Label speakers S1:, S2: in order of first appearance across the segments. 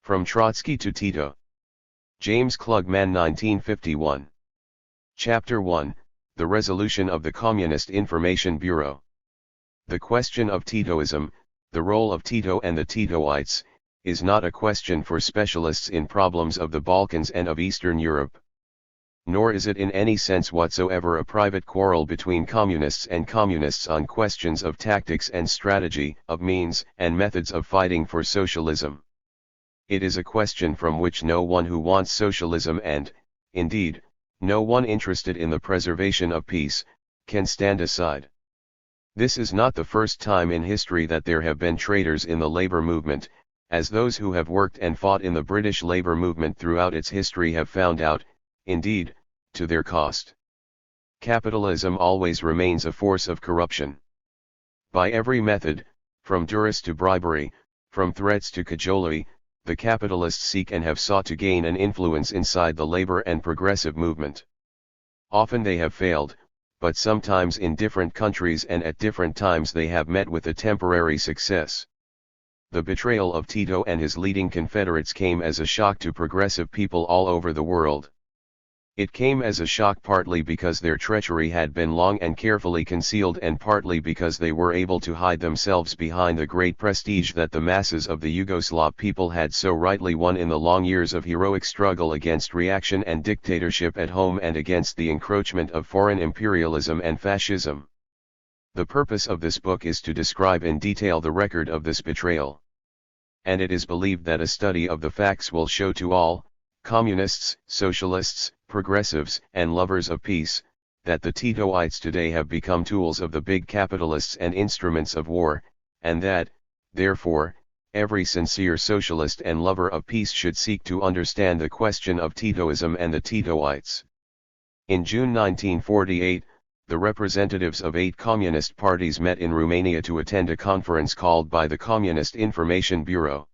S1: From Trotsky to Tito. James Klugman 1951. Chapter 1, The Resolution of the Communist Information Bureau. The question of Titoism, the role of Tito and the Titoites, is not a question for specialists in problems of the Balkans and of Eastern Europe. Nor is it in any sense whatsoever a private quarrel between communists and communists on questions of tactics and strategy, of means and methods of fighting for socialism. It is a question from which no one who wants socialism and, indeed, no one interested in the preservation of peace, can stand aside. This is not the first time in history that there have been traitors in the labor movement, as those who have worked and fought in the British labor movement throughout its history have found out, indeed, to their cost. Capitalism always remains a force of corruption. By every method, from duress to bribery, from threats to cajolery, the capitalists seek and have sought to gain an influence inside the labor and progressive movement. Often they have failed, but sometimes in different countries and at different times they have met with a temporary success. The betrayal of Tito and his leading confederates came as a shock to progressive people all over the world. It came as a shock partly because their treachery had been long and carefully concealed, and partly because they were able to hide themselves behind the great prestige that the masses of the Yugoslav people had so rightly won in the long years of heroic struggle against reaction and dictatorship at home and against the encroachment of foreign imperialism and fascism. The purpose of this book is to describe in detail the record of this betrayal. And it is believed that a study of the facts will show to all, communists, socialists, progressives, and lovers of peace, that the Titoites today have become tools of the big capitalists and instruments of war, and that, therefore, every sincere socialist and lover of peace should seek to understand the question of Titoism and the Titoites. In June 1948, the representatives of 8 communist parties met in Romania to attend a conference called by the Communist Information Bureau.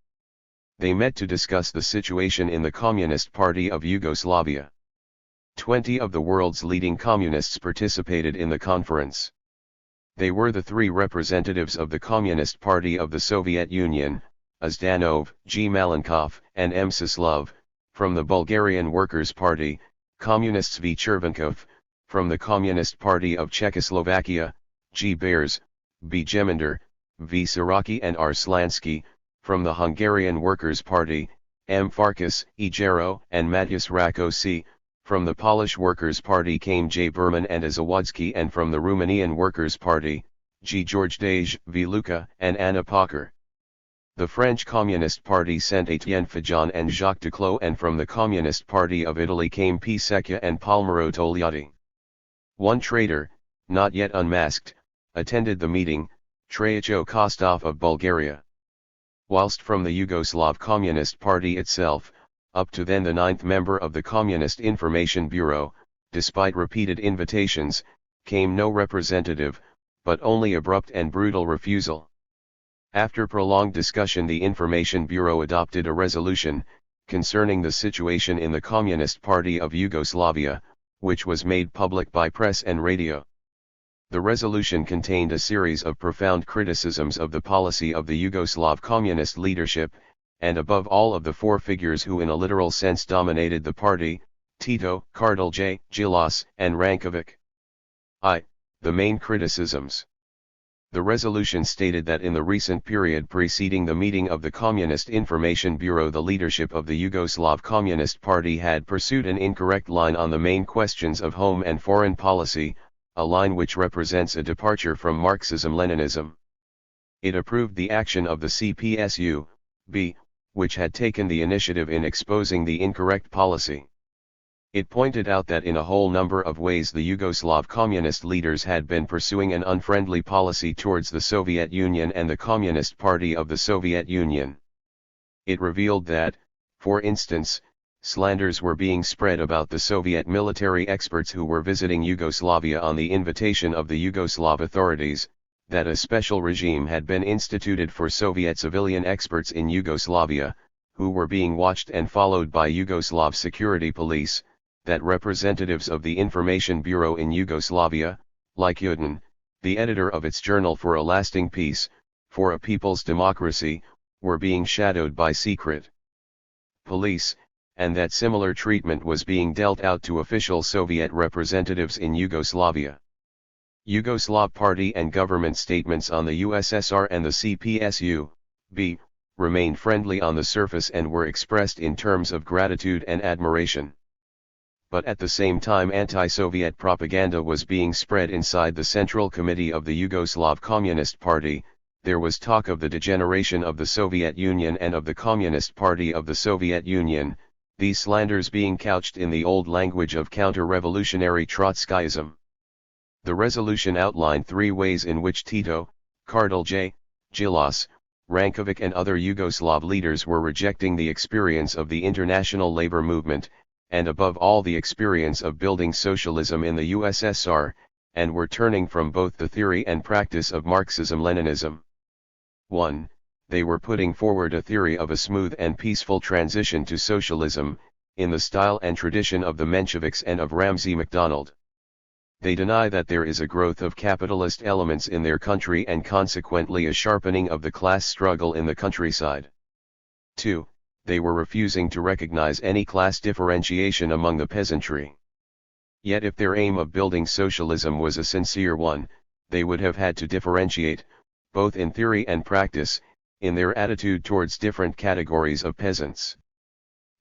S1: They met to discuss the situation in the Communist Party of Yugoslavia. 20 of the world's leading communists participated in the conference. They were the 3 representatives of the Communist Party of the Soviet Union, Uzdanov, G. Malenkov, and M. Sislov, from the Bulgarian Workers' Party, Communists V. Chervenkov, from the Communist Party of Czechoslovakia, G. Bears, B. Jeminder, V. Siraki and Arslansky, from the Hungarian Workers' Party, M. Farkas, E. Jaro, and Mateusz Rakosi, from the Polish Workers' Party came J. Berman and Zawadzki, and from the Romanian Workers' Party, G. George Dage, V. Luca, and Anna Pocker. The French Communist Party sent Etienne Fajon and Jacques Duclos, and from the Communist Party of Italy came P. Secchia and Palmiro Togliatti. One traitor, not yet unmasked, attended the meeting, Traicho Kostov of Bulgaria. Whilst from the Yugoslav Communist Party itself, up to then the 9th member of the Communist Information Bureau, despite repeated invitations, came no representative, but only abrupt and brutal refusal. After prolonged discussion, the Information Bureau adopted a resolution, concerning the situation in the Communist Party of Yugoslavia, which was made public by press and radio. The resolution contained a series of profound criticisms of the policy of the Yugoslav communist leadership, and above all of the 4 figures who in a literal sense dominated the party, Tito, Kardelj, Gilas, and Rankovic. The main criticisms. The resolution stated that in the recent period preceding the meeting of the Communist Information Bureau, the leadership of the Yugoslav Communist Party had pursued an incorrect line on the main questions of home and foreign policy, a line which represents a departure from Marxism-Leninism. It approved the action of the CPSU, B, which had taken the initiative in exposing the incorrect policy. It pointed out that in a whole number of ways the Yugoslav communist leaders had been pursuing an unfriendly policy towards the Soviet Union and the Communist Party of the Soviet Union. It revealed that, for instance, slanders were being spread about the Soviet military experts who were visiting Yugoslavia on the invitation of the Yugoslav authorities, that a special regime had been instituted for Soviet civilian experts in Yugoslavia, who were being watched and followed by Yugoslav security police, that representatives of the Information Bureau in Yugoslavia, like Yudin, the editor of its journal For a Lasting Peace, For a People's Democracy, were being shadowed by secret police, and that similar treatment was being dealt out to official Soviet representatives in Yugoslavia. Yugoslav party and government statements on the USSR and the CPSU-B remained friendly on the surface and were expressed in terms of gratitude and admiration. But at the same time anti-Soviet propaganda was being spread inside the Central Committee of the Yugoslav Communist Party. There was talk of the degeneration of the Soviet Union and of the Communist Party of the Soviet Union, these slanders being couched in the old language of counter-revolutionary Trotskyism. The resolution outlined 3 ways in which Tito, Kardelj, Gilas, Rankovic and other Yugoslav leaders were rejecting the experience of the international labor movement, and above all the experience of building socialism in the USSR, and were turning from both the theory and practice of Marxism-Leninism. 1. They were putting forward a theory of a smooth and peaceful transition to socialism, in the style and tradition of the Mensheviks and of Ramsay MacDonald. They deny that there is a growth of capitalist elements in their country and consequently a sharpening of the class struggle in the countryside. 2. They were refusing to recognize any class differentiation among the peasantry. Yet if their aim of building socialism was a sincere one, they would have had to differentiate, both in theory and practice, in their attitude towards different categories of peasants.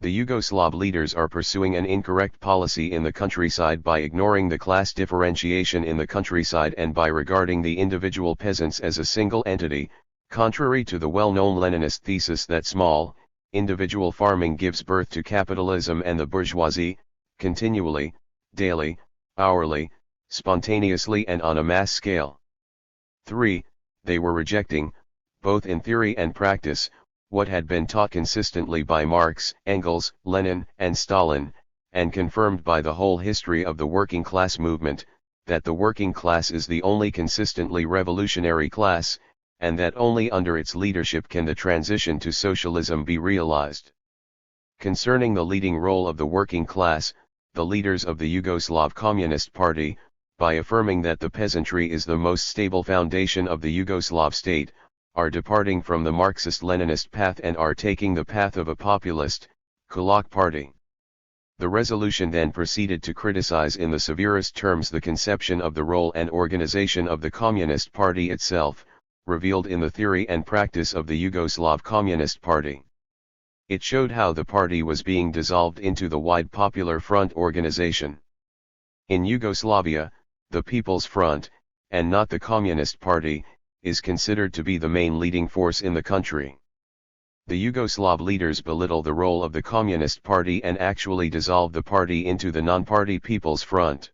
S1: The Yugoslav leaders are pursuing an incorrect policy in the countryside by ignoring the class differentiation in the countryside and by regarding the individual peasants as a single entity, contrary to the well-known Leninist thesis that small, individual farming gives birth to capitalism and the bourgeoisie, continually, daily, hourly, spontaneously and on a mass scale. 3. They were rejecting, both in theory and practice, what had been taught consistently by Marx, Engels, Lenin, and Stalin, and confirmed by the whole history of the working class movement, that the working class is the only consistently revolutionary class, and that only under its leadership can the transition to socialism be realized. Concerning the leading role of the working class, the leaders of the Yugoslav Communist Party, by affirming that the peasantry is the most stable foundation of the Yugoslav state, are departing from the Marxist-Leninist path and are taking the path of a populist, Kulak party. The resolution then proceeded to criticize in the severest terms the conception of the role and organization of the Communist Party itself, revealed in the theory and practice of the Yugoslav Communist Party. It showed how the party was being dissolved into the wide Popular Front organization. In Yugoslavia, the People's Front, and not the Communist Party, is considered to be the main leading force in the country. The Yugoslav leaders belittle the role of the Communist Party and actually dissolve the party into the non-party People's Front.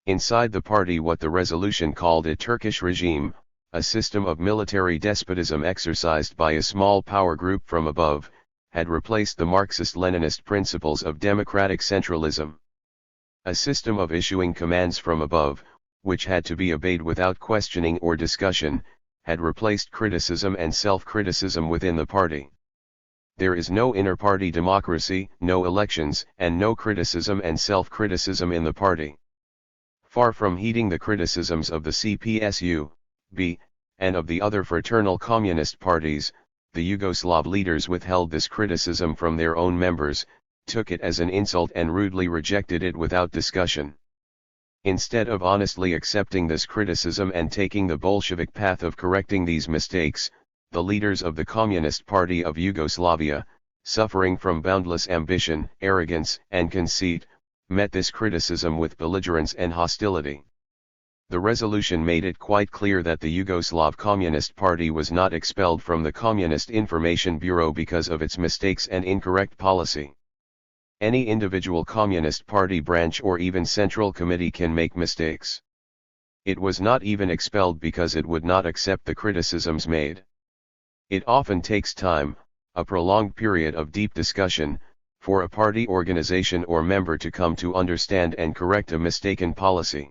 S1: Inside the party what the resolution called a Turkish regime, a system of military despotism exercised by a small power group from above, had replaced the Marxist-Leninist principles of democratic centralism. A system of issuing commands from above, which had to be obeyed without questioning or discussion, had replaced criticism and self-criticism within the party. There is no inter-party democracy, no elections, and no criticism and self-criticism in the party. Far from heeding the criticisms of the CPSU-B, and of the other fraternal communist parties, the Yugoslav leaders withheld this criticism from their own members, took it as an insult and rudely rejected it without discussion. Instead of honestly accepting this criticism and taking the Bolshevik path of correcting these mistakes, the leaders of the Communist Party of Yugoslavia, suffering from boundless ambition, arrogance, and conceit, met this criticism with belligerence and hostility. The resolution made it quite clear that the Yugoslav Communist Party was not expelled from the Communist Information Bureau because of its mistakes and incorrect policy. Any individual Communist Party branch or even Central Committee can make mistakes. It was not even expelled because it would not accept the criticisms made. It often takes time, a prolonged period of deep discussion, for a party organization or member to come to understand and correct a mistaken policy.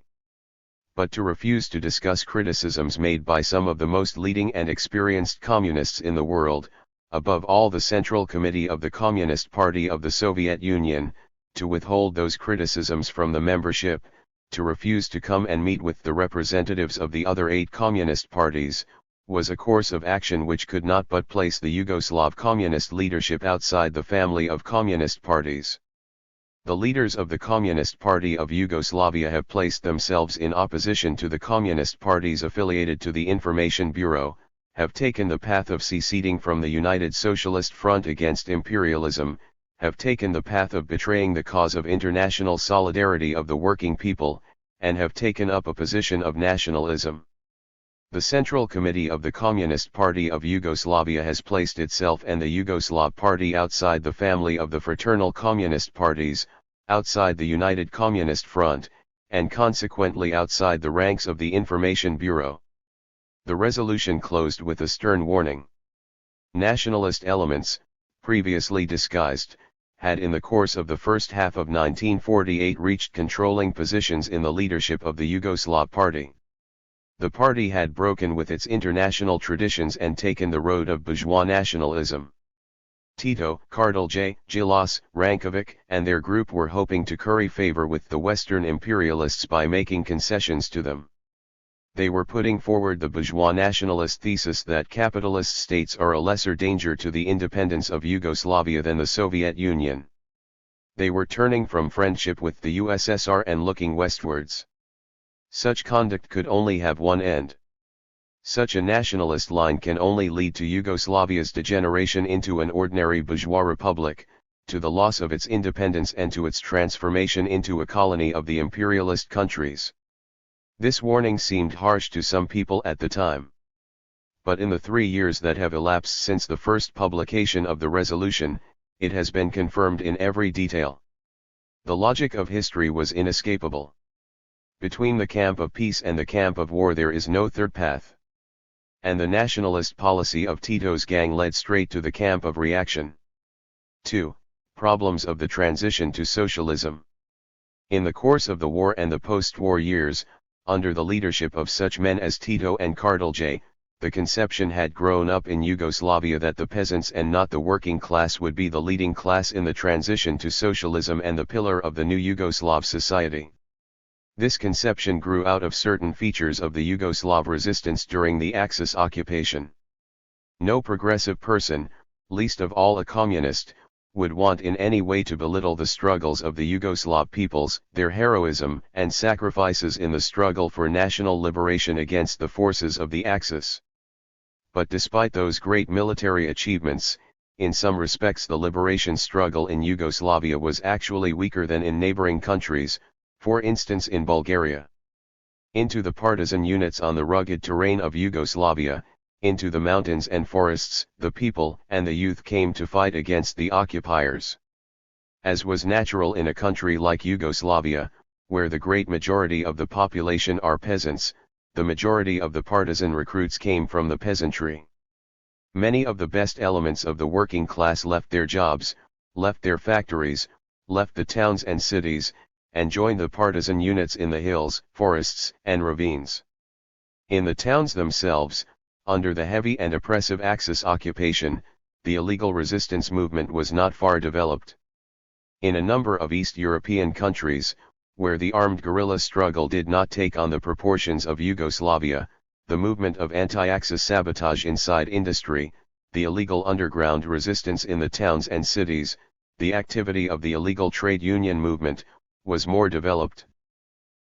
S1: But to refuse to discuss criticisms made by some of the most leading and experienced communists in the world, above all the Central Committee of the Communist Party of the Soviet Union, to withhold those criticisms from the membership, to refuse to come and meet with the representatives of the other 8 communist parties, was a course of action which could not but place the Yugoslav communist leadership outside the family of communist parties. The leaders of the Communist Party of Yugoslavia have placed themselves in opposition to the communist parties affiliated to the Information Bureau, have taken the path of seceding from the United Socialist Front against imperialism, have taken the path of betraying the cause of international solidarity of the working people, and have taken up a position of nationalism. The Central Committee of the Communist Party of Yugoslavia has placed itself and the Yugoslav Party outside the family of the fraternal communist parties, outside the United Communist Front, and consequently outside the ranks of the Information Bureau. The resolution closed with a stern warning. Nationalist elements, previously disguised, had in the course of the first half of 1948 reached controlling positions in the leadership of the Yugoslav Party. The party had broken with its international traditions and taken the road of bourgeois nationalism. Tito, Kardelj, Gilas, Rankovic and their group were hoping to curry favor with the Western imperialists by making concessions to them. They were putting forward the bourgeois nationalist thesis that capitalist states are a lesser danger to the independence of Yugoslavia than the Soviet Union. They were turning from friendship with the USSR and looking westwards. Such conduct could only have one end. Such a nationalist line can only lead to Yugoslavia's degeneration into an ordinary bourgeois republic, to the loss of its independence and to its transformation into a colony of the imperialist countries. This warning seemed harsh to some people at the time. But in the 3 years that have elapsed since the first publication of the resolution, it has been confirmed in every detail. The logic of history was inescapable. Between the camp of peace and the camp of war there is no third path. And the nationalist policy of Tito's gang led straight to the camp of reaction. 2. Problems of the transition to socialism. In the course of the war and the post-war years, under the leadership of such men as Tito and Kardelj, the conception had grown up in Yugoslavia that the peasants and not the working class would be the leading class in the transition to socialism and the pillar of the new Yugoslav society. This conception grew out of certain features of the Yugoslav resistance during the Axis occupation. No progressive person, least of all a communist, would want in any way to belittle the struggles of the Yugoslav peoples, their heroism and sacrifices in the struggle for national liberation against the forces of the Axis. But despite those great military achievements, in some respects the liberation struggle in Yugoslavia was actually weaker than in neighboring countries, for instance in Bulgaria. Into the partisan units on the rugged terrain of Yugoslavia, into the mountains and forests, the people and the youth came to fight against the occupiers. As was natural in a country like Yugoslavia, where the great majority of the population are peasants, the majority of the partisan recruits came from the peasantry. Many of the best elements of the working class left their jobs, left their factories, left the towns and cities, and joined the partisan units in the hills, forests, and ravines. In the towns themselves, under the heavy and oppressive Axis occupation, the illegal resistance movement was not far developed. In a number of East European countries, where the armed guerrilla struggle did not take on the proportions of Yugoslavia, the movement of anti-Axis sabotage inside industry, the illegal underground resistance in the towns and cities, the activity of the illegal trade union movement, was more developed.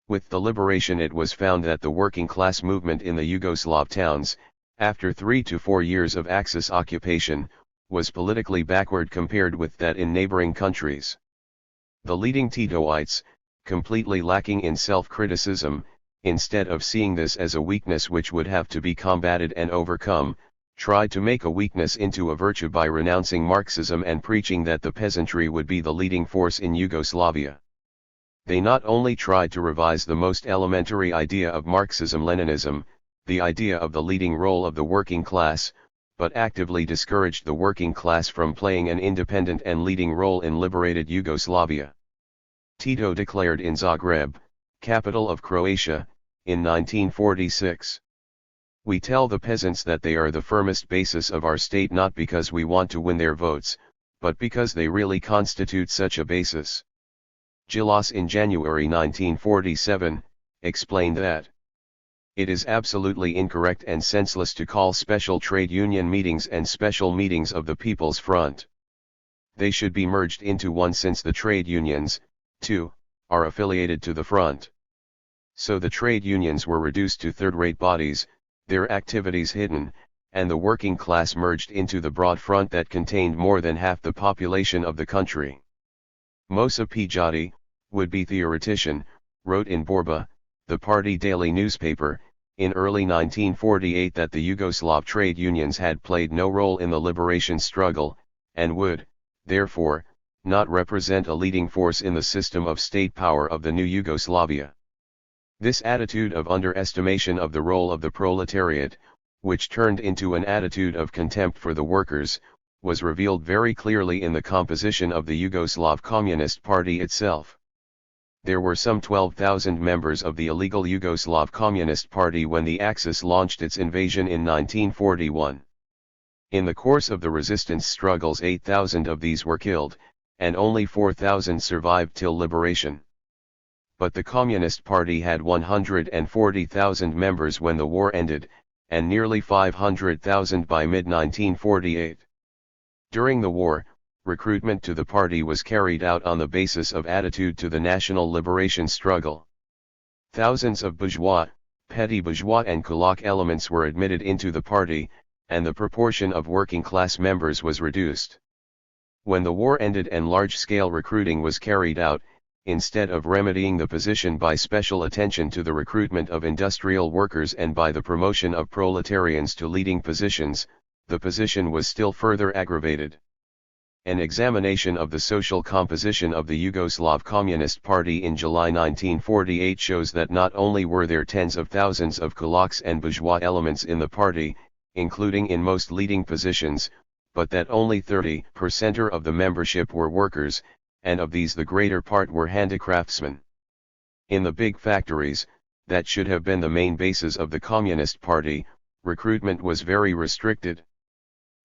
S1: With the liberation it was found that the working class movement in the Yugoslav towns, after 3 to 4 years of Axis occupation, was politically backward compared with that in neighboring countries. The leading Titoites, completely lacking in self-criticism, instead of seeing this as a weakness which would have to be combated and overcome, tried to make a weakness into a virtue by renouncing Marxism and preaching that the peasantry would be the leading force in Yugoslavia. They not only tried to revise the most elementary idea of Marxism-Leninism, the idea of the leading role of the working class, but actively discouraged the working class from playing an independent and leading role in liberated Yugoslavia. Tito declared in Zagreb, capital of Croatia, in 1946. We tell the peasants that they are the firmest basis of our state not because we want to win their votes, but because they really constitute such a basis. Gilas in January 1947, explained that It is absolutely incorrect and senseless to call special trade union meetings and special meetings of the People's Front. They should be merged into one since the trade unions, too, are affiliated to the front. So the trade unions were reduced to third-rate bodies, their activities hidden, and the working class merged into the broad front that contained more than half the population of the country. Mosa Pijati, would-be theoretician, wrote in Borba, the party daily newspaper, in early 1948 that the Yugoslav trade unions had played no role in the liberation struggle, and would, therefore, not represent a leading force in the system of state power of the new Yugoslavia. This attitude of underestimation of the role of the proletariat, which turned into an attitude of contempt for the workers, was revealed very clearly in the composition of the Yugoslav Communist Party itself. There were some 12,000 members of the illegal Yugoslav Communist Party when the Axis launched its invasion in 1941. In the course of the resistance struggles 8,000 of these were killed, and only 4,000 survived till liberation. But the Communist Party had 140,000 members when the war ended, and nearly 500,000 by mid-1948. During the war, recruitment to the party was carried out on the basis of attitude to the national liberation struggle. Thousands of bourgeois, petty bourgeois and kulak elements were admitted into the party, and the proportion of working-class members was reduced. When the war ended and large-scale recruiting was carried out, instead of remedying the position by special attention to the recruitment of industrial workers and by the promotion of proletarians to leading positions, the position was still further aggravated. An examination of the social composition of the Yugoslav Communist Party in July 1948 shows that not only were there tens of thousands of kulaks and bourgeois elements in the party, including in most leading positions, but that only 30% of the membership were workers, and of these the greater part were handicraftsmen. In the big factories, that should have been the main basis of the Communist Party, recruitment was very restricted.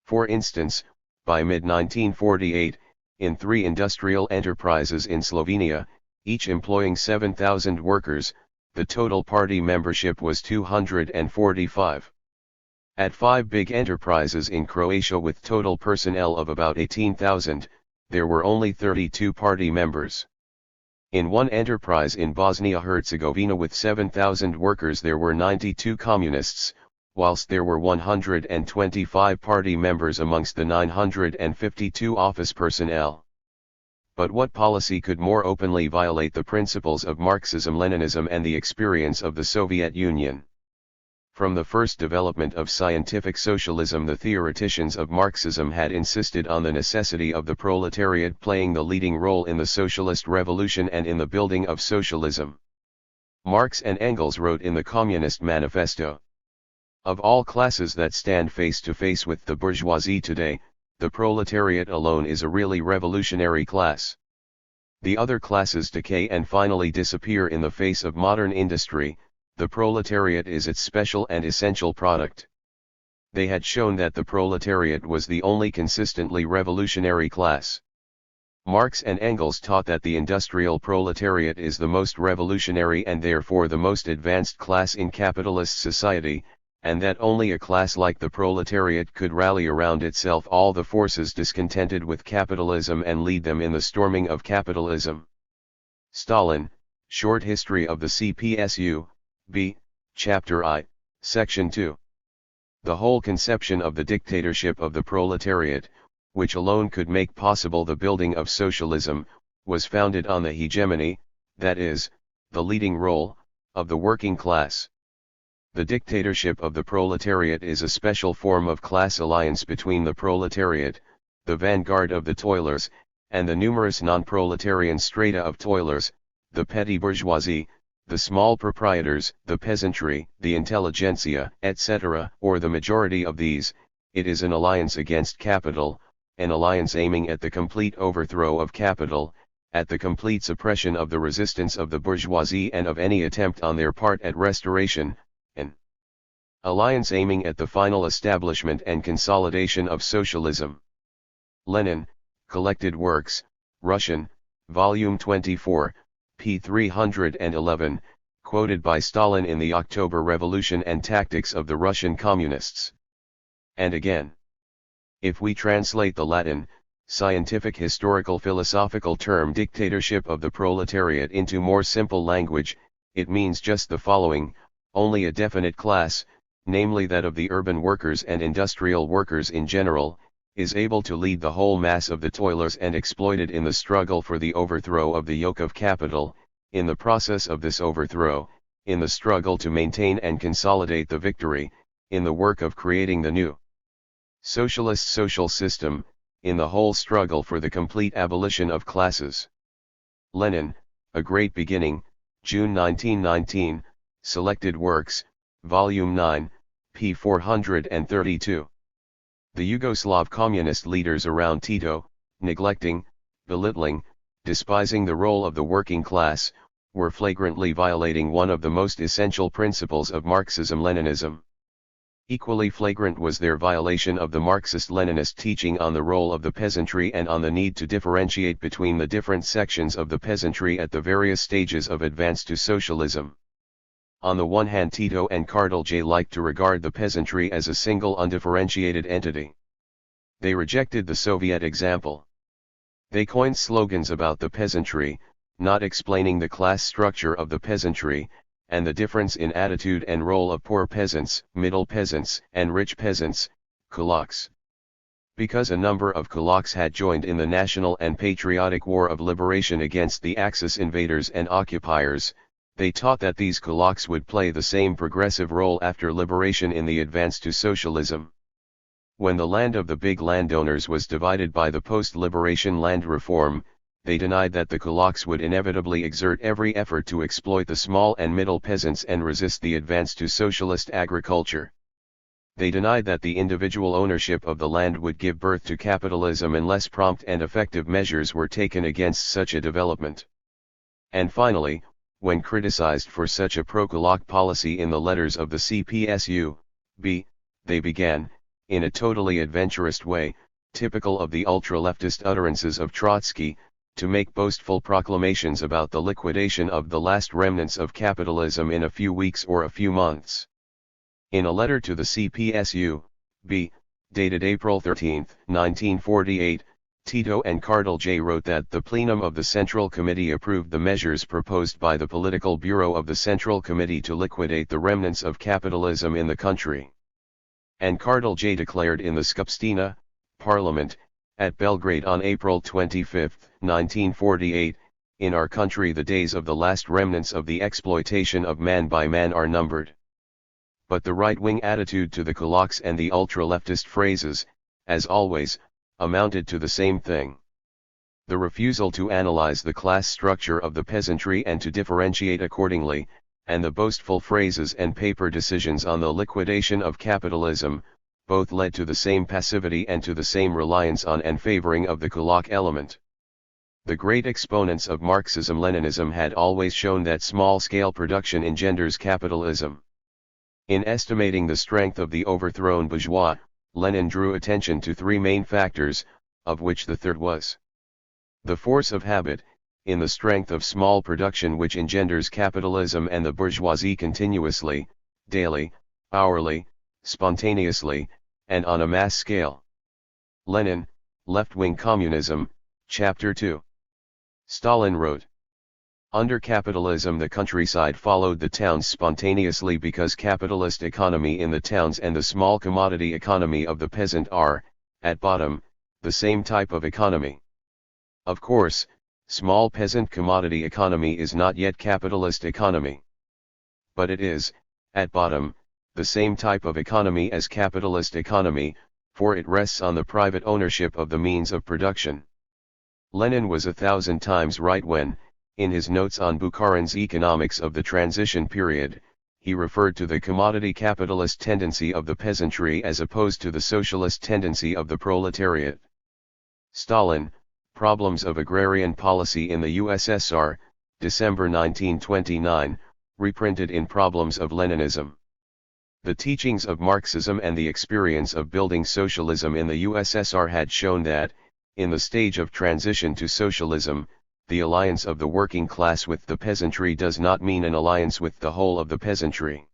S1: For instance, by mid-1948, in 3 industrial enterprises in Slovenia, each employing 7,000 workers, the total party membership was 245. At 5 big enterprises in Croatia with total personnel of about 18,000, there were only 32 party members. In one enterprise in Bosnia-Herzegovina with 7,000 workers there were 92 communists, whilst there were 125 party members amongst the 952 office personnel. But what policy could more openly violate the principles of Marxism-Leninism and the experience of the Soviet Union? From the first development of scientific socialism, the theoreticians of Marxism had insisted on the necessity of the proletariat playing the leading role in the socialist revolution and in the building of socialism. Marx and Engels wrote in the Communist Manifesto, "Of all classes that stand face to face with the bourgeoisie today, the proletariat alone is a really revolutionary class. The other classes decay and finally disappear in the face of modern industry. The proletariat is its special and essential product." They had shown that the proletariat was the only consistently revolutionary class. Marx and Engels taught that the industrial proletariat is the most revolutionary and therefore the most advanced class in capitalist society, and that only a class like the proletariat could rally around itself all the forces discontented with capitalism and lead them in the storming of capitalism. Stalin, Short History of the CPSU, B, Chapter I, Section 2. The whole conception of the dictatorship of the proletariat, which alone could make possible the building of socialism, was founded on the hegemony, that is, the leading role, of the working class. The dictatorship of the proletariat is a special form of class alliance between the proletariat, the vanguard of the toilers, and the numerous non-proletarian strata of toilers, the petty bourgeoisie, the small proprietors, the peasantry, the intelligentsia, etc., or the majority of these. It is an alliance against capital, an alliance aiming at the complete overthrow of capital, at the complete suppression of the resistance of the bourgeoisie and of any attempt on their part at restoration, an alliance aiming at the final establishment and consolidation of socialism. Lenin, Collected Works, Russian, Volume 24, p. 311, quoted by Stalin in the October Revolution and Tactics of the Russian Communists. And again, if we translate the Latin, scientific historical philosophical term dictatorship of the proletariat into more simple language, it means just the following: only a definite class, namely that of the urban workers and industrial workers in general, is able to lead the whole mass of the toilers and exploited in the struggle for the overthrow of the yoke of capital, in the process of this overthrow, in the struggle to maintain and consolidate the victory, in the work of creating the new socialist social system, in the whole struggle for the complete abolition of classes. Lenin, A Great Beginning, June 1919, Selected Works, Volume 9, p. 432. The Yugoslav communist leaders around Tito, neglecting, belittling, despising the role of the working class, were flagrantly violating one of the most essential principles of Marxism-Leninism. Equally flagrant was their violation of the Marxist-Leninist teaching on the role of the peasantry and on the need to differentiate between the different sections of the peasantry at the various stages of advance to socialism. On the one hand, Tito and Kardelj liked to regard the peasantry as a single undifferentiated entity. They rejected the Soviet example. They coined slogans about the peasantry, not explaining the class structure of the peasantry, and the difference in attitude and role of poor peasants, middle peasants, and rich peasants, kulaks. Because a number of kulaks had joined in the national and patriotic war of liberation against the Axis invaders and occupiers, they taught that these kulaks would play the same progressive role after liberation in the advance to socialism. When the land of the big landowners was divided by the post-liberation land reform, they denied that the kulaks would inevitably exert every effort to exploit the small and middle peasants and resist the advance to socialist agriculture. They denied that the individual ownership of the land would give birth to capitalism unless prompt and effective measures were taken against such a development. And finally, when criticized for such a pro-kulak policy in the letters of the CPSU-B, they began, in a totally adventurous way, typical of the ultra-leftist utterances of Trotsky, to make boastful proclamations about the liquidation of the last remnants of capitalism in a few weeks or a few months. In a letter to the CPSU-B, dated April 13, 1948, Tito and Kardelj wrote that the plenum of the Central Committee approved the measures proposed by the Political Bureau of the Central Committee to liquidate the remnants of capitalism in the country. And Kardelj declared in the Skupština, Parliament, at Belgrade on April 25, 1948, "In our country the days of the last remnants of the exploitation of man by man are numbered." But the right-wing attitude to the kulaks and the ultra-leftist phrases, as always, amounted to the same thing. The refusal to analyze the class structure of the peasantry and to differentiate accordingly, and the boastful phrases and paper decisions on the liquidation of capitalism, both led to the same passivity and to the same reliance on and favoring of the kulak element. The great exponents of Marxism-Leninism had always shown that small-scale production engenders capitalism. In estimating the strength of the overthrown bourgeois, Lenin drew attention to three main factors, of which the third was the force of habit, in the strength of small production which engenders capitalism and the bourgeoisie continuously, daily, hourly, spontaneously, and on a mass scale. Lenin, Left-Wing Communism, Chapter 2. Stalin wrote, "Under capitalism the countryside followed the towns spontaneously because capitalist economy in the towns and the small commodity economy of the peasant are, at bottom, the same type of economy. Of course, small peasant commodity economy is not yet capitalist economy. But it is, at bottom, the same type of economy as capitalist economy, for it rests on the private ownership of the means of production." Lenin was 1,000 times right when, in his notes on Bukharin's economics of the transition period, he referred to the commodity capitalist tendency of the peasantry as opposed to the socialist tendency of the proletariat. Stalin, Problems of Agrarian Policy in the USSR, December 1929, reprinted in Problems of Leninism. The teachings of Marxism and the experience of building socialism in the USSR had shown that, in the stage of transition to socialism, the alliance of the working class with the peasantry does not mean an alliance with the whole of the peasantry.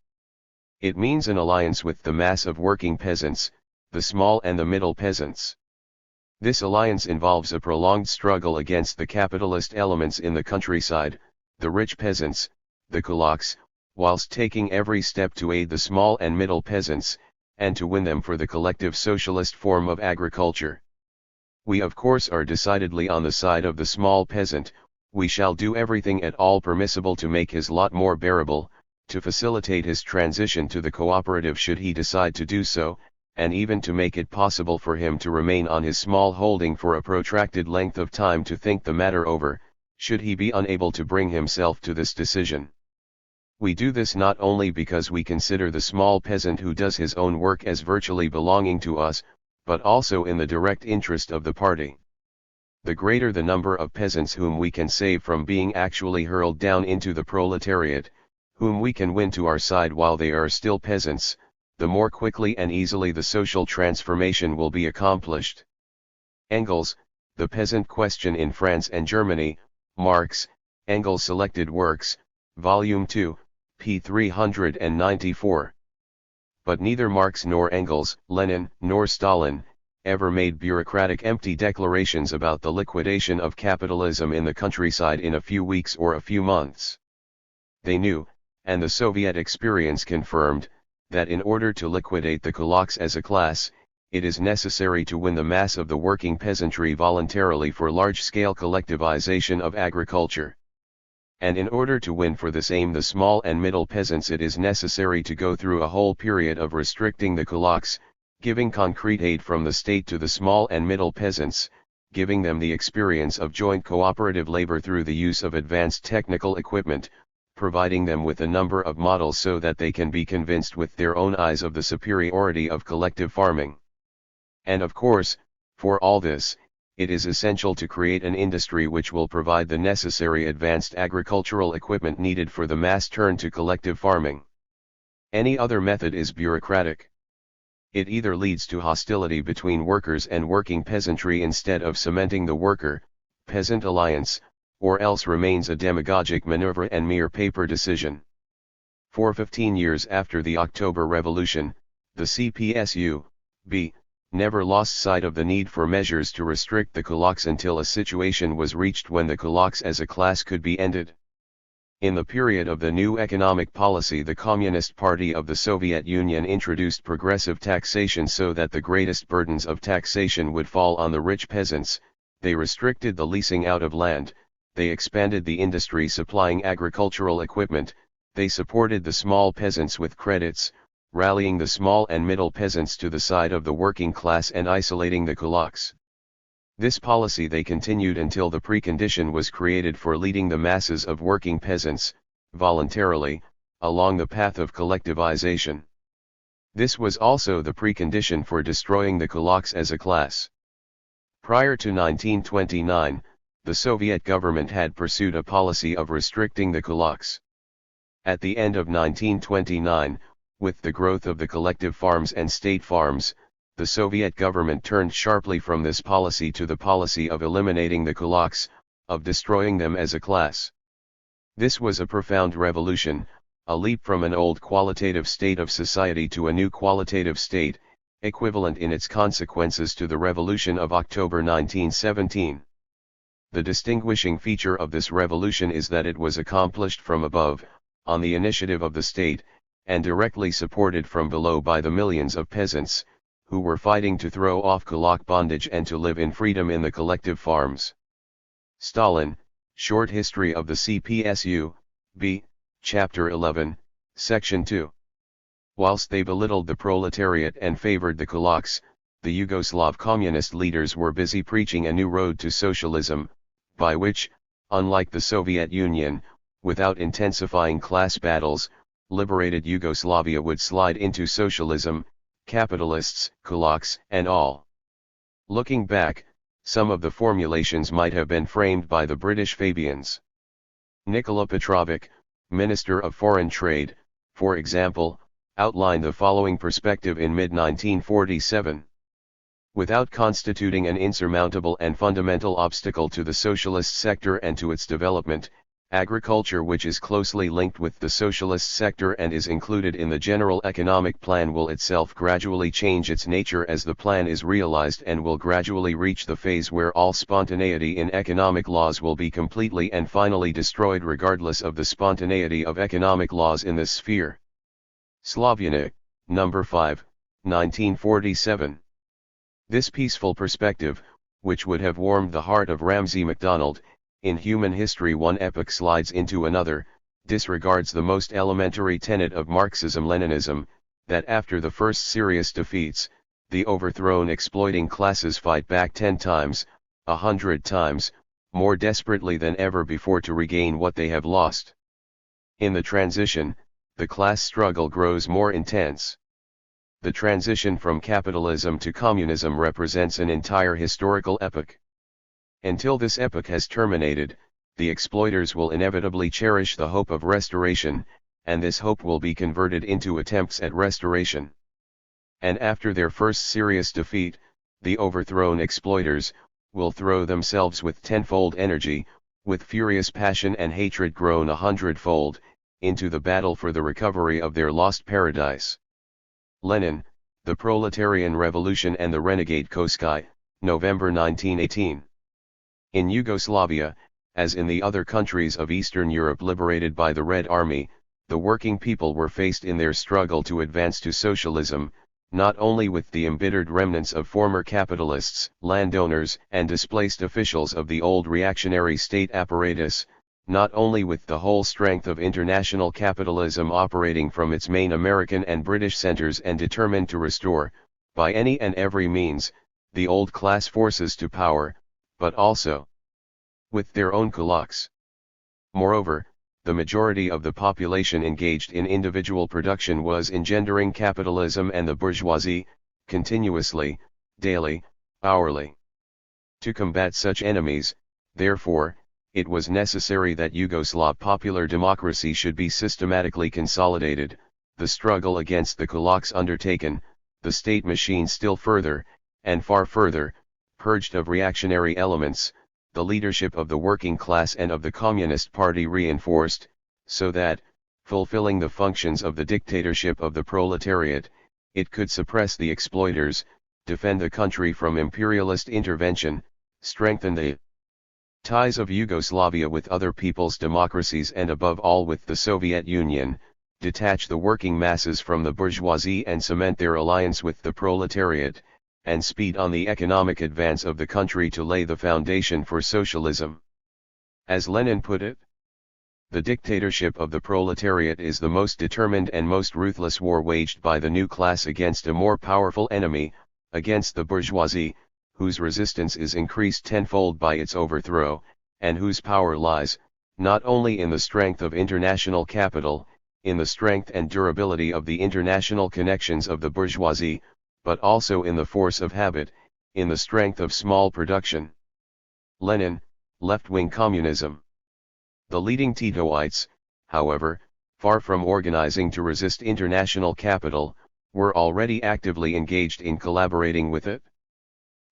S1: It means an alliance with the mass of working peasants, the small and the middle peasants. This alliance involves a prolonged struggle against the capitalist elements in the countryside, the rich peasants, the kulaks, whilst taking every step to aid the small and middle peasants, and to win them for the collective socialist form of agriculture. We of course are decidedly on the side of the small peasant. We shall do everything at all permissible to make his lot more bearable, to facilitate his transition to the cooperative should he decide to do so, and even to make it possible for him to remain on his small holding for a protracted length of time to think the matter over, should he be unable to bring himself to this decision. We do this not only because we consider the small peasant who does his own work as virtually belonging to us, but also in the direct interest of the party. The greater the number of peasants whom we can save from being actually hurled down into the proletariat, whom we can win to our side while they are still peasants, the more quickly and easily the social transformation will be accomplished. Engels, The Peasant Question in France and Germany, Marx, Engels Selected Works, Volume 2, p. 394. But neither Marx nor Engels, Lenin, nor Stalin, ever made bureaucratic empty declarations about the liquidation of capitalism in the countryside in a few weeks or a few months. They knew, and the Soviet experience confirmed, that in order to liquidate the kulaks as a class, it is necessary to win the mass of the working peasantry voluntarily for large-scale collectivization of agriculture. And in order to win for this aim the small and middle peasants, it is necessary to go through a whole period of restricting the kulaks, giving concrete aid from the state to the small and middle peasants, giving them the experience of joint cooperative labor through the use of advanced technical equipment, providing them with a number of models so that they can be convinced with their own eyes of the superiority of collective farming. And of course, for all this, it is essential to create an industry which will provide the necessary advanced agricultural equipment needed for the mass turn to collective farming. Any other method is bureaucratic. It either leads to hostility between workers and working peasantry instead of cementing the worker-peasant alliance, or else remains a demagogic maneuver and mere paper decision. For 15 years after the October Revolution, the CPSU-B never lost sight of the need for measures to restrict the kulaks until a situation was reached when the kulaks as a class could be ended. In the period of the new economic policy, the Communist Party of the Soviet Union introduced progressive taxation so that the greatest burdens of taxation would fall on the rich peasants. They restricted the leasing out of land, they expanded the industry supplying agricultural equipment, they supported the small peasants with credits, rallying the small and middle peasants to the side of the working class and isolating the kulaks. This policy they continued until the precondition was created for leading the masses of working peasants, voluntarily, along the path of collectivization. This was also the precondition for destroying the kulaks as a class. Prior to 1929, the Soviet government had pursued a policy of restricting the kulaks. At the end of 1929, with the growth of the collective farms and state farms, the Soviet government turned sharply from this policy to the policy of eliminating the kulaks, of destroying them as a class. This was a profound revolution, a leap from an old qualitative state of society to a new qualitative state, equivalent in its consequences to the Revolution of October 1917. The distinguishing feature of this revolution is that it was accomplished from above, on the initiative of the state, and directly supported from below by the millions of peasants, who were fighting to throw off kulak bondage and to live in freedom in the collective farms. Stalin, Short History of the CPSU, B, Chapter 11, Section 2. Whilst they belittled the proletariat and favored the kulaks, the Yugoslav communist leaders were busy preaching a new road to socialism, by which, unlike the Soviet Union, without intensifying class battles, liberated Yugoslavia would slide into socialism, capitalists, kulaks, and all. Looking back, some of the formulations might have been framed by the British Fabians. Nikola Petrovic, Minister of Foreign Trade, for example, outlined the following perspective in mid-1947. Without constituting an insurmountable and fundamental obstacle to the socialist sector and to its development, agriculture, which is closely linked with the socialist sector and is included in the general economic plan, will itself gradually change its nature as the plan is realized, and will gradually reach the phase where all spontaneity in economic laws will be completely and finally destroyed, regardless of the spontaneity of economic laws in this sphere. Slavyanik, No. 5, 1947. This peaceful perspective, which would have warmed the heart of Ramsay MacDonald, in human history one epoch slides into another, disregards the most elementary tenet of Marxism-Leninism, that after the first serious defeats, the overthrown exploiting classes fight back 10 times, 100 times, more desperately than ever before to regain what they have lost. In the transition, the class struggle grows more intense. The transition from capitalism to communism represents an entire historical epoch. Until this epoch has terminated, the exploiters will inevitably cherish the hope of restoration, and this hope will be converted into attempts at restoration. And after their first serious defeat, the overthrown exploiters will throw themselves with tenfold energy, with furious passion and hatred grown 100-fold, into the battle for the recovery of their lost paradise. Lenin, The Proletarian Revolution and the Renegade Trotsky, November 1918. In Yugoslavia, as in the other countries of Eastern Europe liberated by the Red Army, the working people were faced in their struggle to advance to socialism, not only with the embittered remnants of former capitalists, landowners, and displaced officials of the old reactionary state apparatus, not only with the whole strength of international capitalism operating from its main American and British centers and determined to restore, by any and every means, the old class forces to power, but also with their own kulaks. Moreover, the majority of the population engaged in individual production was engendering capitalism and the bourgeoisie, continuously, daily, hourly. To combat such enemies, therefore, it was necessary that Yugoslav popular democracy should be systematically consolidated, the struggle against the kulaks undertaken, the state machine still further, and far further, purged of reactionary elements, the leadership of the working class and of the Communist Party reinforced, so that, fulfilling the functions of the dictatorship of the proletariat, it could suppress the exploiters, defend the country from imperialist intervention, strengthen the ties of Yugoslavia with other people's democracies and above all with the Soviet Union, detach the working masses from the bourgeoisie and cement their alliance with the proletariat, and speed on the economic advance of the country to lay the foundation for socialism. As Lenin put it, the dictatorship of the proletariat is the most determined and most ruthless war waged by the new class against a more powerful enemy, against the bourgeoisie, whose resistance is increased tenfold by its overthrow, and whose power lies, not only in the strength of international capital, in the strength and durability of the international connections of the bourgeoisie, but also in the force of habit, in the strength of small production. Lenin, Left-Wing Communism. The leading Titoites, however, far from organizing to resist international capital, were already actively engaged in collaborating with it.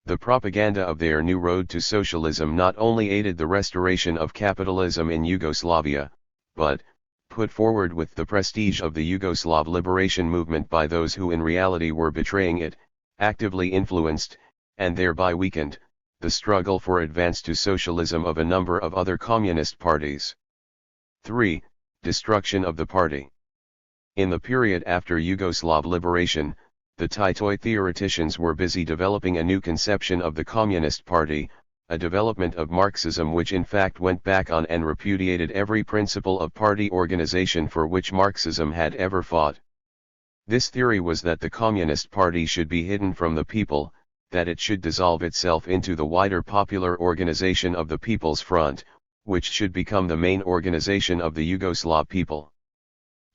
S1: The propaganda of their new road to socialism not only aided the restoration of capitalism in Yugoslavia, but, put forward with the prestige of the Yugoslav liberation movement by those who in reality were betraying it, actively influenced, and thereby weakened, the struggle for advance to socialism of a number of other communist parties. 3. Destruction of the party. In the period after Yugoslav liberation, the Titoid theoreticians were busy developing a new conception of the Communist Party, a development of Marxism which in fact went back on and repudiated every principle of party organization for which Marxism had ever fought. This theory was that the Communist Party should be hidden from the people, that it should dissolve itself into the wider popular organization of the People's Front, which should become the main organization of the Yugoslav people.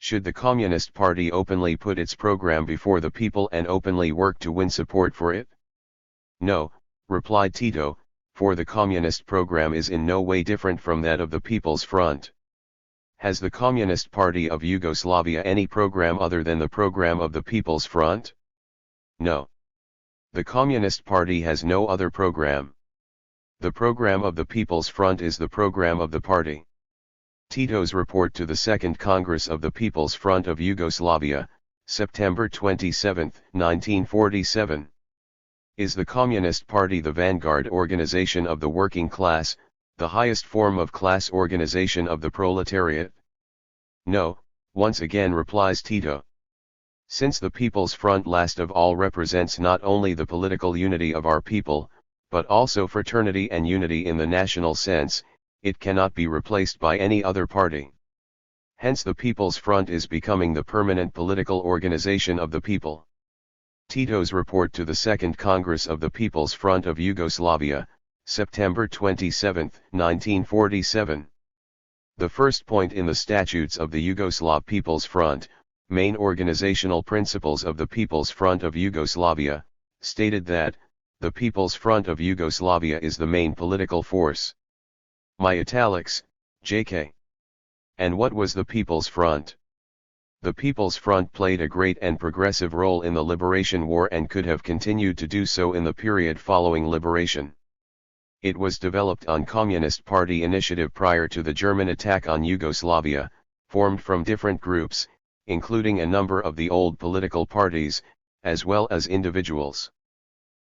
S1: Should the Communist Party openly put its program before the people and openly work to win support for it? No, replied Tito, for the Communist program is in no way different from that of the People's Front. Has the Communist Party of Yugoslavia any program other than the program of the People's Front? No. The Communist Party has no other program. The program of the People's Front is the program of the party. Tito's report to the Second Congress of the People's Front of Yugoslavia, September 27, 1947. Is the Communist Party the vanguard organization of the working class, the highest form of class organization of the proletariat? No, once again replies Tito. Since the People's Front last of all represents not only the political unity of our people, but also fraternity and unity in the national sense, it cannot be replaced by any other party. Hence the People's Front is becoming the permanent political organization of the people. Tito's report to the Second Congress of the People's Front of Yugoslavia, September 27, 1947. The first point in the statutes of the Yugoslav People's Front, main organizational principles of the People's Front of Yugoslavia, stated that, the People's Front of Yugoslavia is the main political force. My italics, JK. And what was the People's Front? The People's Front played a great and progressive role in the Liberation War and could have continued to do so in the period following liberation. It was developed on Communist Party initiative prior to the German attack on Yugoslavia, formed from different groups, including a number of the old political parties, as well as individuals.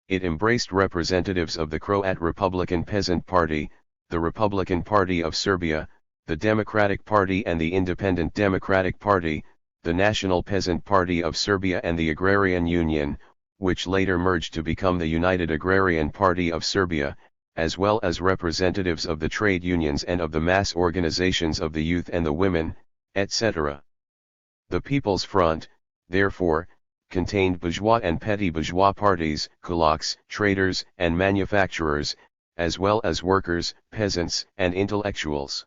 S1: It embraced representatives of the Croat Republican Peasant Party, the Republican Party of Serbia, the Democratic Party and the Independent Democratic Party, the National Peasant Party of Serbia and the Agrarian Union, which later merged to become the United Agrarian Party of Serbia, as well as representatives of the trade unions and of the mass organizations of the youth and the women, etc. The People's Front, therefore, contained bourgeois and petty bourgeois parties, kulaks, traders and manufacturers, as well as workers, peasants and intellectuals.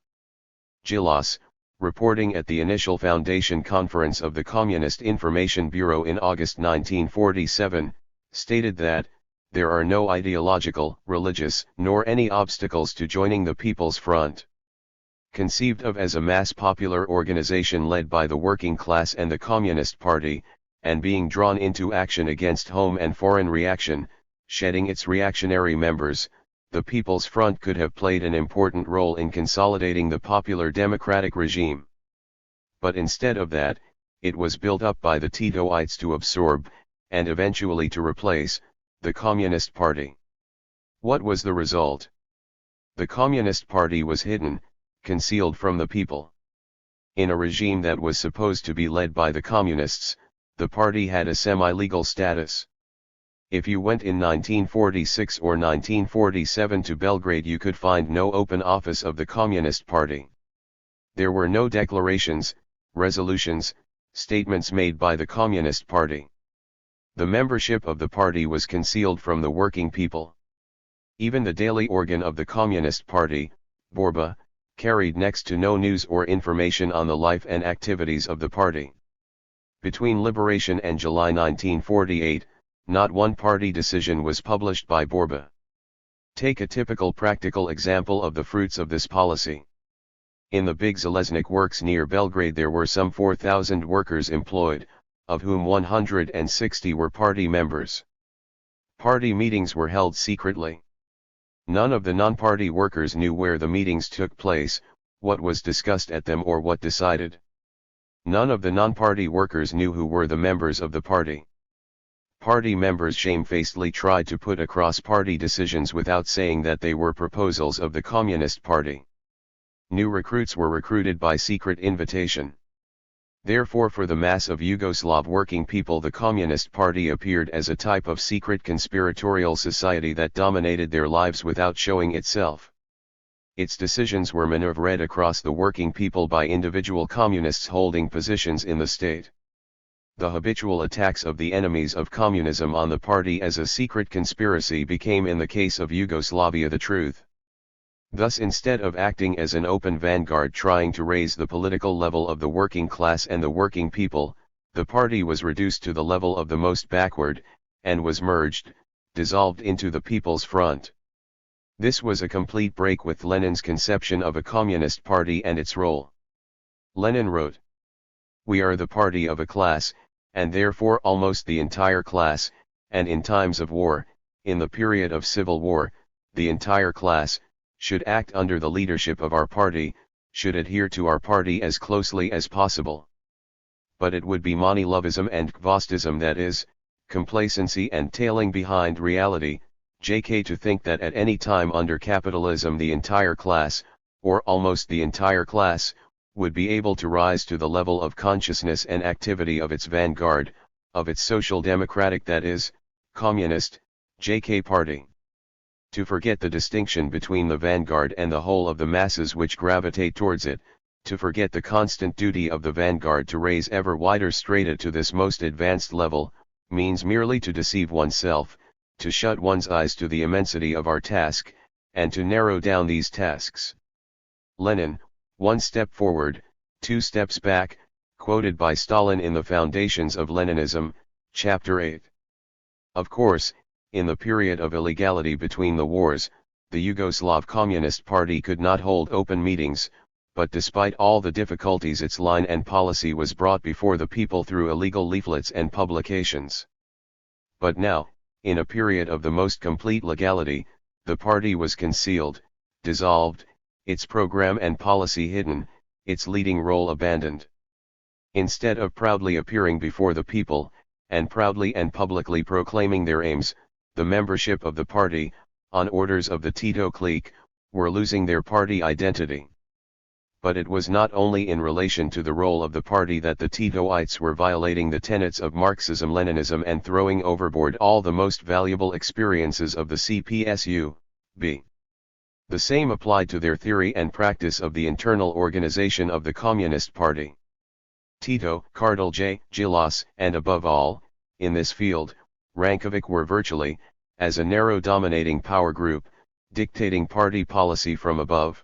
S1: Gilas, reporting at the initial foundation conference of the Communist Information Bureau in August 1947, stated that, there are no ideological, religious, nor any obstacles to joining the People's Front. Conceived of as a mass popular organization led by the working class and the Communist Party, and being drawn into action against home and foreign reaction, shedding its reactionary members, the People's Front could have played an important role in consolidating the popular democratic regime. But instead of that, it was built up by the Titoites to absorb, and eventually to replace, the Communist Party. What was the result? The Communist Party was hidden, concealed from the people. In a regime that was supposed to be led by the communists, the party had a semi-legal status. If you went in 1946 or 1947 to Belgrade, you could find no open office of the Communist Party. There were no declarations, resolutions, statements made by the Communist Party. The membership of the party was concealed from the working people. Even the daily organ of the Communist Party, Borba, carried next to no news or information on the life and activities of the party. Between liberation and July 1948, not one party decision was published by Borba. Take a typical practical example of the fruits of this policy. In the big Železnik works near Belgrade there were some 4,000 workers employed, of whom 160 were party members. Party meetings were held secretly. None of the non-party workers knew where the meetings took place, what was discussed at them or what decided. None of the non-party workers knew who were the members of the party. Party members shamefacedly tried to put across party decisions without saying that they were proposals of the Communist Party. New recruits were recruited by secret invitation. Therefore, for the mass of Yugoslav working people, the Communist Party appeared as a type of secret conspiratorial society that dominated their lives without showing itself. Its decisions were maneuvered across the working people by individual communists holding positions in the state. The habitual attacks of the enemies of communism on the party as a secret conspiracy became in the case of Yugoslavia the truth. Thus, instead of acting as an open vanguard trying to raise the political level of the working class and the working people, the party was reduced to the level of the most backward, and was merged, dissolved into the People's Front. This was a complete break with Lenin's conception of a communist party and its role. Lenin wrote, "We are the party of a class, and therefore almost the entire class, and in times of war, in the period of civil war, the entire class, should act under the leadership of our party, should adhere to our party as closely as possible. But it would be Manilovism and Kvostism, that is, complacency and tailing behind reality, JK, to think that at any time under capitalism the entire class, or almost the entire class, would be able to rise to the level of consciousness and activity of its vanguard, of its social democratic, that is, communist, JK party. To forget the distinction between the vanguard and the whole of the masses which gravitate towards it, to forget the constant duty of the vanguard to raise ever wider strata to this most advanced level, means merely to deceive oneself, to shut one's eyes to the immensity of our task, and to narrow down these tasks. Lenin, 1 step forward, 2 steps back, quoted by Stalin in The Foundations of Leninism, Chapter 8. Of course, in the period of illegality between the wars, the Yugoslav Communist Party could not hold open meetings, but despite all the difficulties its line and policy was brought before the people through illegal leaflets and publications. But now, in a period of the most complete legality, the party was concealed, dissolved, its program and policy hidden, its leading role abandoned. Instead of proudly appearing before the people, and proudly and publicly proclaiming their aims, the membership of the party, on orders of the Tito clique, were losing their party identity. But it was not only in relation to the role of the party that the Titoites were violating the tenets of Marxism-Leninism and throwing overboard all the most valuable experiences of the CPSU-B. The same applied to their theory and practice of the internal organization of the Communist Party. Tito, Kardelj, Gilas, and above all, in this field, Rankovic were virtually, as a narrow dominating power group, dictating party policy from above.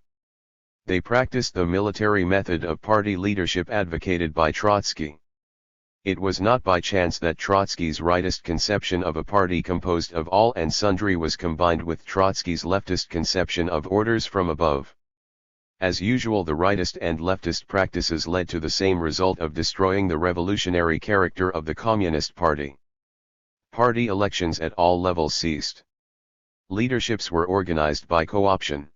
S1: They practiced the military method of party leadership advocated by Trotsky. It was not by chance that Trotsky's rightist conception of a party composed of all and sundry was combined with Trotsky's leftist conception of orders from above. As usual, the rightist and leftist practices led to the same result of destroying the revolutionary character of the Communist Party. Party elections at all levels ceased. Leaderships were organized by co-option.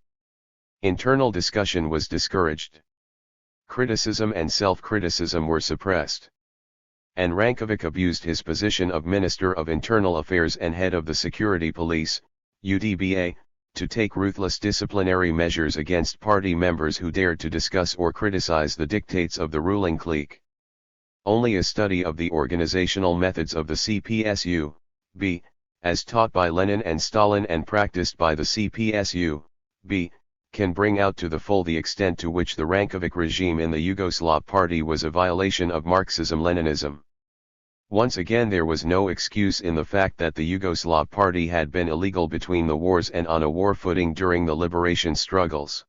S1: Internal discussion was discouraged. Criticism and self-criticism were suppressed. And Rankovic abused his position of Minister of Internal Affairs and head of the Security Police, UDBA, to take ruthless disciplinary measures against party members who dared to discuss or criticize the dictates of the ruling clique. Only a study of the organizational methods of the CPSU-B, as taught by Lenin and Stalin and practiced by the CPSU-B, can bring out to the full the extent to which the Rankovic regime in the Yugoslav party was a violation of Marxism-Leninism. Once again, there was no excuse in the fact that the Yugoslav party had been illegal between the wars and on a war footing during the liberation struggles.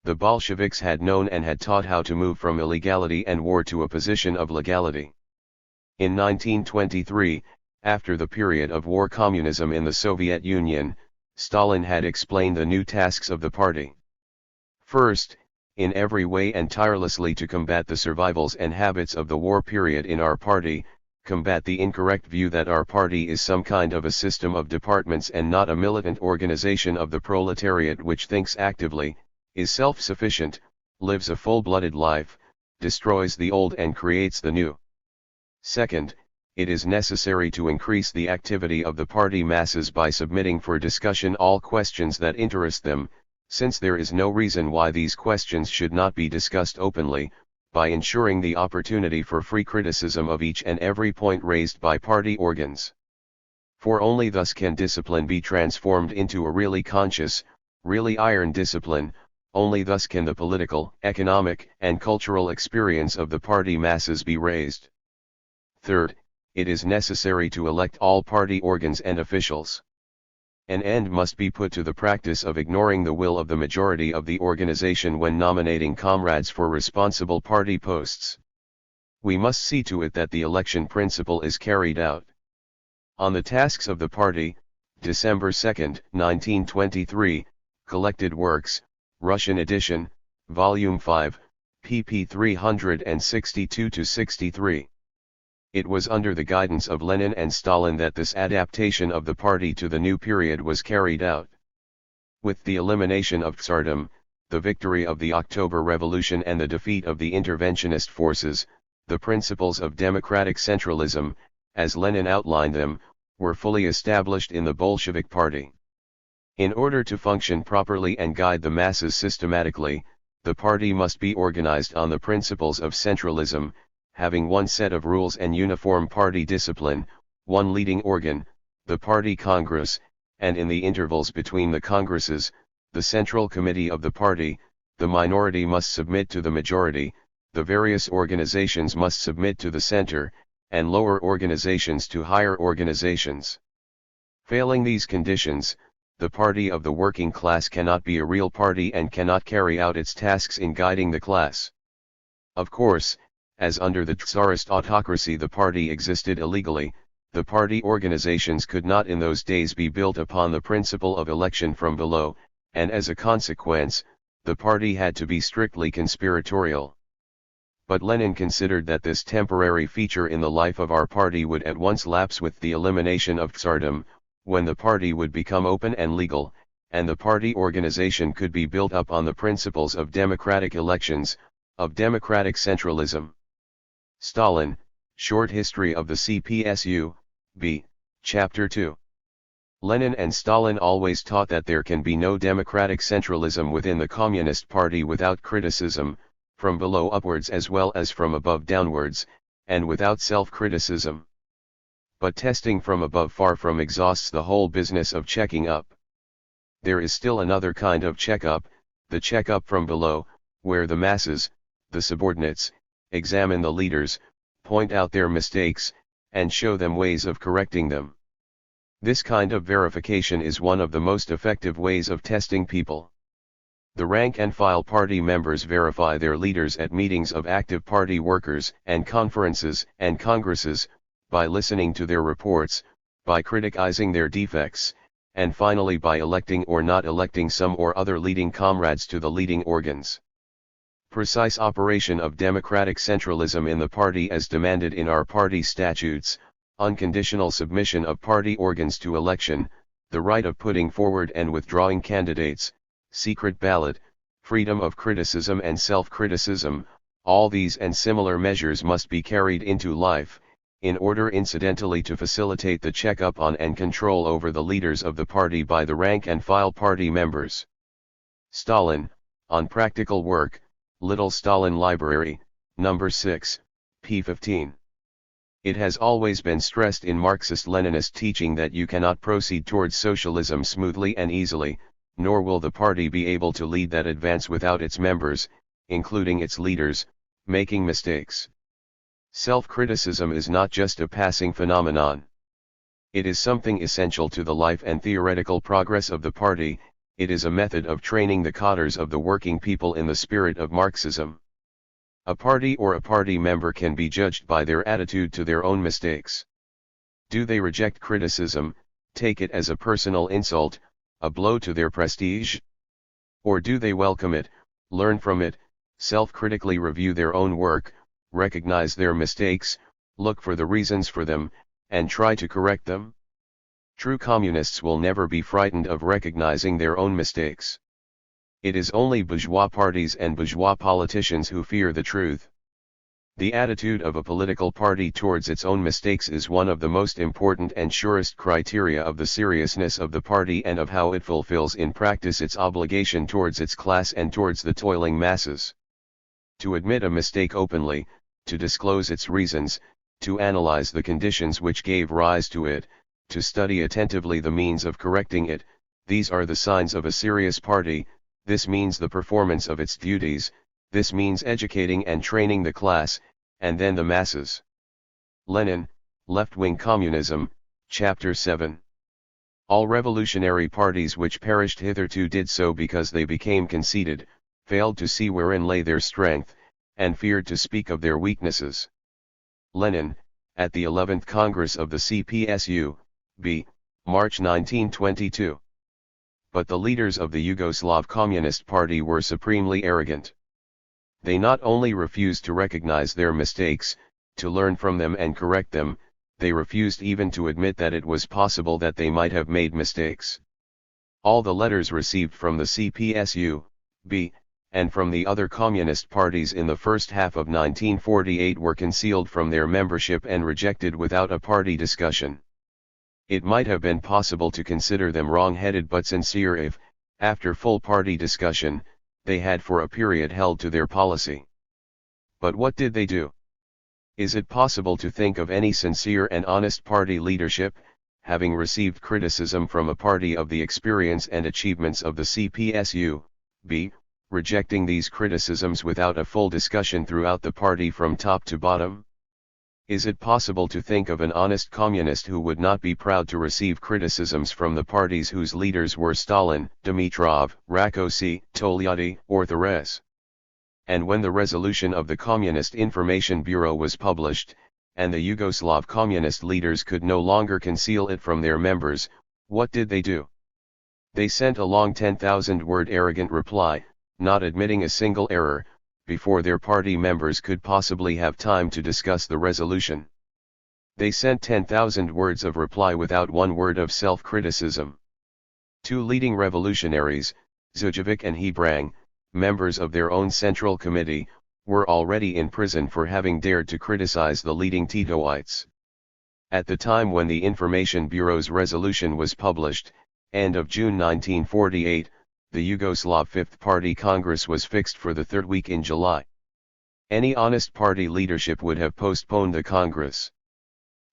S1: The Bolsheviks had known and had taught how to move from illegality and war to a position of legality. In 1923, after the period of war communism in the Soviet Union, Stalin had explained the new tasks of the party. First, in every way and tirelessly to combat the survivals and habits of the war period in our party, combat the incorrect view that our party is some kind of a system of departments and not a militant organization of the proletariat which thinks actively, is self-sufficient, lives a full-blooded life, destroys the old and creates the new. Second, it is necessary to increase the activity of the party masses by submitting for discussion all questions that interest them, since there is no reason why these questions should not be discussed openly, by ensuring the opportunity for free criticism of each and every point raised by party organs. For only thus can discipline be transformed into a really conscious, really iron discipline, only thus can the political, economic, and cultural experience of the party masses be raised. Third, it is necessary to elect all party organs and officials. An end must be put to the practice of ignoring the will of the majority of the organization when nominating comrades for responsible party posts. We must see to it that the election principle is carried out. On the tasks of the party, December 2, 1923, Collected Works, Russian edition, Volume 5, pp. 362-63. It was under the guidance of Lenin and Stalin that this adaptation of the party to the new period was carried out. With the elimination of Tsardom, the victory of the October Revolution and the defeat of the interventionist forces, the principles of democratic centralism, as Lenin outlined them, were fully established in the Bolshevik Party. In order to function properly and guide the masses systematically, the party must be organized on the principles of centralism, having one set of rules and uniform party discipline, one leading organ, the Party Congress, and in the intervals between the congresses, the Central Committee of the party. The minority must submit to the majority, the various organizations must submit to the center, and lower organizations to higher organizations. Failing these conditions, the party of the working class cannot be a real party and cannot carry out its tasks in guiding the class. Of course, as under the Tsarist autocracy the party existed illegally, the party organizations could not in those days be built upon the principle of election from below, and as a consequence, the party had to be strictly conspiratorial. But Lenin considered that this temporary feature in the life of our party would at once lapse with the elimination of Tsardom, when the party would become open and legal, and the party organization could be built up on the principles of democratic elections, of democratic centralism. Stalin, Short History of the CPSU, B. Chapter 2. Lenin and Stalin always taught that there can be no democratic centralism within the Communist Party without criticism, from below upwards as well as from above downwards, and without self-criticism. But testing from above far from exhausts the whole business of checking up. There is still another kind of check-up, the check-up from below, where the masses, the subordinates, examine the leaders, point out their mistakes, and show them ways of correcting them. This kind of verification is one of the most effective ways of testing people. The rank-and-file party members verify their leaders at meetings of active party workers and conferences and congresses, by listening to their reports, by criticizing their defects, and finally by electing or not electing some or other leading comrades to the leading organs. Precise operation of democratic centralism in the party as demanded in our party statutes, unconditional submission of party organs to election, the right of putting forward and withdrawing candidates, secret ballot, freedom of criticism and self-criticism, all these and similar measures must be carried into life, in order incidentally to facilitate the check-up on and control over the leaders of the party by the rank-and-file party members. Stalin, on Practical Work, Little Stalin Library, No. 6, p. 15. It has always been stressed in Marxist-Leninist teaching that you cannot proceed towards socialism smoothly and easily, nor will the party be able to lead that advance without its members, including its leaders, making mistakes. Self-criticism is not just a passing phenomenon. It is something essential to the life and theoretical progress of the party. It is a method of training the cadres of the working people in the spirit of Marxism. A party or a party member can be judged by their attitude to their own mistakes. Do they reject criticism, take it as a personal insult, a blow to their prestige? Or do they welcome it, learn from it, self-critically review their own work, recognize their mistakes, look for the reasons for them, and try to correct them? True communists will never be frightened of recognizing their own mistakes. It is only bourgeois parties and bourgeois politicians who fear the truth. The attitude of a political party towards its own mistakes is one of the most important and surest criteria of the seriousness of the party and of how it fulfills in practice its obligation towards its class and towards the toiling masses. To admit a mistake openly, to disclose its reasons, to analyze the conditions which gave rise to it, to study attentively the means of correcting it, these are the signs of a serious party. This means the performance of its duties, this means educating and training the class, and then the masses. Lenin, Left-Wing Communism, Chapter 7. All revolutionary parties which perished hitherto did so because they became conceited, failed to see wherein lay their strength, and feared to speak of their weaknesses. Lenin, at the 11th Congress of the CPSU, B. March 1922. But the leaders of the Yugoslav Communist Party were supremely arrogant. They not only refused to recognize their mistakes, to learn from them and correct them. They refused even to admit that it was possible that they might have made mistakes. All the letters received from the CPSU, B, and from the other communist parties in the first half of 1948 were concealed from their membership and rejected without a party discussion. It might have been possible to consider them wrong-headed but sincere if, after full party discussion, they had for a period held to their policy. But what did they do? Is it possible to think of any sincere and honest party leadership, having received criticism from a party of the experience and achievements of the CPSU, B, rejecting these criticisms without a full discussion throughout the party from top to bottom? Is it possible to think of an honest communist who would not be proud to receive criticisms from the parties whose leaders were Stalin, Dimitrov, Rákosi, Togliatti, or Thérèse? And when the resolution of the Communist Information Bureau was published, and the Yugoslav communist leaders could no longer conceal it from their members, what did they do? They sent a long 10,000-word arrogant reply, not admitting a single error, before their party members could possibly have time to discuss the resolution. They sent 10,000 words of reply without one word of self-criticism. Two leading revolutionaries, Đurđević and Hebrang, members of their own Central Committee, were already in prison for having dared to criticize the leading Titoites. At the time when the Information Bureau's resolution was published, end of June 1948, the Yugoslav Fifth Party Congress was fixed for the third week in July. Any honest party leadership would have postponed the Congress.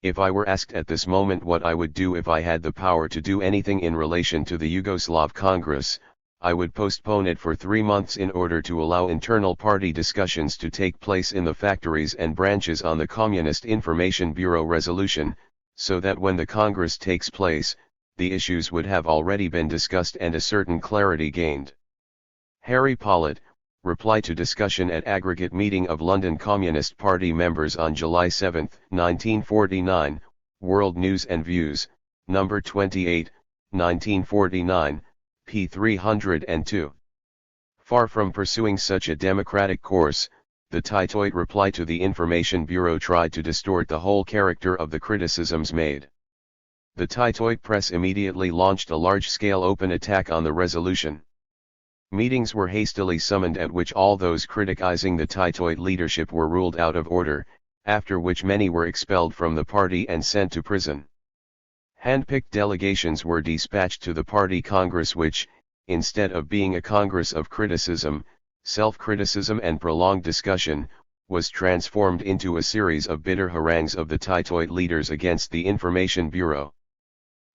S1: If I were asked at this moment what I would do if I had the power to do anything in relation to the Yugoslav Congress, I would postpone it for 3 months in order to allow internal party discussions to take place in the factories and branches on the Communist Information Bureau resolution, so that when the Congress takes place, the issues would have already been discussed and a certain clarity gained. Harry Pollitt, reply to discussion at aggregate meeting of London Communist Party members on July 7, 1949, World News and Views, number 28, 1949, p. 302. Far from pursuing such a democratic course, the Titoite reply to the Information Bureau tried to distort the whole character of the criticisms made. The Titoite press immediately launched a large-scale open attack on the resolution. Meetings were hastily summoned at which all those criticizing the Titoite leadership were ruled out of order, after which many were expelled from the party and sent to prison. Hand-picked delegations were dispatched to the party congress which, instead of being a congress of criticism, self-criticism and prolonged discussion, was transformed into a series of bitter harangues of the Titoite leaders against the Information Bureau.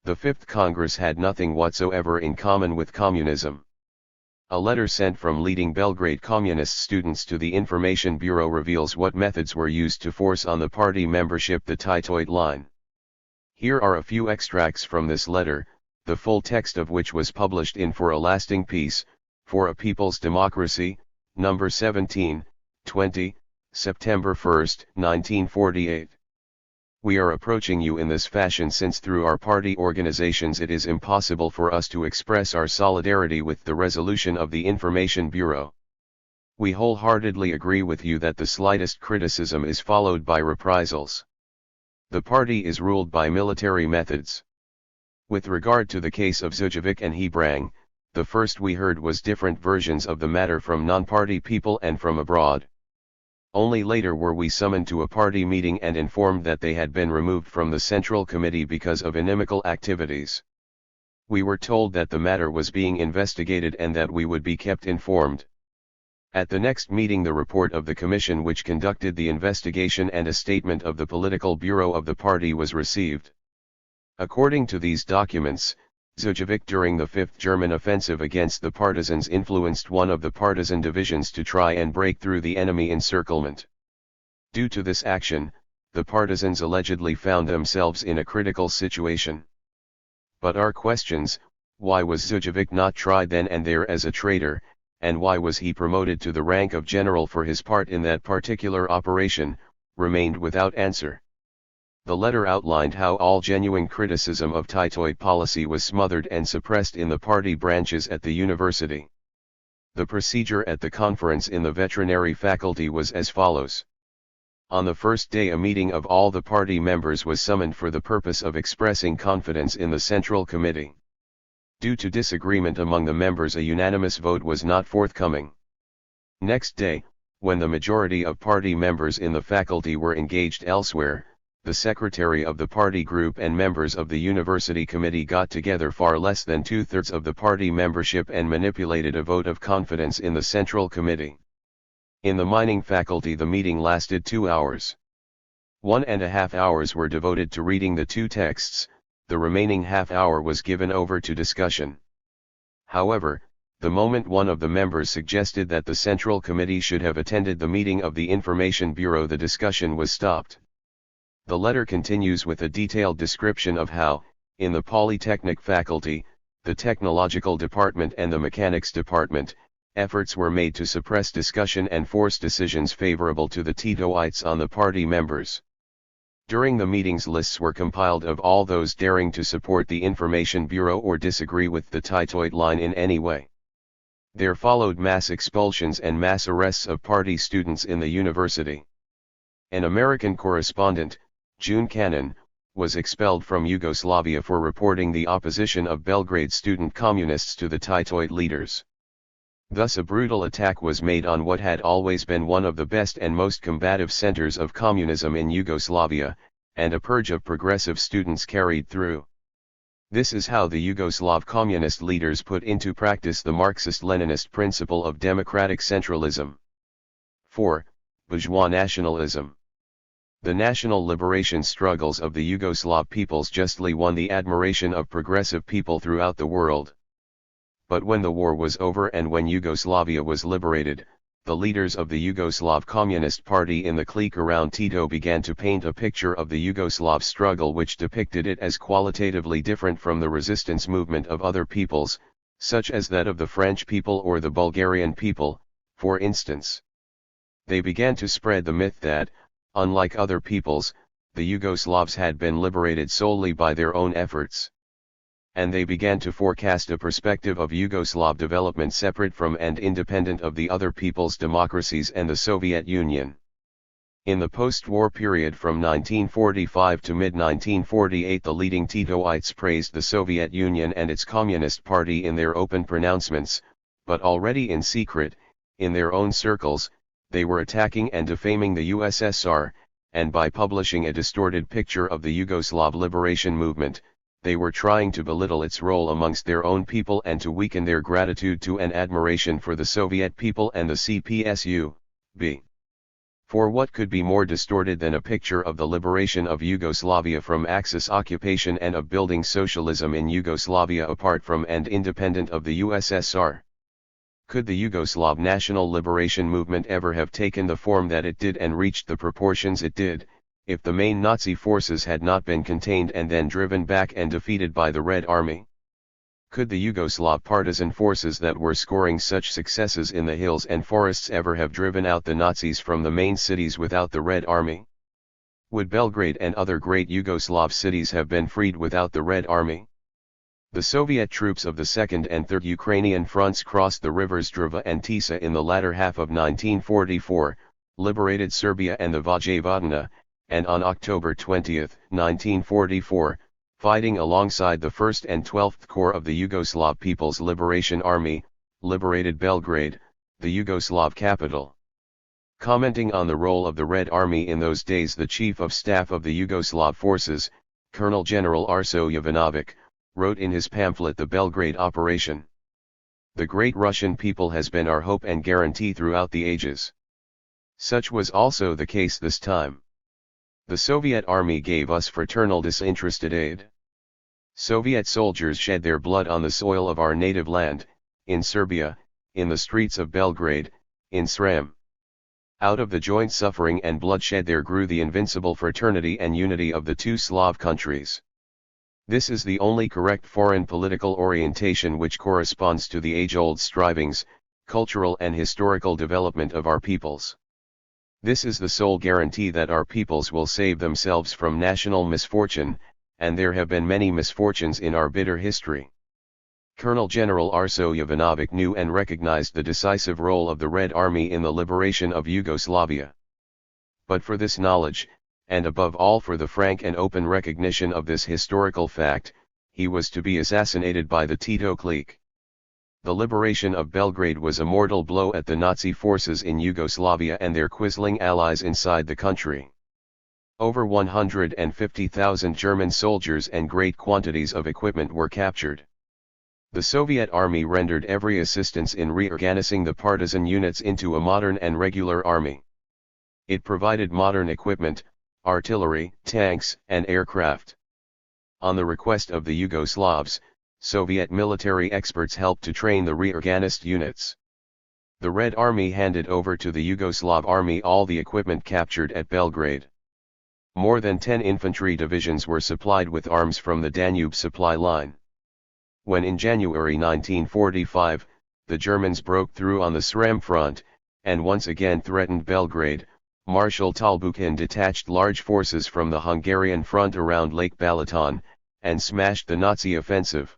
S1: The Fifth Congress had nothing whatsoever in common with communism. A letter sent from leading Belgrade communist students to the Information Bureau reveals what methods were used to force on the party membership the Titoite line. Here are a few extracts from this letter, the full text of which was published in For a Lasting Peace, For a People's Democracy, number 17, 20, September 1, 1948. We are approaching you in this fashion since through our party organizations it is impossible for us to express our solidarity with the resolution of the Information Bureau. We wholeheartedly agree with you that the slightest criticism is followed by reprisals. The party is ruled by military methods. With regard to the case of Đurđević and Hebrang, the first we heard was different versions of the matter from non-party people and from abroad. Only later were we summoned to a party meeting and informed that they had been removed from the Central Committee because of inimical activities. We were told that the matter was being investigated and that we would be kept informed. At the next meeting the report of the commission which conducted the investigation and a statement of the political bureau of the party was received. According to these documents, Đurđević during the Fifth German offensive against the partisans influenced one of the partisan divisions to try and break through the enemy encirclement. Due to this action, the partisans allegedly found themselves in a critical situation. But our questions, why was Đurđević not tried then and there as a traitor, and why was he promoted to the rank of general for his part in that particular operation, remained without answer. The letter outlined how all genuine criticism of Titoite policy was smothered and suppressed in the party branches at the university. The procedure at the conference in the veterinary faculty was as follows. On the first day a meeting of all the party members was summoned for the purpose of expressing confidence in the Central Committee. Due to disagreement among the members, a unanimous vote was not forthcoming. Next day, when the majority of party members in the faculty were engaged elsewhere, the secretary of the party group and members of the university committee got together far less than 2/3 of the party membership and manipulated a vote of confidence in the Central Committee. In the mining faculty the meeting lasted 2 hours. 1.5 hours were devoted to reading the two texts, the remaining half hour was given over to discussion. However, the moment one of the members suggested that the Central Committee should have attended the meeting of the Information Bureau, the discussion was stopped. The letter continues with a detailed description of how, in the Polytechnic faculty, the Technological Department and the Mechanics Department, efforts were made to suppress discussion and force decisions favorable to the Titoites on the party members. During the meetings lists were compiled of all those daring to support the Information Bureau or disagree with the Titoite line in any way. There followed mass expulsions and mass arrests of party students in the university. An American correspondent, June Cannon, was expelled from Yugoslavia for reporting the opposition of Belgrade student communists to the Titoite leaders. Thus a brutal attack was made on what had always been one of the best and most combative centers of communism in Yugoslavia, and a purge of progressive students carried through. This is how the Yugoslav communist leaders put into practice the Marxist-Leninist principle of democratic centralism. 4. Bourgeois nationalism. The national liberation struggles of the Yugoslav peoples justly won the admiration of progressive people throughout the world. But when the war was over and when Yugoslavia was liberated, the leaders of the Yugoslav Communist Party in the clique around Tito began to paint a picture of the Yugoslav struggle which depicted it as qualitatively different from the resistance movement of other peoples, such as that of the French people or the Bulgarian people, for instance. They began to spread the myth that, unlike other peoples, the Yugoslavs had been liberated solely by their own efforts. And they began to forecast a perspective of Yugoslav development separate from and independent of the other people's democracies and the Soviet Union. In the post-war period from 1945 to mid-1948 the leading Titoites praised the Soviet Union and its Communist Party in their open pronouncements, but already in secret, in their own circles, they were attacking and defaming the USSR, and by publishing a distorted picture of the Yugoslav liberation movement, they were trying to belittle its role amongst their own people and to weaken their gratitude to and admiration for the Soviet people and the CPSU. B. For what could be more distorted than a picture of the liberation of Yugoslavia from Axis occupation and of building socialism in Yugoslavia apart from and independent of the USSR? Could the Yugoslav national liberation movement ever have taken the form that it did and reached the proportions it did, if the main Nazi forces had not been contained and then driven back and defeated by the Red Army? Could the Yugoslav partisan forces that were scoring such successes in the hills and forests ever have driven out the Nazis from the main cities without the Red Army? Would Belgrade and other great Yugoslav cities have been freed without the Red Army? The Soviet troops of the Second and Third Ukrainian fronts crossed the rivers Drava and Tisa in the latter half of 1944, liberated Serbia and the Vojvodina, and on October 20, 1944, fighting alongside the 1st and 12th Corps of the Yugoslav People's Liberation Army, liberated Belgrade, the Yugoslav capital. Commenting on the role of the Red Army in those days, the Chief of Staff of the Yugoslav Forces, Colonel General Arso Jovanovic, wrote in his pamphlet The Belgrade Operation: "The great Russian people has been our hope and guarantee throughout the ages. Such was also the case this time. The Soviet army gave us fraternal disinterested aid. Soviet soldiers shed their blood on the soil of our native land, in Serbia, in the streets of Belgrade, in Srem. Out of the joint suffering and bloodshed there grew the invincible fraternity and unity of the two Slav countries. This is the only correct foreign political orientation which corresponds to the age-old strivings, cultural and historical development of our peoples. This is the sole guarantee that our peoples will save themselves from national misfortune, and there have been many misfortunes in our bitter history." Colonel General Arso Jovanovic knew and recognized the decisive role of the Red Army in the liberation of Yugoslavia. But for this knowledge, and above all for the frank and open recognition of this historical fact, he was to be assassinated by the Tito clique. The liberation of Belgrade was a mortal blow at the Nazi forces in Yugoslavia and their quisling allies inside the country. Over 150,000 German soldiers and great quantities of equipment were captured. The Soviet army rendered every assistance in reorganizing the partisan units into a modern and regular army. It provided modern equipment, artillery, tanks, and aircraft. On the request of the Yugoslavs, Soviet military experts helped to train the reorganized units. The Red Army handed over to the Yugoslav army all the equipment captured at Belgrade. More than 10 infantry divisions were supplied with arms from the Danube supply line. When in January 1945, the Germans broke through on the Srem front, and once again threatened Belgrade, Marshal Tolbuchin detached large forces from the Hungarian front around Lake Balaton, and smashed the Nazi offensive.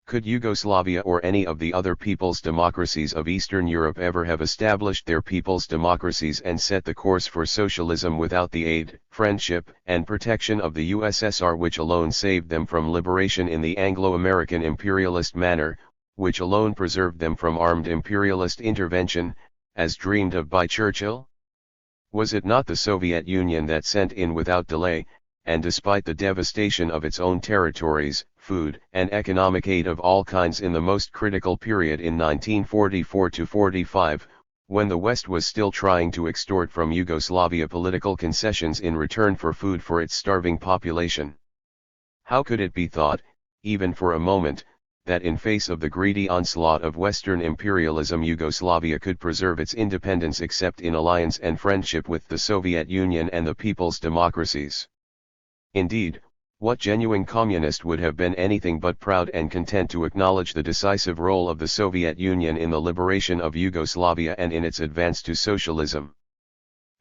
S1: Could Yugoslavia or any of the other people's democracies of Eastern Europe ever have established their people's democracies and set the course for socialism without the aid, friendship, and protection of the USSR, which alone saved them from liberation in the Anglo-American imperialist manner, which alone preserved them from armed imperialist intervention, as dreamed of by Churchill? Was it not the Soviet Union that sent in without delay, and despite the devastation of its own territories, food and economic aid of all kinds in the most critical period in 1944–45, when the West was still trying to extort from Yugoslavia political concessions in return for food for its starving population? How could it be thought, even for a moment, that in face of the greedy onslaught of Western imperialism Yugoslavia could preserve its independence except in alliance and friendship with the Soviet Union and the people's democracies? Indeed, what genuine communist would have been anything but proud and content to acknowledge the decisive role of the Soviet Union in the liberation of Yugoslavia and in its advance to socialism?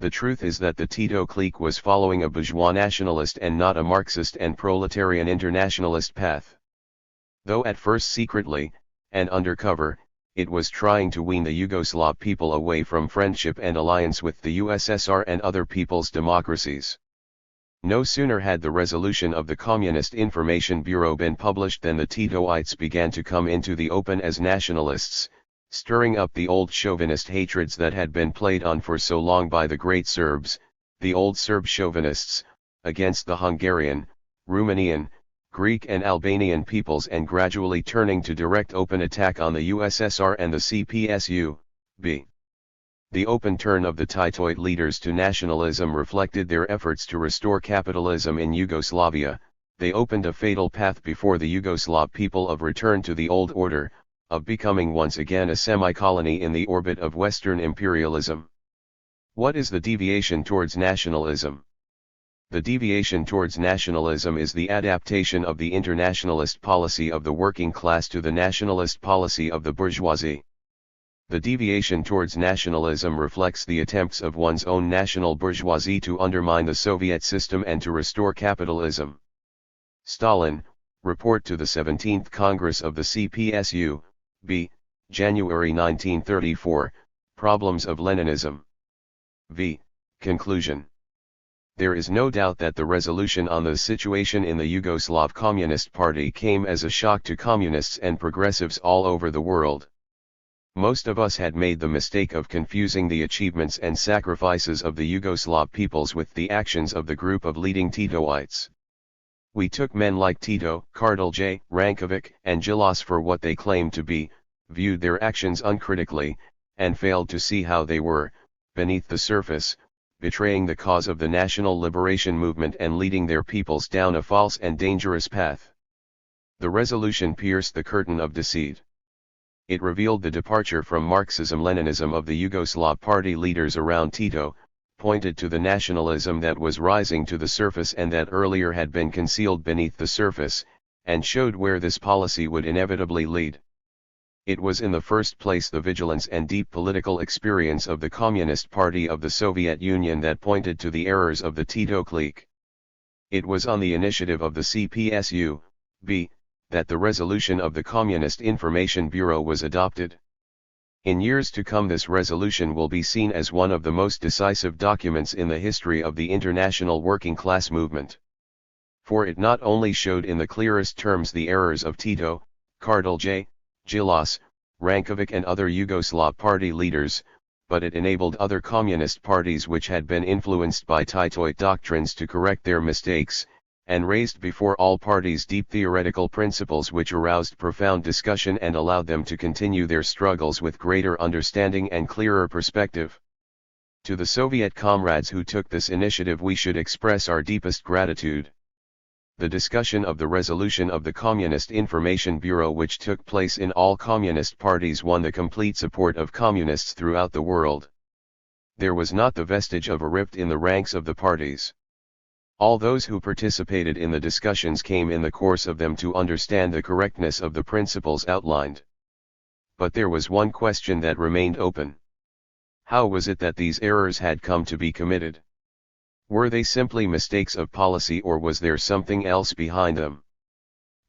S1: The truth is that the Tito clique was following a bourgeois nationalist and not a Marxist and proletarian internationalist path. Though at first secretly, and under cover, it was trying to wean the Yugoslav people away from friendship and alliance with the USSR and other people's democracies. No sooner had the resolution of the Communist Information Bureau been published than the Titoites began to come into the open as nationalists, stirring up the old chauvinist hatreds that had been played on for so long by the great Serbs, the old Serb chauvinists, against the Hungarian, Romanian, Greek and Albanian peoples, and gradually turning to direct open attack on the USSR and the CPSU. B. The open turn of the Titoid leaders to nationalism reflected their efforts to restore capitalism in Yugoslavia. They opened a fatal path before the Yugoslav people of return to the old order, of becoming once again a semi-colony in the orbit of Western imperialism. What is the deviation towards nationalism? The deviation towards nationalism is the adaptation of the internationalist policy of the working class to the nationalist policy of the bourgeoisie. The deviation towards nationalism reflects the attempts of one's own national bourgeoisie to undermine the Soviet system and to restore capitalism. Stalin, Report to the 17th Congress of the CPSU, B. January 1934, Problems of Leninism. V. Conclusion. There is no doubt that the resolution on the situation in the Yugoslav Communist Party came as a shock to communists and progressives all over the world. Most of us had made the mistake of confusing the achievements and sacrifices of the Yugoslav peoples with the actions of the group of leading Titoites. We took men like Tito, Kardelj, Rankovic, and Gilas for what they claimed to be, viewed their actions uncritically, and failed to see how they were, beneath the surface, betraying the cause of the national liberation movement and leading their peoples down a false and dangerous path. The resolution pierced the curtain of deceit. It revealed the departure from Marxism-Leninism of the Yugoslav party leaders around Tito, pointed to the nationalism that was rising to the surface and that earlier had been concealed beneath the surface, and showed where this policy would inevitably lead. It was in the first place the vigilance and deep political experience of the Communist Party of the Soviet Union that pointed to the errors of the Tito clique. It was on the initiative of the CPSU, B. that the resolution of the Communist Information Bureau was adopted. In years to come, this resolution will be seen as one of the most decisive documents in the history of the international working class movement. For it not only showed in the clearest terms the errors of Tito, Kardelj, Gilas, Rankovic and other Yugoslav party leaders, but it enabled other communist parties which had been influenced by Titoid doctrines to correct their mistakes, and raised before all parties deep theoretical principles which aroused profound discussion and allowed them to continue their struggles with greater understanding and clearer perspective. To the Soviet comrades who took this initiative we should express our deepest gratitude. The discussion of the resolution of the Communist Information Bureau which took place in all communist parties won the complete support of communists throughout the world. There was not the vestige of a rift in the ranks of the parties. All those who participated in the discussions came in the course of them to understand the correctness of the principles outlined. But there was one question that remained open. How was it that these errors had come to be committed? Were they simply mistakes of policy or was there something else behind them?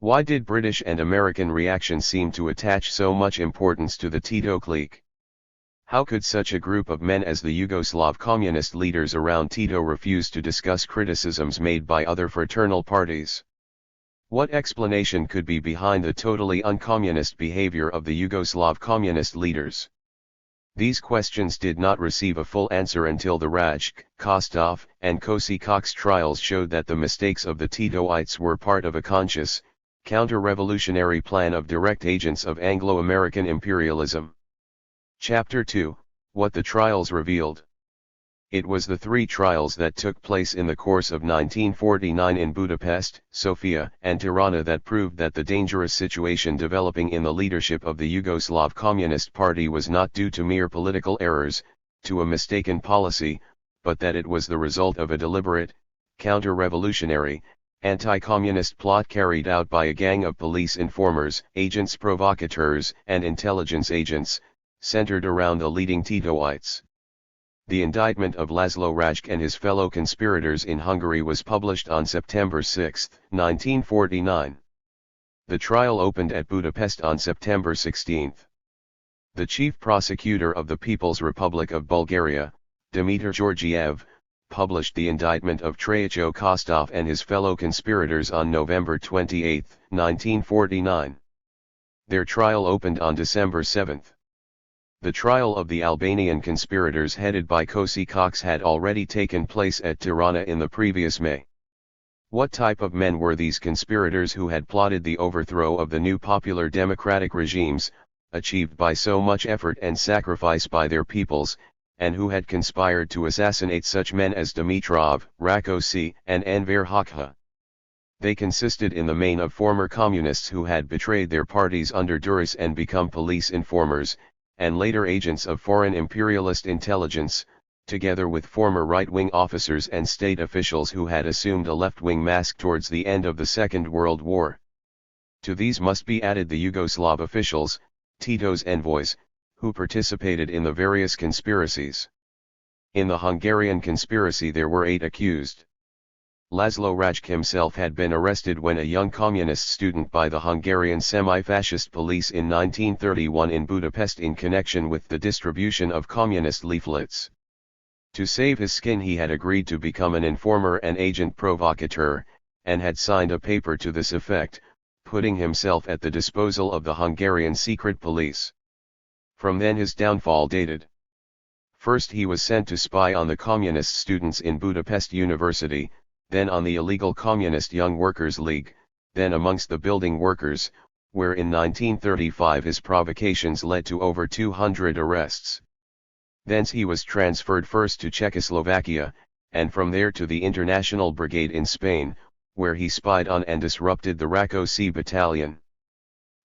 S1: Why did British and American reactions seem to attach so much importance to the Tito clique? How could such a group of men as the Yugoslav communist leaders around Tito refuse to discuss criticisms made by other fraternal parties? What explanation could be behind the totally uncommunist behavior of the Yugoslav communist leaders? These questions did not receive a full answer until the Rajk, Kostov, and Kosi Cox trials showed that the mistakes of the Titoites were part of a conscious, counter-revolutionary plan of direct agents of Anglo-American imperialism. Chapter 2, What the Trials Revealed. It was the three trials that took place in the course of 1949 in Budapest, Sofia, and Tirana that proved that the dangerous situation developing in the leadership of the Yugoslav Communist Party was not due to mere political errors, to a mistaken policy, but that it was the result of a deliberate, counter-revolutionary, anti-communist plot carried out by a gang of police informers, agents provocateurs, and intelligence agents, centered around the leading Titoites. The indictment of Laszlo Rajk and his fellow conspirators in Hungary was published on September 6, 1949. The trial opened at Budapest on September 16. The chief prosecutor of the People's Republic of Bulgaria, Dimitar Georgiev, published the indictment of Traicho Kostov and his fellow conspirators on November 28, 1949. Their trial opened on December 7. The trial of the Albanian conspirators headed by Kosi Cox had already taken place at Tirana in the previous May. What type of men were these conspirators who had plotted the overthrow of the new popular democratic regimes, achieved by so much effort and sacrifice by their peoples, and who had conspired to assassinate such men as Dimitrov, Rakosi, and Enver Hoxha? They consisted in the main of former communists who had betrayed their parties under duress and become police informers, and later agents of foreign imperialist intelligence, together with former right-wing officers and state officials who had assumed a left-wing mask towards the end of the Second World War. To these must be added the Yugoslav officials, Tito's envoys, who participated in the various conspiracies. In the Hungarian conspiracy there were 8 accused. Laszlo Rajk himself had been arrested when a young communist student by the Hungarian semi-fascist police in 1931 in Budapest in connection with the distribution of communist leaflets. To save his skin he had agreed to become an informer and agent provocateur, and had signed a paper to this effect, putting himself at the disposal of the Hungarian secret police. From then his downfall dated. First he was sent to spy on the communist students in Budapest University, then on the illegal Communist Young Workers' League, then amongst the building workers, where in 1935 his provocations led to over 200 arrests. Thence he was transferred first to Czechoslovakia, and from there to the International Brigade in Spain, where he spied on and disrupted the Rakosi battalion.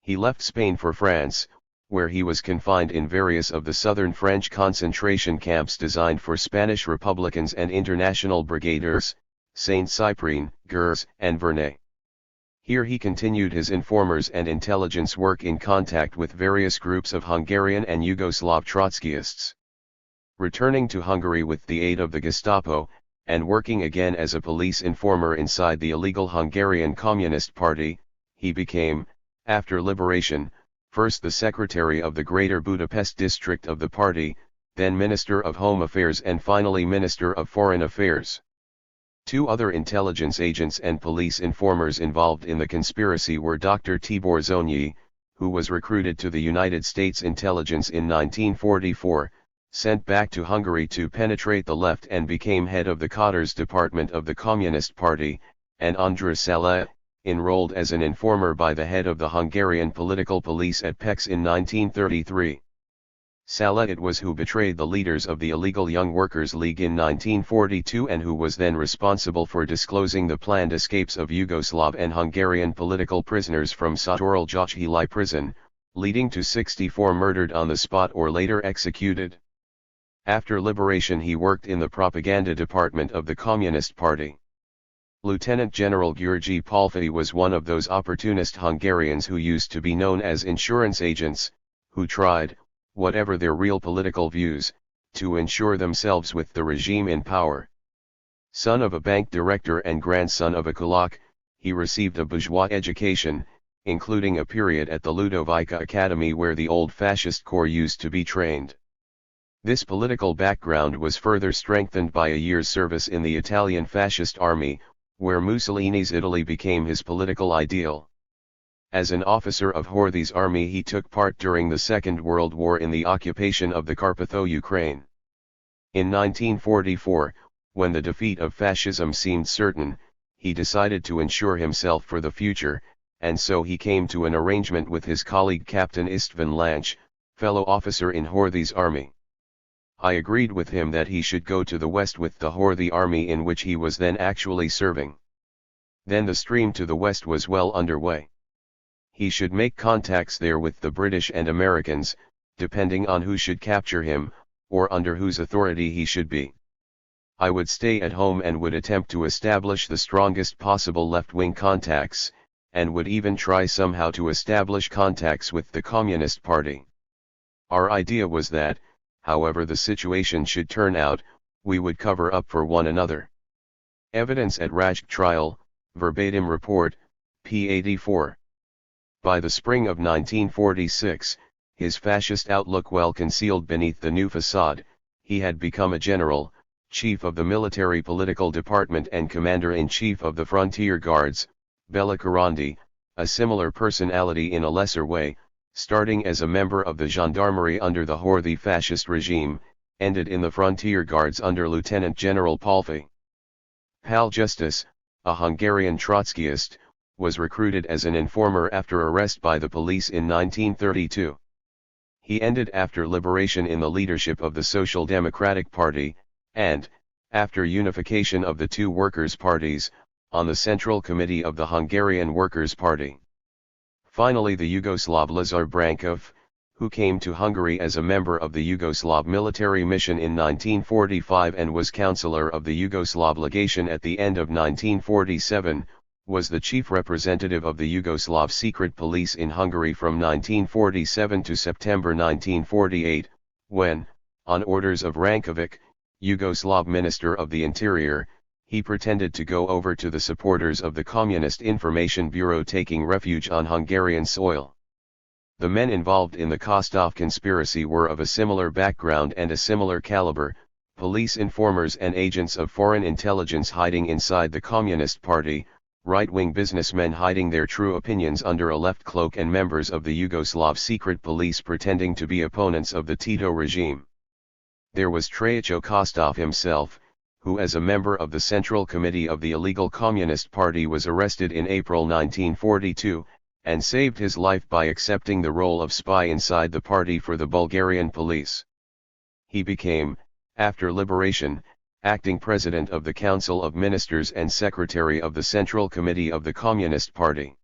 S1: He left Spain for France, where he was confined in various of the southern French concentration camps designed for Spanish Republicans and International Brigaders, Saint-Cyprien, Gurs, and Vernet. Here he continued his informers and intelligence work in contact with various groups of Hungarian and Yugoslav Trotskyists. Returning to Hungary with the aid of the Gestapo, and working again as a police informer inside the illegal Hungarian Communist Party, he became, after liberation, first the secretary of the Greater Budapest district of the party, then Minister of Home Affairs and finally Minister of Foreign Affairs. Two other intelligence agents and police informers involved in the conspiracy were Dr. Tibor Zonyi, who was recruited to the United States intelligence in 1944, sent back to Hungary to penetrate the left and became head of the Kauters department of the Communist Party, and András Szala, enrolled as an informer by the head of the Hungarian political police at Pécs in 1933. Szala it was who betrayed the leaders of the illegal Young Workers' League in 1942 and who was then responsible for disclosing the planned escapes of Yugoslav and Hungarian political prisoners from Sátoraljaújhely prison, leading to 64 murdered on the spot or later executed. After liberation he worked in the propaganda department of the Communist Party. Lieutenant General György Palfy was one of those opportunist Hungarians who used to be known as insurance agents, who tried, whatever their real political views, to ensure themselves with the regime in power. Son of a bank director and grandson of a kulak, he received a bourgeois education, including a period at the Ludovica Academy where the old fascist corps used to be trained. This political background was further strengthened by a year's service in the Italian fascist army, where Mussolini's Italy became his political ideal. As an officer of Horthy's army he took part during the Second World War in the occupation of the Carpatho-Ukraine. In 1944, when the defeat of fascism seemed certain, he decided to ensure himself for the future, and so he came to an arrangement with his colleague Captain Istvan Lanch, fellow officer in Horthy's army. I agreed with him that he should go to the west with the Horthy army in which he was then actually serving. Then the stream to the west was well underway. He should make contacts there with the British and Americans, depending on who should capture him, or under whose authority he should be. I would stay at home and would attempt to establish the strongest possible left-wing contacts, and would even try somehow to establish contacts with the Communist Party. Our idea was that, however the situation should turn out, we would cover up for one another. Evidence at Rajk trial, verbatim report, p. 84. By the spring of 1946, his fascist outlook well concealed beneath the new facade, he had become a general, chief of the military political department and commander-in-chief of the frontier guards, Bela Karandi, a similar personality in a lesser way, starting as a member of the gendarmerie under the Horthy fascist regime, ended in the frontier guards under Lieutenant General Palfy. Pál Justice, a Hungarian Trotskyist, was recruited as an informer after arrest by the police in 1932. He ended after liberation in the leadership of the Social Democratic Party, and, after unification of the two workers' parties, on the Central Committee of the Hungarian Workers' Party. Finally the Yugoslav Lazar Brankov, who came to Hungary as a member of the Yugoslav military mission in 1945 and was counselor of the Yugoslav legation at the end of 1947, was the chief representative of the Yugoslav secret police in Hungary from 1947 to September 1948, when, on orders of Rankovic, Yugoslav Minister of the Interior, he pretended to go over to the supporters of the Communist Information Bureau taking refuge on Hungarian soil. The men involved in the Kostov conspiracy were of a similar background and a similar caliber, police informers and agents of foreign intelligence hiding inside the Communist Party, right-wing businessmen hiding their true opinions under a left cloak and members of the Yugoslav secret police pretending to be opponents of the Tito regime. There was Traicho Kostov himself, who as a member of the Central Committee of the illegal Communist Party was arrested in April 1942, and saved his life by accepting the role of spy inside the party for the Bulgarian police. He became, after liberation, acting president of the Council of Ministers and secretary of the Central Committee of the Communist Party.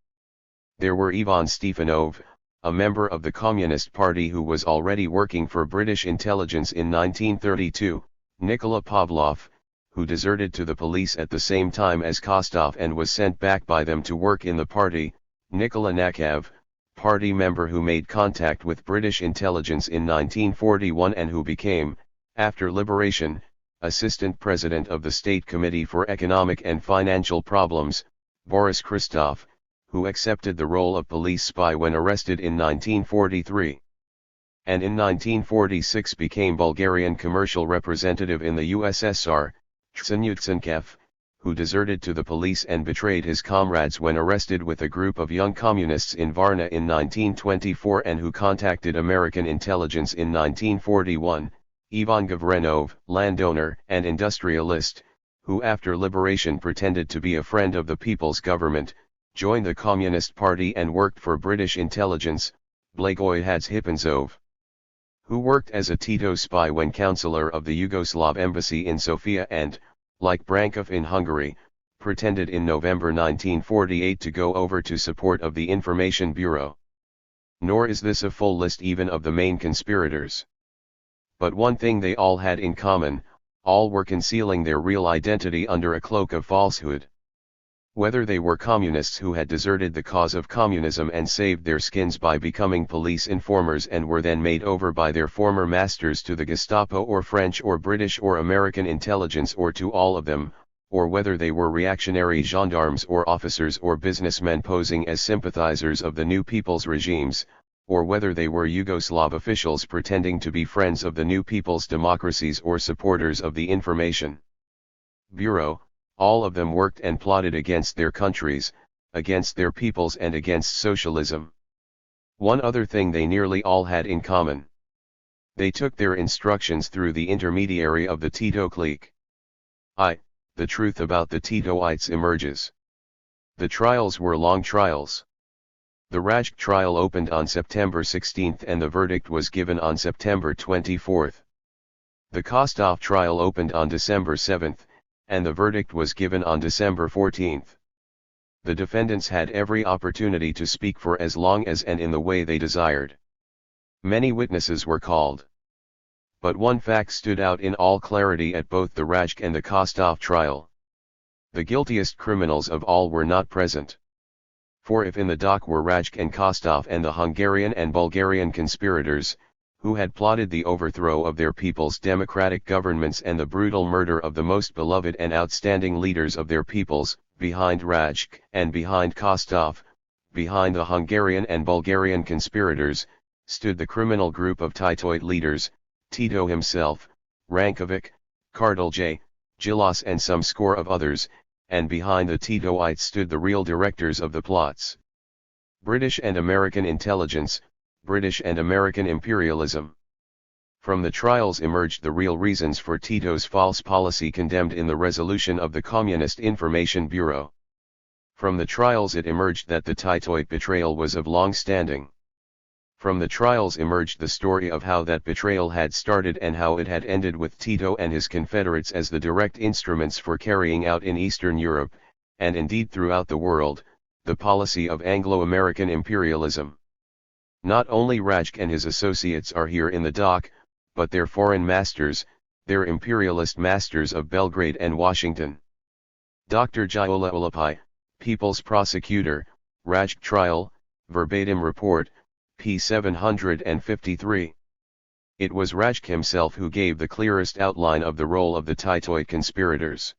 S1: There were Ivan Stefanov, a member of the Communist Party who was already working for British intelligence in 1932, Nikola Pavlov, who deserted to the police at the same time as Kostov and was sent back by them to work in the party, Nikola Nakav, party member who made contact with British intelligence in 1941 and who became, after liberation, assistant president of the State Committee for Economic and Financial Problems, Boris Christoph, who accepted the role of police spy when arrested in 1943. And in 1946 became Bulgarian commercial representative in the USSR, Tsenyutsenkev, who deserted to the police and betrayed his comrades when arrested with a group of young communists in Varna in 1924 and who contacted American intelligence in 1941, Ivan Gavrenov, landowner and industrialist, who after liberation pretended to be a friend of the People's Government, joined the Communist Party and worked for British intelligence, Blagoy Hadz-Hipanzov, who worked as a Tito spy when counselor of the Yugoslav embassy in Sofia and, like Brankov in Hungary, pretended in November 1948 to go over to support of the Information Bureau. Nor is this a full list even of the main conspirators. But one thing they all had in common, all were concealing their real identity under a cloak of falsehood. Whether they were communists who had deserted the cause of communism and saved their skins by becoming police informers and were then made over by their former masters to the Gestapo or French or British or American intelligence or to all of them, or whether they were reactionary gendarmes or officers or businessmen posing as sympathizers of the new people's regimes, or whether they were Yugoslav officials pretending to be friends of the new people's democracies or supporters of the Information Bureau, all of them worked and plotted against their countries, against their peoples and against socialism. One other thing they nearly all had in common. They took their instructions through the intermediary of the Tito clique. The truth about the Titoites emerges. The trials were long trials. The Rajk trial opened on September 16 and the verdict was given on September 24. The Kostov trial opened on December 7, and the verdict was given on December 14. The defendants had every opportunity to speak for as long as and in the way they desired. Many witnesses were called. But one fact stood out in all clarity at both the Rajk and the Kostov trial. The guiltiest criminals of all were not present. For if in the dock were Rajk and Kostov and the Hungarian and Bulgarian conspirators, who had plotted the overthrow of their people's democratic governments and the brutal murder of the most beloved and outstanding leaders of their peoples, behind Rajk and behind Kostov, behind the Hungarian and Bulgarian conspirators, stood the criminal group of Titoite leaders, Tito himself, Rankovic, Kardelj, Gilas and some score of others, and behind the Titoites stood the real directors of the plots. British and American intelligence, British and American imperialism. From the trials emerged the real reasons for Tito's false policy condemned in the resolution of the Communist Information Bureau. From the trials it emerged that the Titoite betrayal was of long standing. From the trials emerged the story of how that betrayal had started and how it had ended with Tito and his confederates as the direct instruments for carrying out in Eastern Europe, and indeed throughout the world, the policy of Anglo-American imperialism. Not only Rajk and his associates are here in the dock, but their foreign masters, their imperialist masters of Belgrade and Washington. Dr. Giola Olapai, People's Prosecutor, Rajk Trial, Verbatim Report, p. 753. It was Rajk himself who gave the clearest outline of the role of the Titoite conspirators.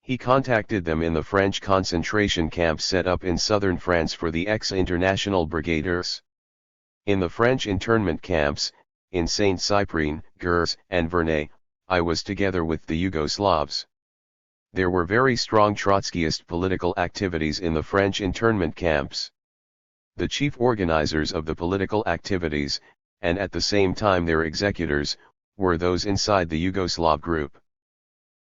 S1: He contacted them in the French concentration camps set up in southern France for the ex-international brigaders. In the French internment camps, in Saint-Cyprien, Gurs, and Vernay, I was together with the Yugoslavs. There were very strong Trotskyist political activities in the French internment camps. The chief organizers of the political activities, and at the same time their executors, were those inside the Yugoslav group.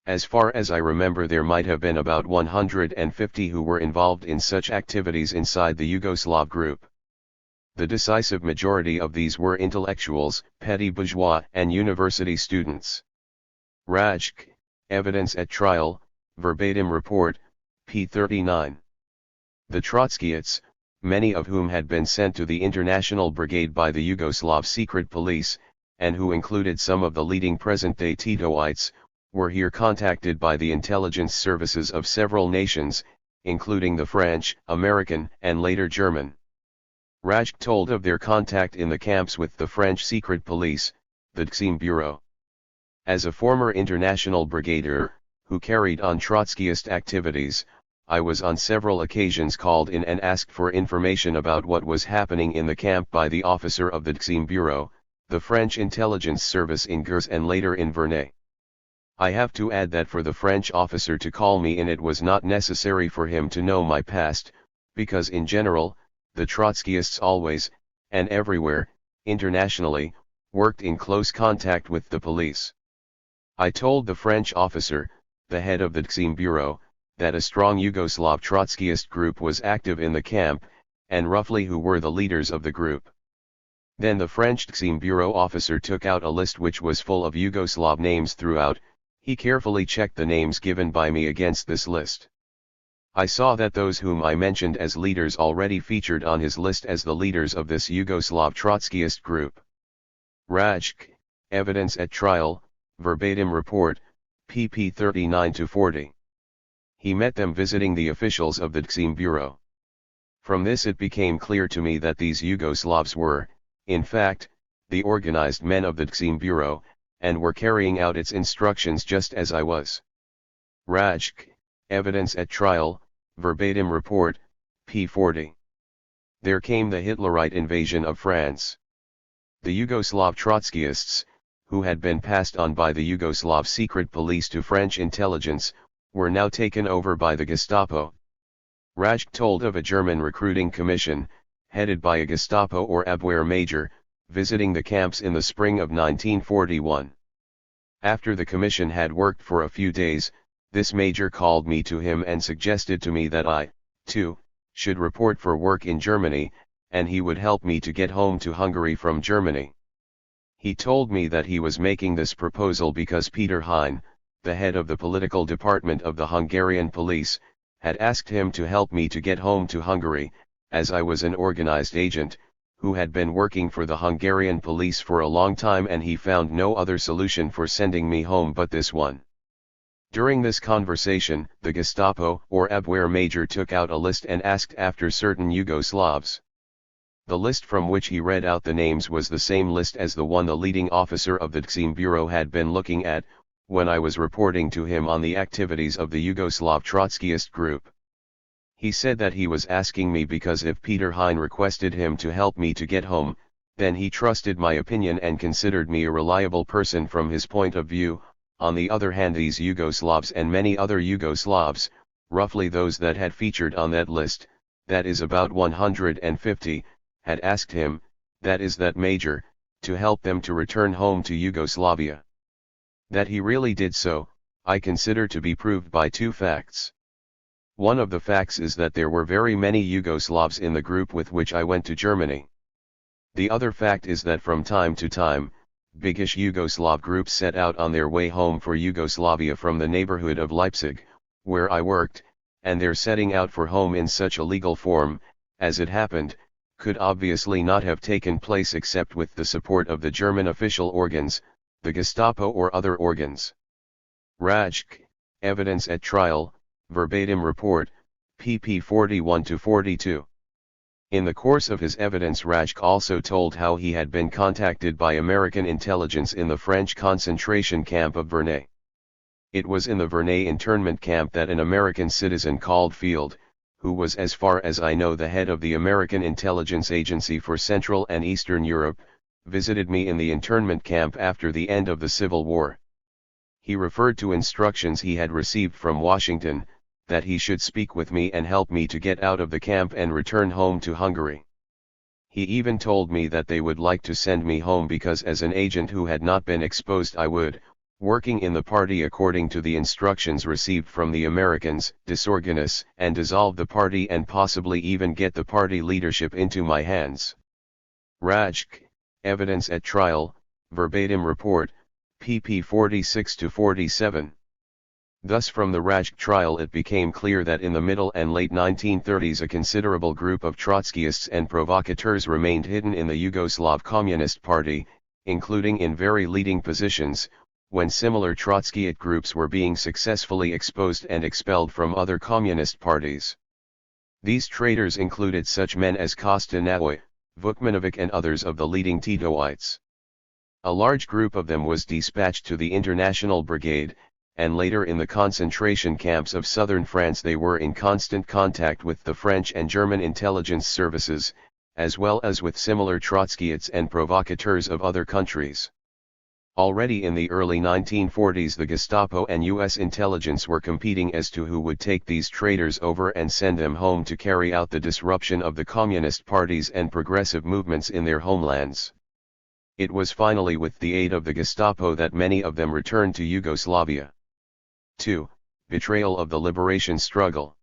S1: As far as I remember, there might have been about 150 who were involved in such activities inside the Yugoslav group. The decisive majority of these were intellectuals, petty bourgeois, and university students. Rajk, Evidence at Trial, Verbatim Report, p. 39. The Trotskyists, many of whom had been sent to the International Brigade by the Yugoslav secret police, and who included some of the leading present-day Titoites, were here contacted by the intelligence services of several nations, including the French, American, and later German. Rajk told of their contact in the camps with the French secret police, the Dxim Bureau. As a former international brigadier, who carried on Trotskyist activities, I was on several occasions called in and asked for information about what was happening in the camp by the officer of the Dxim Bureau, the French intelligence service in Gurs and later in Vernet. I have to add that for the French officer to call me in, it was not necessary for him to know my past, because in general, the Trotskyists always, and everywhere, internationally, worked in close contact with the police. I told the French officer, the head of the Dxim Bureau, that a strong Yugoslav Trotskyist group was active in the camp, and roughly who were the leaders of the group. Then the French Dxim Bureau officer took out a list which was full of Yugoslav names throughout. He carefully checked the names given by me against this list. I saw that those whom I mentioned as leaders already featured on his list as the leaders of this Yugoslav Trotskyist group. Rajk, Evidence at Trial, Verbatim Report, pp 39-40. He met them visiting the officials of the Dxim Bureau. From this it became clear to me that these Yugoslavs were, in fact, the organized men of the Dxim Bureau, and were carrying out its instructions just as I was. Rajk, Evidence at Trial, Verbatim Report, p. 40. There came the Hitlerite invasion of France. The Yugoslav Trotskyists, who had been passed on by the Yugoslav secret police to French intelligence, were now taken over by the Gestapo. Rajk told of a German recruiting commission, headed by a Gestapo or Abwehr major, visiting the camps in the spring of 1941. After the commission had worked for a few days, this major called me to him and suggested to me that I, too, should report for work in Germany, and he would help me to get home to Hungary from Germany. He told me that he was making this proposal because Peter Hein, the head of the political department of the Hungarian police, had asked him to help me to get home to Hungary, as I was an organized agent, who had been working for the Hungarian police for a long time, and he found no other solution for sending me home but this one. During this conversation, the Gestapo or Abwehr major took out a list and asked after certain Yugoslavs. The list from which he read out the names was the same list as the one the leading officer of the Dxim Bureau had been looking at, when I was reporting to him on the activities of the Yugoslav Trotskyist group. He said that he was asking me because if Peter Hein requested him to help me to get home, then he trusted my opinion and considered me a reliable person from his point of view. On the other hand, these Yugoslavs and many other Yugoslavs, roughly those that had featured on that list, that is about 150, had asked him, that is that major, to help them to return home to Yugoslavia. That he really did so, I consider to be proved by two facts. One of the facts is that there were very many Yugoslavs in the group with which I went to Germany. The other fact is that from time to time, biggish Yugoslav groups set out on their way home for Yugoslavia from the neighborhood of Leipzig, where I worked, and their setting out for home in such a legal form, as it happened, could obviously not have taken place except with the support of the German official organs, the Gestapo or other organs. Rajk, Evidence at Trial, Verbatim Report, pp. 41-42. In the course of his evidence, Rajk also told how he had been contacted by American intelligence in the French concentration camp of Vernet. It was in the Vernet internment camp that an American citizen called Field, who was as far as I know the head of the American Intelligence Agency for Central and Eastern Europe, visited me in the internment camp after the end of the Civil War. He referred to instructions he had received from Washington, that he should speak with me and help me to get out of the camp and return home to Hungary. He even told me that they would like to send me home because as an agent who had not been exposed I would, working in the party according to the instructions received from the Americans, disorganize and dissolve the party and possibly even get the party leadership into my hands. Rajk, Evidence at Trial, Verbatim Report, pp. 46-47. Thus from the Rajk trial it became clear that in the middle and late 1930s a considerable group of Trotskyists and provocateurs remained hidden in the Yugoslav Communist Party, including in very leading positions, when similar Trotskyite groups were being successfully exposed and expelled from other communist parties. These traitors included such men as Kostanaoi, Vukmanovic and others of the leading Titoites. A large group of them was dispatched to the International Brigade, and later in the concentration camps of southern France they were in constant contact with the French and German intelligence services, as well as with similar Trotskyists and provocateurs of other countries. Already in the early 1940s the Gestapo and US intelligence were competing as to who would take these traitors over and send them home to carry out the disruption of the communist parties and progressive movements in their homelands. It was finally with the aid of the Gestapo that many of them returned to Yugoslavia. 2. Betrayal of the liberation struggle.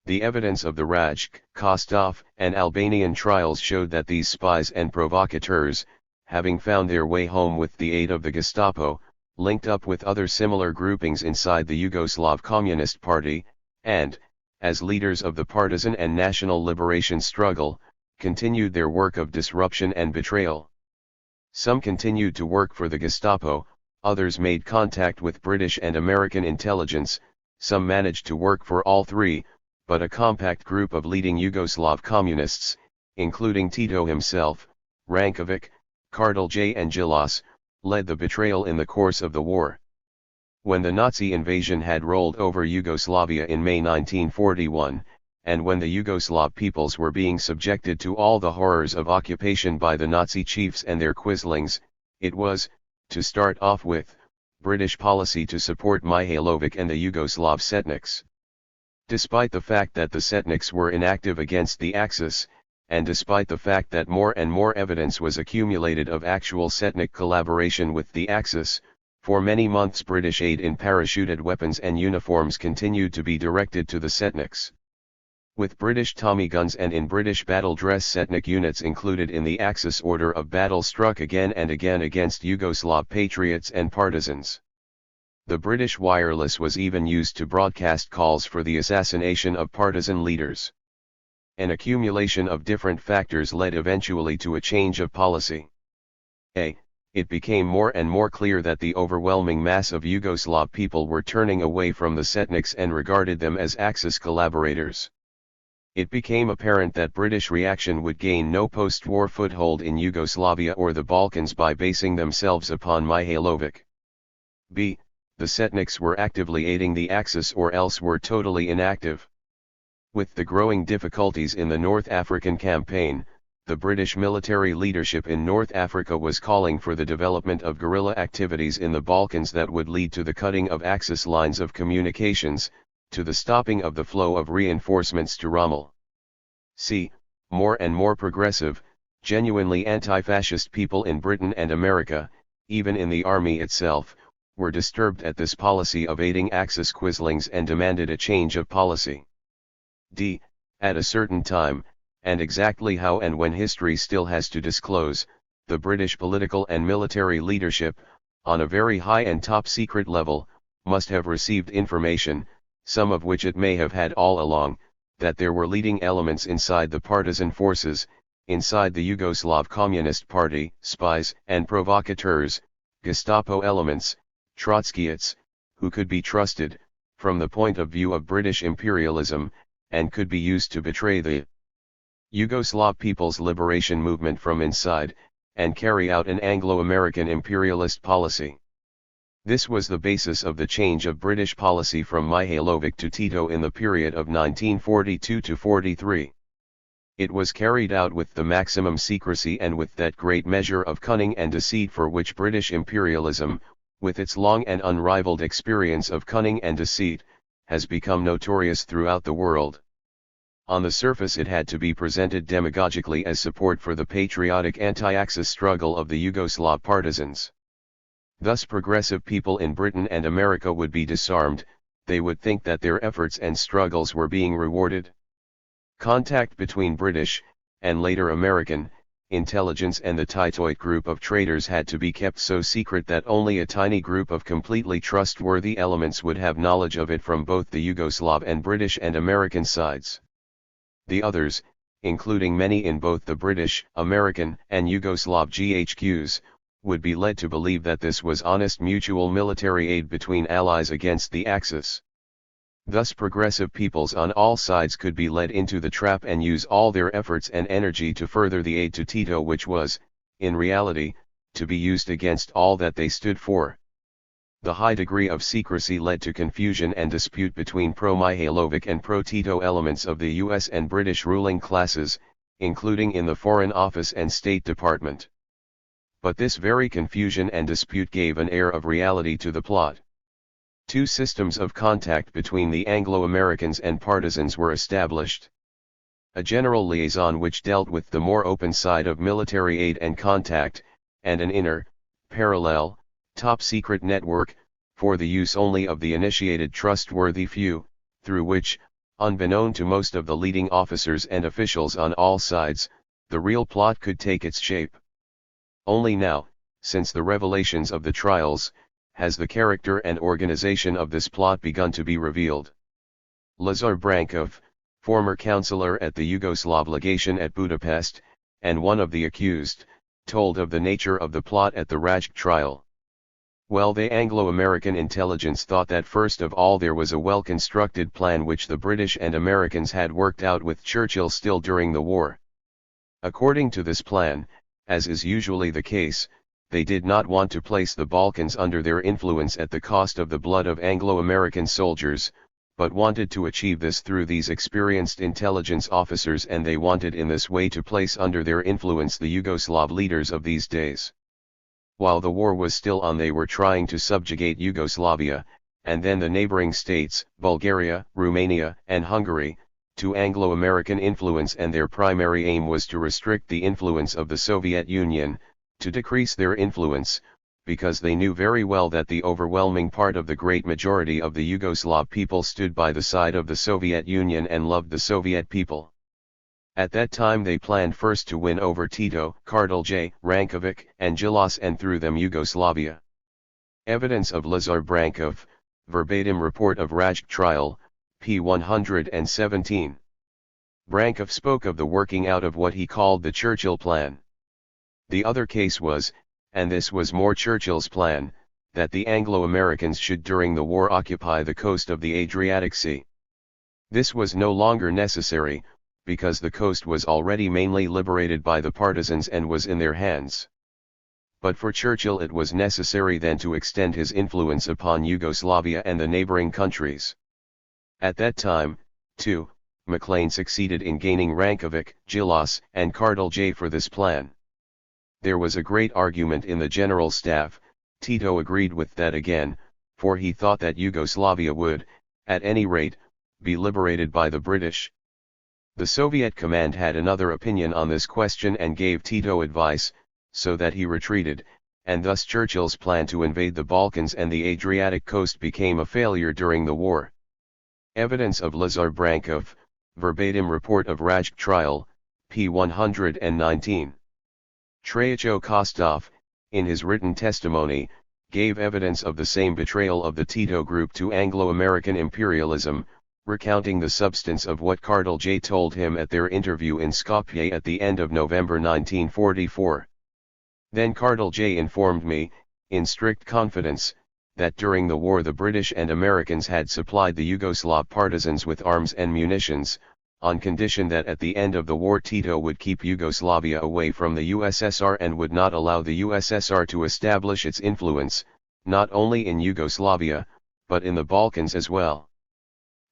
S1: The evidence of the Rajk, Kostov, and Albanian trials showed that these spies and provocateurs, having found their way home with the aid of the Gestapo, linked up with other similar groupings inside the Yugoslav Communist Party, and, as leaders of the partisan and national liberation struggle, continued their work of disruption and betrayal. Some continued to work for the Gestapo, others made contact with British and American intelligence, some managed to work for all three, but a compact group of leading Yugoslav communists, including Tito himself, Rankovic, Kardelj and Gilas, led the betrayal in the course of the war. When the Nazi invasion had rolled over Yugoslavia in May 1941, and when the Yugoslav peoples were being subjected to all the horrors of occupation by the Nazi chiefs and their quislings, it was, to start off with, British policy to support Mihailovic and the Yugoslav Setniks. Despite the fact that the Setniks were inactive against the Axis, and despite the fact that more and more evidence was accumulated of actual Setnik collaboration with the Axis, for many months British aid in parachuted weapons and uniforms continued to be directed to the Setniks. With British Tommy guns and in British battle dress Setnik units included in the Axis order of battle struck again and again against Yugoslav patriots and partisans. The British wireless was even used to broadcast calls for the assassination of partisan leaders. An accumulation of different factors led eventually to a change of policy. It became more and more clear that the overwhelming mass of Yugoslav people were turning away from the Setniks and regarded them as Axis collaborators. It became apparent that British reaction would gain no post-war foothold in Yugoslavia or the Balkans by basing themselves upon Mihailovic. The Setniks were actively aiding the Axis or else were totally inactive. With the growing difficulties in the North African campaign, the British military leadership in North Africa was calling for the development of guerrilla activities in the Balkans that would lead to the cutting of Axis lines of communications, to the stopping of the flow of reinforcements to Rommel. More and more progressive, genuinely anti-fascist people in Britain and America, even in the army itself, were disturbed at this policy of aiding Axis quislings and demanded a change of policy. At a certain time, and exactly how and when history still has to disclose, the British political and military leadership, on a very high and top-secret level, must have received information, some of which it may have had all along, that there were leading elements inside the partisan forces, inside the Yugoslav Communist Party, spies and provocateurs, Gestapo elements, Trotskyists, who could be trusted, from the point of view of British imperialism, and could be used to betray the Yugoslav People's Liberation Movement from inside, and carry out an Anglo-American imperialist policy. This was the basis of the change of British policy from Mihailovic to Tito in the period of 1942 to 43. It was carried out with the maximum secrecy and with that great measure of cunning and deceit for which British imperialism, with its long and unrivaled experience of cunning and deceit, has become notorious throughout the world. On the surface it had to be presented demagogically as support for the patriotic anti-Axis struggle of the Yugoslav partisans. Thus progressive people in Britain and America would be disarmed, they would think that their efforts and struggles were being rewarded. Contact between British, and later American, intelligence and the Titoite group of traitors had to be kept so secret that only a tiny group of completely trustworthy elements would have knowledge of it from both the Yugoslav and British and American sides. The others, including many in both the British, American, and Yugoslav GHQs, would be led to believe that this was honest mutual military aid between allies against the Axis. Thus progressive peoples on all sides could be led into the trap and use all their efforts and energy to further the aid to Tito, which was, in reality, to be used against all that they stood for. The high degree of secrecy led to confusion and dispute between pro-Mihailovic and pro-Tito elements of the US and British ruling classes, including in the Foreign Office and State Department. But this very confusion and dispute gave an air of reality to the plot. Two systems of contact between the Anglo-Americans and partisans were established. A general liaison which dealt with the more open side of military aid and contact, and an inner, parallel, top-secret network, for the use only of the initiated trustworthy few, through which, unbeknown to most of the leading officers and officials on all sides, the real plot could take its shape. Only now, since the revelations of the trials, has the character and organization of this plot begun to be revealed. Lazar Brankov, former counselor at the Yugoslav legation at Budapest, and one of the accused, told of the nature of the plot at the Rajk trial. Well, the Anglo-American intelligence thought that first of all there was a well-constructed plan which the British and Americans had worked out with Churchill still during the war. According to this plan, as is usually the case, they did not want to place the Balkans under their influence at the cost of the blood of Anglo-American soldiers, but wanted to achieve this through these experienced intelligence officers, and they wanted in this way to place under their influence the Yugoslav leaders of these days. While the war was still on, they were trying to subjugate Yugoslavia, and then the neighboring states, Bulgaria, Romania, and Hungary, to Anglo-American influence, and their primary aim was to restrict the influence of the Soviet Union, to decrease their influence, because they knew very well that the overwhelming part of the great majority of the Yugoslav people stood by the side of the Soviet Union and loved the Soviet people. At that time they planned first to win over Tito, Kardelj, Rankovic, and Gilas, and through them Yugoslavia. Evidence of Lazar Brankov, verbatim report of Rajk trial, p. 117. Brankov spoke of the working out of what he called the Churchill plan. The other case was, and this was more Churchill's plan, that the Anglo-Americans should during the war occupy the coast of the Adriatic Sea. This was no longer necessary, because the coast was already mainly liberated by the partisans and was in their hands. But for Churchill it was necessary then to extend his influence upon Yugoslavia and the neighboring countries. At that time, too, Maclean succeeded in gaining Rankovic, Gilas, and Kardelj for this plan. There was a great argument in the general staff. Tito agreed with that again, for he thought that Yugoslavia would, at any rate, be liberated by the British. The Soviet command had another opinion on this question and gave Tito advice, so that he retreated, and thus Churchill's plan to invade the Balkans and the Adriatic coast became a failure during the war. Evidence of Lazar Brankov, verbatim report of Rajk trial, p. 119. Traicho Kostov, in his written testimony, gave evidence of the same betrayal of the Tito group to Anglo-American imperialism, recounting the substance of what Kardelj told him at their interview in Skopje at the end of November 1944. Then Kardelj informed me, in strict confidence, that during the war the British and Americans had supplied the Yugoslav partisans with arms and munitions, on condition that at the end of the war Tito would keep Yugoslavia away from the USSR and would not allow the USSR to establish its influence, not only in Yugoslavia, but in the Balkans as well.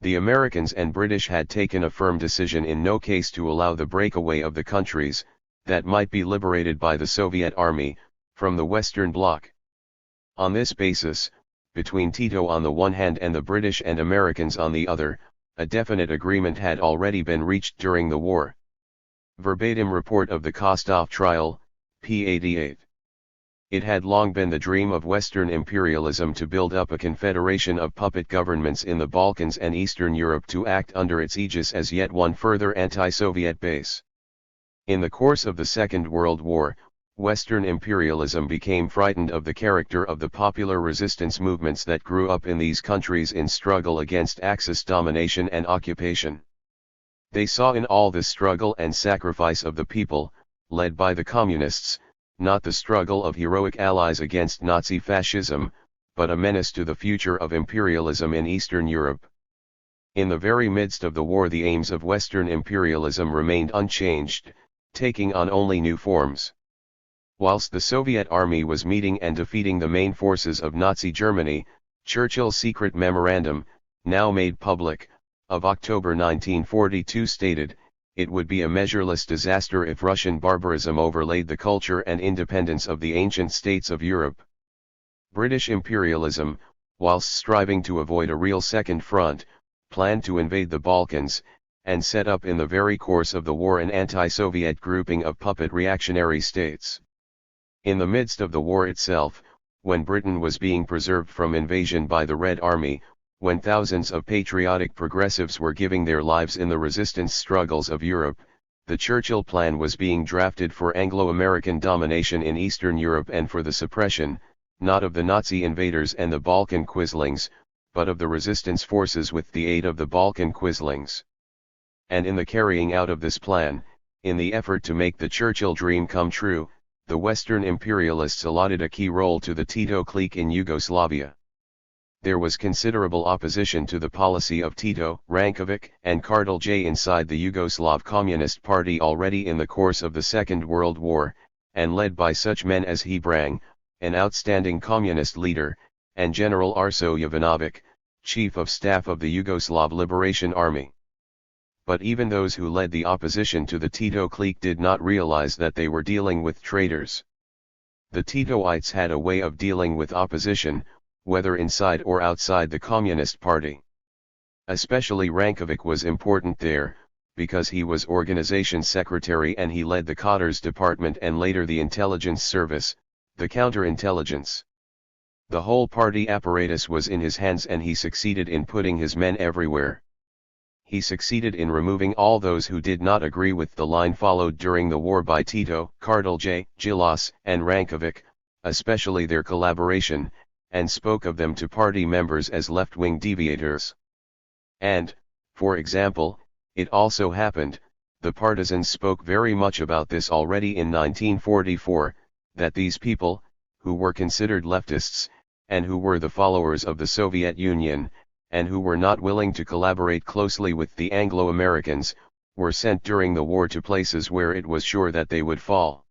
S1: The Americans and British had taken a firm decision in no case to allow the breakaway of the countries, that might be liberated by the Soviet army, from the Western Bloc. On this basis, between Tito on the one hand and the British and Americans on the other, a definite agreement had already been reached during the war. Verbatim report of the Kostov trial, p. 88. It had long been the dream of Western imperialism to build up a confederation of puppet governments in the Balkans and Eastern Europe to act under its aegis as yet one further anti-Soviet base. In the course of the Second World War, Western imperialism became frightened of the character of the popular resistance movements that grew up in these countries in struggle against Axis domination and occupation. They saw in all this struggle and sacrifice of the people, led by the communists, not the struggle of heroic allies against Nazi fascism, but a menace to the future of imperialism in Eastern Europe. In the very midst of the war the aims of Western imperialism remained unchanged, taking on only new forms. Whilst the Soviet army was meeting and defeating the main forces of Nazi Germany, Churchill's secret memorandum, now made public, of October 1942 stated, "It would be a measureless disaster if Russian barbarism overlaid the culture and independence of the ancient states of Europe." British imperialism, whilst striving to avoid a real second front, planned to invade the Balkans, and set up in the very course of the war an anti-Soviet grouping of puppet reactionary states. In the midst of the war itself, when Britain was being preserved from invasion by the Red Army, when thousands of patriotic progressives were giving their lives in the resistance struggles of Europe, the Churchill Plan was being drafted for Anglo-American domination in Eastern Europe and for the suppression, not of the Nazi invaders and the Balkan Quislings, but of the resistance forces with the aid of the Balkan Quislings. And in the carrying out of this plan, in the effort to make the Churchill dream come true, the Western imperialists allotted a key role to the Tito clique in Yugoslavia. There was considerable opposition to the policy of Tito, Rankovic, and Kardelj inside the Yugoslav Communist Party already in the course of the Second World War, and led by such men as Hebrang, an outstanding communist leader, and General Arso Jovanovic, Chief of Staff of the Yugoslav Liberation Army. But even those who led the opposition to the Tito clique did not realize that they were dealing with traitors. The Titoites had a way of dealing with opposition, whether inside or outside the Communist Party. Especially Rankovic was important there, because he was organization secretary and he led the Cotters Department and later the intelligence service, the counterintelligence. The whole party apparatus was in his hands and he succeeded in putting his men everywhere. He succeeded in removing all those who did not agree with the line followed during the war by Tito, Kardelj, Gilas, and Rankovic, especially their collaboration, and spoke of them to party members as left-wing deviators. And, for example, it also happened, the partisans spoke very much about this already in 1944, that these people, who were considered leftists, and who were the followers of the Soviet Union, and who were not willing to collaborate closely with the Anglo-Americans, were sent during the war to places where it was sure that they would fall.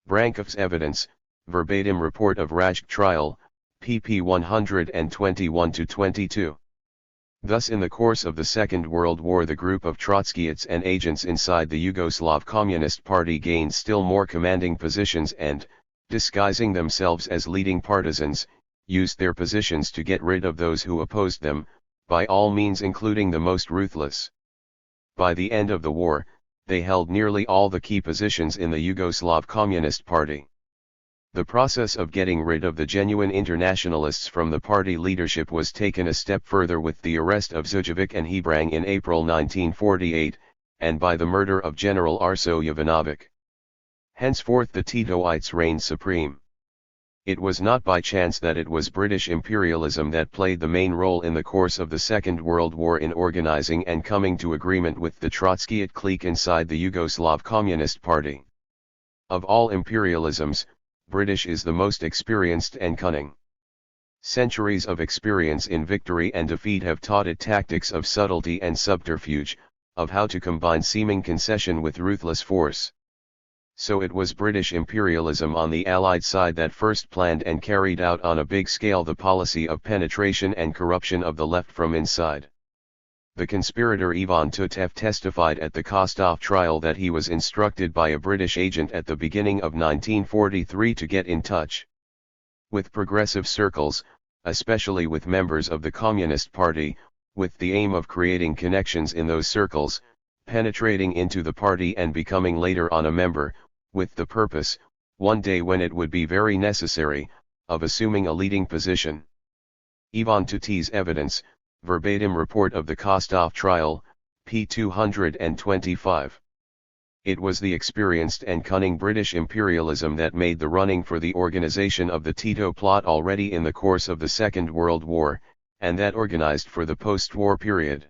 S1: Brankov's evidence, verbatim report of Rajk trial, pp 121-22. Thus in the course of the Second World War the group of Trotskyites and agents inside the Yugoslav Communist Party gained still more commanding positions and, disguising themselves as leading partisans, used their positions to get rid of those who opposed them, by all means including the most ruthless. By the end of the war, they held nearly all the key positions in the Yugoslav Communist Party. The process of getting rid of the genuine internationalists from the party leadership was taken a step further with the arrest of Zujovic and Hebrang in April 1948, and by the murder of General Arso Jovanovic. Henceforth the Titoites reigned supreme. It was not by chance that it was British imperialism that played the main role in the course of the Second World War in organizing and coming to agreement with the Trotskyite clique inside the Yugoslav Communist Party. Of all imperialisms, British is the most experienced and cunning. Centuries of experience in victory and defeat have taught it tactics of subtlety and subterfuge, of how to combine seeming concession with ruthless force. So it was British imperialism on the Allied side that first planned and carried out on a big scale the policy of penetration and corruption of the left from inside. The conspirator Ivan Tutev testified at the Kostov trial that he was instructed by a British agent at the beginning of 1943 to get in touch with progressive circles, especially with members of the Communist Party, with the aim of creating connections in those circles, penetrating into the party and becoming later on a member, with the purpose, one day when it would be very necessary, of assuming a leading position. Ivan Tutev's evidence, verbatim report of the Kostov trial, p. 225. It was the experienced and cunning British imperialism that made the running for the organization of the Tito plot already in the course of the Second World War, and that organized for the post-war period.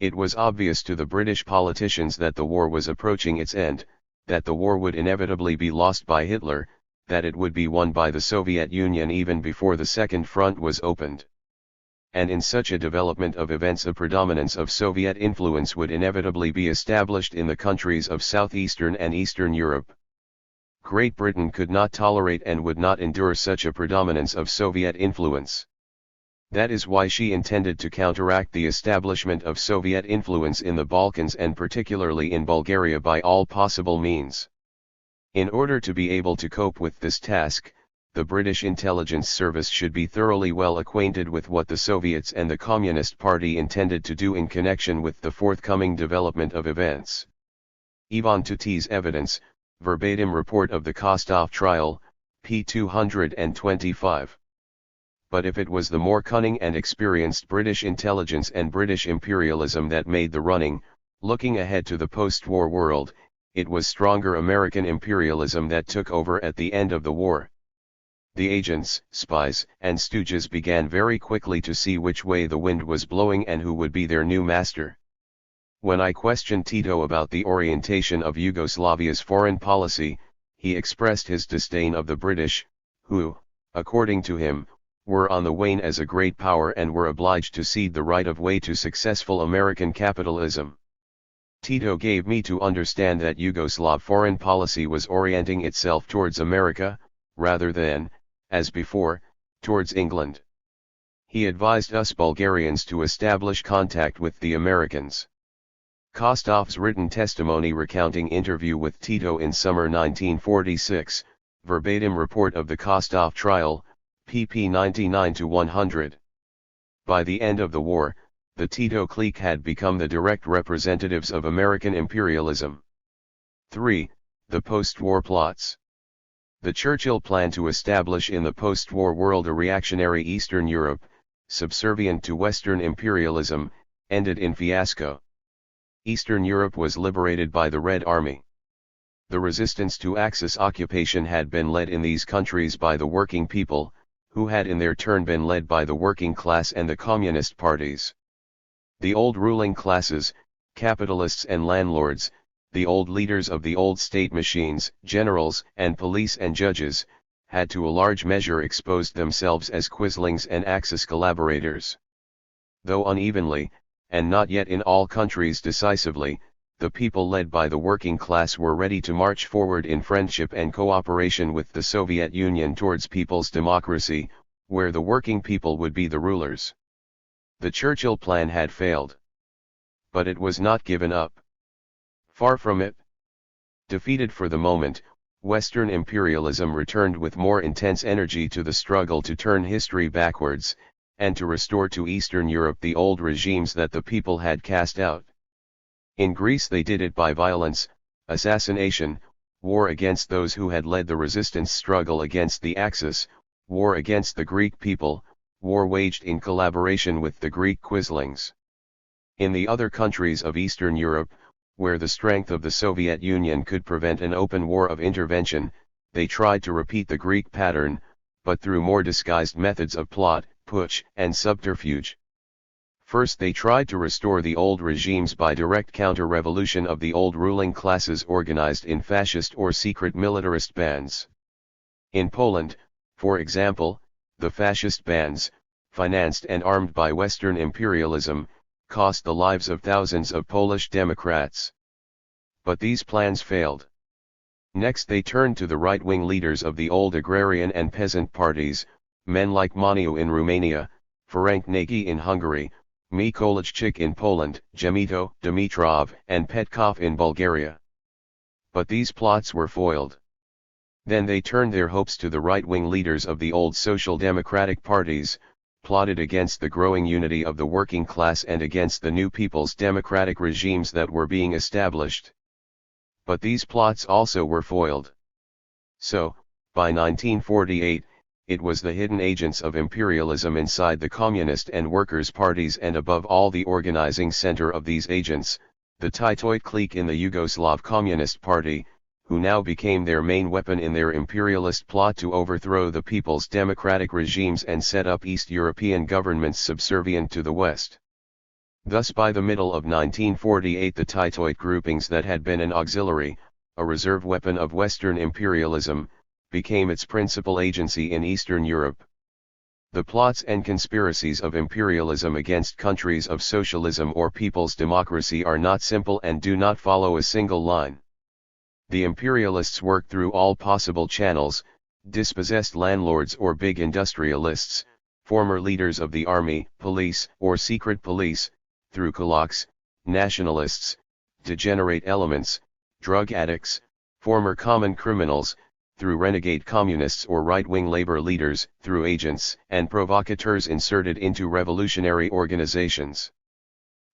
S1: It was obvious to the British politicians that the war was approaching its end, that the war would inevitably be lost by Hitler, that it would be won by the Soviet Union even before the Second Front was opened. And in such a development of events a predominance of Soviet influence would inevitably be established in the countries of southeastern and eastern Europe. Great Britain could not tolerate and would not endure such a predominance of Soviet influence. That is why she intended to counteract the establishment of Soviet influence in the Balkans and particularly in Bulgaria by all possible means. In order to be able to cope with this task, the British intelligence service should be thoroughly well acquainted with what the Soviets and the Communist Party intended to do in connection with the forthcoming development of events. Ivan Tutti's evidence, verbatim report of the Kostov trial, p. 225. But if it was the more cunning and experienced British intelligence and British imperialism that made the running, looking ahead to the post-war world, it was stronger American imperialism that took over at the end of the war. The agents, spies, and stooges began very quickly to see which way the wind was blowing and who would be their new master. When I questioned Tito about the orientation of Yugoslavia's foreign policy, he expressed his disdain of the British, who, according to him, were on the wane as a great power and were obliged to cede the right of way to successful American capitalism. Tito gave me to understand that Yugoslav foreign policy was orienting itself towards America, rather than, as before, towards England. He advised us Bulgarians to establish contact with the Americans. Kostov's written testimony recounting interview with Tito in summer 1946, verbatim report of the Kostov trial, pp 99-100. By the end of the war, the Tito clique had become the direct representatives of American imperialism. 3. The post-war plots. The Churchill plan to establish in the post-war world a reactionary Eastern Europe, subservient to Western imperialism, ended in fiasco. Eastern Europe was liberated by the Red Army. The resistance to Axis occupation had been led in these countries by the working people, who had in their turn been led by the working class and the communist parties. The old ruling classes, capitalists and landlords, the old leaders of the old state machines, generals and police and judges, had to a large measure exposed themselves as Quislings and Axis collaborators. Though unevenly, and not yet in all countries decisively, the people led by the working class were ready to march forward in friendship and cooperation with the Soviet Union towards people's democracy, where the working people would be the rulers. The Churchill plan had failed. But it was not given up. Far from it. Defeated for the moment, Western imperialism returned with more intense energy to the struggle to turn history backwards, and to restore to Eastern Europe the old regimes that the people had cast out. In Greece they did it by violence, assassination, war against those who had led the resistance struggle against the Axis, war against the Greek people, war waged in collaboration with the Greek Quislings. In the other countries of Eastern Europe, where the strength of the Soviet Union could prevent an open war of intervention, they tried to repeat the Greek pattern, but through more disguised methods of plot, putsch, and subterfuge. First they tried to restore the old regimes by direct counter-revolution of the old ruling classes organized in fascist or secret militarist bands. In Poland, for example, the fascist bands, financed and armed by Western imperialism, cost the lives of thousands of Polish Democrats. But these plans failed. Next they turned to the right-wing leaders of the old agrarian and peasant parties, men like Maniu in Romania, Ferenc Nagy in Hungary, Mikołajczyk in Poland, Gemito, Dimitrov, and Petkov in Bulgaria. But these plots were foiled. Then they turned their hopes to the right-wing leaders of the old social democratic parties, plotted against the growing unity of the working class and against the new people's democratic regimes that were being established. But these plots also were foiled. So, by 1948, it was the hidden agents of imperialism inside the communist and workers' parties and above all the organizing center of these agents, the Titoid clique in the Yugoslav Communist Party, who now became their main weapon in their imperialist plot to overthrow the people's democratic regimes and set up East European governments subservient to the West. Thus by the middle of 1948 the Titoid groupings that had been an auxiliary, a reserve weapon of Western imperialism, became its principal agency in Eastern Europe. The plots and conspiracies of imperialism against countries of socialism or people's democracy are not simple and do not follow a single line. The imperialists worked through all possible channels, dispossessed landlords or big industrialists, former leaders of the army, police, or secret police, through kulaks, nationalists, degenerate elements, drug addicts, former common criminals, through renegade communists or right-wing labor leaders, through agents and provocateurs inserted into revolutionary organizations.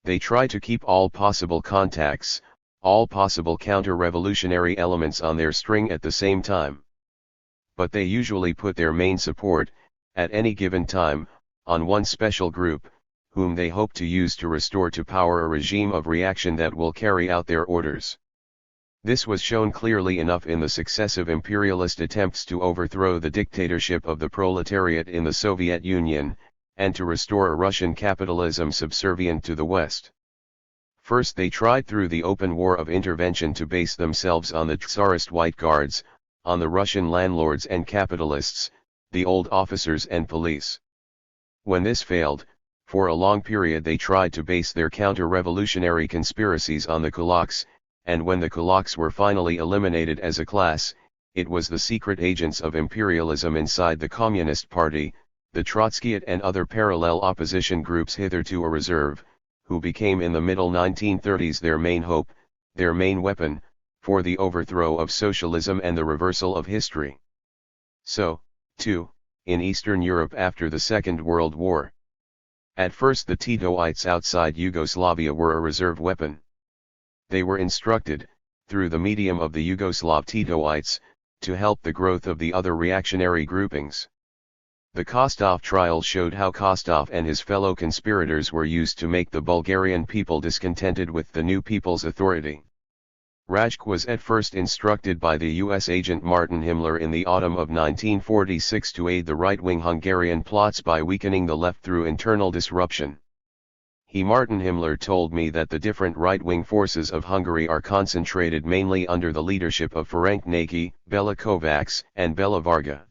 S1: They try to keep all possible contacts, all possible counter-revolutionary elements on their string at the same time. But they usually put their main support, at any given time, on one special group, whom they hope to use to restore to power a regime of reaction that will carry out their orders. This was shown clearly enough in the successive imperialist attempts to overthrow the dictatorship of the proletariat in the Soviet Union, and to restore a Russian capitalism subservient to the West. First they tried through the open war of intervention to base themselves on the Tsarist White Guards, on the Russian landlords and capitalists, the old officers and police. When this failed, for a long period they tried to base their counter-revolutionary conspiracies on the kulaks, and when the kulaks were finally eliminated as a class, it was the secret agents of imperialism inside the Communist Party, the Trotskyite and other parallel opposition groups hitherto a reserve, who became in the middle 1930s their main hope, their main weapon, for the overthrow of socialism and the reversal of history. So, too, in Eastern Europe after the Second World War. At first the Titoites outside Yugoslavia were a reserve weapon. They were instructed, through the medium of the Yugoslav Titoites, to help the growth of the other reactionary groupings. The Kostov trial showed how Kostov and his fellow conspirators were used to make the Bulgarian people discontented with the new people's authority. Rajk was at first instructed by the US agent Martin Himmler in the autumn of 1946 to aid the right-wing Hungarian plots by weakening the left through internal disruption. Martin Himmler told me that the different right-wing forces of Hungary are concentrated mainly under the leadership of Ferenc Nagy, Bela Kovacs, and Bela Varga.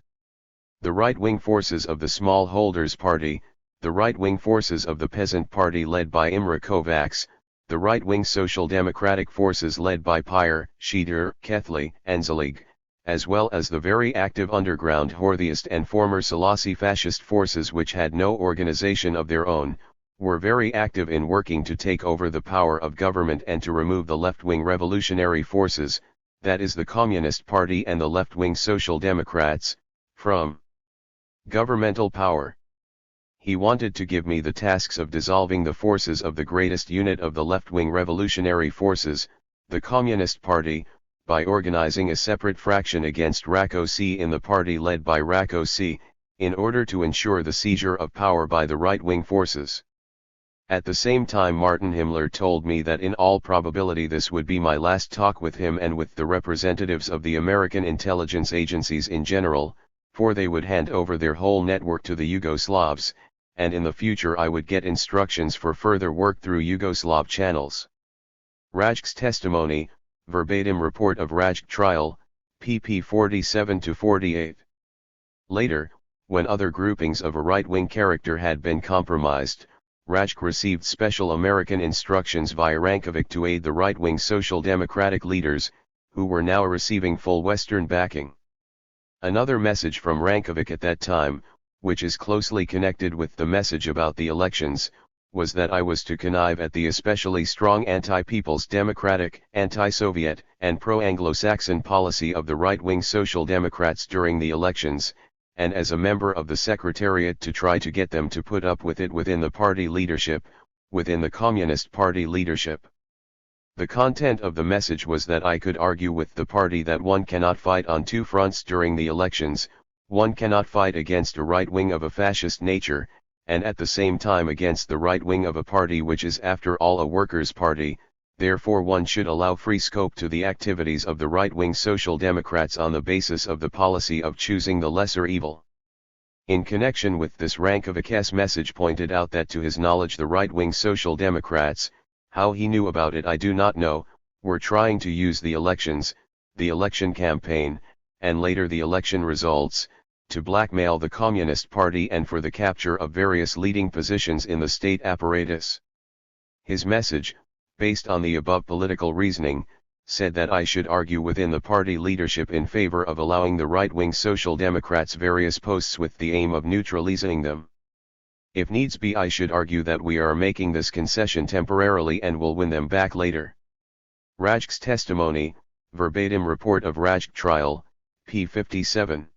S1: The right-wing forces of the Smallholders Party, the right-wing forces of the Peasant Party led by Imre Kovacs, the right-wing Social Democratic forces led by Pyre, Schieder, Kethly, and Zelig, as well as the very active underground Horthyist and former Selassie fascist forces which had no organization of their own, were very active in working to take over the power of government and to remove the left-wing revolutionary forces, that is the Communist Party and the left-wing Social Democrats, from governmental power. He wanted to give me the tasks of dissolving the forces of the greatest unit of the left-wing revolutionary forces, the Communist Party, by organizing a separate fraction against Rákosi in the party led by Rákosi, in order to ensure the seizure of power by the right-wing forces. At the same time Martin Himmler told me that in all probability this would be my last talk with him and with the representatives of the American intelligence agencies in general, for they would hand over their whole network to the Yugoslavs, and in the future I would get instructions for further work through Yugoslav channels. Rajk's testimony, verbatim report of Rajk trial, pp 47-48. Later, when other groupings of a right-wing character had been compromised, Rajk received special American instructions via Rankovic to aid the right-wing Social Democratic leaders, who were now receiving full Western backing. Another message from Rankovic at that time, which is closely connected with the message about the elections, was that I was to connive at the especially strong anti-People's Democratic, anti-Soviet, and pro-Anglo-Saxon policy of the right-wing Social Democrats during the elections, and as a member of the Secretariat to try to get them to put up with it within the party leadership, within the Communist Party leadership. The content of the message was that I could argue with the party that one cannot fight on two fronts during the elections, one cannot fight against a right wing of a fascist nature, and at the same time against the right wing of a party which is after all a workers' party, therefore one should allow free scope to the activities of the right-wing Social Democrats on the basis of the policy of choosing the lesser evil. In connection with this Rankovic's message pointed out that to his knowledge the right-wing Social Democrats, how he knew about it I do not know, were trying to use the elections, the election campaign, and later the election results, to blackmail the Communist Party and for the capture of various leading positions in the state apparatus. His message, based on the above political reasoning, said that I should argue within the party leadership in favor of allowing the right-wing Social Democrats various posts with the aim of neutralizing them. If needs be, I should argue that we are making this concession temporarily and will win them back later. Rajk's testimony, verbatim report of Rajk trial, p. 57.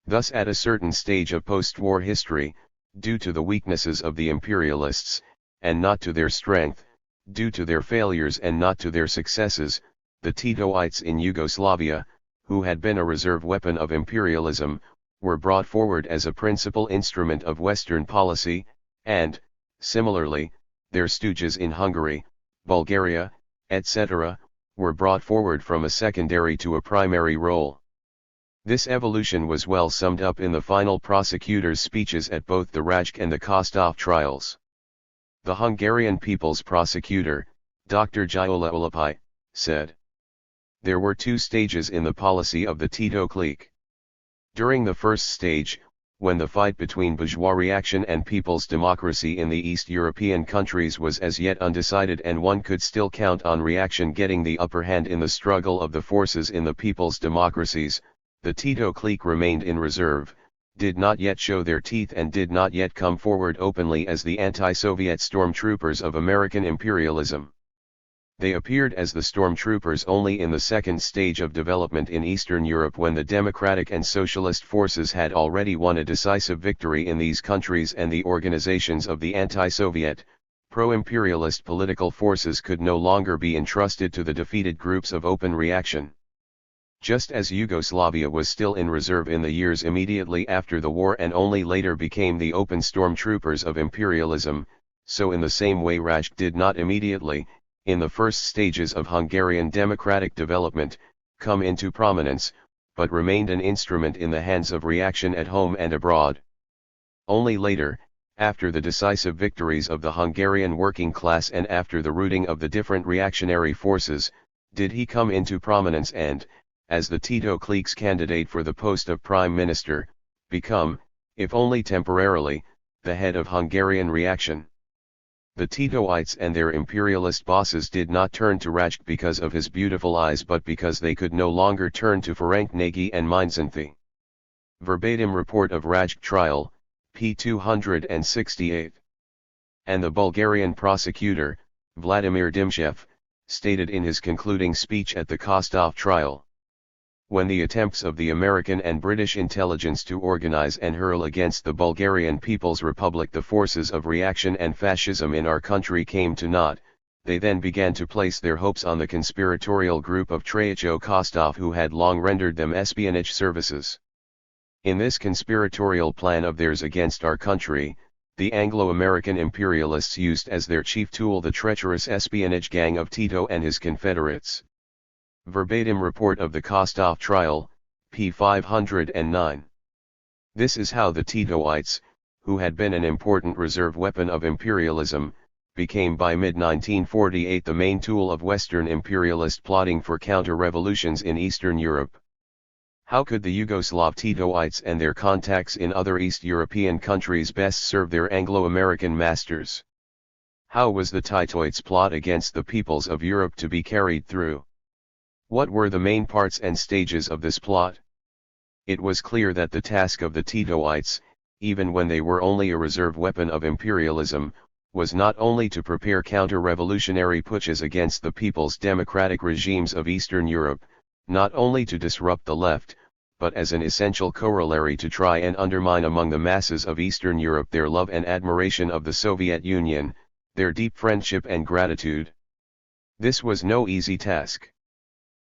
S1: Thus at a certain stage of post-war history, due to the weaknesses of the imperialists, and not to their strength, due to their failures and not to their successes, the Titoites in Yugoslavia, who had been a reserve weapon of imperialism, were brought forward as a principal instrument of Western policy, and, similarly, their stooges in Hungary, Bulgaria, etc., were brought forward from a secondary to a primary role. This evolution was well summed up in the final prosecutor's speeches at both the Rajk and the Kostov trials. The Hungarian People's Prosecutor, Dr. Gyula Ulapai, said, "There were two stages in the policy of the Tito clique. During the first stage, when the fight between bourgeois reaction and people's democracy in the East European countries was as yet undecided and one could still count on reaction getting the upper hand in the struggle of the forces in the people's democracies, the Tito clique remained in reserve, did not yet show their teeth and did not yet come forward openly as the anti-Soviet stormtroopers of American imperialism. They appeared as the stormtroopers only in the second stage of development in Eastern Europe when the democratic and socialist forces had already won a decisive victory in these countries and the organizations of the anti-Soviet, pro-imperialist political forces could no longer be entrusted to the defeated groups of open reaction. Just as Yugoslavia was still in reserve in the years immediately after the war and only later became the open stormtroopers of imperialism, so in the same way Rajk did not immediately, in the first stages of Hungarian democratic development, come into prominence, but remained an instrument in the hands of reaction at home and abroad. Only later, after the decisive victories of the Hungarian working class and after the rooting of the different reactionary forces, did he come into prominence and, as the Tito clique's candidate for the post of prime minister, become, if only temporarily, the head of Hungarian reaction. The Titoites and their imperialist bosses did not turn to Rajk because of his beautiful eyes but because they could no longer turn to Ferenc Nagy and Mindszenty. Verbatim report of Rajk trial, p. 268. And the Bulgarian prosecutor, Vladimir Dimchev, stated in his concluding speech at the Kostov trial, "When the attempts of the American and British intelligence to organize and hurl against the Bulgarian People's Republic the forces of reaction and fascism in our country came to naught, they then began to place their hopes on the conspiratorial group of Traicho Kostov who had long rendered them espionage services. In this conspiratorial plan of theirs against our country, the Anglo-American imperialists used as their chief tool the treacherous espionage gang of Tito and his confederates." Verbatim report of the Kostov trial, p. 509. This is how the Titoites, who had been an important reserve weapon of imperialism, became by mid-1948 the main tool of Western imperialist plotting for counter-revolutions in Eastern Europe. How could the Yugoslav Titoites and their contacts in other East European countries best serve their Anglo-American masters? How was the Titoites' plot against the peoples of Europe to be carried through? What were the main parts and stages of this plot? It was clear that the task of the Titoites, even when they were only a reserve weapon of imperialism, was not only to prepare counter-revolutionary putsches against the people's democratic regimes of Eastern Europe, not only to disrupt the left, but as an essential corollary to try and undermine among the masses of Eastern Europe their love and admiration of the Soviet Union, their deep friendship and gratitude. This was no easy task.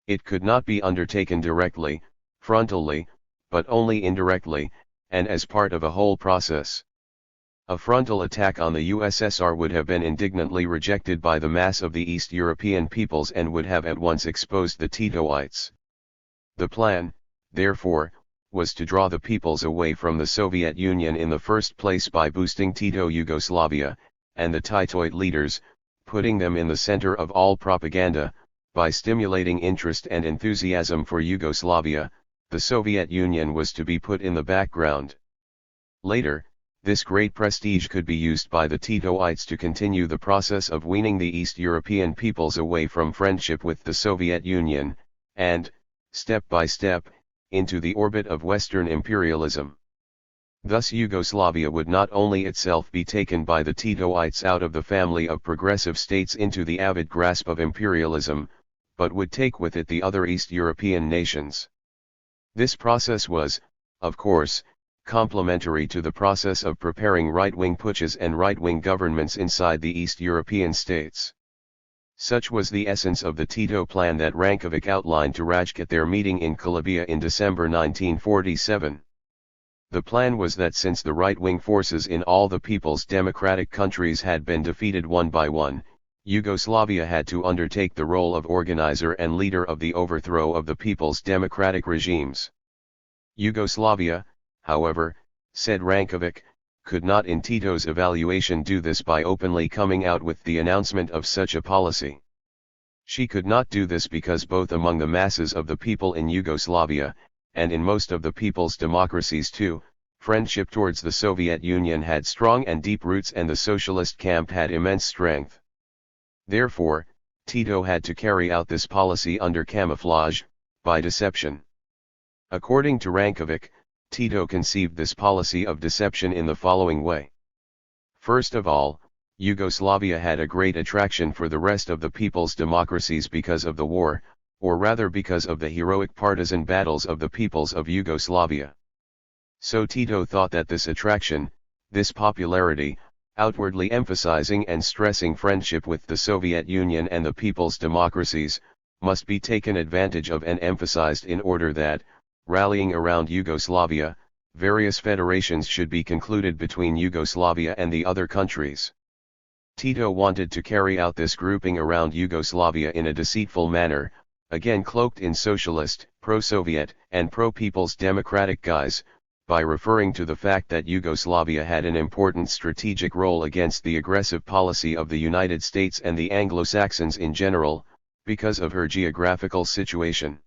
S1: It could not be undertaken directly, frontally, but only indirectly, and as part of a whole process. A frontal attack on the USSR would have been indignantly rejected by the mass of the East European peoples and would have at once exposed the Titoites. The plan, therefore, was to draw the peoples away from the Soviet Union in the first place by boosting Tito Yugoslavia, and the Titoid leaders, putting them in the center of all propaganda, by stimulating interest and enthusiasm for Yugoslavia. The Soviet Union was to be put in the background. Later, This great prestige could be used by the Titoites to continue the process of weaning the East European peoples away from friendship with the Soviet Union, and, step by step, into the orbit of Western imperialism. Thus Yugoslavia would not only itself be taken by the Titoites out of the family of progressive states into the avid grasp of imperialism, but would take with it the other East European nations. This process was, of course, complementary to the process of preparing right-wing putsches and right-wing governments inside the East European states. Such was the essence of the Tito plan that Rankovic outlined to Rajc at their meeting in Calabria in December 1947. The plan was that since the right-wing forces in all the people's democratic countries had been defeated one by one, Yugoslavia had to undertake the role of organizer and leader of the overthrow of the people's democratic regimes. Yugoslavia, however, said Rankovic, could not in Tito's evaluation do this by openly coming out with the announcement of such a policy. She could not do this because both among the masses of the people in Yugoslavia, and in most of the people's democracies too, friendship towards the Soviet Union had strong and deep roots and the socialist camp had immense strength. Therefore, Tito had to carry out this policy under camouflage, by deception. According to Rankovic, Tito conceived this policy of deception in the following way. First of all, Yugoslavia had a great attraction for the rest of the people's democracies because of the war, or rather because of the heroic partisan battles of the peoples of Yugoslavia. So Tito thought that this attraction, this popularity, outwardly emphasizing and stressing friendship with the Soviet Union and the people's democracies, must be taken advantage of and emphasized in order that, rallying around Yugoslavia, various federations should be concluded between Yugoslavia and the other countries. Tito wanted to carry out this grouping around Yugoslavia in a deceitful manner, again cloaked in socialist, pro-Soviet, and pro-people's democratic guise, by referring to the fact that Yugoslavia had an important strategic role against the aggressive policy of the United States and the Anglo-Saxons in general, because of her geographical situation.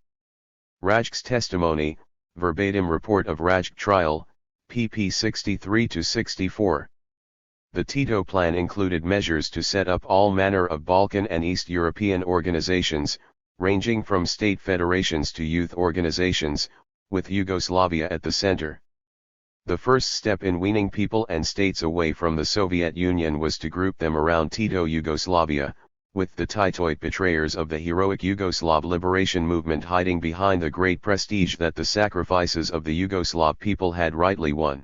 S1: Rajc's testimony, verbatim report of Rajc trial, pp 63-64. The Tito plan included measures to set up all manner of Balkan and East European organizations, ranging from state federations to youth organizations, with Yugoslavia at the center. The first step in weaning people and states away from the Soviet Union was to group them around Tito Yugoslavia, with the Titoid betrayers of the heroic Yugoslav liberation movement hiding behind the great prestige that the sacrifices of the Yugoslav people had rightly won.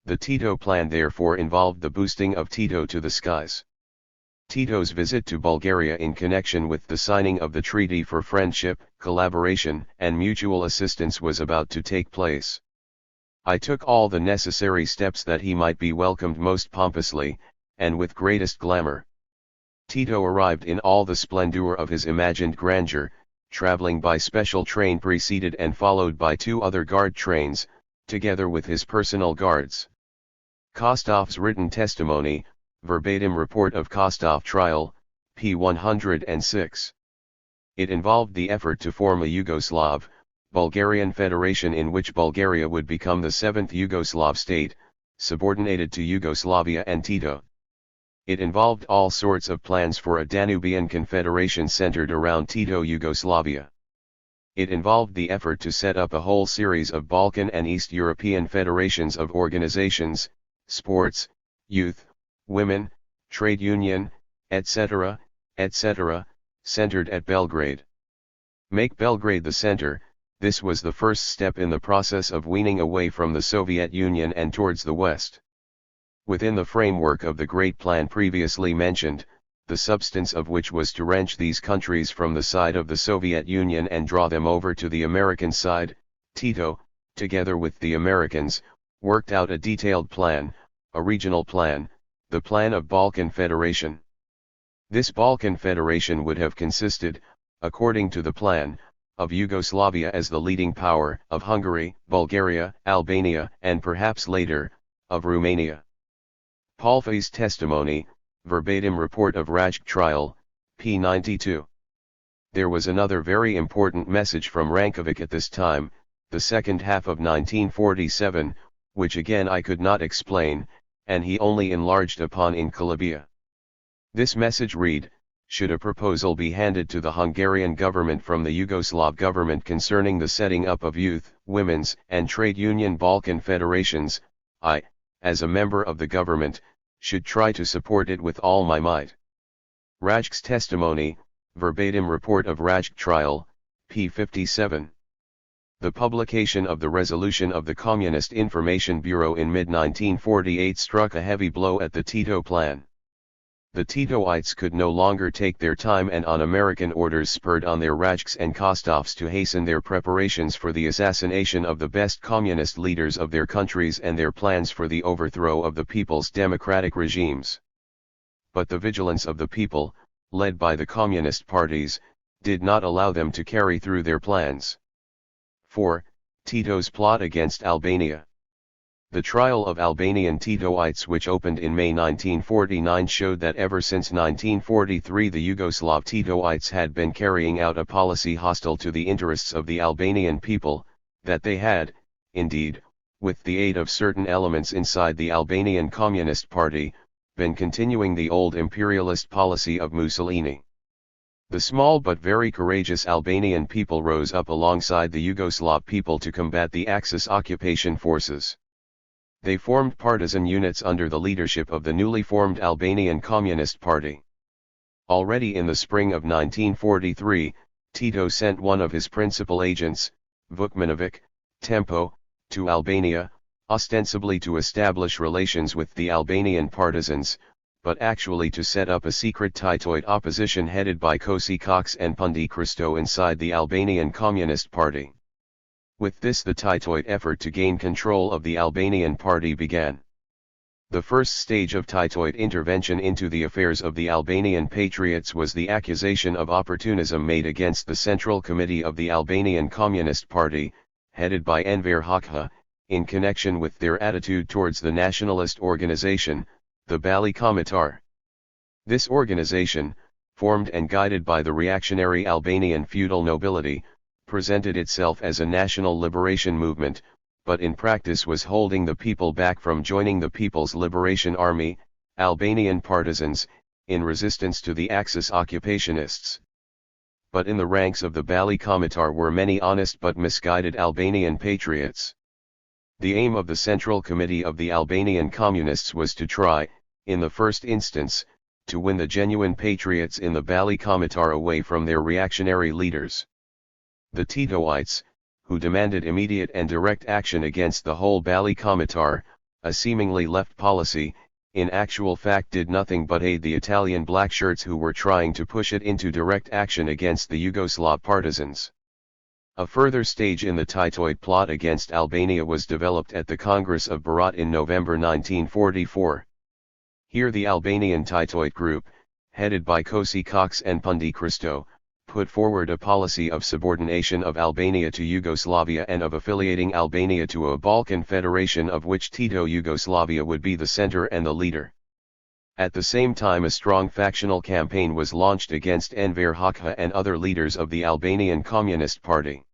S1: The Tito plan therefore involved the boosting of Tito to the skies. Tito's visit to Bulgaria in connection with the signing of the Treaty for Friendship, Collaboration, and Mutual Assistance was about to take place. I took all the necessary steps that he might be welcomed most pompously, and with greatest glamour. Tito arrived in all the splendor of his imagined grandeur, traveling by special train preceded and followed by 2 other guard trains, together with his personal guards. Kostov's written testimony, verbatim report of Kostov trial, p. 106. It involved the effort to form a Yugoslav, Bulgarian federation in which Bulgaria would become the 7th Yugoslav state, subordinated to Yugoslavia and Tito. It involved all sorts of plans for a Danubian confederation centered around Tito Yugoslavia. It involved the effort to set up a whole series of Balkan and East European federations of organizations, sports, youth, women, trade union, etc., etc., centered at Belgrade. Make Belgrade the center. This was the first step in the process of weaning away from the Soviet Union and towards the West. Within the framework of the great plan previously mentioned, the substance of which was to wrench these countries from the side of the Soviet Union and draw them over to the American side, Tito, together with the Americans, worked out a detailed plan, a regional plan, the plan of Balkan Federation. This Balkan Federation would have consisted, according to the plan, of Yugoslavia as the leading power, of Hungary, Bulgaria, Albania, and perhaps later, of Romania. Palfy's testimony, verbatim report of Rajc trial, p. 92. There was another very important message from Rankovic at this time, the second half of 1947, which again I could not explain, and he only enlarged upon in Calabria. This message read, should a proposal be handed to the Hungarian government from the Yugoslav government concerning the setting up of youth, women's, and trade union Balkan federations, I, as a member of the government, should try to support it with all my might. Rajk's testimony, verbatim report of Rajk trial, p. 57. The publication of the resolution of the Communist Information Bureau in mid-1948 struck a heavy blow at the Tito plan. The Titoites could no longer take their time, and on American orders spurred on their Rajks and Kostovs to hasten their preparations for the assassination of the best communist leaders of their countries and their plans for the overthrow of the people's democratic regimes. But the vigilance of the people, led by the communist parties, did not allow them to carry through their plans. 4. Tito's plot against Albania. The trial of Albanian Titoites, which opened in May 1949, showed that ever since 1943 the Yugoslav Titoites had been carrying out a policy hostile to the interests of the Albanian people, that they had, indeed, with the aid of certain elements inside the Albanian Communist Party, been continuing the old imperialist policy of Mussolini. The small but very courageous Albanian people rose up alongside the Yugoslav people to combat the Axis occupation forces. They formed partisan units under the leadership of the newly formed Albanian Communist Party. Already in the spring of 1943, Tito sent one of his principal agents, Vukmanovic, Tempo, to Albania, ostensibly to establish relations with the Albanian partisans, but actually to set up a secret Titoid opposition headed by Kosi Cox and Pundi Christo inside the Albanian Communist Party. With this the Titoid effort to gain control of the Albanian party began. The first stage of Titoid intervention into the affairs of the Albanian patriots was the accusation of opportunism made against the Central Committee of the Albanian Communist Party, headed by Enver Hoxha, in connection with their attitude towards the nationalist organization, the Bali Komitar. This organization, formed and guided by the reactionary Albanian feudal nobility, presented itself as a national liberation movement, but in practice was holding the people back from joining the People's Liberation Army, Albanian partisans, in resistance to the Axis occupationists. But in the ranks of the Bali Komitar were many honest but misguided Albanian patriots. The aim of the Central Committee of the Albanian Communists was to try, in the first instance, to win the genuine patriots in the Bali Komitar away from their reactionary leaders. The Titoites, who demanded immediate and direct action against the whole Bali Komitar, a seemingly left policy, in actual fact did nothing but aid the Italian blackshirts who were trying to push it into direct action against the Yugoslav partisans. A further stage in the Titoid plot against Albania was developed at the Congress of Berat in November 1944. Here the Albanian Titoid group, headed by Kosi Cox and Pundi Christo, put forward a policy of subordination of Albania to Yugoslavia and of affiliating Albania to a Balkan federation of which Tito Yugoslavia would be the center and the leader. At the same time a strong factional campaign was launched against Enver Hoxha and other leaders of the Albanian Communist Party.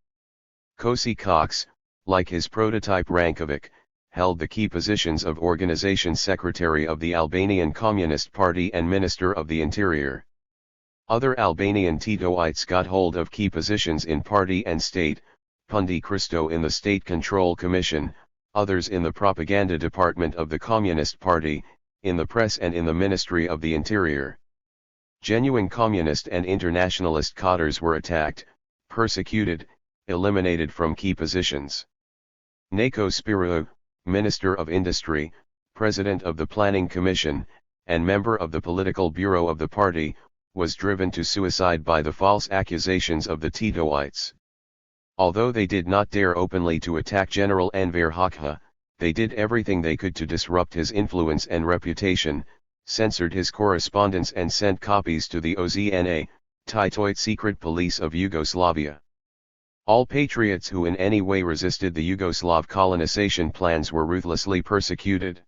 S1: Kosi Cox, like his prototype Rankovic, held the key positions of organization secretary of the Albanian Communist Party and Minister of the Interior. Other Albanian Titoites got hold of key positions in party and state, Pundi Christo in the State Control Commission, others in the propaganda department of the Communist Party, in the press and in the Ministry of the Interior. Genuine communist and internationalist cadres were attacked, persecuted, eliminated from key positions. Nako Spirou, Minister of Industry, President of the Planning Commission, and member of the Political Bureau of the party, was driven to suicide by the false accusations of the Titoites. Although they did not dare openly to attack General Enver Hoxha, they did everything they could to disrupt his influence and reputation, censored his correspondence and sent copies to the OZNA, Titoid secret police of Yugoslavia. All patriots who in any way resisted the Yugoslav colonization plans were ruthlessly persecuted.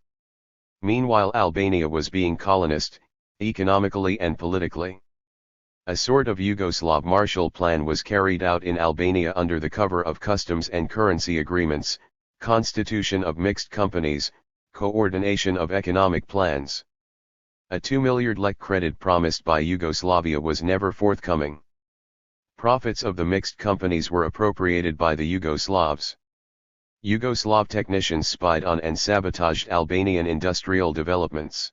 S1: Meanwhile Albania was being colonized, economically and politically. A sort of Yugoslav Marshall Plan was carried out in Albania under the cover of customs and currency agreements, Constitution of mixed companies, coordination of economic plans. A 2 milliard lek credit promised by Yugoslavia was never forthcoming. Profits of the mixed companies were appropriated by the Yugoslavs. Yugoslav technicians spied on and sabotaged Albanian industrial developments.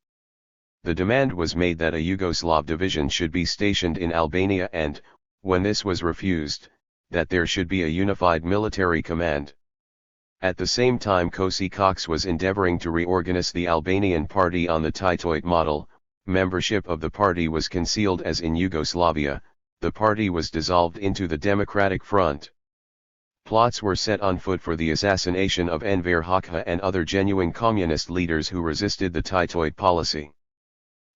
S1: The demand was made that a Yugoslav division should be stationed in Albania and, when this was refused, that there should be a unified military command. At the same time Kosi Cox was endeavoring to reorganize the Albanian party on the Titoite model. Membership of the party was concealed as in Yugoslavia. The party was dissolved into the Democratic Front. Plots were set on foot for the assassination of Enver Hoxha and other genuine communist leaders who resisted the Titoite policy.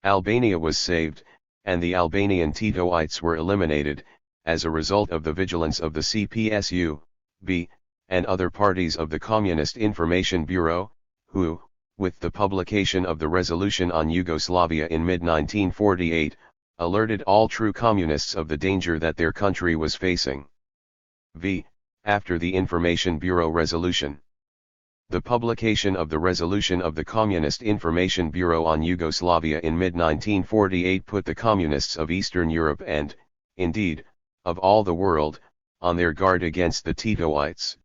S1: Albania was saved, and the Albanian Titoites were eliminated, as a result of the vigilance of the CPSU-B, and other parties of the Communist Information Bureau, who, with the publication of the resolution on Yugoslavia in mid-1948, alerted all true communists of the danger that their country was facing. After the Information Bureau resolution. The publication of the resolution of the Communist Information Bureau on Yugoslavia in mid-1948 put the communists of Eastern Europe and, indeed, of all the world, on their guard against the Titoites.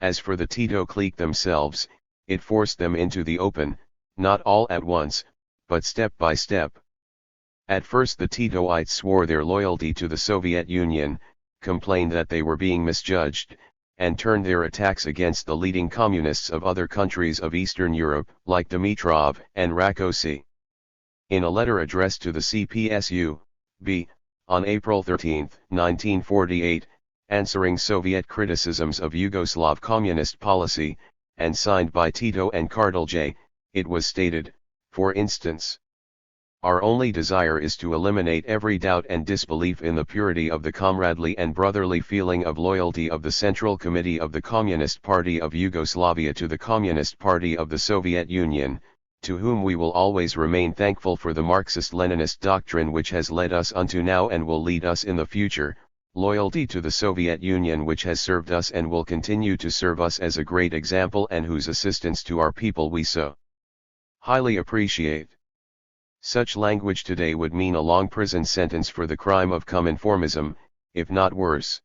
S1: As for the Tito clique themselves, it forced them into the open, not all at once, but step by step. At first the Titoites swore their loyalty to the Soviet Union, complained that they were being misjudged, and turned their attacks against the leading communists of other countries of Eastern Europe, like Dimitrov and Rákosi. In a letter addressed to the CPSU-B, on April 13, 1948, answering Soviet criticisms of Yugoslav communist policy, and signed by Tito and Kardelj, it was stated, for instance, "Our only desire is to eliminate every doubt and disbelief in the purity of the comradely and brotherly feeling of loyalty of the Central Committee of the Communist Party of Yugoslavia to the Communist Party of the Soviet Union, to whom we will always remain thankful for the Marxist-Leninist doctrine which has led us unto now and will lead us in the future, loyalty to the Soviet Union which has served us and will continue to serve us as a great example and whose assistance to our people we so highly appreciate." Such language today would mean a long prison sentence for the crime of Cominformism, if not worse.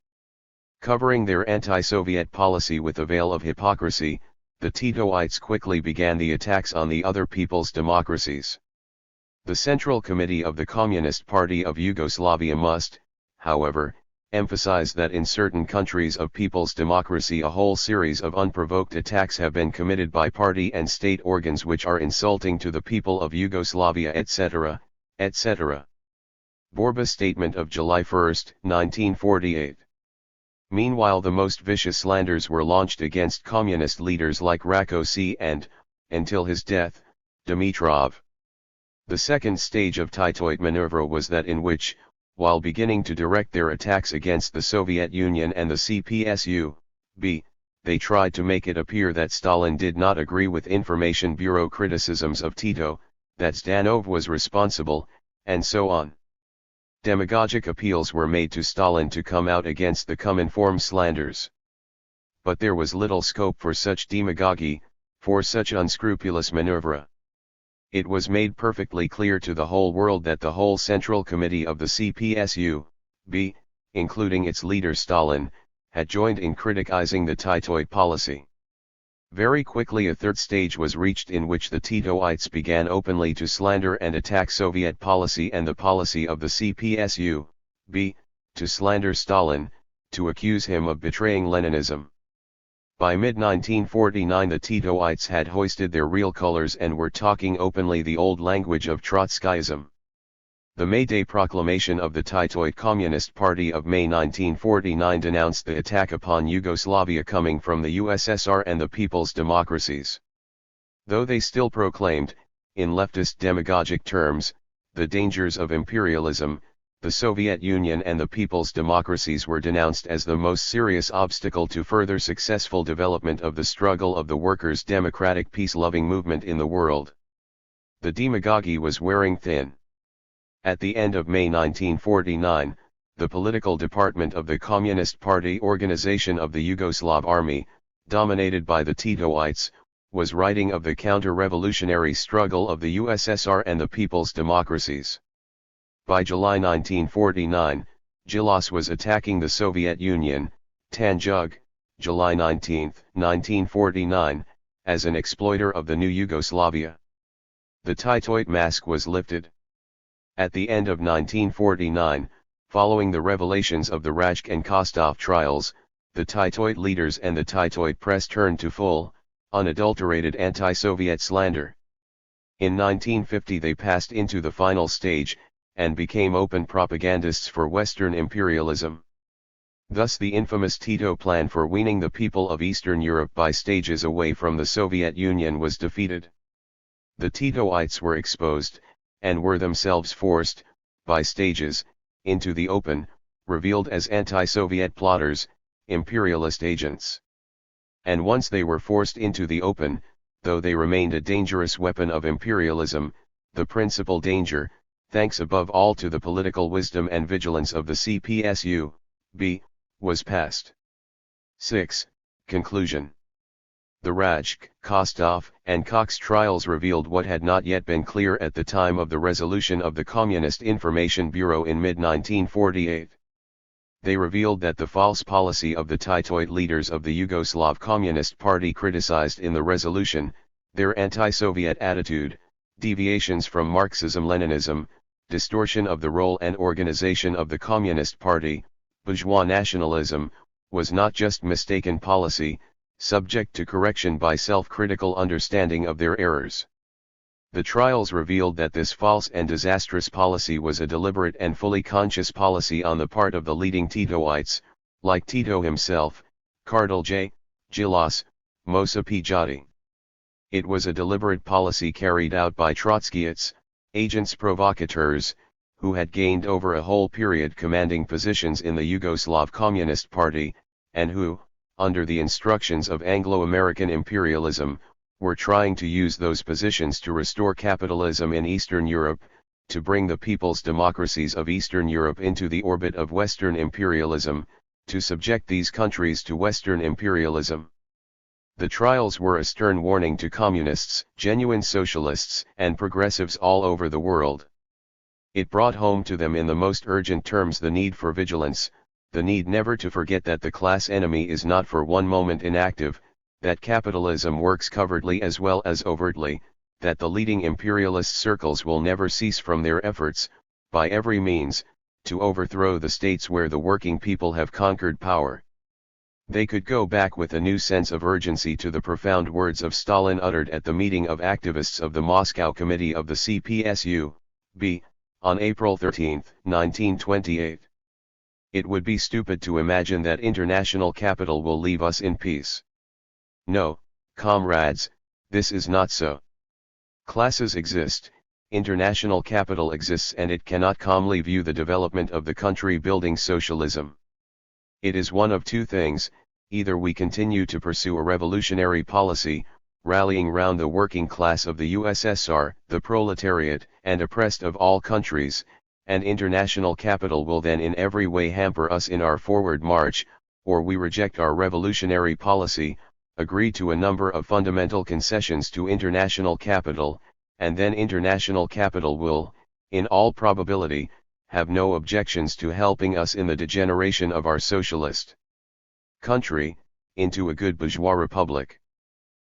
S1: Covering their anti-Soviet policy with a veil of hypocrisy, the Titoites quickly began the attacks on the other people's democracies. The Central Committee of the Communist Party of Yugoslavia must, however, emphasize that in certain countries of people's democracy a whole series of unprovoked attacks have been committed by party and state organs which are insulting to the people of Yugoslavia etc., etc. Borba Statement of July 1, 1948. Meanwhile the most vicious slanders were launched against communist leaders like Rákosi and, until his death, Dimitrov. The second stage of Titoite maneuver was that in which, while beginning to direct their attacks against the Soviet Union and the CPSU-B, they tried to make it appear that Stalin did not agree with Information Bureau criticisms of Tito, that Zdanov was responsible, and so on. Demagogic appeals were made to Stalin to come out against the Cominform slanders. But there was little scope for such demagogy, for such unscrupulous manoeuvre. It was made perfectly clear to the whole world that the whole Central Committee of the CPSU-B, including its leader Stalin, had joined in criticizing the Titoite policy. Very quickly a third stage was reached in which the Titoites began openly to slander and attack Soviet policy and the policy of the CPSU-B, to slander Stalin, to accuse him of betraying Leninism. By mid-1949 the Titoites had hoisted their real colors and were talking openly the old language of Trotskyism. The May Day proclamation of the Titoite Communist Party of May 1949 denounced the attack upon Yugoslavia coming from the USSR and the people's democracies. Though they still proclaimed, in leftist demagogic terms, the dangers of imperialism, the Soviet Union and the people's democracies were denounced as the most serious obstacle to further successful development of the struggle of the workers' democratic peace-loving movement in the world. The demagogy was wearing thin. At the end of May 1949, the political department of the Communist Party Organization of the Yugoslav Army, dominated by the Titoites, was writing of the counter-revolutionary struggle of the USSR and the people's democracies. By July 1949, Gilas was attacking the Soviet Union, Tanjug, July 19, 1949, as an exploiter of the new Yugoslavia. The Titoite mask was lifted. At the end of 1949, following the revelations of the Rajk and Kostov trials, the Titoite leaders and the Titoite press turned to full, unadulterated anti-Soviet slander. In 1950 they passed into the final stage, and became open propagandists for Western imperialism. Thus the infamous Tito plan for weaning the people of Eastern Europe by stages away from the Soviet Union was defeated. The Titoites were exposed, and were themselves forced, by stages, into the open, revealed as anti-Soviet plotters, imperialist agents. And once they were forced into the open, though they remained a dangerous weapon of imperialism, the principal danger, thanks above all to the political wisdom and vigilance of the CPSU, was past. 6. Conclusion. The Rajk, Kostov, and Koch trials revealed what had not yet been clear at the time of the resolution of the Communist Information Bureau in mid-1948. They revealed that the false policy of the Titoite leaders of the Yugoslav Communist Party criticized in the resolution, their anti-Soviet attitude, deviations from Marxism-Leninism, distortion of the role and organization of the Communist Party, bourgeois nationalism, was not just mistaken policy, subject to correction by self-critical understanding of their errors. The trials revealed that this false and disastrous policy was a deliberate and fully conscious policy on the part of the leading Titoites, like Tito himself, Kardelj, Gilas, Mosa Pijati. It was a deliberate policy carried out by Trotskyites, agents provocateurs, who had gained over a whole period commanding positions in the Yugoslav Communist Party, and who, under the instructions of Anglo-American imperialism, were trying to use those positions to restore capitalism in Eastern Europe, to bring the people's democracies of Eastern Europe into the orbit of Western imperialism, to subject these countries to Western imperialism. The trials were a stern warning to communists, genuine socialists, and progressives all over the world. It brought home to them in the most urgent terms the need for vigilance, the need never to forget that the class enemy is not for one moment inactive, that capitalism works covertly as well as overtly, that the leading imperialist circles will never cease from their efforts, by every means, to overthrow the states where the working people have conquered power. They could go back with a new sense of urgency to the profound words of Stalin uttered at the meeting of activists of the Moscow Committee of the CPSU, on April 13, 1928. It would be stupid to imagine that international capital will leave us in peace. No, comrades, this is not so. Classes exist, international capital exists, and it cannot calmly view the development of the country building socialism. It is one of two things: either we continue to pursue a revolutionary policy, rallying round the working class of the USSR, the proletariat, and oppressed of all countries, and international capital will then in every way hamper us in our forward march, or we reject our revolutionary policy, agree to a number of fundamental concessions to international capital, and then international capital will, in all probability, have no objections to helping us in the degeneration of our socialist country, into a good bourgeois republic.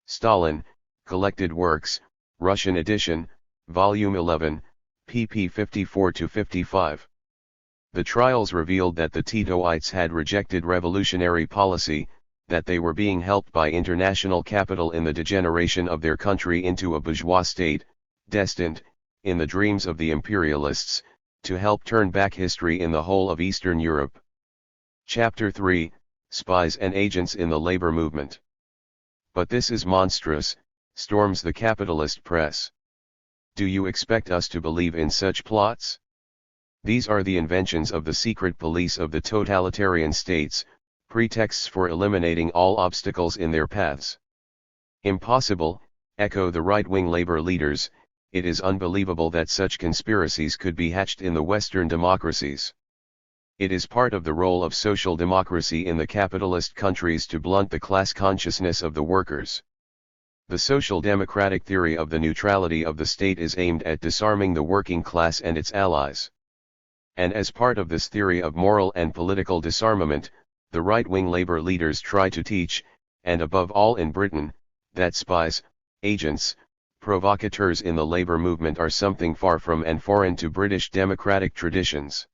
S1: Stalin, Collected Works, Russian edition, Volume 11, pp 54-55. The trials revealed that the Titoites had rejected revolutionary policy, that they were being helped by international capital in the degeneration of their country into a bourgeois state, destined, in the dreams of the imperialists, to help turn back history in the whole of Eastern Europe. Chapter 3, Spies and Agents in the Labor Movement. But this is monstrous, storms the capitalist press. Do you expect us to believe in such plots? These are the inventions of the secret police of the totalitarian states, pretexts for eliminating all obstacles in their paths. Impossible, echo the right-wing labor leaders. It is unbelievable that such conspiracies could be hatched in the Western democracies. It is part of the role of social democracy in the capitalist countries to blunt the class consciousness of the workers. The social democratic theory of the neutrality of the state is aimed at disarming the working class and its allies. And as part of this theory of moral and political disarmament, the right-wing labor leaders try to teach, and above all in Britain, that spies, agents, provocateurs in the labor movement are something far from and foreign to British democratic traditions.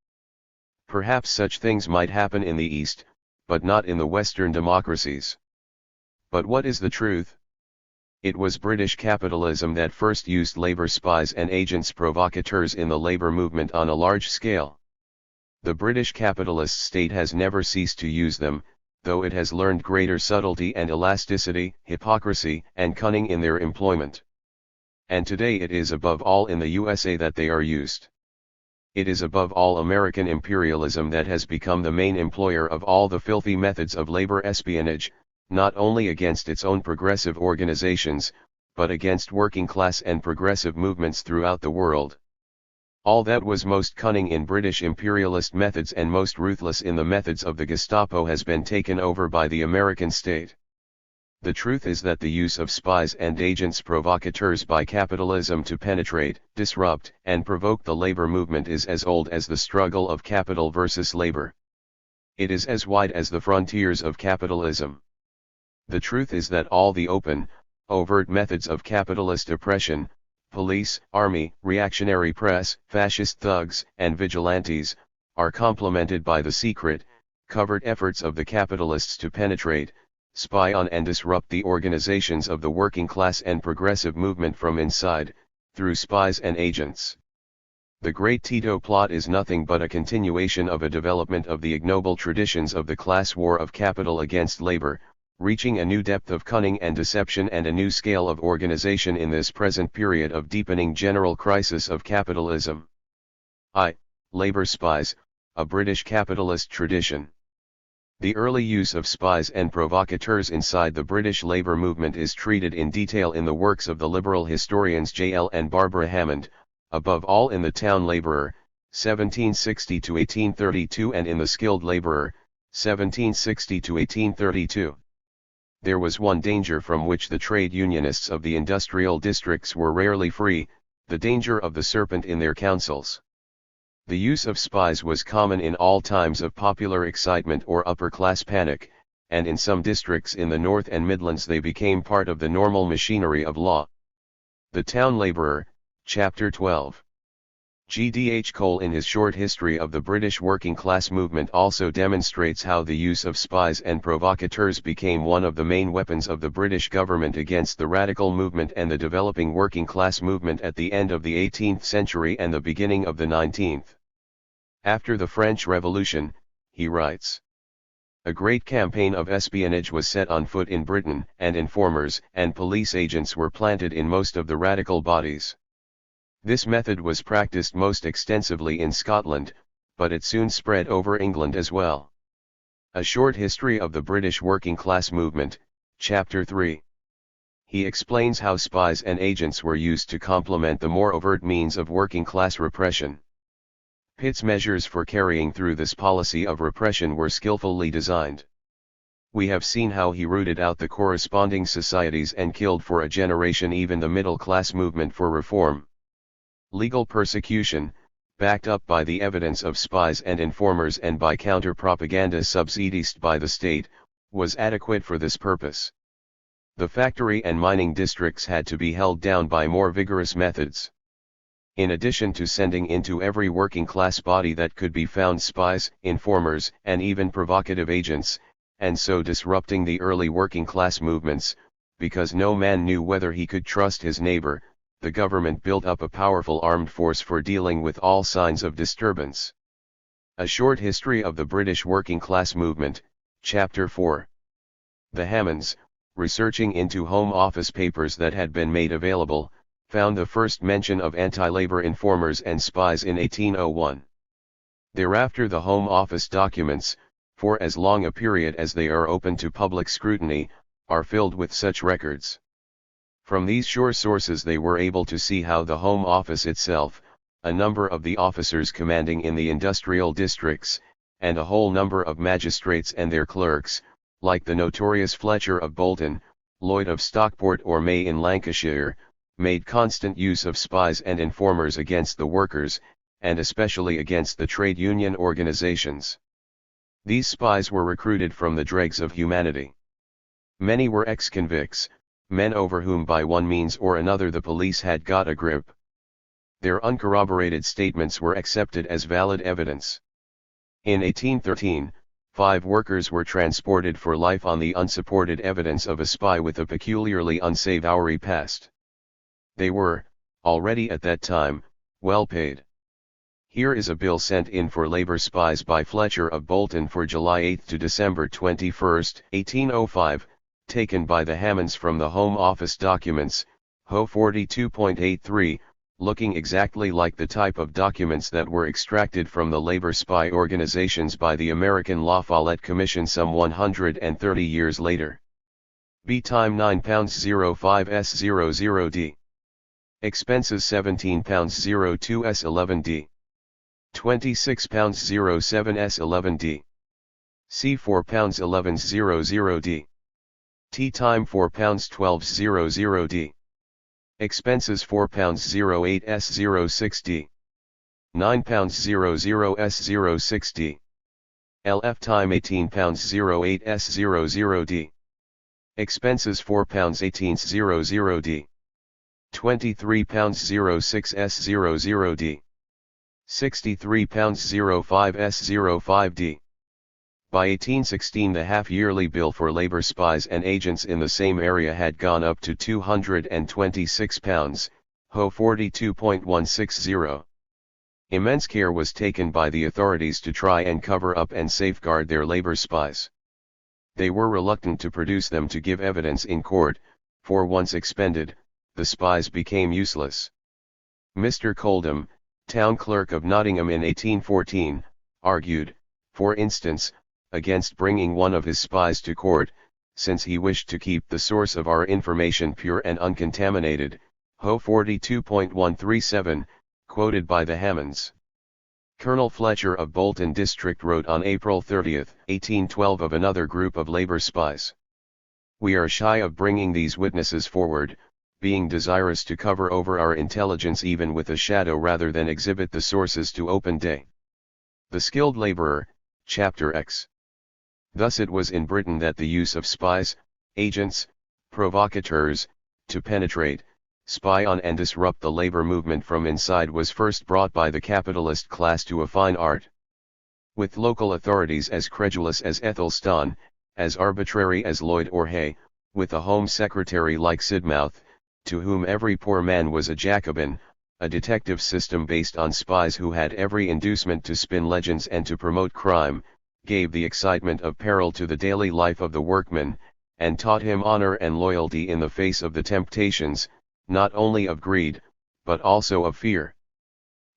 S1: Perhaps such things might happen in the East, but not in the Western democracies. But what is the truth? It was British capitalism that first used labor spies and agents provocateurs in the labor movement on a large scale. The British capitalist state has never ceased to use them, though it has learned greater subtlety and elasticity, hypocrisy and cunning in their employment. And today it is above all in the USA that they are used. It is above all American imperialism that has become the main employer of all the filthy methods of labor espionage, not only against its own progressive organizations, but against working class and progressive movements throughout the world. All that was most cunning in British imperialist methods and most ruthless in the methods of the Gestapo has been taken over by the American state. The truth is that the use of spies and agents provocateurs by capitalism to penetrate, disrupt, and provoke the labor movement is as old as the struggle of capital versus labor. It is as wide as the frontiers of capitalism. The truth is that all the open, overt methods of capitalist oppression, police, army, reactionary press, fascist thugs, and vigilantes, are complemented by the secret, covert efforts of the capitalists to penetrate, spy on and disrupt the organizations of the working class and progressive movement from inside, through spies and agents. The Great Tito Plot is nothing but a continuation of a development of the ignoble traditions of the class war of capital against labor, reaching a new depth of cunning and deception and a new scale of organization in this present period of deepening general crisis of capitalism. Labor spies, a British capitalist tradition. The early use of spies and provocateurs inside the British labour movement is treated in detail in the works of the liberal historians J.L. and Barbara Hammond, above all in The Town Labourer, 1760–1832 and in The Skilled Labourer, 1760–1832. There was one danger from which the trade unionists of the industrial districts were rarely free, the danger of the serpent in their councils. The use of spies was common in all times of popular excitement or upper-class panic, and in some districts in the North and Midlands they became part of the normal machinery of law. The Town Labourer, Chapter 12. G.D.H. Cole in his short history of the British working class movement also demonstrates how the use of spies and provocateurs became one of the main weapons of the British government against the radical movement and the developing working class movement at the end of the 18th century and the beginning of the 19th. After the French Revolution, he writes, a great campaign of espionage was set on foot in Britain, and informers and police agents were planted in most of the radical bodies. This method was practiced most extensively in Scotland, but it soon spread over England as well. A Short History of the British Working Class Movement, Chapter 3. He explains how spies and agents were used to complement the more overt means of working class repression. Pitt's measures for carrying through this policy of repression were skillfully designed. We have seen how he rooted out the corresponding societies and killed for a generation even the middle-class movement for reform. Legal persecution, backed up by the evidence of spies and informers and by counter-propaganda subsidized by the state, was adequate for this purpose. The factory and mining districts had to be held down by more vigorous methods. In addition to sending into every working class body that could be found spies, informers, and even provocative agents, and so disrupting the early working class movements, because no man knew whether he could trust his neighbor, the government built up a powerful armed force for dealing with all signs of disturbance. A Short History of the British Working Class Movement, Chapter 4. The Hammonds, researching into Home Office papers that had been made available, found the first mention of anti-labor informers and spies in 1801. Thereafter the Home Office documents, for as long a period as they are open to public scrutiny, are filled with such records. From these sure sources they were able to see how the Home Office itself, a number of the officers commanding in the industrial districts, and a whole number of magistrates and their clerks, like the notorious Fletcher of Bolton, Lloyd of Stockport or May in Lancashire, made constant use of spies and informers against the workers, and especially against the trade union organizations. These spies were recruited from the dregs of humanity. Many were ex-convicts, men over whom by one means or another the police had got a grip. Their uncorroborated statements were accepted as valid evidence. In 1813, 5 workers were transported for life on the unsupported evidence of a spy with a peculiarly unsavory past. They were, already at that time, well paid. Here is a bill sent in for labor spies by Fletcher of Bolton for July 8 to December 21, 1805, taken by the Hammonds from the Home Office documents, Ho 42.83, looking exactly like the type of documents that were extracted from the labor spy organizations by the American La Follette Commission some 130 years later. B time £9.05s00d. Expenses £17.02s11d. £26.07s11d. C £4.1100d. Tea time £4.1200d. Expenses £4.08s06d. £9.00s06d. LF time £18.08s00d. Expenses £4.18s00d. £23.06s00d. £63.05s05d. By 1816 the half-yearly bill for labor spies and agents in the same area had gone up to £226, Ho 42.160. Immense care was taken by the authorities to try and cover up and safeguard their labor spies. They were reluctant to produce them to give evidence in court, for once expended, the spies became useless. Mr. Coldham, town clerk of Nottingham in 1814, argued, for instance, against bringing one of his spies to court, since he wished to keep the source of our information pure and uncontaminated, Ho 42.137, quoted by the Hammonds. Colonel Fletcher of Bolton District wrote on April 30, 1812 of another group of labor spies. We are shy of bringing these witnesses forward, being desirous to cover over our intelligence even with a shadow rather than exhibit the sources to open day. The Skilled Laborer, Chapter X. Thus it was in Britain that the use of spies, agents, provocateurs, to penetrate, spy on and disrupt the labor movement from inside was first brought by the capitalist class to a fine art. With local authorities as credulous as Ethelstan, as arbitrary as Lloyd or Hay, with a Home Secretary like Sidmouth, to whom every poor man was a Jacobin, a detective system based on spies who had every inducement to spin legends and to promote crime, gave the excitement of peril to the daily life of the workman, and taught him honor and loyalty in the face of the temptations, not only of greed, but also of fear.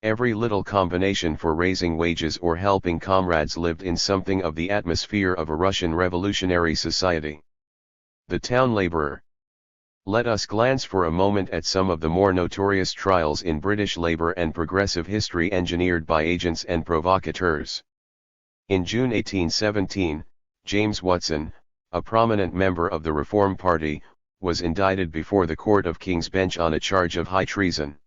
S1: Every little combination for raising wages or helping comrades lived in something of the atmosphere of a Russian revolutionary society. The town laborer. Let us glance for a moment at some of the more notorious trials in British labor and progressive history engineered by agents and provocateurs. In June 1817, James Watson, a prominent member of the Reform Party, was indicted before the Court of King's Bench on a charge of high treason.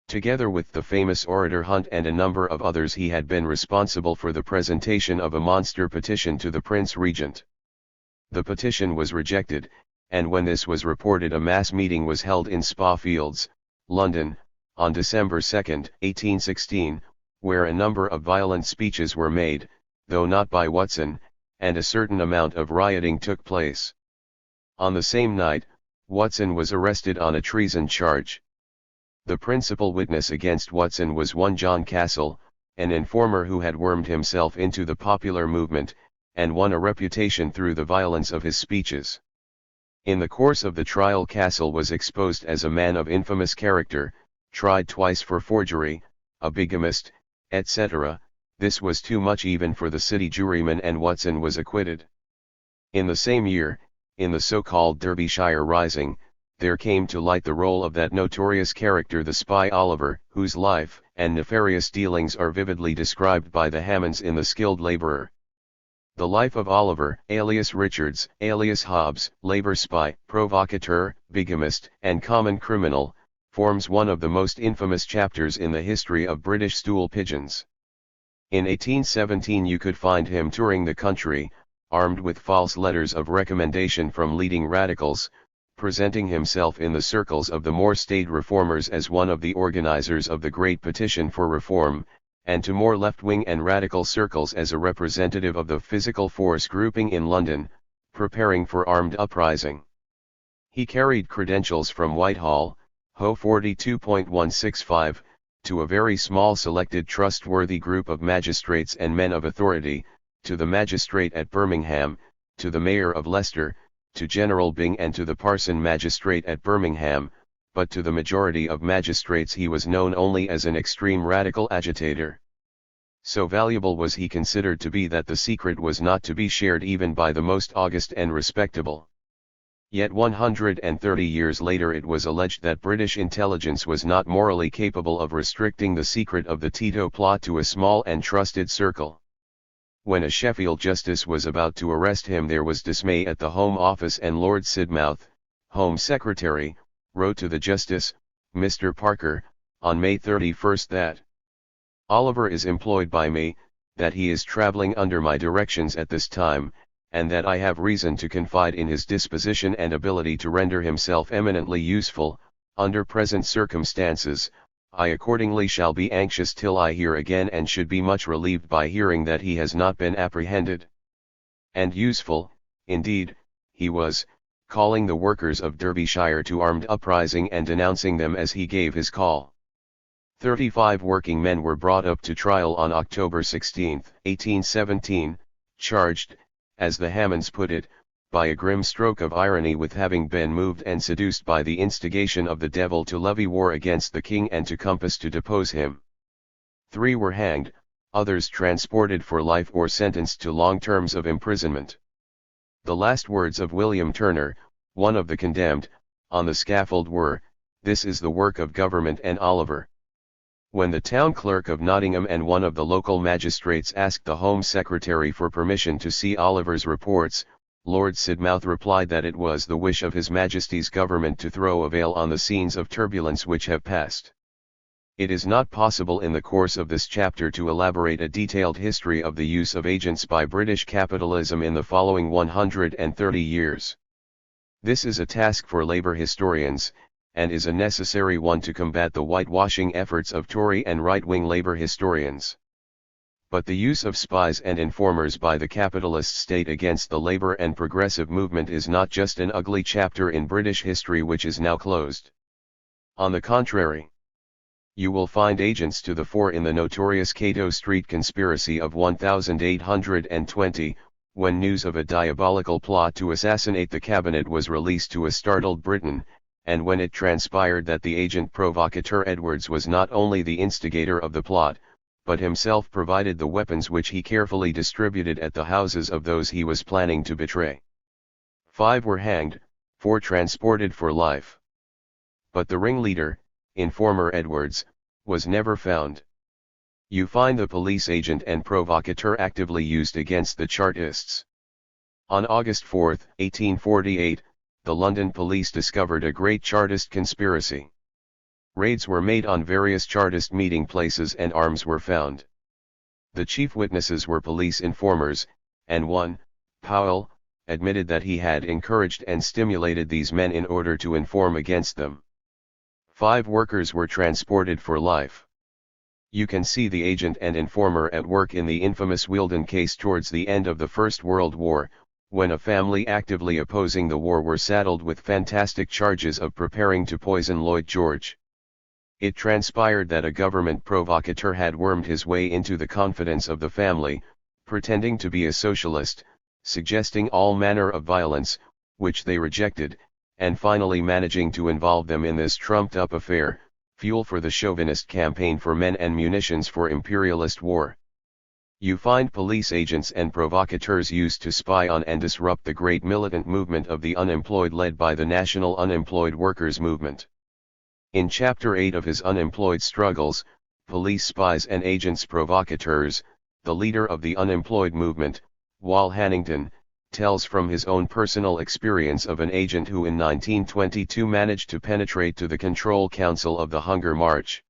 S1: Together with the famous orator Hunt and a number of others, he had been responsible for the presentation of a monster petition to the Prince Regent. The petition was rejected, and when this was reported a mass meeting was held in Spa Fields, London, on December 2, 1816, where a number of violent speeches were made, though not by Watson, and a certain amount of rioting took place. On the same night, Watson was arrested on a treason charge. The principal witness against Watson was one John Castle, an informer who had wormed himself into the popular movement, and won a reputation through the violence of his speeches. In the course of the trial, Castle was exposed as a man of infamous character, tried twice for forgery, a bigamist, etc. This was too much even for the city juryman, and Watson was acquitted. In the same year, in the so-called Derbyshire Rising, there came to light the role of that notorious character the spy Oliver, whose life and nefarious dealings are vividly described by the Hammonds in The Skilled Laborer. The life of Oliver, alias Richards, alias Hobbs, labor spy, provocateur, bigamist, and common criminal, forms one of the most infamous chapters in the history of British stool pigeons. In 1817 you could find him touring the country, armed with false letters of recommendation from leading radicals, presenting himself in the circles of the more staid reformers as one of the organizers of the Great Petition for Reform, and to more left-wing and radical circles as a representative of the physical force grouping in London, preparing for armed uprising. He carried credentials from Whitehall, Ho 42.165, to a very small selected trustworthy group of magistrates and men of authority, to the magistrate at Birmingham, to the mayor of Leicester, to General Byng and to the parson magistrate at Birmingham, but to the majority of magistrates he was known only as an extreme radical agitator. So valuable was he considered to be that the secret was not to be shared even by the most august and respectable. Yet 130 years later it was alleged that British intelligence was not morally capable of restricting the secret of the Tito plot to a small and trusted circle. When a Sheffield justice was about to arrest him there was dismay at the Home Office, and Lord Sidmouth, Home Secretary, wrote to the Justice, Mr. Parker, on May 31 that Oliver is employed by me, that he is travelling under my directions at this time, and that I have reason to confide in his disposition and ability to render himself eminently useful. Under present circumstances, I accordingly shall be anxious till I hear again, and should be much relieved by hearing that he has not been apprehended. And useful, indeed, he was, calling the workers of Derbyshire to armed uprising and denouncing them as he gave his call. 35 working men were brought up to trial on October 16, 1817, charged, as the Hammonds put it, by a grim stroke of irony with having been moved and seduced by the instigation of the devil to levy war against the king and to compass to depose him. 3 were hanged, others transported for life or sentenced to long terms of imprisonment. The last words of William Turner, one of the condemned, on the scaffold were, "This is the work of government and Oliver." When the town clerk of Nottingham and one of the local magistrates asked the Home Secretary for permission to see Oliver's reports, Lord Sidmouth replied that it was the wish of His Majesty's government to throw a veil on the scenes of turbulence which have passed. It is not possible in the course of this chapter to elaborate a detailed history of the use of agents by British capitalism in the following 130 years. This is a task for labour historians, and is a necessary one to combat the whitewashing efforts of Tory and right-wing labour historians. But the use of spies and informers by the capitalist state against the labour and progressive movement is not just an ugly chapter in British history which is now closed. On the contrary, you will find agents to the fore in the notorious Cato Street conspiracy of 1820, when news of a diabolical plot to assassinate the cabinet was released to a startled Britain, and when it transpired that the agent provocateur Edwards was not only the instigator of the plot, but himself provided the weapons which he carefully distributed at the houses of those he was planning to betray. 5 were hanged, 4 transported for life. But the ringleader, informer Edwards, was never found. You find the police agent and provocateur actively used against the Chartists. On August 4, 1848, the London police discovered a great Chartist conspiracy. Raids were made on various Chartist meeting places and arms were found. The chief witnesses were police informers, and one, Powell, admitted that he had encouraged and stimulated these men in order to inform against them. 5 workers were transported for life. You can see the agent and informer at work in the infamous Wealdon case towards the end of the First World War, when a family actively opposing the war were saddled with fantastic charges of preparing to poison Lloyd George. It transpired that a government provocateur had wormed his way into the confidence of the family, pretending to be a socialist, suggesting all manner of violence, which they rejected, and finally managing to involve them in this trumped-up affair, fuel for the chauvinist campaign for men and munitions for imperialist war. You find police agents and provocateurs used to spy on and disrupt the great militant movement of the unemployed led by the National Unemployed Workers Movement. In Chapter 8 of his Unemployed Struggles, Police Spies and Agents Provocateurs, the leader of the unemployed movement, Wal Hannington, tells from his own personal experience of an agent who in 1922 managed to penetrate to the Control Council of the Hunger March.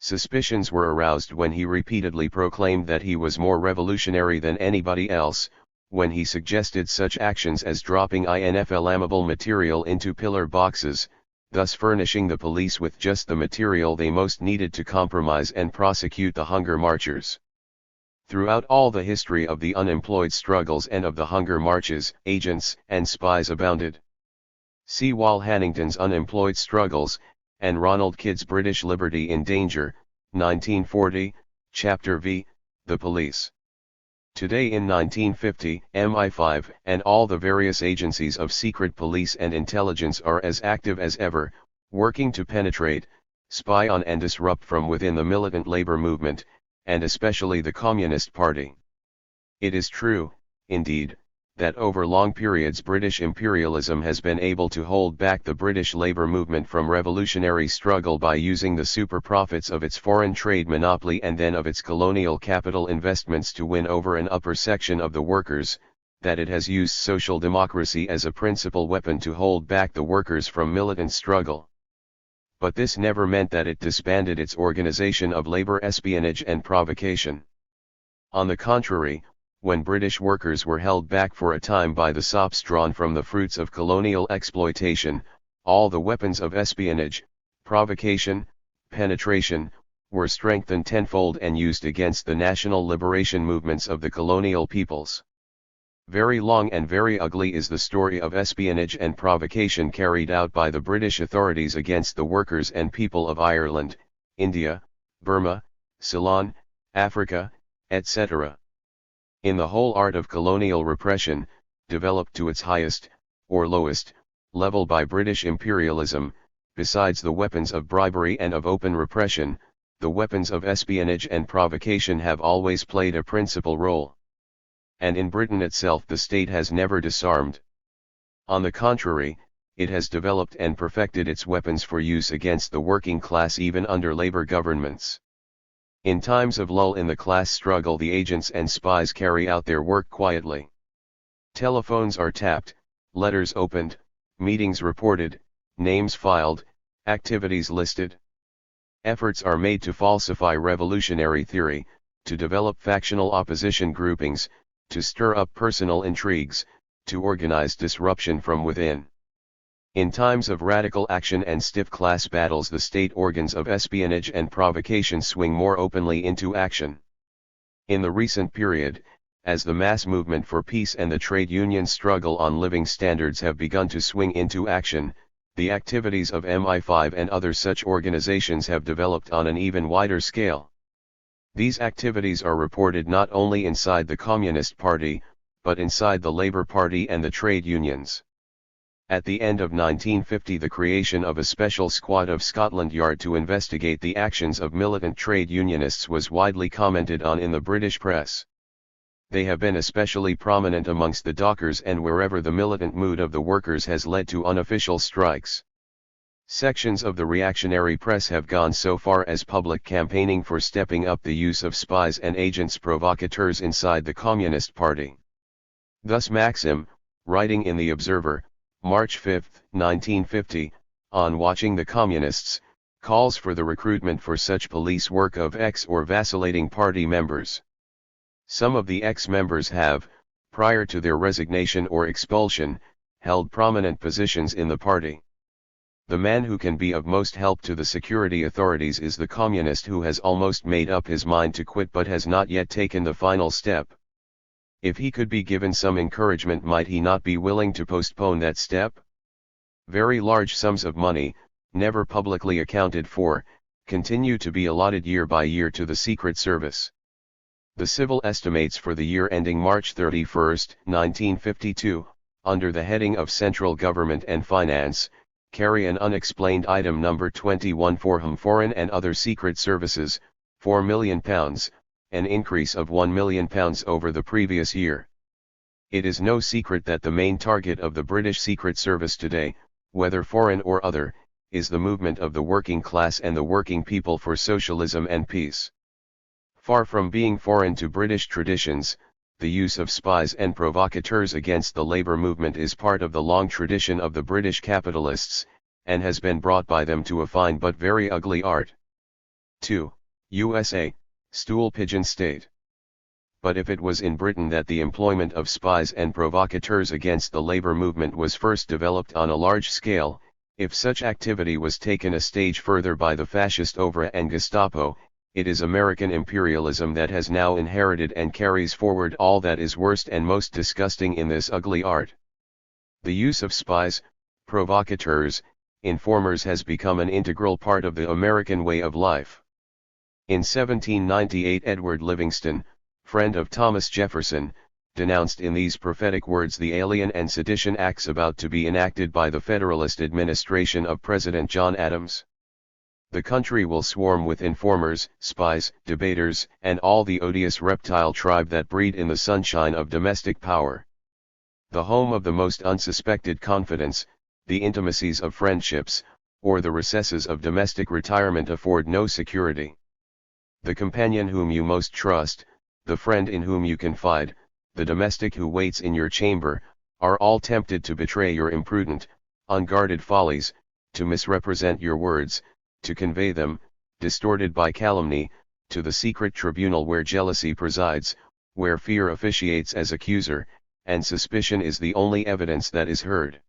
S1: Suspicions were aroused when he repeatedly proclaimed that he was more revolutionary than anybody else, when he suggested such actions as dropping inflammable material into pillar boxes, thus furnishing the police with just the material they most needed to compromise and prosecute the hunger marchers. Throughout all the history of the unemployed struggles and of the hunger marches, agents and spies abounded. See Wal Hannington's Unemployed Struggles, and Ronald Kidd's British Liberty in Danger, 1940, Chapter V, The Police. Today in 1950, MI5 and all the various agencies of secret police and intelligence are as active as ever, working to penetrate, spy on and disrupt from within the militant labor movement, and especially the Communist Party. It is true, indeed, that over long periods British imperialism has been able to hold back the British labour movement from revolutionary struggle by using the super profits of its foreign trade monopoly and then of its colonial capital investments to win over an upper section of the workers, that it has used social democracy as a principal weapon to hold back the workers from militant struggle. But this never meant that it disbanded its organization of labour espionage and provocation. On the contrary, when British workers were held back for a time by the sops drawn from the fruits of colonial exploitation, all the weapons of espionage, provocation, penetration, were strengthened tenfold and used against the national liberation movements of the colonial peoples. Very long and very ugly is the story of espionage and provocation carried out by the British authorities against the workers and people of Ireland, India, Burma, Ceylon, Africa, etc. In the whole art of colonial repression, developed to its highest, or lowest, level by British imperialism, besides the weapons of bribery and of open repression, the weapons of espionage and provocation have always played a principal role. And in Britain itself the state has never disarmed. On the contrary, it has developed and perfected its weapons for use against the working class even under Labour governments. In times of lull in the class struggle the agents and spies carry out their work quietly. Telephones are tapped, letters opened, meetings reported, names filed, activities listed. Efforts are made to falsify revolutionary theory, to develop factional opposition groupings, to stir up personal intrigues, to organize disruption from within. In times of radical action and stiff class battles the state organs of espionage and provocation swing more openly into action. In the recent period, as the mass movement for peace and the trade union struggle on living standards have begun to swing into action, the activities of MI5 and other such organizations have developed on an even wider scale. These activities are reported not only inside the Communist Party, but inside the Labour Party and the trade unions. At the end of 1950 the creation of a special squad of Scotland Yard to investigate the actions of militant trade unionists was widely commented on in the British press. They have been especially prominent amongst the dockers and wherever the militant mood of the workers has led to unofficial strikes. Sections of the reactionary press have gone so far as public campaigning for stepping up the use of spies and agents provocateurs inside the Communist Party. Thus Maxim, writing in The Observer, March 5, 1950, on watching the Communists, calls for the recruitment for such police work of ex or vacillating party members. Some of the ex-members have, prior to their resignation or expulsion, held prominent positions in the party. The man who can be of most help to the security authorities is the communist who has almost made up his mind to quit but has not yet taken the final step. If he could be given some encouragement, might he not be willing to postpone that step? Very large sums of money, never publicly accounted for, continue to be allotted year by year to the Secret Service. The civil estimates for the year ending March 31, 1952, under the heading of Central Government and Finance, carry an unexplained item number 21 for Foreign and Other Secret Services, £4 million, an increase of £1 million over the previous year. It is no secret that the main target of the British Secret Service today, whether foreign or other, is the movement of the working class and the working people for socialism and peace. Far from being foreign to British traditions, the use of spies and provocateurs against the labour movement is part of the long tradition of the British capitalists, and has been brought by them to a fine but very ugly art. 2. USA, stool pigeon state. But if it was in Britain that the employment of spies and provocateurs against the labour movement was first developed on a large scale, if such activity was taken a stage further by the fascist OVRA and Gestapo, it is American imperialism that has now inherited and carries forward all that is worst and most disgusting in this ugly art. The use of spies, provocateurs, informers has become an integral part of the American way of life. In 1798 Edward Livingston, friend of Thomas Jefferson, denounced in these prophetic words the Alien and Sedition Acts about to be enacted by the Federalist administration of President John Adams. The country will swarm with informers, spies, debaters, and all the odious reptile tribe that breed in the sunshine of domestic power. The home of the most unsuspected confidence, the intimacies of friendships, or the recesses of domestic retirement afford no security. The companion whom you most trust, the friend in whom you confide, the domestic who waits in your chamber, are all tempted to betray your imprudent, unguarded follies, to misrepresent your words, to convey them, distorted by calumny, to the secret tribunal where jealousy presides, where fear officiates as accuser, and suspicion is the only evidence that is heard.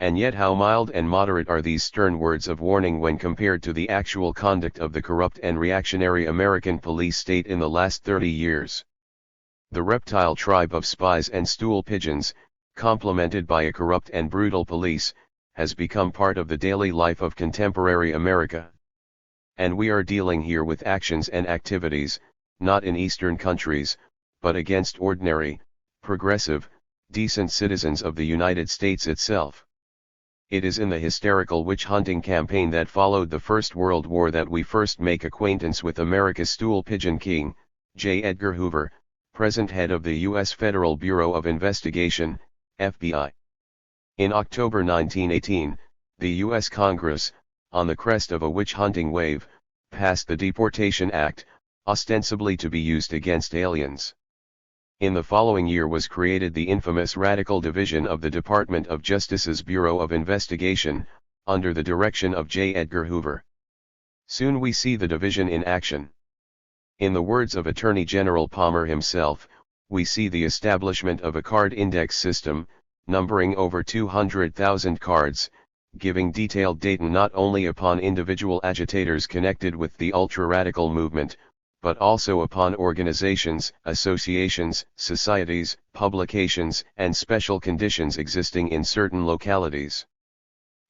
S1: And yet how mild and moderate are these stern words of warning when compared to the actual conduct of the corrupt and reactionary American police state in the last 30 years. The reptile tribe of spies and stool pigeons, complemented by a corrupt and brutal police, has become part of the daily life of contemporary America. And we are dealing here with actions and activities, not in Eastern countries, but against ordinary, progressive, decent citizens of the United States itself. It is in the hysterical witch-hunting campaign that followed the First World War that we first make acquaintance with America's stool pigeon king, J. Edgar Hoover, present head of the U.S. Federal Bureau of Investigation, FBI. In October 1918, the U.S. Congress, on the crest of a witch-hunting wave, passed the Deportation Act, ostensibly to be used against aliens. In the following year was created the infamous Radical Division of the Department of Justice's Bureau of Investigation, under the direction of J. Edgar Hoover. Soon we see the division in action. In the words of Attorney General Palmer himself, we see the establishment of a card index system, numbering over 200,000 cards, giving detailed data not only upon individual agitators connected with the ultra-radical movement, but also upon organizations, associations, societies, publications, and special conditions existing in certain localities.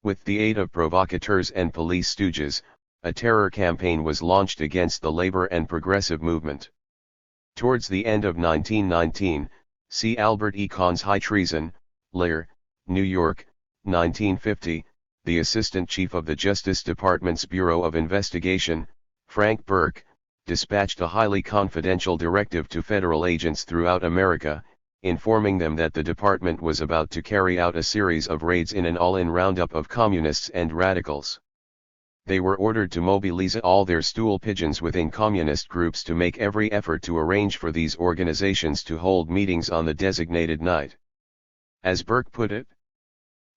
S1: With the aid of provocateurs and police stooges, a terror campaign was launched against the labor and progressive movement. Towards the end of 1919, see Albert E. Kahn's High Treason, Lair, New York, 1950, the Assistant Chief of the Justice Department's Bureau of Investigation, Frank Burke, dispatched a highly confidential directive to federal agents throughout America, informing them that the department was about to carry out a series of raids in an all-in roundup of communists and radicals. They were ordered to mobilize all their stool pigeons within communist groups to make every effort to arrange for these organizations to hold meetings on the designated night. As Burke put it,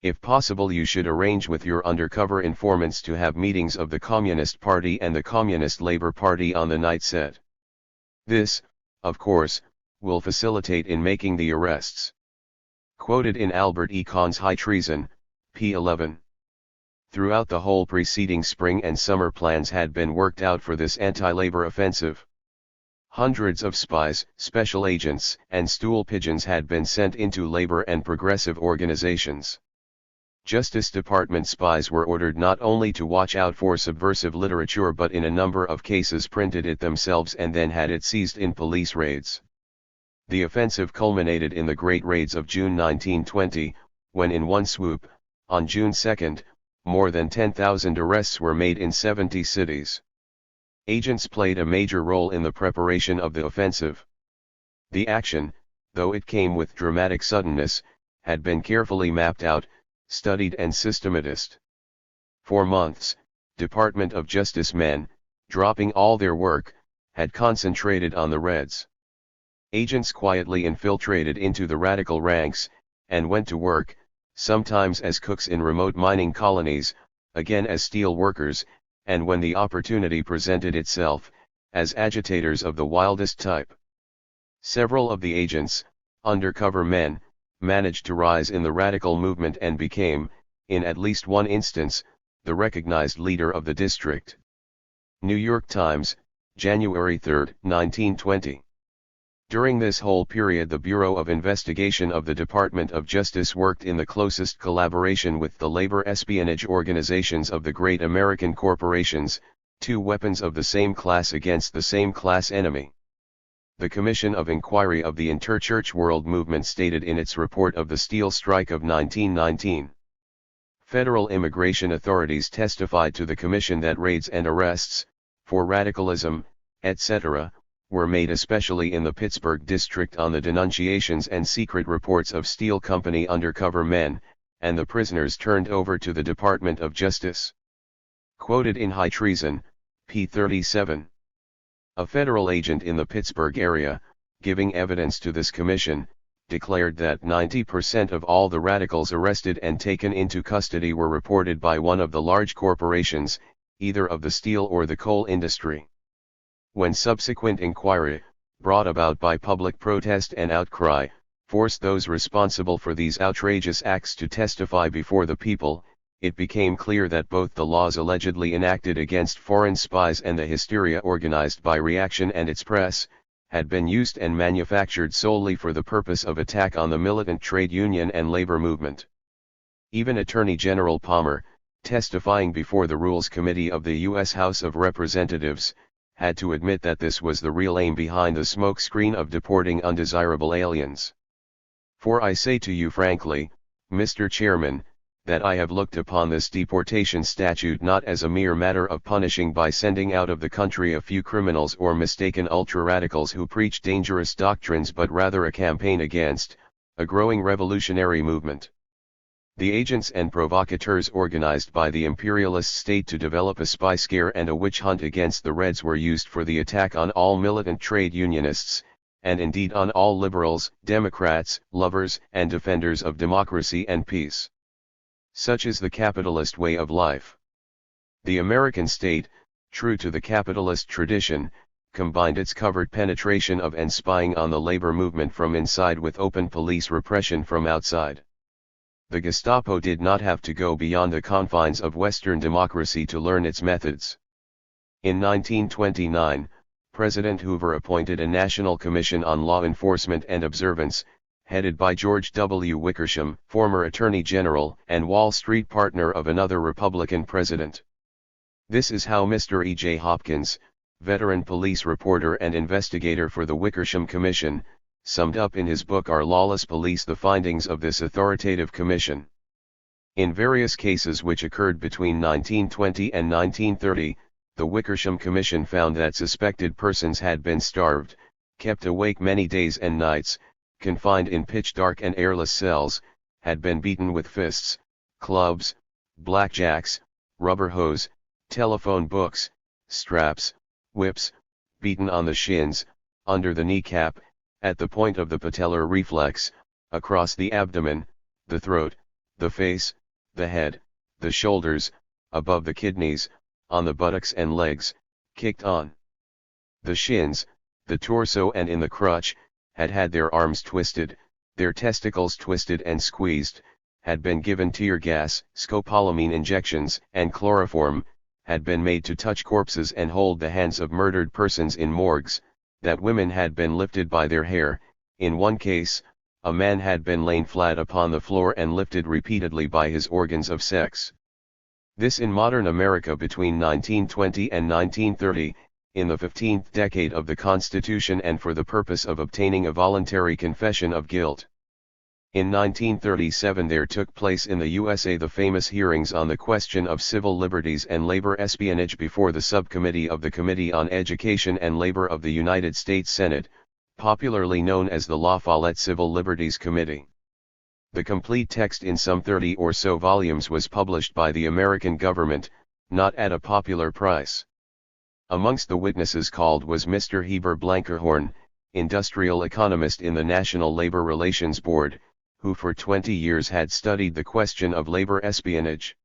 S1: if possible you should arrange with your undercover informants to have meetings of the Communist Party and the Communist Labor Party on the night set. This, of course, will facilitate in making the arrests. Quoted in Albert E. Kahn's High Treason, p. 11. Throughout the whole preceding spring and summer plans had been worked out for this anti-labor offensive. Hundreds of spies, special agents, and stool pigeons had been sent into labor and progressive organizations. Justice Department spies were ordered not only to watch out for subversive literature but in a number of cases printed it themselves and then had it seized in police raids. The offensive culminated in the Great Raids of June 1920, when in one swoop, on June 2, more than 10,000 arrests were made in 70 cities. Agents played a major role in the preparation of the offensive. The action, though it came with dramatic suddenness, had been carefully mapped out, studied and systematized. For months, Department of Justice men, dropping all their work, had concentrated on the Reds. Agents quietly infiltrated into the radical ranks, and went to work, sometimes as cooks in remote mining colonies, again as steel workers, and when the opportunity presented itself, as agitators of the wildest type. Several of the agents, undercover men, managed to rise in the radical movement and became, in at least one instance, the recognized leader of the district. New York Times, January 3, 1920. During this whole period the Bureau of Investigation of the Department of Justice worked in the closest collaboration with the labor espionage organizations of the great American corporations, two weapons of the same class against the same class enemy. The Commission of Inquiry of the Interchurch World Movement stated in its report of the steel strike of 1919. Federal immigration authorities testified to the commission that raids and arrests, for radicalism, etc., were made especially in the Pittsburgh district on the denunciations and secret reports of steel company undercover men, and the prisoners turned over to the Department of Justice. Quoted in High Treason, p. 37. A federal agent in the Pittsburgh area, giving evidence to this commission, declared that 90% of all the radicals arrested and taken into custody were reported by one of the large corporations, either of the steel or the coal industry. When subsequent inquiry, brought about by public protest and outcry, forced those responsible for these outrageous acts to testify before the people, it became clear that both the laws allegedly enacted against foreign spies and the hysteria organized by reaction and its press, had been used and manufactured solely for the purpose of attack on the militant trade union and labor movement. Even Attorney General Palmer, testifying before the Rules Committee of the U.S. House of Representatives, had to admit that this was the real aim behind the smokescreen of deporting undesirable aliens. For I say to you frankly, Mr. Chairman, that I have looked upon this deportation statute not as a mere matter of punishing by sending out of the country a few criminals or mistaken ultra-radicals who preach dangerous doctrines, but rather a campaign against a growing revolutionary movement. The agents and provocateurs organized by the imperialist state to develop a spy scare and a witch hunt against the Reds were used for the attack on all militant trade unionists, and indeed on all liberals, Democrats, lovers and defenders of democracy and peace. Such is the capitalist way of life. The American state, true to the capitalist tradition, combined its covert penetration of and spying on the labor movement from inside with open police repression from outside. The Gestapo did not have to go beyond the confines of Western democracy to learn its methods. In 1929, President Hoover appointed a National Commission on Law Enforcement and Observance, headed by George W. Wickersham, former Attorney General and Wall Street partner of another Republican president. This is how Mr. E. J. Hopkins, veteran police reporter and investigator for the Wickersham Commission, summed up in his book Our Lawless Police the findings of this authoritative commission. In various cases which occurred between 1920 and 1930, the Wickersham Commission found that suspected persons had been starved, kept awake many days and nights, confined in pitch-dark and airless cells, had been beaten with fists, clubs, blackjacks, rubber hose, telephone books, straps, whips, beaten on the shins, under the kneecap, at the point of the patellar reflex, across the abdomen, the throat, the face, the head, the shoulders, above the kidneys, on the buttocks and legs, kicked on the shins, the torso and in the crotch, had their arms twisted, their testicles twisted and squeezed, had been given tear gas, scopolamine injections and chloroform, had been made to touch corpses and hold the hands of murdered persons in morgues, that women had been lifted by their hair. In one case, a man had been lain flat upon the floor and lifted repeatedly by his organs of sex. This in modern America between 1920 and 1930, in the 15th decade of the Constitution, and for the purpose of obtaining a voluntary confession of guilt. In 1937 there took place in the USA the famous hearings on the question of civil liberties and labor espionage before the subcommittee of the Committee on Education and Labor of the United States Senate, popularly known as the La Follette Civil Liberties Committee. The complete text in some 30 or so volumes was published by the American government, not at a popular price. Amongst the witnesses called was Mr. Heber Blankerhorn, industrial economist in the National Labor Relations Board, who for 20 years had studied the question of labor espionage.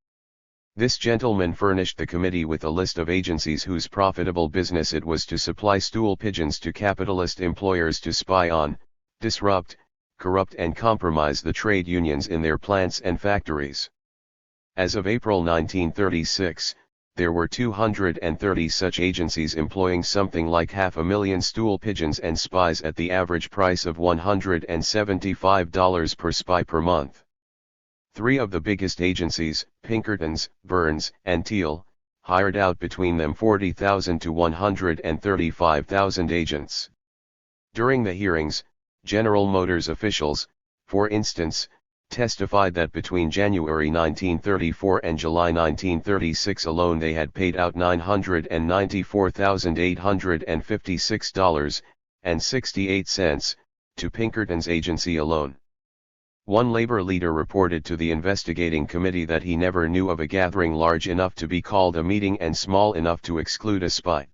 S1: This gentleman furnished the committee with a list of agencies whose profitable business it was to supply stool pigeons to capitalist employers to spy on, disrupt, corrupt and compromise the trade unions in their plants and factories. As of April 1936, there were 230 such agencies employing something like 500,000 stool pigeons and spies at the average price of $175 per spy per month. Three of the biggest agencies, Pinkerton's, Burns, and Teal, hired out between them 40,000 to 135,000 agents. During the hearings, General Motors officials, for instance, testified that between January 1934 and July 1936 alone they had paid out $994,856.68 to Pinkerton's agency alone. One labor leader reported to the investigating committee that he never knew of a gathering large enough to be called a meeting and small enough to exclude a spy.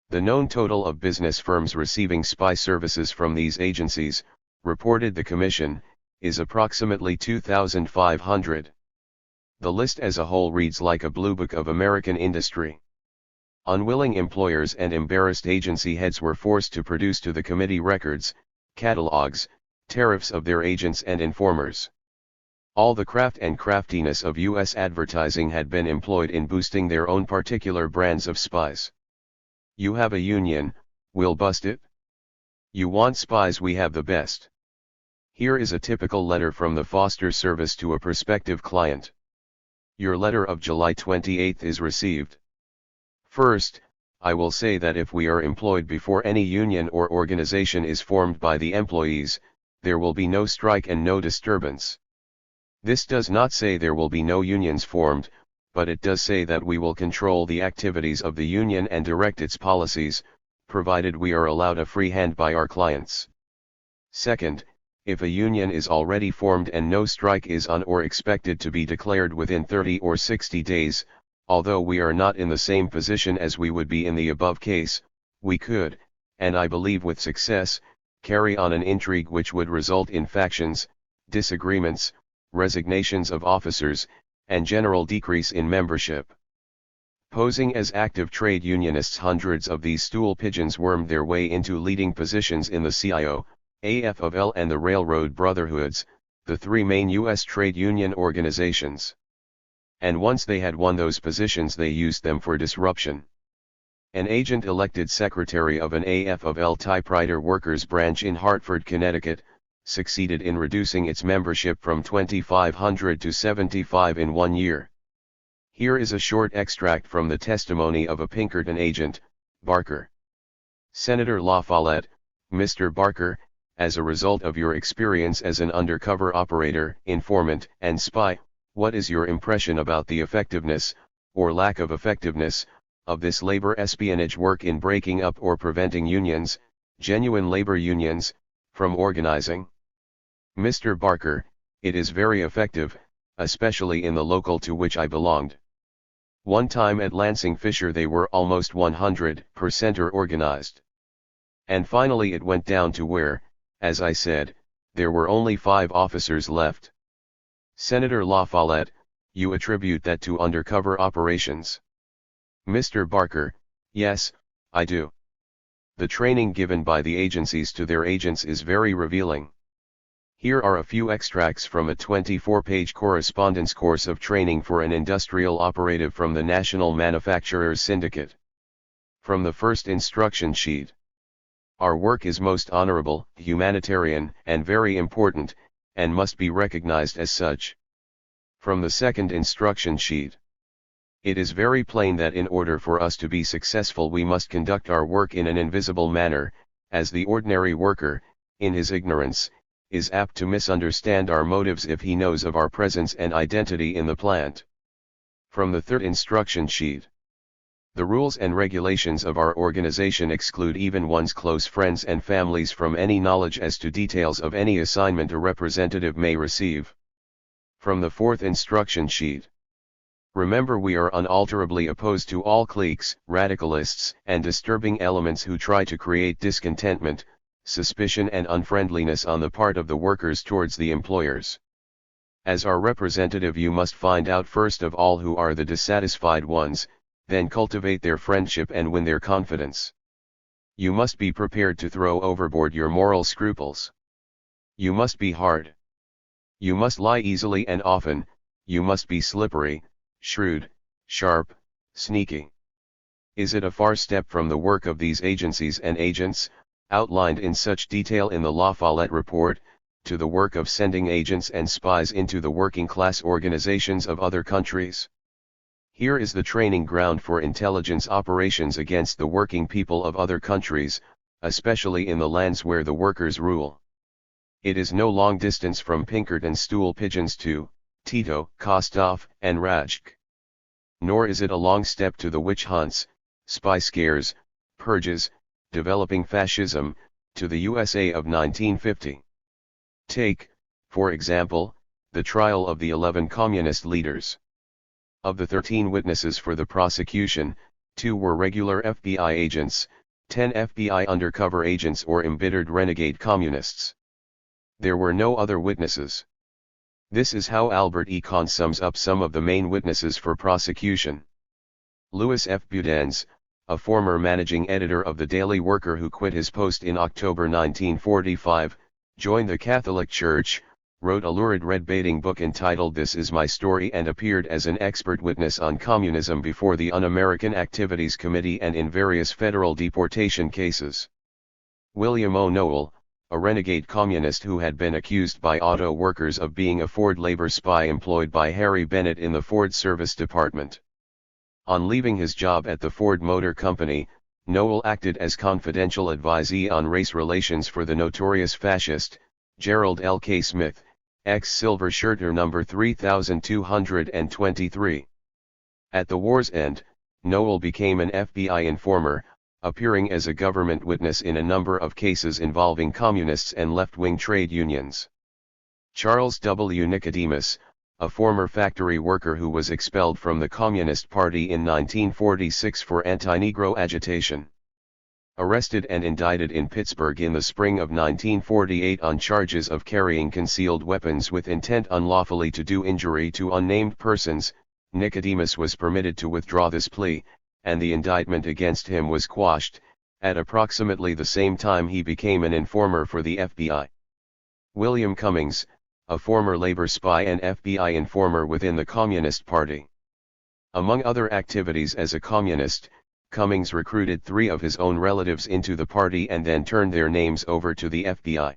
S1: The known total of business firms receiving spy services from these agencies, reported the commission, is approximately 2,500. The list as a whole reads like a blue book of American industry. Unwilling employers and embarrassed agency heads were forced to produce to the committee records, catalogs, tariffs of their agents and informers. All the craft and craftiness of U.S. advertising had been employed in boosting their own particular brands of spies. You have a union, we'll bust it. You want spies, we have the best. Here is a typical letter from the Foster Service to a prospective client. Your letter of July 28 is received. First, I will say that if we are employed before any union or organization is formed by the employees, there will be no strike and no disturbance. This does not say there will be no unions formed, but it does say that we will control the activities of the union and direct its policies, provided we are allowed a free hand by our clients. Second, if a union is already formed and no strike is on or expected to be declared within 30 or 60 days, although we are not in the same position as we would be in the above case, we could, and I believe with success, carry on an intrigue which would result in factions, disagreements, resignations of officers, and general decrease in membership. Posing as active trade unionists, hundreds of these stool pigeons wormed their way into leading positions in the CIO, AFL and the Railroad Brotherhoods, the three main U.S. trade union organizations. And once they had won those positions they used them for disruption. An agent elected secretary of an AFL typewriter workers branch in Hartford, Connecticut, succeeded in reducing its membership from 2,500 to 75 in 1 year. Here is a short extract from the testimony of a Pinkerton agent, Barker. Senator La Follette, Mr. Barker, as a result of your experience as an undercover operator, informant, and spy, what is your impression about the effectiveness, or lack of effectiveness, of this labor espionage work in breaking up or preventing unions, genuine labor unions, from organizing? Mr. Barker, it is very effective, especially in the local to which I belonged. One time at Lansing Fisher they were almost 100% organized. And finally it went down to where, as I said, there were only 5 officers left. Senator La Follette, you attribute that to undercover operations. Mr. Barker, yes, I do. The training given by the agencies to their agents is very revealing. Here are a few extracts from a 24-page correspondence course of training for an industrial operative from the National Manufacturers Syndicate. From the first instruction sheet. Our work is most honorable, humanitarian, and very important, and must be recognized as such. From the second instruction sheet. It is very plain that in order for us to be successful we must conduct our work in an invisible manner, as the ordinary worker, in his ignorance, is apt to misunderstand our motives if he knows of our presence and identity in the plant. From the third instruction sheet. The rules and regulations of our organization exclude even one's close friends and families from any knowledge as to details of any assignment a representative may receive. From the fourth instruction sheet. Remember, we are unalterably opposed to all cliques, radicalists, and disturbing elements who try to create discontentment, suspicion and unfriendliness on the part of the workers towards the employers. As our representative, you must find out first of all who are the dissatisfied ones, then cultivate their friendship and win their confidence. You must be prepared to throw overboard your moral scruples. You must be hard. You must lie easily and often. You must be slippery, shrewd, sharp, sneaky. Is it a far step from the work of these agencies and agents, outlined in such detail in the La Follette Report, to the work of sending agents and spies into the working class organizations of other countries? Here is the training ground for intelligence operations against the working people of other countries, especially in the lands where the workers rule. It is no long distance from Pinkerton stool pigeons to Tito, Kostov, and Rajk. Nor is it a long step to the witch hunts, spy scares, purges, developing fascism, to the USA of 1950. Take, for example, the trial of the 11 communist leaders. Of the 13 witnesses for the prosecution, 2 were regular FBI agents, 10 FBI undercover agents or embittered renegade communists. There were no other witnesses. This is how Albert E. Kahn sums up some of the main witnesses for prosecution. Louis F. Budens, a former managing editor of the Daily Worker who quit his post in October 1945, joined the Catholic Church, wrote a lurid red-baiting book entitled This Is My Story and appeared as an expert witness on communism before the Un-American Activities Committee and in various federal deportation cases. William O. Noel, a renegade communist who had been accused by auto workers of being a Ford labor spy employed by Harry Bennett in the Ford Service Department. On leaving his job at the Ford Motor Company, Noel acted as confidential advisee on race relations for the notorious fascist, Gerald L. K. Smith, ex-Silver Shirter number 3223. At the war's end, Noel became an FBI informer, appearing as a government witness in a number of cases involving communists and left-wing trade unions. Charles W. Nicodemus, a former factory worker who was expelled from the Communist Party in 1946 for anti-Negro agitation. Arrested and indicted in Pittsburgh in the spring of 1948 on charges of carrying concealed weapons with intent unlawfully to do injury to unnamed persons, Nicodemus was permitted to withdraw this plea, and the indictment against him was quashed. At approximately the same time he became an informer for the FBI. William Cummings, a former labor spy and FBI informer within the Communist Party. Among other activities as a communist, Cummings recruited 3 of his own relatives into the party and then turned their names over to the FBI.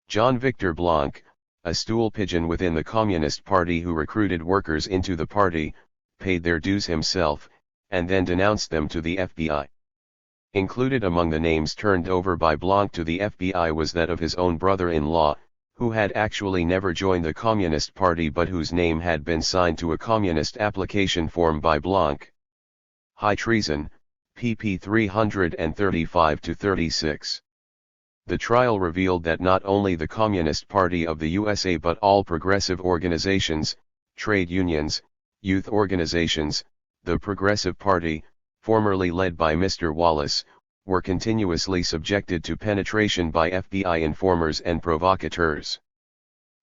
S1: John Victor Blanc, a stool pigeon within the Communist Party who recruited workers into the party, paid their dues himself, and then denounced them to the FBI. Included among the names turned over by Blanc to the FBI was that of his own brother-in-law, who had actually never joined the Communist Party but whose name had been signed to a communist application form by Blanc. High Treason, pp. 335-36. The trial revealed that not only the Communist Party of the USA but all progressive organizations, trade unions, youth organizations, the Progressive Party, formerly led by Mr. Wallace, were continuously subjected to penetration by FBI informers and provocateurs.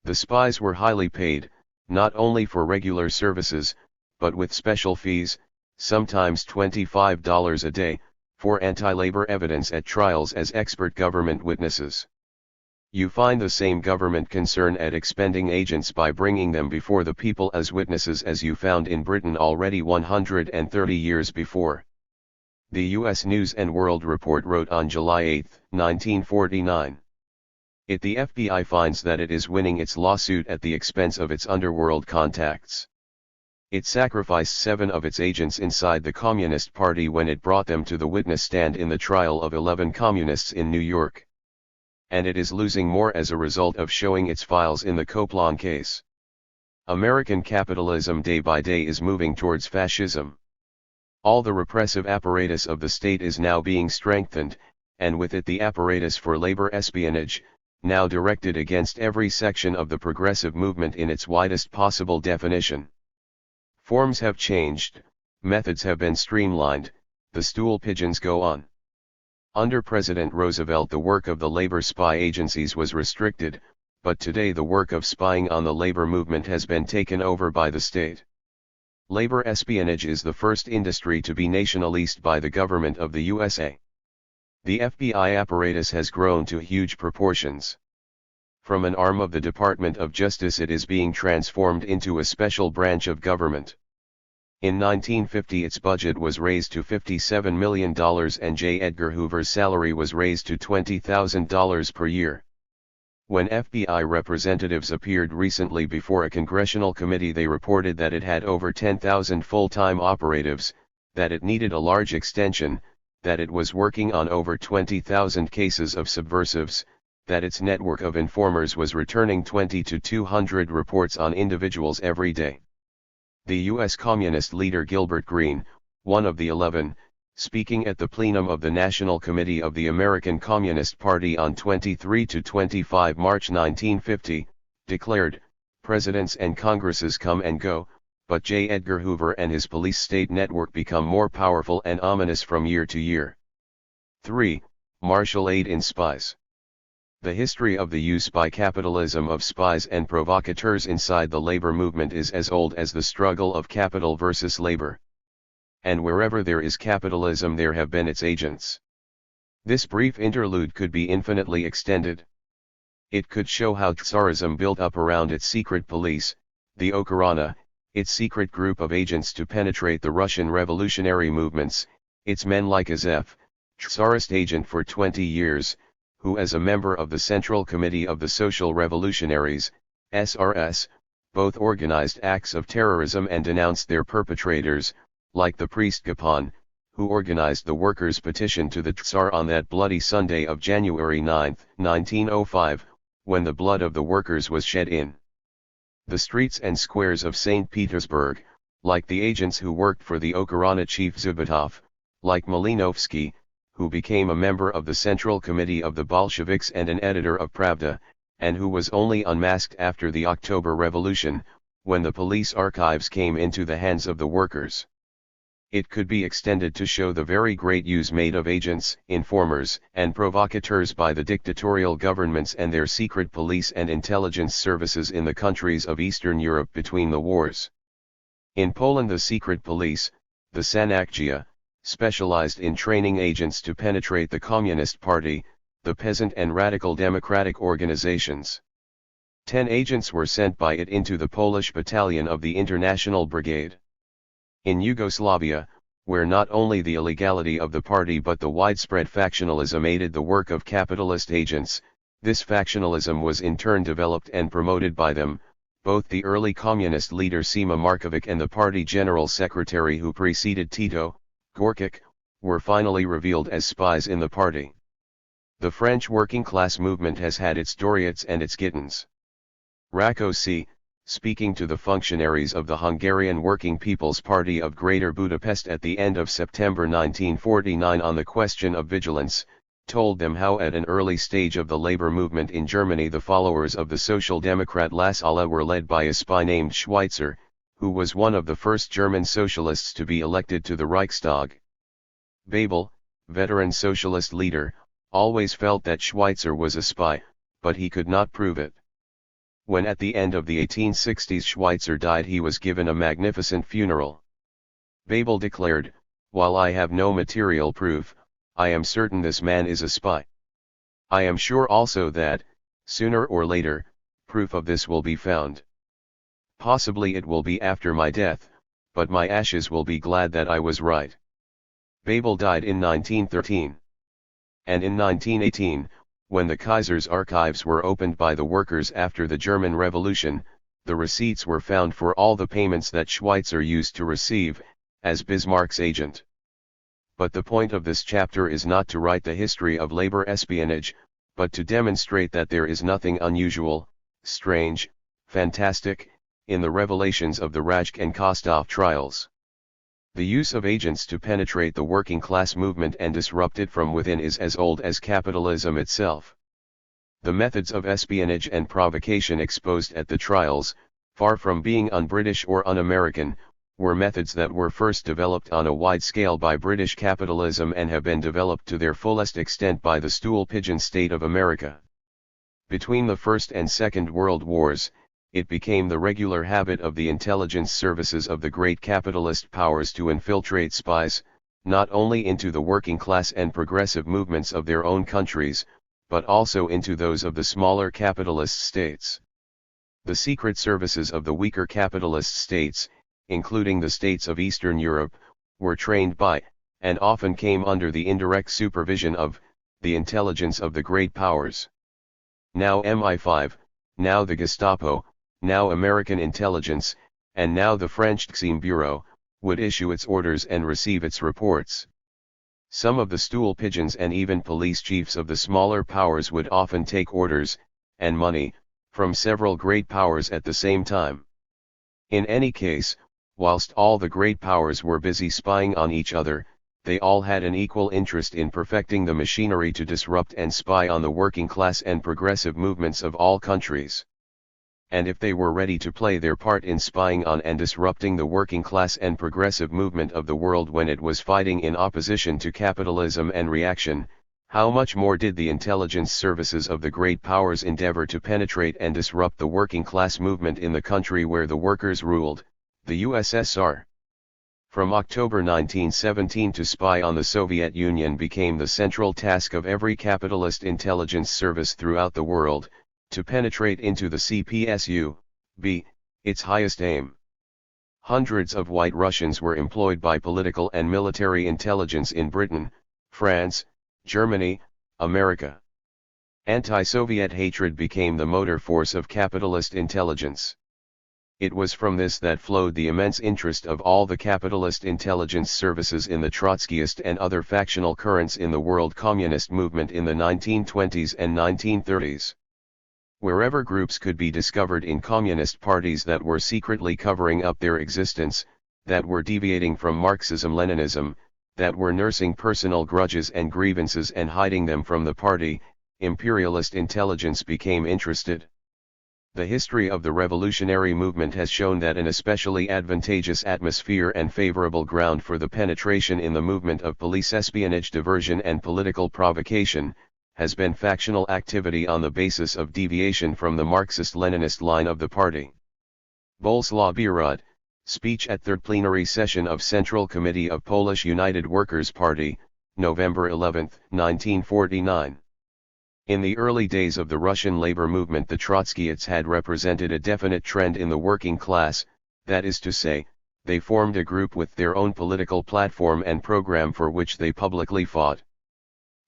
S1: The spies were highly paid, not only for regular services, but with special fees, sometimes $25 a day, for anti-labor evidence at trials as expert government witnesses. You find the same government concern at expending agents by bringing them before the people as witnesses as you found in Britain already 130 years before. The U.S. News and World Report wrote on July 8, 1949. The FBI finds that it is winning its lawsuit at the expense of its underworld contacts. It sacrificed 7 of its agents inside the Communist Party when it brought them to the witness stand in the trial of 11 communists in New York. and it is losing more as a result of showing its files in the Klugman case. American capitalism day by day is moving towards fascism. All the repressive apparatus of the state is now being strengthened, and with it the apparatus for labor espionage, now directed against every section of the progressive movement in its widest possible definition. Forms have changed, methods have been streamlined, the stool pigeons go on. Under President Roosevelt the work of the labor spy agencies was restricted, but today the work of spying on the labor movement has been taken over by the state. Labor espionage is the first industry to be nationalized by the government of the USA. The FBI apparatus has grown to huge proportions. From an arm of the Department of Justice it is being transformed into a special branch of government. In 1950 its budget was raised to $57 million and J. Edgar Hoover's salary was raised to $20,000 per year. When FBI representatives appeared recently before a congressional committee they reported that it had over 10,000 full-time operatives, that it needed a large extension, that it was working on over 20,000 cases of subversives, that its network of informers was returning 20 to 200 reports on individuals every day. The U.S. Communist leader Gilbert Green, one of the 11, speaking at the plenum of the National Committee of the American Communist Party on 23 to 25 March 1950, declared, "Presidents and Congresses come and go, but J. Edgar Hoover and his police state network become more powerful and ominous from year to year." 3. Martial aid in spies. The history of the use by capitalism of spies and provocateurs inside the labor movement is as old as the struggle of capital versus labor. And wherever there is capitalism there have been its agents. This brief interlude could be infinitely extended. It could show how Tsarism built up around its secret police, the Okhrana, its secret group of agents to penetrate the Russian revolutionary movements, its men like Azef, Tsarist agent for 20 years, who as a member of the Central Committee of the Social Revolutionaries, SRS, both organized acts of terrorism and denounced their perpetrators, like the priest Gapan, who organized the workers' petition to the Tsar on that bloody Sunday of January 9, 1905, when the blood of the workers was shed in the streets and squares of St. Petersburg, like the agents who worked for the Okhrana chief Zubitov, like Malinovsky, who became a member of the Central Committee of the Bolsheviks and an editor of Pravda, and who was only unmasked after the October Revolution, when the police archives came into the hands of the workers. It could be extended to show the very great use made of agents, informers, and provocateurs by the dictatorial governments and their secret police and intelligence services in the countries of Eastern Europe between the wars. In Poland the secret police, the Sanakcja, specialized in training agents to penetrate the Communist Party, the peasant and radical democratic organizations. 10 agents were sent by it into the Polish battalion of the International Brigade. In Yugoslavia, where not only the illegality of the party but the widespread factionalism aided the work of capitalist agents, this factionalism was in turn developed and promoted by them. Both the early communist leader Sima Markovic and the party general secretary who preceded Tito, Gorkic, were finally revealed as spies in the party. The French working class movement has had its Doriots and its Gittins. Rákosi, speaking to the functionaries of the Hungarian Working People's Party of Greater Budapest at the end of September 1949 on the question of vigilance, told them how at an early stage of the labor movement in Germany the followers of the Social Democrat Lasalla were led by a spy named Schweitzer, who was one of the first German socialists to be elected to the Reichstag. Babel, veteran socialist leader, always felt that Schweitzer was a spy, but he could not prove it. When at the end of the 1860s Schweitzer died he was given a magnificent funeral. Babel declared, "While I have no material proof, I am certain this man is a spy. I am sure also that, sooner or later, proof of this will be found. Possibly it will be after my death, but my ashes will be glad that I was right." Babel died in 1913. And in 1918, when the Kaiser's archives were opened by the workers after the German Revolution, the receipts were found for all the payments that Schweitzer used to receive, as Bismarck's agent. But the point of this chapter is not to write the history of labor espionage, but to demonstrate that there is nothing unusual, strange, fantastic, in the revelations of the Rajk and Kostov trials. The use of agents to penetrate the working class movement and disrupt it from within is as old as capitalism itself. The methods of espionage and provocation exposed at the trials, far from being un-British or un-American, were methods that were first developed on a wide scale by British capitalism and have been developed to their fullest extent by the stool pigeon state of America. Between the First and Second World Wars, it became the regular habit of the intelligence services of the great capitalist powers to infiltrate spies, not only into the working class and progressive movements of their own countries, but also into those of the smaller capitalist states. The secret services of the weaker capitalist states, including the states of Eastern Europe, were trained by, and often came under the indirect supervision of, the intelligence of the great powers. Now MI5, now the Gestapo, now American intelligence, and now the French Xime Bureau, would issue its orders and receive its reports. Some of the stool pigeons and even police chiefs of the smaller powers would often take orders, and money, from several great powers at the same time. In any case, whilst all the great powers were busy spying on each other, they all had an equal interest in perfecting the machinery to disrupt and spy on the working class and progressive movements of all countries. And if they were ready to play their part in spying on and disrupting the working class and progressive movement of the world when it was fighting in opposition to capitalism and reaction, how much more did the intelligence services of the great powers endeavor to penetrate and disrupt the working class movement in the country where the workers ruled, the USSR. From October 1917 to spy on the Soviet Union became the central task of every capitalist intelligence service throughout the world, to penetrate into the CPSU, its highest aim. Hundreds of White Russians were employed by political and military intelligence in Britain, France, Germany, America. Anti-Soviet hatred became the motor force of capitalist intelligence. It was from this that flowed the immense interest of all the capitalist intelligence services in the Trotskyist and other factional currents in the world communist movement in the 1920s and 1930s. Wherever groups could be discovered in communist parties that were secretly covering up their existence, that were deviating from Marxism-Leninism, that were nursing personal grudges and grievances and hiding them from the party, imperialist intelligence became interested. The history of the revolutionary movement has shown that an especially advantageous atmosphere and favorable ground for the penetration in the movement of police espionage, diversion and political provocation, has been factional activity on the basis of deviation from the Marxist-Leninist line of the party. Bolesław Bierut, speech at Third Plenary Session of Central Committee of Polish United Workers' Party, November 11, 1949. In the early days of the Russian labor movement, the Trotskyists had represented a definite trend in the working class, that is to say, they formed a group with their own political platform and program for which they publicly fought.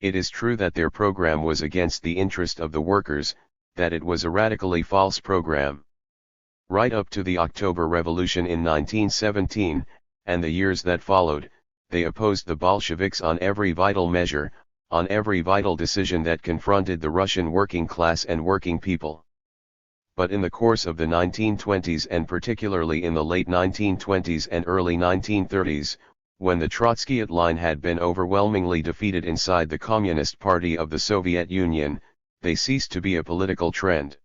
S1: It is true that their program was against the interest of the workers, that it was a radically false program. Right up to the October Revolution in 1917, and the years that followed, they opposed the Bolsheviks on every vital measure, on every vital decision that confronted the Russian working class and working people. But in the course of the 1920s and particularly in the late 1920s and early 1930s, when the Trotskyite line had been overwhelmingly defeated inside the Communist Party of the Soviet Union, they ceased to be a political trend.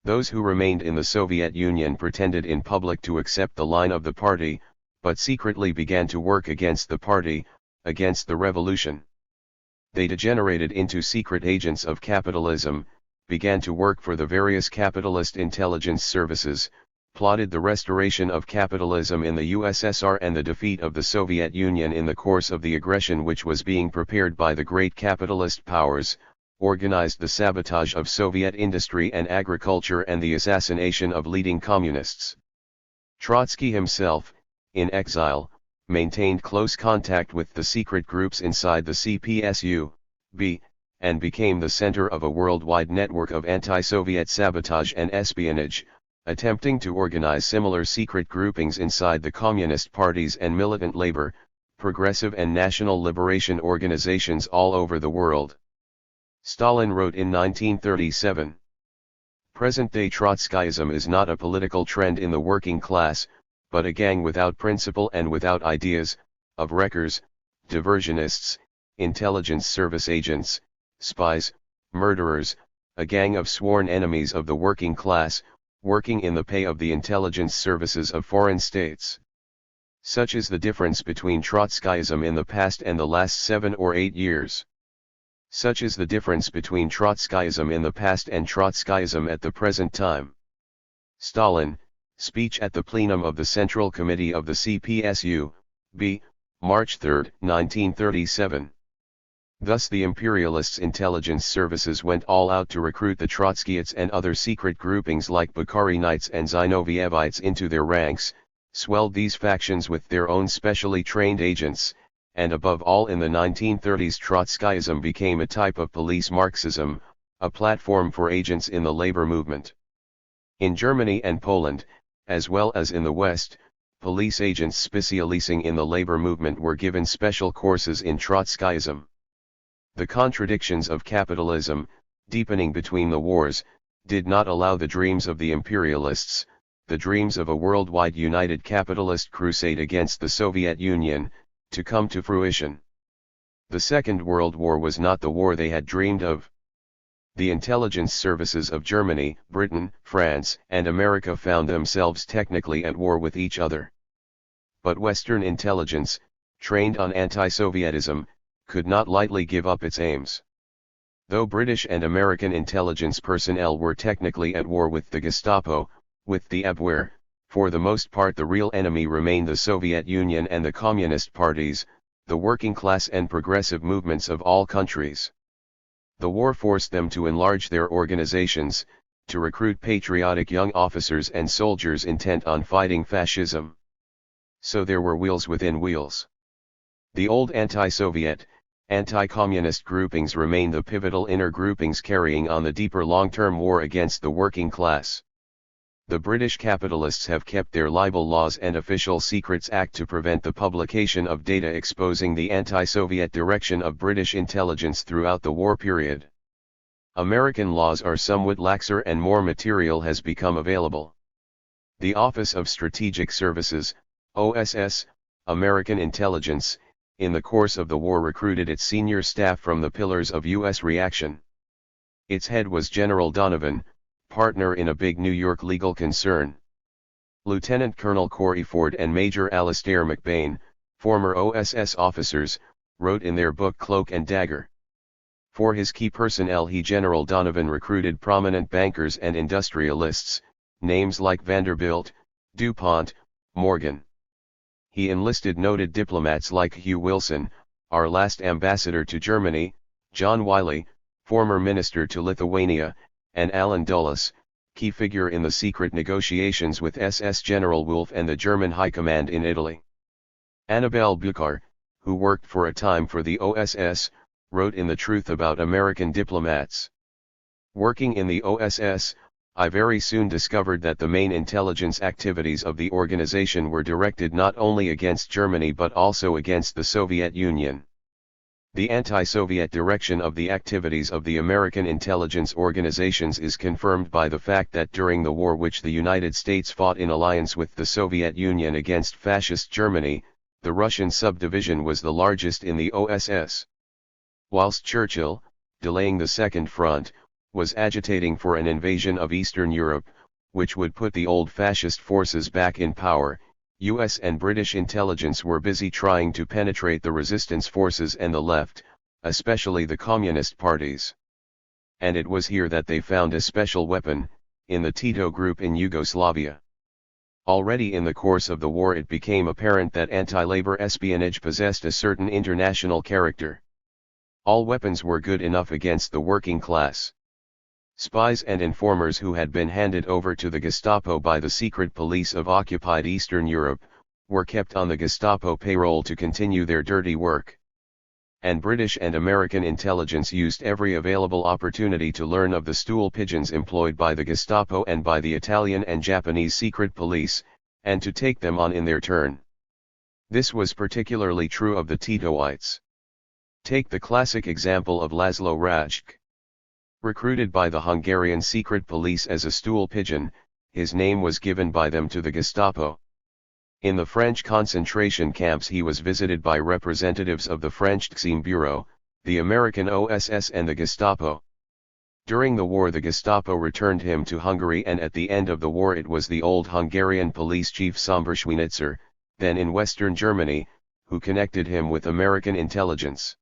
S1: Those who remained in the Soviet Union pretended in public to accept the line of the party, but secretly began to work against the party, against the revolution. They degenerated into secret agents of capitalism, began to work for the various capitalist intelligence services, plotted the restoration of capitalism in the USSR and the defeat of the Soviet Union in the course of the aggression which was being prepared by the great capitalist powers, organized the sabotage of Soviet industry and agriculture and the assassination of leading communists. Trotsky himself, in exile, maintained close contact with the secret groups inside the CPSU, and became the center of a worldwide network of anti-Soviet sabotage and espionage, attempting to organize similar secret groupings inside the communist parties and militant labor, progressive and national liberation organizations all over the world. Stalin wrote in 1937. Present-day Trotskyism is not a political trend in the working class, but a gang without principle and without ideas, of wreckers, diversionists, intelligence service agents, spies, murderers, a gang of sworn enemies of the working class, working in the pay of the intelligence services of foreign states. Such is the difference between Trotskyism in the past and the last 7 or 8 years. Such is the difference between Trotskyism in the past and Trotskyism at the present time. Stalin, speech at the plenum of the Central Committee of the CPSU, B. March 3, 1937. Thus the imperialists' intelligence services went all out to recruit the Trotskyites and other secret groupings like Bukharinites and Zinovievites into their ranks, swelled these factions with their own specially trained agents, and above all in the 1930s Trotskyism became a type of police Marxism, a platform for agents in the labor movement. In Germany and Poland, as well as in the West, police agents specializing in the labor movement were given special courses in Trotskyism. The contradictions of capitalism, deepening between the wars, did not allow the dreams of the imperialists, the dreams of a worldwide united capitalist crusade against the Soviet Union, to come to fruition. The Second World War was not the war they had dreamed of. The intelligence services of Germany, Britain, France, and America found themselves technically at war with each other. But Western intelligence, trained on anti-Sovietism, could not lightly give up its aims. Though British and American intelligence personnel were technically at war with the Gestapo, with the Abwehr, for the most part the real enemy remained the Soviet Union and the Communist parties, the working class and progressive movements of all countries. The war forced them to enlarge their organizations, to recruit patriotic young officers and soldiers intent on fighting fascism. So there were wheels within wheels. The old anti-Soviet, anti-communist groupings remained the pivotal inner groupings carrying on the deeper long-term war against the working class. The British capitalists have kept their libel laws and Official Secrets Act to prevent the publication of data exposing the anti-Soviet direction of British intelligence throughout the war period. American laws are somewhat laxer and more material has become available. The Office of Strategic Services, OSS, American Intelligence, in the course of the war recruited its senior staff from the pillars of U.S. reaction. Its head was General Donovan, partner in a big New York legal concern. Lieutenant Colonel Corey Ford and Major Alistair McBain, former OSS officers, wrote in their book Cloak and Dagger. For his key personnel General Donovan recruited prominent bankers and industrialists, names like Vanderbilt, DuPont, Morgan. He enlisted noted diplomats like Hugh Wilson, our last ambassador to Germany, John Wiley, former minister to Lithuania, and Alan Dulles, key figure in the secret negotiations with SS General Wolf and the German High Command in Italy. Annabelle Buchar, who worked for a time for the OSS, wrote in The Truth about American diplomats. Working in the OSS, I very soon discovered that the main intelligence activities of the organization were directed not only against Germany but also against the Soviet Union. The anti-Soviet direction of the activities of the American intelligence organizations is confirmed by the fact that during the war which the United States fought in alliance with the Soviet Union against fascist Germany, the Russian subdivision was the largest in the OSS. Whilst Churchill, delaying the Second Front, was agitating for an invasion of Eastern Europe, which would put the old fascist forces back in power, U.S. and British intelligence were busy trying to penetrate the resistance forces and the left, especially the communist parties. And it was here that they found a special weapon, in the Tito group in Yugoslavia. Already in the course of the war it became apparent that anti-labor espionage possessed a certain international character. All weapons were good enough against the working class. Spies and informers who had been handed over to the Gestapo by the secret police of occupied Eastern Europe, were kept on the Gestapo payroll to continue their dirty work. And British and American intelligence used every available opportunity to learn of the stool pigeons employed by the Gestapo and by the Italian and Japanese secret police, and to take them on in their turn. This was particularly true of the Titoites. Take the classic example of Laszlo Rajc. Recruited by the Hungarian secret police as a stool pigeon, his name was given by them to the Gestapo. In the French concentration camps he was visited by representatives of the French Txim Bureau, the American OSS and the Gestapo. During the war the Gestapo returned him to Hungary, and at the end of the war it was the old Hungarian police chief Szomberschwinitzer, then in Western Germany, who connected him with American intelligence.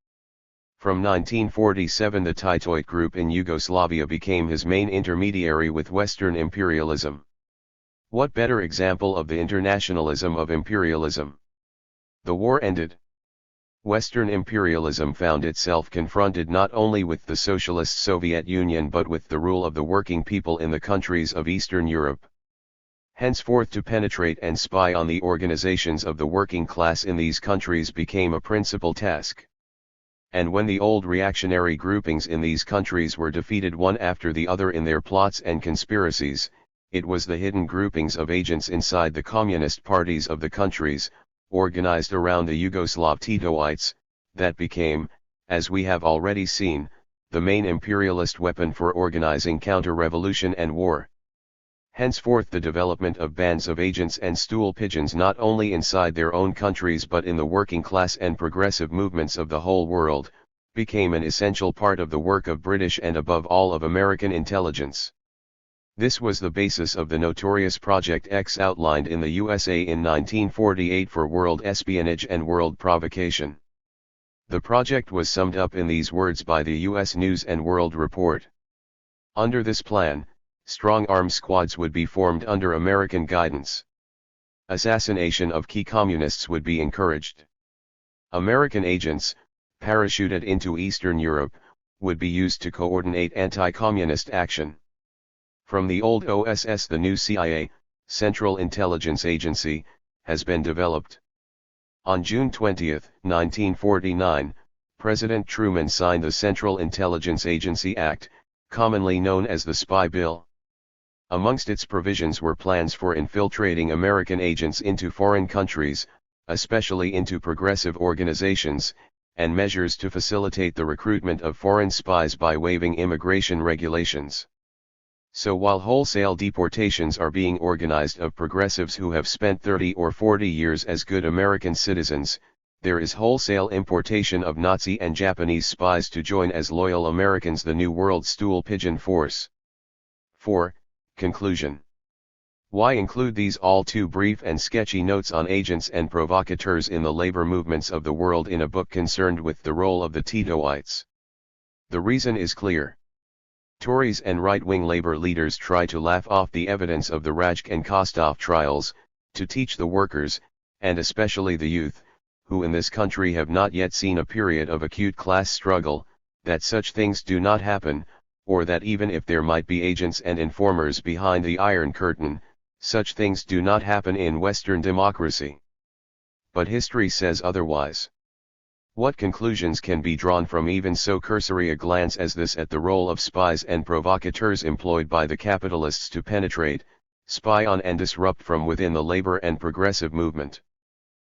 S1: From 1947 the Tito group in Yugoslavia became his main intermediary with Western imperialism. What better example of the internationalism of imperialism? The war ended. Western imperialism found itself confronted not only with the Socialist Soviet Union but with the rule of the working people in the countries of Eastern Europe. Henceforth to penetrate and spy on the organizations of the working class in these countries became a principal task. And when the old reactionary groupings in these countries were defeated one after the other in their plots and conspiracies, it was the hidden groupings of agents inside the communist parties of the countries, organized around the Yugoslav Titoites, that became, as we have already seen, the main imperialist weapon for organizing counter-revolution and war. Henceforth the development of bands of agents and stool pigeons not only inside their own countries but in the working class and progressive movements of the whole world, became an essential part of the work of British and above all of American intelligence. This was the basis of the notorious Project X outlined in the USA in 1948 for world espionage and world provocation. The project was summed up in these words by the U.S. News and World Report. Under this plan, strong armed squads would be formed under American guidance. Assassination of key communists would be encouraged. American agents, parachuted into Eastern Europe, would be used to coordinate anti-communist action. From the old OSS the new CIA, Central Intelligence Agency, has been developed. On June 20, 1949, President Truman signed the Central Intelligence Agency Act, commonly known as the Spy Bill. Amongst its provisions were plans for infiltrating American agents into foreign countries, especially into progressive organizations, and measures to facilitate the recruitment of foreign spies by waiving immigration regulations. So while wholesale deportations are being organized of progressives who have spent 30 or 40 years as good American citizens, there is wholesale importation of Nazi and Japanese spies to join as loyal Americans the New World Stool Pigeon Force. 4. Conclusion. Why include these all too brief and sketchy notes on agents and provocateurs in the labor movements of the world in a book concerned with the role of the Titoites? The reason is clear. Tories and right-wing labor leaders try to laugh off the evidence of the Rajk and Kostov trials, to teach the workers, and especially the youth, who in this country have not yet seen a period of acute class struggle, that such things do not happen, or that even if there might be agents and informers behind the Iron Curtain, such things do not happen in Western democracy. But history says otherwise. What conclusions can be drawn from even so cursory a glance as this at the role of spies and provocateurs employed by the capitalists to penetrate, spy on and disrupt from within the labor and progressive movement?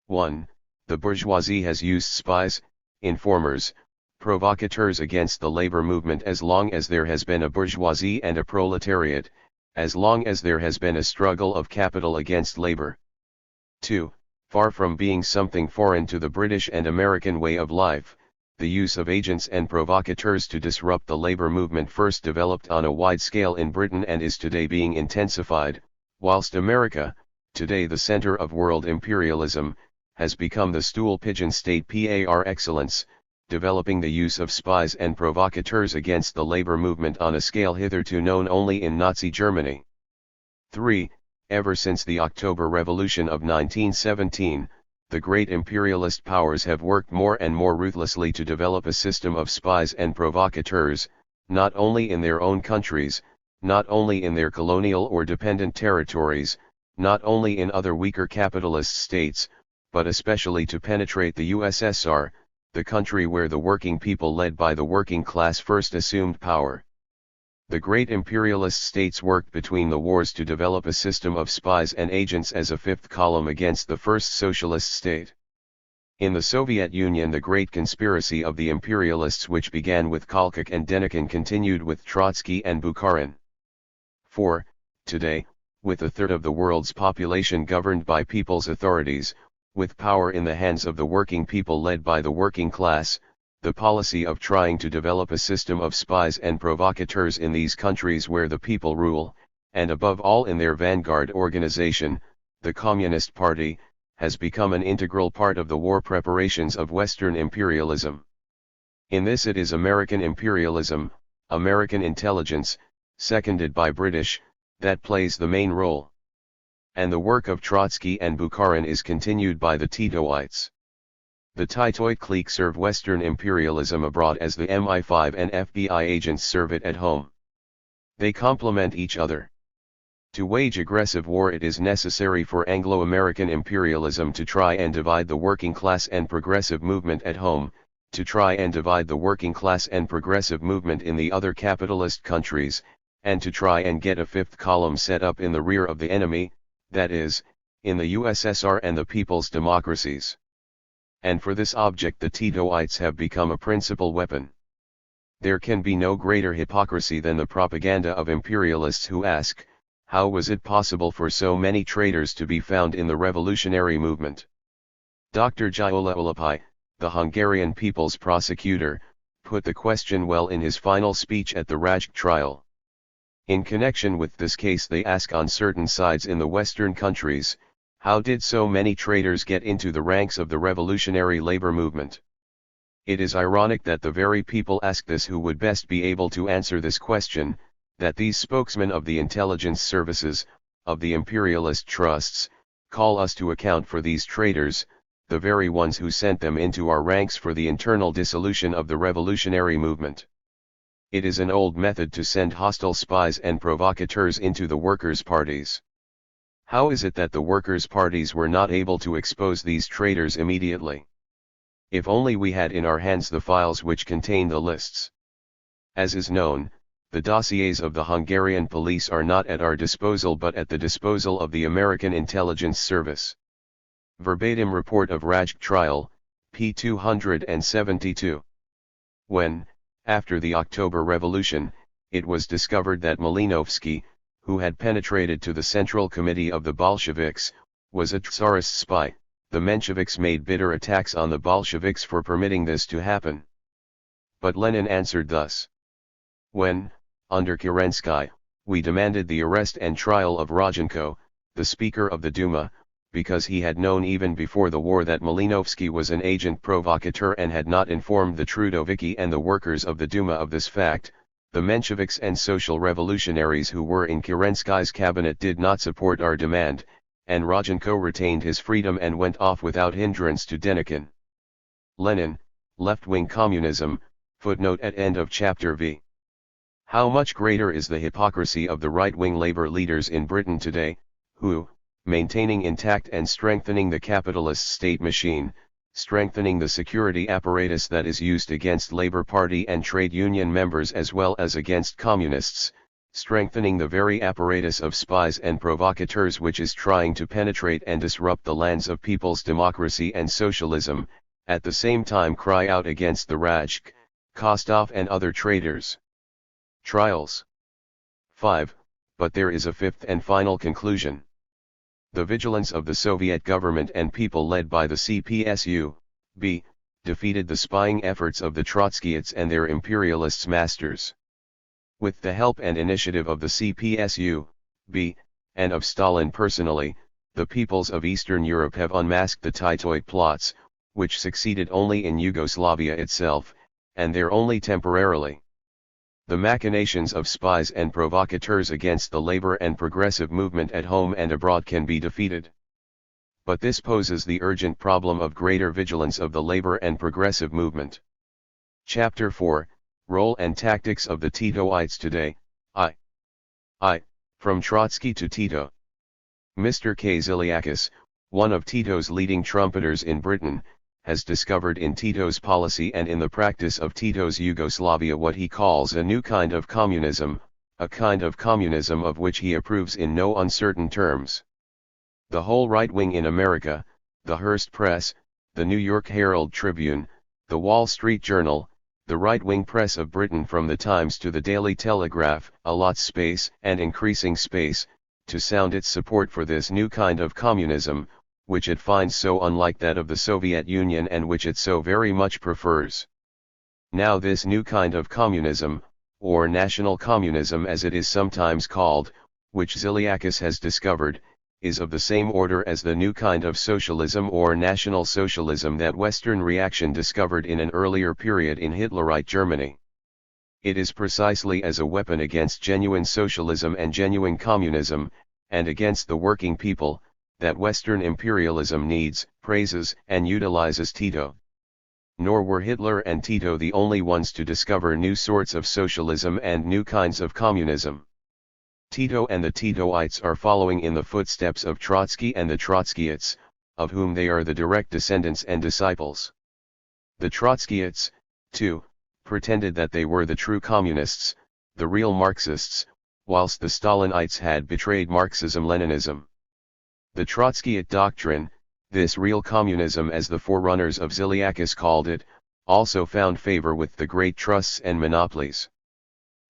S1: 1. The bourgeoisie has used spies, informers, provocateurs against the labor movement as long as there has been a bourgeoisie and a proletariat, as long as there has been a struggle of capital against labor. 2. Far from being something foreign to the British and American way of life, the use of agents and provocateurs to disrupt the labor movement first developed on a wide scale in Britain and is today being intensified, whilst America, today the center of world imperialism, has become the stool pigeon state par excellence, developing the use of spies and provocateurs against the labor movement on a scale hitherto known only in Nazi Germany. 3. Ever since the October Revolution of 1917, the great imperialist powers have worked more and more ruthlessly to develop a system of spies and provocateurs, not only in their own countries, not only in their colonial or dependent territories, not only in other weaker capitalist states, but especially to penetrate the USSR, the country where the working people led by the working class first assumed power. The great imperialist states worked between the wars to develop a system of spies and agents as a fifth column against the first socialist state. In the Soviet Union, the great conspiracy of the imperialists, which began with Kolchak and Denikin, continued with Trotsky and Bukharin. 4. Today, with a third of the world's population governed by people's authorities, with power in the hands of the working people led by the working class, the policy of trying to develop a system of spies and provocateurs in these countries where the people rule, and above all in their vanguard organization, the Communist Party, has become an integral part of the war preparations of Western imperialism. In this it is American imperialism, American intelligence, seconded by British, that plays the main role. And the work of Trotsky and Bukharin is continued by the Titoites. The Titoid clique serve Western imperialism abroad as the MI5 and FBI agents serve it at home. They complement each other. To wage aggressive war, it is necessary for Anglo-American imperialism to try and divide the working class and progressive movement at home, to try and divide the working class and progressive movement in the other capitalist countries, and to try and get a fifth column set up in the rear of the enemy, that is, in the USSR and the people's democracies. And for this object the Titoites have become a principal weapon. There can be no greater hypocrisy than the propaganda of imperialists who ask, how was it possible for so many traitors to be found in the revolutionary movement? Dr. Gyula Ulapai, the Hungarian people's prosecutor, put the question well in his final speech at the Rajk trial. In connection with this case, they ask on certain sides in the Western countries, how did so many traitors get into the ranks of the revolutionary labor movement? It is ironic that the very people ask this who would best be able to answer this question, that these spokesmen of the intelligence services, of the imperialist trusts, call us to account for these traitors, the very ones who sent them into our ranks for the internal dissolution of the revolutionary movement. It is an old method to send hostile spies and provocateurs into the workers' parties. How is it that the workers' parties were not able to expose these traitors immediately? If only we had in our hands the files which contain the lists. As is known, the dossiers of the Hungarian police are not at our disposal but at the disposal of the American Intelligence Service. Verbatim report of Rajk trial, p. 272. When, after the October Revolution, it was discovered that Malinovsky, who had penetrated to the Central Committee of the Bolsheviks, was a Tsarist spy, the Mensheviks made bitter attacks on the Bolsheviks for permitting this to happen. But Lenin answered thus. When, under Kerensky, we demanded the arrest and trial of Rodchenko, the Speaker of the Duma, because he had known even before the war that Malinovsky was an agent provocateur and had not informed the Trudoviki and the workers of the Duma of this fact, the Mensheviks and social revolutionaries who were in Kerensky's cabinet did not support our demand, and Rodchenko retained his freedom and went off without hindrance to Denikin. Lenin, Left-Wing Communism, footnote at end of chapter v. How much greater is the hypocrisy of the right-wing labor leaders in Britain today, who, maintaining intact and strengthening the capitalist state machine, strengthening the security apparatus that is used against Labour Party and trade union members as well as against communists, strengthening the very apparatus of spies and provocateurs which is trying to penetrate and disrupt the lands of people's democracy and socialism, at the same time cry out against the Rajk, Kostov and other traitors. Trials. 5. But there is a fifth and final conclusion. The vigilance of the Soviet government and people led by the CPSU, b. defeated the spying efforts of the Trotskyists and their imperialists masters. With the help and initiative of the CPSU, b. and of Stalin personally, the peoples of Eastern Europe have unmasked the Titoid plots, which succeeded only in Yugoslavia itself, and there only temporarily. The machinations of spies and provocateurs against the labor and progressive movement at home and abroad can be defeated. But this poses the urgent problem of greater vigilance of the labor and progressive movement. Chapter 4, Role and Tactics of the Titoites Today, I. From Trotsky to Tito. Mr. Kaziliakis, one of Tito's leading trumpeters in Britain, has discovered in Tito's policy and in the practice of Tito's Yugoslavia what he calls a new kind of communism, a kind of communism of which he approves in no uncertain terms. The whole right wing in America, the Hearst press, the New York Herald Tribune, the Wall Street Journal, the right-wing press of Britain from the Times to the Daily Telegraph, allots space and increasing space, to sound its support for this new kind of communism, which it finds so unlike that of the Soviet Union and which it so very much prefers. Now this new kind of communism, or national communism as it is sometimes called, which Ziliakis has discovered, is of the same order as the new kind of socialism or national socialism that Western reaction discovered in an earlier period in Hitlerite Germany. It is precisely as a weapon against genuine socialism and genuine communism, and against the working people, that Western imperialism needs, praises, and utilizes Tito. Nor were Hitler and Tito the only ones to discover new sorts of socialism and new kinds of communism. Tito and the Titoites are following in the footsteps of Trotsky and the Trotskyites, of whom they are the direct descendants and disciples. The Trotskyites, too, pretended that they were the true communists, the real Marxists, whilst the Stalinites had betrayed Marxism-Leninism. The Trotskyite doctrine, this real communism as the forerunners of Ziliakis called it, also found favor with the great trusts and monopolies.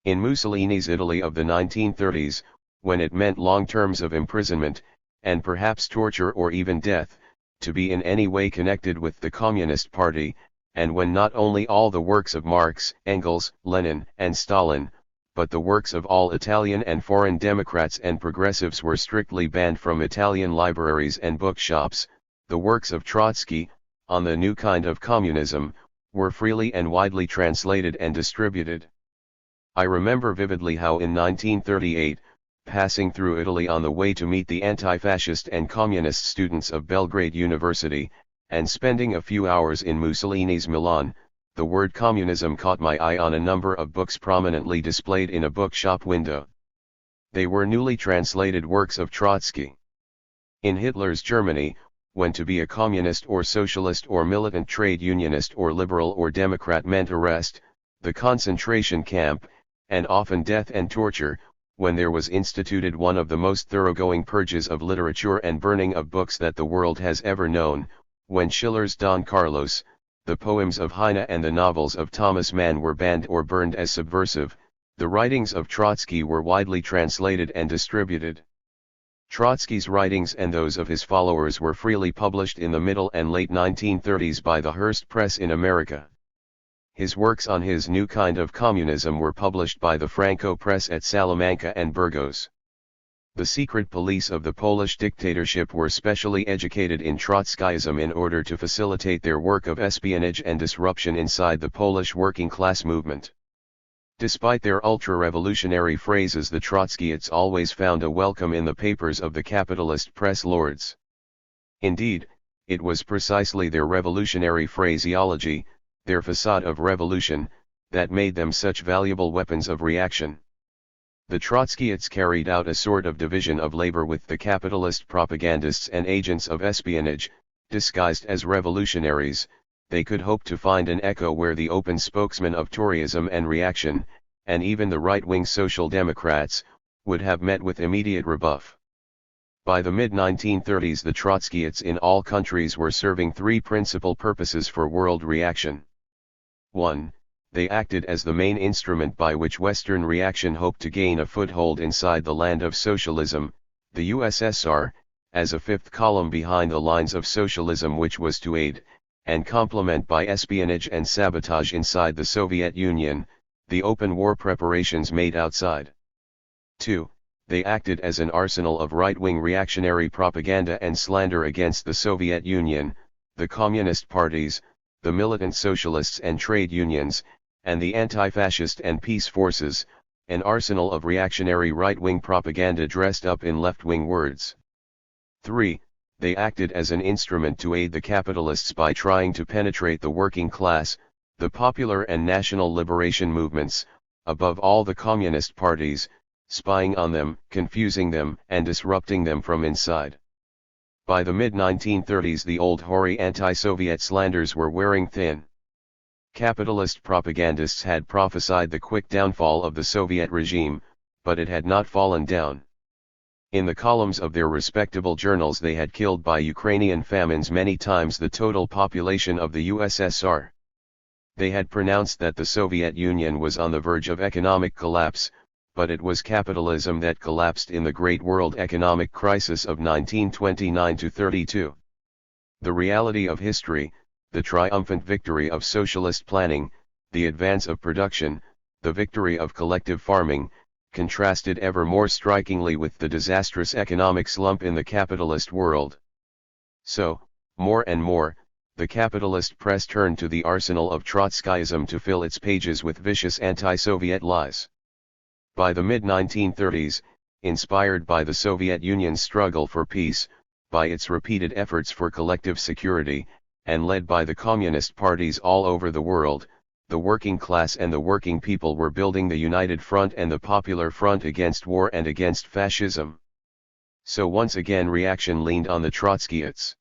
S1: In Mussolini's Italy of the 1930s, when it meant long terms of imprisonment, and perhaps torture or even death, to be in any way connected with the Communist Party, and when not only all the works of Marx, Engels, Lenin, and Stalin, but the works of all Italian and foreign Democrats and progressives were strictly banned from Italian libraries and bookshops, the works of Trotsky, on the new kind of communism, were freely and widely translated and distributed. I remember vividly how in 1938, passing through Italy on the way to meet the anti-fascist and communist students of Belgrade University, and spending a few hours in Mussolini's Milan, the word communism caught my eye on a number of books prominently displayed in a bookshop window. They were newly translated works of Trotsky. In Hitler's Germany, when to be a communist or socialist or militant trade unionist or liberal or Democrat meant arrest, the concentration camp, and often death and torture, when there was instituted one of the most thoroughgoing purges of literature and burning of books that the world has ever known, when Schiller's Don Carlos, the poems of Heine and the novels of Thomas Mann were banned or burned as subversive, the writings of Trotsky were widely translated and distributed. Trotsky's writings and those of his followers were freely published in the middle and late 1930s by the Hearst Press in America. His works on his new kind of communism were published by the Franco Press at Salamanca and Burgos. The secret police of the Polish dictatorship were specially educated in Trotskyism in order to facilitate their work of espionage and disruption inside the Polish working class movement. Despite their ultra-revolutionary phrases, the Trotskyites always found a welcome in the papers of the capitalist press lords. Indeed, it was precisely their revolutionary phraseology, their facade of revolution, that made them such valuable weapons of reaction. The Trotskyites carried out a sort of division of labor with the capitalist propagandists and agents of espionage, disguised as revolutionaries. They could hope to find an echo where the open spokesmen of Toryism and reaction, and even the right-wing Social Democrats, would have met with immediate rebuff. By the mid-1930s, the Trotskyites in all countries were serving three principal purposes for world reaction. 1. They acted as the main instrument by which Western reaction hoped to gain a foothold inside the land of socialism, the USSR, as a fifth column behind the lines of socialism which was to aid, and complement by espionage and sabotage inside the Soviet Union, the open war preparations made outside. 2. They acted as an arsenal of right-wing reactionary propaganda and slander against the Soviet Union, the Communist parties, the militant socialists and trade unions, and the anti-fascist and peace forces, an arsenal of reactionary right-wing propaganda dressed up in left-wing words. 3. They acted as an instrument to aid the capitalists by trying to penetrate the working class, the popular and national liberation movements, above all the communist parties, spying on them, confusing them, and disrupting them from inside. By the mid-1930s, the old hoary anti-Soviet slanders were wearing thin. Capitalist propagandists had prophesied the quick downfall of the Soviet regime, but it had not fallen down. In the columns of their respectable journals they had killed by Ukrainian famines many times the total population of the USSR. They had pronounced that the Soviet Union was on the verge of economic collapse, but it was capitalism that collapsed in the Great World Economic Crisis of 1929-32. The reality of history, the triumphant victory of socialist planning, the advance of production, the victory of collective farming, contrasted ever more strikingly with the disastrous economic slump in the capitalist world. So, more and more, the capitalist press turned to the arsenal of Trotskyism to fill its pages with vicious anti-Soviet lies. By the mid-1930s, inspired by the Soviet Union's struggle for peace, by its repeated efforts for collective security, and led by the communist parties all over the world, the working class and the working people were building the United Front and the Popular Front against war and against fascism. So once again reaction leaned on the Trotskyists.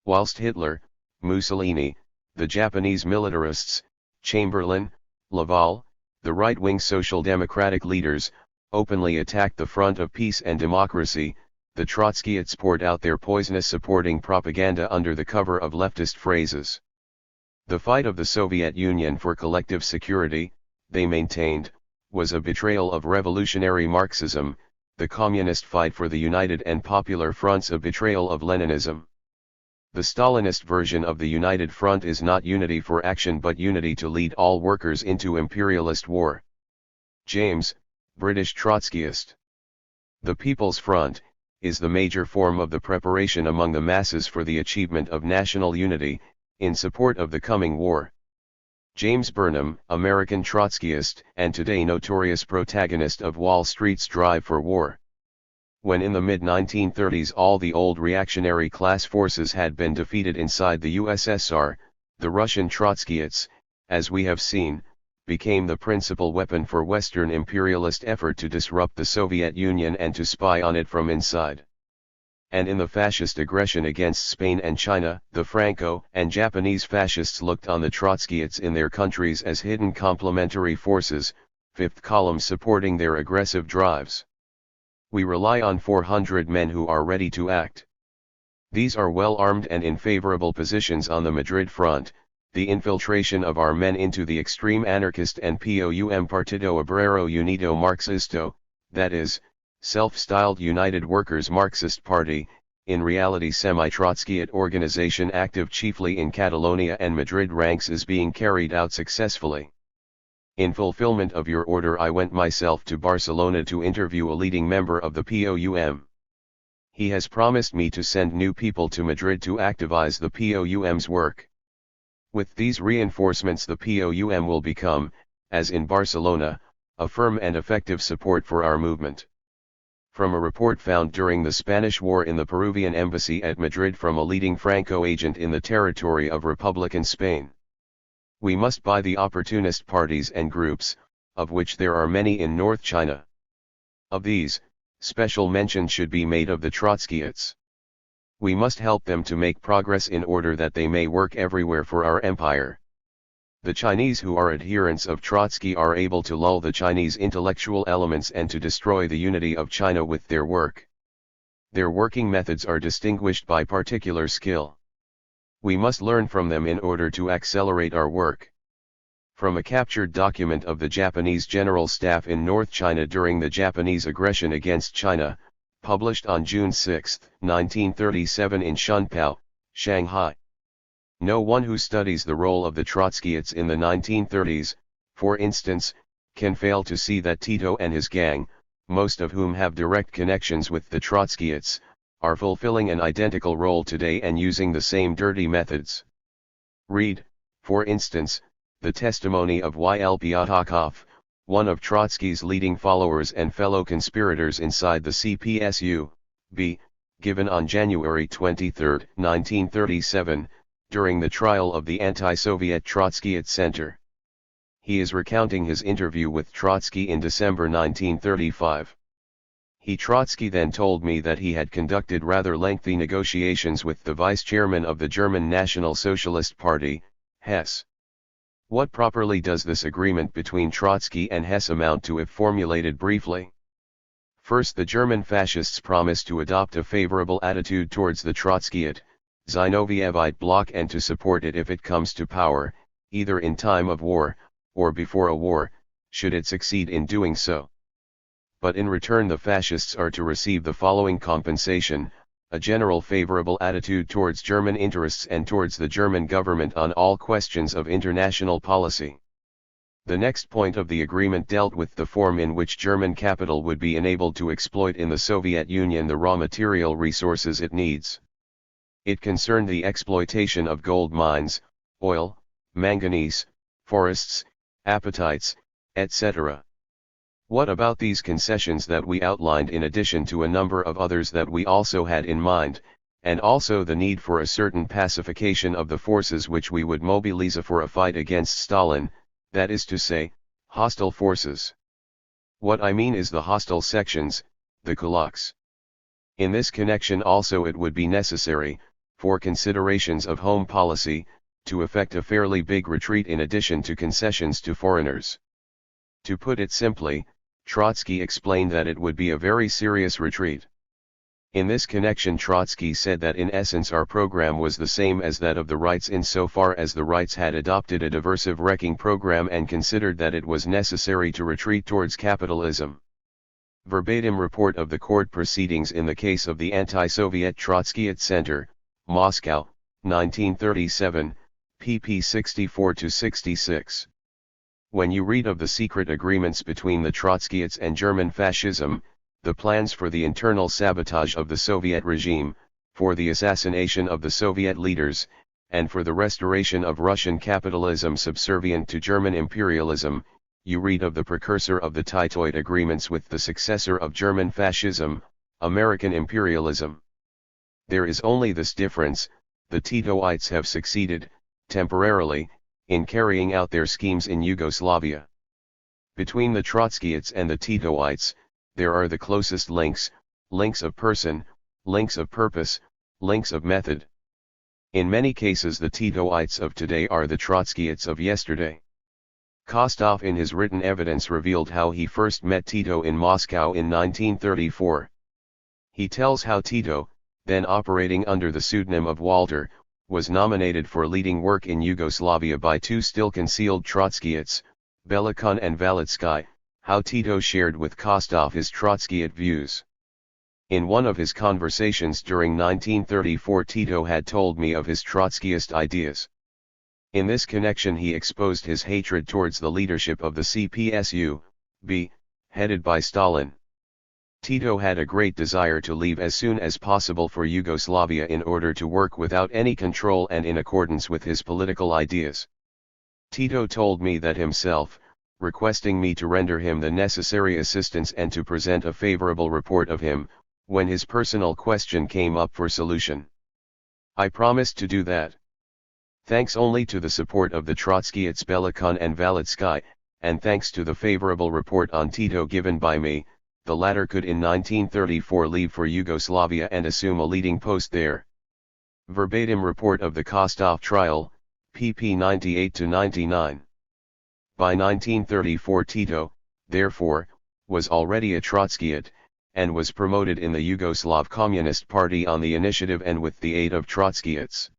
S1: Whilst Hitler, Mussolini, the Japanese militarists, Chamberlain, Laval, the right-wing social democratic leaders, openly attacked the front of peace and democracy, the Trotskyists poured out their poisonous supporting propaganda under the cover of leftist phrases. The fight of the Soviet Union for collective security, they maintained, was a betrayal of revolutionary Marxism, the communist fight for the United and Popular Fronts a betrayal of Leninism. The Stalinist version of the United Front is not unity for action but unity to lead all workers into imperialist war. James, British Trotskyist. The People's Front is the major form of the preparation among the masses for the achievement of national unity, in support of the coming war. James Burnham, American Trotskyist and today notorious protagonist of Wall Street's drive for war. When in the mid-1930s all the old reactionary class forces had been defeated inside the USSR, the Russian Trotskyists, as we have seen, became the principal weapon for Western imperialist effort to disrupt the Soviet Union and to spy on it from inside. And in the fascist aggression against Spain and China, the Franco and Japanese fascists looked on the Trotskyists in their countries as hidden complementary forces, fifth column supporting their aggressive drives. We rely on 400 men who are ready to act. These are well armed and in favorable positions on the Madrid front. The infiltration of our men into the extreme anarchist and POUM Partido Obrero Unido Marxisto, that is, self-styled United Workers Marxist Party, in reality semi-Trotskyite organization active chiefly in Catalonia and Madrid ranks is being carried out successfully. In fulfillment of your order I went myself to Barcelona to interview a leading member of the POUM. He has promised me to send new people to Madrid to activize the POUM's work. With these reinforcements the POUM will become, as in Barcelona, a firm and effective support for our movement. From a report found during the Spanish War in the Peruvian embassy at Madrid from a leading Franco agent in the territory of Republican Spain. We must buy the opportunist parties and groups, of which there are many in North China. Of these, special mention should be made of the Trotskyists. We must help them to make progress in order that they may work everywhere for our empire. The Chinese who are adherents of Trotsky are able to lull the Chinese intellectual elements and to destroy the unity of China with their work. Their working methods are distinguished by particular skill. We must learn from them in order to accelerate our work. From a captured document of the Japanese General Staff in North China during the Japanese aggression against China, published on June 6, 1937 in Shunpao, Shanghai. No one who studies the role of the Trotskyists in the 1930s, for instance, can fail to see that Tito and his gang, most of whom have direct connections with the Trotskyists, are fulfilling an identical role today and using the same dirty methods. Read, for instance, the testimony of Y.L. Pyatakov, one of Trotsky's leading followers and fellow conspirators inside the CPSU, B, given on January 23, 1937, during the trial of the anti-Soviet Trotskyite Center. He is recounting his interview with Trotsky in December 1935. Trotsky then told me that he had conducted rather lengthy negotiations with the vice-chairman of the German National Socialist Party, Hess. What properly does this agreement between Trotsky and Hess amount to if formulated briefly? First, the German fascists promised to adopt a favorable attitude towards the Trotskyite, Zinovyevite bloc and to support it if it comes to power, either in time of war, or before a war, should it succeed in doing so. But in return the fascists are to receive the following compensation: a general favorable attitude towards German interests and towards the German government on all questions of international policy. The next point of the agreement dealt with the form in which German capital would be enabled to exploit in the Soviet Union the raw material resources it needs. It concerned the exploitation of gold mines, oil, manganese, forests, appetites, etc. What about these concessions that we outlined in addition to a number of others that we also had in mind, and also the need for a certain pacification of the forces which we would mobilize for a fight against Stalin, that is to say, hostile forces? What I mean is the hostile sections, the kulaks. In this connection also it would be necessary, for considerations of home policy, to effect a fairly big retreat in addition to concessions to foreigners. To put it simply, Trotsky explained that it would be a very serious retreat. In this connection Trotsky said that in essence our program was the same as that of the Rights insofar as the Rights had adopted a diversive wrecking program and considered that it was necessary to retreat towards capitalism. Verbatim report of the court proceedings in the case of the anti-Soviet Trotskyite Center, Moscow, 1937, pp 64-66. When you read of the secret agreements between the Trotskyites and German fascism, the plans for the internal sabotage of the Soviet regime, for the assassination of the Soviet leaders, and for the restoration of Russian capitalism subservient to German imperialism, you read of the precursor of the Titoid agreements with the successor of German fascism, American imperialism. There is only this difference: the Titoites have succeeded, temporarily, in carrying out their schemes in Yugoslavia. Between the Trotskyites and the Titoites, there are the closest links, links of person, links of purpose, links of method. In many cases the Titoites of today are the Trotskyites of yesterday. Kostov in his written evidence revealed how he first met Tito in Moscow in 1934. He tells how Tito, then operating under the pseudonym of Walter, was nominated for leading work in Yugoslavia by two still concealed Trotskyites, Belakan and Valitsky, how Tito shared with Kostov his Trotskyite views. In one of his conversations during 1934 Tito had told me of his Trotskyist ideas. In this connection he exposed his hatred towards the leadership of the CPSU, headed by Stalin. Tito had a great desire to leave as soon as possible for Yugoslavia in order to work without any control and in accordance with his political ideas. Tito told me that himself, requesting me to render him the necessary assistance and to present a favorable report of him, when his personal question came up for solution. I promised to do that. Thanks only to the support of the Trotskyites Belakan and Valitsky, and thanks to the favorable report on Tito given by me, the latter could in 1934 leave for Yugoslavia and assume a leading post there. Verbatim report of the Kostov trial, pp 98-99. By 1934 Tito, therefore, was already a Trotskyite, and was promoted in the Yugoslav Communist Party on the initiative and with the aid of Trotskyites.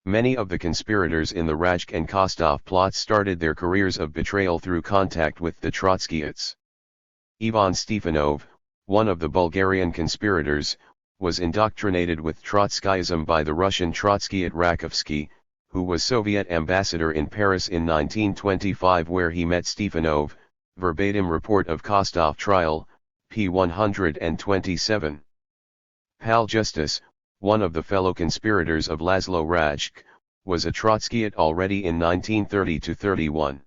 S1: Many of the conspirators in the Rajk and Kostov plots started their careers of betrayal through contact with the Trotskyites. Ivan Stefanov, one of the Bulgarian conspirators, was indoctrinated with Trotskyism by the Russian Trotskyite Rakovsky, who was Soviet ambassador in Paris in 1925 where he met Stefanov. Verbatim report of Kostov trial, p. 127. Pal Justus, one of the fellow conspirators of Laszlo Rajk, was a Trotskyite already in 1930-31.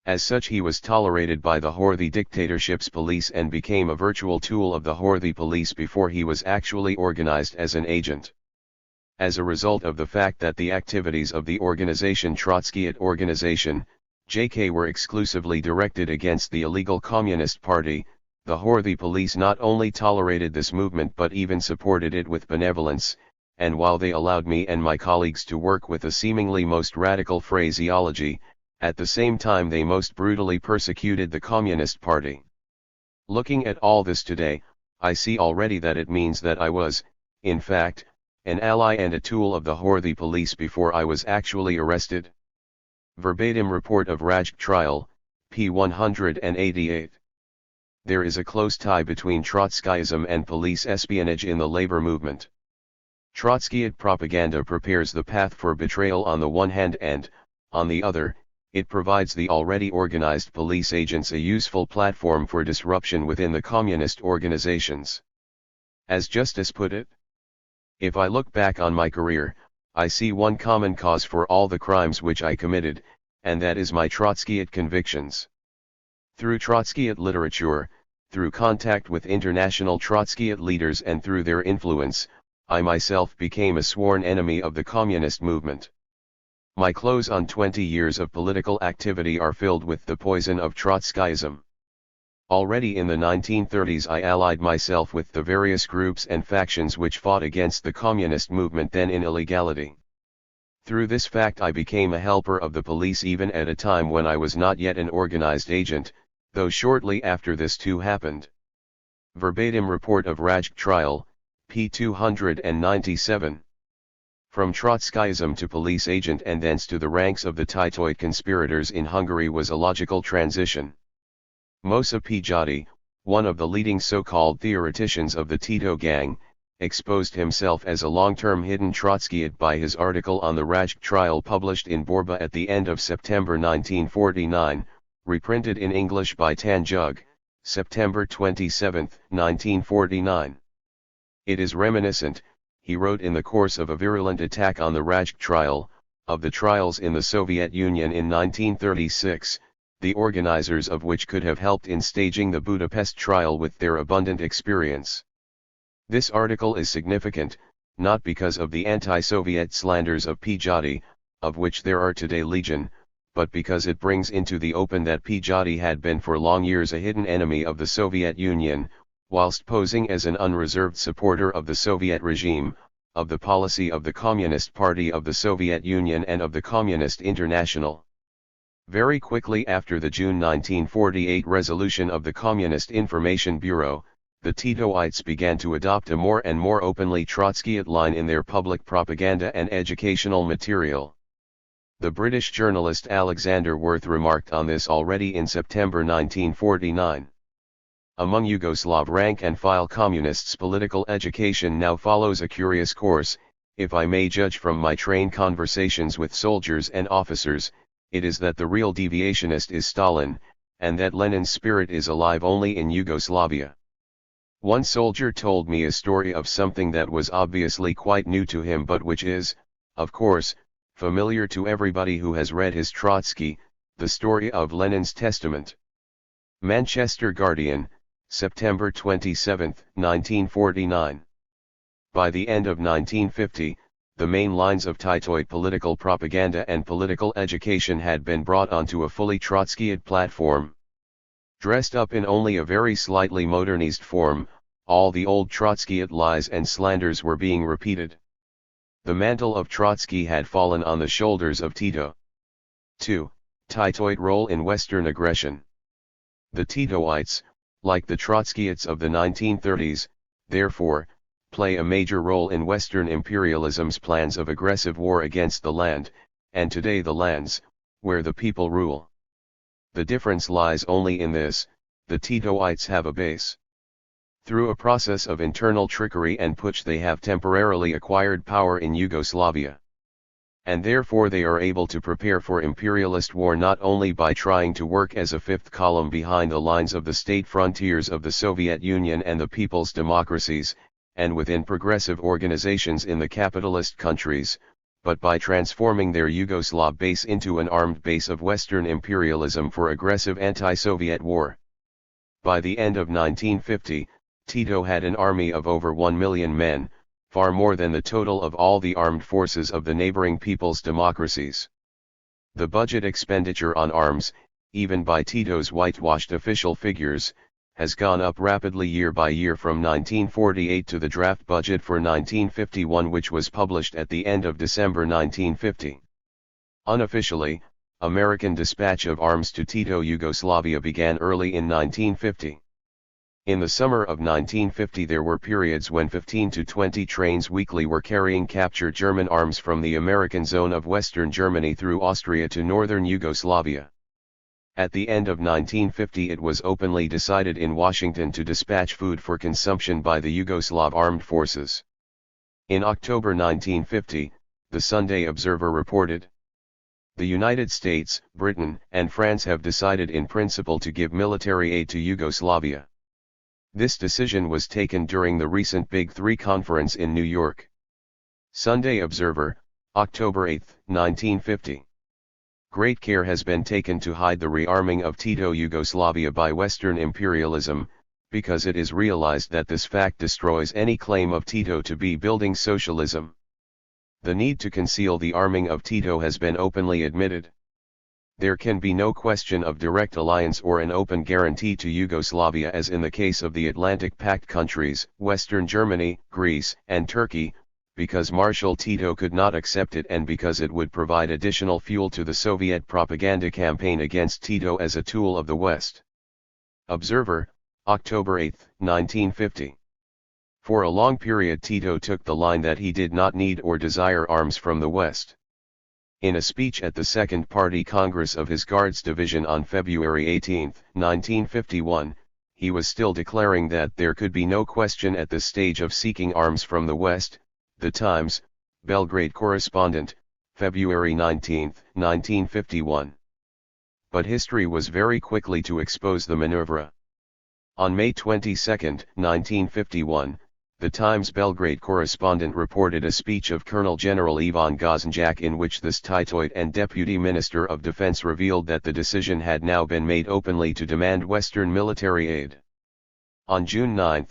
S1: As such he was tolerated by the Horthy dictatorship's police and became a virtual tool of the Horthy police before he was actually organized as an agent. As a result of the fact that the activities of the organization Trotskyite Organization, JK were exclusively directed against the illegal Communist Party, the Horthy police not only tolerated this movement but even supported it with benevolence, and while they allowed me and my colleagues to work with a seemingly most radical phraseology, at the same time they most brutally persecuted the Communist Party. Looking at all this today, I see already that it means that I was, in fact, an ally and a tool of the Horthy police before I was actually arrested. Verbatim report of Rajk trial, p. 188. There is a close tie between Trotskyism and police espionage in the labor movement. Trotskyite propaganda prepares the path for betrayal on the one hand and, on the other, it provides the already organized police agents a useful platform for disruption within the communist organizations. As Justice put it, if I look back on my career, I see one common cause for all the crimes which I committed, and that is my Trotskyite convictions. Through Trotskyite literature, through contact with international Trotskyite leaders and through their influence, I myself became a sworn enemy of the communist movement. My close on 20 years of political activity are filled with the poison of Trotskyism. Already in the 1930s I allied myself with the various groups and factions which fought against the communist movement then in illegality. Through this fact I became a helper of the police even at a time when I was not yet an organized agent, though shortly after this too happened. Verbatim report of Rajk trial, p. 297. From Trotskyism to police agent and thence to the ranks of the Titoid conspirators in Hungary was a logical transition. Mosa Pijati, one of the leading so-called theoreticians of the Tito gang, exposed himself as a long-term hidden Trotskyite by his article on the Rajk trial published in Borba at the end of September 1949, reprinted in English by Tanjug, September 27, 1949. It is reminiscent, he wrote in the course of a virulent attack on the Rajk trial, of the trials in the Soviet Union in 1936, the organizers of which could have helped in staging the Budapest trial with their abundant experience. This article is significant, not because of the anti-Soviet slanders of Pijati, of which there are today legion, but because it brings into the open that Pijati had been for long years a hidden enemy of the Soviet Union, whilst posing as an unreserved supporter of the Soviet regime, of the policy of the Communist Party of the Soviet Union and of the Communist International. Very quickly after the June 1948 resolution of the Communist Information Bureau, the Titoites began to adopt a more and more openly Trotskyite line in their public propaganda and educational material. The British journalist Alexander Worth remarked on this already in September 1949. Among Yugoslav rank-and-file communists, political education now follows a curious course. If I may judge from my train conversations with soldiers and officers, it is that the real deviationist is Stalin, and that Lenin's spirit is alive only in Yugoslavia. One soldier told me a story of something that was obviously quite new to him but which is, of course, familiar to everybody who has read his Trotsky, the story of Lenin's testament. Manchester Guardian, September 27, 1949. By the end of 1950, the main lines of Titoid political propaganda and political education had been brought onto a fully Trotskyite platform. Dressed up in only a very slightly modernized form, all the old Trotskyite lies and slanders were being repeated. The mantle of Trotsky had fallen on the shoulders of Tito. 2. Titoid role in Western aggression. The Titoites, like the Trotskyites of the 1930s, therefore, play a major role in Western imperialism's plans of aggressive war against the land, and today the lands, where the people rule. The difference lies only in this: the Titoites have a base. Through a process of internal trickery and putsch they have temporarily acquired power in Yugoslavia. And therefore they are able to prepare for imperialist war not only by trying to work as a fifth column behind the lines of the state frontiers of the Soviet Union and the people's democracies, and within progressive organizations in the capitalist countries, but by transforming their Yugoslav base into an armed base of Western imperialism for aggressive anti-Soviet war. By the end of 1950, Tito had an army of over 1 million men, far more than the total of all the armed forces of the neighboring people's democracies. The budget expenditure on arms, even by Tito's whitewashed official figures, has gone up rapidly year by year from 1948 to the draft budget for 1951, which was published at the end of December 1950. Unofficially, American dispatch of arms to Tito Yugoslavia began early in 1950. In the summer of 1950 there were periods when 15 to 20 trains weekly were carrying captured German arms from the American zone of Western Germany through Austria to northern Yugoslavia. At the end of 1950 it was openly decided in Washington to dispatch food for consumption by the Yugoslav armed forces. In October 1950, the Sunday Observer reported, "The United States, Britain, and France have decided in principle to give military aid to Yugoslavia. This decision was taken during the recent Big Three conference in New York." Sunday Observer, October 8, 1950. "Great care has been taken to hide the rearming of Tito Yugoslavia by Western imperialism, because it is realized that this fact destroys any claim of Tito to be building socialism. The need to conceal the arming of Tito has been openly admitted. There can be no question of direct alliance or an open guarantee to Yugoslavia as in the case of the Atlantic Pact countries, Western Germany, Greece, and Turkey, because Marshal Tito could not accept it and because it would provide additional fuel to the Soviet propaganda campaign against Tito as a tool of the West." Observer, October 8, 1950. "For a long period Tito took the line that he did not need or desire arms from the West. In a speech at the Second Party Congress of his Guards Division on February 18, 1951, he was still declaring that there could be no question at this stage of seeking arms from the West." The Times, Belgrade correspondent, February 19, 1951. But history was very quickly to expose the maneuver. On May 22, 1951, the Times Belgrade correspondent reported a speech of Colonel General Ivan Gozanjak in which this Titoid and Deputy Minister of Defense revealed that the decision had now been made openly to demand Western military aid. On June 9,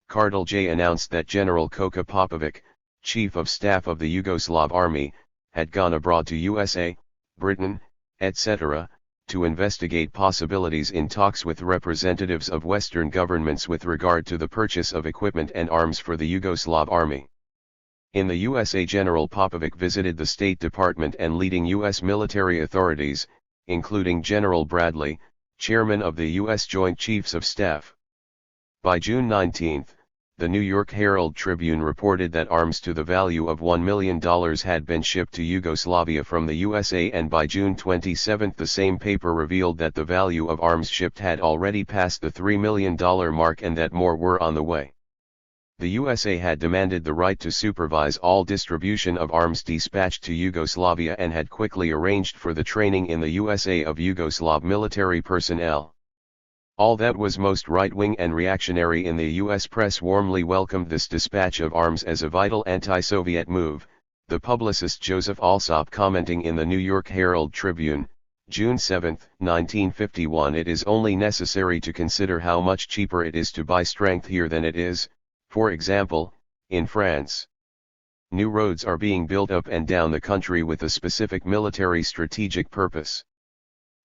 S1: Kardelj announced that General Koka Popovic, Chief of Staff of the Yugoslav Army, had gone abroad to USA, Britain, etc., to investigate possibilities in talks with representatives of Western governments with regard to the purchase of equipment and arms for the Yugoslav Army. In the USA, General Popovic visited the State Department and leading U.S. military authorities, including General Bradley, chairman of the U.S. Joint Chiefs of Staff. By June 19, the New York Herald Tribune reported that arms to the value of $1 million had been shipped to Yugoslavia from the USA, and by June 27 the same paper revealed that the value of arms shipped had already passed the $3 million mark and that more were on the way. The USA had demanded the right to supervise all distribution of arms dispatched to Yugoslavia and had quickly arranged for the training in the USA of Yugoslav military personnel. All that was most right-wing and reactionary in the U.S. press warmly welcomed this dispatch of arms as a vital anti-Soviet move, the publicist Joseph Alsop commenting in the New York Herald Tribune, June 7, 1951. "It is only necessary to consider how much cheaper it is to buy strength here than it is, for example, in France. New roads are being built up and down the country with a specific military strategic purpose.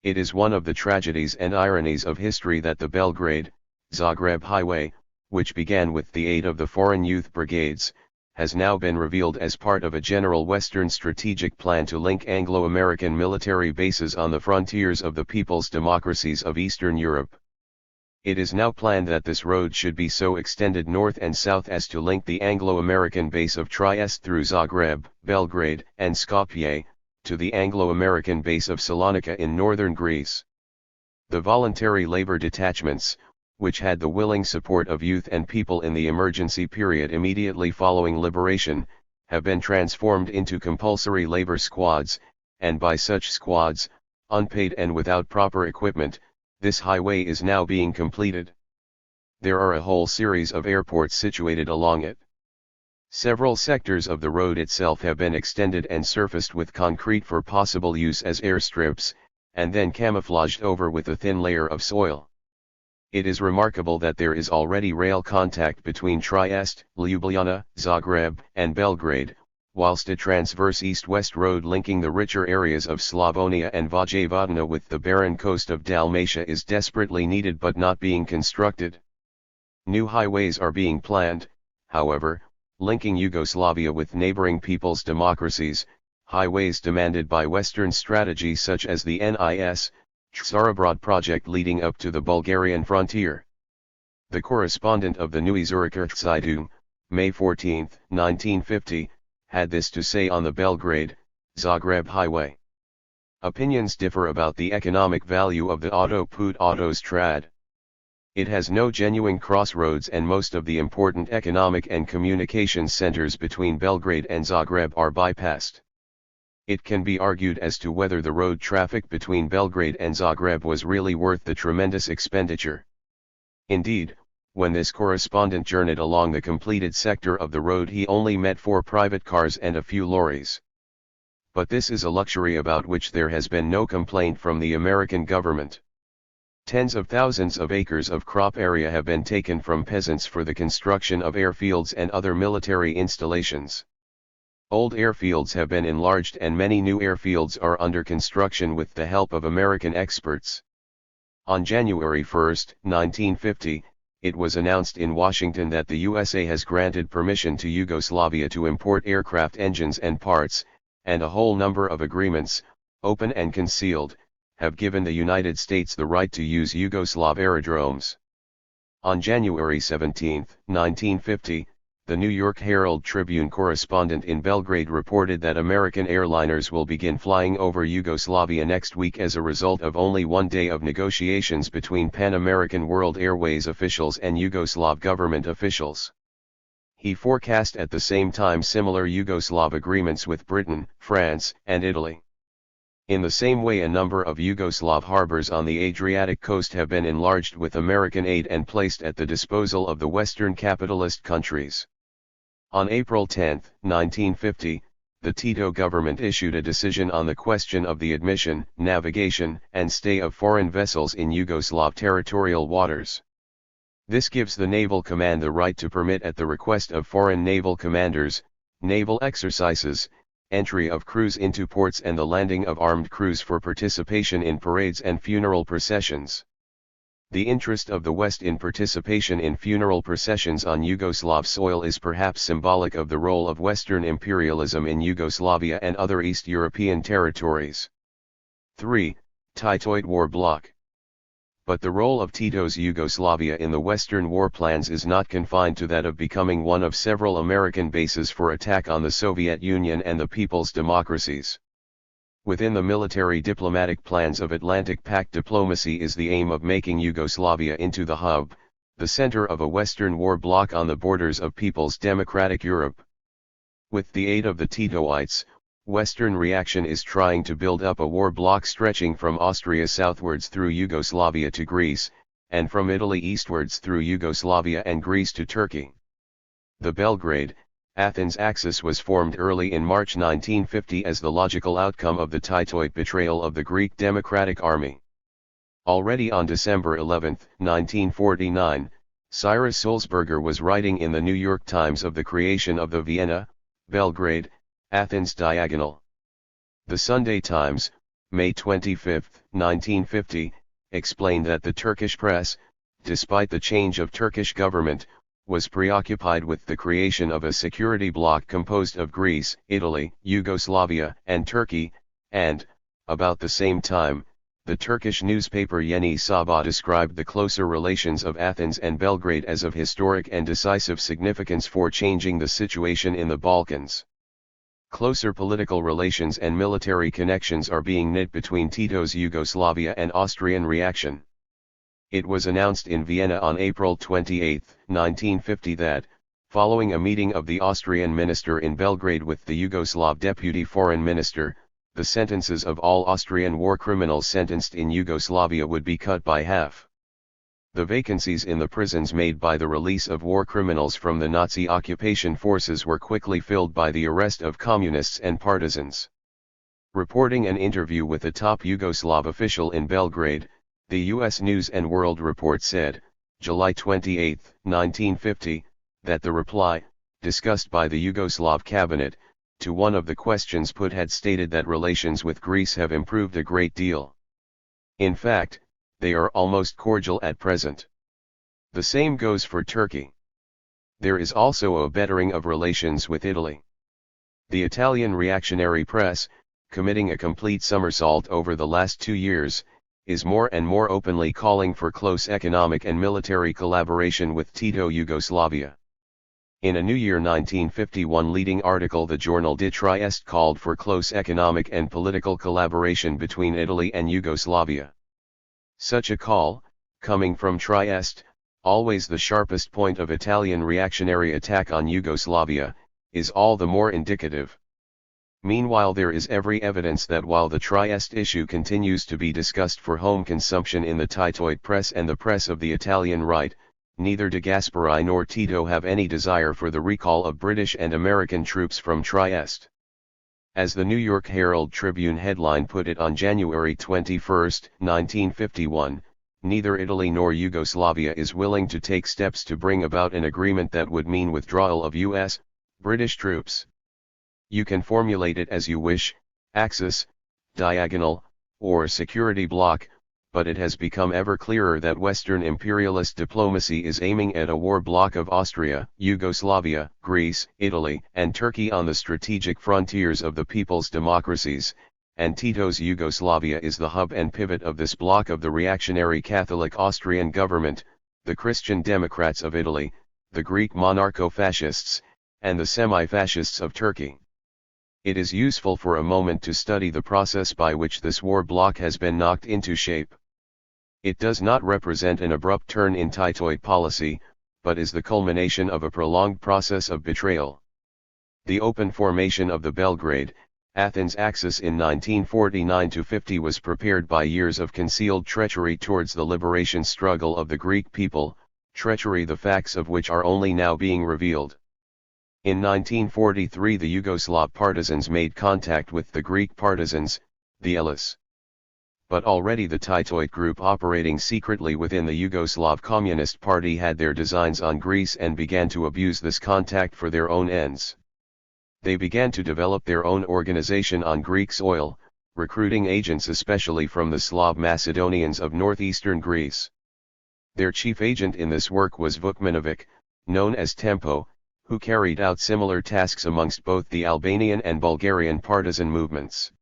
S1: It is one of the tragedies and ironies of history that the Belgrade-Zagreb Highway, which began with the aid of the Foreign Youth Brigades, has now been revealed as part of a general Western strategic plan to link Anglo-American military bases on the frontiers of the people's democracies of Eastern Europe. It is now planned that this road should be so extended north and south as to link the Anglo-American base of Trieste through Zagreb, Belgrade, and Skopje, to the Anglo-American base of Salonika in northern Greece. The voluntary labor detachments, which had the willing support of youth and people in the emergency period immediately following liberation, have been transformed into compulsory labor squads, and by such squads, unpaid and without proper equipment, this highway is now being completed. There are a whole series of airports situated along it. Several sectors of the road itself have been extended and surfaced with concrete for possible use as airstrips, and then camouflaged over with a thin layer of soil. It is remarkable that there is already rail contact between Trieste, Ljubljana, Zagreb, and Belgrade, whilst a transverse east-west road linking the richer areas of Slavonia and Vojvodina with the barren coast of Dalmatia is desperately needed but not being constructed. New highways are being planned, however, linking Yugoslavia with neighboring peoples' democracies, highways demanded by Western strategies such as the NIS, Tsarabrod project leading up to the Bulgarian frontier. The correspondent of the Neue Zürcher Zeitung, May 14, 1950, had this to say on the Belgrade-Zagreb highway. Opinions differ about the economic value of the autostrad. It has no genuine crossroads and most of the important economic and communications centers between Belgrade and Zagreb are bypassed. It can be argued as to whether the road traffic between Belgrade and Zagreb was really worth the tremendous expenditure. Indeed, when this correspondent journeyed along the completed sector of the road he only met 4 private cars and a few lorries. But this is a luxury about which there has been no complaint from the American government. Tens of thousands of acres of crop area have been taken from peasants for the construction of airfields and other military installations. Old airfields have been enlarged and many new airfields are under construction with the help of American experts. On January 1, 1950, it was announced in Washington that the USA has granted permission to Yugoslavia to import aircraft engines and parts, and a whole number of agreements, open and concealed, have given the United States the right to use Yugoslav aerodromes. On January 17, 1950, the New York Herald Tribune correspondent in Belgrade reported that American airliners will begin flying over Yugoslavia next week as a result of only 1 day of negotiations between Pan American World Airways officials and Yugoslav government officials. He forecast at the same time similar Yugoslav agreements with Britain, France, and Italy. In the same way, a number of Yugoslav harbors on the Adriatic coast have been enlarged with American aid and placed at the disposal of the Western capitalist countries. On April 10, 1950, the Tito government issued a decision on the question of the admission, navigation, and stay of foreign vessels in Yugoslav territorial waters. This gives the Naval Command the right to permit at the request of foreign naval commanders, naval exercises, entry of crews into ports and the landing of armed crews for participation in parades and funeral processions. The interest of the West in participation in funeral processions on Yugoslav soil is perhaps symbolic of the role of Western imperialism in Yugoslavia and other East European territories. 3. Titoid War Bloc. But the role of Tito's Yugoslavia in the Western war plans is not confined to that of becoming one of several American bases for attack on the Soviet Union and the people's democracies. Within the military diplomatic plans of Atlantic Pact diplomacy is the aim of making Yugoslavia into the hub, the center of a Western war bloc on the borders of people's democratic Europe. With the aid of the Titoites, Western reaction is trying to build up a war bloc stretching from Austria southwards through Yugoslavia to Greece, and from Italy eastwards through Yugoslavia and Greece to Turkey. The Belgrade-Athens axis was formed early in March 1950 as the logical outcome of the Titoid betrayal of the Greek Democratic Army. Already on December 11, 1949, Cyrus Sulzberger was writing in the New York Times of the creation of the Vienna, Belgrade, Athens Diagonal. The Sunday Times, May 25, 1950, explained that the Turkish press, despite the change of Turkish government, was preoccupied with the creation of a security bloc composed of Greece, Italy, Yugoslavia, and Turkey, and, about the same time, the Turkish newspaper Yeni Sabah described the closer relations of Athens and Belgrade as of historic and decisive significance for changing the situation in the Balkans. Closer political relations and military connections are being knit between Tito's Yugoslavia and Austrian reaction. It was announced in Vienna on April 28, 1950 that, following a meeting of the Austrian minister in Belgrade with the Yugoslav deputy foreign minister, the sentences of all Austrian war criminals sentenced in Yugoslavia would be cut by half. The vacancies in the prisons made by the release of war criminals from the Nazi occupation forces were quickly filled by the arrest of communists and partisans. Reporting an interview with a top Yugoslav official in Belgrade, the U.S. News and World Report said, July 28, 1950, that the reply, discussed by the Yugoslav cabinet, to one of the questions put had stated that relations with Greece have improved a great deal. In fact, they are almost cordial at present. The same goes for Turkey. There is also a bettering of relations with Italy. The Italian reactionary press, committing a complete somersault over the last 2 years, is more and more openly calling for close economic and military collaboration with Tito Yugoslavia. In a New Year 1951 leading article, the journal di Trieste called for close economic and political collaboration between Italy and Yugoslavia. Such a call, coming from Trieste, always the sharpest point of Italian reactionary attack on Yugoslavia, is all the more indicative. Meanwhile, there is every evidence that while the Trieste issue continues to be discussed for home consumption in the Titoid press and the press of the Italian right, neither De Gasperi nor Tito have any desire for the recall of British and American troops from Trieste. As the New York Herald Tribune headline put it on January 21, 1951, neither Italy nor Yugoslavia is willing to take steps to bring about an agreement that would mean withdrawal of U.S., British troops. You can formulate it as you wish, Axis, diagonal, or security bloc, but it has become ever clearer that Western imperialist diplomacy is aiming at a war bloc of Austria, Yugoslavia, Greece, Italy, and Turkey on the strategic frontiers of the people's democracies, and Tito's Yugoslavia is the hub and pivot of this bloc of the reactionary Catholic Austrian government, the Christian Democrats of Italy, the Greek monarcho-fascists, and the semi-fascists of Turkey. It is useful for a moment to study the process by which this war bloc has been knocked into shape. It does not represent an abrupt turn in Titoid policy, but is the culmination of a prolonged process of betrayal. The open formation of the Belgrade-Athens axis in 1949-50 was prepared by years of concealed treachery towards the liberation struggle of the Greek people, treachery the facts of which are only now being revealed. In 1943 the Yugoslav partisans made contact with the Greek partisans, the Elis. But already the Titoid group operating secretly within the Yugoslav Communist Party had their designs on Greece and began to abuse this contact for their own ends. They began to develop their own organization on Greek soil, recruiting agents especially from the Slav Macedonians of northeastern Greece. Their chief agent in this work was Vukmanovic, known as Tempo, who carried out similar tasks amongst both the Albanian and Bulgarian partisan movements.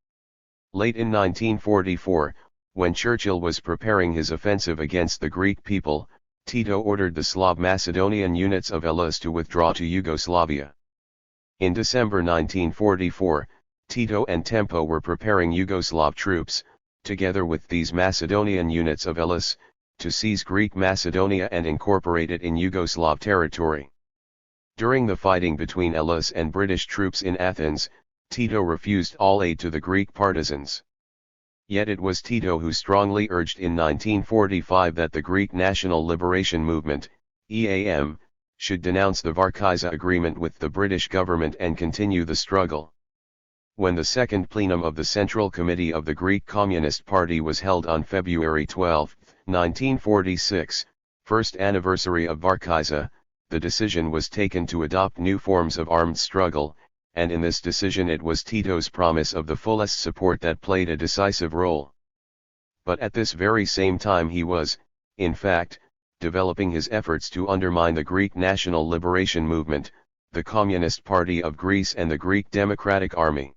S1: Late in 1944, when Churchill was preparing his offensive against the Greek people, Tito ordered the Slav Macedonian units of Elis to withdraw to Yugoslavia. In December 1944, Tito and Tempo were preparing Yugoslav troops, together with these Macedonian units of Elis, to seize Greek Macedonia and incorporate it in Yugoslav territory. During the fighting between Elis and British troops in Athens, Tito refused all aid to the Greek partisans. Yet it was Tito who strongly urged in 1945 that the Greek National Liberation Movement, EAM, should denounce the Varkiza Agreement with the British government and continue the struggle. When the second plenum of the Central Committee of the Greek Communist Party was held on February 12, 1946, first anniversary of Varkiza, the decision was taken to adopt new forms of armed struggle, and in this decision it was Tito's promise of the fullest support that played a decisive role. But at this very same time he was, in fact, developing his efforts to undermine the Greek National Liberation Movement, the Communist Party of Greece and the Greek Democratic Army.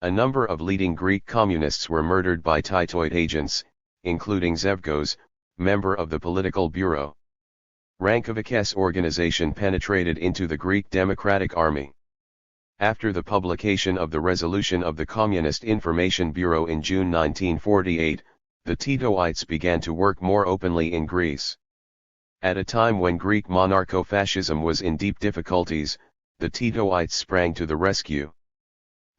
S1: A number of leading Greek communists were murdered by Titoid agents, including Zevkos, member of the Political Bureau. Rankovic's organization penetrated into the Greek Democratic Army. After the publication of the resolution of the Communist Information Bureau in June 1948, the Titoites began to work more openly in Greece. At a time when Greek monarcho-fascism was in deep difficulties, the Titoites sprang to the rescue.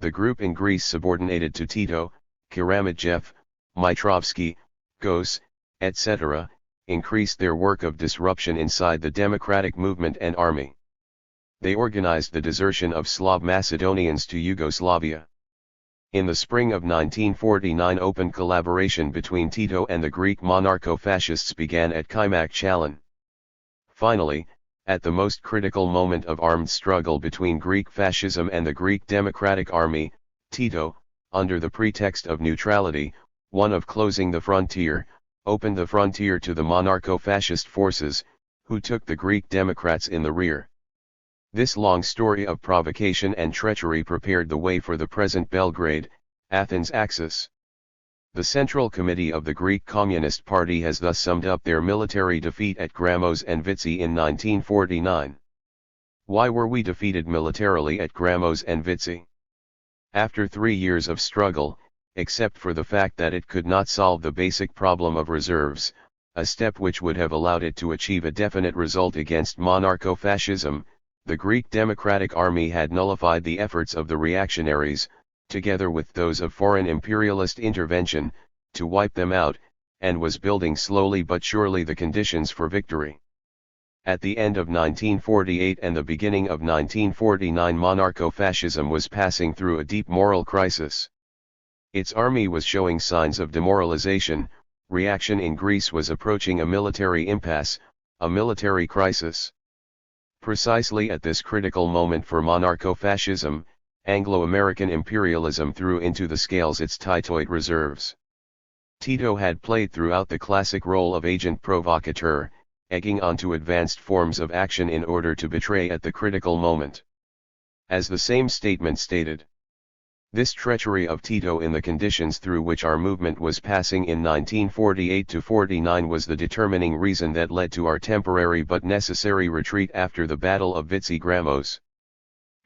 S1: The group in Greece subordinated to Tito, Karamadzev, Mitrovsky, Gos, etc., increased their work of disruption inside the democratic movement and army. They organized the desertion of Slav Macedonians to Yugoslavia. In the spring of 1949, open collaboration between Tito and the Greek monarcho-fascists began at Kaymak Chalon. Finally, at the most critical moment of armed struggle between Greek fascism and the Greek Democratic Army, Tito, under the pretext of neutrality, one of closing the frontier, opened the frontier to the monarcho-fascist forces, who took the Greek Democrats in the rear. This long story of provocation and treachery prepared the way for the present Belgrade-Athens axis. The Central Committee of the Greek Communist Party has thus summed up their military defeat at Grammos and Vitsi in 1949. Why were we defeated militarily at Grammos and Vitsi? After 3 years of struggle, except for the fact that it could not solve the basic problem of reserves, a step which would have allowed it to achieve a definite result against monarcho-fascism, the Greek Democratic Army had nullified the efforts of the reactionaries, together with those of foreign imperialist intervention, to wipe them out, and was building slowly but surely the conditions for victory. At the end of 1948 and the beginning of 1949, monarcho-fascism was passing through a deep moral crisis. Its army was showing signs of demoralization, reaction in Greece was approaching a military impasse, a military crisis. Precisely at this critical moment for monarcho-fascism, Anglo-American imperialism threw into the scales its Titoid reserves. Tito had played throughout the classic role of agent provocateur, egging on to advanced forms of action in order to betray at the critical moment. As the same statement stated, this treachery of Tito in the conditions through which our movement was passing in 1948-49 was the determining reason that led to our temporary but necessary retreat after the Battle of Vitsi Grammos.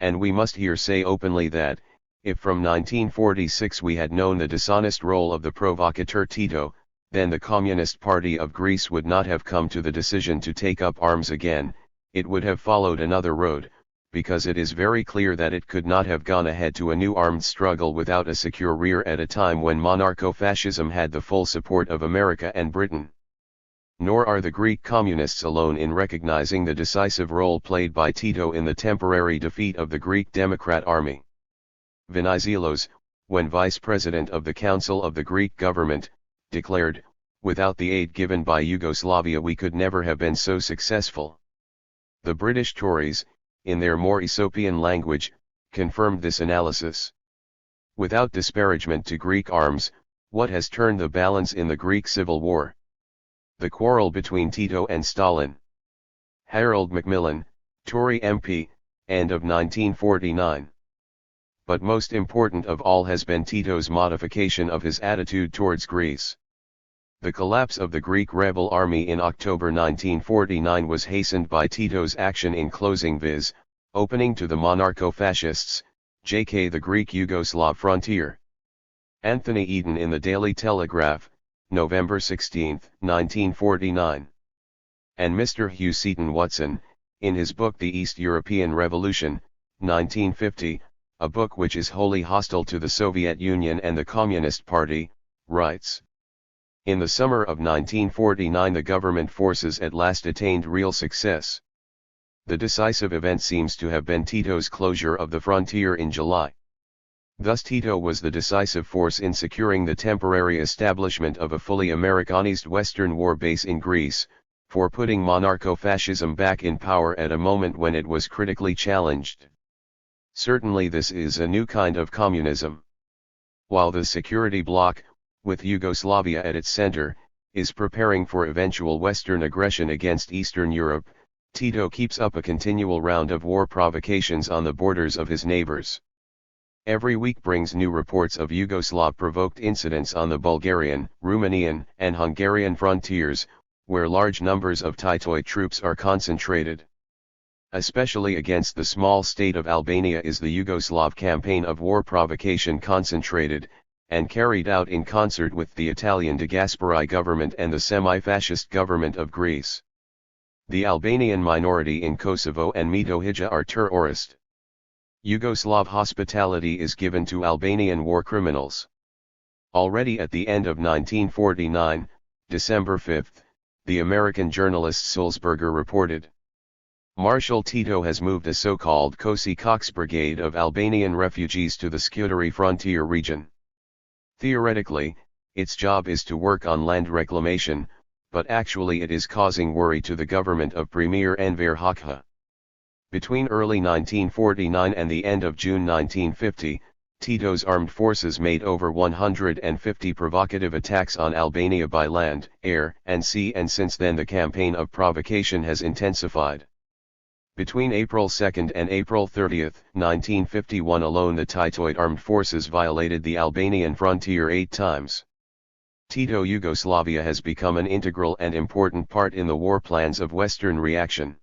S1: And we must here say openly that, if from 1946 we had known the dishonest role of the provocateur Tito, then the Communist Party of Greece would not have come to the decision to take up arms again, it would have followed another road, because it is very clear that it could not have gone ahead to a new armed struggle without a secure rear at a time when monarcho-fascism had the full support of America and Britain. Nor are the Greek communists alone in recognizing the decisive role played by Tito in the temporary defeat of the Greek Democrat Army. Venizelos, when vice president of the Council of the Greek government, declared, "Without the aid given by Yugoslavia we could never have been so successful." The British Tories, in their more Aesopian language, confirmed this analysis. Without disparagement to Greek arms, what has turned the balance in the Greek Civil War? The quarrel between Tito and Stalin. Harold Macmillan, Tory MP, end of 1949. But most important of all has been Tito's modification of his attitude towards Greece. The collapse of the Greek rebel army in October 1949 was hastened by Tito's action in closing viz., opening to the monarcho-fascists, JK the Greek-Yugoslav frontier. Anthony Eden in the Daily Telegraph, November 16, 1949. And Mr. Hugh Seaton Watson, in his book The East European Revolution, 1950, a book which is wholly hostile to the Soviet Union and the Communist Party, writes, "In the summer of 1949 the government forces at last attained real success. The decisive event seems to have been Tito's closure of the frontier in July. Thus Tito was the decisive force in securing the temporary establishment of a fully Americanized Western war base in Greece, for putting monarcho-fascism back in power at a moment when it was critically challenged. Certainly this is a new kind of communism. While the security bloc, with Yugoslavia at its center, is preparing for eventual Western aggression against Eastern Europe, Tito keeps up a continual round of war provocations on the borders of his neighbors. Every week brings new reports of Yugoslav-provoked incidents on the Bulgarian, Romanian, and Hungarian frontiers, where large numbers of Titoid troops are concentrated. Especially against the small state of Albania is the Yugoslav campaign of war provocation concentrated, and carried out in concert with the Italian de Gasperi government and the semi-fascist government of Greece. The Albanian minority in Kosovo and Metohija are terrorist. Yugoslav hospitality is given to Albanian war criminals. Already at the end of 1949, December 5, the American journalist Sulzberger reported, Marshal Tito has moved a so-called Kosi Cox brigade of Albanian refugees to the Scutari frontier region. Theoretically, its job is to work on land reclamation, but actually it is causing worry to the government of Premier Enver Hoxha. Between early 1949 and the end of June 1950, Tito's armed forces made over 150 provocative attacks on Albania by land, air, and sea, and since then the campaign of provocation has intensified. Between April 2 and April 30, 1951 alone the Titoid armed forces violated the Albanian frontier 8 times. Tito Yugoslavia has become an integral and important part in the war plans of Western reaction.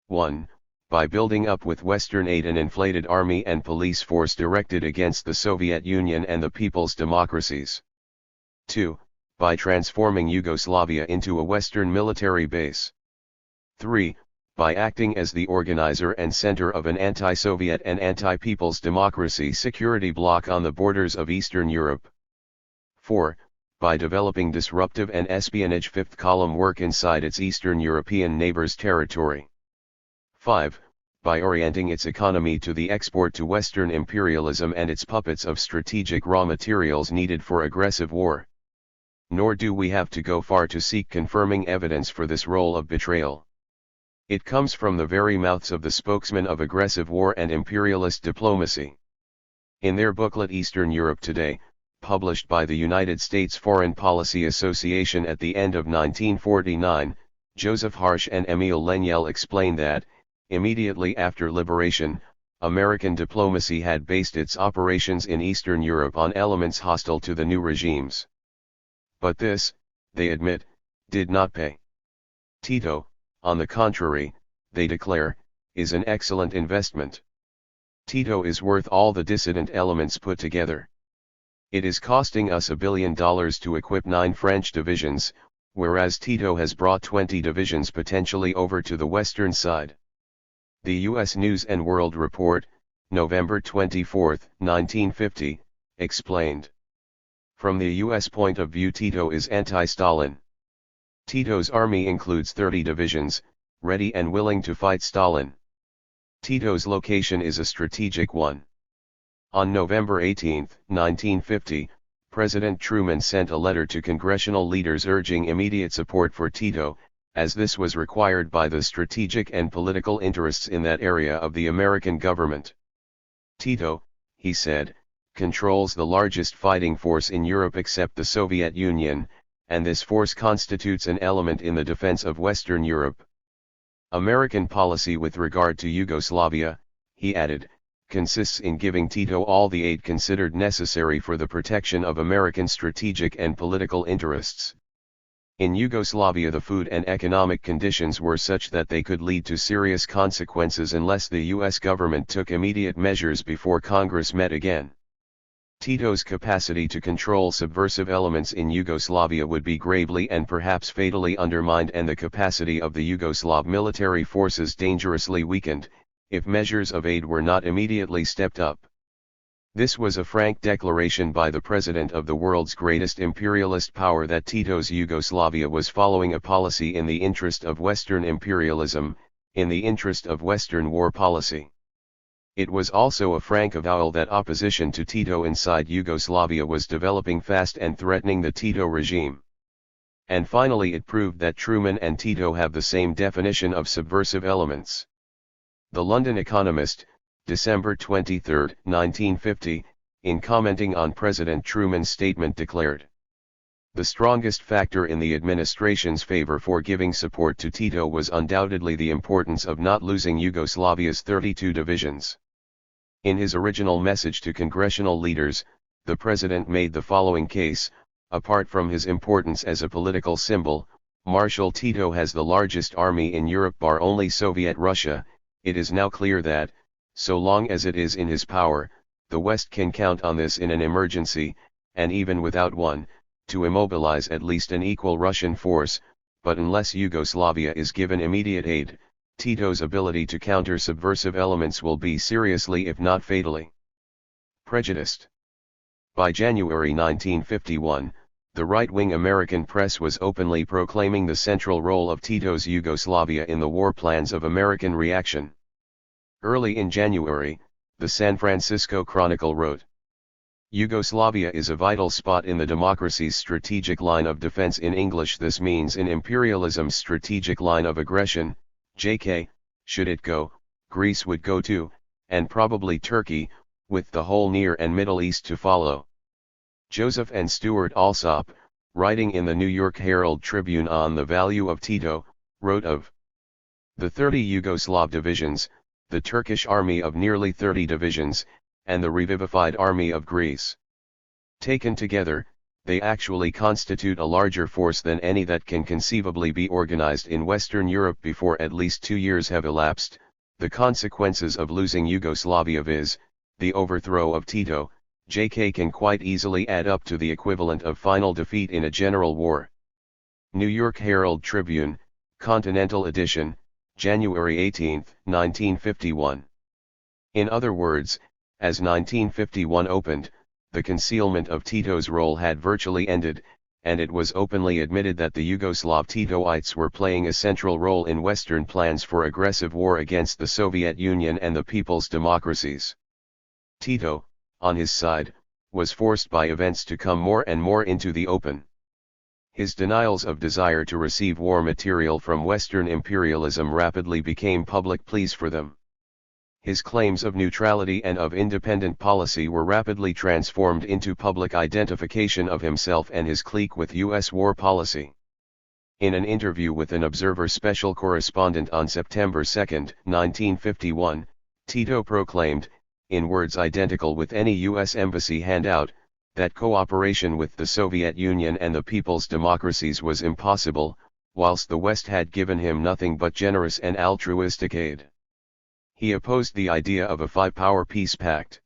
S1: 1. By building up with Western aid an inflated army and police force directed against the Soviet Union and the people's democracies. 2. By transforming Yugoslavia into a Western military base. 3. By acting as the organizer and center of an anti-Soviet and anti-people's democracy security bloc on the borders of Eastern Europe. 4. By developing disruptive and espionage fifth column work inside its Eastern European neighbors' territory. 5. By orienting its economy to the export to Western imperialism and its puppets of strategic raw materials needed for aggressive war. Nor do we have to go far to seek confirming evidence for this role of betrayal. It comes from the very mouths of the spokesmen of aggressive war and imperialist diplomacy. In their booklet Eastern Europe Today, published by the United States Foreign Policy Association at the end of 1949, Joseph Harsh and Emil Lenyel explain that, immediately after liberation, American diplomacy had based its operations in Eastern Europe on elements hostile to the new regimes. But this, they admit, did not pay. Tito, on the contrary, they declare, is an excellent investment. Tito is worth all the dissident elements put together. It is costing us $1 billion to equip 9 French divisions, whereas Tito has brought 20 divisions potentially over to the western side. The U.S. News & World Report, November 24, 1950, explained. From the U.S. point of view, Tito is anti-Stalin. Tito's army includes 30 divisions, ready and willing to fight Stalin. Tito's location is a strategic one. On November 18, 1950, President Truman sent a letter to congressional leaders urging immediate support for Tito, as this was required by the strategic and political interests in that area of the American government. Tito, he said, controls the largest fighting force in Europe except the Soviet Union, and this force constitutes an element in the defense of Western Europe. American policy with regard to Yugoslavia, he added, consists in giving Tito all the aid considered necessary for the protection of American strategic and political interests. In Yugoslavia the food and economic conditions were such that they could lead to serious consequences unless the U.S. government took immediate measures before Congress met again. Tito's capacity to control subversive elements in Yugoslavia would be gravely and perhaps fatally undermined and the capacity of the Yugoslav military forces dangerously weakened, if measures of aid were not immediately stepped up. This was a frank declaration by the president of the world's greatest imperialist power that Tito's Yugoslavia was following a policy in the interest of Western imperialism, in the interest of Western war policy. It was also a frank avowal that opposition to Tito inside Yugoslavia was developing fast and threatening the Tito regime. And finally it proved that Truman and Tito have the same definition of subversive elements. The London Economist, December 23, 1950, in commenting on President Truman's statement declared, "The strongest factor in the administration's favor for giving support to Tito was undoubtedly the importance of not losing Yugoslavia's 32 divisions." In his original message to congressional leaders, the president made the following case: apart from his importance as a political symbol, Marshal Tito has the largest army in Europe bar only Soviet Russia. It is now clear that, so long as it is in his power, the West can count on this in an emergency, and even without one, to immobilize at least an equal Russian force, but unless Yugoslavia is given immediate aid, Tito's ability to counter subversive elements will be seriously if not fatally prejudiced. By January 1951, the right-wing American press was openly proclaiming the central role of Tito's Yugoslavia in the war plans of American reaction. Early in January, the San Francisco Chronicle wrote, "Yugoslavia is a vital spot in the democracy's strategic line of defense. In English this means in imperialism's strategic line of aggression. JK, should it go, Greece would go too, and probably Turkey, with the whole Near and Middle East to follow." Joseph and Stuart Alsop, writing in the New York Herald Tribune on the value of Tito, wrote of the 30 Yugoslav divisions, the Turkish army of nearly 30 divisions, and the revivified army of Greece. Taken together, they actually constitute a larger force than any that can conceivably be organized in Western Europe before at least 2 years have elapsed. The consequences of losing Yugoslavia, viz., the overthrow of Tito, JK, can quite easily add up to the equivalent of final defeat in a general war. New York Herald Tribune, Continental Edition, January 18, 1951. In other words, as 1951 opened, the concealment of Tito's role had virtually ended, and it was openly admitted that the Yugoslav Titoites were playing a central role in Western plans for aggressive war against the Soviet Union and the people's democracies. Tito, on his side, was forced by events to come more and more into the open. His denials of desire to receive war material from Western imperialism rapidly became public pleas for them. His claims of neutrality and of independent policy were rapidly transformed into public identification of himself and his clique with U.S. war policy. In an interview with an Observer special correspondent on September 2, 1951, Tito proclaimed, in words identical with any U.S. embassy handout, that cooperation with the Soviet Union and the people's democracies was impossible, whilst the West had given him nothing but generous and altruistic aid. He opposed the idea of a five-power peace pact.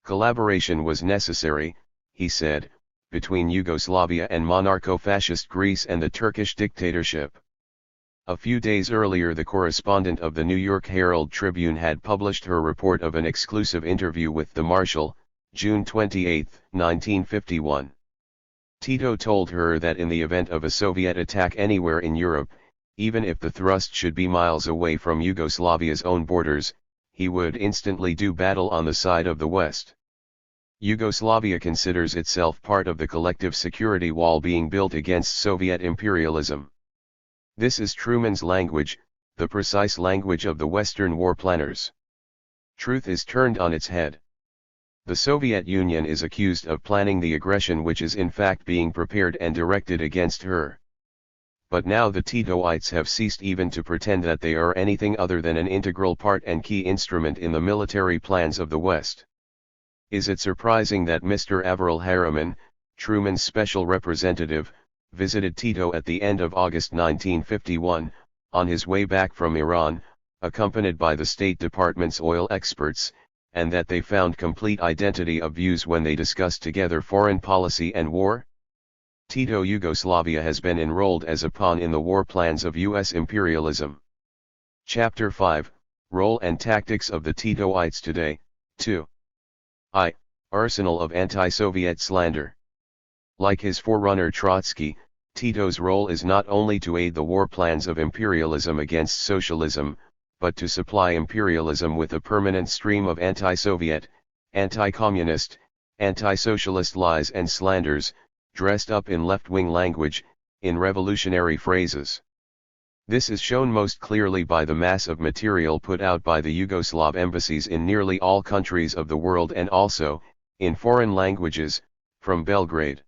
S1: Collaboration was necessary, he said, between Yugoslavia and monarcho-fascist Greece and the Turkish dictatorship. A few days earlier, the correspondent of the New York Herald Tribune had published her report of an exclusive interview with the Marshal, June 28, 1951. Tito told her that in the event of a Soviet attack anywhere in Europe, even if the thrust should be miles away from Yugoslavia's own borders, he would instantly do battle on the side of the West. Yugoslavia considers itself part of the collective security wall being built against Soviet imperialism. This is Truman's language, the precise language of the Western war planners. Truth is turned on its head. The Soviet Union is accused of planning the aggression which is in fact being prepared and directed against her. But now the Titoites have ceased even to pretend that they are anything other than an integral part and key instrument in the military plans of the West. Is it surprising that Mr. Averell Harriman, Truman's special representative, visited Tito at the end of August 1951, on his way back from Iran, accompanied by the State Department's oil experts, and that they found complete identity of views when they discussed together foreign policy and war? Tito Yugoslavia has been enrolled as a pawn in the war plans of U.S. imperialism. Chapter 5, Role and Tactics of the Titoites Today, 2. Arsenal of anti-Soviet slander. Like his forerunner Trotsky, Tito's role is not only to aid the war plans of imperialism against socialism, but to supply imperialism with a permanent stream of anti-Soviet, anti-communist, anti-socialist lies and slanders, dressed up in left-wing language, in revolutionary phrases. This is shown most clearly by the mass of material put out by the Yugoslav embassies in nearly all countries of the world and also, in foreign languages, from Belgrade.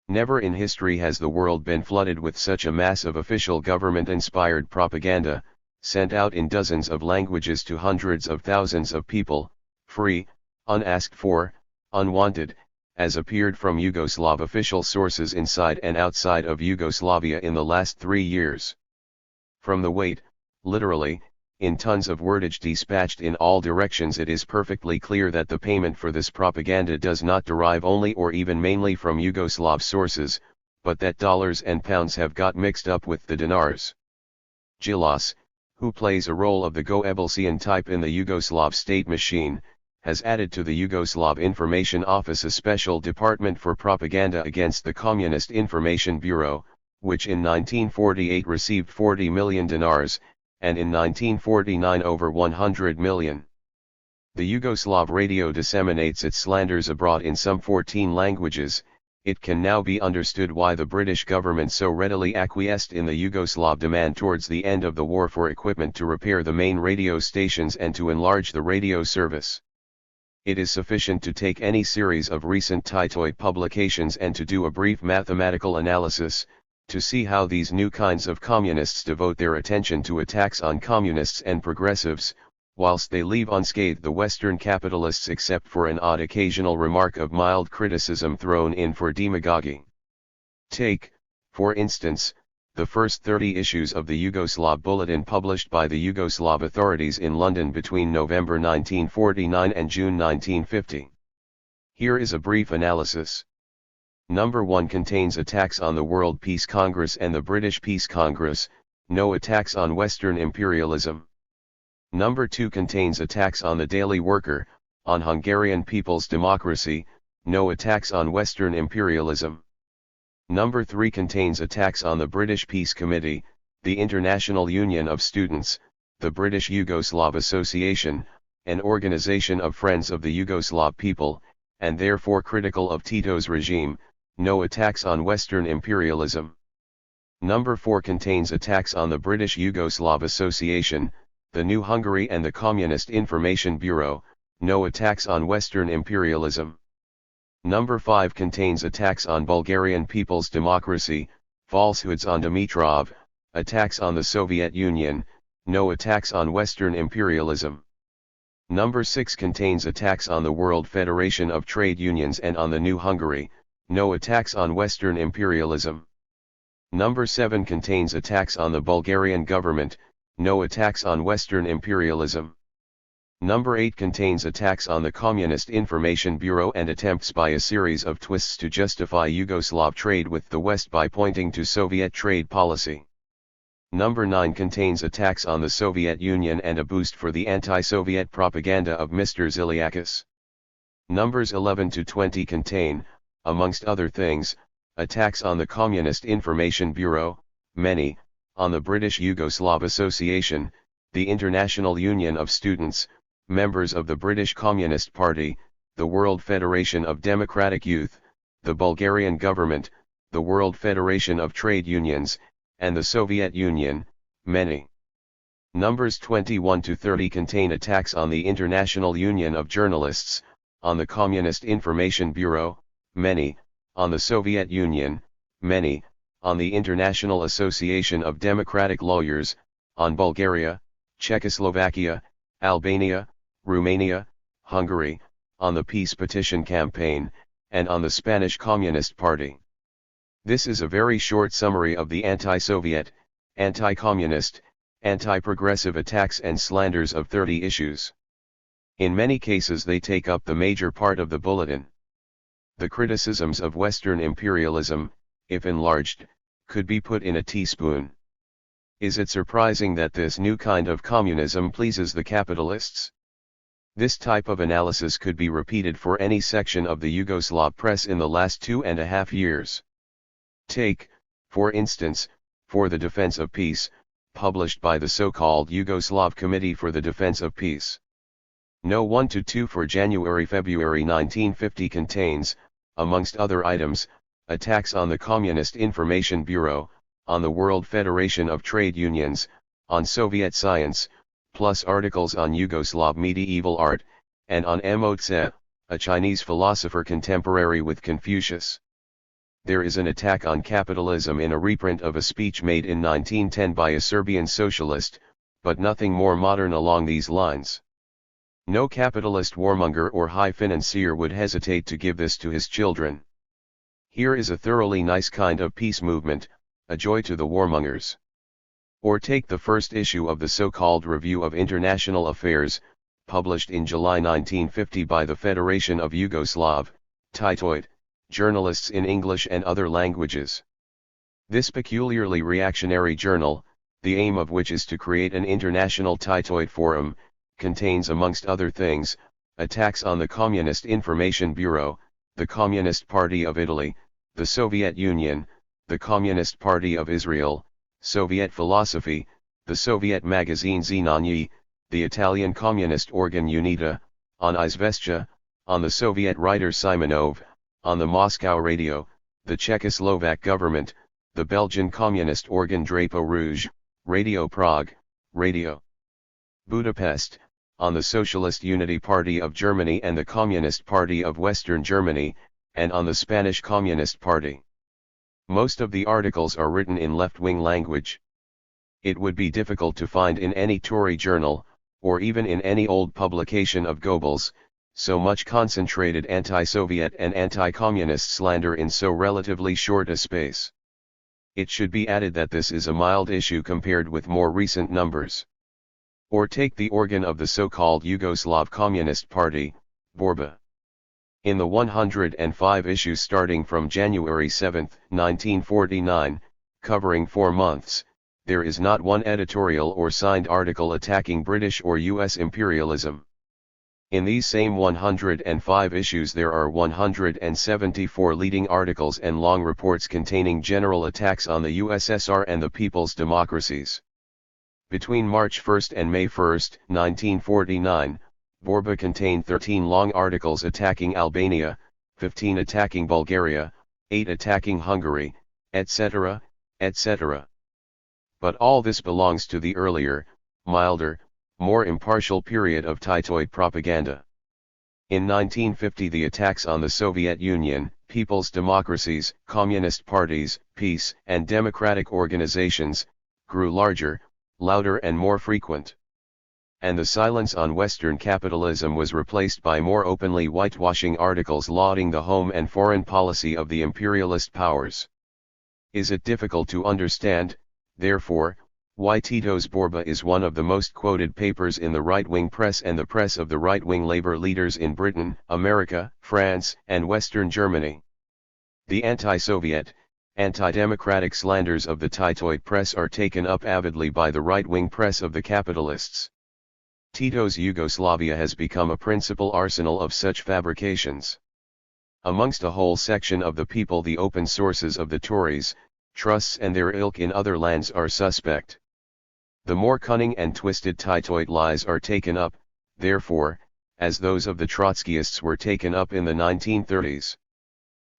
S1: Never in history has the world been flooded with such a mass of official government-inspired propaganda, sent out in dozens of languages to hundreds of thousands of people, free, unasked for, unwanted, as appeared from Yugoslav official sources inside and outside of Yugoslavia in the last 3 years. From the weight, literally, in tons of wordage dispatched in all directions, it is perfectly clear that the payment for this propaganda does not derive only or even mainly from Yugoslav sources, but that dollars and pounds have got mixed up with the dinars. Gilas, who plays a role of the Goebbelsian type in the Yugoslav state machine, has added to the Yugoslav Information Office a special department for propaganda against the Communist Information Bureau, which in 1948 received 40 million dinars, and in 1949 over 100 million. The Yugoslav radio disseminates its slanders abroad in some 14 languages. It can now be understood why the British government so readily acquiesced in the Yugoslav demand towards the end of the war for equipment to repair the main radio stations and to enlarge the radio service. It is sufficient to take any series of recent Titoid publications and to do a brief mathematical analysis, to see how these new kinds of communists devote their attention to attacks on communists and progressives, whilst they leave unscathed the Western capitalists except for an odd occasional remark of mild criticism thrown in for demagogy. Take, for instance, the first 30 issues of the Yugoslav Bulletin published by the Yugoslav authorities in London between November 1949 and June 1950. Here is a brief analysis. Number 1 contains attacks on the World Peace Congress and the British Peace Congress, no attacks on Western imperialism. Number 2 contains attacks on the Daily Worker, on Hungarian People's Democracy, no attacks on Western imperialism. Number 3 contains attacks on the British Peace Committee, the International Union of Students, the British Yugoslav Association, an organization of friends of the Yugoslav people, and therefore critical of Tito's regime, no attacks on Western imperialism. Number 4 contains attacks on the British Yugoslav Association, the New Hungary and the Communist Information Bureau, no attacks on Western imperialism. Number 5 contains attacks on Bulgarian People's Democracy, falsehoods on Dimitrov, attacks on the Soviet Union, no attacks on Western imperialism. Number 6 contains attacks on the World Federation of Trade Unions and on the New Hungary, no attacks on Western imperialism. Number 7 contains attacks on the Bulgarian government, no attacks on Western imperialism. Number 8 contains attacks on the Communist Information Bureau and attempts by a series of twists to justify Yugoslav trade with the West by pointing to Soviet trade policy. Number 9 contains attacks on the Soviet Union and a boost for the anti-Soviet propaganda of Mr. Ziliakis. Numbers 11 to 20 contain, amongst other things, attacks on the Communist Information Bureau, many, on the British Yugoslav Association, the International Union of Students, members of the British Communist Party, the World Federation of Democratic Youth, the Bulgarian government, the World Federation of Trade Unions, and the Soviet Union, many. Numbers 21 to 30 contain attacks on the International Union of Journalists, on the Communist Information Bureau, many, on the Soviet Union, many, on the International Association of Democratic Lawyers, on Bulgaria, Czechoslovakia, Albania, Romania, Hungary, on the Peace Petition Campaign, and on the Spanish Communist Party. This is a very short summary of the anti-Soviet, anti-communist, anti-progressive attacks and slanders of 30 issues. In many cases they take up the major part of the bulletin. The criticisms of Western imperialism, if enlarged, could be put in a teaspoon. Is it surprising that this new kind of communism pleases the capitalists? This type of analysis could be repeated for any section of the Yugoslav press in the last 2.5 years. Take, for instance, For the Defense of Peace, published by the so-called Yugoslav Committee for the Defense of Peace. No 1-2 for January-February 1950 contains, amongst other items, attacks on the Communist Information Bureau, on the World Federation of Trade Unions, on Soviet science, plus articles on Yugoslav medieval art, and on Motse, a Chinese philosopher contemporary with Confucius. There is an attack on capitalism in a reprint of a speech made in 1910 by a Serbian socialist, but nothing more modern along these lines. No capitalist warmonger or high financier would hesitate to give this to his children. Here is a thoroughly nice kind of peace movement, a joy to the warmongers. Or take the first issue of the so-called Review of International Affairs, published in July 1950 by the Federation of Yugoslav, Titoid, journalists in English and other languages. This peculiarly reactionary journal, the aim of which is to create an international Titoid forum, contains amongst other things, attacks on the Communist Information Bureau, the Communist Party of Italy, the Soviet Union, the Communist Party of Israel, Soviet philosophy, the Soviet magazine Znanje, the Italian communist organ Unita, on Izvestia, on the Soviet writer Simonov, on the Moscow radio, the Czechoslovak government, the Belgian communist organ Drapeau Rouge, Radio Prague, Radio Budapest, on the Socialist Unity Party of Germany and the Communist Party of Western Germany, and on the Spanish Communist Party. Most of the articles are written in left-wing language. It would be difficult to find in any Tory journal, or even in any old publication of Goebbels, so much concentrated anti-Soviet and anti-communist slander in so relatively short a space. It should be added that this is a mild issue compared with more recent numbers. Or take the organ of the so-called Yugoslav Communist Party, Borba. In the 105 issues starting from January 7, 1949, covering 4 months, there is not one editorial or signed article attacking British or US imperialism. In these same 105 issues there are 174 leading articles and long reports containing general attacks on the USSR and the people's democracies. Between March 1 and May 1, 1949, Borba contained 13 long articles attacking Albania, 15 attacking Bulgaria, 8 attacking Hungary, etc., etc. But all this belongs to the earlier, milder, more impartial period of Titoid propaganda. In 1950 the attacks on the Soviet Union, people's democracies, communist parties, peace and democratic organizations, grew larger, louder and more frequent. And the silence on Western capitalism was replaced by more openly whitewashing articles lauding the home and foreign policy of the imperialist powers. Is it difficult to understand, therefore, why Tito's Borba is one of the most quoted papers in the right-wing press and the press of the right-wing labor leaders in Britain, America, France, and Western Germany? The anti-Soviet, anti-democratic slanders of the Titoid press are taken up avidly by the right-wing press of the capitalists. Tito's Yugoslavia has become a principal arsenal of such fabrications. Amongst a whole section of the people the open sources of the Tories, trusts and their ilk in other lands are suspect. The more cunning and twisted Titoid lies are taken up, therefore, as those of the Trotskyists were taken up in the 1930s.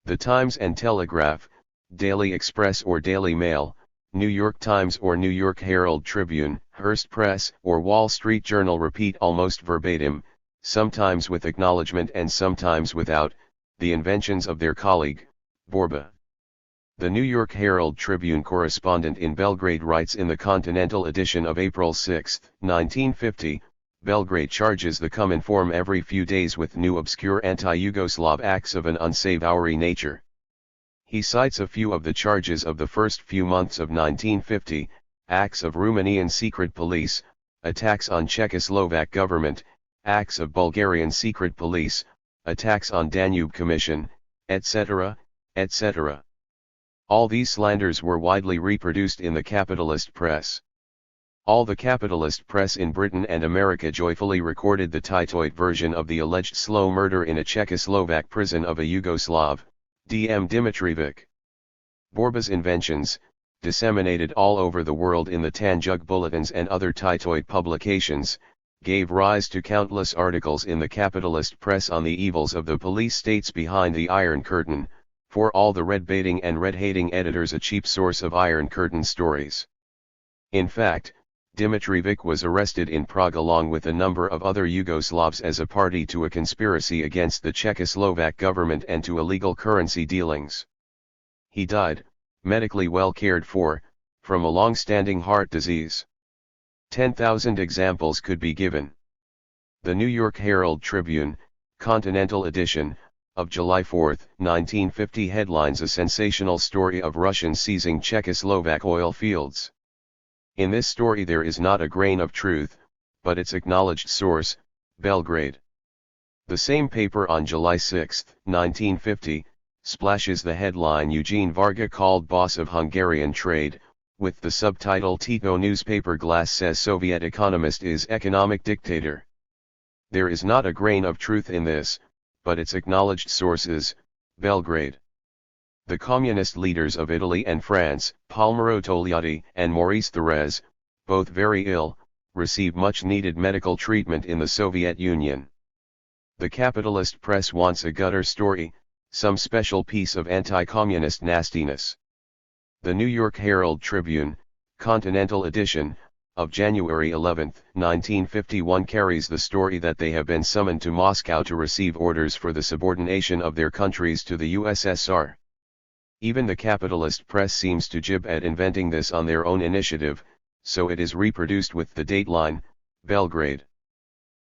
S1: The Times and Telegraph, Daily Express or Daily Mail, New York Times or New York Herald Tribune, Hearst Press or Wall Street Journal repeat almost verbatim, sometimes with acknowledgement and sometimes without, the inventions of their colleague, Borba. The New York Herald Tribune correspondent in Belgrade writes in the Continental edition of April 6, 1950, Belgrade charges the Cominform every few days with new obscure anti-Yugoslav acts of an unsavory nature. He cites a few of the charges of the first few months of 1950, acts of Romanian secret police, attacks on Czechoslovak government, acts of Bulgarian secret police, attacks on Danube Commission, etc., etc. All these slanders were widely reproduced in the capitalist press. All the capitalist press in Britain and America joyfully recorded the Titoid version of the alleged slow murder in a Czechoslovak prison of a Yugoslav, D.M. Dimitrijevic. Borba's inventions, disseminated all over the world in the Tanjug bulletins and other Titoid publications, gave rise to countless articles in the capitalist press on the evils of the police states behind the Iron Curtain, for all the red-baiting and red-hating editors a cheap source of Iron Curtain stories. In fact, Dimitrijevic was arrested in Prague along with a number of other Yugoslavs as a party to a conspiracy against the Czechoslovak government and to illegal currency dealings. He died, medically well cared for, from a long-standing heart disease. 10,000 examples could be given. The New York Herald Tribune, Continental edition, of July 4, 1950 headlines a sensational story of Russians seizing Czechoslovak oil fields. In this story there is not a grain of truth, but its acknowledged source, Belgrade. The same paper on July 6, 1950, splashes the headline Eugene Varga called boss of Hungarian trade, with the subtitle Tito newspaper glass says Soviet economist is economic dictator. There is not a grain of truth in this, but its acknowledged sources, Belgrade. The communist leaders of Italy and France, Palmiro Togliatti and Maurice Thorez, both very ill, receive much needed medical treatment in the Soviet Union. The capitalist press wants a gutter story, some special piece of anti-communist nastiness. The New York Herald Tribune, Continental edition, of January 11, 1951 carries the story that they have been summoned to Moscow to receive orders for the subordination of their countries to the USSR. Even the capitalist press seems to jib at inventing this on their own initiative, so it is reproduced with the dateline, Belgrade.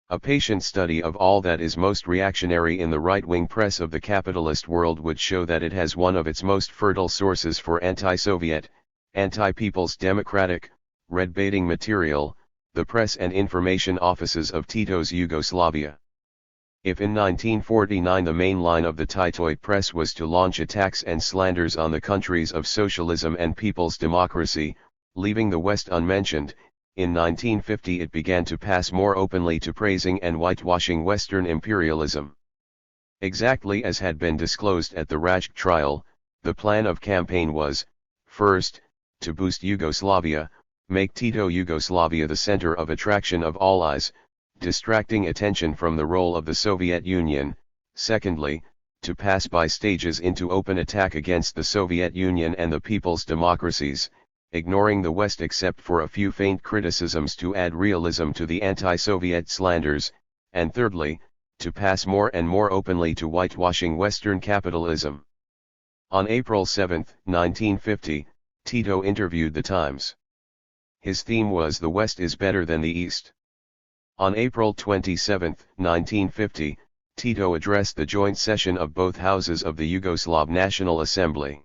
S1: A patient study of all that is most reactionary in the right-wing press of the capitalist world would show that it has one of its most fertile sources for anti-Soviet, anti-People's Democratic, red-baiting material, the press and information offices of Tito's Yugoslavia. If in 1949 the main line of the Titoid press was to launch attacks and slanders on the countries of socialism and people's democracy, leaving the West unmentioned, in 1950 it began to pass more openly to praising and whitewashing Western imperialism. Exactly as had been disclosed at the Rajk trial, the plan of campaign was, first, to boost Yugoslavia, make Tito Yugoslavia the center of attraction of all eyes, distracting attention from the role of the Soviet Union, secondly, to pass by stages into open attack against the Soviet Union and the people's democracies, ignoring the West except for a few faint criticisms to add realism to the anti-Soviet slanders, and thirdly, to pass more and more openly to whitewashing Western capitalism. On April 7, 1950, Tito interviewed the Times. His theme was "The West is better than the East." On April 27, 1950, Tito addressed the joint session of both houses of the Yugoslav National Assembly.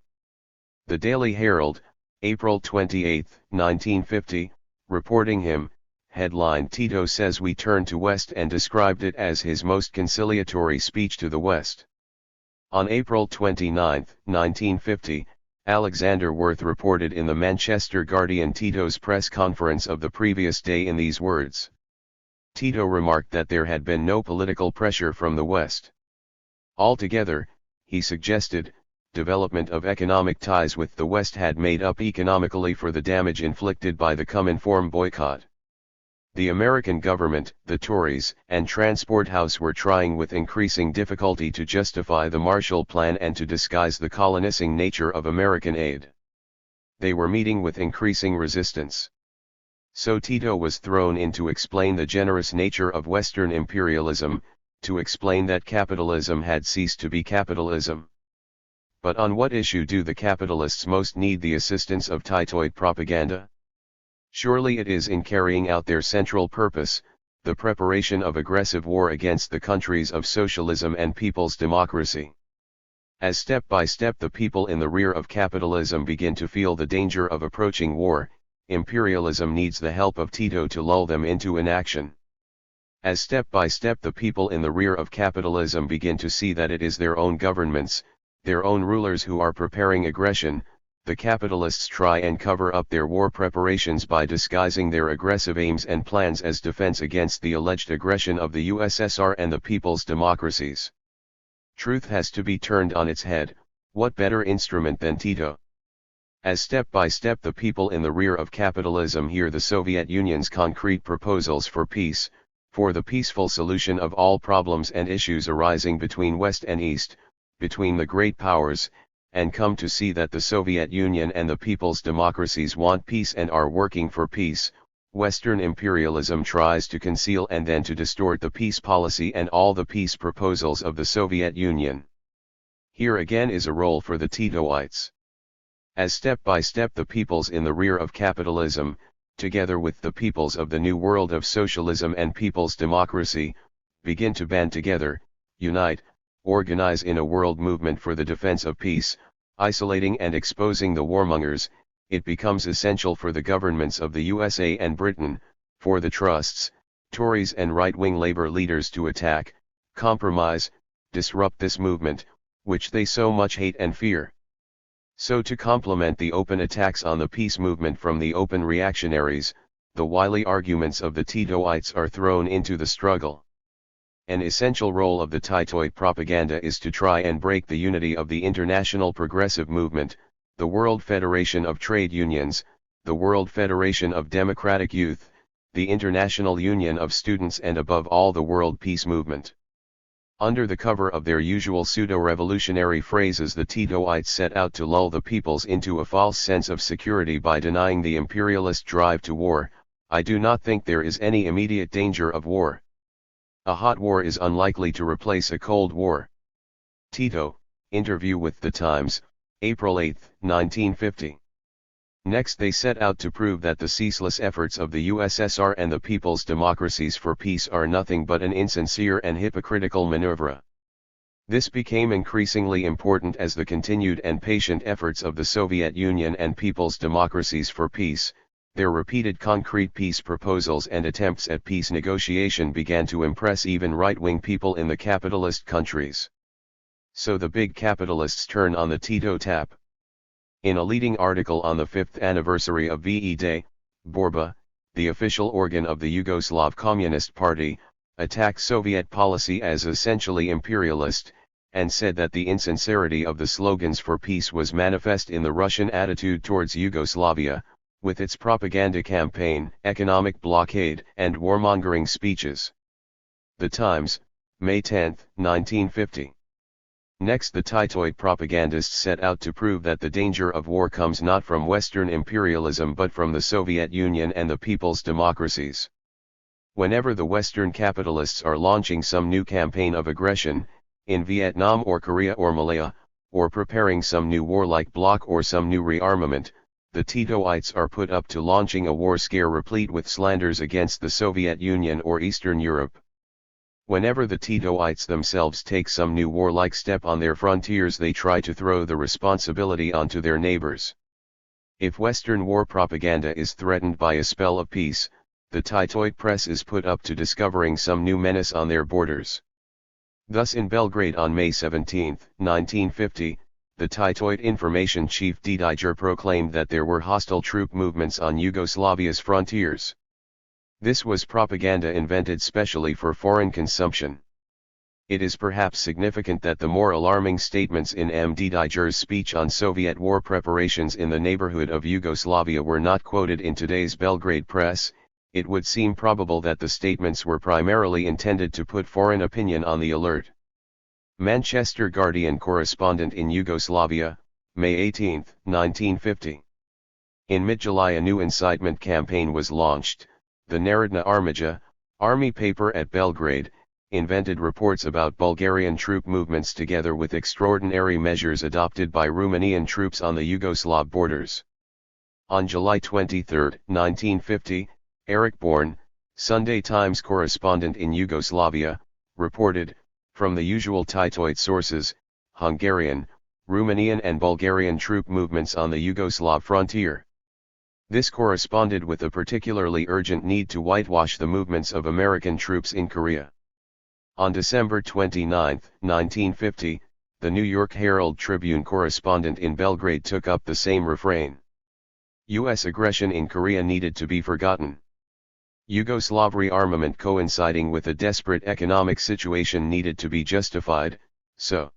S1: The Daily Herald, April 28, 1950, reporting him, headlined "Tito says we turn to West" and described it as his most conciliatory speech to the West. On April 29, 1950, Alexander Worth reported in the Manchester Guardian Tito's press conference of the previous day in these words. Tito remarked that there had been no political pressure from the West. Altogether, he suggested, development of economic ties with the West had made up economically for the damage inflicted by the Cominform boycott. The American government, the Tories, and Transport House were trying with increasing difficulty to justify the Marshall Plan and to disguise the colonizing nature of American aid. They were meeting with increasing resistance. So Tito was thrown in to explain the generous nature of Western imperialism, to explain that capitalism had ceased to be capitalism. But on what issue do the capitalists most need the assistance of Titoid propaganda? Surely it is in carrying out their central purpose, the preparation of aggressive war against the countries of socialism and people's democracy. As step by step the people in the rear of capitalism begin to feel the danger of approaching war, imperialism needs the help of Tito to lull them into inaction. As step by step the people in the rear of capitalism begin to see that it is their own governments, their own rulers who are preparing aggression, the capitalists try and cover up their war preparations by disguising their aggressive aims and plans as defense against the alleged aggression of the USSR and the people's democracies. Truth has to be turned on its head. What better instrument than Tito? As step by step the people in the rear of capitalism hear the Soviet Union's concrete proposals for peace, for the peaceful solution of all problems and issues arising between West and East, between the great powers, and come to see that the Soviet Union and the people's democracies want peace and are working for peace, Western imperialism tries to conceal and then to distort the peace policy and all the peace proposals of the Soviet Union. Here again is a role for the Titoites. As step by step the peoples in the rear of capitalism, together with the peoples of the new world of socialism and people's democracy, begin to band together, unite, organize in a world movement for the defense of peace, isolating and exposing the warmongers, it becomes essential for the governments of the USA and Britain, for the trusts, Tories and right-wing labor leaders to attack, compromise, disrupt this movement, which they so much hate and fear. So to complement the open attacks on the peace movement from the open reactionaries, the wily arguments of the Titoites are thrown into the struggle. An essential role of the Titoid propaganda is to try and break the unity of the international progressive movement, the World Federation of Trade Unions, the World Federation of Democratic Youth, the International Union of Students and above all the World Peace Movement. Under the cover of their usual pseudo-revolutionary phrases the Titoites set out to lull the peoples into a false sense of security by denying the imperialist drive to war. I do not think there is any immediate danger of war. A hot war is unlikely to replace a cold war. Tito, interview with The Times, April 8, 1950. Next they set out to prove that the ceaseless efforts of the USSR and the people's democracies for peace are nothing but an insincere and hypocritical maneuver. This became increasingly important as the continued and patient efforts of the Soviet Union and people's democracies for peace, their repeated concrete peace proposals and attempts at peace negotiation began to impress even right-wing people in the capitalist countries. So the big capitalists turn on the Tito tap. In a leading article on the 5th anniversary of VE Day, Borba, the official organ of the Yugoslav Communist Party, attacked Soviet policy as essentially imperialist, and said that the insincerity of the slogans for peace was manifest in the Russian attitude towards Yugoslavia, with its propaganda campaign, economic blockade, and warmongering speeches. The Times, May 10, 1950. Next, the Titoid propagandists set out to prove that the danger of war comes not from Western imperialism but from the Soviet Union and the people's democracies. Whenever the Western capitalists are launching some new campaign of aggression, in Vietnam or Korea or Malaya, or preparing some new warlike bloc or some new rearmament, the Titoites are put up to launching a war scare replete with slanders against the Soviet Union or Eastern Europe. Whenever the Titoites themselves take some new warlike step on their frontiers, they try to throw the responsibility onto their neighbors. If Western war propaganda is threatened by a spell of peace, the Titoid press is put up to discovering some new menace on their borders. Thus in Belgrade on May 17, 1950, the Titoid information chief Dedijer proclaimed that there were hostile troop movements on Yugoslavia's frontiers. This was propaganda invented specially for foreign consumption. It is perhaps significant that the more alarming statements in M. Dedijer's speech on Soviet war preparations in the neighborhood of Yugoslavia were not quoted in today's Belgrade press. It would seem probable that the statements were primarily intended to put foreign opinion on the alert. Manchester Guardian correspondent in Yugoslavia, May 18, 1950. In mid-July a new incitement campaign was launched. The Narodna Armija, army paper at Belgrade, invented reports about Bulgarian troop movements together with extraordinary measures adopted by Romanian troops on the Yugoslav borders. On July 23, 1950, Eric Born, Sunday Times correspondent in Yugoslavia, reported, from the usual Titoid sources, Hungarian, Romanian and Bulgarian troop movements on the Yugoslav frontier. This corresponded with a particularly urgent need to whitewash the movements of American troops in Korea. On December 29, 1950, the New York Herald Tribune correspondent in Belgrade took up the same refrain. U.S. aggression in Korea needed to be forgotten. Yugoslav rearmament coinciding with a desperate economic situation needed to be justified, so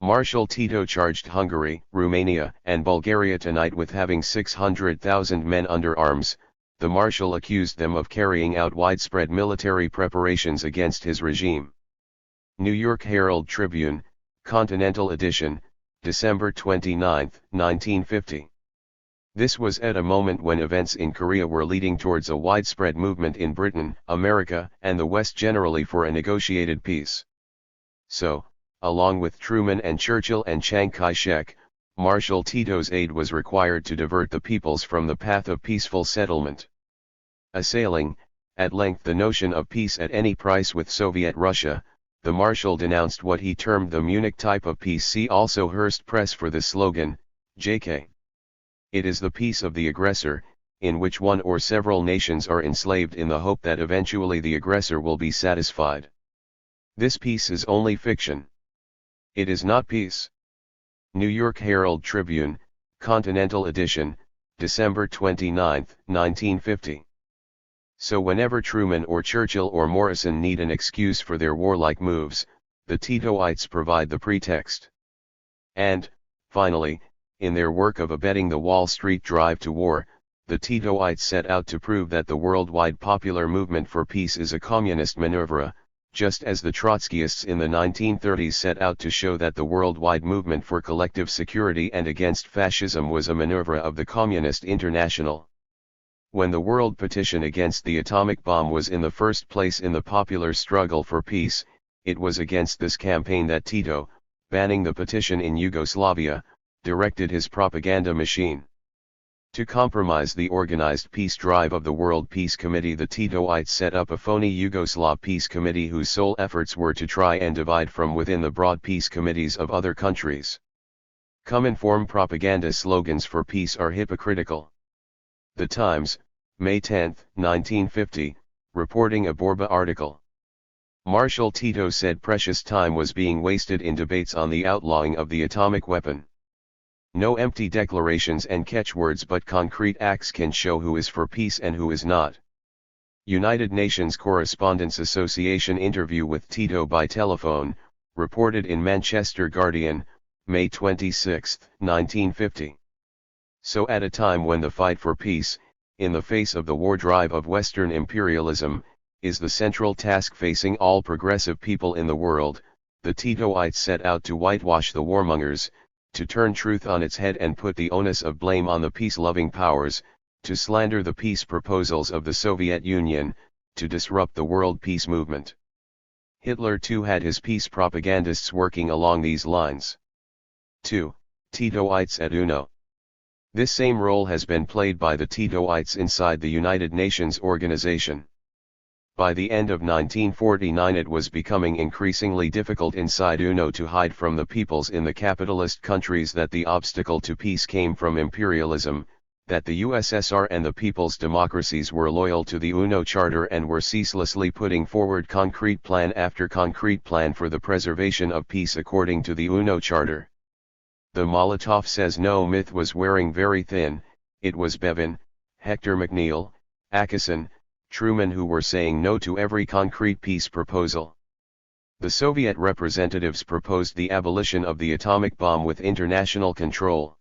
S1: Marshal Tito charged Hungary, Romania, and Bulgaria tonight with having 600,000 men under arms. The Marshal accused them of carrying out widespread military preparations against his regime. New York Herald Tribune, Continental Edition, December 29, 1950. This was at a moment when events in Korea were leading towards a widespread movement in Britain, America, and the West generally for a negotiated peace. So, along with Truman and Churchill and Chiang Kai-shek, Marshal Tito's aid was required to divert the peoples from the path of peaceful settlement. Assailing, at length, the notion of peace at any price with Soviet Russia, the Marshal denounced what he termed the Munich type of peace. See also Hearst Press for the slogan, J.K. It is the peace of the aggressor, in which one or several nations are enslaved in the hope that eventually the aggressor will be satisfied. This peace is only fiction. It is not peace. New York Herald Tribune, Continental Edition, December 29, 1950. So whenever Truman or Churchill or Morrison need an excuse for their warlike moves, the Titoites provide the pretext. And, finally, in their work of abetting the Wall Street drive to war, the Titoites set out to prove that the worldwide popular movement for peace is a communist maneuver, just as the Trotskyists in the 1930s set out to show that the worldwide movement for collective security and against fascism was a maneuver of the Communist International. When the world petition against the atomic bomb was in the first place in the popular struggle for peace, it was against this campaign that Tito, banning the petition in Yugoslavia, directed his propaganda machine. To compromise the organized peace drive of the World Peace Committee, the Titoites set up a phony Yugoslav peace committee whose sole efforts were to try and divide from within the broad peace committees of other countries. Come-inform propaganda slogans for peace are hypocritical. The Times, May 10, 1950, reporting a Borba article. Marshal Tito said precious time was being wasted in debates on the outlawing of the atomic weapon. No empty declarations and catchwords but concrete acts can show who is for peace and who is not. United Nations Correspondents Association interview with Tito by telephone, reported in Manchester Guardian, May 26, 1950. So at a time when the fight for peace, in the face of the war drive of Western imperialism, is the central task facing all progressive people in the world, the Titoites set out to whitewash the warmongers, to turn truth on its head and put the onus of blame on the peace-loving powers, to slander the peace proposals of the Soviet Union, to disrupt the world peace movement. Hitler too had his peace propagandists working along these lines. 2. Titoites at UNO. This same role has been played by the Titoites inside the United Nations organization. By the end of 1949 it was becoming increasingly difficult inside UNO to hide from the peoples in the capitalist countries that the obstacle to peace came from imperialism, that the USSR and the people's democracies were loyal to the UNO Charter and were ceaselessly putting forward concrete plan after concrete plan for the preservation of peace according to the UNO Charter. The Molotov says no myth was wearing very thin. It was Bevin, Hector McNeil, Atkinson, Truman who were saying no to every concrete peace proposal. The Soviet representatives proposed the abolition of the atomic bomb with international control.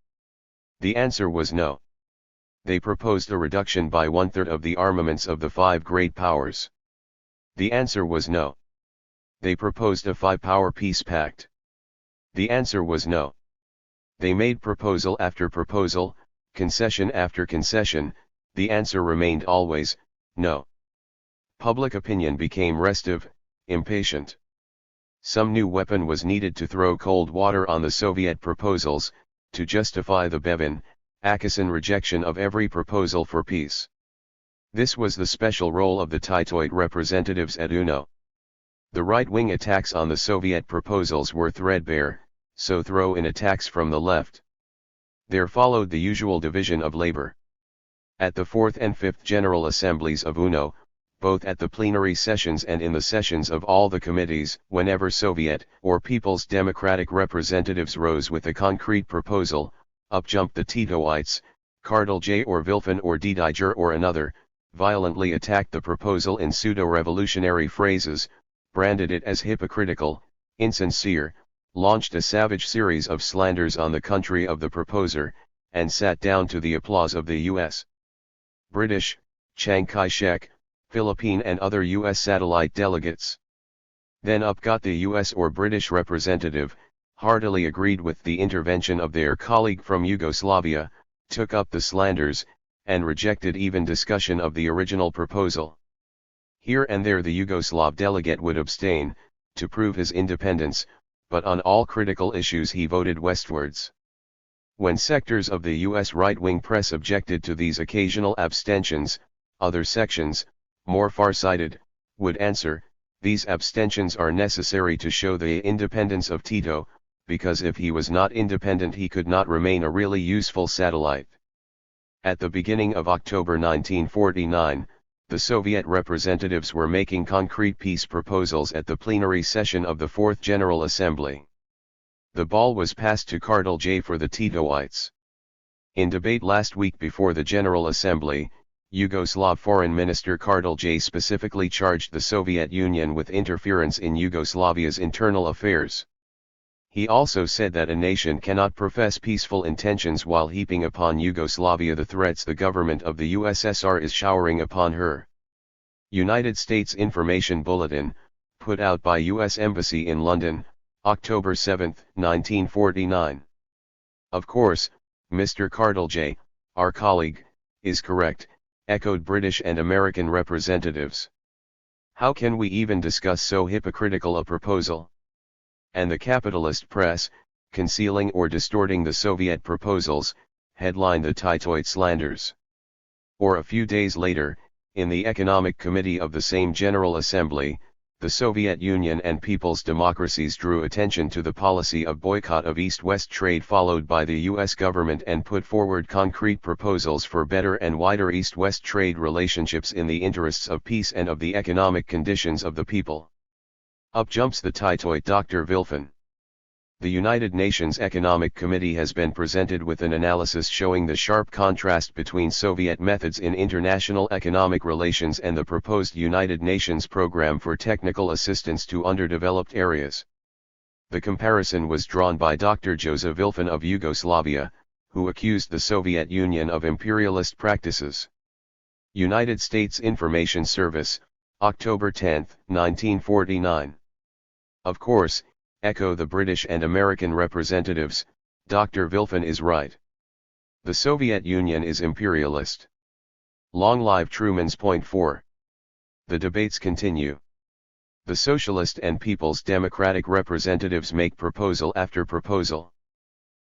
S1: The answer was no. They proposed a reduction by 1/3 of the armaments of the 5 great powers. The answer was no. They proposed a 5-power peace pact. The answer was no. They made proposal after proposal, concession after concession, the answer remained always, no. Public opinion became restive, impatient. Some new weapon was needed to throw cold water on the Soviet proposals, to justify the Bevin, Atkinson rejection of every proposal for peace. This was the special role of the Titoite representatives at UNO. The right-wing attacks on the Soviet proposals were threadbare, so throw in attacks from the left. There followed the usual division of labor. At the 4th and 5th General Assemblies of UNO, both at the plenary sessions and in the sessions of all the committees, whenever Soviet or People's Democratic representatives rose with a concrete proposal, up jumped the Titoites, Cardinal J or Wilfen or Didiger or another, violently attacked the proposal in pseudo-revolutionary phrases, branded it as hypocritical, insincere, launched a savage series of slanders on the country of the proposer, and sat down to the applause of the U.S. British, Chiang Kai-shek, Philippine and other U.S. satellite delegates. Then up got the U.S. or British representative, heartily agreed with the intervention of their colleague from Yugoslavia, took up the slanders, and rejected even discussion of the original proposal. Here and there the Yugoslav delegate would abstain, to prove his independence, but on all critical issues he voted westwards. When sectors of the U.S. right-wing press objected to these occasional abstentions, other sections, more far-sighted, would answer, these abstentions are necessary to show the independence of Tito, because if he was not independent he could not remain a really useful satellite. At the beginning of October 1949, the Soviet representatives were making concrete peace proposals at the plenary session of the 4th General Assembly. The ball was passed to Cardinal J for the Titoites. In debate last week before the General Assembly, Yugoslav Foreign Minister Cardinal J specifically charged the Soviet Union with interference in Yugoslavia's internal affairs. He also said that a nation cannot profess peaceful intentions while heaping upon Yugoslavia the threats the government of the USSR is showering upon her. United States Information Bulletin, put out by U.S. Embassy in London, October 7, 1949. Of course, Mr. Cardinal J, our colleague, is correct, echoed British and American representatives. How can we even discuss so hypocritical a proposal? And the capitalist press, concealing or distorting the Soviet proposals, headlined the Titoid slanders. Or a few days later, in the Economic Committee of the same General Assembly, the Soviet Union and people's democracies drew attention to the policy of boycott of East-West trade followed by the U.S. government and put forward concrete proposals for better and wider East-West trade relationships in the interests of peace and of the economic conditions of the people. Up jumps the Titoid Dr. Wilfen. The United Nations Economic Committee has been presented with an analysis showing the sharp contrast between Soviet methods in international economic relations and the proposed United Nations Program for Technical Assistance to Underdeveloped Areas. The comparison was drawn by Dr. Joseph Wilfen of Yugoslavia, who accused the Soviet Union of imperialist practices. United States Information Service, October 10, 1949. Of course, echo the British and American representatives, Dr. Wilfen is right. The Soviet Union is imperialist. Long live Truman's Point 4. The debates continue. The Socialist and People's Democratic representatives make proposal after proposal.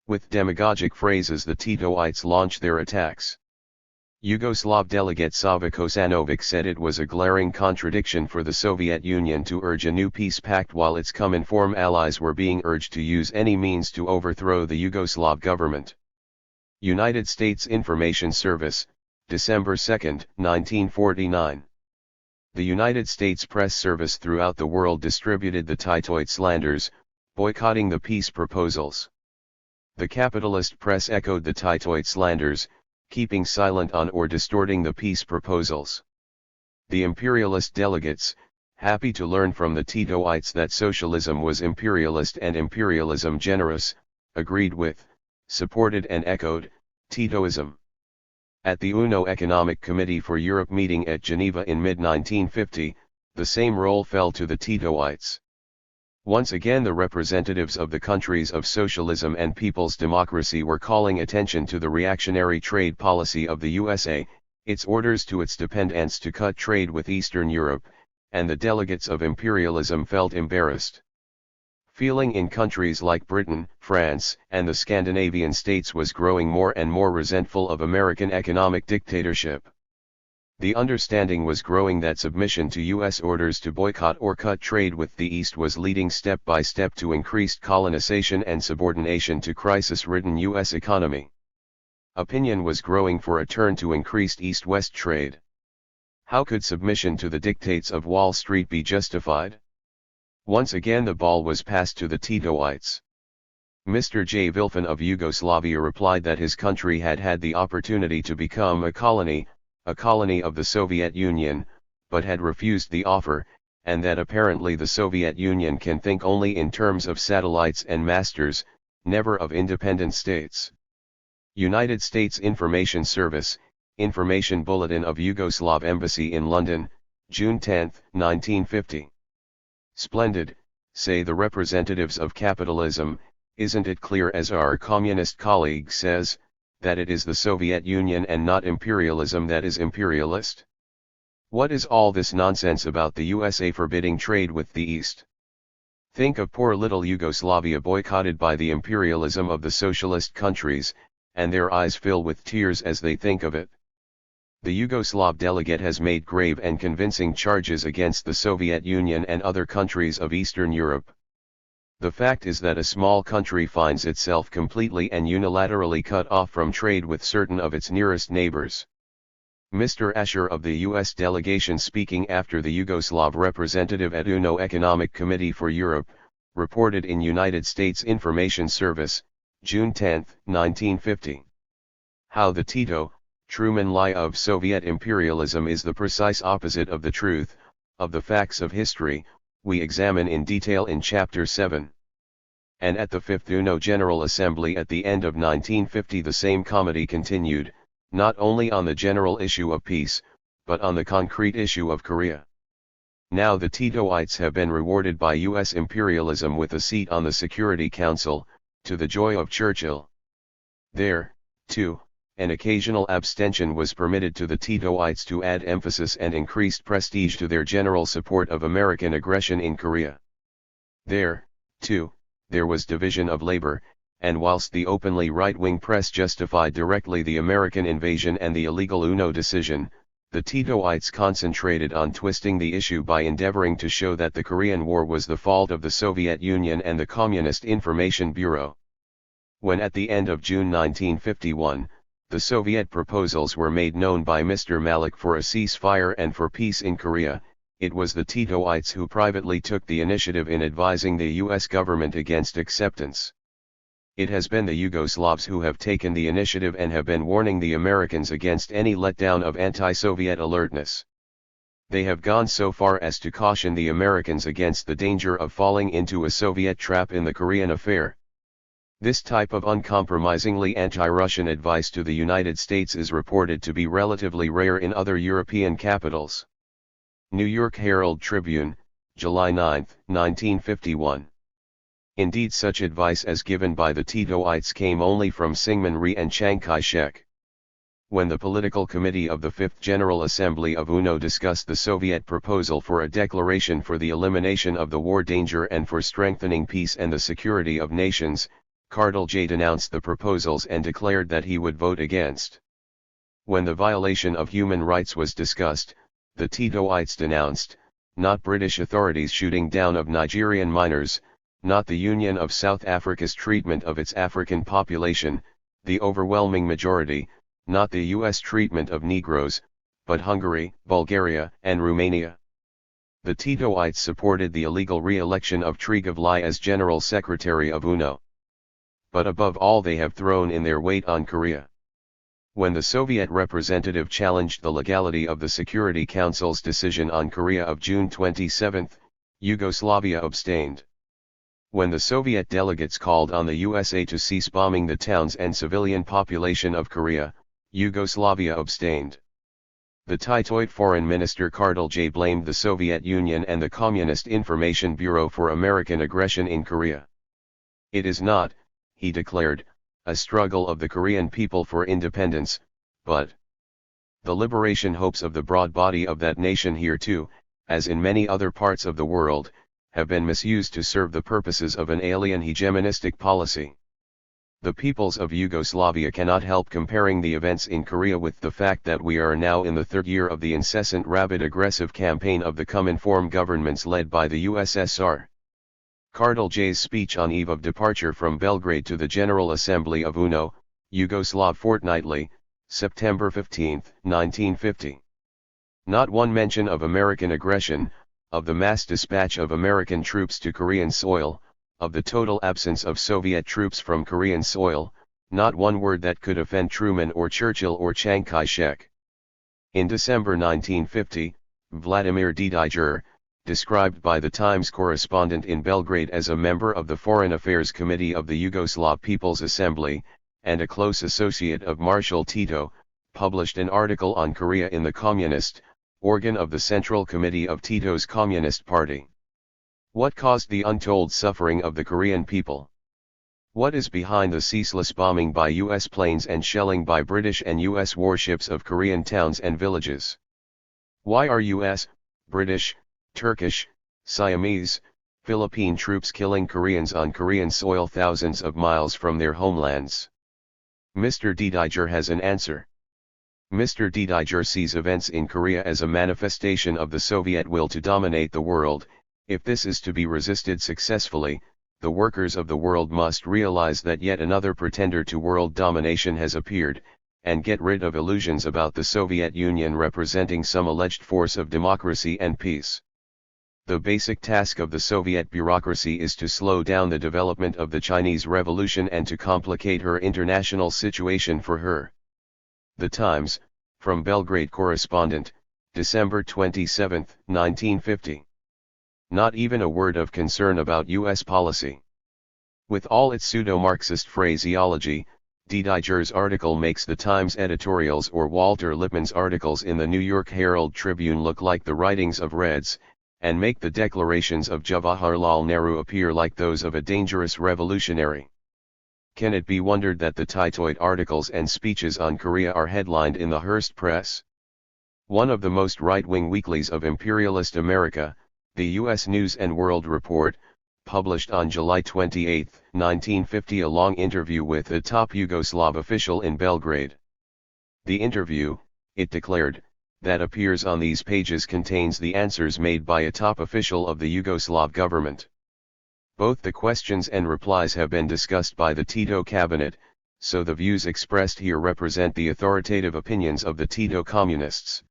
S1: With demagogic phrases the Titoites launch their attacks. Yugoslav delegate Sava Kosanovic said it was a glaring contradiction for the Soviet Union to urge a new peace pact while its Cominform allies were being urged to use any means to overthrow the Yugoslav government. United States Information Service, December 2, 1949. The United States Press Service throughout the world distributed the Titoid slanders, boycotting the peace proposals. The capitalist press echoed the Titoid slanders, keeping silent on or distorting the peace proposals. The imperialist delegates, happy to learn from the Titoites that socialism was imperialist and imperialism generous, agreed with, supported and echoed, Titoism. At the UNO Economic Committee for Europe meeting at Geneva in mid-1950, the same role fell to the Titoites. Once again the representatives of the countries of socialism and people's democracy were calling attention to the reactionary trade policy of the USA, its orders to its dependents to cut trade with Eastern Europe, and the delegates of imperialism felt embarrassed. Feeling in countries like Britain, France, and the Scandinavian states was growing more and more resentful of American economic dictatorship. The understanding was growing that submission to U.S. orders to boycott or cut trade with the East was leading step by step to increased colonization and subordination to crisis-ridden U.S. economy. Opinion was growing for a turn to increased East-West trade. How could submission to the dictates of Wall Street be justified? Once again the ball was passed to the Titoites. Mr. J. Wilfen of Yugoslavia replied that his country had had the opportunity to become a colony of the Soviet Union, but had refused the offer, and that apparently the Soviet Union can think only in terms of satellites and masters, never of independent states. United States Information Service, Information Bulletin of Yugoslav Embassy in London, June 10, 1950. Splendid, say the representatives of capitalism, isn't it clear as our communist colleague says, that it is the Soviet Union and not imperialism that is imperialist? What is all this nonsense about the USA forbidding trade with the East? Think of poor little Yugoslavia boycotted by the imperialism of the socialist countries, and their eyes fill with tears as they think of it. The Yugoslav delegate has made grave and convincing charges against the Soviet Union and other countries of Eastern Europe. The fact is that a small country finds itself completely and unilaterally cut off from trade with certain of its nearest neighbors. Mr. Asher of the U.S. delegation speaking after the Yugoslav representative at UNO Economic Committee for Europe, reported in United States Information Service, June 10, 1950. How the Tito, Truman lie of Soviet imperialism is the precise opposite of the truth, of the facts of history, we examine in detail in Chapter 7. And at the Fifth UNO General Assembly at the end of 1950 the same committee continued, not only on the general issue of peace, but on the concrete issue of Korea. Now the Titoites have been rewarded by U.S. imperialism with a seat on the Security Council, to the joy of Churchill. There, too, an occasional abstention was permitted to the Titoites to add emphasis and increased prestige to their general support of American aggression in Korea. There, too, there was division of labor, and whilst the openly right-wing press justified directly the American invasion and the illegal UNO decision, the Titoites concentrated on twisting the issue by endeavoring to show that the Korean War was the fault of the Soviet Union and the Communist Information Bureau. When at the end of June 1951, the Soviet proposals were made known by Mr. Malik for a ceasefire and for peace in Korea, it was the Titoites who privately took the initiative in advising the US government against acceptance. It has been the Yugoslavs who have taken the initiative and have been warning the Americans against any letdown of anti-Soviet alertness. They have gone so far as to caution the Americans against the danger of falling into a Soviet trap in the Korean affair. This type of uncompromisingly anti-Russian advice to the United States is reported to be relatively rare in other European capitals. New York Herald Tribune, July 9, 1951. Indeed, such advice as given by the Titoites came only from Syngman Rhee and Chiang Kai-shek. When the Political Committee of the Fifth General Assembly of UNO discussed the Soviet proposal for a declaration for the elimination of the war danger and for strengthening peace and the security of nations, Cardinal J denounced the proposals and declared that he would vote against. When the violation of human rights was discussed, the Titoites denounced, not British authorities' shooting down of Nigerian miners, not the Union of South Africa's treatment of its African population, the overwhelming majority, not the US treatment of Negroes, but Hungary, Bulgaria, and Romania. The Titoites supported the illegal re-election of Triglav as General Secretary of UNO. But above all, they have thrown in their weight on Korea. When the Soviet representative challenged the legality of the Security Council's decision on Korea of June 27, Yugoslavia abstained. When the Soviet delegates called on the USA to cease bombing the towns and civilian population of Korea, Yugoslavia abstained. The Titoid Foreign Minister Cardinal J blamed the Soviet Union and the Communist Information Bureau for American aggression in Korea. It is not, he declared, a struggle of the Korean people for independence, but the liberation hopes of the broad body of that nation here too, as in many other parts of the world, have been misused to serve the purposes of an alien hegemonistic policy. The peoples of Yugoslavia cannot help comparing the events in Korea with the fact that we are now in the third year of the incessant rabid aggressive campaign of the Cominform governments led by the USSR. Cardinal J's speech on eve of departure from Belgrade to the General Assembly of UNO, Yugoslav Fortnightly, September 15, 1950. Not one mention of American aggression, of the mass dispatch of American troops to Korean soil, of the total absence of Soviet troops from Korean soil, not one word that could offend Truman or Churchill or Chiang Kai-shek. In December 1950, Vladimir Didiger, described by the Times correspondent in Belgrade as a member of the Foreign Affairs Committee of the Yugoslav People's Assembly, and a close associate of Marshal Tito, published an article on Korea in the Communist, organ of the Central Committee of Tito's Communist Party. What caused the untold suffering of the Korean people? What is behind the ceaseless bombing by US planes and shelling by British and US warships of Korean towns and villages? Why are US, British, Turkish, Siamese, Philippine troops killing Koreans on Korean soil thousands of miles from their homelands? Mr. Didiger has an answer. Mr. Didiger sees events in Korea as a manifestation of the Soviet will to dominate the world. If this is to be resisted successfully, the workers of the world must realize that yet another pretender to world domination has appeared, and get rid of illusions about the Soviet Union representing some alleged force of democracy and peace. The basic task of the Soviet bureaucracy is to slow down the development of the Chinese Revolution and to complicate her international situation for her. The Times, from Belgrade correspondent, December 27, 1950. Not even a word of concern about U.S. policy. With all its pseudo-Marxist phraseology, Didiger's article makes the Times editorials or Walter Lippmann's articles in the New York Herald Tribune look like the writings of Reds, and make the declarations of Jawaharlal Nehru appear like those of a dangerous revolutionary. Can it be wondered that the Titoid articles and speeches on Korea are headlined in the Hearst Press? One of the most right-wing weeklies of imperialist America, the U.S. News and World Report, published on July 28, 1950, a long interview with a top Yugoslav official in Belgrade. The interview, it declared, that appears on these pages contains the answers made by a top official of the Yugoslav government. Both the questions and replies have been discussed by the Tito cabinet, so the views expressed here represent the authoritative opinions of the Tito communists.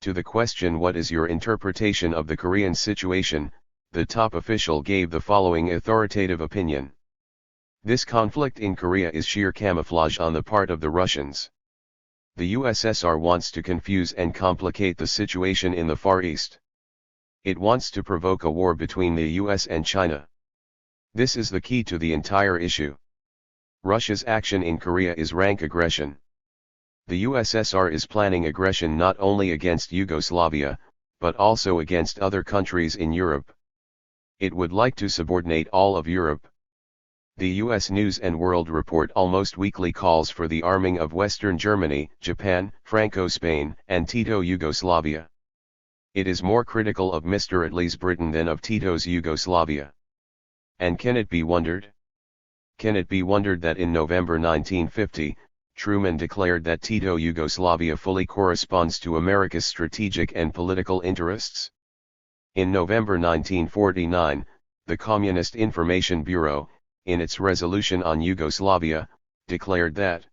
S1: To the question, "What is your interpretation of the Korean situation?" the top official gave the following authoritative opinion. "This conflict in Korea is sheer camouflage on the part of the Russians. The USSR wants to confuse and complicate the situation in the Far East. It wants to provoke a war between the US and China. This is the key to the entire issue. Russia's action in Korea is rank aggression. The USSR is planning aggression not only against Yugoslavia, but also against other countries in Europe. It would like to subordinate all of Europe. The US News and World Report almost weekly calls for the arming of Western Germany, Japan, Franco-Spain, and Tito Yugoslavia. It is more critical of Mr. Attlee's Britain than of Tito's Yugoslavia. And can it be wondered? Can it be wondered that in November 1950, Truman declared that Tito Yugoslavia fully corresponds to America's strategic and political interests? In November 1949, the Communist Information Bureau, in its resolution on Yugoslavia, declared that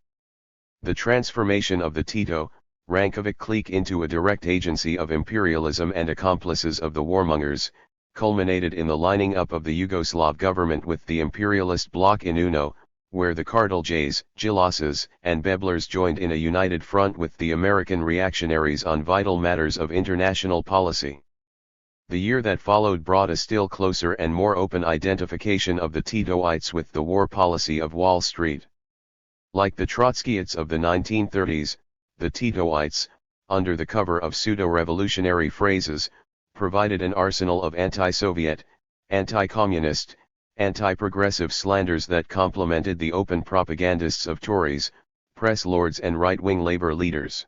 S1: the transformation of the Tito, Rankovic clique into a direct agency of imperialism and accomplices of the warmongers, culminated in the lining up of the Yugoslav government with the imperialist bloc in UNO, where the Kardeljs, Djilasas, and Beblers joined in a united front with the American reactionaries on vital matters of international policy. The year that followed brought a still closer and more open identification of the Titoites with the war policy of Wall Street. Like the Trotskyites of the 1930s, the Titoites, under the cover of pseudo-revolutionary phrases, provided an arsenal of anti-Soviet, anti-communist, anti-progressive slanders that complemented the open propagandists of Tories, press lords and right-wing labor leaders.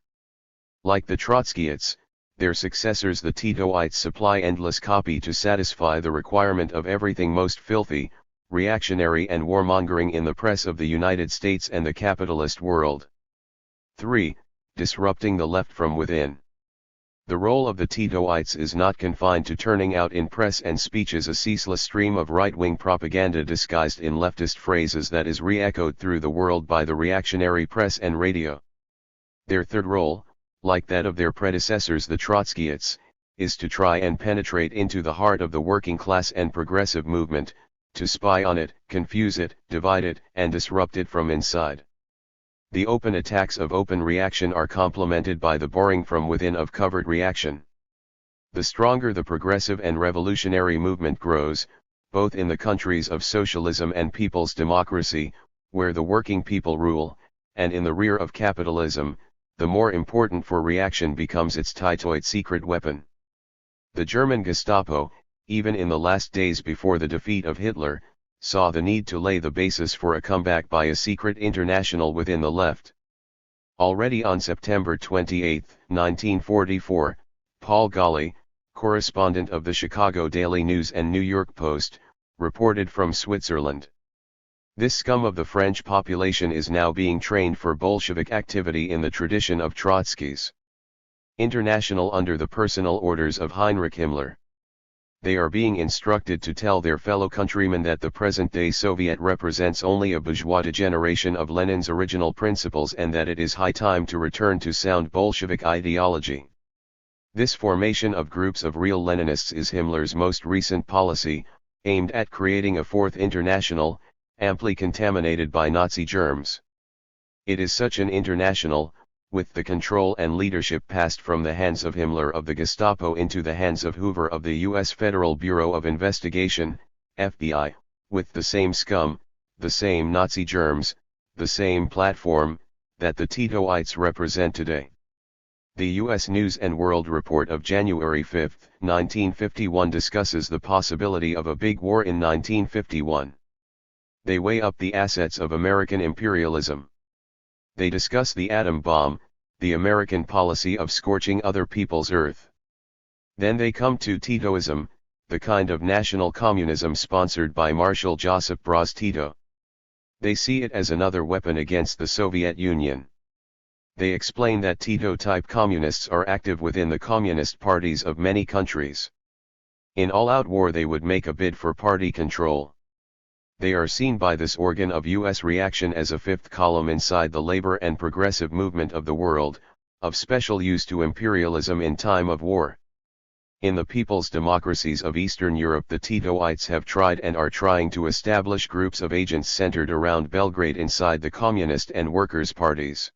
S1: Like the Trotskyites, their successors the Titoites supply endless copy to satisfy the requirement of everything most filthy, reactionary and warmongering in the press of the United States and the capitalist world. 3. Disrupting the left from within. The role of the Titoites is not confined to turning out in press and speeches a ceaseless stream of right-wing propaganda disguised in leftist phrases that is re-echoed through the world by the reactionary press and radio. Their third role, like that of their predecessors the Trotskyites, is to try and penetrate into the heart of the working class and progressive movement, to spy on it, confuse it, divide it, and disrupt it from inside. The open attacks of open reaction are complemented by the boring from within of covert reaction. The stronger the progressive and revolutionary movement grows, both in the countries of socialism and people's democracy, where the working people rule, and in the rear of capitalism, the more important for reaction becomes its Titoid secret weapon. The German Gestapo, even in the last days before the defeat of Hitler, saw the need to lay the basis for a comeback by a secret international within the left. Already on September 28, 1944, Paul Golly, correspondent of the Chicago Daily News and New York Post, reported from Switzerland. This scum of the French population is now being trained for Bolshevik activity in the tradition of Trotsky's International under the personal orders of Heinrich Himmler. They are being instructed to tell their fellow countrymen that the present-day Soviet represents only a bourgeois degeneration of Lenin's original principles and that it is high time to return to sound Bolshevik ideology. This formation of groups of real Leninists is Himmler's most recent policy, aimed at creating a fourth international, amply contaminated by Nazi germs. It is such an international, with the control and leadership passed from the hands of Himmler of the Gestapo into the hands of Hoover of the U.S. Federal Bureau of Investigation, FBI, with the same scum, the same Nazi germs, the same platform, that the Titoites represent today. The U.S. News and World Report of January 5, 1951 discusses the possibility of a big war in 1951. They weigh up the assets of American imperialism. They discuss the atom bomb, the American policy of scorching other people's earth. Then they come to Titoism, the kind of national communism sponsored by Marshal Josip Broz Tito. They see it as another weapon against the Soviet Union. They explain that Tito-type communists are active within the communist parties of many countries. In all-out war they would make a bid for party control. They are seen by this organ of U.S. reaction as a fifth column inside the labor and progressive movement of the world, of special use to imperialism in time of war. In the people's democracies of Eastern Europe the Titoites have tried and are trying to establish groups of agents centered around Belgrade inside the communist and workers' parties.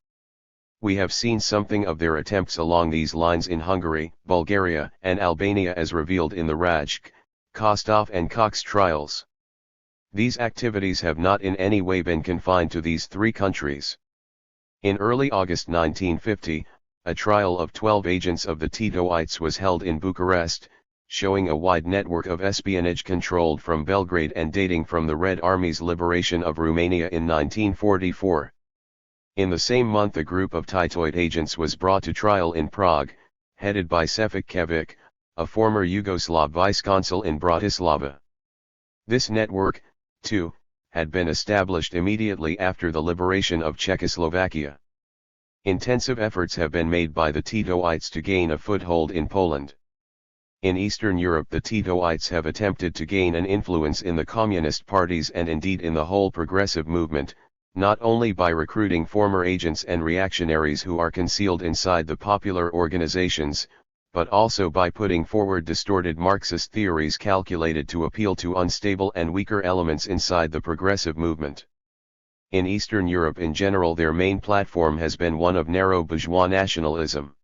S1: We have seen something of their attempts along these lines in Hungary, Bulgaria, and Albania as revealed in the Rajk, Kostov and Cox trials. These activities have not in any way been confined to these three countries. In early August 1950, a trial of 12 agents of the Titoites was held in Bucharest, showing a wide network of espionage controlled from Belgrade and dating from the Red Army's liberation of Romania in 1944. In the same month a group of Titoid agents was brought to trial in Prague, headed by Šefčovič, a former Yugoslav vice-consul in Bratislava. This network, too, had been established immediately after the liberation of Czechoslovakia. Intensive efforts have been made by the Titoites to gain a foothold in Poland. In Eastern Europe the Titoites have attempted to gain an influence in the communist parties and indeed in the whole progressive movement, not only by recruiting former agents and reactionaries who are concealed inside the popular organizations, but also by putting forward distorted Marxist theories calculated to appeal to unstable and weaker elements inside the progressive movement. In Eastern Europe in general their main platform has been one of narrow bourgeois nationalism.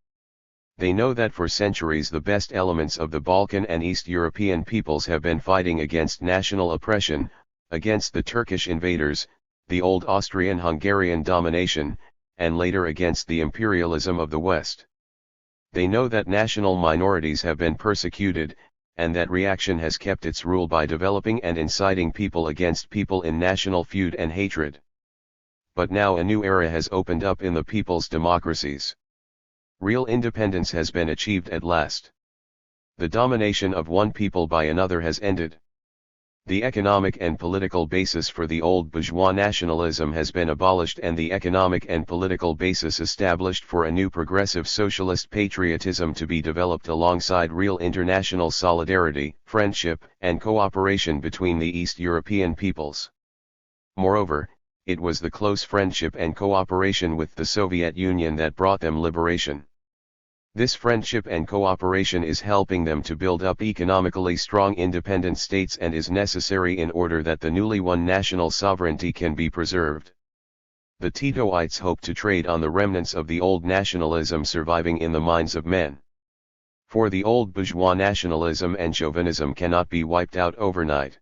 S1: They know that for centuries the best elements of the Balkan and East European peoples have been fighting against national oppression, against the Turkish invaders, the old Austrian-Hungarian domination, and later against the imperialism of the West. They know that national minorities have been persecuted, and that reaction has kept its rule by developing and inciting people against people in national feud and hatred. But now a new era has opened up in the people's democracies. Real independence has been achieved at last. The domination of one people by another has ended. The economic and political basis for the old bourgeois nationalism has been abolished and the economic and political basis established for a new progressive socialist patriotism to be developed alongside real international solidarity, friendship, and cooperation between the East European peoples. Moreover, it was the close friendship and cooperation with the Soviet Union that brought them liberation. This friendship and cooperation is helping them to build up economically strong independent states and is necessary in order that the newly won national sovereignty can be preserved. The Titoites hope to trade on the remnants of the old nationalism surviving in the minds of men. For the old bourgeois nationalism and chauvinism cannot be wiped out overnight.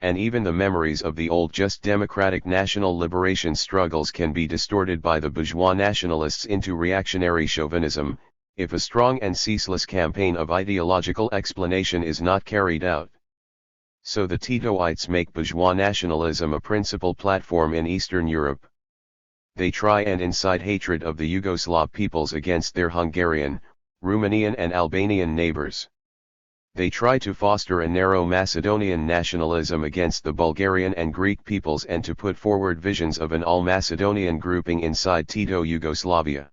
S1: And even the memories of the old just democratic national liberation struggles can be distorted by the bourgeois nationalists into reactionary chauvinism, if a strong and ceaseless campaign of ideological explanation is not carried out. So the Titoites make bourgeois nationalism a principal platform in Eastern Europe. They try and incite hatred of the Yugoslav peoples against their Hungarian, Romanian and Albanian neighbors. They try to foster a narrow Macedonian nationalism against the Bulgarian and Greek peoples and to put forward visions of an all-Macedonian grouping inside Tito Yugoslavia.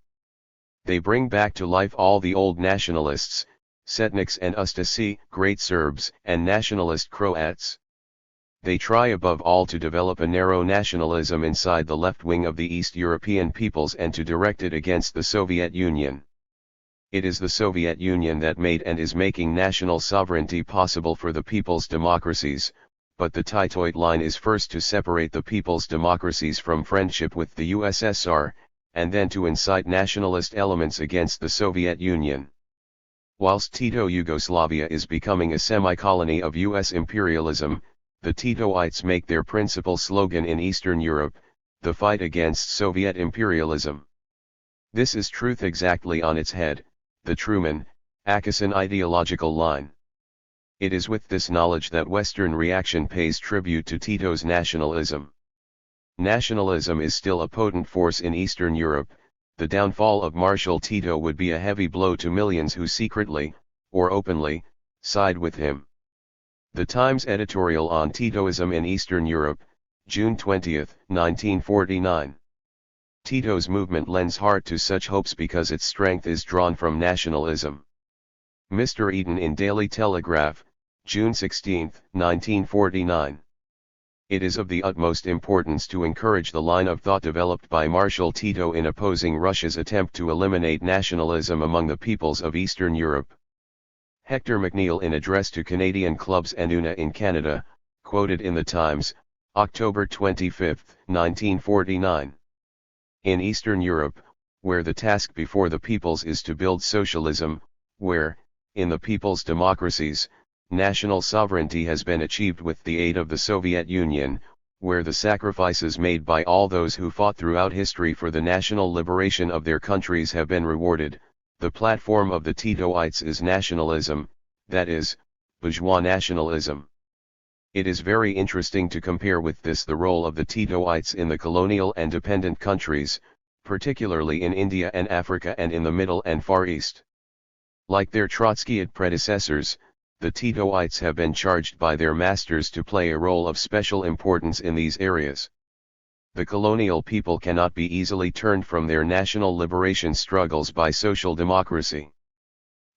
S1: They bring back to life all the old nationalists, Setniks and Ustasi, great Serbs, and nationalist Croats. They try above all to develop a narrow nationalism inside the left wing of the East European peoples and to direct it against the Soviet Union. It is the Soviet Union that made and is making national sovereignty possible for the people's democracies, but the Titoid line is first to separate the people's democracies from friendship with the USSR, and then to incite nationalist elements against the Soviet Union. Whilst Tito Yugoslavia is becoming a semi-colony of US imperialism, the Titoites make their principal slogan in Eastern Europe, the fight against Soviet imperialism. This is truth exactly on its head, the Truman-Acheson ideological line. It is with this knowledge that Western reaction pays tribute to Tito's nationalism. Nationalism is still a potent force in Eastern Europe. The downfall of Marshal Tito would be a heavy blow to millions who secretly, or openly, side with him. The Times editorial on Titoism in Eastern Europe, June 20, 1949. Tito's movement lends heart to such hopes because its strength is drawn from nationalism. Mr. Eden in Daily Telegraph, June 16, 1949. It is of the utmost importance to encourage the line of thought developed by Marshal Tito in opposing Russia's attempt to eliminate nationalism among the peoples of Eastern Europe. Hector McNeil in address to Canadian clubs and UNA in Canada, quoted in The Times, October 25, 1949. In Eastern Europe, where the task before the peoples is to build socialism, where, in the people's democracies, national sovereignty has been achieved with the aid of the Soviet Union, where the sacrifices made by all those who fought throughout history for the national liberation of their countries have been rewarded, the platform of the Titoites is nationalism, that is, bourgeois nationalism. It is very interesting to compare with this the role of the Titoites in the colonial and dependent countries, particularly in India and Africa and in the Middle and Far East. Like their Trotskyite predecessors, the Titoites have been charged by their masters to play a role of special importance in these areas. The colonial people cannot be easily turned from their national liberation struggles by social democracy.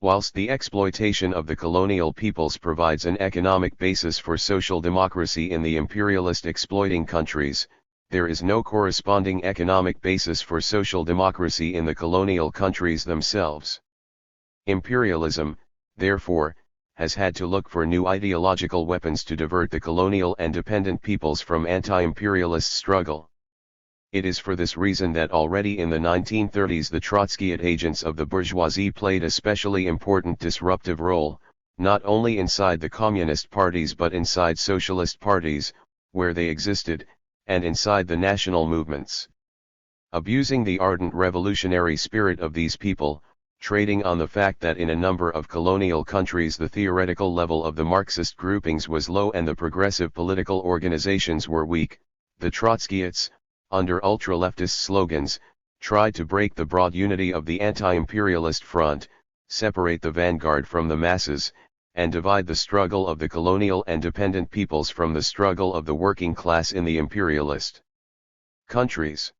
S1: Whilst the exploitation of the colonial peoples provides an economic basis for social democracy in the imperialist exploiting countries, there is no corresponding economic basis for social democracy in the colonial countries themselves. Imperialism, therefore, has had to look for new ideological weapons to divert the colonial and dependent peoples from anti-imperialist struggle. It is for this reason that already in the 1930s the Trotskyite agents of the bourgeoisie played a specially important disruptive role, not only inside the communist parties but inside socialist parties, where they existed, and inside the national movements. Abusing the ardent revolutionary spirit of these people, trading on the fact that in a number of colonial countries the theoretical level of the Marxist groupings was low and the progressive political organizations were weak, the Trotskyites, under ultra-leftist slogans, tried to break the broad unity of the anti-imperialist front, separate the vanguard from the masses, and divide the struggle of the colonial and dependent peoples from the struggle of the working class in the imperialist countries.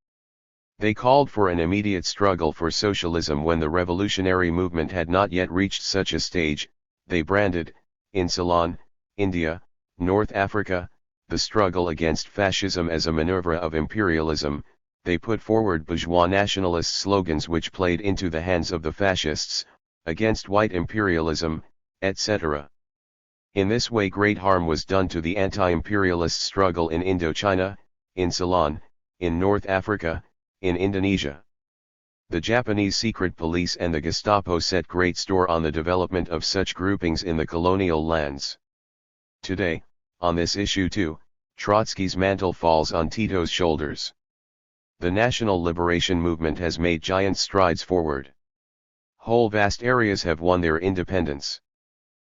S1: They called for an immediate struggle for socialism when the revolutionary movement had not yet reached such a stage. They branded, in Ceylon, India, North Africa, the struggle against fascism as a maneuver of imperialism. They put forward bourgeois nationalist slogans which played into the hands of the fascists, against white imperialism, etc. In this way great harm was done to the anti-imperialist struggle in Indochina, in Ceylon, in North Africa, in Indonesia. The Japanese secret police and the Gestapo set great store on the development of such groupings in the colonial lands. Today, on this issue too, Trotsky's mantle falls on Tito's shoulders. The national liberation movement has made giant strides forward. Whole vast areas have won their independence.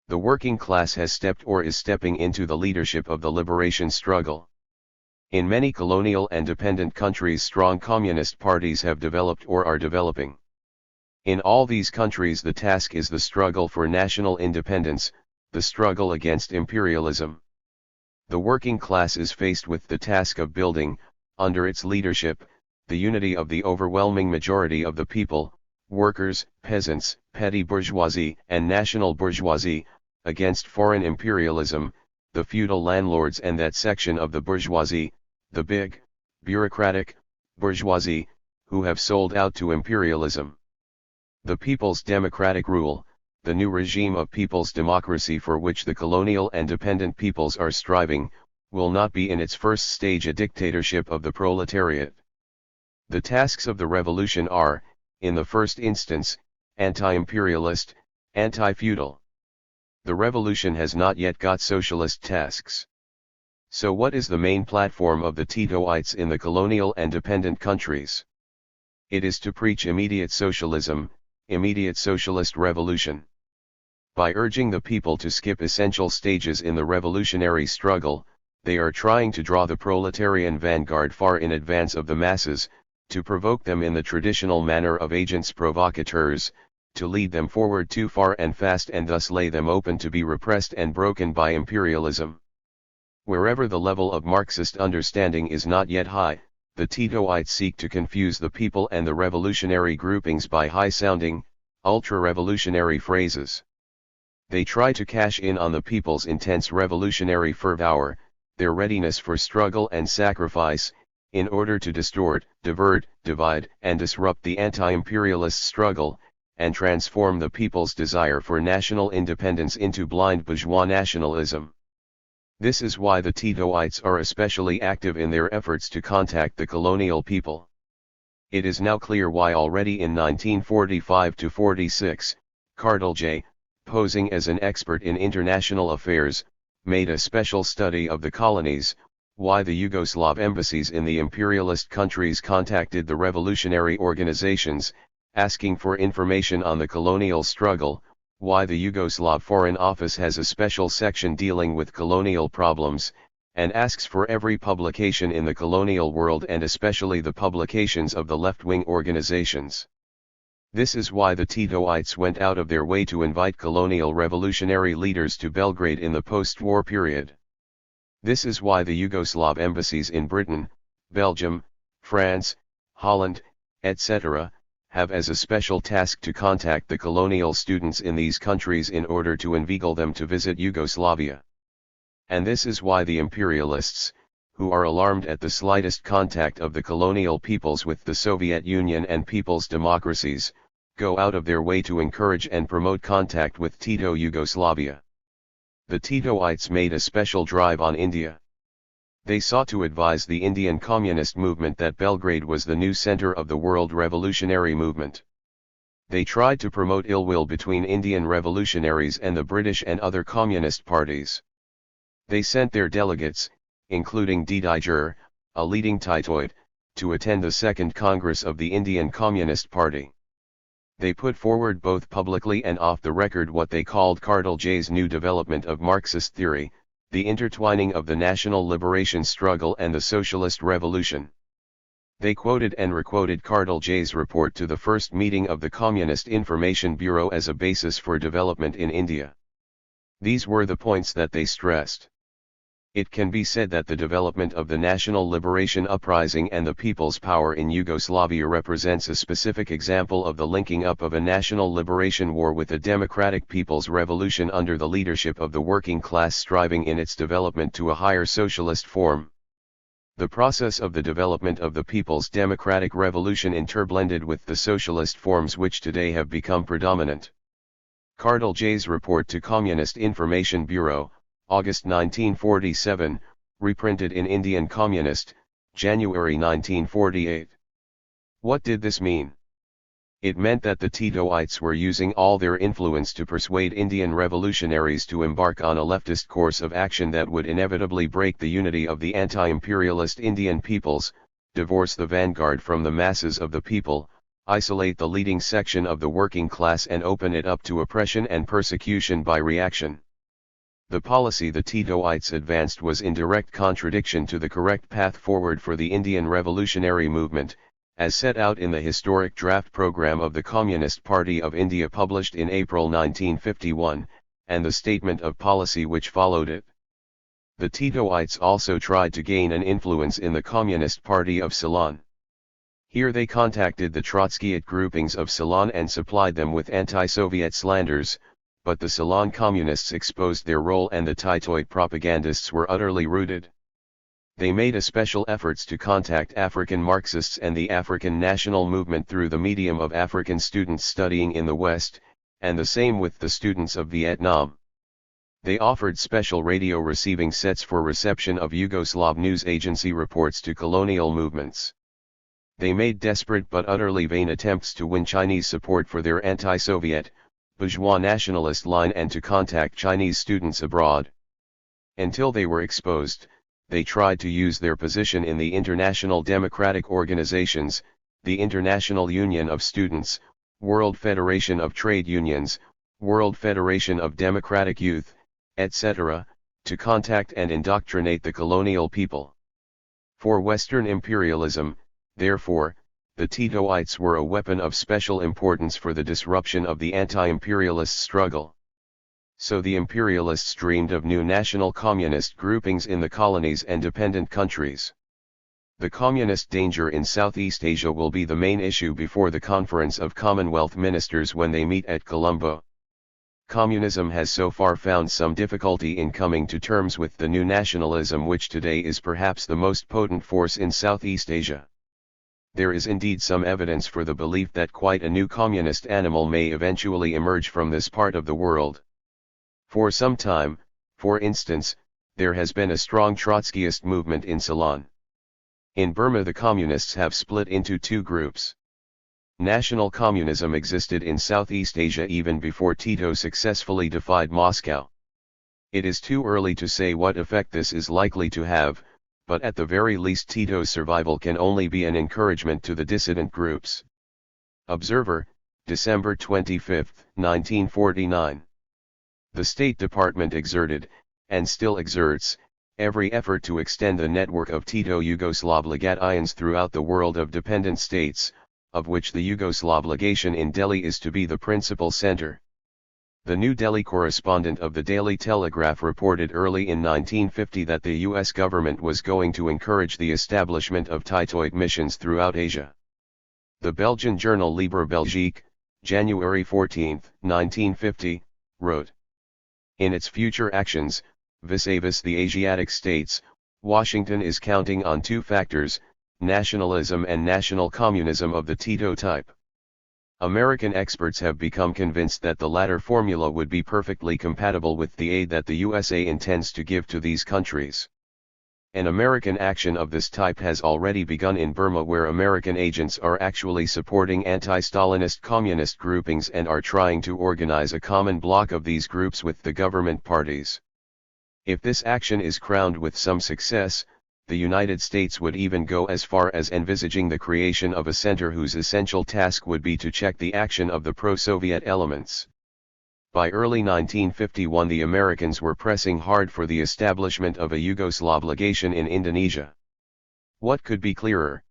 S1: The working class has stepped or is stepping into the leadership of the liberation struggle. In many colonial and dependent countries strong communist parties have developed or are developing. In all these countries the task is the struggle for national independence, the struggle against imperialism. The working class is faced with the task of building, under its leadership, the unity of the overwhelming majority of the people, workers, peasants, petty bourgeoisie and national bourgeoisie, against foreign imperialism, the feudal landlords and that section of the bourgeoisie, the big, bureaucratic, bourgeoisie, who have sold out to imperialism. The people's democratic rule, the new regime of people's democracy for which the colonial and dependent peoples are striving, will not be in its first stage a dictatorship of the proletariat. The tasks of the revolution are, in the first instance, anti-imperialist, anti-feudal. The revolution has not yet got socialist tasks. So what is the main platform of the Titoites in the colonial and dependent countries? It is to preach immediate socialism, immediate socialist revolution. By urging the people to skip essential stages in the revolutionary struggle, they are trying to draw the proletarian vanguard far in advance of the masses, to provoke them in the traditional manner of agents provocateurs, to lead them forward too far and fast and thus lay them open to be repressed and broken by imperialism. Wherever the level of Marxist understanding is not yet high, the Titoites seek to confuse the people and the revolutionary groupings by high-sounding, ultra-revolutionary phrases. They try to cash in on the people's intense revolutionary fervor, their readiness for struggle and sacrifice, in order to distort, divert, divide, and disrupt the anti-imperialist struggle, and transform the people's desire for national independence into blind bourgeois nationalism. This is why the Titoites are especially active in their efforts to contact the colonial people. It is now clear why already in 1945-46, Cardinal J, posing as an expert in international affairs, made a special study of the colonies, why the Yugoslav embassies in the imperialist countries contacted the revolutionary organizations, asking for information on the colonial struggle, why the Yugoslav Foreign Office has a special section dealing with colonial problems, and asks for every publication in the colonial world and especially the publications of the left-wing organizations. This is why the Titoites went out of their way to invite colonial revolutionary leaders to Belgrade in the post-war period. This is why the Yugoslav embassies in Britain, Belgium, France, Holland, etc., have as a special task to contact the colonial students in these countries in order to inveigle them to visit Yugoslavia. And this is why the imperialists, who are alarmed at the slightest contact of the colonial peoples with the Soviet Union and people's democracies, go out of their way to encourage and promote contact with Tito Yugoslavia. The Titoites made a special drive on India. They sought to advise the Indian communist movement that Belgrade was the new center of the world revolutionary movement. They tried to promote ill will between Indian revolutionaries and the British and other communist parties. They sent their delegates, including D. Diger, a leading Titoid, to attend the Second Congress of the Indian Communist Party. They put forward both publicly and off the record what they called Cardinal J's new development of Marxist theory, the intertwining of the national liberation struggle and the socialist revolution. They quoted and requoted Cardinal J's report to the first meeting of the Communist Information Bureau as a basis for development in India. These were the points that they stressed. It can be said that the development of the national liberation uprising and the people's power in Yugoslavia represents a specific example of the linking up of a national liberation war with a democratic people's revolution under the leadership of the working class striving in its development to a higher socialist form. The process of the development of the people's democratic revolution interblended with the socialist forms which today have become predominant. Cardinal J's report to Communist Information Bureau, August 1947, reprinted in Indian Communist, January 1948. What did this mean? It meant that the Titoites were using all their influence to persuade Indian revolutionaries to embark on a leftist course of action that would inevitably break the unity of the anti-imperialist Indian peoples, divorce the vanguard from the masses of the people, isolate the leading section of the working class and open it up to oppression and persecution by reaction. The policy the Titoites advanced was in direct contradiction to the correct path forward for the Indian revolutionary movement, as set out in the historic draft program of the Communist Party of India published in April 1951, and the statement of policy which followed it. The Titoites also tried to gain an influence in the Communist Party of Ceylon. Here they contacted the Trotskyite groupings of Ceylon and supplied them with anti-Soviet slanders, but the Ceylon communists exposed their role and the Titoid propagandists were utterly routed. They made especial efforts to contact African Marxists and the African national movement through the medium of African students studying in the West, and the same with the students of Vietnam. They offered special radio receiving sets for reception of Yugoslav news agency reports to colonial movements. They made desperate but utterly vain attempts to win Chinese support for their anti-Soviet, bourgeois nationalist line and to contact Chinese students abroad. Until they were exposed, they tried to use their position in the international democratic organizations, the International Union of Students, World Federation of Trade Unions, World Federation of Democratic Youth, etc., to contact and indoctrinate the colonial people. For Western imperialism, therefore, the Titoites were a weapon of special importance for the disruption of the anti-imperialist struggle. So the imperialists dreamed of new national communist groupings in the colonies and dependent countries. The communist danger in Southeast Asia will be the main issue before the Conference of Commonwealth Ministers when they meet at Colombo. Communism has so far found some difficulty in coming to terms with the new nationalism, which today is perhaps the most potent force in Southeast Asia. There is indeed some evidence for the belief that quite a new communist animal may eventually emerge from this part of the world. For some time, for instance, there has been a strong Trotskyist movement in Ceylon. In Burma the communists have split into two groups. National communism existed in Southeast Asia even before Tito successfully defied Moscow. It is too early to say what effect this is likely to have, but at the very least Tito's survival can only be an encouragement to the dissident groups. Observer, December 25, 1949. The State Department exerted, and still exerts, every effort to extend the network of Tito-Yugoslav legations throughout the world of dependent states, of which the Yugoslav legation in Delhi is to be the principal center. The New Delhi correspondent of the Daily Telegraph reported early in 1950 that the U.S. government was going to encourage the establishment of Titoid missions throughout Asia. The Belgian journal Libre Belgique, January 14, 1950, wrote, "In its future actions, vis-a-vis the Asiatic states, Washington is counting on two factors, nationalism and national communism of the Tito type. American experts have become convinced that the latter formula would be perfectly compatible with the aid that the USA intends to give to these countries. An American action of this type has already begun in Burma, where American agents are actually supporting anti-Stalinist communist groupings and are trying to organize a common bloc of these groups with the government parties. If this action is crowned with some success, the United States would even go as far as envisaging the creation of a center whose essential task would be to check the action of the pro-Soviet elements. By early 1951 the Americans were pressing hard for the establishment of a Yugoslav legation in Indonesia. What could be clearer?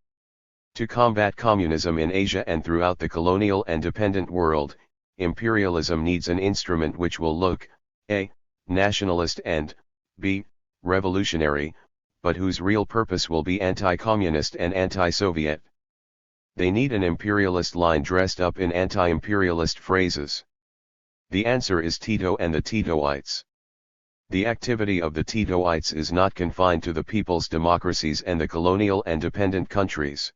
S1: To combat communism in Asia and throughout the colonial and dependent world, imperialism needs an instrument which will look, a. nationalist and, b. revolutionary, but whose real purpose will be anti-communist and anti-Soviet. They need an imperialist line dressed up in anti-imperialist phrases. The answer is Tito and the Titoites. The activity of the Titoites is not confined to the people's democracies and the colonial and dependent countries.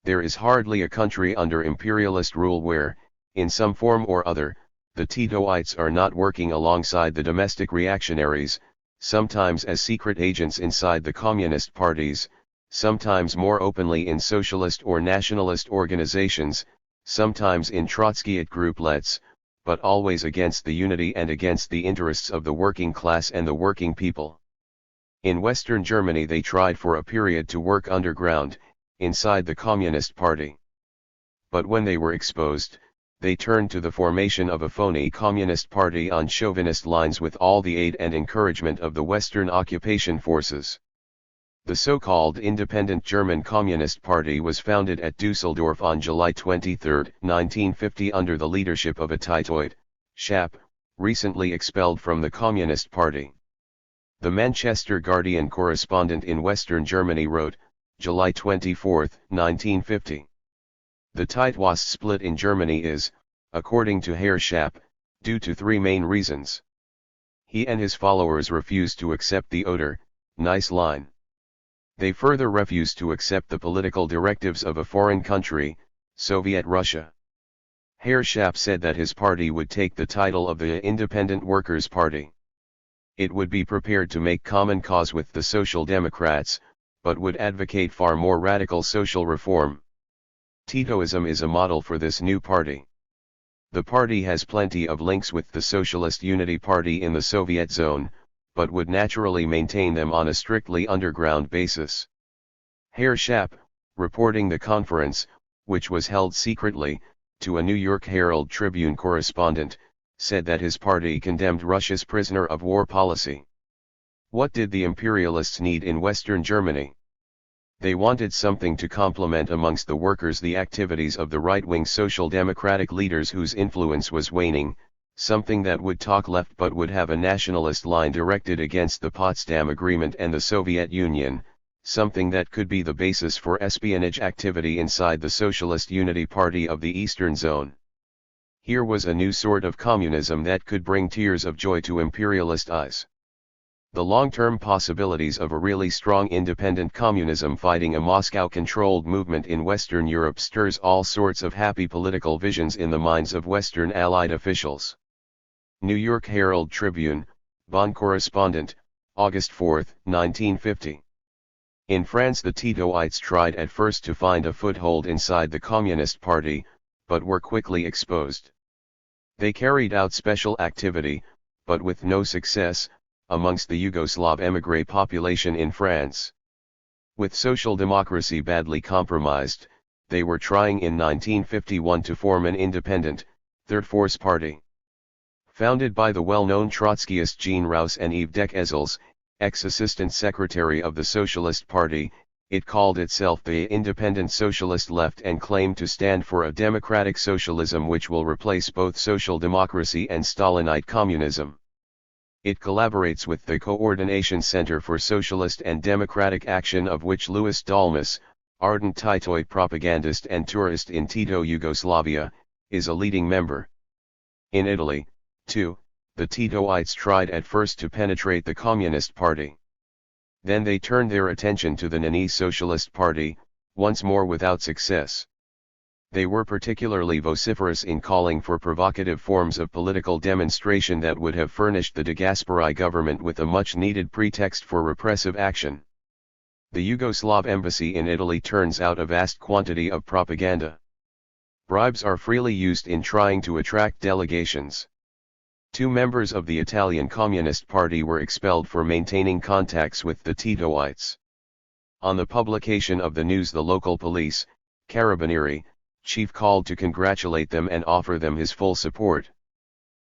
S1: There is hardly a country under imperialist rule where, in some form or other, the Titoites are not working alongside the domestic reactionaries, sometimes as secret agents inside the communist parties, sometimes more openly in socialist or nationalist organizations, sometimes in Trotskyite grouplets, but always against the unity and against the interests of the working class and the working people. In Western Germany they tried for a period to work underground, inside the Communist Party. But when they were exposed, they turned to the formation of a phony Communist Party on chauvinist lines with all the aid and encouragement of the Western occupation forces. The so-called Independent German Communist Party was founded at Dusseldorf on July 23, 1950 under the leadership of a Titoid, Schaap, recently expelled from the Communist Party. The Manchester Guardian correspondent in Western Germany wrote, July 24, 1950. The Titois split in Germany is, according to Herr Schaap, due to three main reasons. He and his followers refuse to accept the Oder, nice line. They further refuse to accept the political directives of a foreign country, Soviet Russia. Herr Schaap said that his party would take the title of the Independent Workers' Party. It would be prepared to make common cause with the Social Democrats, but would advocate far more radical social reform. Titoism is a model for this new party. The party has plenty of links with the Socialist Unity Party in the Soviet zone, but would naturally maintain them on a strictly underground basis. Herr Schaap, reporting the conference, which was held secretly, to a New York Herald Tribune correspondent, said that his party condemned Russia's prisoner of war policy. What did the imperialists need in Western Germany? They wanted something to complement amongst the workers the activities of the right-wing social democratic leaders whose influence was waning, something that would talk left but would have a nationalist line directed against the Potsdam Agreement and the Soviet Union, something that could be the basis for espionage activity inside the Socialist Unity Party of the Eastern Zone. Here was a new sort of communism that could bring tears of joy to imperialist eyes. The long-term possibilities of a really strong independent communism fighting a Moscow-controlled movement in Western Europe stirs all sorts of happy political visions in the minds of Western Allied officials. New York Herald Tribune, Bonn correspondent, August 4, 1950. In France the Titoites tried at first to find a foothold inside the Communist Party, but were quickly exposed. They carried out special activity, but with no success, amongst the Yugoslav émigré population in France. With social democracy badly compromised, they were trying in 1951 to form an independent, Third Force Party. Founded by the well-known Trotskyists Jean Rouse and Yves Decazels, ex-assistant secretary of the Socialist Party, it called itself the Independent Socialist Left and claimed to stand for a democratic socialism which will replace both social democracy and Stalinite communism. It collaborates with the Coordination Center for Socialist and Democratic Action, of which Louis Dalmas, ardent Titoid propagandist and tourist in Tito Yugoslavia, is a leading member. In Italy, too, the Titoites tried at first to penetrate the Communist Party. Then they turned their attention to the Nani Socialist Party, once more without success. They were particularly vociferous in calling for provocative forms of political demonstration that would have furnished the De Gasperi government with a much-needed pretext for repressive action. The Yugoslav embassy in Italy turns out a vast quantity of propaganda. Bribes are freely used in trying to attract delegations. 2 members of the Italian Communist Party were expelled for maintaining contacts with the Titoites. On the publication of the news, the local police, Carabinieri, chief called to congratulate them and offer them his full support.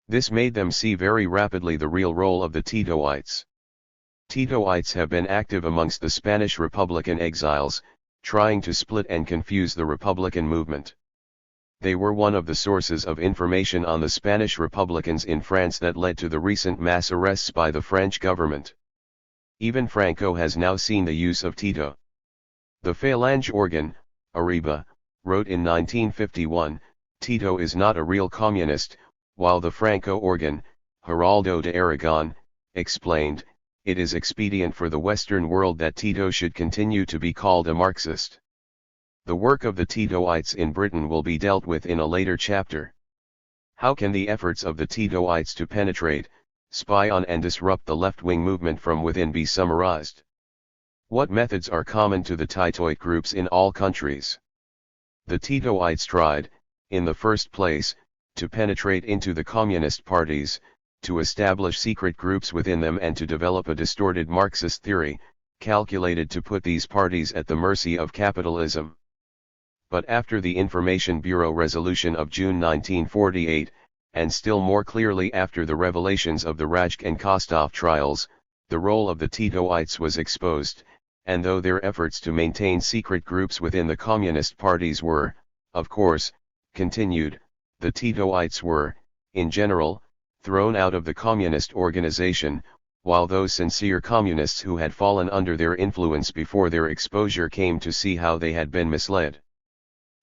S1: This made them see very rapidly the real role of the Titoites. Titoites have been active amongst the Spanish Republican exiles, trying to split and confuse the Republican movement. They were one of the sources of information on the Spanish Republicans in France that led to the recent mass arrests by the French government. Even Franco has now seen the use of Tito. The Phalange organ, Ariba, wrote in 1951, Tito is not a real communist, while the Franco organ, Geraldo de Aragon, explained, it is expedient for the Western world that Tito should continue to be called a Marxist. The work of the Titoites in Britain will be dealt with in a later chapter. How can the efforts of the Titoites to penetrate, spy on and disrupt the left-wing movement from within be summarized? What methods are common to the Titoite groups in all countries? The Titoites tried, in the first place, to penetrate into the communist parties, to establish secret groups within them and to develop a distorted Marxist theory, calculated to put these parties at the mercy of capitalism. But after the Information Bureau resolution of June 1948, and still more clearly after the revelations of the Rajk and Kostov trials, the role of the Titoites was exposed, and though their efforts to maintain secret groups within the communist parties were, of course, continued, the Titoites were, in general, thrown out of the communist organization, while those sincere communists who had fallen under their influence before their exposure came to see how they had been misled.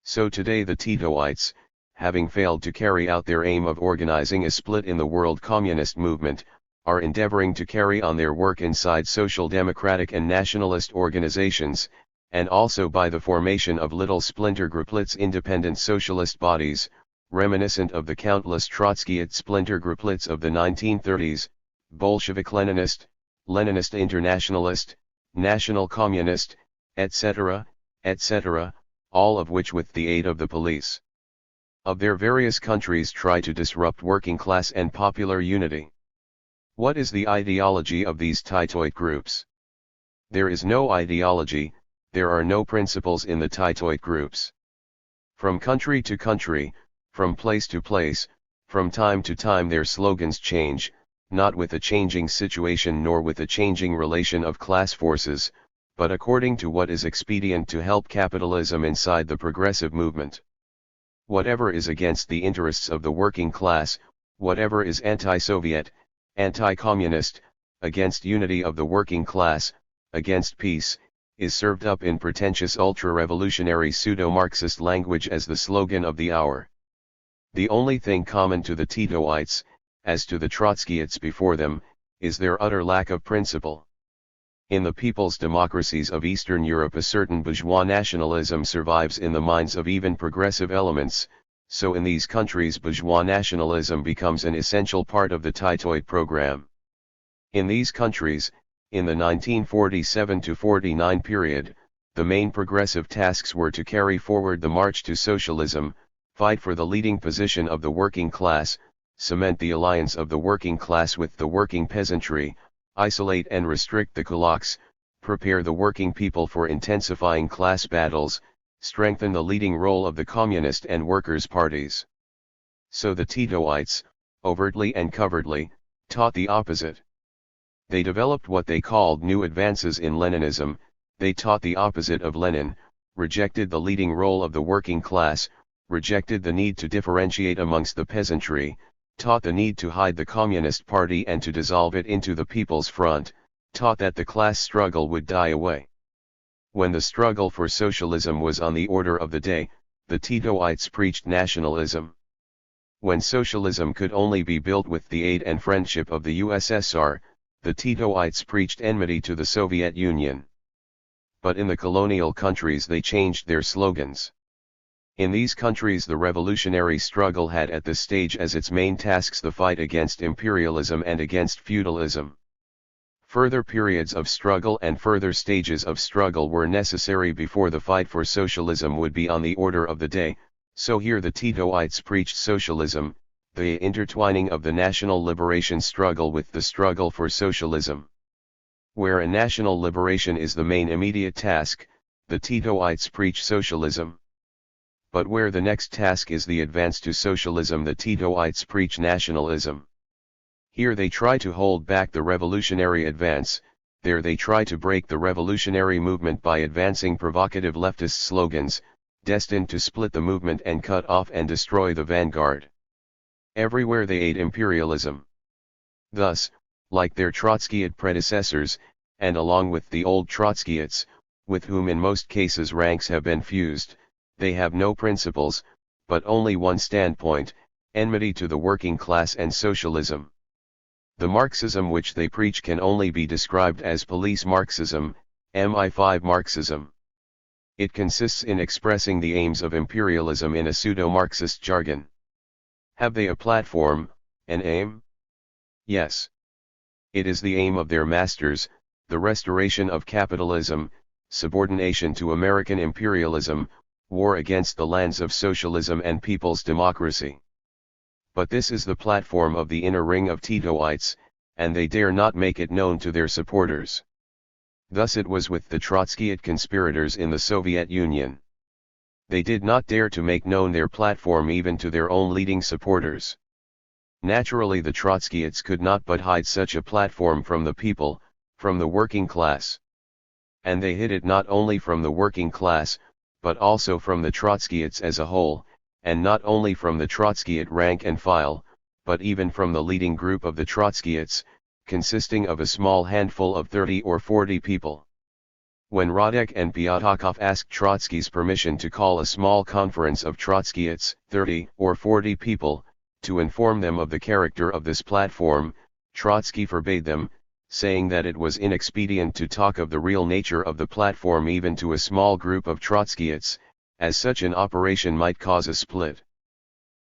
S1: So today the Titoites, having failed to carry out their aim of organizing a split in the world communist movement, are endeavoring to carry on their work inside social democratic and nationalist organizations, and also by the formation of little splinter grouplets, independent socialist bodies, reminiscent of the countless Trotskyite splinter grouplets of the 1930s, Bolshevik-Leninist, Leninist Internationalist, National Communist, etc., etc., all of which with the aid of the police of their various countries try to disrupt working class and popular unity. What is the ideology of these Titoite groups? There is no ideology, there are no principles in the Titoite groups. From country to country, from place to place, from time to time their slogans change, not with a changing situation nor with a changing relation of class forces, but according to what is expedient to help capitalism inside the progressive movement. Whatever is against the interests of the working class, whatever is anti-Soviet, anti-communist, against unity of the working class, against peace, is served up in pretentious ultra-revolutionary pseudo-Marxist language as the slogan of the hour. The only thing common to the Titoites, as to the Trotskyites before them, is their utter lack of principle. In the people's democracies of Eastern Europe a certain bourgeois nationalism survives in the minds of even progressive elements, so in these countries bourgeois nationalism becomes an essential part of the Titoid program. In these countries, in the 1947-49 period, the main progressive tasks were to carry forward the march to socialism, fight for the leading position of the working class, cement the alliance of the working class with the working peasantry, isolate and restrict the kulaks, prepare the working people for intensifying class battles, strengthen the leading role of the communist and workers' parties. So the Titoites, overtly and covertly, taught the opposite. They developed what they called new advances in Leninism, they taught the opposite of Lenin, rejected the leading role of the working class, rejected the need to differentiate amongst the peasantry, taught the need to hide the Communist Party and to dissolve it into the People's Front, taught that the class struggle would die away. When the struggle for socialism was on the order of the day, the Titoites preached nationalism. When socialism could only be built with the aid and friendship of the USSR, the Titoites preached enmity to the Soviet Union. But in the colonial countries they changed their slogans. In these countries the revolutionary struggle had at this stage as its main tasks the fight against imperialism and against feudalism. Further periods of struggle and further stages of struggle were necessary before the fight for socialism would be on the order of the day, so here the Titoites preached socialism, the intertwining of the national liberation struggle with the struggle for socialism. Where a national liberation is the main immediate task, the Titoites preach socialism. But where the next task is the advance to socialism, the Titoites preach nationalism. Here they try to hold back the revolutionary advance, there they try to break the revolutionary movement by advancing provocative leftist slogans, destined to split the movement and cut off and destroy the vanguard. Everywhere they aid imperialism. Thus, like their Trotskyite predecessors, and along with the old Trotskyites, with whom in most cases ranks have been fused, they have no principles, but only one standpoint, enmity to the working class and socialism. The Marxism which they preach can only be described as police Marxism, MI5 Marxism. It consists in expressing the aims of imperialism in a pseudo-Marxist jargon. Have they a platform, an aim? Yes. It is the aim of their masters, the restoration of capitalism, subordination to American imperialism, war against the lands of socialism and people's democracy. But this is the platform of the inner ring of Titoites, and they dare not make it known to their supporters. Thus it was with the Trotskyite conspirators in the Soviet Union. They did not dare to make known their platform even to their own leading supporters. Naturally the Trotskyites could not but hide such a platform from the people, from the working class. And they hid it not only from the working class, but also from the Trotskyites as a whole, and not only from the Trotskyite rank and file, but even from the leading group of the Trotskyites, consisting of a small handful of 30 or 40 people. When Radek and Pyatakov asked Trotsky's permission to call a small conference of Trotskyites, 30 or 40 people, to inform them of the character of this platform, Trotsky forbade them, saying that it was inexpedient to talk of the real nature of the platform even to a small group of Trotskyites, as such an operation might cause a split.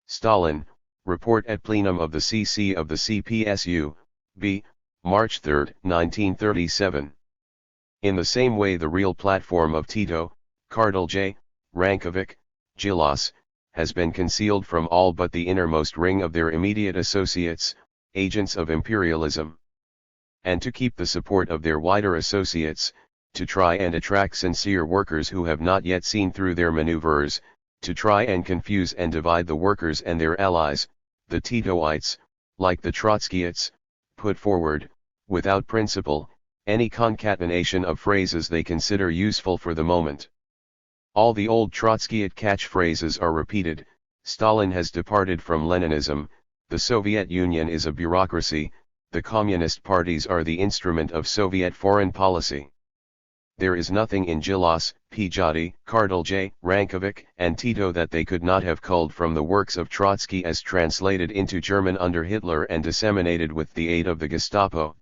S1: Stalin, Report at Plenum of the CC of the CPSU, B. March 3, 1937. In the same way the real platform of Tito, Kardelj, Rankovic, Gilas, has been concealed from all but the innermost ring of their immediate associates, agents of imperialism. And to keep the support of their wider associates, to try and attract sincere workers who have not yet seen through their maneuvers, to try and confuse and divide the workers and their allies, the Titoites, like the Trotskyites, put forward, without principle, any concatenation of phrases they consider useful for the moment. All the old Trotskyite catchphrases are repeated. Stalin has departed from Leninism, the Soviet Union is a bureaucracy, the communist parties are the instrument of Soviet foreign policy. There is nothing in Gilas, Pijati, Kardelj, Rankovic, and Tito that they could not have culled from the works of Trotsky as translated into German under Hitler and disseminated with the aid of the Gestapo.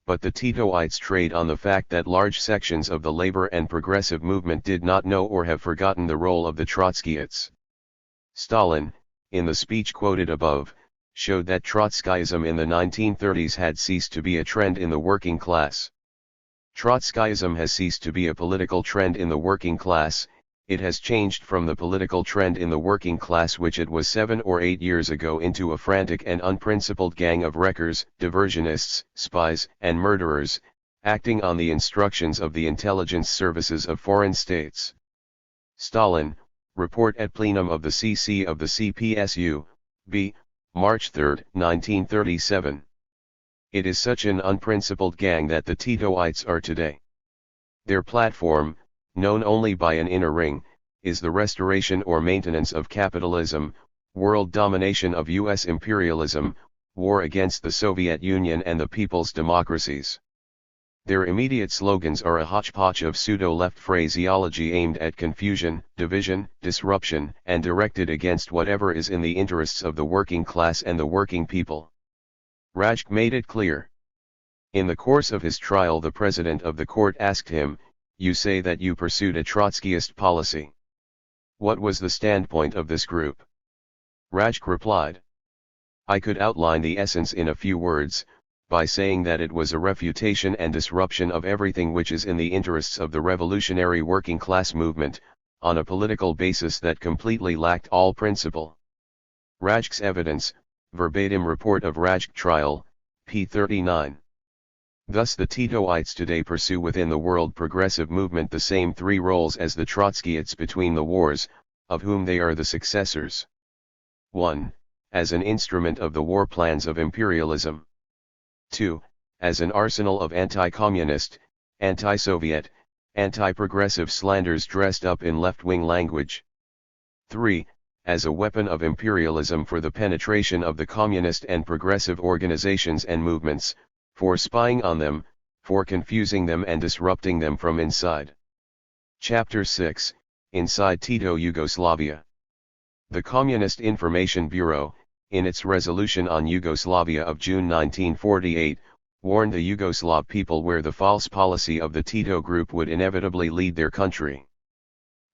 S1: But the Titoites trade on the fact that large sections of the labor and progressive movement did not know or have forgotten the role of the Trotskyites. Stalin, in the speech quoted above, showed that Trotskyism in the 1930s had ceased to be a trend in the working class. Trotskyism has ceased to be a political trend in the working class, it has changed from the political trend in the working class which it was 7 or 8 years ago into a frantic and unprincipled gang of wreckers, diversionists, spies, and murderers, acting on the instructions of the intelligence services of foreign states. Stalin, report at plenum of the CC of the CPSU, B. March 3, 1937. It is such an unprincipled gang that the Titoites are today. Their platform, known only by an inner ring, is the restoration or maintenance of capitalism, world domination of U.S. imperialism, war against the Soviet Union and the people's democracies. Their immediate slogans are a hodgepodge of pseudo-left phraseology aimed at confusion, division, disruption, and directed against whatever is in the interests of the working class and the working people. Rajk made it clear. In the course of his trial, the president of the court asked him, "You say that you pursued a Trotskyist policy. What was the standpoint of this group?" Rajk replied, "I could outline the essence in a few words, by saying that it was a refutation and disruption of everything which is in the interests of the revolutionary working class movement, on a political basis that completely lacked all principle." Rajk's evidence, verbatim report of Rajk trial, p. 39. Thus the Titoites today pursue within the world progressive movement the same three roles as the Trotskyites between the wars, of whom they are the successors. 1. As an instrument of the war plans of imperialism. 2. As an arsenal of anti-communist, anti-Soviet, anti-progressive slanders dressed up in left-wing language. 3. As a weapon of imperialism for the penetration of the communist and progressive organizations and movements, for spying on them, for confusing them and disrupting them from inside. Chapter 6, Inside Tito Yugoslavia. The Communist Information Bureau, in its resolution on Yugoslavia of June 1948, warned the Yugoslav people where the false policy of the Tito group would inevitably lead their country.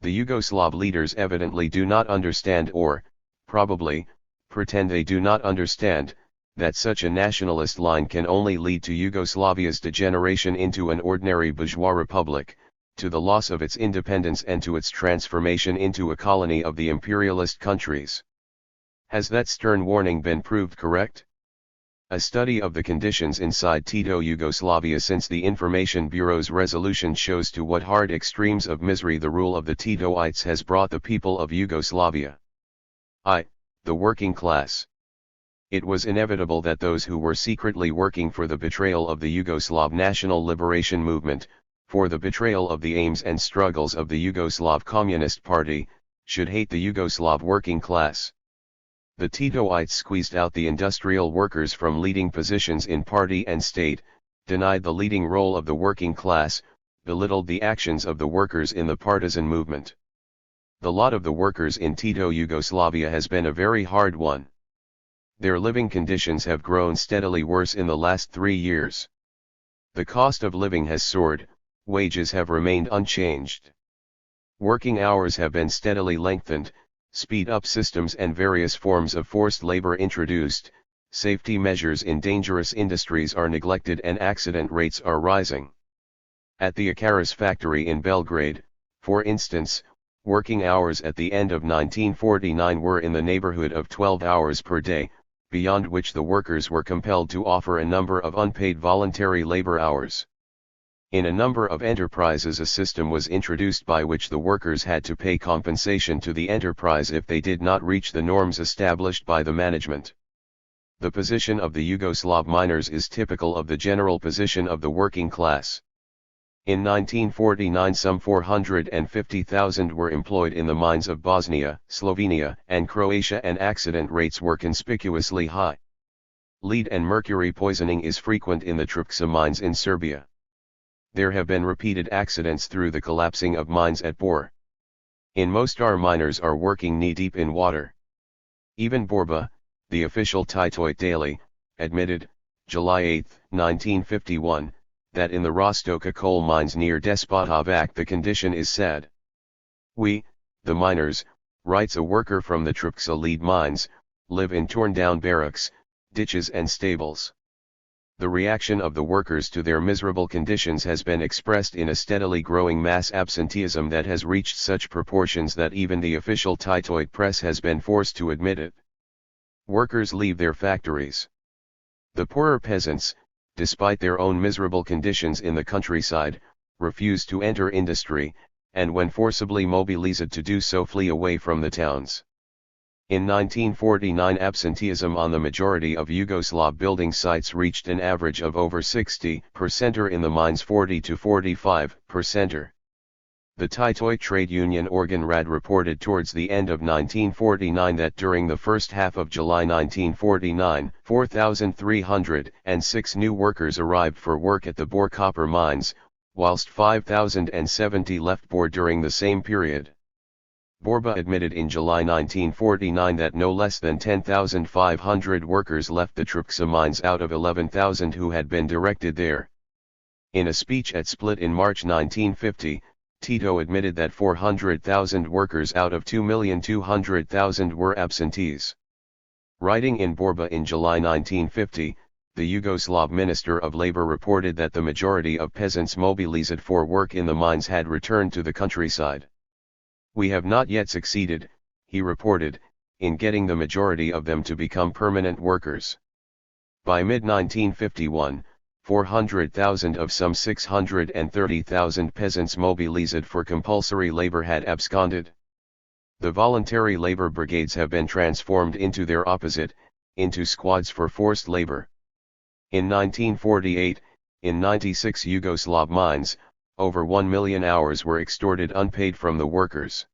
S1: The Yugoslav leaders evidently do not understand or, probably, pretend they do not understand, that such a nationalist line can only lead to Yugoslavia's degeneration into an ordinary bourgeois republic, to the loss of its independence and to its transformation into a colony of the imperialist countries. Has that stern warning been proved correct? A study of the conditions inside Tito Yugoslavia since the Information Bureau's resolution shows to what hard extremes of misery the rule of the Titoites has brought the people of Yugoslavia. The working class. It was inevitable that those who were secretly working for the betrayal of the Yugoslav national liberation movement, for the betrayal of the aims and struggles of the Yugoslav Communist Party, should hate the Yugoslav working class. The Titoites squeezed out the industrial workers from leading positions in party and state, denied the leading role of the working class, belittled the actions of the workers in the partisan movement. The lot of the workers in Tito Yugoslavia has been a very hard one. Their living conditions have grown steadily worse in the last 3 years. The cost of living has soared, wages have remained unchanged. Working hours have been steadily lengthened, speed-up systems and various forms of forced labor introduced, safety measures in dangerous industries are neglected and accident rates are rising. At the Icarus factory in Belgrade, for instance, working hours at the end of 1949 were in the neighborhood of 12 hours per day, beyond which the workers were compelled to offer a number of unpaid voluntary labor hours. In a number of enterprises a system was introduced by which the workers had to pay compensation to the enterprise if they did not reach the norms established by the management. The position of the Yugoslav miners is typical of the general position of the working class. In 1949 some 450,000 were employed in the mines of Bosnia, Slovenia, and Croatia, and accident rates were conspicuously high. Lead and mercury poisoning is frequent in the trotsky mines in Serbia. There have been repeated accidents through the collapsing of mines at Bor. In Mostar, miners are working knee-deep in water. Even Borba, the official Titoite daily, admitted, July 8, 1951, that in the Rostoka coal mines near Despotovac the condition is sad. We, the miners, writes a worker from the trotsky lead mines, live in torn-down barracks, ditches and stables. The reaction of the workers to their miserable conditions has been expressed in a steadily growing mass absenteeism that has reached such proportions that even the official Titoite press has been forced to admit it. Workers leave their factories. The poorer peasants, despite their own miserable conditions in the countryside, refuse to enter industry, and when forcibly mobilized to do so flee away from the towns. In 1949 absenteeism on the majority of Yugoslav building sites reached an average of over 60%, or in the mines 40 to 45%. The Titoite trade union organ RAD reported towards the end of 1949 that during the first half of July 1949, 4,306 new workers arrived for work at the Bor copper mines, whilst 5,070 left Bor during the same period. Borba admitted in July 1949 that no less than 10,500 workers left the trotsky mines out of 11,000 who had been directed there. In a speech at Split in March 1950, Tito admitted that 400,000 workers out of 2,200,000 were absentees. Writing in Borba in July 1950, the Yugoslav Minister of Labor reported that the majority of peasants mobilized for work in the mines had returned to the countryside. We have not yet succeeded, he reported, in getting the majority of them to become permanent workers. By mid-1951, 400,000 of some 630,000 peasants mobilized for compulsory labor had absconded. The voluntary labor brigades have been transformed into their opposite, into squads for forced labor. In 1948, in 96 Yugoslav mines, over 1 million hours were extorted unpaid from the workers.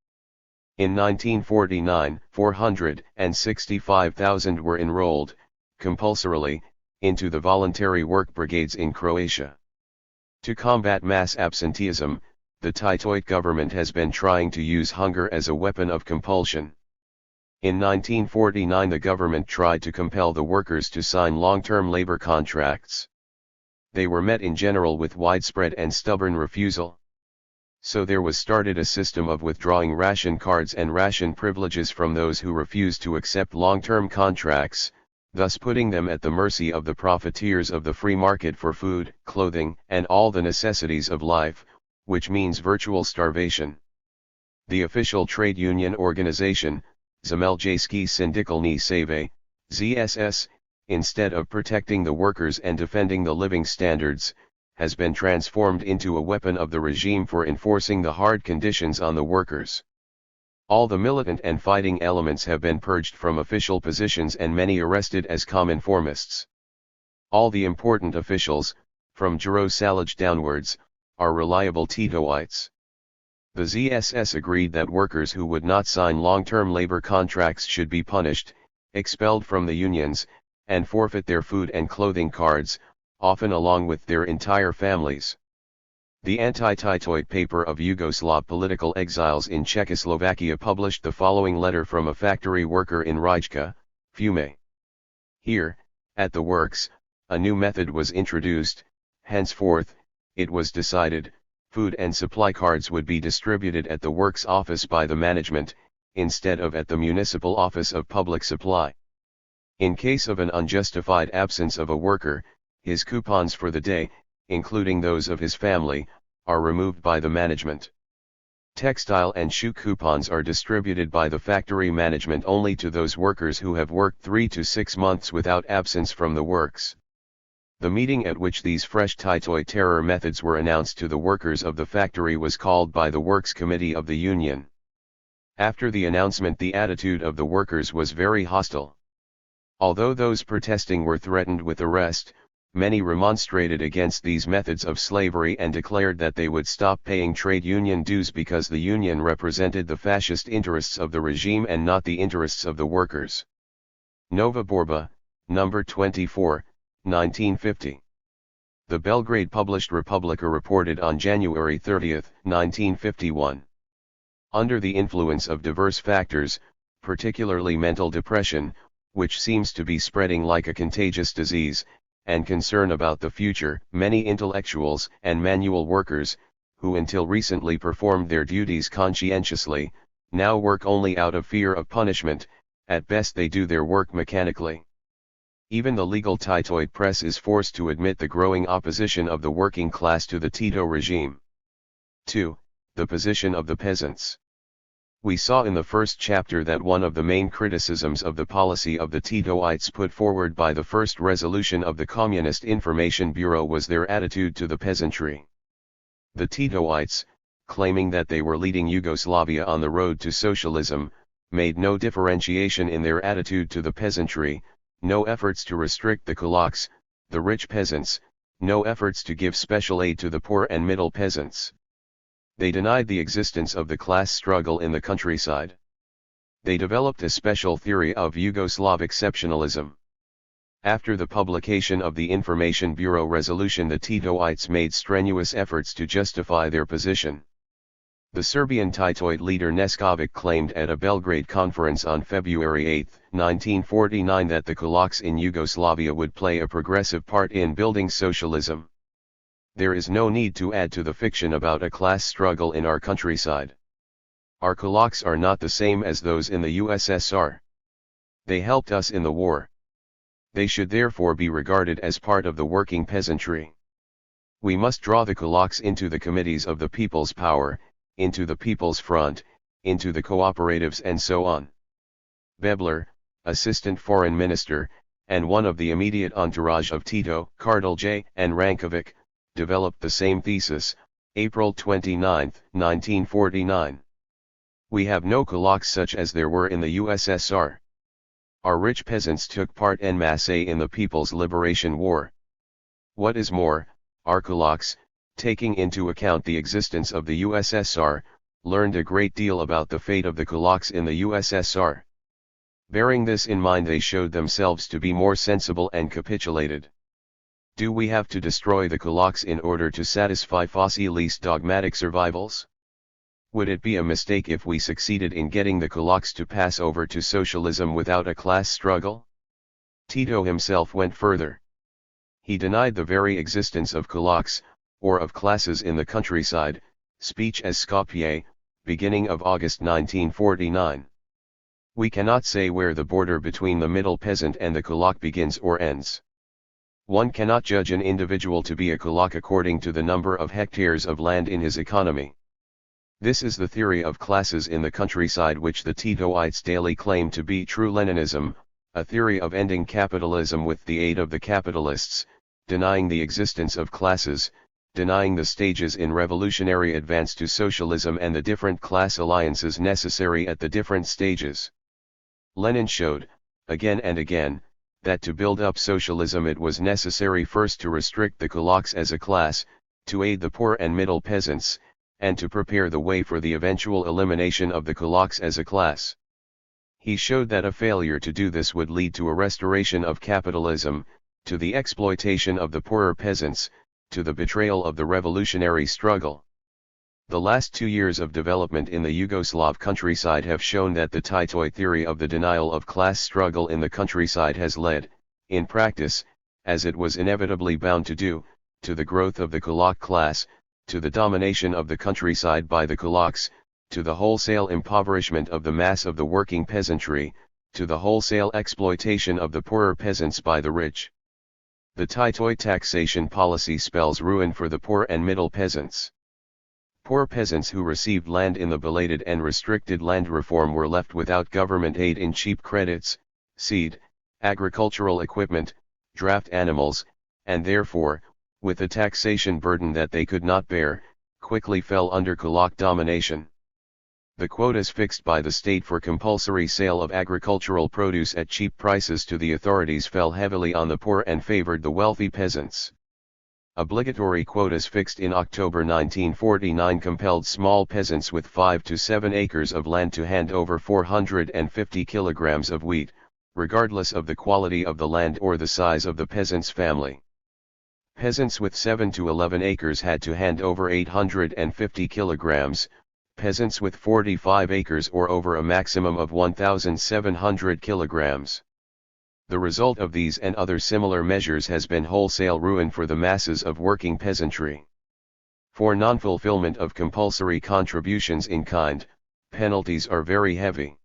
S1: In 1949, 465,000 were enrolled, compulsorily, into the voluntary work brigades in Croatia. To combat mass absenteeism, the Titoite government has been trying to use hunger as a weapon of compulsion. In 1949 the government tried to compel the workers to sign long-term labor contracts. They were met in general with widespread and stubborn refusal. So there was started a system of withdrawing ration cards and ration privileges from those who refused to accept long-term contracts, thus putting them at the mercy of the profiteers of the free market for food, clothing, and all the necessities of life, which means virtual starvation. The official trade union organization, Zemeljski Sindikalni Save, ZSS, instead of protecting the workers and defending the living standards, has been transformed into a weapon of the regime for enforcing the hard conditions on the workers. All the militant and fighting elements have been purged from official positions and many arrested as commonformists. All the important officials, from Juro Salic downwards, are reliable Titoites. The ZSS agreed that workers who would not sign long-term labor contracts should be punished, expelled from the unions, and forfeit their food and clothing cards, often along with their entire families. The anti-Titoite paper of Yugoslav political exiles in Czechoslovakia published the following letter from a factory worker in Rijeka, Fiume. Here, at the works, a new method was introduced. Henceforth, it was decided, food and supply cards would be distributed at the works office by the management, instead of at the municipal office of public supply. In case of an unjustified absence of a worker, his coupons for the day, including those of his family, are removed by the management. Textile and shoe coupons are distributed by the factory management only to those workers who have worked 3 to 6 months without absence from the works. The meeting at which these fresh Titoite terror methods were announced to the workers of the factory was called by the Works Committee of the Union. After the announcement, the attitude of the workers was very hostile. Although those protesting were threatened with arrest, many remonstrated against these methods of slavery and declared that they would stop paying trade union dues because the union represented the fascist interests of the regime and not the interests of the workers. Nova Borba, number 24, 1950. The Belgrade published Republika reported on January 30, 1951. Under the influence of diverse factors, particularly mental depression, which seems to be spreading like a contagious disease, and concern about the future, many intellectuals and manual workers, who until recently performed their duties conscientiously, now work only out of fear of punishment. At best they do their work mechanically. Even the legal Titoid press is forced to admit the growing opposition of the working class to the Tito regime. 2. The position of the peasants. We saw in the first chapter that one of the main criticisms of the policy of the Titoites put forward by the first resolution of the Communist Information Bureau was their attitude to the peasantry. The Titoites, claiming that they were leading Yugoslavia on the road to socialism, made no differentiation in their attitude to the peasantry, no efforts to restrict the kulaks, the rich peasants, no efforts to give special aid to the poor and middle peasants. They denied the existence of the class struggle in the countryside. They developed a special theory of Yugoslav exceptionalism. After the publication of the Information Bureau resolution, the Titoites made strenuous efforts to justify their position. The Serbian Titoid leader Neskovic claimed at a Belgrade conference on February 8, 1949 that the kulaks in Yugoslavia would play a progressive part in building socialism. There is no need to add to the fiction about a class struggle in our countryside. Our kulaks are not the same as those in the USSR. They helped us in the war. They should therefore be regarded as part of the working peasantry. We must draw the kulaks into the committees of the People's Power, into the People's Front, into the cooperatives and so on. Bebler, Assistant Foreign Minister, and one of the immediate entourage of Tito, Kardelj and Rankovic, developed the same thesis, April 29, 1949. We have no kulaks such as there were in the USSR. Our rich peasants took part en masse in the People's Liberation War. What is more, our kulaks, taking into account the existence of the USSR, learned a great deal about the fate of the kulaks in the USSR. Bearing this in mind, they showed themselves to be more sensible and capitulated. Do we have to destroy the kulaks in order to satisfy Fossili's dogmatic survivals? Would it be a mistake if we succeeded in getting the kulaks to pass over to socialism without a class struggle? Tito himself went further. He denied the very existence of kulaks, or of classes in the countryside, speech as Skopje, beginning of August 1949. We cannot say where the border between the middle peasant and the kulak begins or ends. One cannot judge an individual to be a kulak according to the number of hectares of land in his economy. This is the theory of classes in the countryside which the Titoites daily claim to be true Leninism, a theory of ending capitalism with the aid of the capitalists, denying the existence of classes, denying the stages in revolutionary advance to socialism and the different class alliances necessary at the different stages. Lenin showed, again and again, that to build up socialism it was necessary first to restrict the kulaks as a class, to aid the poor and middle peasants, and to prepare the way for the eventual elimination of the kulaks as a class. He showed that a failure to do this would lead to a restoration of capitalism, to the exploitation of the poorer peasants, to the betrayal of the revolutionary struggle. The last 2 years of development in the Yugoslav countryside have shown that the Titoid theory of the denial of class struggle in the countryside has led, in practice, as it was inevitably bound to do, to the growth of the kulak class, to the domination of the countryside by the kulaks, to the wholesale impoverishment of the mass of the working peasantry, to the wholesale exploitation of the poorer peasants by the rich. The Titoid taxation policy spells ruin for the poor and middle peasants. Poor peasants who received land in the belated and restricted land reform were left without government aid in cheap credits, seed, agricultural equipment, draft animals, and therefore, with a taxation burden that they could not bear, quickly fell under kulak domination. The quotas fixed by the state for compulsory sale of agricultural produce at cheap prices to the authorities fell heavily on the poor and favored the wealthy peasants. Obligatory quotas fixed in October 1949 compelled small peasants with 5 to 7 acres of land to hand over 450 kilograms of wheat, regardless of the quality of the land or the size of the peasant's family. Peasants with 7 to 11 acres had to hand over 850 kilograms, peasants with 45 acres or over a maximum of 1,700 kilograms. The result of these and other similar measures has been wholesale ruin for the masses of working peasantry. For non-fulfillment of compulsory contributions in kind, penalties are very heavy.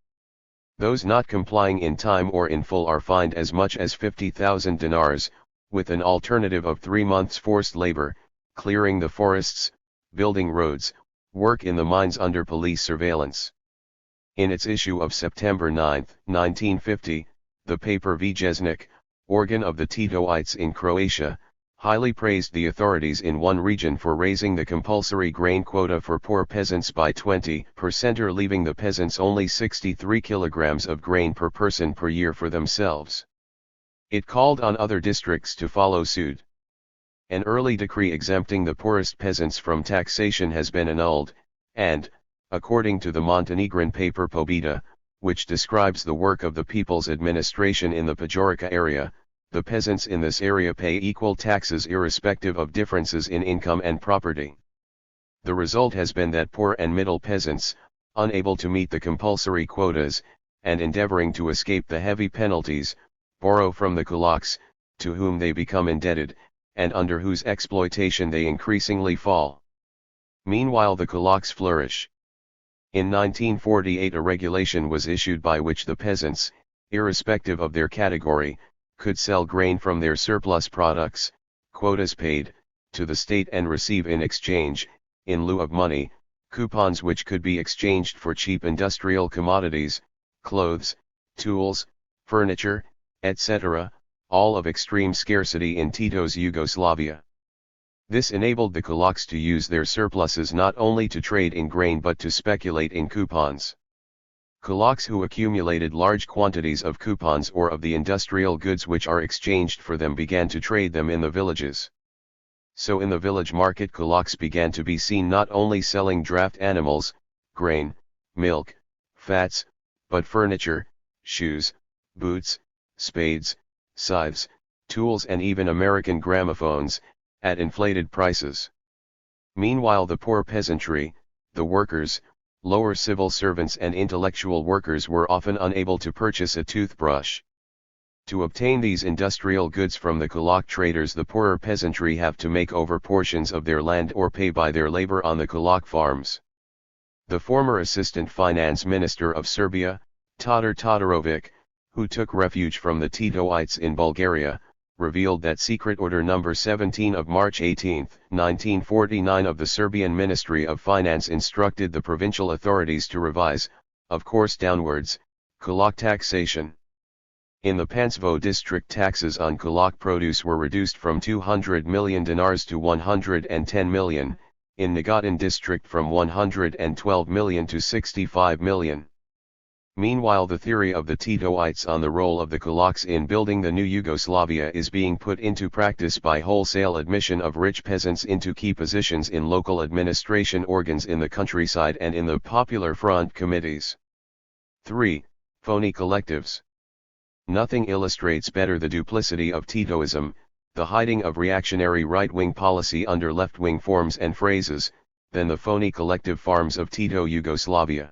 S1: Those not complying in time or in full are fined as much as 50,000 dinars, with an alternative of 3 months forced labor, clearing the forests, building roads, work in the mines under police surveillance. In its issue of September 9, 1950, the paper Vjesnik, organ of the Titoites in Croatia, highly praised the authorities in one region for raising the compulsory grain quota for poor peasants by 20% or leaving the peasants only 63 kilograms of grain per person per year for themselves. It called on other districts to follow suit. An early decree exempting the poorest peasants from taxation has been annulled, and, according to the Montenegrin paper Pobeda, which describes the work of the People's Administration in the Pajorica area, the peasants in this area pay equal taxes irrespective of differences in income and property. The result has been that poor and middle peasants, unable to meet the compulsory quotas, and endeavoring to escape the heavy penalties, borrow from the kulaks, to whom they become indebted, and under whose exploitation they increasingly fall. Meanwhile the kulaks flourish. In 1948 a regulation was issued by which the peasants, irrespective of their category, could sell grain from their surplus products, quotas paid, to the state and receive in exchange, in lieu of money, coupons which could be exchanged for cheap industrial commodities, clothes, tools, furniture, etc., all of extreme scarcity in Tito's Yugoslavia. This enabled the kulaks to use their surpluses not only to trade in grain but to speculate in coupons. Kulaks who accumulated large quantities of coupons or of the industrial goods which are exchanged for them began to trade them in the villages. So in the village market kulaks began to be seen not only selling draft animals, grain, milk, fats, but furniture, shoes, boots, spades, scythes, tools and even American gramophones, at inflated prices. Meanwhile the poor peasantry, the workers, lower civil servants and intellectual workers were often unable to purchase a toothbrush. To obtain these industrial goods from the kulak traders the poorer peasantry have to make over portions of their land or pay by their labor on the kulak farms. The former assistant finance minister of Serbia, Todor Todorovic, who took refuge from the Titoites in Bulgaria, revealed that Secret Order No. 17 of March 18, 1949 of the Serbian Ministry of Finance instructed the provincial authorities to revise, of course downwards, kulak taxation. In the Pančevo district taxes on kulak produce were reduced from 200 million dinars to 110 million, in Negotin district from 112 million to 65 million. Meanwhile the theory of the Titoites on the role of the kulaks in building the new Yugoslavia is being put into practice by wholesale admission of rich peasants into key positions in local administration organs in the countryside and in the Popular Front committees. 3. Phony collectives. Nothing illustrates better the duplicity of Titoism, the hiding of reactionary right-wing policy under left-wing forms and phrases, than the phony collective farms of Tito Yugoslavia.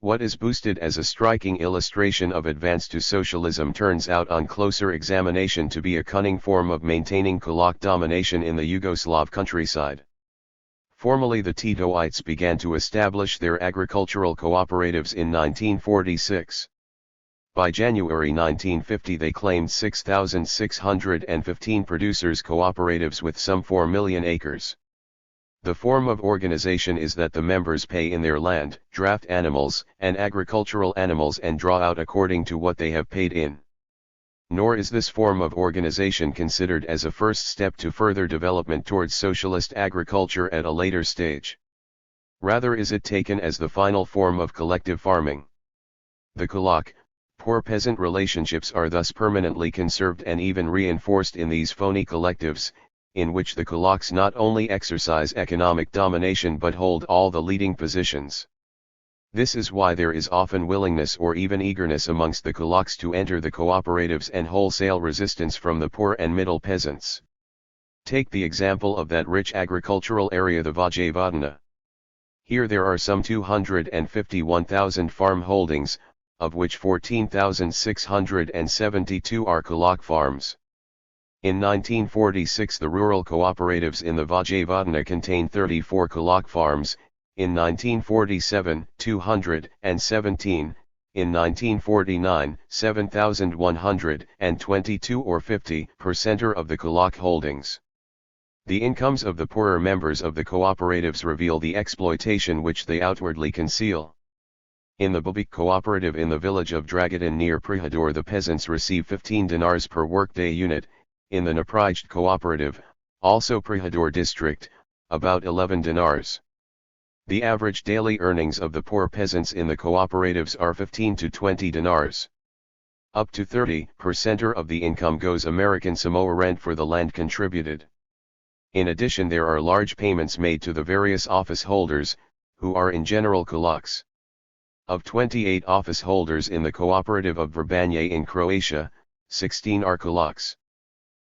S1: What is boosted as a striking illustration of advance to socialism turns out on closer examination to be a cunning form of maintaining kulak domination in the Yugoslav countryside. Formally the Titoites began to establish their agricultural cooperatives in 1946. By January 1950 they claimed 6,615 producers' cooperatives with some 4 million acres. The form of organization is that the members pay in their land, draft animals and agricultural animals and draw out according to what they have paid in. Nor is this form of organization considered as a first step to further development towards socialist agriculture at a later stage. Rather is it taken as the final form of collective farming. The kulak, poor-peasant relationships are thus permanently conserved and even reinforced in these phony collectives, in which the kulaks not only exercise economic domination but hold all the leading positions. This is why there is often willingness or even eagerness amongst the kulaks to enter the cooperatives and wholesale resistance from the poor and middle peasants. Take the example of that rich agricultural area, the Vojvodina. Here there are some 251,000 farm holdings, of which 14,672 are kulak farms. In 1946 the rural cooperatives in the Vojvodina contained 34 kulak farms, in 1947 217, in 1949 7,122 or 50% of the kulak holdings. The incomes of the poorer members of the cooperatives reveal the exploitation which they outwardly conceal. In the Babik cooperative in the village of Dragatin near Prihador the peasants receive 15 dinars per workday unit, in the Naprij cooperative, also Prihador district, about 11 dinars. The average daily earnings of the poor peasants in the cooperatives are 15 to 20 dinars. Up to 30% of the income goes American Samoa rent for the land contributed. In addition there are large payments made to the various office holders, who are in general kulaks. Of 28 office holders in the cooperative of Vrbanje in Croatia, 16 are kulaks.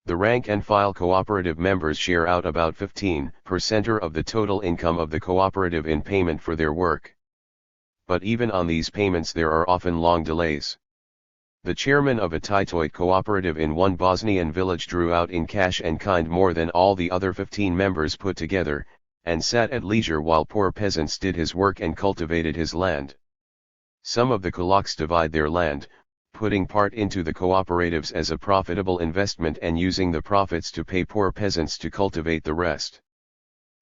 S1: The rank and file cooperative members share out about 15% of the total income of the cooperative in payment for their work. But even on these payments there are often long delays. The chairman of a Titoid cooperative in one Bosnian village drew out in cash and kind more than all the other 15 members put together, and sat at leisure while poor peasants did his work and cultivated his land. Some of the kulaks divide their land, putting part into the cooperatives as a profitable investment and using the profits to pay poor peasants to cultivate the rest.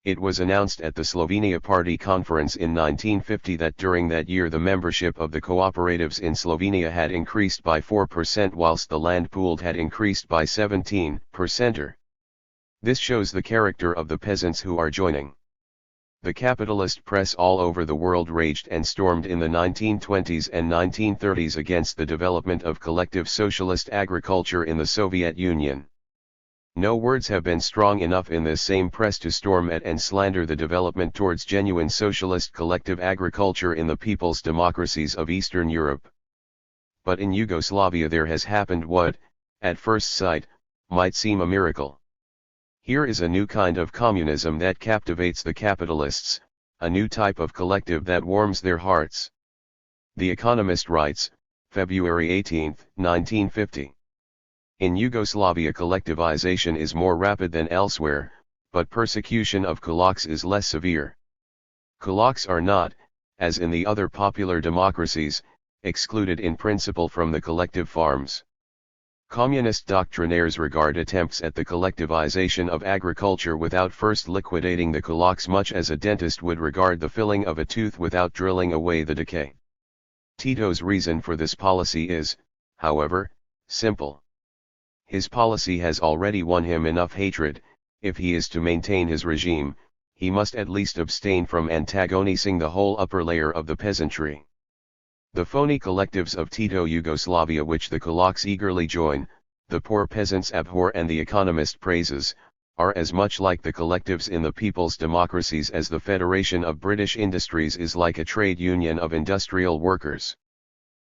S1: It was announced at the Slovenia Party Conference in 1950 that during that year the membership of the cooperatives in Slovenia had increased by 4% whilst the land pooled had increased by 17%. This shows the character of the peasants who are joining. The capitalist press all over the world raged and stormed in the 1920s and 1930s against the development of collective socialist agriculture in the Soviet Union. No words have been strong enough in this same press to storm at and slander the development towards genuine socialist collective agriculture in the people's democracies of Eastern Europe. But in Yugoslavia there has happened what, at first sight, might seem a miracle. Here is a new kind of communism that captivates the capitalists, a new type of collective that warms their hearts. The Economist writes, February 18, 1950. In Yugoslavia collectivization is more rapid than elsewhere, but persecution of kulaks is less severe. Kulaks are not, as in the other popular democracies, excluded in principle from the collective farms. Communist doctrinaires regard attempts at the collectivization of agriculture without first liquidating the kulaks much as a dentist would regard the filling of a tooth without drilling away the decay. Tito's reason for this policy is, however, simple. His policy has already won him enough hatred. If he is to maintain his regime, he must at least abstain from antagonizing the whole upper layer of the peasantry. The phony collectives of Tito Yugoslavia which the kulaks eagerly join, the poor peasants abhor and the economist praises, are as much like the collectives in the people's democracies as the Federation of British Industries is like a trade union of industrial workers.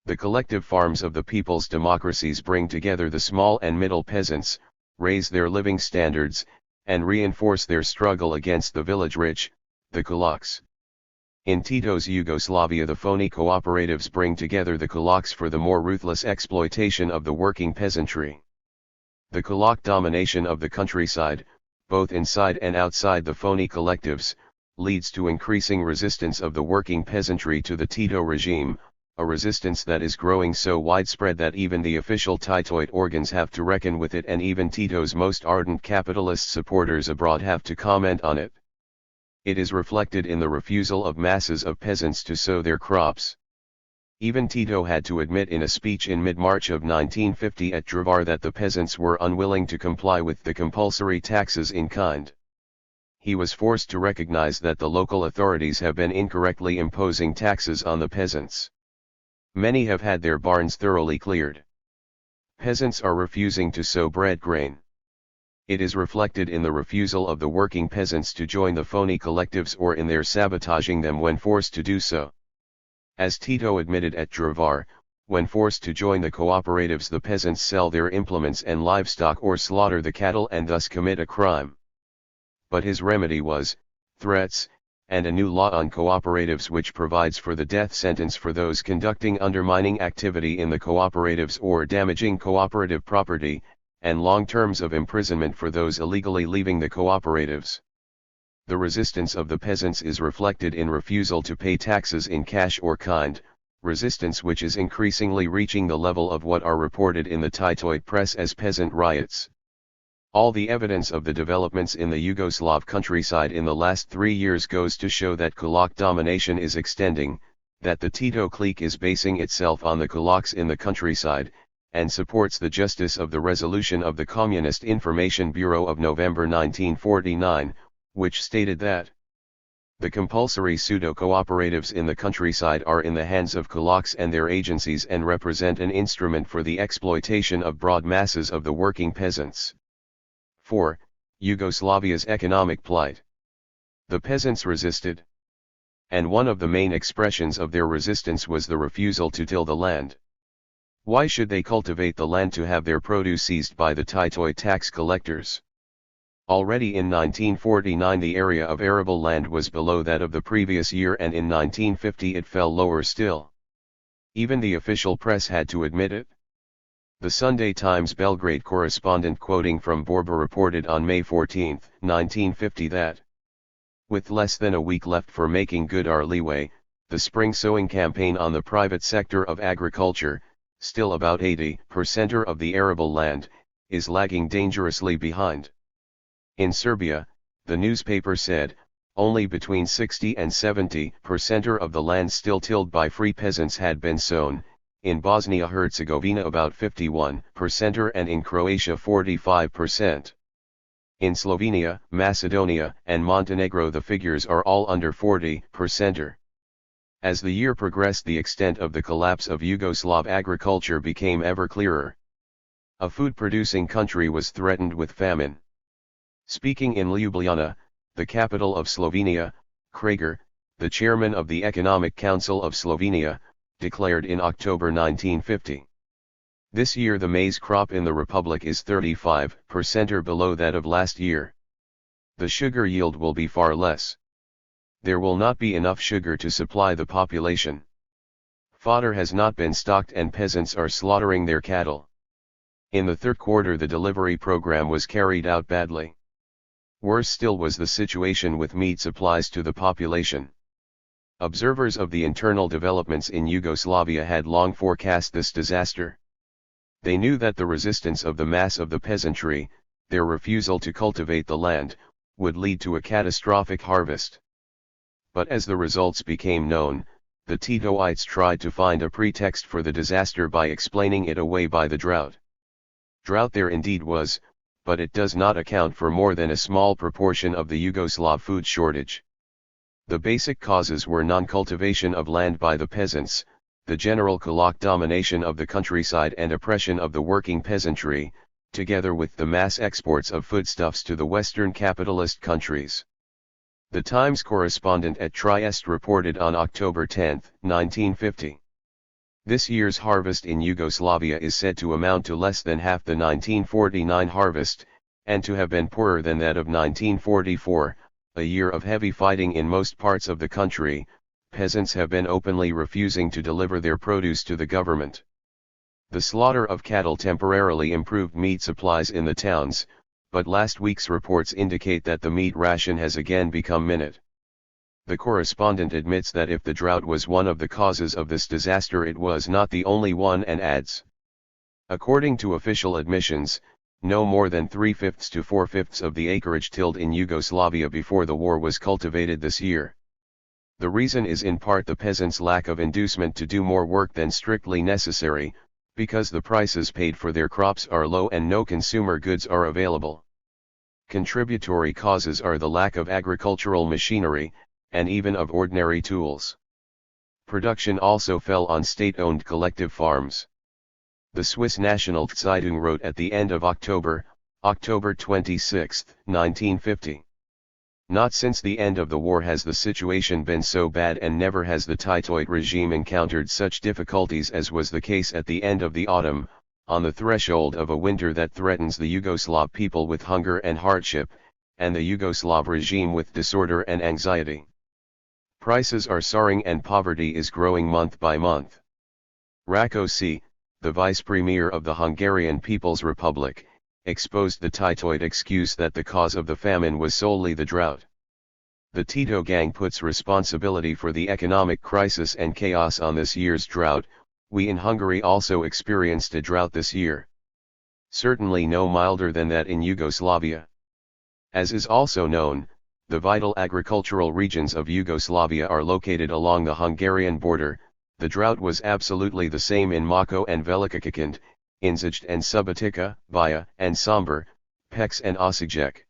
S1: The collective farms of the people's democracies bring together the small and middle peasants, raise their living standards, and reinforce their struggle against the village rich, the kulaks. In Tito's Yugoslavia the phony cooperatives bring together the kulaks for the more ruthless exploitation of the working peasantry. The kulak domination of the countryside, both inside and outside the phony collectives, leads to increasing resistance of the working peasantry to the Tito regime, a resistance that is growing so widespread that even the official Titoid organs have to reckon with it and even Tito's most ardent capitalist supporters abroad have to comment on it. It is reflected in the refusal of masses of peasants to sow their crops. Even Tito had to admit in a speech in mid-March of 1950 at Drvar that the peasants were unwilling to comply with the compulsory taxes in kind. he was forced to recognize that the local authorities have been incorrectly imposing taxes on the peasants. Many have had their barns thoroughly cleared. Peasants are refusing to sow bread grain. It is reflected in the refusal of the working peasants to join the phony collectives or in their sabotaging them when forced to do so. As Tito admitted at Drvar, when forced to join the cooperatives, the peasants sell their implements and livestock or slaughter the cattle and thus commit a crime. But his remedy was threats, and a new law on cooperatives which provides for the death sentence for those conducting undermining activity in the cooperatives or damaging cooperative property, and long terms of imprisonment for those illegally leaving the cooperatives. The resistance of the peasants is reflected in refusal to pay taxes in cash or kind, resistance which is increasingly reaching the level of what are reported in the Titoid press as peasant riots. All the evidence of the developments in the Yugoslav countryside in the last 3 years goes to show that Kulak domination is extending, that the Tito clique is basing itself on the Kulaks in the countryside, and supports the justice of the resolution of the Communist Information Bureau of November 1949, which stated that the compulsory pseudo-cooperatives in the countryside are in the hands of kulaks and their agencies and represent an instrument for the exploitation of broad masses of the working peasants. 4. Yugoslavia's economic plight. The peasants resisted. And one of the main expressions of their resistance was the refusal to till the land. Why should they cultivate the land to have their produce seized by the Titoid tax collectors? Already in 1949 the area of arable land was below that of the previous year, and in 1950 it fell lower still. Even the official press had to admit it. The Sunday Times Belgrade correspondent quoting from Borba reported on May 14, 1950 that, with less than a week left for making good our leeway, the spring sowing campaign on the private sector of agriculture, still about 80% of the arable land, is lagging dangerously behind. In Serbia, the newspaper said, only between 60 and 70% of the land still tilled by free peasants had been sown, in Bosnia-Herzegovina about 51%, and in Croatia 45%. In Slovenia, Macedonia, and Montenegro the figures are all under 40%. As the year progressed, the extent of the collapse of Yugoslav agriculture became ever clearer. A food-producing country was threatened with famine. Speaking in Ljubljana, the capital of Slovenia, Krager, the chairman of the Economic Council of Slovenia, declared in October 1950. This year the maize crop in the Republic is 35% below that of last year. The sugar yield will be far less. There will not be enough sugar to supply the population. Fodder has not been stocked and peasants are slaughtering their cattle. In the third quarter the delivery program was carried out badly. Worse still was the situation with meat supplies to the population. Observers of the internal developments in Yugoslavia had long forecast this disaster. They knew that the resistance of the mass of the peasantry, their refusal to cultivate the land, would lead to a catastrophic harvest. But as the results became known, the Titoites tried to find a pretext for the disaster by explaining it away by the drought. Drought there indeed was, but it does not account for more than a small proportion of the Yugoslav food shortage. The basic causes were non-cultivation of land by the peasants, the general Kulak domination of the countryside and oppression of the working peasantry, together with the mass exports of foodstuffs to the Western capitalist countries. The Times correspondent at Trieste reported on October 10, 1950. This year's harvest in Yugoslavia is said to amount to less than half the 1949 harvest, and to have been poorer than that of 1944, a year of heavy fighting in most parts of the country. Peasants have been openly refusing to deliver their produce to the government. The slaughter of cattle temporarily improved meat supplies in the towns, but last week's reports indicate that the meat ration has again become minute. The correspondent admits that if the drought was one of the causes of this disaster, it was not the only one, and adds, according to official admissions, no more than 3/5 to 4/5 of the acreage tilled in Yugoslavia before the war was cultivated this year. The reason is in part the peasants' lack of inducement to do more work than strictly necessary, because the prices paid for their crops are low and no consumer goods are available. Contributory causes are the lack of agricultural machinery, and even of ordinary tools. Production also fell on state-owned collective farms. The Swiss National Zeitung wrote at the end of October, October 26, 1950. Not since the end of the war has the situation been so bad, and never has the Titoid regime encountered such difficulties as was the case at the end of the autumn, on the threshold of a winter that threatens the Yugoslav people with hunger and hardship, and the Yugoslav regime with disorder and anxiety. Prices are soaring and poverty is growing month by month. Rákosi, the vice premier of the Hungarian People's Republic, exposed the Titoid excuse that the cause of the famine was solely the drought. The Tito gang puts responsibility for the economic crisis and chaos on this year's drought. We in Hungary also experienced a drought this year. Certainly no milder than that in Yugoslavia. As is also known, the vital agricultural regions of Yugoslavia are located along the Hungarian border. The drought was absolutely the same in Mako and Velikokakand, in Zajd and Subotica, Baja and Sombor, Peks and Osijek.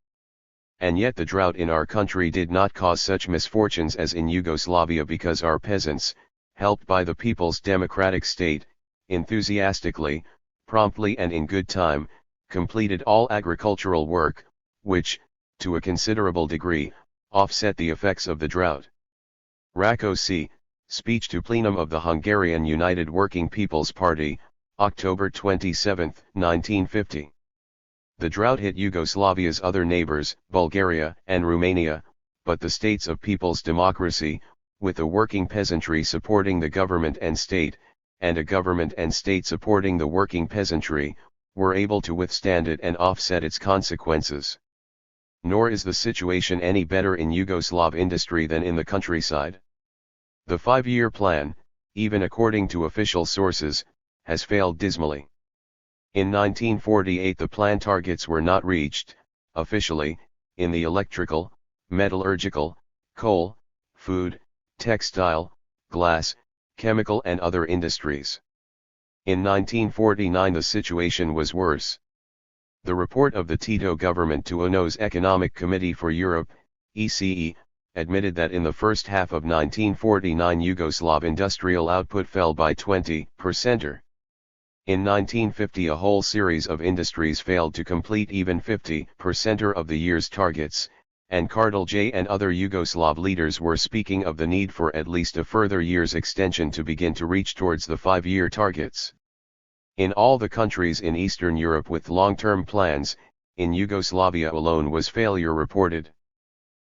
S1: And yet the drought in our country did not cause such misfortunes as in Yugoslavia, because our peasants, helped by the People's Democratic State, enthusiastically, promptly and in good time, completed all agricultural work, which, to a considerable degree, offset the effects of the drought. Rákosi, speech to plenum of the Hungarian United Working People's Party, October 27, 1950. The drought hit Yugoslavia's other neighbors, Bulgaria and Romania, but the states of People's Democracy, with a working peasantry supporting the government and state, and a government and state supporting the working peasantry, were able to withstand it and offset its consequences. Nor is the situation any better in Yugoslav industry than in the countryside. The 5-year plan, even according to official sources, has failed dismally. In 1948 the plan targets were not reached, officially, in the electrical, metallurgical, coal, food, textile, glass, chemical and other industries. In 1949 the situation was worse. The report of the Tito government to ONU's Economic Committee for Europe, ECE, admitted that in the first half of 1949 Yugoslav industrial output fell by 20%. In 1950 a whole series of industries failed to complete even 50% of the year's targets, and Kardelj and other Yugoslav leaders were speaking of the need for at least a further year's extension to begin to reach towards the 5-year targets. In all the countries in Eastern Europe with long-term plans, in Yugoslavia alone was failure reported.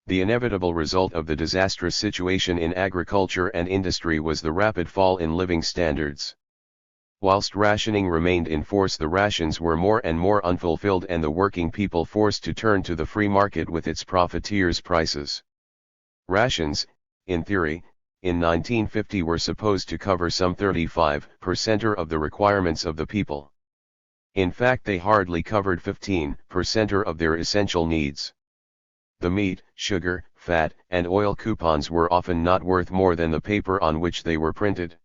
S1: The inevitable result of the disastrous situation in agriculture and industry was the rapid fall in living standards. Whilst rationing remained in force, the rations were more and more unfulfilled and the working people forced to turn to the free market with its profiteers' prices. Rations, in theory, in 1950 were supposed to cover some 35% of the requirements of the people. In fact they hardly covered 15% of their essential needs. The meat, sugar, fat, and oil coupons were often not worth more than the paper on which they were printed.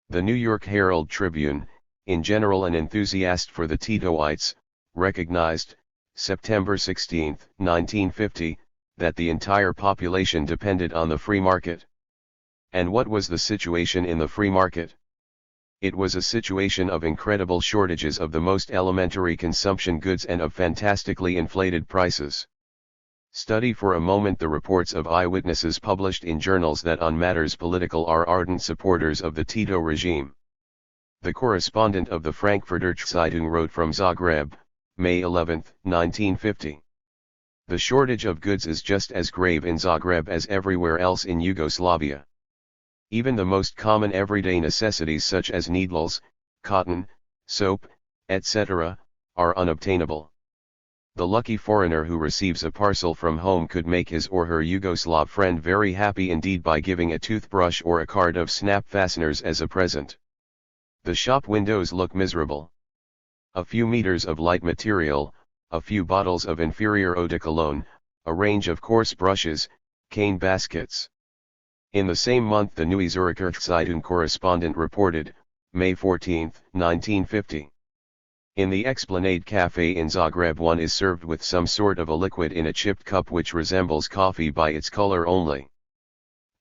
S1: The New York Herald Tribune, in general an enthusiast for the Titoites, recognized, September 16, 1950, that the entire population depended on the free market. And what was the situation in the free market? It was a situation of incredible shortages of the most elementary consumption goods and of fantastically inflated prices. Study for a moment the reports of eyewitnesses published in journals that on matters political are ardent supporters of the Tito regime. The correspondent of the Frankfurter Zeitung wrote from Zagreb, May 11, 1950. The shortage of goods is just as grave in Zagreb as everywhere else in Yugoslavia. Even the most common everyday necessities such as needles, cotton, soap, etc., are unobtainable. The lucky foreigner who receives a parcel from home could make his or her Yugoslav friend very happy indeed by giving a toothbrush or a card of snap fasteners as a present. The shop windows look miserable. A few meters of light material, a few bottles of inferior eau de cologne, a range of coarse brushes, cane baskets. In the same month the Neue Zürcher Zeitung correspondent reported, May 14, 1950. In the Esplanade Cafe in Zagreb, one is served with some sort of a liquid in a chipped cup which resembles coffee by its color only.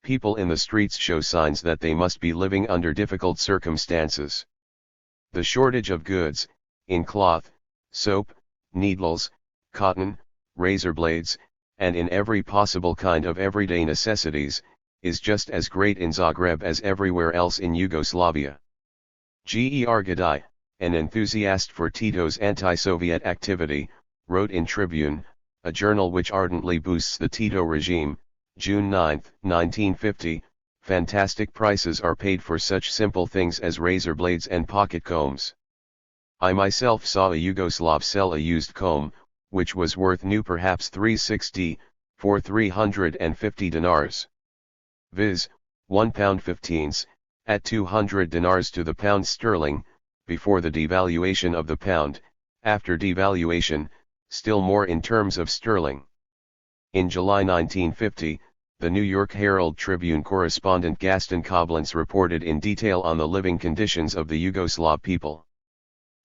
S1: People in the streets show signs that they must be living under difficult circumstances. The shortage of goods, in cloth, soap, needles, cotton, razor blades, and in every possible kind of everyday necessities, is just as great in Zagreb as everywhere else in Yugoslavia. Ger Gadai, an enthusiast for Tito's anti-Soviet activity, wrote in Tribune, a journal which ardently boosts the Tito regime, June 9, 1950, fantastic prices are paid for such simple things as razor blades and pocket combs. I myself saw a Yugoslav sell a used comb, which was worth new perhaps 360, for 350 dinars. Viz., £1.15, at 200 dinars to the pound sterling, before the devaluation of the pound, after devaluation, still more in terms of sterling. In July 1950, the New York Herald Tribune correspondent Gaston Koblenz reported in detail on the living conditions of the Yugoslav people.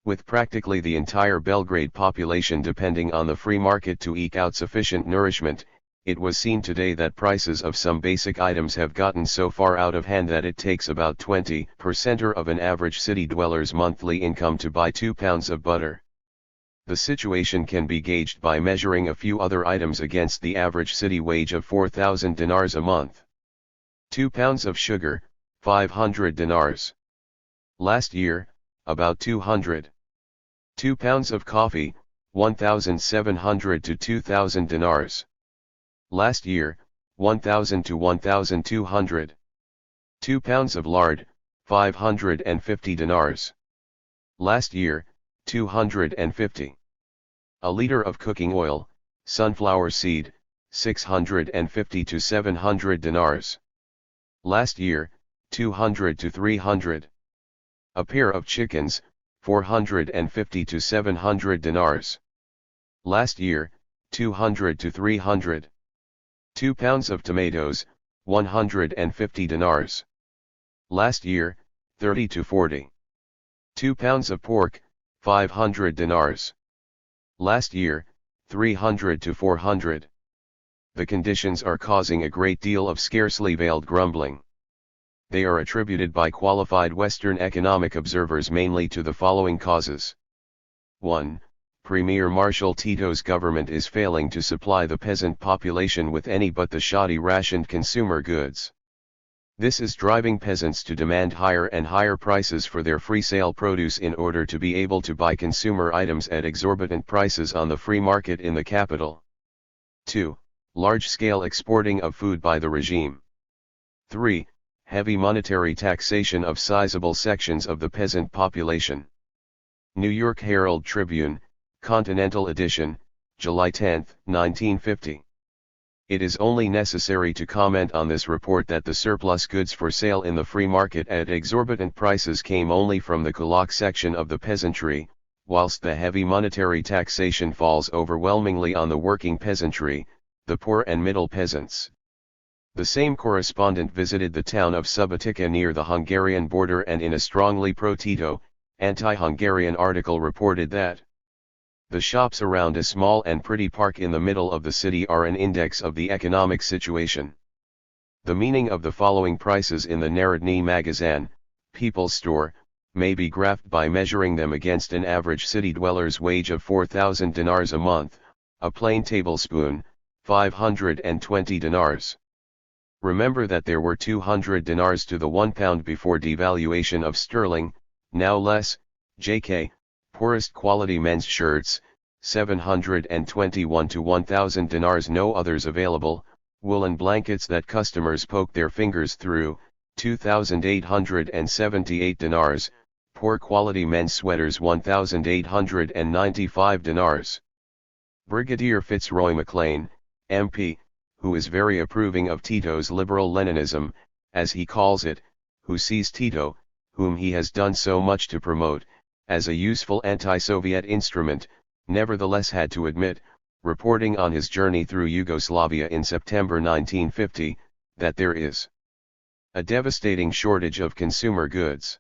S1: With practically the entire Belgrade population depending on the free market to eke out sufficient nourishment, it was seen today that prices of some basic items have gotten so far out of hand that it takes about 20% of an average city dweller's monthly income to buy 2 pounds of butter. The situation can be gauged by measuring a few other items against the average city wage of 4,000 dinars a month. 2 pounds of sugar, 500 dinars. Last year, about 200. 2 pounds of coffee, 1,700 to 2,000 dinars. Last year, 1,000 to 1,200. 2 pounds of lard, 550 dinars. Last year, 250. A liter of cooking oil, sunflower seed, 650 to 700 dinars. Last year, 200 to 300. A pair of chickens, 450 to 700 dinars. Last year, 200 to 300. 2 pounds of tomatoes, 150 dinars. Last year, 30 to 40. 2 pounds of pork, 500 dinars. Last year, 300 to 400. The conditions are causing a great deal of scarcely veiled grumbling. They are attributed by qualified Western economic observers mainly to the following causes. 1. Premier Marshal Tito's government is failing to supply the peasant population with any but the shoddy rationed consumer goods. This is driving peasants to demand higher and higher prices for their free sale produce in order to be able to buy consumer items at exorbitant prices on the free market in the capital. 2. Large-scale exporting of food by the regime. 3. Heavy monetary taxation of sizable sections of the peasant population. New York Herald Tribune, Continental Edition, July 10, 1950. It is only necessary to comment on this report that the surplus goods for sale in the free market at exorbitant prices came only from the kulak section of the peasantry, whilst the heavy monetary taxation falls overwhelmingly on the working peasantry, the poor and middle peasants. The same correspondent visited the town of Subotica near the Hungarian border and in a strongly pro-Tito, anti-Hungarian article reported that the shops around a small and pretty park in the middle of the city are an index of the economic situation. The meaning of the following prices in the Narodny Magazin, People's Store, may be graphed by measuring them against an average city dweller's wage of 4,000 dinars a month, a plain tablespoon, 520 dinars. Remember that there were 200 dinars to the 1 pound before devaluation of sterling, now less. JK, poorest quality men's shirts, 721 to 1,000 dinars, no others available. Woolen blankets that customers poke their fingers through, 2,878 dinars. Poor quality men's sweaters, 1,895 dinars. Brigadier Fitzroy MacLean, MP, who is very approving of Tito's liberal Leninism, as he calls it, who sees Tito, whom he has done so much to promote, as a useful anti-Soviet instrument, nevertheless had to admit, reporting on his journey through Yugoslavia in September 1950, that there is a devastating shortage of consumer goods.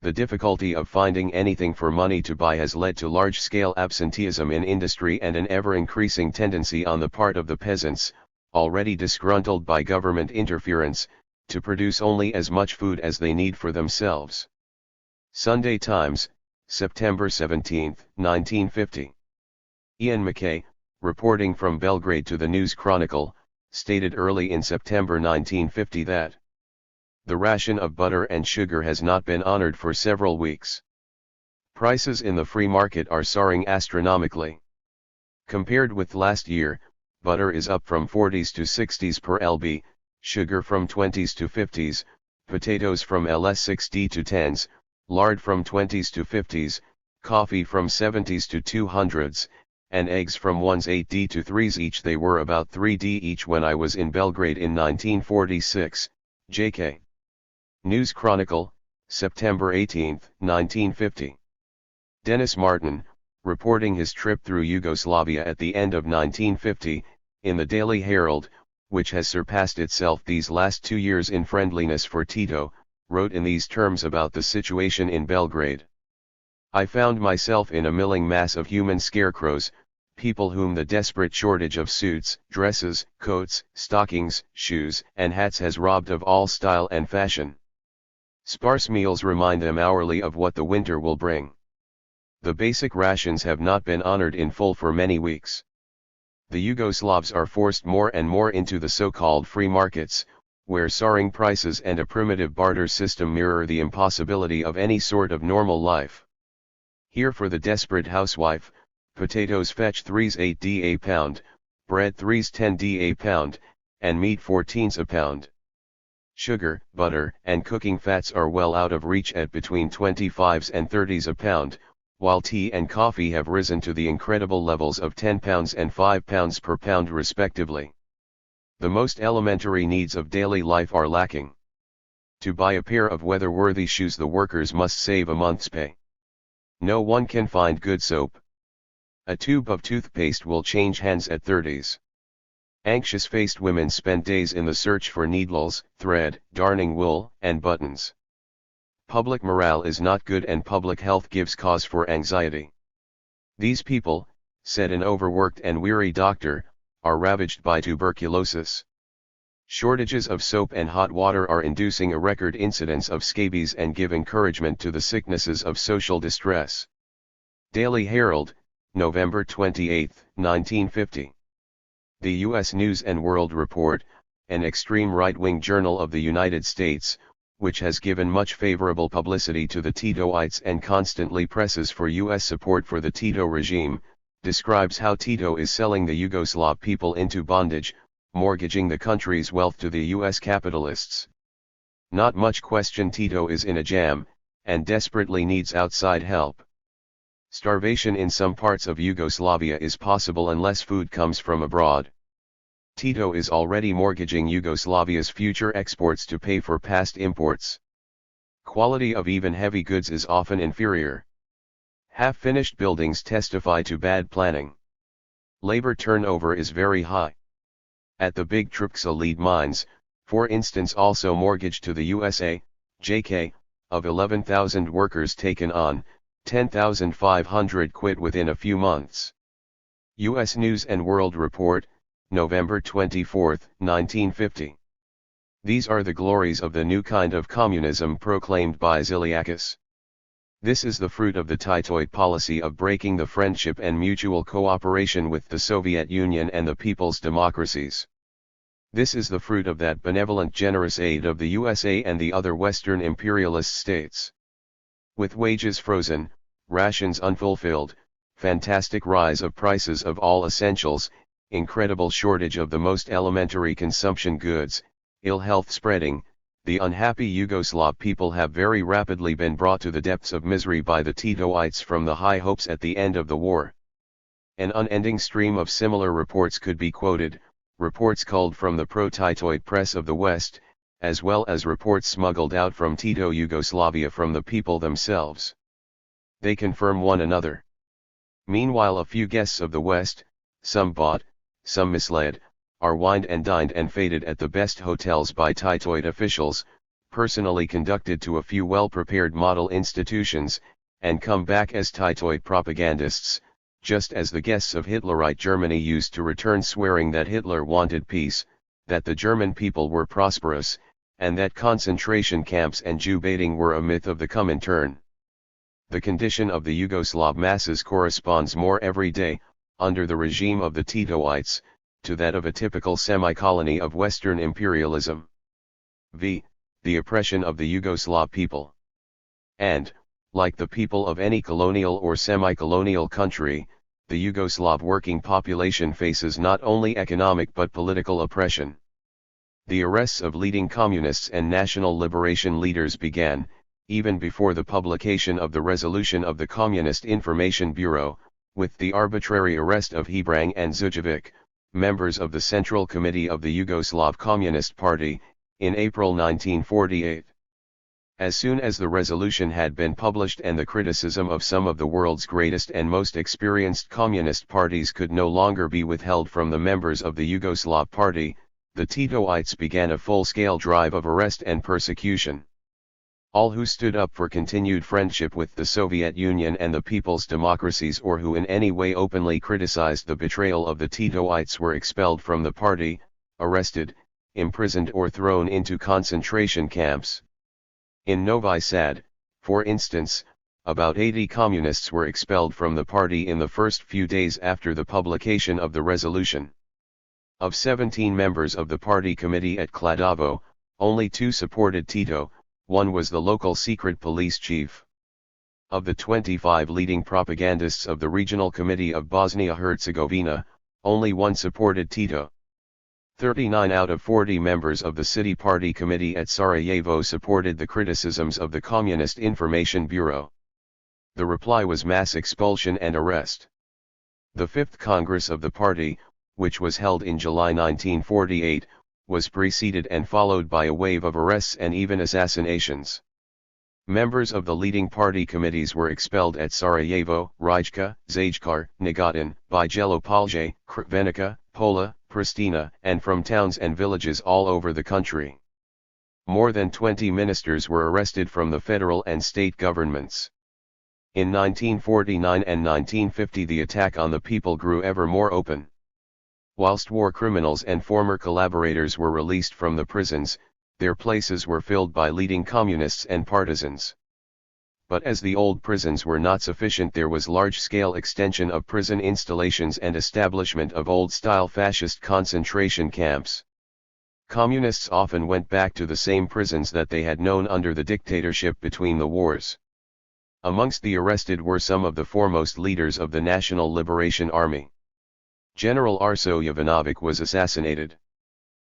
S1: The difficulty of finding anything for money to buy has led to large-scale absenteeism in industry and an ever-increasing tendency on the part of the peasants, already disgruntled by government interference, to produce only as much food as they need for themselves. Sunday Times, September 17, 1950. Ian McKay, reporting from Belgrade to the News Chronicle, stated early in September 1950 that the ration of butter and sugar has not been honored for several weeks. Prices in the free market are soaring astronomically. Compared with last year, butter is up from 40s to 60s per lb, sugar from 20s to 50s, potatoes from LS60 to 10s, lard from 20s to 50s, coffee from 70s to 200s, and eggs from 1s8d to 3s each. They were about 3d each when I was in Belgrade in 1946, JK. News Chronicle, September 18, 1950. Dennis Martin, reporting his trip through Yugoslavia at the end of 1950, in the Daily Herald, which has surpassed itself these last 2 years in friendliness for Tito, wrote in these terms about the situation in Belgrade. I found myself in a milling mass of human scarecrows, people whom the desperate shortage of suits, dresses, coats, stockings, shoes, and hats has robbed of all style and fashion. Sparse meals remind them hourly of what the winter will bring. The basic rations have not been honored in full for many weeks. The Yugoslavs are forced more and more into the so-called free markets, where soaring prices and a primitive barter system mirror the impossibility of any sort of normal life. Here for the desperate housewife, potatoes fetch 3s8d a pound, bread 3s10d a pound, and meat 14s a pound. Sugar, butter, and cooking fats are well out of reach at between 25s and 30s a pound, while tea and coffee have risen to the incredible levels of £10 and £5 per pound respectively. The most elementary needs of daily life are lacking. To buy a pair of weather-worthy shoes the workers must save a month's pay. No one can find good soap. A tube of toothpaste will change hands at 30s. Anxious-faced women spend days in the search for needles, thread, darning wool, and buttons. Public morale is not good and public health gives cause for anxiety. These people, said an overworked and weary doctor, are ravaged by tuberculosis. Shortages of soap and hot water are inducing a record incidence of scabies and give encouragement to the sicknesses of social distress. Daily Herald, November 28, 1950. The U.S. News & World Report, an extreme right-wing journal of the United States, which has given much favorable publicity to the Titoites and constantly presses for U.S. support for the Tito regime, describes how Tito is selling the Yugoslav people into bondage, mortgaging the country's wealth to the U.S. capitalists. Not much question Tito is in a jam, and desperately needs outside help. Starvation in some parts of Yugoslavia is possible unless food comes from abroad. Tito is already mortgaging Yugoslavia's future exports to pay for past imports. Quality of even heavy goods is often inferior. Half-finished buildings testify to bad planning. Labor turnover is very high. At the big trotsky lead mines, for instance, also mortgaged to the USA, JK, of 11,000 workers taken on, 10,500 quit within a few months. U.S. News & World Report, November 24, 1950. These are the glories of the new kind of communism proclaimed by Ziliakis. This is the fruit of the Titoid policy of breaking the friendship and mutual cooperation with the Soviet Union and the people's democracies. This is the fruit of that benevolent generous aid of the USA and the other Western imperialist states. With wages frozen, rations unfulfilled, fantastic rise of prices of all essentials, incredible shortage of the most elementary consumption goods, ill health spreading, the unhappy Yugoslav people have very rapidly been brought to the depths of misery by the Titoites from the high hopes at the end of the war. An unending stream of similar reports could be quoted, reports culled from the pro-Titoid press of the West, as well as reports smuggled out from Tito Yugoslavia from the people themselves. They confirm one another. Meanwhile a few guests of the West, some bought, some misled, are wined and dined and feted at the best hotels by Titoid officials, personally conducted to a few well-prepared model institutions, and come back as Titoid propagandists, just as the guests of Hitlerite Germany used to return swearing that Hitler wanted peace, that the German people were prosperous, and that concentration camps and Jew baiting were a myth of the Comintern. The condition of the Yugoslav masses corresponds more every day, under the regime of the Titoites, to that of a typical semi-colony of Western imperialism. V. The oppression of the Yugoslav people. And, like the people of any colonial or semi-colonial country, the Yugoslav working population faces not only economic but political oppression. The arrests of leading communists and national liberation leaders began, even before the publication of the resolution of the Communist Information Bureau, with the arbitrary arrest of Hebrang and Zujovic, members of the Central Committee of the Yugoslav Communist Party, in April 1948. As soon as the resolution had been published and the criticism of some of the world's greatest and most experienced communist parties could no longer be withheld from the members of the Yugoslav Party, the Titoites began a full-scale drive of arrest and persecution. All who stood up for continued friendship with the Soviet Union and the people's democracies or who in any way openly criticized the betrayal of the Titoites were expelled from the party, arrested, imprisoned or thrown into concentration camps. In Novi Sad, for instance, about 80 communists were expelled from the party in the first few days after the publication of the resolution. Of 17 members of the party committee at Kladovo, only 2 supported Tito, one was the local secret police chief. Of the 25 leading propagandists of the Regional Committee of Bosnia-Herzegovina, only 1 supported Tito. 39 out of 40 members of the City Party Committee at Sarajevo supported the criticisms of the Communist Information Bureau. The reply was mass expulsion and arrest. The 5th Congress of the party, which was held in July 1948, was preceded and followed by a wave of arrests and even assassinations. Members of the leading party committees were expelled at Sarajevo, Rijeka, Zaječar, Negotin, Bijelo Polje, Crkvenica, Pola, Pristina, and from towns and villages all over the country. More than 20 ministers were arrested from the federal and state governments. In 1949 and 1950 the attack on the people grew ever more open. Whilst war criminals and former collaborators were released from the prisons, their places were filled by leading communists and partisans. But as the old prisons were not sufficient, there was large-scale extension of prison installations and establishment of old-style fascist concentration camps. Communists often went back to the same prisons that they had known under the dictatorship between the wars. Amongst the arrested were some of the foremost leaders of the National Liberation Army. General Arso Jovanovic was assassinated.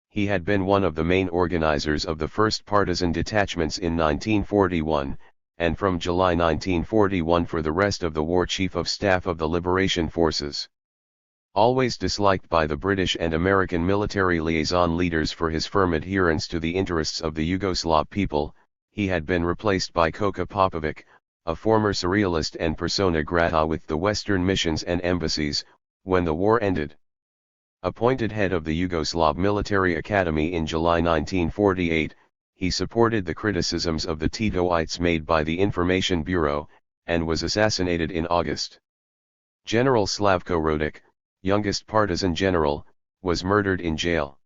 S1: He had been one of the main organizers of the first partisan detachments in 1941, and from July 1941 for the rest of the war Chief of Staff of the Liberation Forces. Always disliked by the British and American military liaison leaders for his firm adherence to the interests of the Yugoslav people, he had been replaced by Koka Popovic, a former surrealist and persona grata with the Western missions and embassies, when the war ended. Appointed head of the Yugoslav Military Academy in July 1948, he supported the criticisms of the Titoites made by the Information Bureau, and was assassinated in August. General Slavko Rodic, youngest partisan general, was murdered in jail.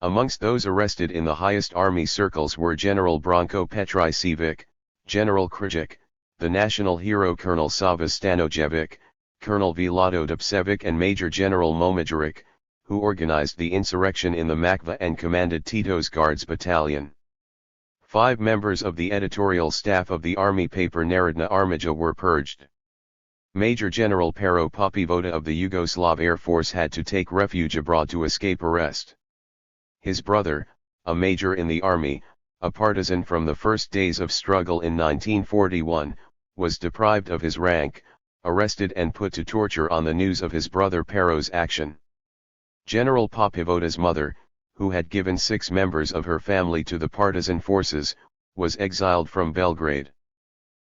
S1: Amongst those arrested in the highest army circles were General Branko Petricevic, General Krijic, the national hero Colonel Sava Stanojevic, Colonel Vlado Dubčević and Major General Momajaric, who organized the insurrection in the Makva and commanded Tito's Guards Battalion. 5 members of the editorial staff of the army paper Narodna Armija were purged. Major General Pero Popivoda of the Yugoslav Air Force had to take refuge abroad to escape arrest. His brother, a major in the army, a partisan from the first days of struggle in 1941, was deprived of his rank, arrested and put to torture on the news of his brother Pero's action. General Popivoda's mother, who had given 6 members of her family to the partisan forces, was exiled from Belgrade.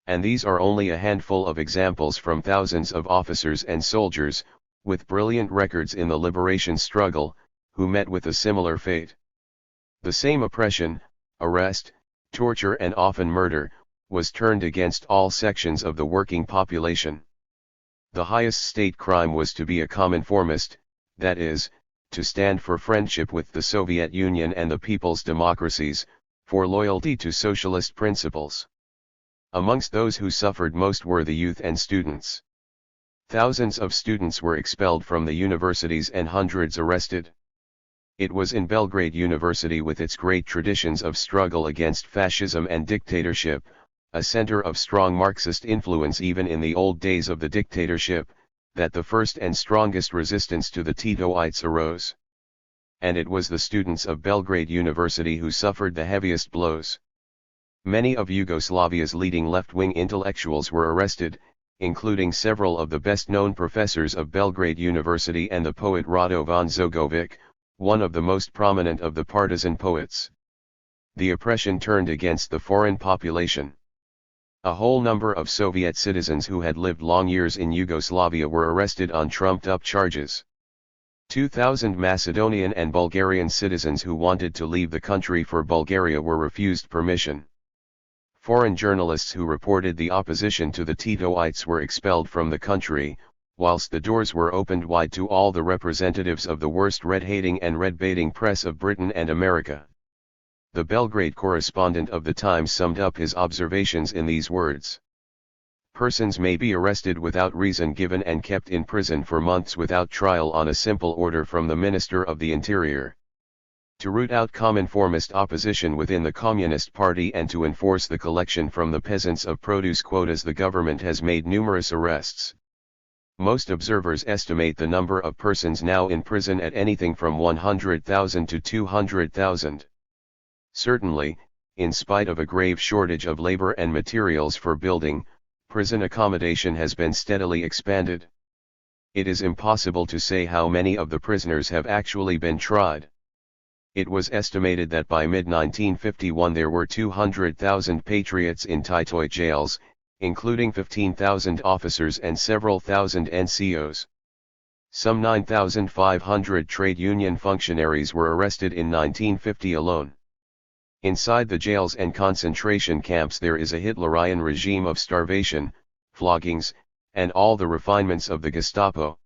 S1: And these are only a handful of examples from thousands of officers and soldiers, with brilliant records in the liberation struggle, who met with a similar fate. The same oppression, arrest, torture and often murder, was turned against all sections of the working population. The highest state crime was to be a commonformist, that is, to stand for friendship with the Soviet Union and the people's democracies, for loyalty to socialist principles. Amongst those who suffered most were the youth and students. Thousands of students were expelled from the universities and hundreds arrested. It was in Belgrade University, with its great traditions of struggle against fascism and dictatorship, a center of strong Marxist influence even in the old days of the dictatorship, that the first and strongest resistance to the Titoites arose. And it was the students of Belgrade University who suffered the heaviest blows. Many of Yugoslavia's leading left-wing intellectuals were arrested, including several of the best-known professors of Belgrade University and the poet Rado von Zogovic, one of the most prominent of the partisan poets. The oppression turned against the foreign population. A whole number of Soviet citizens who had lived long years in Yugoslavia were arrested on trumped-up charges. 2,000 Macedonian and Bulgarian citizens who wanted to leave the country for Bulgaria were refused permission. Foreign journalists who reported the opposition to the Titoites were expelled from the country, whilst the doors were opened wide to all the representatives of the worst red-hating and red-baiting press of Britain and America. The Belgrade correspondent of the Times summed up his observations in these words: "Persons may be arrested without reason given and kept in prison for months without trial on a simple order from the Minister of the Interior. To root out commonformist opposition within the Communist Party and to enforce the collection from the peasants of produce quotas, the government has made numerous arrests. Most observers estimate the number of persons now in prison at anything from 100,000 to 200,000. Certainly, in spite of a grave shortage of labor and materials for building, prison accommodation has been steadily expanded. It is impossible to say how many of the prisoners have actually been tried. It was estimated that by mid-1951 there were 200,000 patriots in Titoid jails, including 15,000 officers and several thousand NCOs. Some 9,500 trade union functionaries were arrested in 1950 alone. Inside the jails and concentration camps there is a Hitlerian regime of starvation, floggings, and all the refinements of the Gestapo.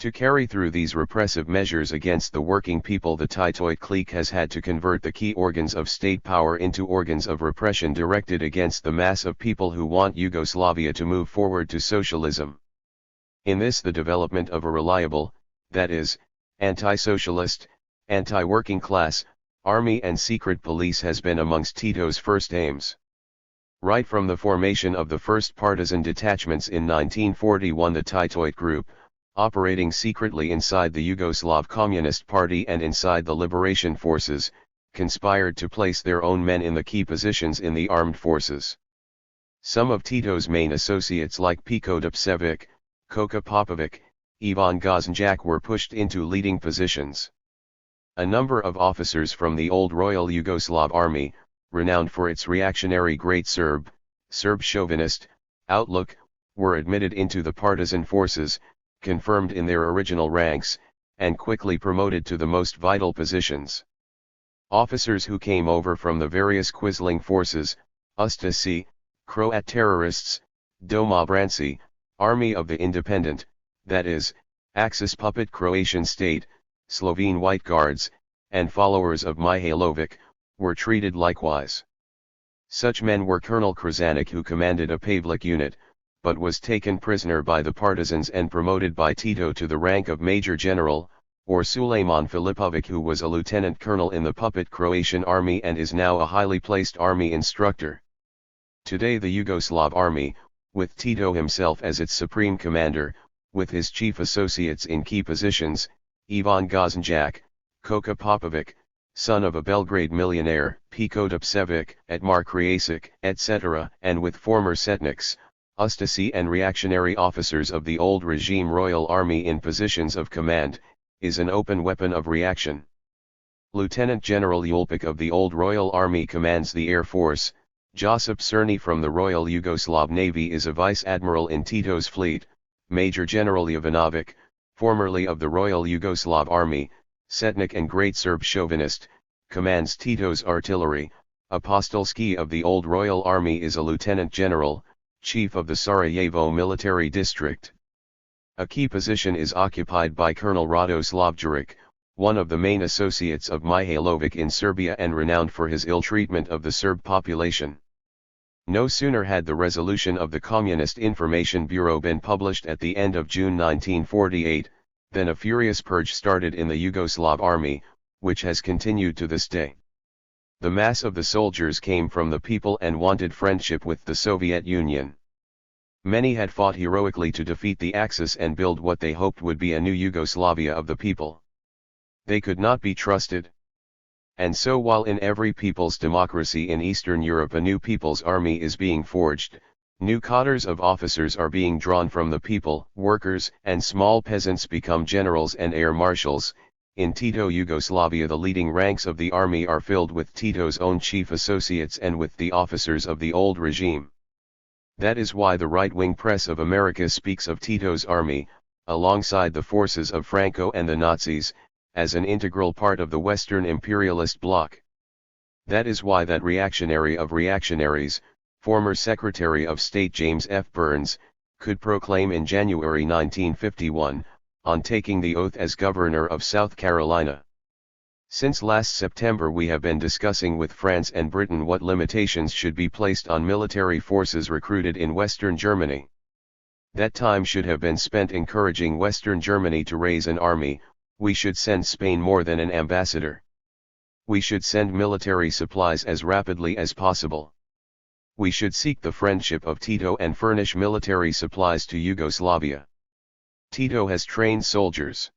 S1: To carry through these repressive measures against the working people, the Titoid clique has had to convert the key organs of state power into organs of repression directed against the mass of people who want Yugoslavia to move forward to socialism. In this, the development of a reliable, that is, anti-socialist, anti-working class, army and secret police has been amongst Tito's first aims. Right from the formation of the first partisan detachments in 1941, the Titoid group, operating secretly inside the Yugoslav Communist Party and inside the liberation forces, conspired to place their own men in the key positions in the armed forces. Some of Tito's main associates like Pico Dupcevic, Koka Popovic, Ivan Gozanjak were pushed into leading positions. A number of officers from the old Royal Yugoslav Army, renowned for its reactionary Great Serb chauvinist, outlook, were admitted into the partisan forces, confirmed in their original ranks, and quickly promoted to the most vital positions. Officers who came over from the various Quisling forces, Ustasi, Croat terrorists, Domobranci, Army of the Independent, that is, Axis puppet Croatian state, Slovene White Guards, and followers of Mihailovic, were treated likewise. Such men were Colonel Krasanik, who commanded a Pavlik unit, but was taken prisoner by the partisans and promoted by Tito to the rank of Major General, or Sulejman Filipovic, who was a lieutenant colonel in the puppet Croatian army and is now a highly placed army instructor. Today the Yugoslav army, with Tito himself as its supreme commander, with his chief associates in key positions, Ivan Gozanjak, Koka Popovic, son of a Belgrade millionaire, Pico Dupcevic, Edmar Kriasic, etc., and with former setniks, Ustasi and reactionary officers of the old regime Royal Army in positions of command, is an open weapon of reaction. Lieutenant General Julpic of the old Royal Army commands the Air Force, Josip Cerny from the Royal Yugoslav Navy is a vice admiral in Tito's fleet, Major General Jovanovic, formerly of the Royal Yugoslav Army, Setnik and Great Serb chauvinist, commands Tito's artillery, Apostolski of the Old Royal Army is a lieutenant general, chief of the Sarajevo military district. A key position is occupied by Colonel Radoslav Juric, one of the main associates of Mihailovic in Serbia and renowned for his ill treatment of the Serb population. No sooner had the resolution of the Communist Information Bureau been published at the end of June 1948, than a furious purge started in the Yugoslav army, which has continued to this day. The mass of the soldiers came from the people and wanted friendship with the Soviet Union. Many had fought heroically to defeat the Axis and build what they hoped would be a new Yugoslavia of the people. They could not be trusted. And so while in every people's democracy in Eastern Europe a new people's army is being forged, new cadres of officers are being drawn from the people, workers and small peasants become generals and air marshals. In Tito Yugoslavia the leading ranks of the army are filled with Tito's own chief associates and with the officers of the old regime. That is why the right-wing press of America speaks of Tito's army, alongside the forces of Franco and the Nazis, as an integral part of the Western imperialist bloc. That is why that reactionary of reactionaries, former Secretary of State James F. Burns, could proclaim in January 1951, on taking the oath as governor of South Carolina. Since last September we have been discussing with France and Britain what limitations should be placed on military forces recruited in Western Germany. That time should have been spent encouraging Western Germany to raise an army. We should send Spain more than an ambassador. We should send military supplies as rapidly as possible. We should seek the friendship of Tito and furnish military supplies to Yugoslavia. Tito has trained soldiers.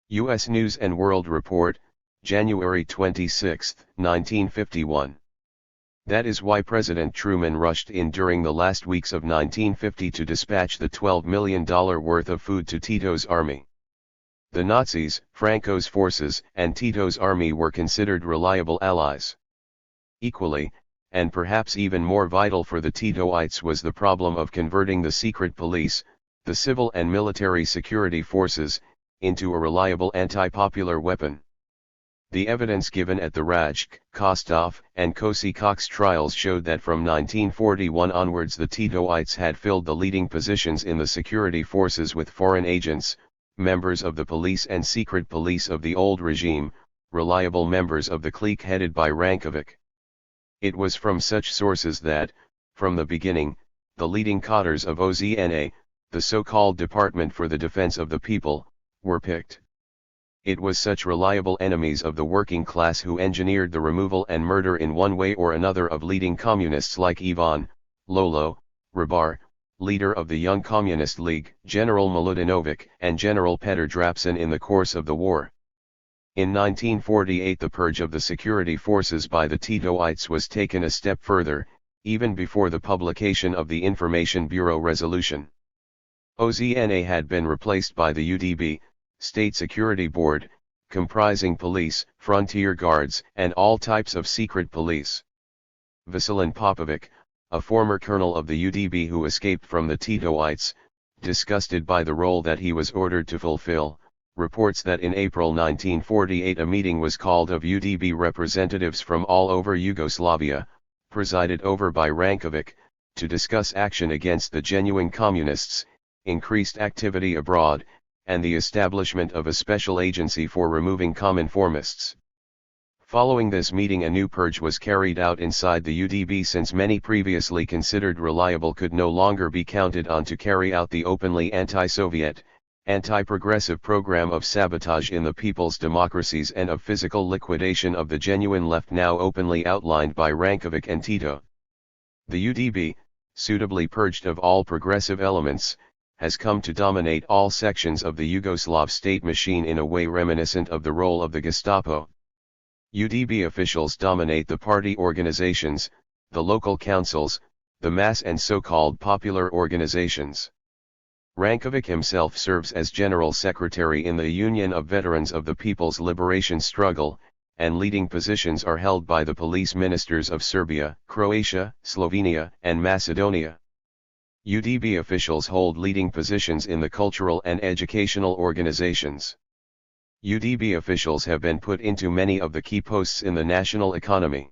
S1: U.S. News and World Report, January 26, 1951. That is why President Truman rushed in during the last weeks of 1950 to dispatch the $12 million worth of food to Tito's army. The Nazis, Franco's forces, and Tito's army were considered reliable allies. Equally, and perhaps even more vital for the Titoites was the problem of converting the secret police, the civil and military security forces, into a reliable anti-popular weapon. The evidence given at the Rajk, Kostov, and Kosi Cox trials showed that from 1941 onwards the Titoites had filled the leading positions in the security forces with foreign agents, members of the police and secret police of the old regime, reliable members of the clique headed by Rankovic. It was from such sources that, from the beginning, the leading cadres of OZNA, the so-called Department for the Defense of the People, were picked. It was such reliable enemies of the working class who engineered the removal and murder in one way or another of leading communists like Ivan, Lolo, Hribar, leader of the Young Communist League, General Milutinovic, and General Petr Drapsin in the course of the war. In 1948 the purge of the security forces by the Titoites was taken a step further, even before the publication of the Information Bureau resolution. OZNA had been replaced by the UDB, State Security Board, comprising police, frontier guards, and all types of secret police. Veselin Popovic, a former colonel of the UDB who escaped from the Titoites, disgusted by the role that he was ordered to fulfill, reports that in April 1948 a meeting was called of UDB representatives from all over Yugoslavia, presided over by Rankovic, to discuss action against the genuine communists, increased activity abroad, and the establishment of a special agency for removing Cominformists. Following this meeting a new purge was carried out inside the UDB since many previously considered reliable could no longer be counted on to carry out the openly anti-Soviet, anti-progressive program of sabotage in the people's democracies and of physical liquidation of the genuine left now openly outlined by Rankovic and Tito. The UDB, suitably purged of all progressive elements, has come to dominate all sections of the Yugoslav state machine in a way reminiscent of the role of the Gestapo. UDB officials dominate the party organizations, the local councils, the mass and so-called popular organizations. Rankovic himself serves as General Secretary in the Union of Veterans of the People's Liberation Struggle, and leading positions are held by the police ministers of Serbia, Croatia, Slovenia, and Macedonia. UDB officials hold leading positions in the cultural and educational organizations. UDB officials have been put into many of the key posts in the national economy.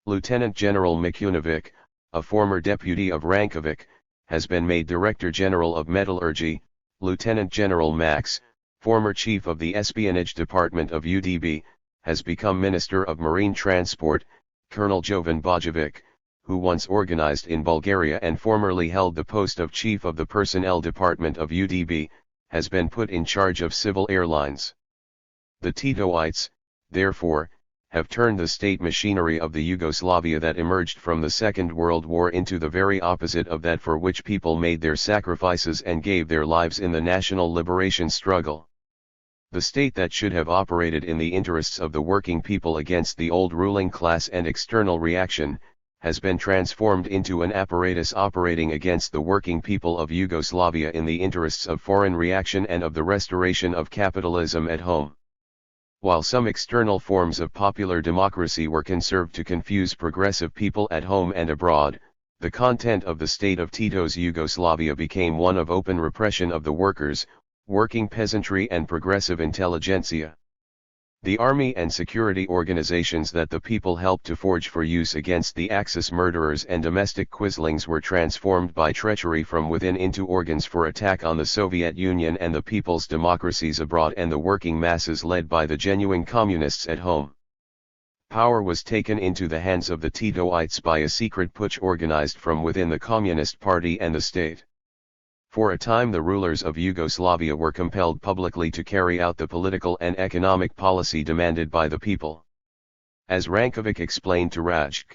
S1: Lieutenant General Mikunovic, a former deputy of Rankovic, has been made Director General of Metallurgy. Lieutenant General Max, former Chief of the Espionage Department of UDB, has become Minister of Marine Transport. Colonel Jovan Bojovic, who once organized in Bulgaria and formerly held the post of Chief of the Personnel Department of UDB, has been put in charge of civil airlines. The Titoites, therefore, have turned the state machinery of the Yugoslavia that emerged from the Second World War into the very opposite of that for which people made their sacrifices and gave their lives in the national liberation struggle. The state that should have operated in the interests of the working people against the old ruling class and external reaction, has been transformed into an apparatus operating against the working people of Yugoslavia in the interests of foreign reaction and of the restoration of capitalism at home. While some external forms of popular democracy were conserved to confuse progressive people at home and abroad, the content of the state of Tito's Yugoslavia became one of open repression of the workers, working peasantry and progressive intelligentsia. The army and security organizations that the people helped to forge for use against the Axis murderers and domestic quislings were transformed by treachery from within into organs for attack on the Soviet Union and the people's democracies abroad and the working masses led by the genuine communists at home. Power was taken into the hands of the Titoites by a secret putsch organized from within the Communist Party and the state. For a time the rulers of Yugoslavia were compelled publicly to carry out the political and economic policy demanded by the people. As Rankovic explained to Rajk,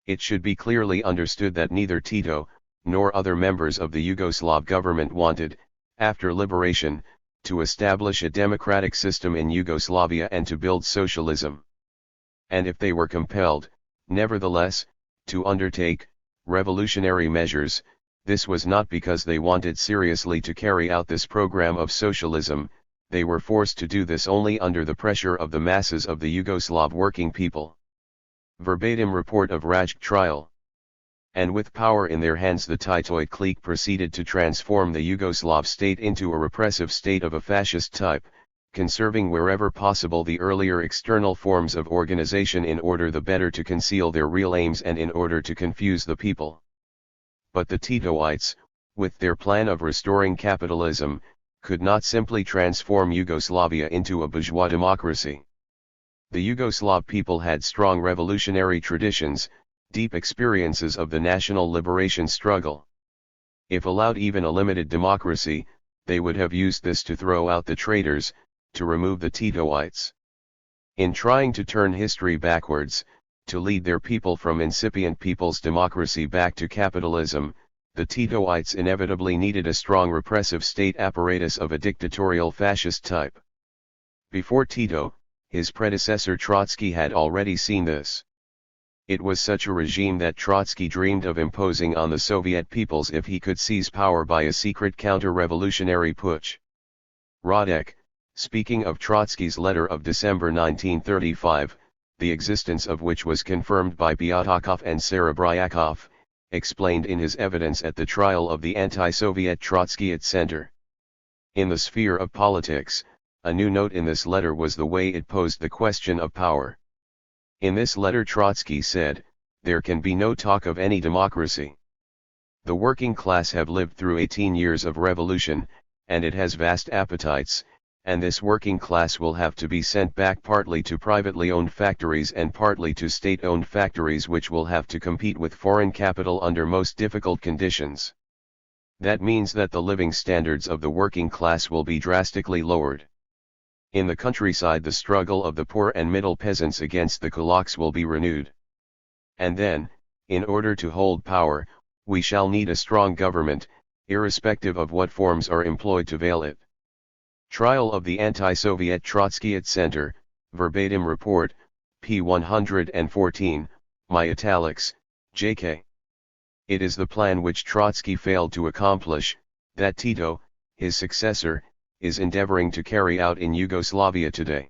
S1: it should be clearly understood that neither Tito, nor other members of the Yugoslav government wanted, after liberation, to establish a democratic system in Yugoslavia and to build socialism. And if they were compelled, nevertheless, to undertake revolutionary measures, this was not because they wanted seriously to carry out this program of socialism, they were forced to do this only under the pressure of the masses of the Yugoslav working people. Verbatim report of Rajk trial. And with power in their hands the Titoid clique proceeded to transform the Yugoslav state into a repressive state of a fascist type, conserving wherever possible the earlier external forms of organization in order the better to conceal their real aims and in order to confuse the people. But the Titoites, with their plan of restoring capitalism, could not simply transform Yugoslavia into a bourgeois democracy. The Yugoslav people had strong revolutionary traditions, deep experiences of the national liberation struggle. If allowed even a limited democracy, they would have used this to throw out the traitors, to remove the Titoites. In trying to turn history backwards, to lead their people from incipient people's democracy back to capitalism, the Titoites inevitably needed a strong repressive state apparatus of a dictatorial fascist type. Before Tito, his predecessor Trotsky had already seen this. It was such a regime that Trotsky dreamed of imposing on the Soviet peoples if he could seize power by a secret counter-revolutionary putsch. Radek, speaking of Trotsky's letter of December 1935, the existence of which was confirmed by Pyatakov and Serebryakov, explained in his evidence at the trial of the anti-Soviet Trotskyite Center. In the sphere of politics, a new note in this letter was the way it posed the question of power. In this letter Trotsky said, "There can be no talk of any democracy. The working class have lived through 18 years of revolution, and it has vast appetites, and this working class will have to be sent back partly to privately owned factories and partly to state-owned factories which will have to compete with foreign capital under most difficult conditions. That means that the living standards of the working class will be drastically lowered. In the countryside the struggle of the poor and middle peasants against the kulaks will be renewed. And then, in order to hold power, we shall need a strong government, irrespective of what forms are employed to veil it." Trial of the Anti-Soviet Trotskyite Center, verbatim report, p. 114, my italics, J.K. It is the plan which Trotsky failed to accomplish, that Tito, his successor, is endeavoring to carry out in Yugoslavia today.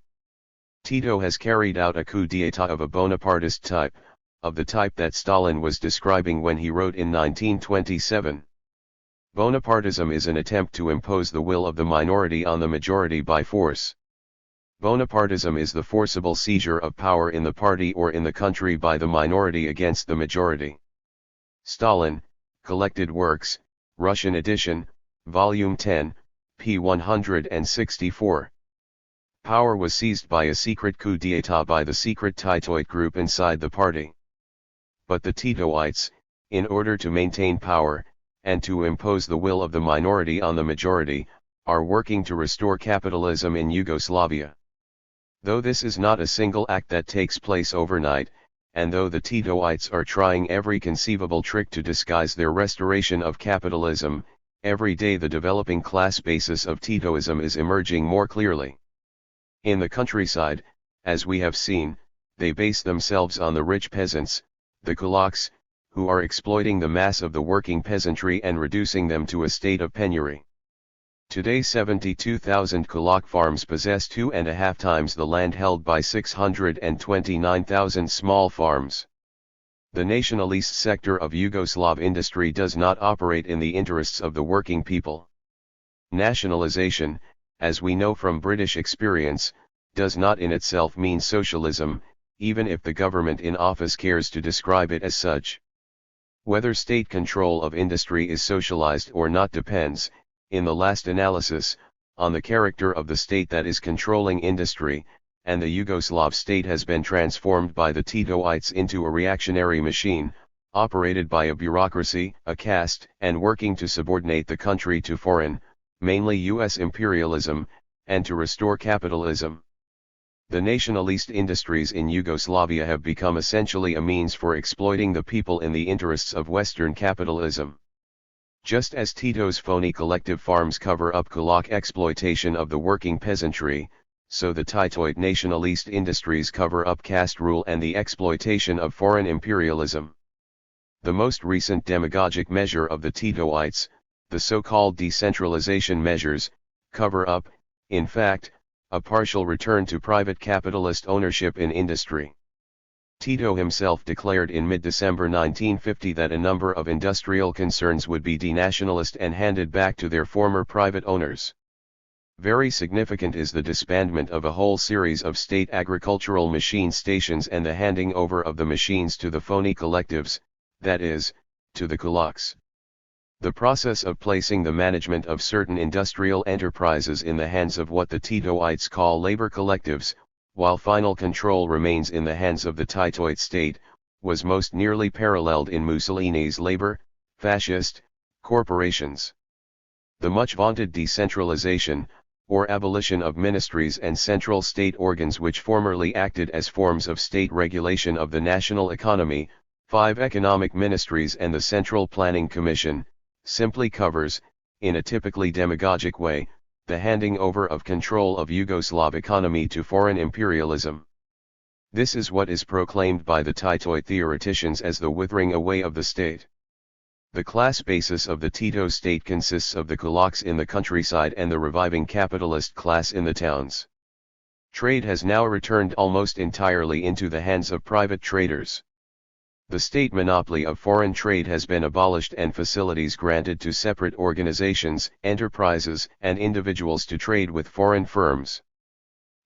S1: Tito has carried out a coup d'état of a Bonapartist type, of the type that Stalin was describing when he wrote in 1927. Bonapartism is an attempt to impose the will of the minority on the majority by force. Bonapartism is the forcible seizure of power in the party or in the country by the minority against the majority. Stalin, Collected Works, Russian edition, Volume 10, p. 164. Power was seized by a secret coup d'état by the secret Titoid group inside the party. But the Titoites, in order to maintain power, and to impose the will of the minority on the majority, are working to restore capitalism in Yugoslavia. Though this is not a single act that takes place overnight, and though the Titoites are trying every conceivable trick to disguise their restoration of capitalism, every day the developing class basis of Titoism is emerging more clearly. In the countryside, as we have seen, they base themselves on the rich peasants, the kulaks, who are exploiting the mass of the working peasantry and reducing them to a state of penury. Today 72,000 kulak farms possess 2.5 times the land held by 629,000 small farms. The nationalist sector of Yugoslav industry does not operate in the interests of the working people. Nationalization, as we know from British experience, does not in itself mean socialism, even if the government in office cares to describe it as such. Whether state control of industry is socialized or not depends, in the last analysis, on the character of the state that is controlling industry, and the Yugoslav state has been transformed by the Titoites into a reactionary machine, operated by a bureaucracy, a caste, and working to subordinate the country to foreign, mainly US imperialism, and to restore capitalism. The nationalist industries in Yugoslavia have become essentially a means for exploiting the people in the interests of Western capitalism. Just as Tito's phony collective farms cover up kulak exploitation of the working peasantry, so the Titoid nationalist industries cover up caste rule and the exploitation of foreign imperialism. The most recent demagogic measure of the Titoites, the so-called decentralization measures, cover up, in fact, a partial return to private capitalist ownership in industry. Tito himself declared in mid-December 1950 that a number of industrial concerns would be denationalist and handed back to their former private owners. Very significant is the disbandment of a whole series of state agricultural machine stations and the handing over of the machines to the phony collectives, that is, to the kulaks. The process of placing the management of certain industrial enterprises in the hands of what the Titoites call labor collectives, while final control remains in the hands of the Titoid state, was most nearly paralleled in Mussolini's labor, fascist, corporations. The much vaunted decentralization, or abolition of ministries and central state organs which formerly acted as forms of state regulation of the national economy, 5 economic ministries and the Central Planning Commission, simply covers, in a typically demagogic way, the handing over of control of Yugoslav economy to foreign imperialism. This is what is proclaimed by the Titoid theoreticians as the withering away of the state. The class basis of the Tito state consists of the kulaks in the countryside and the reviving capitalist class in the towns. Trade has now returned almost entirely into the hands of private traders. The state monopoly of foreign trade has been abolished and facilities granted to separate organizations, enterprises, and individuals to trade with foreign firms.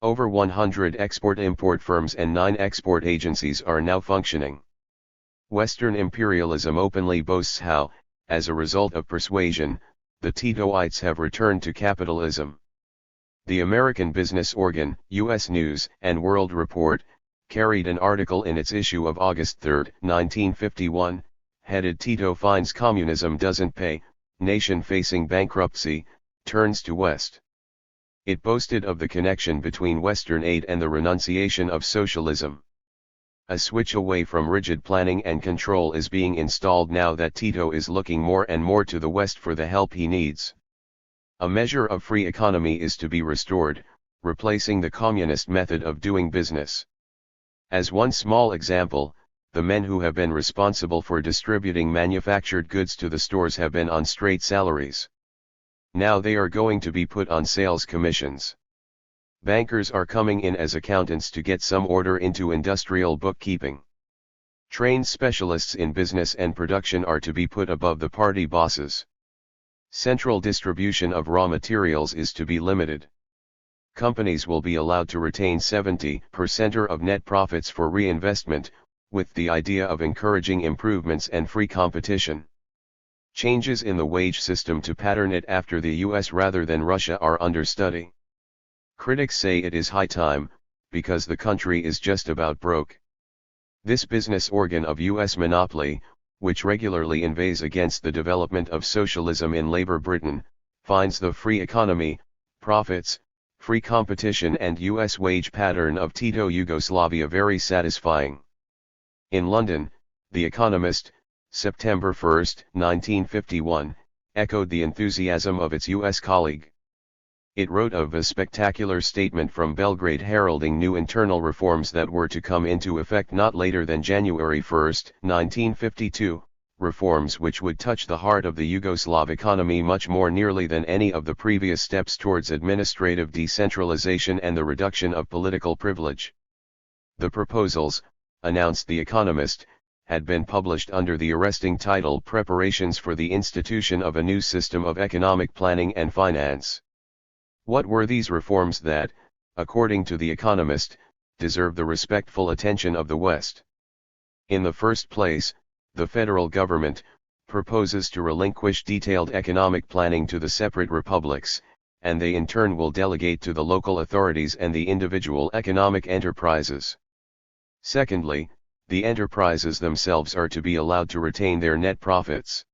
S1: Over 100 export-import firms and 9 export agencies are now functioning. Western imperialism openly boasts how, as a result of persuasion, the Titoites have returned to capitalism. The American business organ, U.S. News and World Report, carried an article in its issue of August 3, 1951, headed "Tito finds communism doesn't pay, nation facing bankruptcy, turns to West." It boasted of the connection between Western aid and the renunciation of socialism. A switch away from rigid planning and control is being installed now that Tito is looking more and more to the West for the help he needs. A measure of free economy is to be restored, replacing the communist method of doing business. As one small example, the men who have been responsible for distributing manufactured goods to the stores have been on straight salaries. Now they are going to be put on sales commissions. Bankers are coming in as accountants to get some order into industrial bookkeeping. Trained specialists in business and production are to be put above the party bosses. Central distribution of raw materials is to be limited. companies will be allowed to retain 70% of net profits for reinvestment, with the idea of encouraging improvements and free competition. Changes in the wage system to pattern it after the US rather than Russia are under study. Critics say it is high time, because the country is just about broke. This business organ of US monopoly, which regularly inveighs against the development of socialism in Labour Britain, finds the free economy, profits, free competition and US wage pattern of Tito Yugoslavia very satisfying. In London, The Economist, September 1, 1951, echoed the enthusiasm of its US colleague. It wrote of a spectacular statement from Belgrade heralding new internal reforms that were to come into effect not later than January 1, 1952, reforms which would touch the heart of the Yugoslav economy much more nearly than any of the previous steps towards administrative decentralization and the reduction of political privilege. The proposals, announced The Economist, had been published under the arresting title Preparations for the Institution of a New System of Economic Planning and Finance. What were these reforms that, according to The Economist, deserve the respectful attention of the West? In the first place, the federal government proposes to relinquish detailed economic planning to the separate republics, and they in turn will delegate to the local authorities and the individual economic enterprises. Secondly, the enterprises themselves are to be allowed to retain their net profits.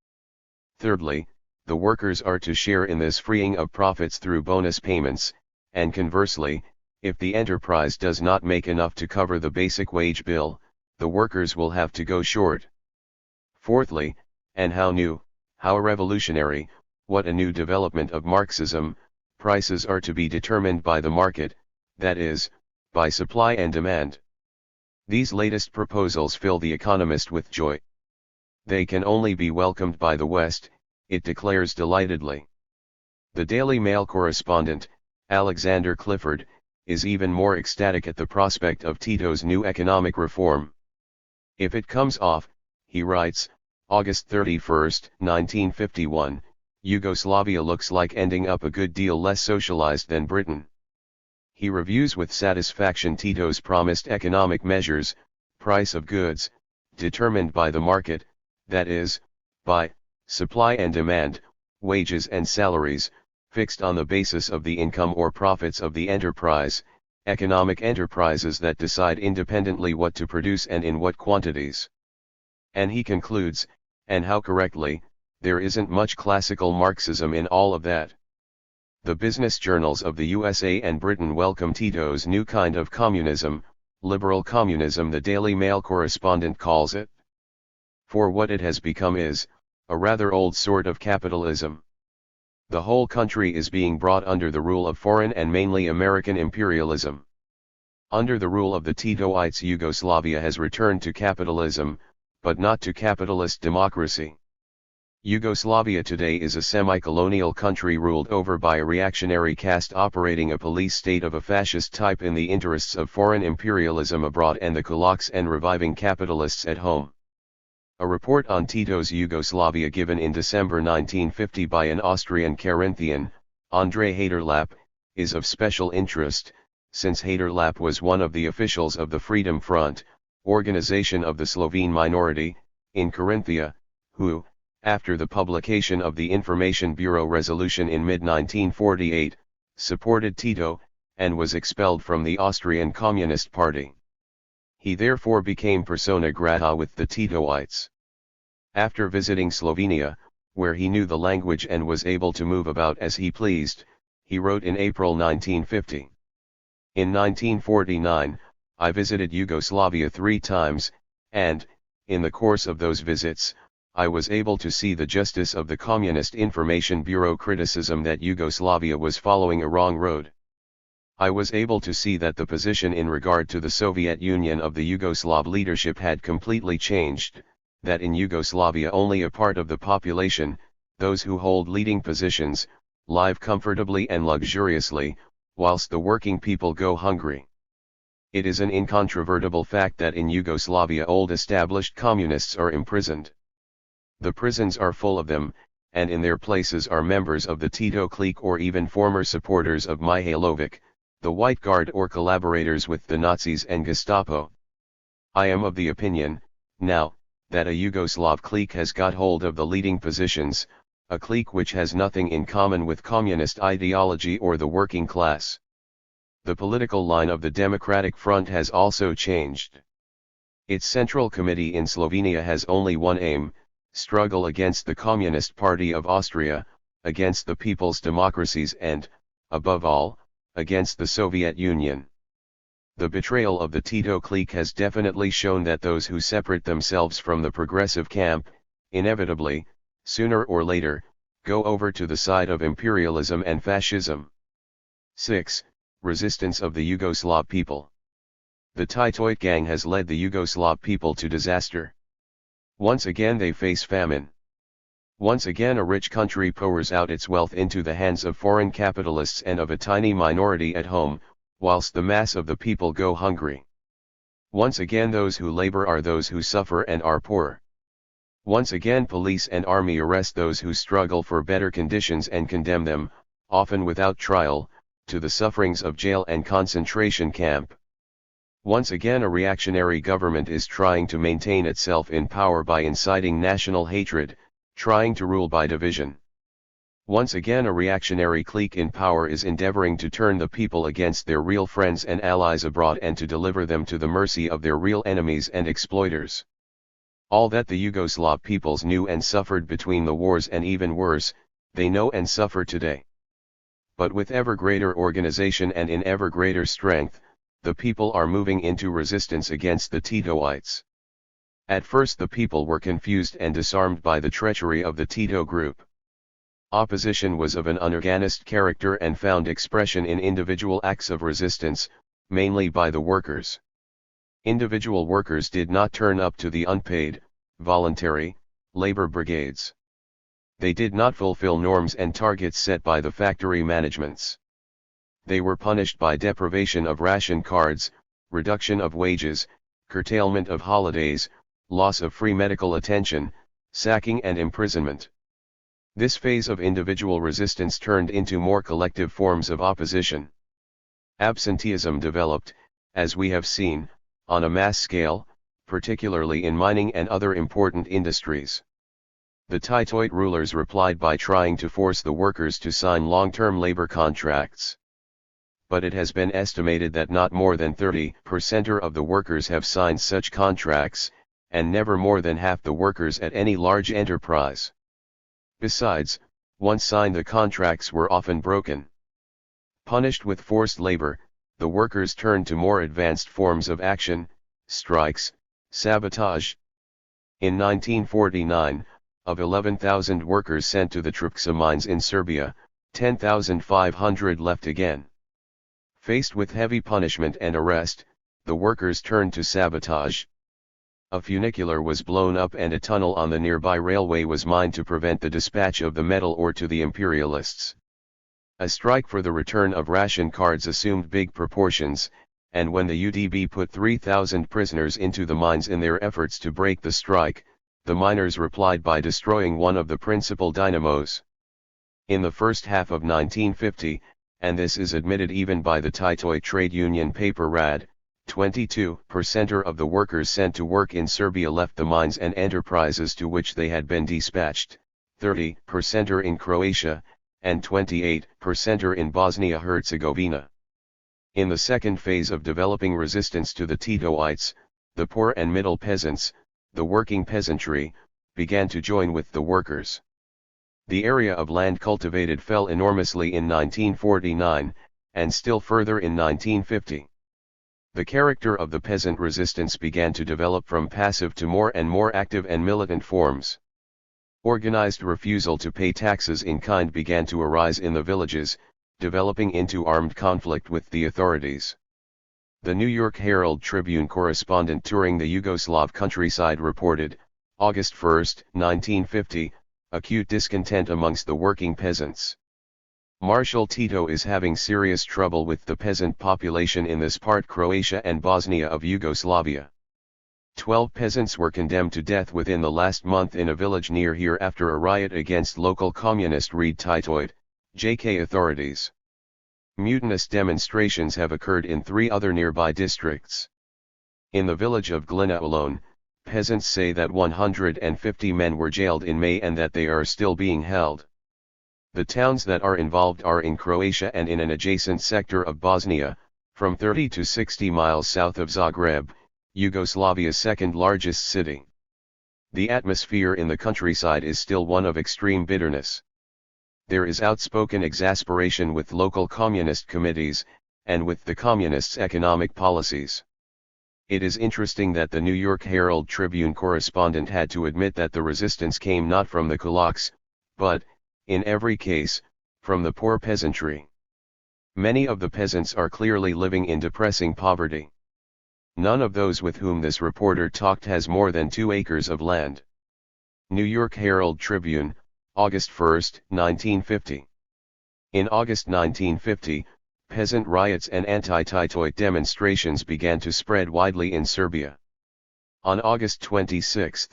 S1: Thirdly, the workers are to share in this freeing of profits through bonus payments, and conversely, if the enterprise does not make enough to cover the basic wage bill, the workers will have to go short. Fourthly, and how new, how revolutionary, what a new development of Marxism, prices are to be determined by the market, that is, by supply and demand. These latest proposals fill The Economist with joy. They can only be welcomed by the West, it declares delightedly. The Daily Mail correspondent, Alexander Clifford, is even more ecstatic at the prospect of Tito's new economic reform. If it comes off, he writes, August 31, 1951, Yugoslavia looks like ending up a good deal less socialized than Britain. He reviews with satisfaction Tito's promised economic measures, price of goods, determined by the market, that is, by supply and demand, wages and salaries, fixed on the basis of the income or profits of the enterprise, economic enterprises that decide independently what to produce and in what quantities. And he concludes, and how correctly, there isn't much classical Marxism in all of that. The business journals of the USA and Britain welcome Tito's new kind of communism, liberal communism the Daily Mail correspondent calls it. For what it has become is, a rather old sort of capitalism. The whole country is being brought under the rule of foreign and mainly American imperialism. Under the rule of the Titoites, Yugoslavia has returned to capitalism, but not to capitalist democracy. Yugoslavia today is a semi-colonial country ruled over by a reactionary caste operating a police state of a fascist type in the interests of foreign imperialism abroad and the kulaks and reviving capitalists at home. A report on Tito's Yugoslavia given in December 1950 by an Austrian Carinthian, André Haderlap, is of special interest, since Haderlap was one of the officials of the Freedom Front, organization of the Slovene minority, in Carinthia, who, after the publication of the Information Bureau resolution in mid-1948, supported Tito, and was expelled from the Austrian Communist Party. He therefore became persona grata with the Titoites. After visiting Slovenia, where he knew the language and was able to move about as he pleased, he wrote in April 1950. In 1949, I visited Yugoslavia 3 times, and, in the course of those visits, I was able to see the justice of the Communist Information Bureau criticism that Yugoslavia was following a wrong road. I was able to see that the position in regard to the Soviet Union of the Yugoslav leadership had completely changed, that in Yugoslavia only a part of the population, those who hold leading positions, live comfortably and luxuriously, whilst the working people go hungry. It is an incontrovertible fact that in Yugoslavia old established communists are imprisoned. The prisons are full of them, and in their places are members of the Tito clique or even former supporters of Mihailovic, the White Guard or collaborators with the Nazis and Gestapo. I am of the opinion, now, that a Yugoslav clique has got hold of the leading positions, a clique which has nothing in common with communist ideology or the working class. The political line of the Democratic Front has also changed. Its Central Committee in Slovenia has only one aim: struggle against the Communist Party of Austria, against the People's Democracies and, above all, against the Soviet Union. The betrayal of the Tito clique has definitely shown that those who separate themselves from the progressive camp, inevitably, sooner or later, go over to the side of imperialism and fascism. 6. Resistance of the Yugoslav people. The Titoite gang has led the Yugoslav people to disaster. Once again they face famine. Once again a rich country pours out its wealth into the hands of foreign capitalists and of a tiny minority at home, whilst the mass of the people go hungry. Once again those who labor are those who suffer and are poor. Once again police and army arrest those who struggle for better conditions and condemn them, often without trial, to the sufferings of jail and concentration camp. Once again a reactionary government is trying to maintain itself in power by inciting national hatred, trying to rule by division. Once again a reactionary clique in power is endeavoring to turn the people against their real friends and allies abroad and to deliver them to the mercy of their real enemies and exploiters. All that the Yugoslav peoples knew and suffered between the wars, and even worse, they know and suffer today. But with ever greater organization and in ever greater strength, the people are moving into resistance against the Titoites. At first the people were confused and disarmed by the treachery of the Tito group. Opposition was of an unorganized character and found expression in individual acts of resistance, mainly by the workers. Individual workers did not turn up to the unpaid, voluntary, labor brigades. They did not fulfill norms and targets set by the factory managements. They were punished by deprivation of ration cards, reduction of wages, curtailment of holidays, loss of free medical attention, sacking and imprisonment. This phase of individual resistance turned into more collective forms of opposition. Absenteeism developed, as we have seen, on a mass scale, particularly in mining and other important industries. The Titoite rulers replied by trying to force the workers to sign long-term labor contracts. But it has been estimated that not more than 30% of the workers have signed such contracts, and never more than half the workers at any large enterprise. Besides, once signed the contracts were often broken. Punished with forced labor, the workers turned to more advanced forms of action, strikes, sabotage. In 1949, of 11,000 workers sent to the trotsky mines in Serbia, 10,500 left again. Faced with heavy punishment and arrest, the workers turned to sabotage. A funicular was blown up and a tunnel on the nearby railway was mined to prevent the dispatch of the metal ore to the imperialists. A strike for the return of ration cards assumed big proportions, and when the UDB put 3,000 prisoners into the mines in their efforts to break the strike, the miners replied by destroying one of the principal dynamos. In the first half of 1950, and this is admitted even by the Titoite trade union paper Rad, 22% of the workers sent to work in Serbia left the mines and enterprises to which they had been dispatched, 30% in Croatia, and 28% in Bosnia-Herzegovina. In the second phase of developing resistance to the Titoites, the poor and middle peasants, the working peasantry, began to join with the workers. The area of land cultivated fell enormously in 1949, and still further in 1950. The character of the peasant resistance began to develop from passive to more and more active and militant forms. Organized refusal to pay taxes in kind began to arise in the villages, developing into armed conflict with the authorities. The New York Herald Tribune correspondent touring the Yugoslav countryside reported, August 1, 1950, acute discontent amongst the working peasants. Marshal Tito is having serious trouble with the peasant population in this part Croatia and Bosnia of Yugoslavia. 12 peasants were condemned to death within the last month in a village near here after a riot against local communist Red Titoite, JK authorities. Mutinous demonstrations have occurred in 3 other nearby districts. In the village of Glina alone, peasants say that 150 men were jailed in May and that they are still being held. The towns that are involved are in Croatia and in an adjacent sector of Bosnia, from 30 to 60 miles south of Zagreb, Yugoslavia's second largest city. The atmosphere in the countryside is still one of extreme bitterness. There is outspoken exasperation with local communist committees, and with the communists' economic policies. It is interesting that the New York Herald Tribune correspondent had to admit that the resistance came not from the kulaks, but, in every case, from the poor peasantry. Many of the peasants are clearly living in depressing poverty. None of those with whom this reporter talked has more than 2 acres of land. New York Herald Tribune, August 1, 1950. In August 1950, peasant riots and anti-Titoid demonstrations began to spread widely in Serbia. On August 26,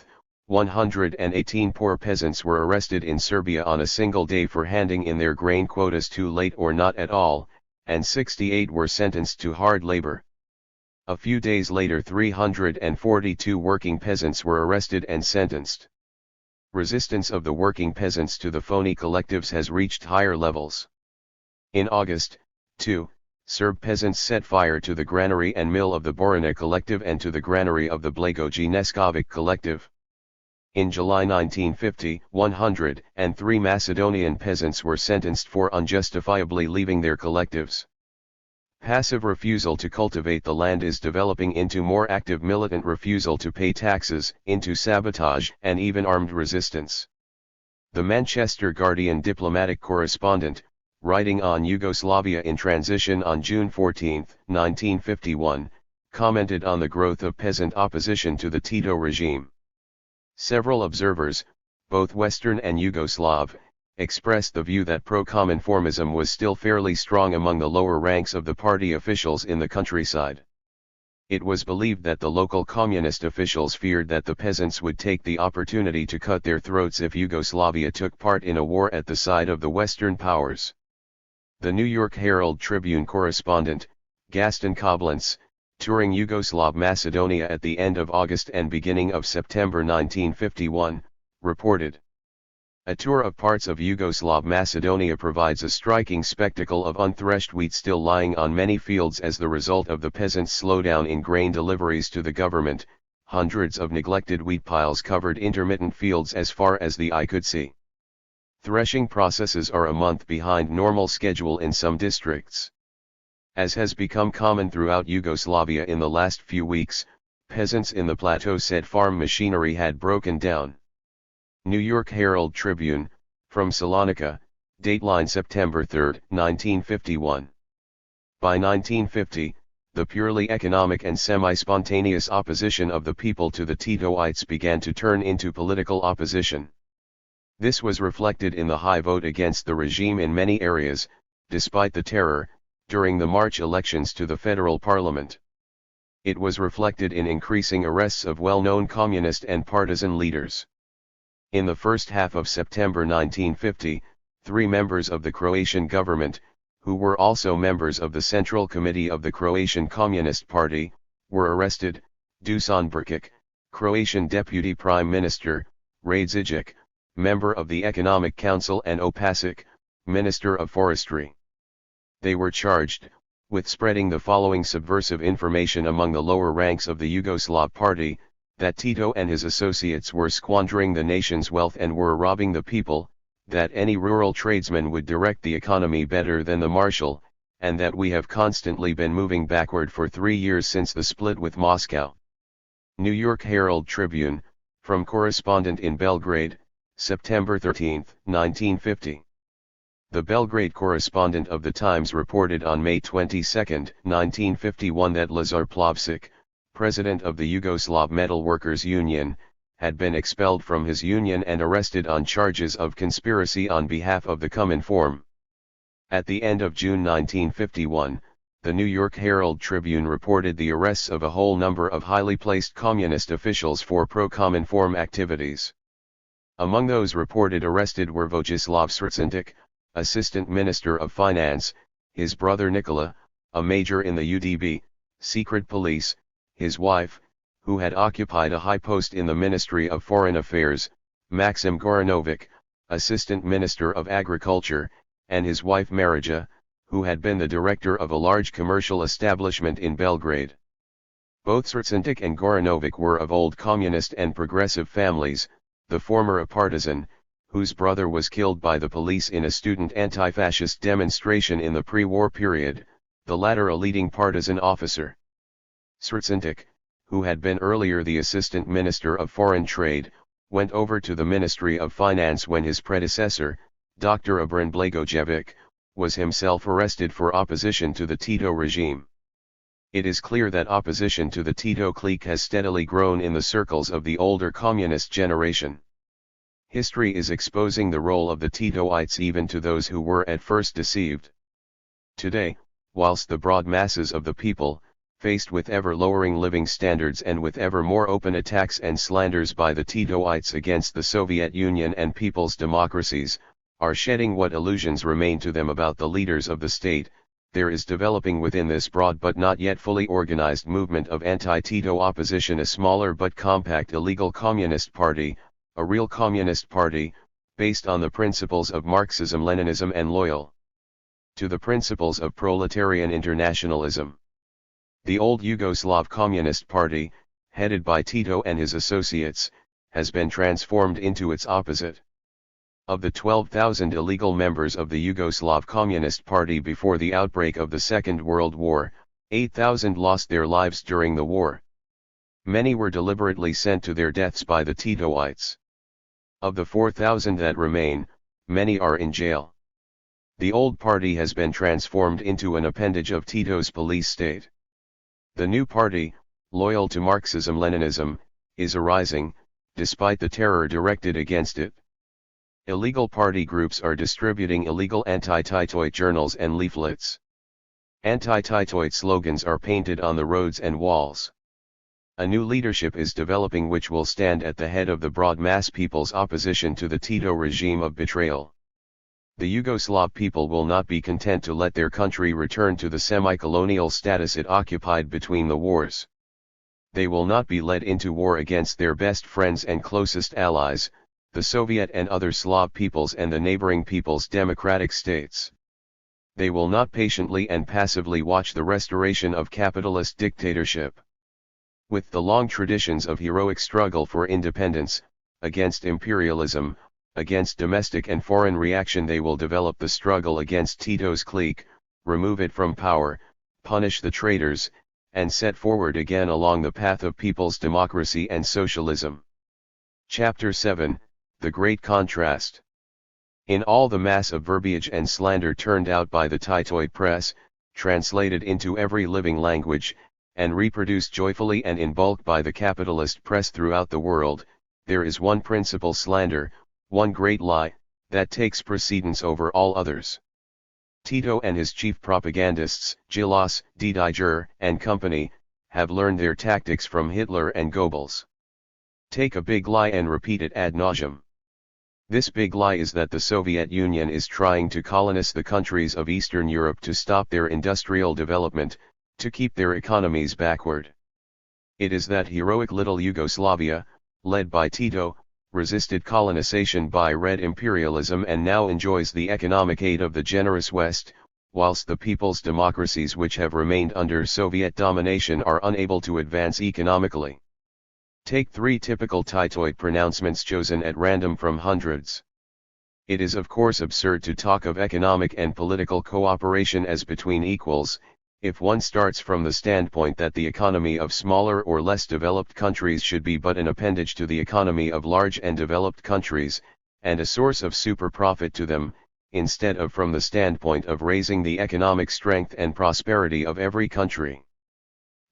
S1: 118 poor peasants were arrested in Serbia on a single day for handing in their grain quotas too late or not at all, and 68 were sentenced to hard labor. A few days later 342 working peasants were arrested and sentenced. Resistance of the working peasants to the phony collectives has reached higher levels. In August, too, Serb peasants set fire to the granary and mill of the Borina collective and to the granary of the Blagoji Neskovic collective. In July 1950, 103 Macedonian peasants were sentenced for unjustifiably leaving their collectives. Passive refusal to cultivate the land is developing into more active militant refusal to pay taxes, into sabotage and even armed resistance. The Manchester Guardian diplomatic correspondent, writing on Yugoslavia in transition on June 14, 1951, commented on the growth of peasant opposition to the Tito regime. Several observers, both Western and Yugoslav, expressed the view that pro-Cominformism was still fairly strong among the lower ranks of the party officials in the countryside. It was believed that the local communist officials feared that the peasants would take the opportunity to cut their throats if Yugoslavia took part in a war at the side of the Western powers. The New York Herald Tribune correspondent, Gaston Koblenz, touring Yugoslav Macedonia at the end of August and beginning of September 1951, reported. A tour of parts of Yugoslav Macedonia provides a striking spectacle of unthreshed wheat still lying on many fields as the result of the peasants' slowdown in grain deliveries to the government. Hundreds of neglected wheat piles covered intermittent fields as far as the eye could see. Threshing processes are a month behind normal schedule in some districts. As has become common throughout Yugoslavia in the last few weeks, peasants in the plateau said farm machinery had broken down. New York Herald Tribune, from Salonika, dateline September 3, 1951. By 1950, the purely economic and semi-spontaneous opposition of the people to the Titoites began to turn into political opposition. This was reflected in the high vote against the regime in many areas, despite the terror, during the March elections to the federal parliament. It was reflected in increasing arrests of well-known communist and partisan leaders. In the first half of September 1950, 3 members of the Croatian government, who were also members of the Central Committee of the Croatian Communist Party, were arrested: Dusan Brkic, Croatian Deputy Prime Minister; Radzic, member of the Economic Council; and Opasic, Minister of Forestry. They were charged with spreading the following subversive information among the lower ranks of the Yugoslav Party: that Tito and his associates were squandering the nation's wealth and were robbing the people, that any rural tradesman would direct the economy better than the marshal, and that we have constantly been moving backward for 3 years since the split with Moscow. New York Herald Tribune, from correspondent in Belgrade, September 13, 1950. The Belgrade correspondent of the Times reported on May 22, 1951 that Lazar Plavšić, president of the Yugoslav Metal Workers Union, had been expelled from his union and arrested on charges of conspiracy on behalf of the Cominform. At the end of June 1951, the New York Herald Tribune reported the arrests of a whole number of highly placed communist officials for pro-Cominform activities. Among those reported arrested were Vojislav Srcentic, Assistant Minister of Finance, his brother Nikola, a major in the UDB, secret police, his wife, who had occupied a high post in the Ministry of Foreign Affairs, Maxim Goranovic, Assistant Minister of Agriculture, and his wife Marija, who had been the director of a large commercial establishment in Belgrade. Both Srtsantic and Goranovic were of old communist and progressive families, the former a partisan, whose brother was killed by the police in a student anti-fascist demonstration in the pre-war period, the latter a leading partisan officer. Srtsantic, who had been earlier the Assistant Minister of Foreign Trade, went over to the Ministry of Finance when his predecessor, Dr. Abran Blagojevic, was himself arrested for opposition to the Tito regime. It is clear that opposition to the Tito clique has steadily grown in the circles of the older communist generation. History is exposing the role of the Titoites even to those who were at first deceived. Today, whilst the broad masses of the people, faced with ever-lowering living standards and with ever more open attacks and slanders by the Titoites against the Soviet Union and people's democracies, are shedding what illusions remain to them about the leaders of the state, there is developing within this broad but not yet fully organized movement of anti-Tito opposition a smaller but compact illegal communist party, a real communist party, based on the principles of Marxism-Leninism and loyal to the principles of proletarian internationalism. The old Yugoslav Communist Party, headed by Tito and his associates, has been transformed into its opposite. Of the 12,000 illegal members of the Yugoslav Communist Party before the outbreak of the Second World War, 8,000 lost their lives during the war. Many were deliberately sent to their deaths by the Titoites. Of the 4,000 that remain, many are in jail. The old party has been transformed into an appendage of Tito's police state. The new party, loyal to Marxism-Leninism, is arising, despite the terror directed against it. Illegal party groups are distributing illegal anti-Titoite journals and leaflets. Anti-Titoite slogans are painted on the roads and walls. A new leadership is developing which will stand at the head of the broad mass people's opposition to the Tito regime of betrayal. The Yugoslav people will not be content to let their country return to the semi-colonial status it occupied between the wars. They will not be led into war against their best friends and closest allies, the Soviet and other Slav peoples and the neighboring peoples' democratic states. They will not patiently and passively watch the restoration of capitalist dictatorship. With the long traditions of heroic struggle for independence, against imperialism, against domestic and foreign reaction, they will develop the struggle against Tito's clique, remove it from power, punish the traitors, and set forward again along the path of people's democracy and socialism. Chapter 7, The Great Contrast. In all the mass of verbiage and slander turned out by the Titoid press, translated into every living language, and reproduced joyfully and in bulk by the capitalist press throughout the world, there is one principal slander, one great lie, that takes precedence over all others. Tito and his chief propagandists, Gilas, Didiger, and company, have learned their tactics from Hitler and Goebbels. Take a big lie and repeat it ad nauseam. This big lie is that the Soviet Union is trying to colonize the countries of Eastern Europe to stop their industrial development, to keep their economies backward. It is that heroic little Yugoslavia, led by Tito, resisted colonization by Red imperialism and now enjoys the economic aid of the generous West, whilst the people's democracies which have remained under Soviet domination are unable to advance economically. Take 3 typical Titoid pronouncements chosen at random from hundreds. It is of course absurd to talk of economic and political cooperation as between equals, if one starts from the standpoint that the economy of smaller or less developed countries should be but an appendage to the economy of large and developed countries, and a source of super profit to them, instead of from the standpoint of raising the economic strength and prosperity of every country.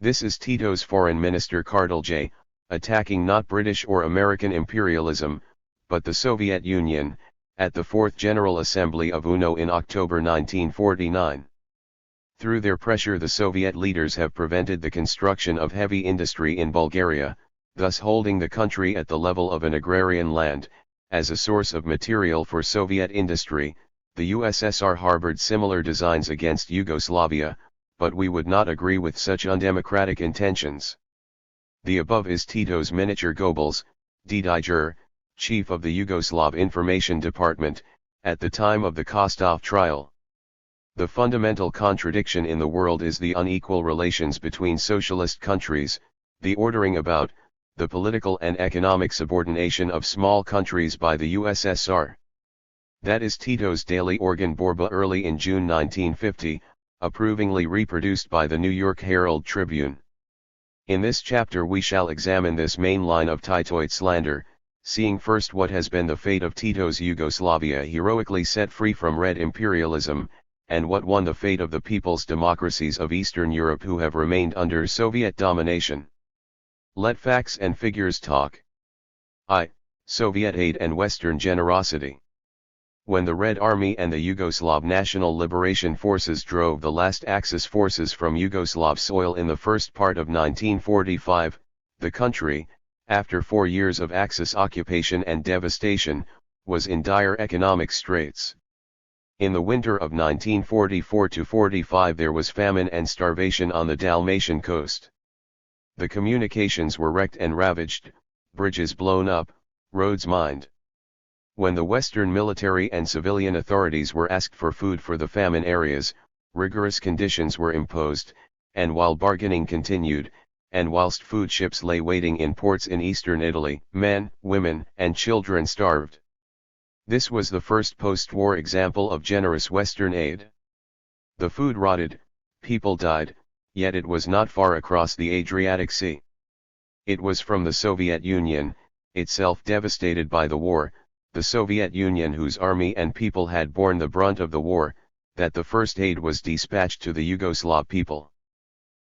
S1: This is Tito's Foreign Minister Kardelj, attacking not British or American imperialism, but the Soviet Union, at the 4th General Assembly of UNO in October 1949. Through their pressure the Soviet leaders have prevented the construction of heavy industry in Bulgaria, thus holding the country at the level of an agrarian land, as a source of material for Soviet industry, The USSR harbored similar designs against Yugoslavia, but we would not agree with such undemocratic intentions. The above is Tito's miniature Goebbels, Didier, chief of the Yugoslav Information Department, at the time of the Kostov trial. The fundamental contradiction in the world is the unequal relations between socialist countries, the ordering about, the political and economic subordination of small countries by the USSR. That is Tito's daily organ Borba early in June 1950, approvingly reproduced by the New York Herald Tribune. In this chapter we shall examine this main line of Titoid slander, seeing first what has been the fate of Tito's Yugoslavia heroically set free from red imperialism, and what won the fate of the people's democracies of Eastern Europe who have remained under Soviet domination. Let facts and figures talk. I. Soviet aid and Western generosity. When the Red Army and the Yugoslav National Liberation Forces drove the last Axis forces from Yugoslav soil in the first part of 1945, the country, after 4 years of Axis occupation and devastation, was in dire economic straits. In the winter of 1944-45 there was famine and starvation on the Dalmatian coast. The communications were wrecked and ravaged, bridges blown up, roads mined. When the Western military and civilian authorities were asked for food for the famine areas, rigorous conditions were imposed, and while bargaining continued, and whilst food ships lay waiting in ports in eastern Italy, men, women, and children starved. This was the first post-war example of generous Western aid. The food rotted, people died, yet it was not far across the Adriatic Sea. It was from the Soviet Union, itself devastated by the war, the Soviet Union whose army and people had borne the brunt of the war, that the first aid was dispatched to the Yugoslav people.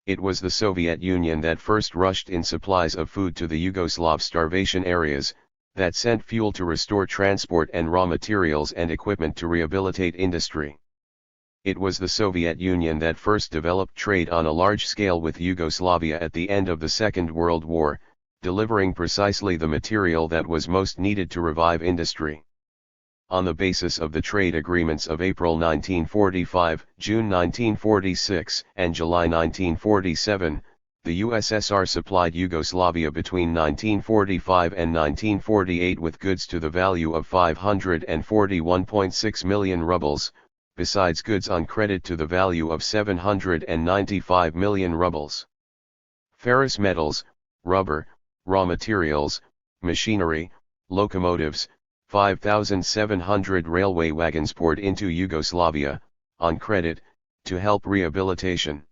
S1: It was the Soviet Union that first rushed in supplies of food to the Yugoslav starvation areas, that sent fuel to restore transport and raw materials and equipment to rehabilitate industry. It was the Soviet Union that first developed trade on a large scale with Yugoslavia at the end of the Second World War, delivering precisely the material that was most needed to revive industry. On the basis of the trade agreements of April 1945, June 1946, and July 1947, the USSR supplied Yugoslavia between 1945 and 1948 with goods to the value of 541.6 million rubles, besides goods on credit to the value of 795 million rubles. Ferrous metals, rubber, raw materials, machinery, locomotives, 5,700 railway wagons poured into Yugoslavia, on credit, to help rehabilitation.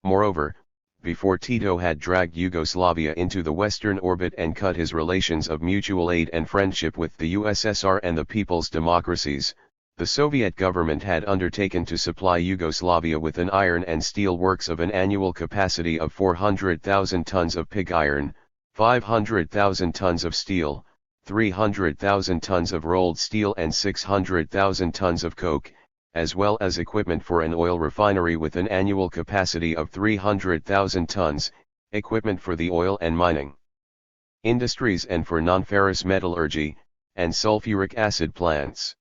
S1: Moreover, before Tito had dragged Yugoslavia into the Western orbit and cut his relations of mutual aid and friendship with the USSR and the people's democracies, the Soviet government had undertaken to supply Yugoslavia with an iron and steel works of an annual capacity of 400,000 tons of pig iron, 500,000 tons of steel, 300,000 tons of rolled steel and 600,000 tons of coke, as well as equipment for an oil refinery with an annual capacity of 300,000 tons, equipment for the oil and mining industries and for non-ferrous metallurgy, and sulfuric acid plants.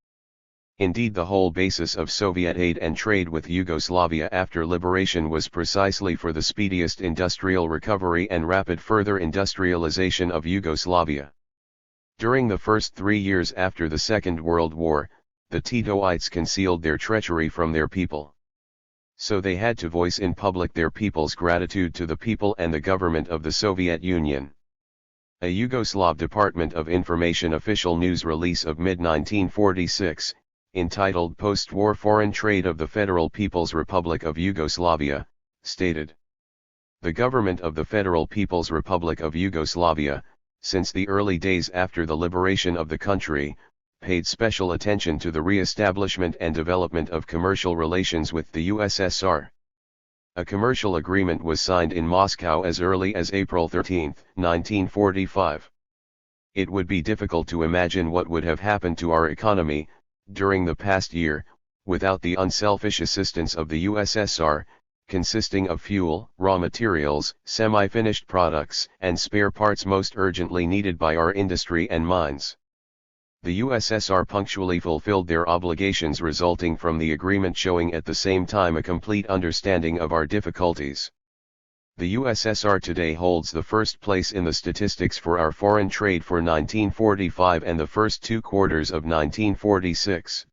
S1: Indeed, the whole basis of Soviet aid and trade with Yugoslavia after liberation was precisely for the speediest industrial recovery and rapid further industrialization of Yugoslavia. During the first 3 years after the Second World War, the Titoites concealed their treachery from their people. So they had to voice in public their people's gratitude to the people and the government of the Soviet Union. A Yugoslav Department of Information official news release of mid-1946, entitled Post-War Foreign Trade of the Federal People's Republic of Yugoslavia, stated, "The government of the Federal People's Republic of Yugoslavia, since the early days after the liberation of the country, paid special attention to the re-establishment and development of commercial relations with the USSR. A commercial agreement was signed in Moscow as early as April 13, 1945. It would be difficult to imagine what would have happened to our economy, during the past year, without the unselfish assistance of the USSR, consisting of fuel, raw materials, semi-finished products, and spare parts most urgently needed by our industry and mines. The USSR punctually fulfilled their obligations resulting from the agreement, showing at the same time a complete understanding of our difficulties. The USSR today holds the first place in the statistics for our foreign trade for 1945 and the first 2 quarters of 1946.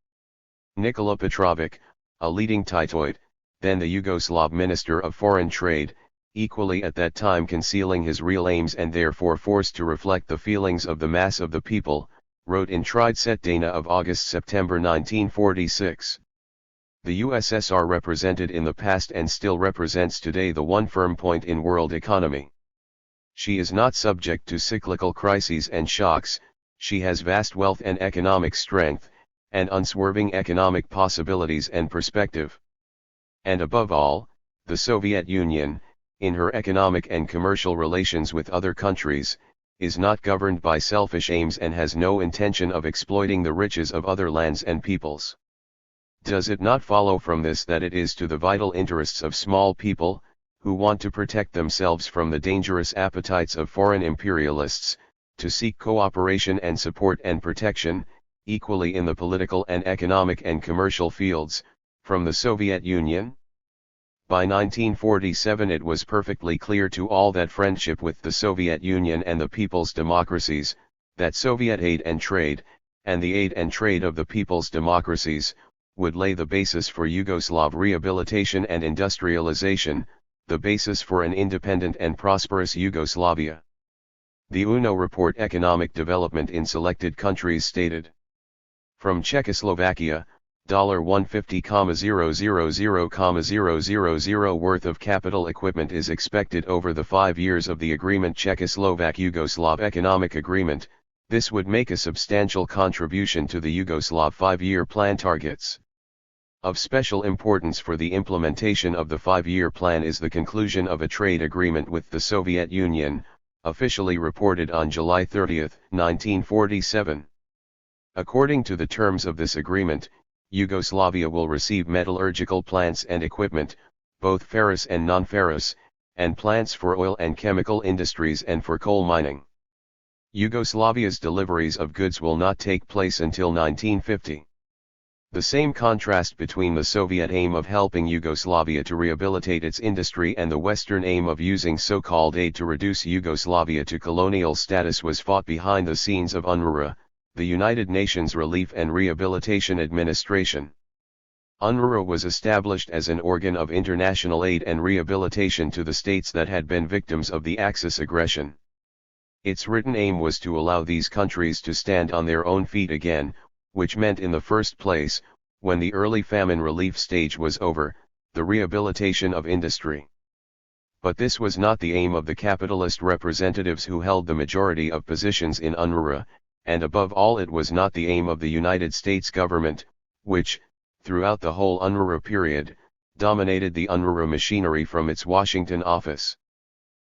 S1: Nikola Petrovic, a leading Titoid, then the Yugoslav Minister of Foreign Trade, equally at that time concealing his real aims and therefore forced to reflect the feelings of the mass of the people, wrote in Trideset Dana of August-September 1946. The USSR represented in the past and still represents today the one firm point in world economy. She is not subject to cyclical crises and shocks, she has vast wealth and economic strength, and unswerving economic possibilities and perspective. And above all, the Soviet Union, in her economic and commercial relations with other countries, is not governed by selfish aims and has no intention of exploiting the riches of other lands and peoples. Does it not follow from this that it is to the vital interests of small people, who want to protect themselves from the dangerous appetites of foreign imperialists, to seek cooperation and support and protection, equally in the political and economic and commercial fields, from the Soviet Union? By 1947 it was perfectly clear to all that friendship with the Soviet Union and the people's democracies, that Soviet aid and trade, and the aid and trade of the people's democracies, would lay the basis for Yugoslav rehabilitation and industrialization, the basis for an independent and prosperous Yugoslavia. The UNO report Economic Development in Selected Countries stated. From Czechoslovakia, $150,000,000 worth of capital equipment is expected over the 5 years of the agreement Czechoslovak-Yugoslav Economic Agreement. This would make a substantial contribution to the Yugoslav 5-year plan targets. Of special importance for the implementation of the 5-year plan is the conclusion of a trade agreement with the Soviet Union, officially reported on July 30, 1947. According to the terms of this agreement, Yugoslavia will receive metallurgical plants and equipment, both ferrous and non-ferrous, and plants for oil and chemical industries and for coal mining. Yugoslavia's deliveries of goods will not take place until 1950. The same contrast between the Soviet aim of helping Yugoslavia to rehabilitate its industry and the Western aim of using so-called aid to reduce Yugoslavia to colonial status was fought behind the scenes of UNRWA, the United Nations Relief and Rehabilitation Administration. UNRWA was established as an organ of international aid and rehabilitation to the states that had been victims of the Axis aggression. Its written aim was to allow these countries to stand on their own feet again, which meant in the first place, when the early famine relief stage was over, the rehabilitation of industry. But this was not the aim of the capitalist representatives who held the majority of positions in UNRWA, and above all it was not the aim of the United States government, which, throughout the whole UNRWA period, dominated the UNRWA machinery from its Washington office.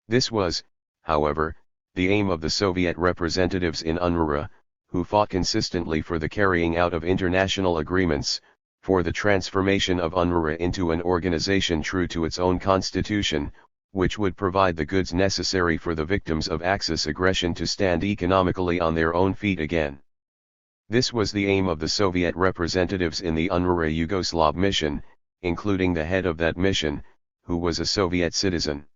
S1: This was, however, the aim of the Soviet representatives in UNRWA, who fought consistently for the carrying out of international agreements, for the transformation of UNRWA into an organization true to its own constitution, which would provide the goods necessary for the victims of Axis aggression to stand economically on their own feet again. This was the aim of the Soviet representatives in the UNRWA Yugoslav mission, including the head of that mission, who was a Soviet citizen.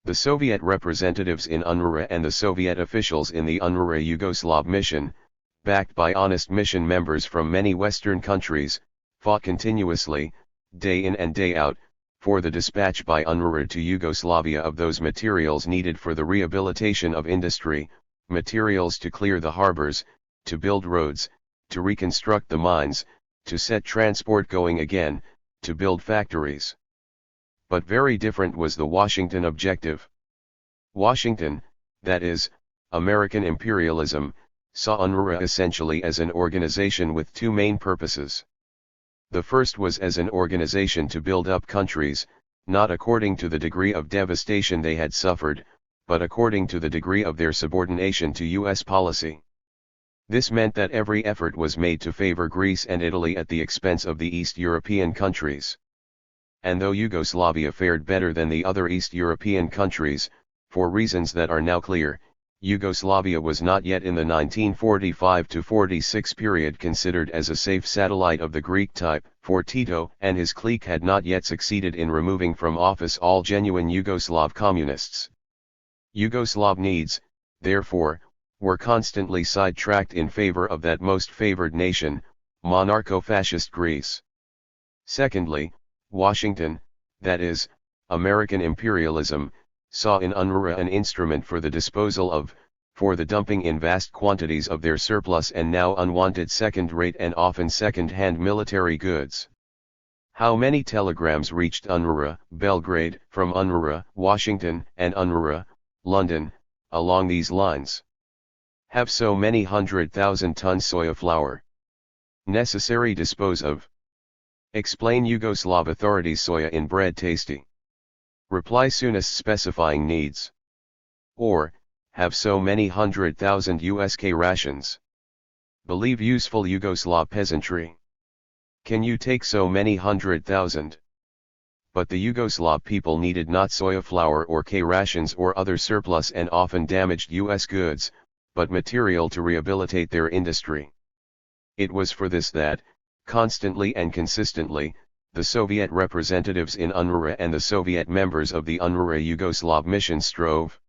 S1: The Soviet representatives in UNRWA and the Soviet officials in the UNRWA Yugoslav mission, backed by honest mission members from many Western countries, fought continuously, day in and day out, for the dispatch by UNRWA to Yugoslavia of those materials needed for the rehabilitation of industry, materials to clear the harbors, to build roads, to reconstruct the mines, to set transport going again, to build factories. But very different was the Washington objective. Washington, that is, American imperialism, saw UNRWA essentially as an organization with two main purposes. The first was as an organization to build up countries, not according to the degree of devastation they had suffered, but according to the degree of their subordination to U.S. policy. This meant that every effort was made to favor Greece and Italy at the expense of the East European countries. And though Yugoslavia fared better than the other East European countries, for reasons that are now clear, Yugoslavia was not yet in the 1945–46 period considered as a safe satellite of the Greek type, for Tito and his clique had not yet succeeded in removing from office all genuine Yugoslav communists. Yugoslav needs, therefore, were constantly sidetracked in favor of that most favored nation, monarcho-fascist Greece. Secondly, Washington, that is, American imperialism, saw in UNRWA an instrument for the disposal of, for the dumping in vast quantities of their surplus and now unwanted second-rate and often second-hand military goods. How many telegrams reached UNRWA, Belgrade, from UNRWA, Washington, and UNRWA, London, along these lines? Have so many 100,000 tons soya flour. Necessary dispose of. Explain Yugoslav authorities soya in bread tasty. Reply soonest specifying needs. Or, have so many 100,000 USK rations. Believe useful Yugoslav peasantry. Can you take so many 100,000? But the Yugoslav people needed not soya flour or K rations or other surplus and often damaged US goods, but material to rehabilitate their industry. It was for this that, constantly and consistently, the Soviet representatives in UNRWA and the Soviet members of the UNRWA Yugoslav mission strove.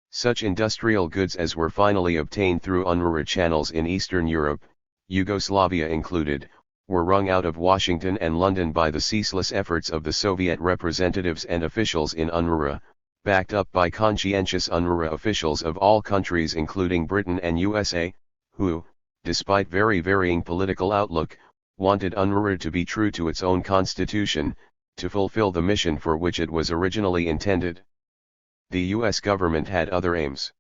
S1: Such industrial goods as were finally obtained through UNRWA channels in Eastern Europe, Yugoslavia included, were wrung out of Washington and London by the ceaseless efforts of the Soviet representatives and officials in UNRWA, backed up by conscientious UNRWA officials of all countries including Britain and USA, who, despite very varying political outlook, wanted UNRWA to be true to its own constitution, to fulfill the mission for which it was originally intended. The US government had other aims.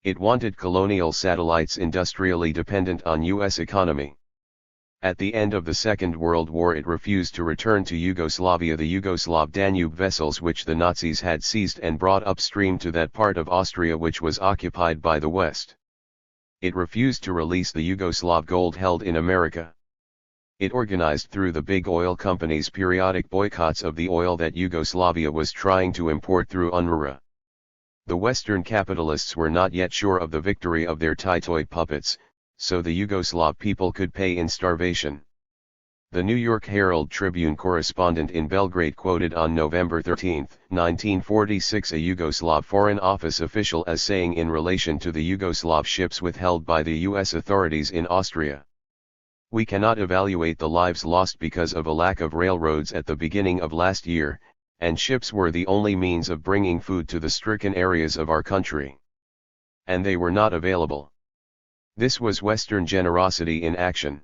S1: It wanted colonial satellites industrially dependent on US economy. At the end of the Second World War it refused to return to Yugoslavia the Yugoslav Danube vessels which the Nazis had seized and brought upstream to that part of Austria which was occupied by the West. It refused to release the Yugoslav gold held in America. It organized through the big oil companies periodic boycotts of the oil that Yugoslavia was trying to import through UNRWA. The Western capitalists were not yet sure of the victory of their Titoid puppets, so the Yugoslav people could pay in starvation. The New York Herald Tribune correspondent in Belgrade quoted on November 13, 1946 a Yugoslav Foreign Office official as saying in relation to the Yugoslav ships withheld by the US authorities in Austria. We cannot evaluate the lives lost because of a lack of railroads at the beginning of last year, and ships were the only means of bringing food to the stricken areas of our country. And they were not available. This was Western generosity in action.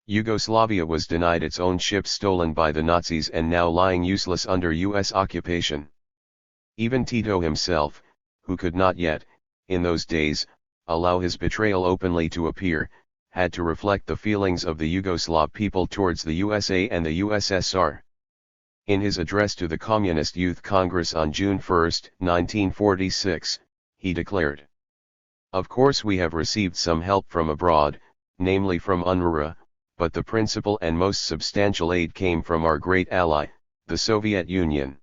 S1: Yugoslavia was denied its own ships stolen by the Nazis and now lying useless under US occupation. Even Tito himself, who could not yet, in those days, allow his betrayal openly to appear, had to reflect the feelings of the Yugoslav people towards the USA and the USSR. In his address to the Communist Youth Congress on June 1, 1946, he declared, "Of course we have received some help from abroad, namely from UNRWA, but the principal and most substantial aid came from our great ally, the Soviet Union."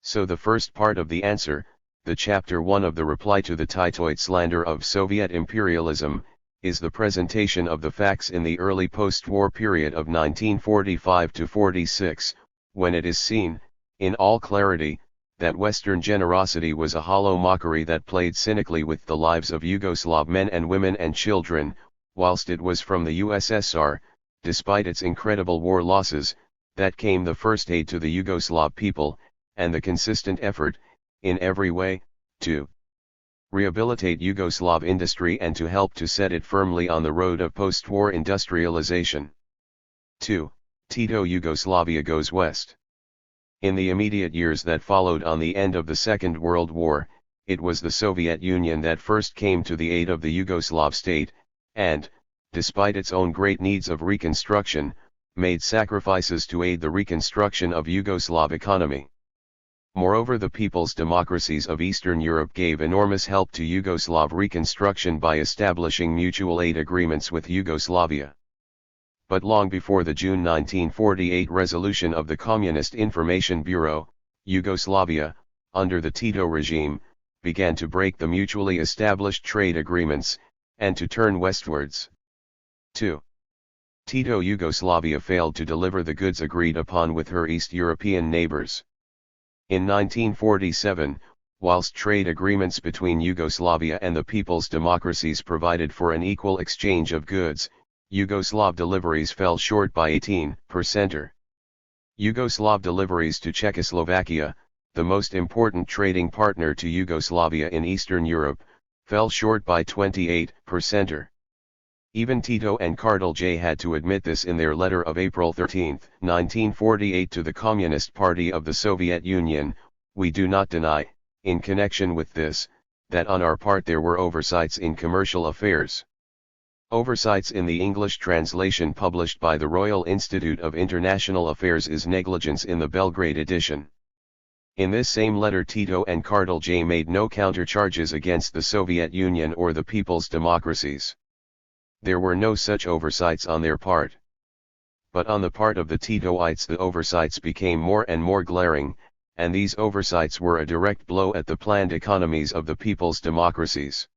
S1: So the first part of the answer, the chapter 1 of the reply to the Titoid slander of Soviet imperialism, is the presentation of the facts in the early post-war period of 1945–46, when it is seen, in all clarity, that Western generosity was a hollow mockery that played cynically with the lives of Yugoslav men and women and children, whilst it was from the USSR, despite its incredible war losses, that came the first aid to the Yugoslav people, and the consistent effort, in every way, to rehabilitate Yugoslav industry and to help to set it firmly on the road of post-war industrialization. 2. Tito Yugoslavia goes west. In the immediate years that followed on the end of the Second World War, it was the Soviet Union that first came to the aid of the Yugoslav state, and, despite its own great needs of reconstruction, made sacrifices to aid the reconstruction of Yugoslav economy. Moreover, the people's democracies of Eastern Europe gave enormous help to Yugoslav reconstruction by establishing mutual aid agreements with Yugoslavia. But long before the June 1948 resolution of the Communist Information Bureau, Yugoslavia, under the Tito regime, began to break the mutually established trade agreements, and to turn westwards. 2. Tito Yugoslavia failed to deliver the goods agreed upon with her East European neighbors. In 1947, whilst trade agreements between Yugoslavia and the people's democracies provided for an equal exchange of goods, Yugoslav deliveries fell short by 18%. Yugoslav deliveries to Czechoslovakia, the most important trading partner to Yugoslavia in Eastern Europe, fell short by 28%. Even Tito and Kardelj had to admit this in their letter of April 13, 1948 to the Communist Party of the Soviet Union. We do not deny, in connection with this, that on our part there were oversights in commercial affairs. Oversights in the English translation published by the Royal Institute of International Affairs is negligence in the Belgrade edition. In this same letter Tito and Kardelj made no countercharges against the Soviet Union or the people's democracies. There were no such oversights on their part. But on the part of the Titoites the oversights became more and more glaring, and these oversights were a direct blow at the planned economies of the people's democracies.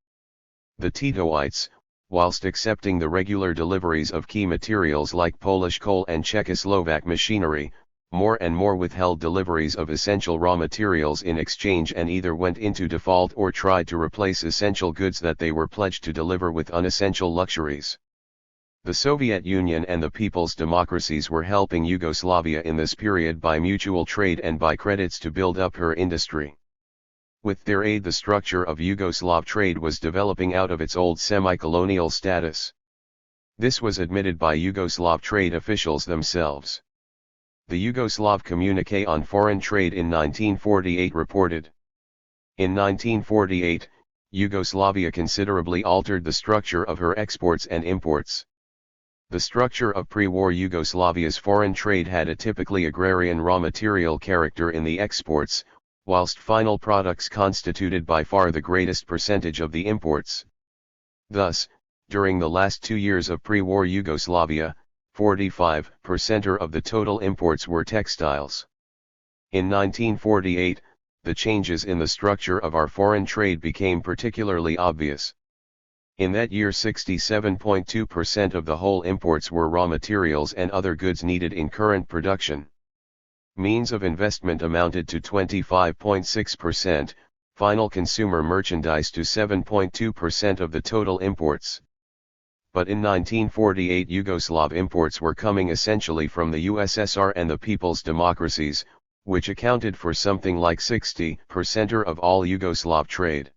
S1: The Titoites, whilst accepting the regular deliveries of key materials like Polish coal and Czechoslovak machinery, more and more withheld deliveries of essential raw materials in exchange and either went into default or tried to replace essential goods that they were pledged to deliver with unessential luxuries. The Soviet Union and the people's democracies were helping Yugoslavia in this period by mutual trade and by credits to build up her industry. With their aid the structure of Yugoslav trade was developing out of its old semi-colonial status. This was admitted by Yugoslav trade officials themselves. The Yugoslav Communique on Foreign Trade in 1948 reported. In 1948, Yugoslavia considerably altered the structure of her exports and imports. The structure of pre-war Yugoslavia's foreign trade had a typically agrarian raw material character in the exports, whilst final products constituted by far the greatest percentage of the imports. Thus, during the last 2 years of pre-war Yugoslavia, 45% of the total imports were textiles. In 1948, the changes in the structure of our foreign trade became particularly obvious. In that year 67.2% of the whole imports were raw materials and other goods needed in current production. Means of investment amounted to 25.6%, final consumer merchandise to 7.2% of the total imports. But in 1948 Yugoslav imports were coming essentially from the USSR and the people's democracies, which accounted for something like 60% of all Yugoslav trade.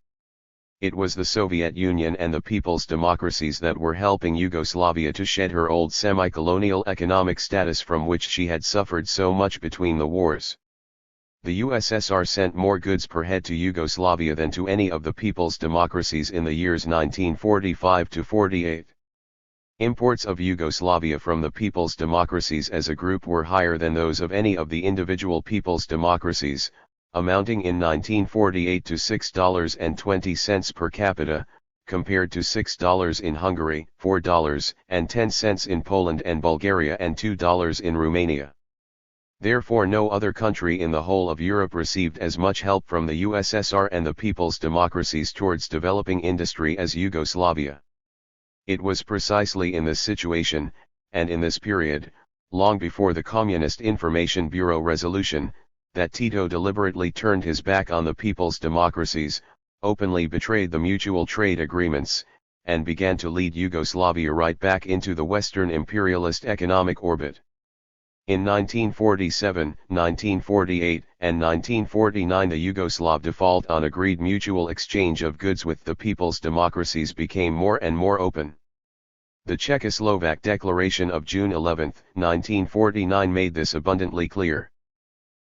S1: It was the Soviet Union and the people's democracies that were helping Yugoslavia to shed her old semi-colonial economic status from which she had suffered so much between the wars. The USSR sent more goods per head to Yugoslavia than to any of the people's democracies in the years 1945 to 48. Imports of Yugoslavia from the people's democracies as a group were higher than those of any of the individual people's democracies, amounting in 1948 to $6.20 per capita, compared to $6 in Hungary, $4.10 in Poland and Bulgaria and $2 in Romania. Therefore no other country in the whole of Europe received as much help from the USSR and the people's democracies towards developing industry as Yugoslavia. It was precisely in this situation, and in this period, long before the Communist Information Bureau resolution, that Tito deliberately turned his back on the people's democracies, openly betrayed the mutual trade agreements, and began to lead Yugoslavia right back into the Western imperialist economic orbit. In 1947, 1948, and 1949 the Yugoslav default on agreed mutual exchange of goods with the people's democracies became more and more open. The Czechoslovak Declaration of June 11, 1949 made this abundantly clear.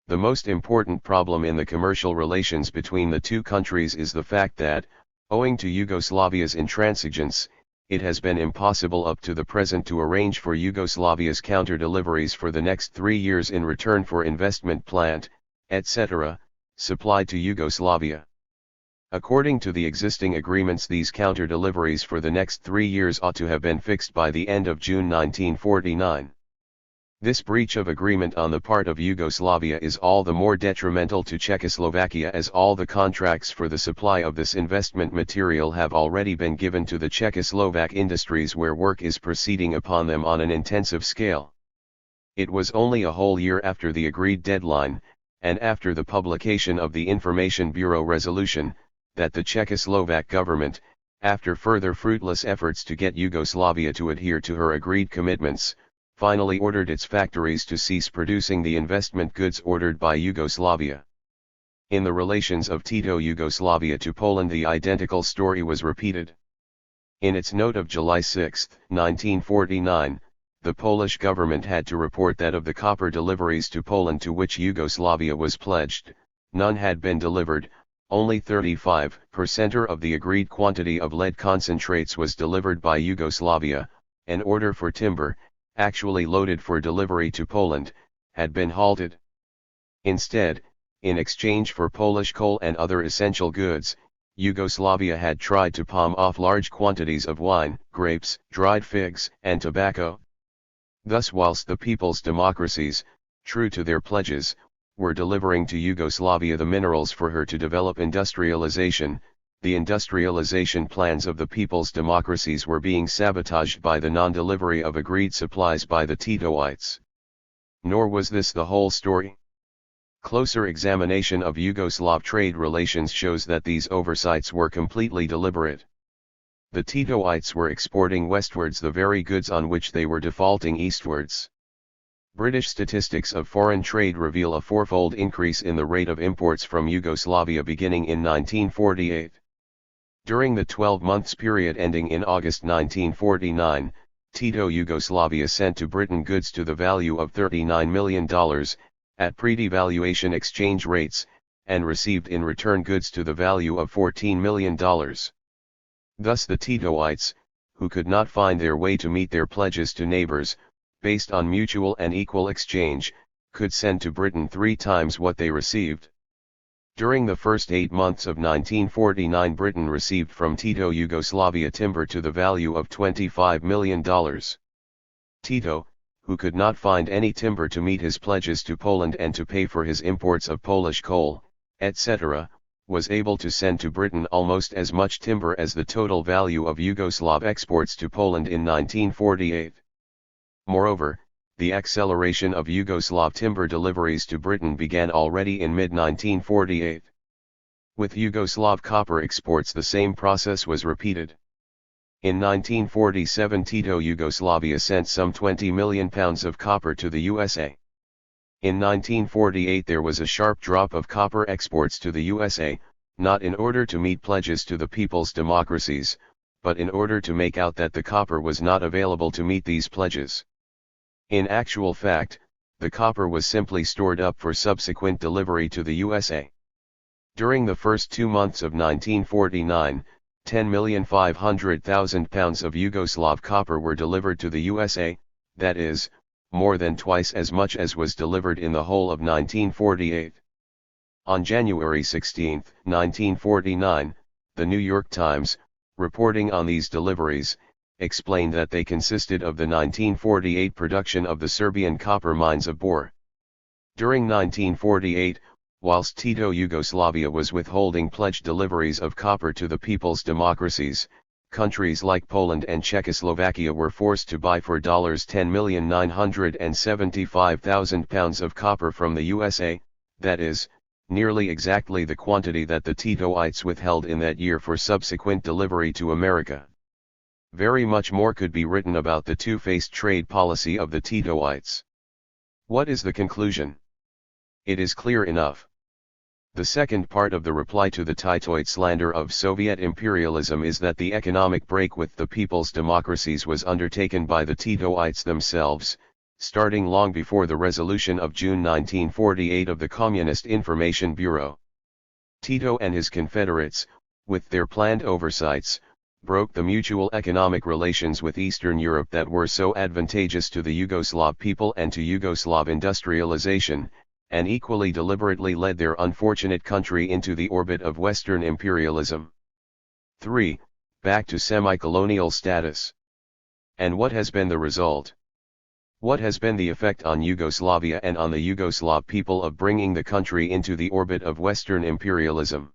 S1: The most important problem in the commercial relations between the two countries is the fact that, owing to Yugoslavia's intransigence, it has been impossible up to the present to arrange for Yugoslavia's counter-deliveries for the next 3 years in return for investment plant, etc., supplied to Yugoslavia. According to the existing agreements these counter-deliveries for the next 3 years ought to have been fixed by the end of June 1949. This breach of agreement on the part of Yugoslavia is all the more detrimental to Czechoslovakia as all the contracts for the supply of this investment material have already been given to the Czechoslovak industries where work is proceeding upon them on an intensive scale. It was only a whole year after the agreed deadline, and after the publication of the Information Bureau resolution, that the Czechoslovak government, after further fruitless efforts to get Yugoslavia to adhere to her agreed commitments, finally ordered its factories to cease producing the investment goods ordered by Yugoslavia. In the relations of Tito-Yugoslavia to Poland, the identical story was repeated. In its note of July 6, 1949, the Polish government had to report that of the copper deliveries to Poland to which Yugoslavia was pledged, none had been delivered, only 35% of the agreed quantity of lead concentrates was delivered by Yugoslavia. An order for timber, actually loaded for delivery to Poland, had been halted. Instead, in exchange for Polish coal and other essential goods, Yugoslavia had tried to palm off large quantities of wine, grapes, dried figs, and tobacco. Thus, whilst the people's democracies, true to their pledges, were delivering to Yugoslavia the minerals for her to develop industrialization, the industrialization plans of the people's democracies were being sabotaged by the non-delivery of agreed supplies by the Titoites. Nor was this the whole story. Closer examination of Yugoslav trade relations shows that these oversights were completely deliberate. The Titoites were exporting westwards the very goods on which they were defaulting eastwards. British statistics of foreign trade reveal a fourfold increase in the rate of imports from Yugoslavia beginning in 1948. During the 12 months period ending in August 1949, Tito-Yugoslavia sent to Britain goods to the value of $39 million, at pre-devaluation exchange rates, and received in return goods to the value of $14 million. Thus the Titoites, who could not find their way to meet their pledges to neighbors, based on mutual and equal exchange, could send to Britain 3 times what they received. During the first 8 months of 1949, Britain received from Tito-Yugoslavia timber to the value of $25 million. Tito, who could not find any timber to meet his pledges to Poland and to pay for his imports of Polish coal, etc., was able to send to Britain almost as much timber as the total value of Yugoslav exports to Poland in 1948. Moreover, the acceleration of Yugoslav timber deliveries to Britain began already in mid-1948. With Yugoslav copper exports the same process was repeated. In 1947 Tito-Yugoslavia sent some 20 million pounds of copper to the USA. In 1948 there was a sharp drop of copper exports to the USA, not in order to meet pledges to the people's democracies, but in order to make out that the copper was not available to meet these pledges. In actual fact, the copper was simply stored up for subsequent delivery to the USA. During the first 2 months of 1949, 10,500,000 pounds of Yugoslav copper were delivered to the USA, that is, more than twice as much as was delivered in the whole of 1948. On January 16, 1949, the New York Times, reporting on these deliveries, explained that they consisted of the 1948 production of the Serbian copper mines of Bor. During 1948, whilst Tito-Yugoslavia was withholding pledged deliveries of copper to the people's democracies, countries like Poland and Czechoslovakia were forced to buy for $10,975,000 pounds of copper from the USA, that is, nearly exactly the quantity that the Titoites withheld in that year for subsequent delivery to America. Very much more could be written about the two-faced trade policy of the Titoites. What is the conclusion? It is clear enough. The second part of the reply to the Titoite slander of Soviet imperialism is that the economic break with the people's democracies was undertaken by the Titoites themselves, starting long before the resolution of June 1948 of the Communist Information Bureau. Tito and his confederates, with their planned oversights, broke the mutual economic relations with Eastern Europe that were so advantageous to the Yugoslav people and to Yugoslav industrialization, and equally deliberately led their unfortunate country into the orbit of Western imperialism. 3. Back to semi-colonial status. And what has been the result? What has been the effect on Yugoslavia and on the Yugoslav people of bringing the country into the orbit of Western imperialism?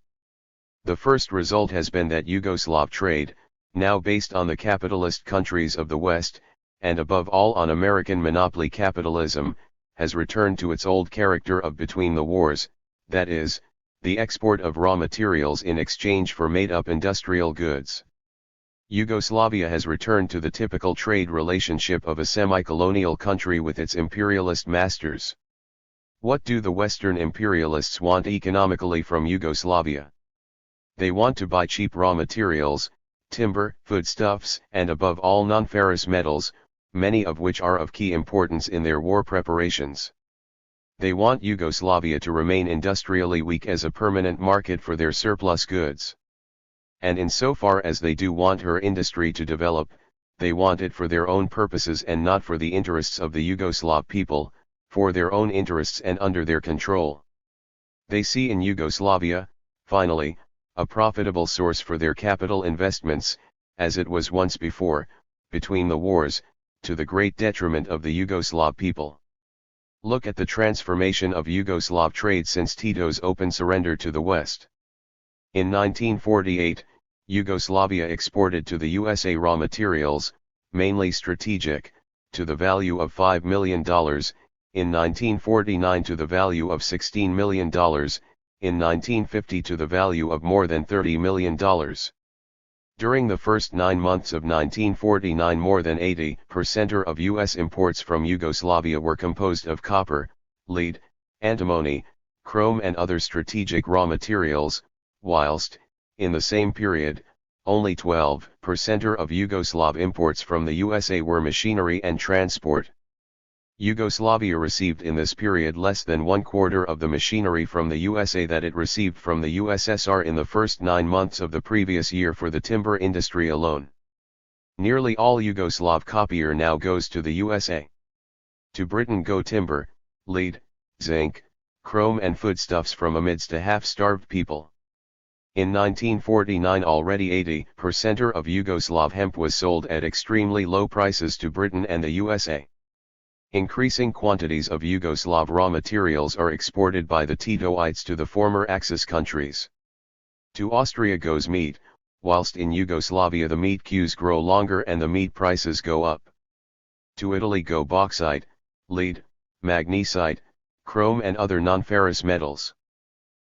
S1: The first result has been that Yugoslav trade, now based on the capitalist countries of the West, and above all on American monopoly capitalism, has returned to its old character of between the wars, that is, the export of raw materials in exchange for made-up industrial goods. Yugoslavia has returned to the typical trade relationship of a semi-colonial country with its imperialist masters. What do the Western imperialists want economically from Yugoslavia? They want to buy cheap raw materials, timber, foodstuffs, and above all non-ferrous metals, many of which are of key importance in their war preparations. They want Yugoslavia to remain industrially weak as a permanent market for their surplus goods. And insofar as they do want her industry to develop, they want it for their own purposes and not for the interests of the Yugoslav people, for their own interests and under their control. They see in Yugoslavia, finally, a profitable source for their capital investments, as it was once before, between the wars, to the great detriment of the Yugoslav people. Look at the transformation of Yugoslav trade since Tito's open surrender to the West. In 1948, Yugoslavia exported to the USA raw materials, mainly strategic, to the value of $5 million, in 1949 to the value of $16 million, in 1950 to the value of more than $30 million. During the first 9 months of 1949 more than 80% of U.S. imports from Yugoslavia were composed of copper, lead, antimony, chrome and other strategic raw materials, whilst, in the same period, only 12% of Yugoslav imports from the USA were machinery and transport. Yugoslavia received in this period less than 1/4 of the machinery from the USA that it received from the USSR in the first 9 months of the previous year for the timber industry alone. Nearly all Yugoslav copier now goes to the USA. To Britain go timber, lead, zinc, chrome and foodstuffs from amidst a half-starved people. In 1949 already 80% of Yugoslav hemp was sold at extremely low prices to Britain and the USA. Increasing quantities of Yugoslav raw materials are exported by the Titoites to the former Axis countries. To Austria goes meat, whilst in Yugoslavia the meat queues grow longer and the meat prices go up. To Italy go bauxite, lead, magnesite, chrome and other non-ferrous metals.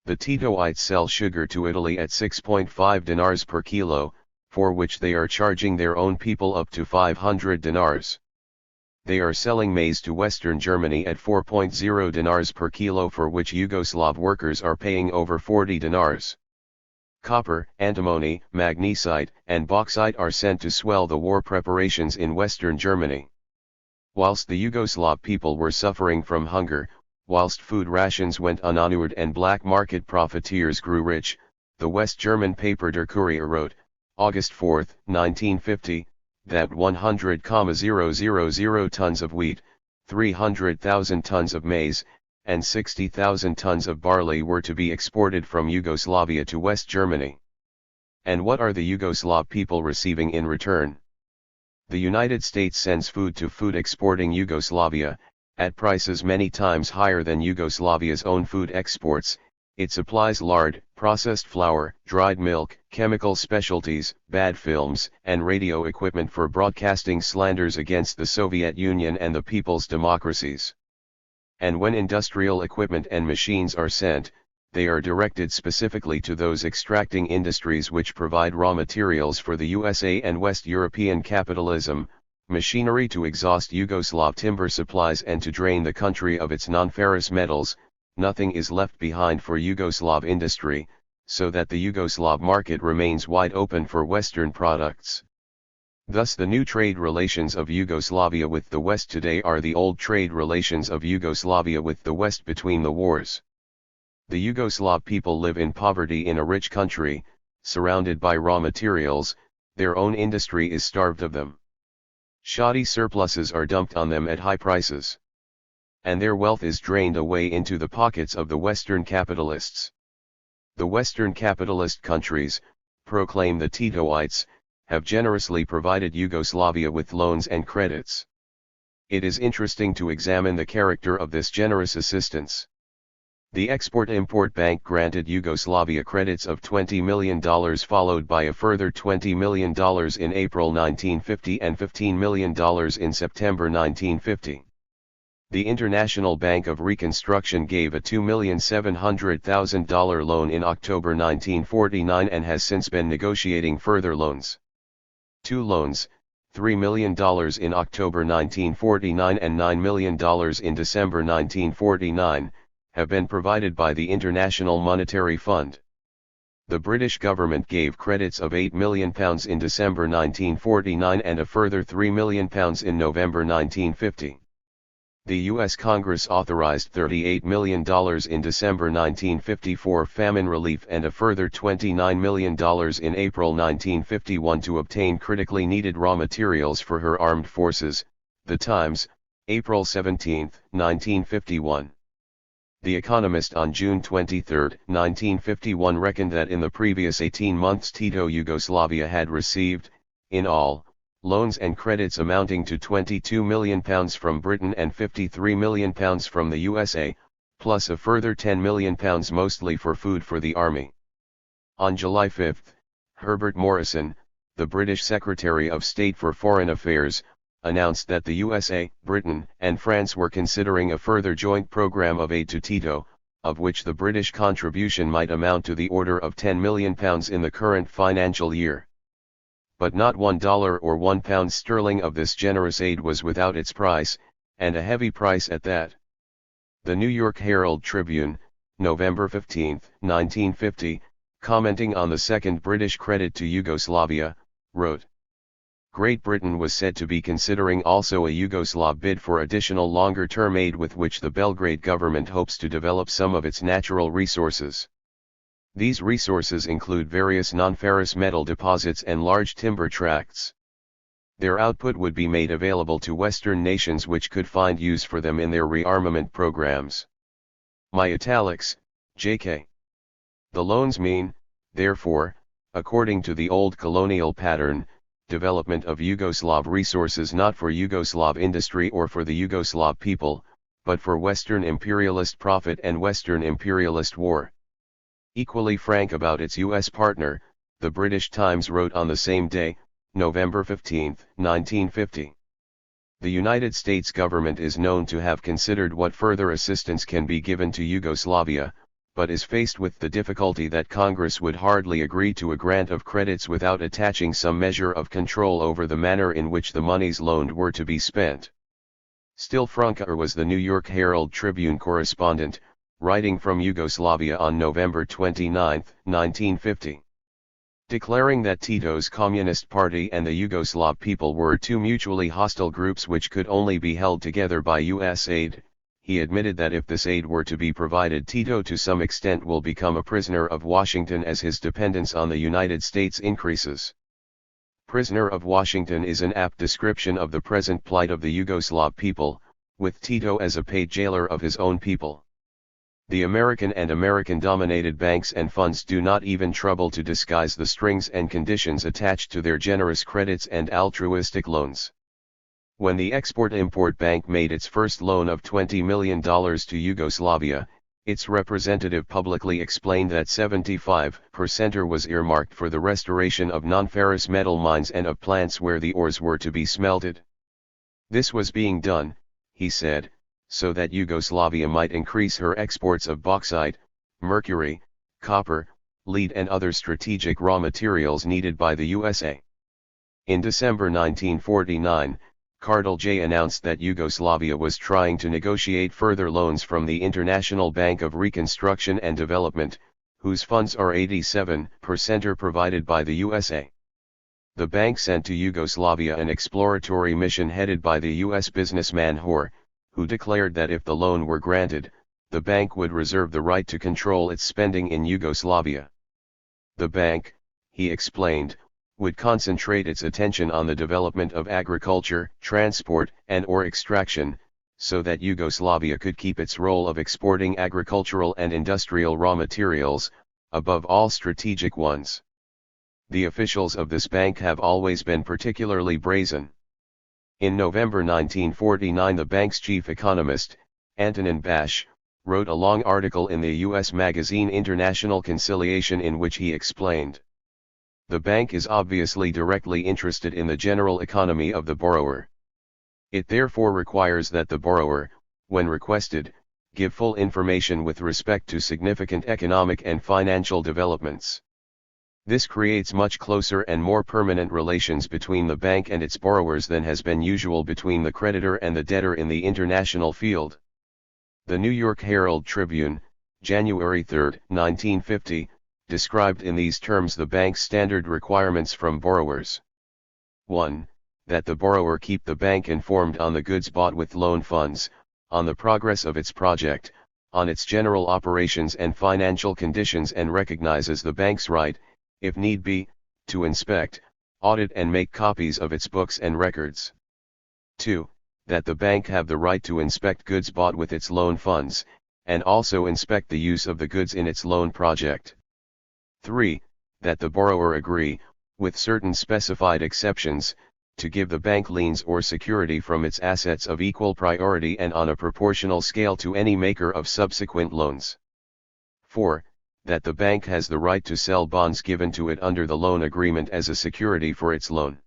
S1: The Titoites sell sugar to Italy at 6.5 dinars per kilo, for which they are charging their own people up to 500 dinars. They are selling maize to Western Germany at 4.0 dinars per kilo, for which Yugoslav workers are paying over 40 dinars. Copper, antimony, magnesite, and bauxite are sent to swell the war preparations in Western Germany. Whilst the Yugoslav people were suffering from hunger, whilst food rations went unhonored and black market profiteers grew rich, the West German paper Der Kurier wrote, August 4, 1950, that 100,000 tons of wheat, 300,000 tons of maize, and 60,000 tons of barley were to be exported from Yugoslavia to West Germany. And what are the Yugoslav people receiving in return? The United States sends food to food exporting Yugoslavia, at prices many times higher than Yugoslavia's own food exports. It supplies lard, processed flour, dried milk, chemical specialties, bad films, and radio equipment for broadcasting slanders against the Soviet Union and the people's democracies. And when industrial equipment and machines are sent, they are directed specifically to those extracting industries which provide raw materials for the USA and West European capitalism, machinery to exhaust Yugoslav timber supplies and to drain the country of its non-ferrous metals. Nothing is left behind for Yugoslav industry, so that the Yugoslav market remains wide open for Western products. Thus the new trade relations of Yugoslavia with the West today are the old trade relations of Yugoslavia with the West between the wars. The Yugoslav people live in poverty in a rich country, surrounded by raw materials, their own industry is starved of them. Shoddy surpluses are dumped on them at high prices. And their wealth is drained away into the pockets of the Western capitalists. The Western capitalist countries, proclaim the Titoites, have generously provided Yugoslavia with loans and credits. It is interesting to examine the character of this generous assistance. The Export-Import Bank granted Yugoslavia credits of $20 million, followed by a further $20 million in April 1950 and $15 million in September 1950. The International Bank of Reconstruction gave a $2,700,000 loan in October 1949 and has since been negotiating further loans. Two loans, $3 million in October 1949 and $9 million in December 1949, have been provided by the International Monetary Fund. The British government gave credits of £8 million in December 1949 and a further £3 million in November 1950. The U.S. Congress authorized $38 million in December 1950 for famine relief and a further $29 million in April 1951 to obtain critically needed raw materials for her armed forces. The Times, April 17, 1951. The Economist on June 23, 1951 reckoned that in the previous 18 months Tito Yugoslavia had received, in all, loans and credits amounting to £22 million from Britain and £53 million from the USA, plus a further £10 million mostly for food for the army. On July 5, Herbert Morrison, the British Secretary of State for Foreign Affairs, announced that the USA, Britain, and France were considering a further joint program of aid to Tito, of which the British contribution might amount to the order of £10 million in the current financial year. But not $1 or £1 of this generous aid was without its price, and a heavy price at that. The New York Herald Tribune, November 15, 1950, commenting on the second British credit to Yugoslavia, wrote, Great Britain was said to be considering also a Yugoslav bid for additional longer-term aid with which the Belgrade government hopes to develop some of its natural resources. These resources include various non-ferrous metal deposits and large timber tracts. Their output would be made available to Western nations which could find use for them in their rearmament programs. My italics, J.K. The loans mean, therefore, according to the old colonial pattern, development of Yugoslav resources not for Yugoslav industry or for the Yugoslav people, but for Western imperialist profit and Western imperialist war. Equally frank about its U.S. partner, the British Times wrote on the same day, November 15, 1950. The United States government is known to have considered what further assistance can be given to Yugoslavia, but is faced with the difficulty that Congress would hardly agree to a grant of credits without attaching some measure of control over the manner in which the monies loaned were to be spent. Still franker was the New York Herald Tribune correspondent, writing from Yugoslavia on November 29, 1950. Declaring that Tito's Communist Party and the Yugoslav people were two mutually hostile groups which could only be held together by U.S. aid, he admitted that if this aid were to be provided, Tito to some extent will become a prisoner of Washington as his dependence on the United States increases. Prisoner of Washington is an apt description of the present plight of the Yugoslav people, with Tito as a paid jailer of his own people. The American and American-dominated banks and funds do not even trouble to disguise the strings and conditions attached to their generous credits and altruistic loans. When the Export-Import Bank made its first loan of $20 million to Yugoslavia, its representative publicly explained that 75% was earmarked for the restoration of non-ferrous metal mines and of plants where the ores were to be smelted. This was being done, he said, so that Yugoslavia might increase her exports of bauxite, mercury, copper, lead and other strategic raw materials needed by the USA. In December 1949, Cardinal J announced that Yugoslavia was trying to negotiate further loans from the International Bank of Reconstruction and Development, whose funds are 87% provided by the USA. The bank sent to Yugoslavia an exploratory mission headed by the U.S. businessman Hoare, who declared that if the loan were granted, the bank would reserve the right to control its spending in Yugoslavia. The bank, he explained, would concentrate its attention on the development of agriculture, transport, and ore extraction, so that Yugoslavia could keep its role of exporting agricultural and industrial raw materials, above all strategic ones. The officials of this bank have always been particularly brazen. In November 1949, the bank's chief economist, Antonin Bash, wrote a long article in the U.S. magazine International Conciliation in which he explained, "The bank is obviously directly interested in the general economy of the borrower. It therefore requires that the borrower, when requested, give full information with respect to significant economic and financial developments. This creates much closer and more permanent relations between the bank and its borrowers than has been usual between the creditor and the debtor in the international field." The New York Herald Tribune, January 3, 1950, described in these terms the bank's standard requirements from borrowers. 1. That the borrower keep the bank informed on the goods bought with loan funds, on the progress of its project, on its general operations and financial conditions, and recognizes the bank's right, if need be, to inspect, audit and make copies of its books and records. 2. That the bank have the right to inspect goods bought with its loan funds, and also inspect the use of the goods in its loan project. 3. That the borrower agree, with certain specified exceptions, to give the bank liens or security from its assets of equal priority and on a proportional scale to any maker of subsequent loans. 4. That the bank has the right to sell bonds given to it under the loan agreement as a security for its loan.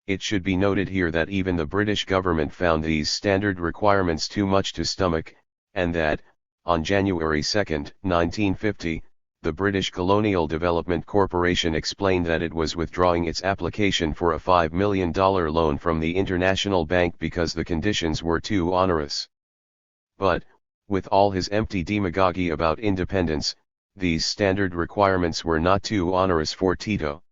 S1: It should be noted here that even the British government found these standard requirements too much to stomach, and that, on January 2, 1950, the British Colonial Development Corporation explained that it was withdrawing its application for a $5 million loan from the International Bank because the conditions were too onerous. But, with all his empty demagoguery about independence, these standard requirements were not too onerous for Tito.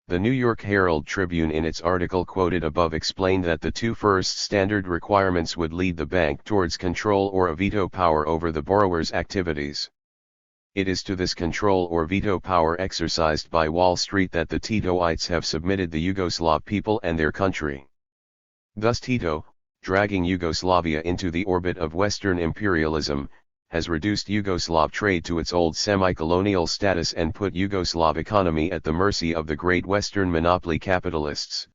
S1: The New York Herald Tribune in its article quoted above explained that the two first standard requirements would lead the bank towards control or a veto power over the borrower's activities. It is to this control or veto power exercised by Wall Street that the Titoites have submitted the Yugoslav people and their country. Thus Tito, dragging Yugoslavia into the orbit of Western imperialism, has reduced Yugoslav trade to its old semi-colonial status and put Yugoslav economy at the mercy of the great Western monopoly capitalists.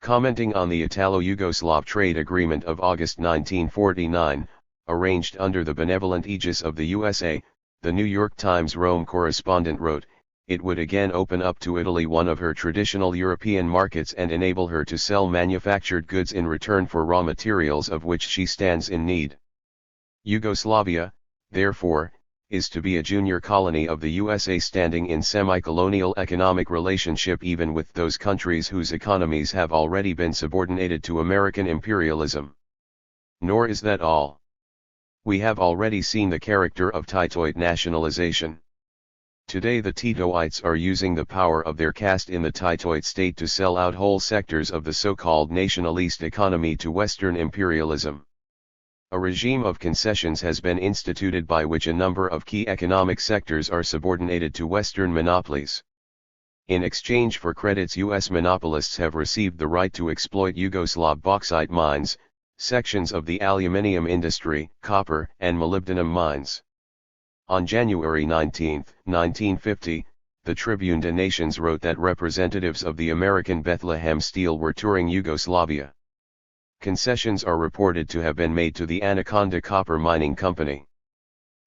S1: Commenting on the Italo-Yugoslav trade agreement of August 1949, arranged under the benevolent aegis of the USA, the New York Times Rome correspondent wrote, "It would again open up to Italy one of her traditional European markets and enable her to sell manufactured goods in return for raw materials of which she stands in need. Yugoslavia, therefore, is to be a junior colony of the USA standing in semi-colonial economic relationship even with those countries whose economies have already been subordinated to American imperialism. Nor is that all. We have already seen the character of Titoite nationalization. Today the Titoites are using the power of their caste in the Titoite state to sell out whole sectors of the so-called nationalist economy to Western imperialism. A regime of concessions has been instituted by which a number of key economic sectors are subordinated to Western monopolies. In exchange for credits, U.S. monopolists have received the right to exploit Yugoslav bauxite mines, sections of the aluminium industry, copper and molybdenum mines. On January 19, 1950, the Tribune de Nations wrote that representatives of the American Bethlehem Steel were touring Yugoslavia. Concessions are reported to have been made to the Anaconda Copper Mining Company.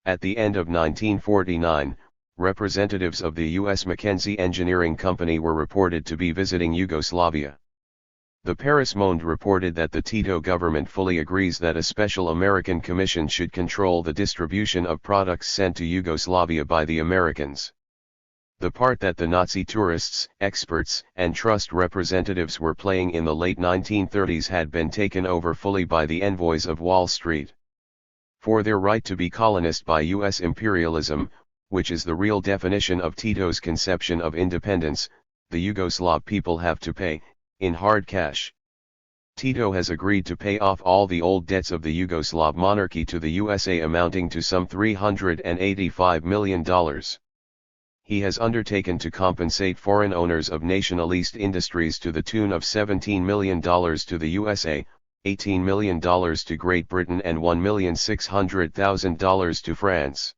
S1: At the end of 1949, representatives of the U.S. Mackenzie Engineering Company were reported to be visiting Yugoslavia. The Paris Monde reported that the Tito government fully agrees that a special American commission should control the distribution of products sent to Yugoslavia by the Americans. The part that the Nazi tourists, experts, and trust representatives were playing in the late 1930s had been taken over fully by the envoys of Wall Street. For their right to be colonized by U.S. imperialism, which is the real definition of Tito's conception of independence, the Yugoslav people have to pay, in hard cash. Tito has agreed to pay off all the old debts of the Yugoslav monarchy to the USA amounting to some $385 million. He has undertaken to compensate foreign owners of nationalist industries to the tune of $17 million to the USA, $18 million to Great Britain and $1,600,000 to France.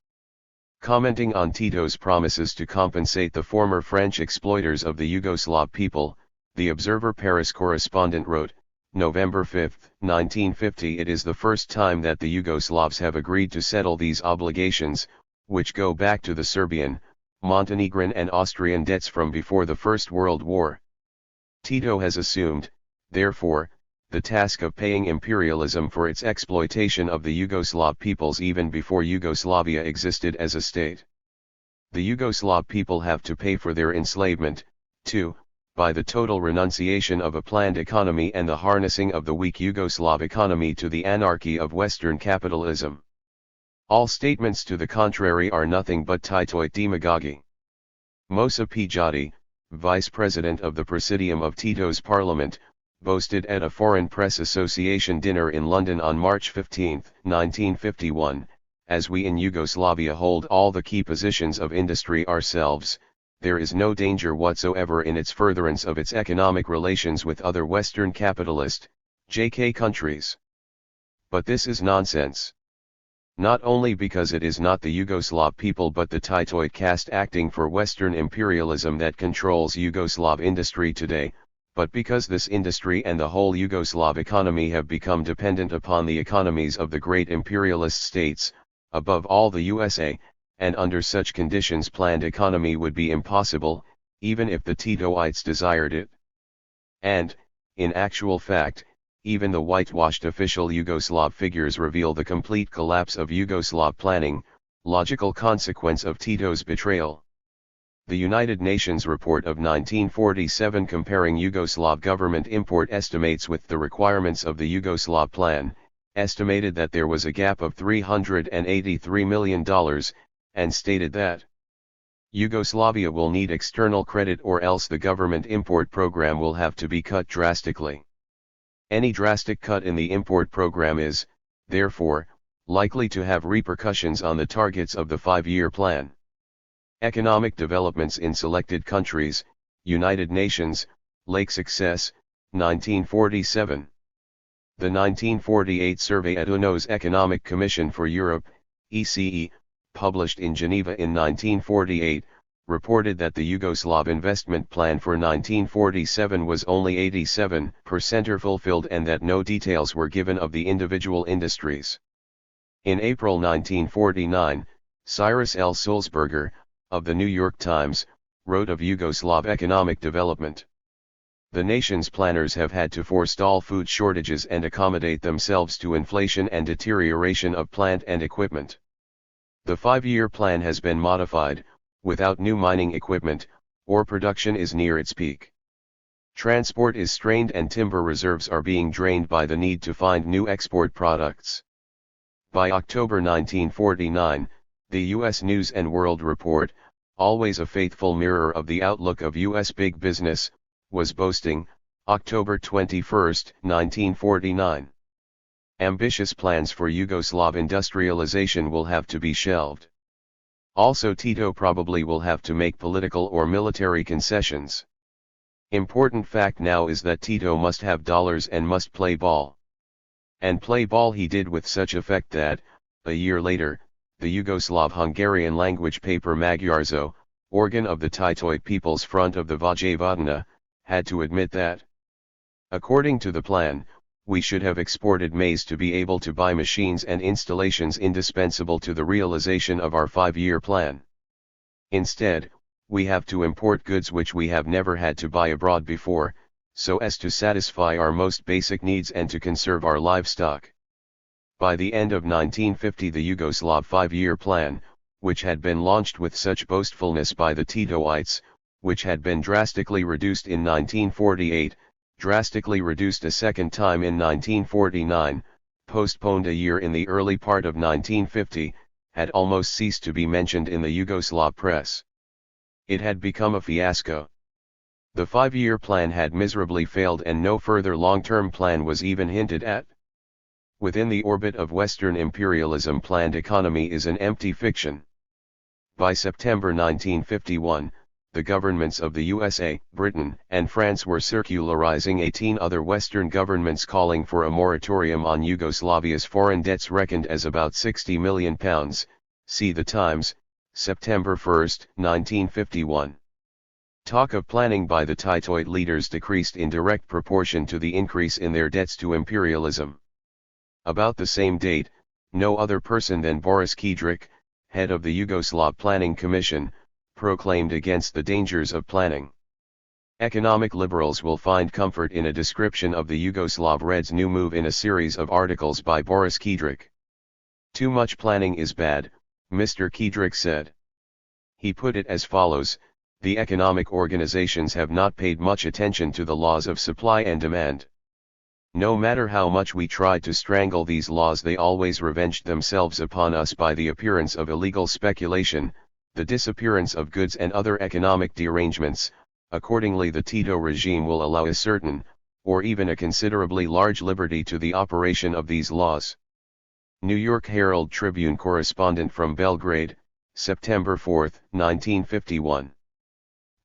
S1: Commenting on Tito's promises to compensate the former French exploiters of the Yugoslav people, the Observer Paris correspondent wrote, November 5, 1950. It is the first time that the Yugoslavs have agreed to settle these obligations, which go back to the Serbian, Montenegrin and Austrian debts from before the First World War. Tito has assumed, therefore, the task of paying imperialism for its exploitation of the Yugoslav peoples even before Yugoslavia existed as a state. The Yugoslav people have to pay for their enslavement, too, by the total renunciation of a planned economy and the harnessing of the weak Yugoslav economy to the anarchy of Western capitalism. All statements to the contrary are nothing but Titoid demagogy. Musa Pijati, vice president of the Presidium of Tito's parliament, boasted at a Foreign Press Association dinner in London on March 15, 1951, "As we in Yugoslavia hold all the key positions of industry ourselves, there is no danger whatsoever in its furtherance of its economic relations with other Western capitalist, JK countries." But this is nonsense. Not only because it is not the Yugoslav people but the Titoid caste acting for Western imperialism that controls Yugoslav industry today, but because this industry and the whole Yugoslav economy have become dependent upon the economies of the great imperialist states, above all the USA, and under such conditions planned economy would be impossible, even if the Titoites desired it. And, in actual fact, even the whitewashed official Yugoslav figures reveal the complete collapse of Yugoslav planning, logical consequence of Tito's betrayal. The United Nations report of 1947 comparing Yugoslav government import estimates with the requirements of the Yugoslav plan, estimated that there was a gap of $383 million, and stated that Yugoslavia will need external credit or else the government import program will have to be cut drastically. Any drastic cut in the import program is, therefore, likely to have repercussions on the targets of the 5-year plan. Economic developments in selected countries, United Nations, Lake Success, 1947. The 1948 survey at UNO's Economic Commission for Europe, ECE, published in Geneva in 1948, reported that the Yugoslav investment plan for 1947 was only 87% fulfilled and that no details were given of the individual industries. In April 1949, Cyrus L. Sulzberger, of the New York Times, wrote of Yugoslav economic development. The nation's planners have had to forestall food shortages and accommodate themselves to inflation and deterioration of plant and equipment. The 5-year plan has been modified, without new mining equipment, or production is near its peak. Transport is strained and timber reserves are being drained by the need to find new export products. By October 1949, the U.S. News & World Report, always a faithful mirror of the outlook of U.S. big business, was boasting, October 21, 1949. Ambitious plans for Yugoslav industrialization will have to be shelved. Also Tito probably will have to make political or military concessions. Important fact now is that Tito must have dollars and must play ball. And play ball he did with such effect that, a year later, the Yugoslav-Hungarian language paper Magyarzo, organ of the Titoid People's Front of the Vojvodina, had to admit that, according to the plan, we should have exported maize to be able to buy machines and installations indispensable to the realization of our 5-year plan. Instead, we have to import goods which we have never had to buy abroad before, so as to satisfy our most basic needs and to conserve our livestock. By the end of 1950 the Yugoslav 5-year plan, which had been launched with such boastfulness by the Titoites, which had been drastically reduced in 1948, drastically reduced a second time in 1949, postponed a year in the early part of 1950, had almost ceased to be mentioned in the Yugoslav press. It had become a fiasco. The 5-year plan had miserably failed and no further long-term plan was even hinted at. Within the orbit of Western imperialism planned economy is an empty fiction. By September 1951, the governments of the USA, Britain, and France were circularizing 18 other Western governments calling for a moratorium on Yugoslavia's foreign debts reckoned as about £60 million, see The Times, September 1, 1951. Talk of planning by the Titoid leaders decreased in direct proportion to the increase in their debts to imperialism. About the same date, no other person than Boris Kidric, head of the Yugoslav Planning Commission, proclaimed against the dangers of planning. Economic liberals will find comfort in a description of the Yugoslav Reds' new move in a series of articles by Boris Kidric. Too much planning is bad, Mr. Kidric said. He put it as follows: the economic organizations have not paid much attention to the laws of supply and demand. No matter how much we tried to strangle these laws, they always revenged themselves upon us by the appearance of illegal speculation, the disappearance of goods and other economic derangements. Accordingly, the Tito regime will allow a certain, or even a considerably large liberty to the operation of these laws. New York Herald Tribune correspondent from Belgrade, September 4, 1951.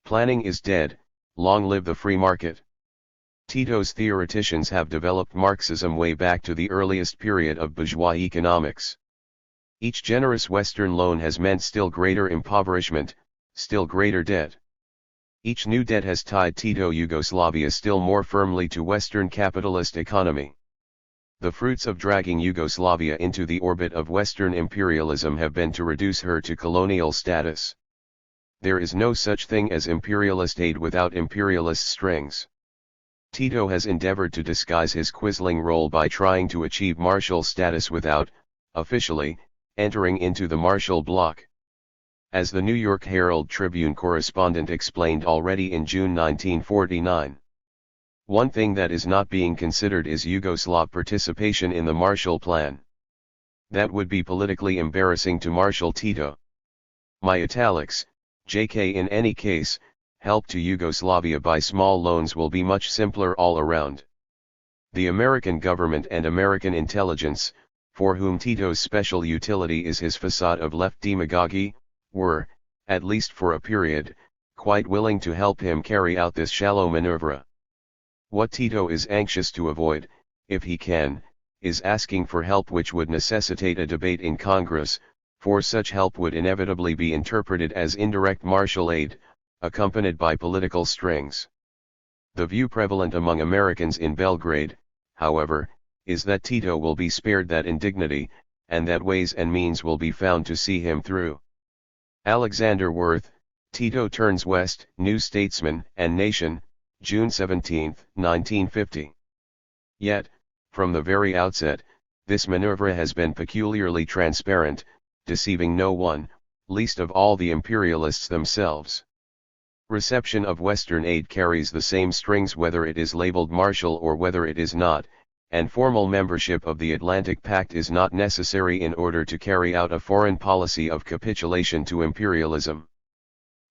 S1: Planning is dead, long live the free market. Tito's theoreticians have developed Marxism way back to the earliest period of bourgeois economics. Each generous Western loan has meant still greater impoverishment, still greater debt. Each new debt has tied Tito Yugoslavia still more firmly to Western capitalist economy. The fruits of dragging Yugoslavia into the orbit of Western imperialism have been to reduce her to colonial status. There is no such thing as imperialist aid without imperialist strings. Tito has endeavored to disguise his quisling role by trying to achieve martial status without, officially, entering into the Marshall Bloc. As the New York Herald Tribune correspondent explained already in June 1949. One thing that is not being considered is Yugoslav participation in the Marshall Plan. That would be politically embarrassing to Marshal Tito. My italics, JK. In any case, help to Yugoslavia by small loans will be much simpler all around. The American government and American intelligence, for whom Tito's special utility is his facade of left demagogy, were, at least for a period, quite willing to help him carry out this shallow maneuver. What Tito is anxious to avoid, if he can, is asking for help which would necessitate a debate in Congress, for such help would inevitably be interpreted as indirect martial aid, accompanied by political strings. The view prevalent among Americans in Belgrade, however, is that Tito will be spared that indignity, and that ways and means will be found to see him through. Alexander Worth, Tito Turns West, New Statesman and Nation, June 17, 1950. Yet, from the very outset, this maneuver has been peculiarly transparent, deceiving no one, least of all the imperialists themselves. Reception of Western aid carries the same strings whether it is labeled Marshall or whether it is not, and formal membership of the Atlantic Pact is not necessary in order to carry out a foreign policy of capitulation to imperialism.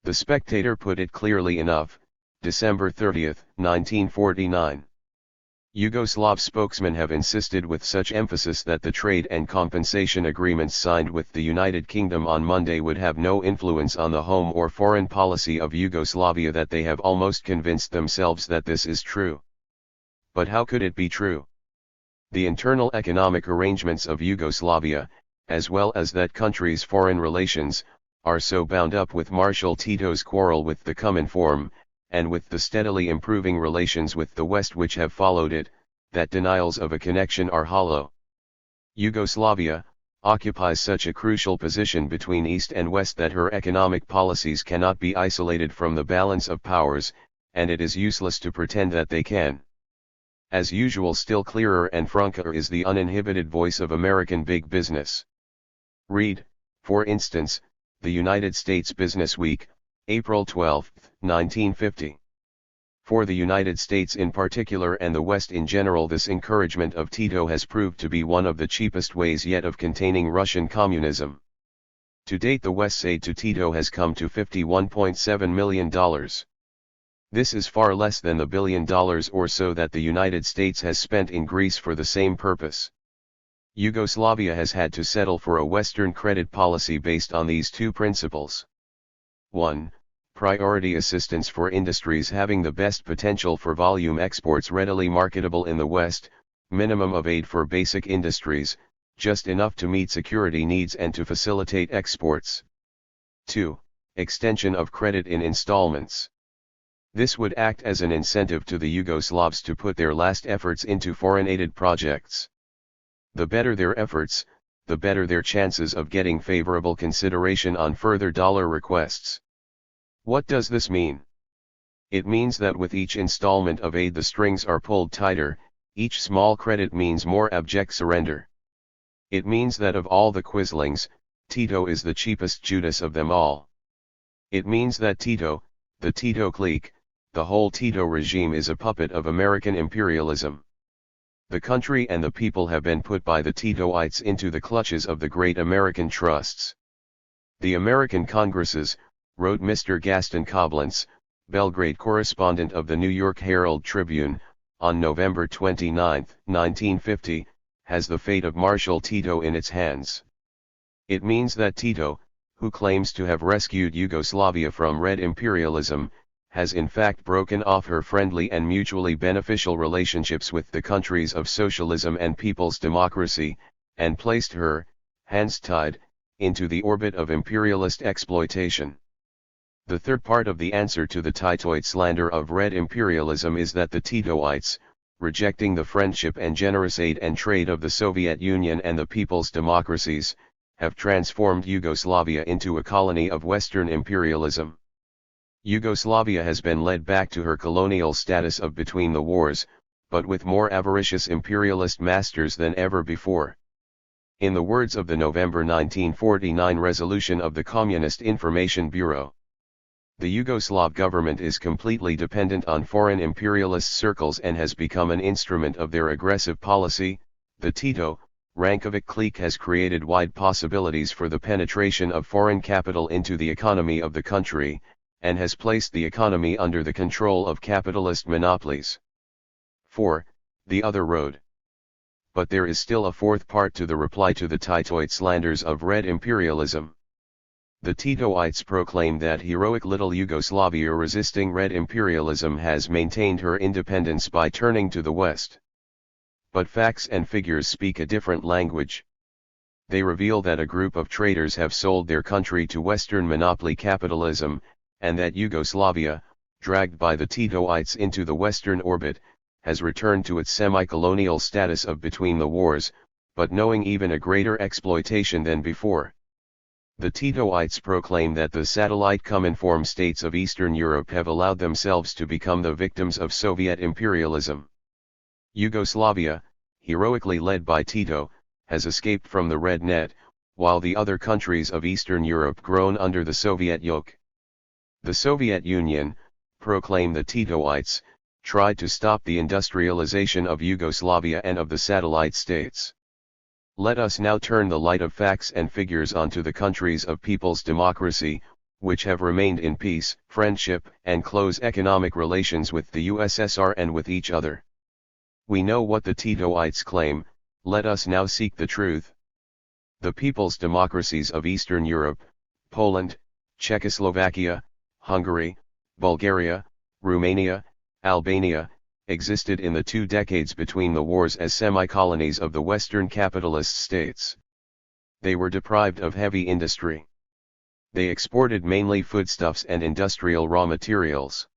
S1: The Spectator put it clearly enough, December 30, 1949. Yugoslav spokesmen have insisted with such emphasis that the trade and compensation agreements signed with the United Kingdom on Monday would have no influence on the home or foreign policy of Yugoslavia that they have almost convinced themselves that this is true. But how could it be true? The internal economic arrangements of Yugoslavia, as well as that country's foreign relations, are so bound up with Marshal Tito's quarrel with the Cominform, and with the steadily improving relations with the West which have followed it, that denials of a connection are hollow. Yugoslavia occupies such a crucial position between East and West that her economic policies cannot be isolated from the balance of powers, and it is useless to pretend that they can. As usual, still clearer and franker is the uninhibited voice of American big business. Read, for instance, the United States Business Week, April 12, 1950. For the United States in particular and the West in general, this encouragement of Tito has proved to be one of the cheapest ways yet of containing Russian communism. To date, the West's aid to Tito has come to $51.7 million. This is far less than the $1 billion or so that the United States has spent in Greece for the same purpose. Yugoslavia has had to settle for a Western credit policy based on these two principles. 1. Priority assistance for industries having the best potential for volume exports readily marketable in the West, minimum of aid for basic industries, just enough to meet security needs and to facilitate exports. 2. Extension of credit in installments. This would act as an incentive to the Yugoslavs to put their last efforts into foreign-aided projects. The better their efforts, the better their chances of getting favorable consideration on further dollar requests. What does this mean? It means that with each installment of aid the strings are pulled tighter, each small credit means more abject surrender. It means that of all the quislings, Tito is the cheapest Judas of them all. It means that Tito, the Tito clique, the whole Tito regime is a puppet of American imperialism. The country and the people have been put by the Titoites into the clutches of the great American trusts. The American Congresses, wrote Mr. Gaston Koblenz, Belgrade correspondent of the New York Herald Tribune, on November 29, 1950, has the fate of Marshal Tito in its hands. It means that Tito, who claims to have rescued Yugoslavia from red imperialism, has in fact broken off her friendly and mutually beneficial relationships with the countries of socialism and people's democracy, and placed her, hands tied, into the orbit of imperialist exploitation. The third part of the answer to the Titoite slander of red imperialism is that the Titoites, rejecting the friendship and generous aid and trade of the Soviet Union and the people's democracies, have transformed Yugoslavia into a colony of Western imperialism. Yugoslavia has been led back to her colonial status of between the wars, but with more avaricious imperialist masters than ever before. In the words of the November 1949 resolution of the Communist Information Bureau, the Yugoslav government is completely dependent on foreign imperialist circles and has become an instrument of their aggressive policy. The Tito, Rankovic clique has created wide possibilities for the penetration of foreign capital into the economy of the country, and has placed the economy under the control of capitalist monopolies. 4. The other road. But there is still a fourth part to the reply to the Titoite slanders of red imperialism. The Titoites proclaim that heroic little Yugoslavia resisting red imperialism has maintained her independence by turning to the West. But facts and figures speak a different language. They reveal that a group of traitors have sold their country to Western monopoly capitalism, and that Yugoslavia, dragged by the Titoites into the Western orbit, has returned to its semi-colonial status of between the wars, but knowing even a greater exploitation than before. The Titoites proclaim that the satellite Cominform states of Eastern Europe have allowed themselves to become the victims of Soviet imperialism. Yugoslavia, heroically led by Tito, has escaped from the red net, while the other countries of Eastern Europe groan under the Soviet yoke. The Soviet Union, proclaim the Titoites, tried to stop the industrialization of Yugoslavia and of the satellite states. Let us now turn the light of facts and figures onto the countries of people's democracy, which have remained in peace, friendship, and close economic relations with the USSR and with each other. We know what the Titoites claim, let us now seek the truth. The people's democracies of Eastern Europe, Poland, Czechoslovakia, Hungary, Bulgaria, Romania, Albania, existed in the 2 decades between the wars as semi-colonies of the Western capitalist states. They were deprived of heavy industry. They exported mainly foodstuffs and industrial raw materials.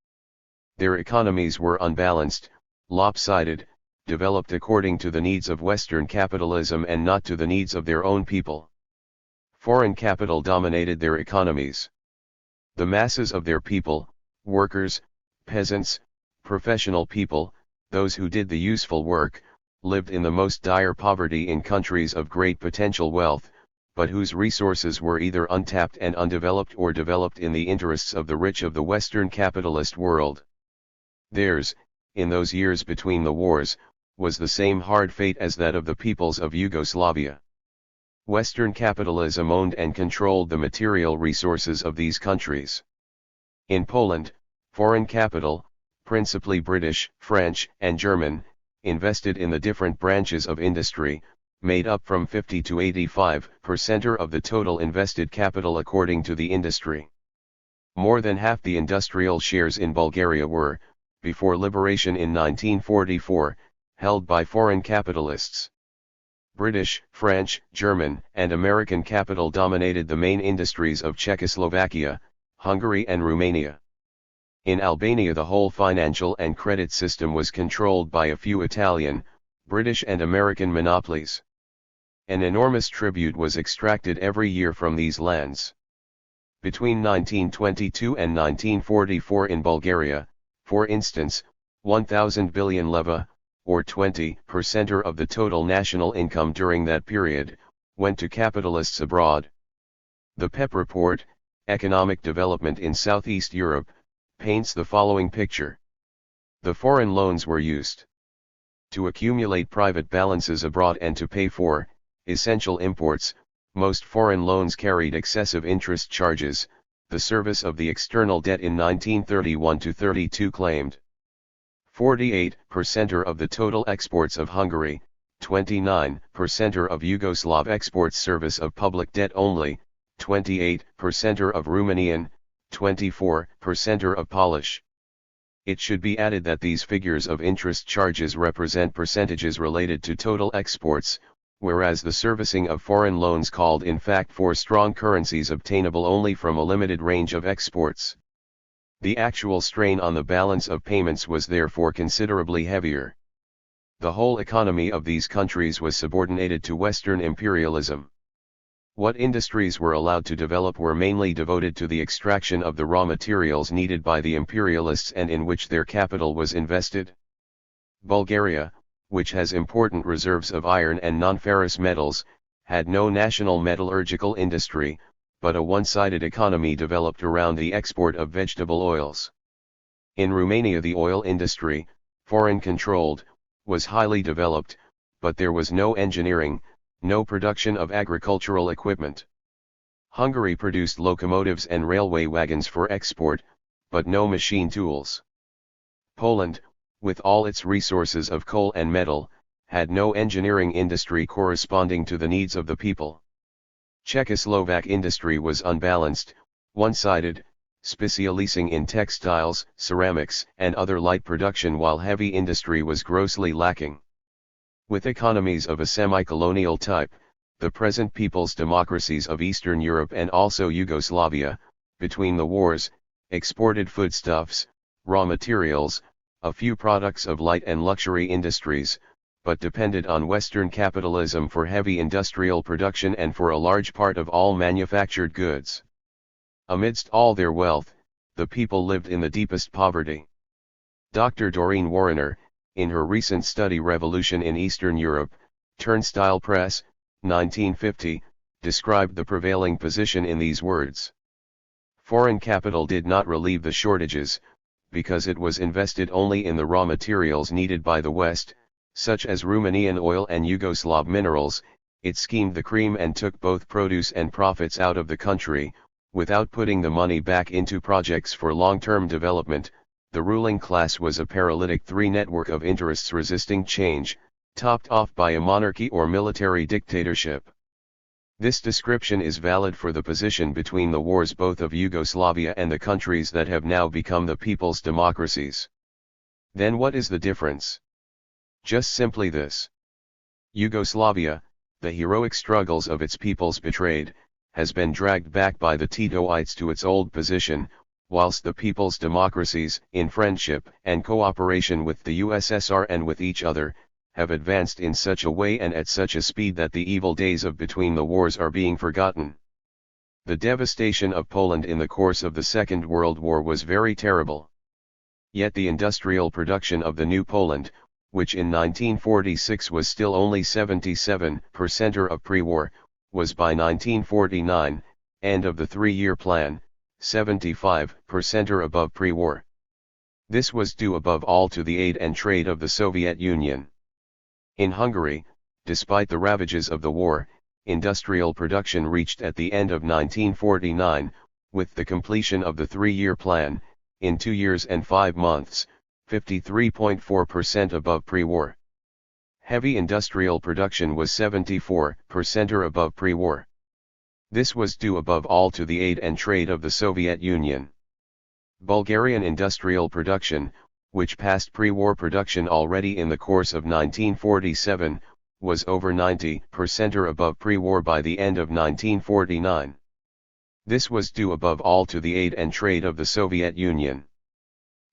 S1: Their economies were unbalanced, lopsided, developed according to the needs of Western capitalism and not to the needs of their own people. Foreign capital dominated their economies. The masses of their people, workers, peasants, professional people, those who did the useful work, lived in the most dire poverty in countries of great potential wealth, but whose resources were either untapped and undeveloped or developed in the interests of the rich of the Western capitalist world. Theirs, in those years between the wars, was the same hard fate as that of the peoples of Yugoslavia. Western capitalism owned and controlled the material resources of these countries. In Poland, foreign capital, principally British, French, and German, invested in the different branches of industry, made up from 50 to 85% of the total invested capital according to the industry. More than half the industrial shares in Bulgaria were, before liberation in 1944, held by foreign capitalists. British, French, German, and American capital dominated the main industries of Czechoslovakia, Hungary and Romania. In Albania the whole financial and credit system was controlled by a few Italian, British and American monopolies. An enormous tribute was extracted every year from these lands. Between 1922 and 1944 in Bulgaria, for instance, 1,000 billion leva, or 20% of the total national income during that period, went to capitalists abroad. The PEP report, Economic Development in Southeast Europe, paints the following picture. The foreign loans were used to accumulate private balances abroad and to pay for essential imports. Most foreign loans carried excessive interest charges. The service of the external debt in 1931-32 claimed 48% of the total exports of Hungary, 29% of Yugoslav exports, service of public debt only, 28% of Romanian, 24% of Polish. It should be added that these figures of interest charges represent percentages related to total exports, whereas the servicing of foreign loans called in fact for strong currencies obtainable only from a limited range of exports. The actual strain on the balance of payments was therefore considerably heavier. The whole economy of these countries was subordinated to Western imperialism. What industries were allowed to develop were mainly devoted to the extraction of the raw materials needed by the imperialists and in which their capital was invested. Bulgaria, which has important reserves of iron and non-ferrous metals, had no national metallurgical industry, but a one-sided economy developed around the export of vegetable oils. In Romania the oil industry, foreign-controlled, was highly developed, but there was no engineering, no production of agricultural equipment. Hungary produced locomotives and railway wagons for export, but no machine tools. Poland, with all its resources of coal and metal, had no engineering industry corresponding to the needs of the people. Czechoslovak industry was unbalanced, one-sided, specializing in textiles, ceramics, and other light production, while heavy industry was grossly lacking. With economies of a semi-colonial type, the present people's democracies of Eastern Europe and also Yugoslavia, between the wars, exported foodstuffs, raw materials, a few products of light and luxury industries, but depended on Western capitalism for heavy industrial production and for a large part of all manufactured goods. Amidst all their wealth, the people lived in the deepest poverty. Dr. Doreen Warrener, in her recent study Revolution in Eastern Europe, Turnstile Press, 1950, described the prevailing position in these words. Foreign capital did not relieve the shortages, because it was invested only in the raw materials needed by the West, such as Romanian oil and Yugoslav minerals. It schemed the cream and took both produce and profits out of the country, without putting the money back into projects for long-term development. The ruling class was a paralytic three-network of interests resisting change, topped off by a monarchy or military dictatorship. This description is valid for the position between the wars both of Yugoslavia and the countries that have now become the people's democracies. Then what is the difference? Just simply this. Yugoslavia, the heroic struggles of its peoples betrayed, has been dragged back by the Titoites to its old position, whilst the people's democracies, in friendship and cooperation with the USSR and with each other, have advanced in such a way and at such a speed that the evil days of between the wars are being forgotten. The devastation of Poland in the course of the Second World War was very terrible. Yet the industrial production of the New Poland, which in 1946 was still only 77% of pre-war, was by 1949, end of the three-year plan, 75% above pre-war. This was due above all to the aid and trade of the Soviet Union. In Hungary, despite the ravages of the war, industrial production reached at the end of 1949, with the completion of the three-year plan, in 2 years and 5 months, 53.4% above pre-war. Heavy industrial production was 74% above pre-war. This was due above all to the aid and trade of the Soviet Union. Bulgarian industrial production, which passed pre-war production already in the course of 1947, was over 90% above pre-war by the end of 1949. This was due above all to the aid and trade of the Soviet Union.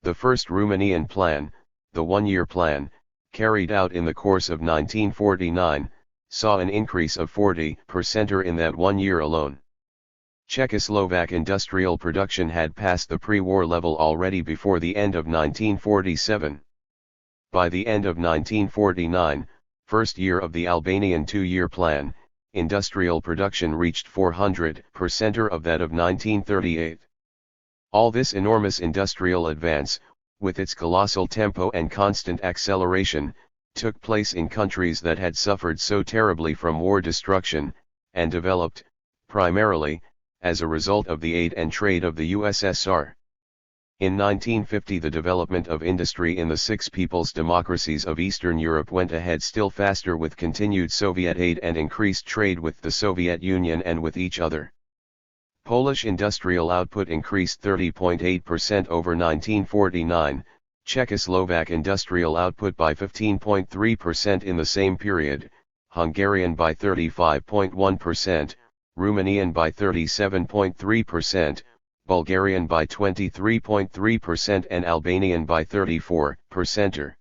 S1: The first Romanian plan, the one-year plan, carried out in the course of 1949, saw an increase of 40% in that 1 year alone. Czechoslovak industrial production had passed the pre-war level already before the end of 1947. By the end of 1949, first year of the Albanian two-year plan, industrial production reached 400% of that of 1938. All this enormous industrial advance, with its colossal tempo and constant acceleration, took place in countries that had suffered so terribly from war destruction, and developed, primarily, as a result of the aid and trade of the USSR. In 1950 the development of industry in the six people's democracies of Eastern Europe went ahead still faster with continued Soviet aid and increased trade with the Soviet Union and with each other. Polish industrial output increased 30.8% over 1949, Czechoslovak industrial output by 15.3% in the same period, Hungarian by 35.1%, Romanian by 37.3%, Bulgarian by 23.3% and Albanian by 34%.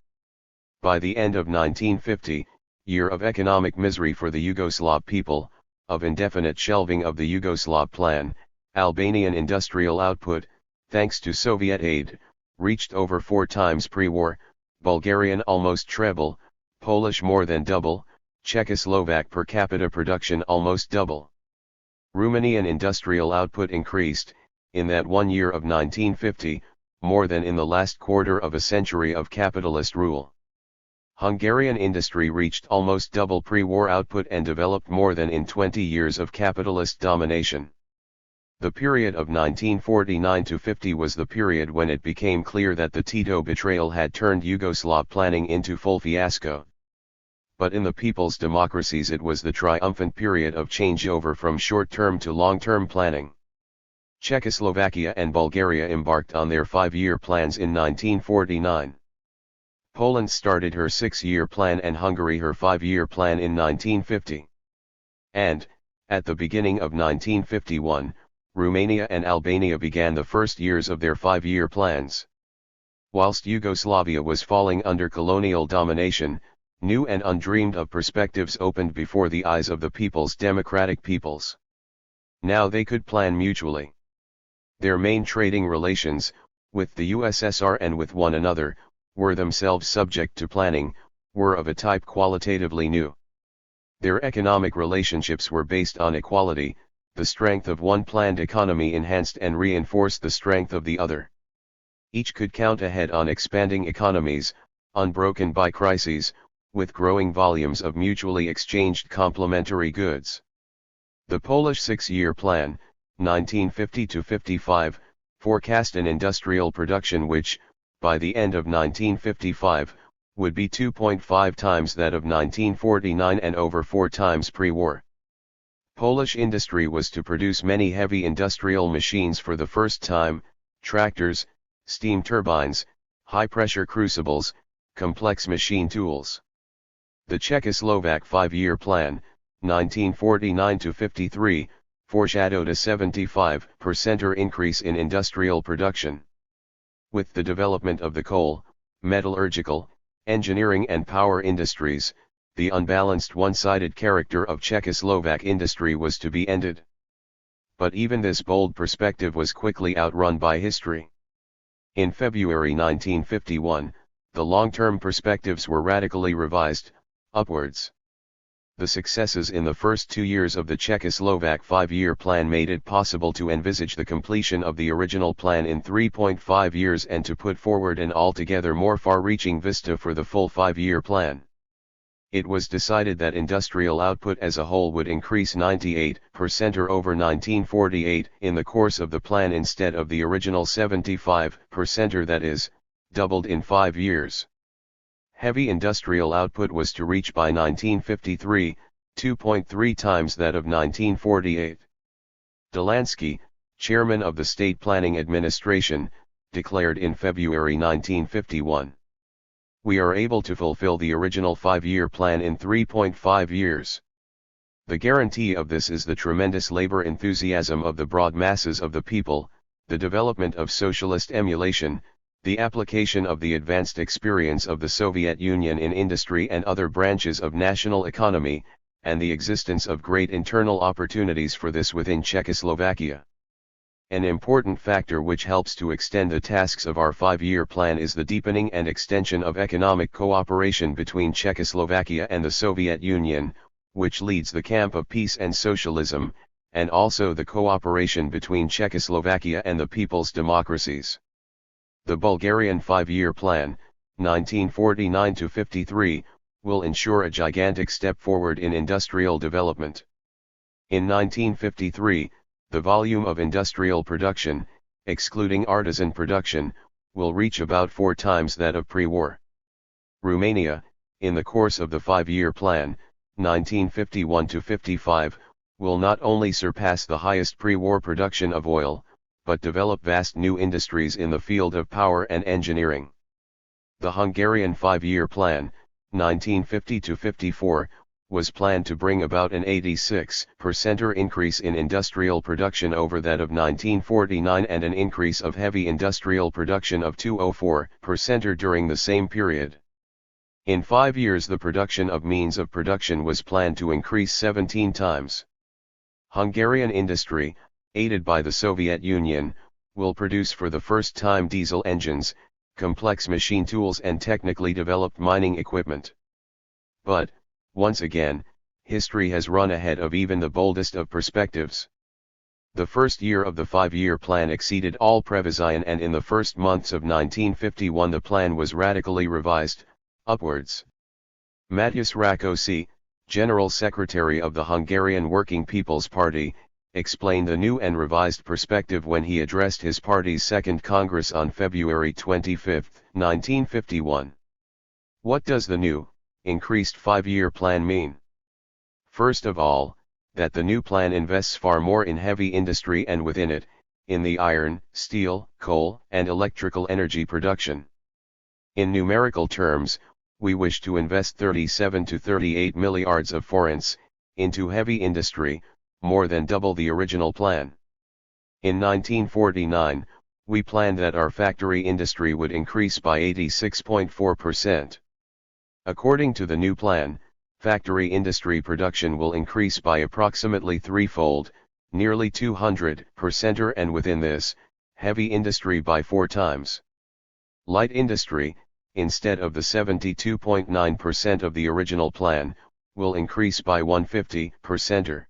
S1: By the end of 1950, year of economic misery for the Yugoslav people, of indefinite shelving of the Yugoslav plan, Albanian industrial output, thanks to Soviet aid, reached over 4 times pre-war, Bulgarian almost treble, Polish more than double, Czechoslovak per capita production almost double. Romanian industrial output increased, in that 1 year of 1950, more than in the last quarter of a century of capitalist rule. Hungarian industry reached almost double pre-war output and developed more than in 20 years of capitalist domination. The period of 1949 to 50 was the period when it became clear that the Tito betrayal had turned Yugoslav planning into full fiasco. But in the people's democracies it was the triumphant period of changeover from short-term to long-term planning. Czechoslovakia and Bulgaria embarked on their 5-year plans in 1949. Poland started her 6-year plan and Hungary her 5-year plan in 1950. And, at the beginning of 1951, Romania and Albania began the first years of their 5-year plans. Whilst Yugoslavia was falling under colonial domination, new and undreamed of perspectives opened before the eyes of the people's democratic peoples. Now they could plan mutually. Their main trading relations, with the USSR and with one another, were themselves subject to planning, were of a type qualitatively new. Their economic relationships were based on equality, the strength of one planned economy enhanced and reinforced the strength of the other. Each could count ahead on expanding economies, unbroken by crises, with growing volumes of mutually exchanged complementary goods. The Polish 6-year plan, 1950-55, forecast an industrial production which, by the end of 1955, would be 2.5 times that of 1949 and over 4 times pre-war. Polish industry was to produce many heavy industrial machines for the first time, tractors, steam turbines, high-pressure crucibles, complex machine tools. The Czechoslovak 5-year plan, 1949-53, foreshadowed a 75% increase in industrial production. With the development of the coal, metallurgical, engineering and power industries, the unbalanced one-sided character of Czechoslovak industry was to be ended. But even this bold perspective was quickly outrun by history. In February 1951, the long-term perspectives were radically revised, upwards. The successes in the first 2 years of the Czechoslovak 5-year plan made it possible to envisage the completion of the original plan in 3.5 years and to put forward an altogether more far-reaching vista for the full 5-year plan. It was decided that industrial output as a whole would increase 98% or over 1948 in the course of the plan instead of the original 75% or that is, doubled in 5 years. Heavy industrial output was to reach by 1953, 2.3 times that of 1948. Delansky, chairman of the State Planning Administration, declared in February 1951. We are able to fulfill the original 5-year plan in 3.5 years. The guarantee of this is the tremendous labor enthusiasm of the broad masses of the people, the development of socialist emulation, The application of the advanced experience of the Soviet Union in industry and other branches of national economy, and the existence of great internal opportunities for this within Czechoslovakia. An important factor which helps to extend the tasks of our 5-year plan is the deepening and extension of economic cooperation between Czechoslovakia and the Soviet Union, which leads the camp of peace and socialism, and also the cooperation between Czechoslovakia and the people's democracies. The Bulgarian 5-year plan, 1949-53, will ensure a gigantic step forward in industrial development. In 1953, the volume of industrial production, excluding artisan production, will reach about 4 times that of pre-war. Romania, in the course of the 5-year plan, 1951-55, will not only surpass the highest pre-war production of oil, but develop vast new industries in the field of power and engineering. The Hungarian 5-year plan, 1950-54, was planned to bring about an 86% increase in industrial production over that of 1949 and an increase of heavy industrial production of 204% during the same period. In 5 years the production of means of production was planned to increase 17 times. Hungarian industry, aided by the Soviet Union, will produce for the first time diesel engines, complex machine tools and technically developed mining equipment. But, once again, history has run ahead of even the boldest of perspectives. The first year of the 5-year plan exceeded all prevision, and in the first months of 1951 the plan was radically revised, upwards. Matyas Rákosi, General Secretary of the Hungarian Working People's Party, explained the new and revised perspective when he addressed his party's Second Congress on February 25, 1951. What does the new, increased 5-year plan mean? First of all, that the new plan invests far more in heavy industry and within it, in the iron, steel, coal, and electrical energy production. In numerical terms, we wish to invest 37 to 38 milliards of forints into heavy industry, more than double the original plan. In 1949, we planned that our factory industry would increase by 86.4%. According to the new plan, factory industry production will increase by approximately threefold, nearly 200%, and within this, heavy industry by 4 times. Light industry, instead of the 72.9% of the original plan, will increase by 150%.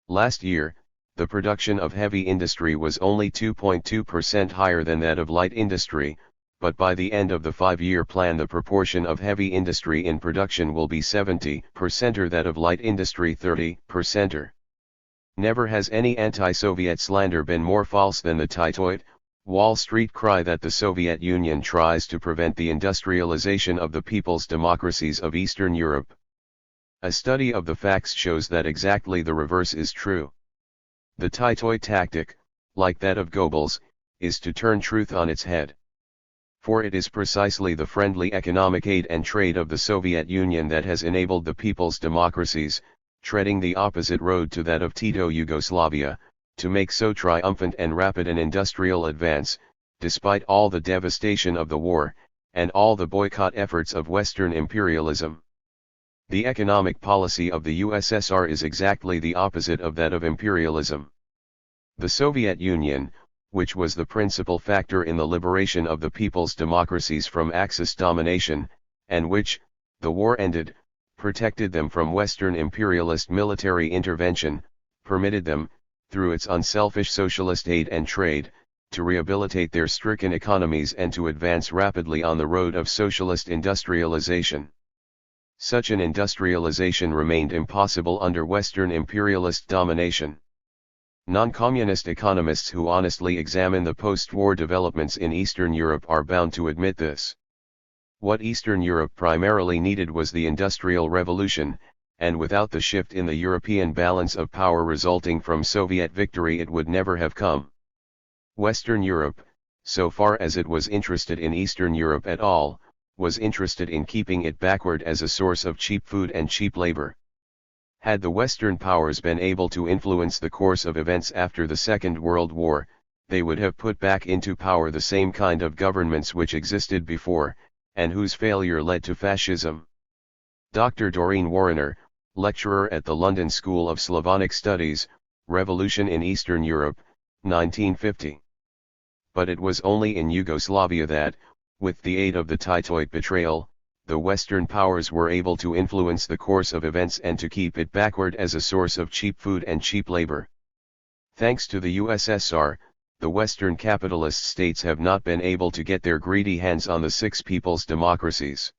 S1: Last year, the production of heavy industry was only 2.2% higher than that of light industry, but by the end of the 5-year plan the proportion of heavy industry in production will be 70%, or that of light industry 30%. Never has any anti-Soviet slander been more false than the Titoid, Wall Street cry that the Soviet Union tries to prevent the industrialization of the people's democracies of Eastern Europe. A study of the facts shows that exactly the reverse is true. The Titoid tactic, like that of Goebbels, is to turn truth on its head. For it is precisely the friendly economic aid and trade of the Soviet Union that has enabled the people's democracies, treading the opposite road to that of Tito Yugoslavia, to make so triumphant and rapid an industrial advance, despite all the devastation of the war, and all the boycott efforts of Western imperialism. The economic policy of the USSR is exactly the opposite of that of imperialism. The Soviet Union, which was the principal factor in the liberation of the people's democracies from Axis domination, and which, the war ended, protected them from Western imperialist military intervention, permitted them, through its unselfish socialist aid and trade, to rehabilitate their stricken economies and to advance rapidly on the road of socialist industrialization. Such an industrialization remained impossible under Western imperialist domination. Non-communist economists who honestly examine the post-war developments in Eastern Europe are bound to admit this. What Eastern Europe primarily needed was the Industrial Revolution, and without the shift in the European balance of power resulting from Soviet victory it would never have come. Western Europe, so far as it was interested in Eastern Europe at all, was interested in keeping it backward as a source of cheap food and cheap labor. Had the Western powers been able to influence the course of events after the Second World War, they would have put back into power the same kind of governments which existed before, and whose failure led to fascism. Dr. Doreen Warrener, lecturer at the London School of Slavonic Studies, Revolution in Eastern Europe, 1950. But it was only in Yugoslavia that, with the aid of the Titoid betrayal, the Western powers were able to influence the course of events and to keep it backward as a source of cheap food and cheap labor. Thanks to the USSR, the Western capitalist states have not been able to get their greedy hands on the six people's democracies.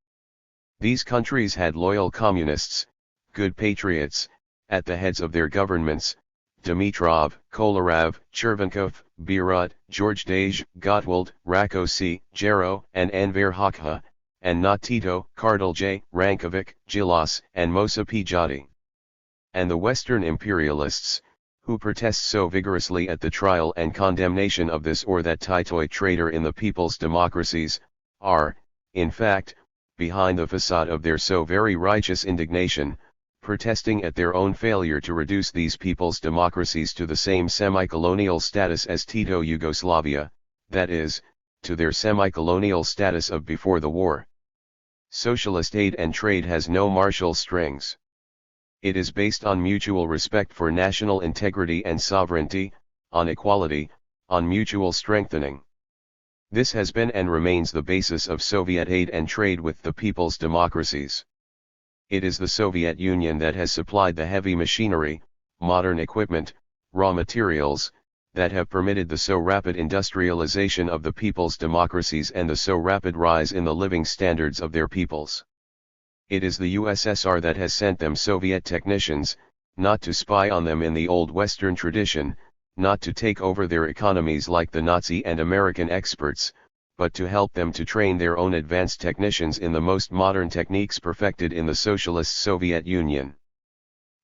S1: These countries had loyal communists, good patriots, at the heads of their governments: Dimitrov, Kolarov, Chervenkov, Birut, George Dage, Gottwald, Rakosi, Jero, and Enver Hoxha, and not Tito, Kardelj, Rankovic, Gilas, and Mosa Pijati. And the Western imperialists, who protest so vigorously at the trial and condemnation of this or that Titoid traitor in the people's democracies, are, in fact, behind the facade of their so very righteous indignation, protesting at their own failure to reduce these people's democracies to the same semi-colonial status as Tito Yugoslavia, that is, to their semi-colonial status of before the war. Socialist aid and trade has no martial strings. It is based on mutual respect for national integrity and sovereignty, on equality, on mutual strengthening. This has been and remains the basis of Soviet aid and trade with the people's democracies. It is the Soviet Union that has supplied the heavy machinery, modern equipment, raw materials, that have permitted the so rapid industrialization of the people's democracies and the so rapid rise in the living standards of their peoples. It is the USSR that has sent them Soviet technicians, not to spy on them in the old Western tradition, not to take over their economies like the Nazi and American experts, but to help them to train their own advanced technicians in the most modern techniques perfected in the Socialist Soviet Union.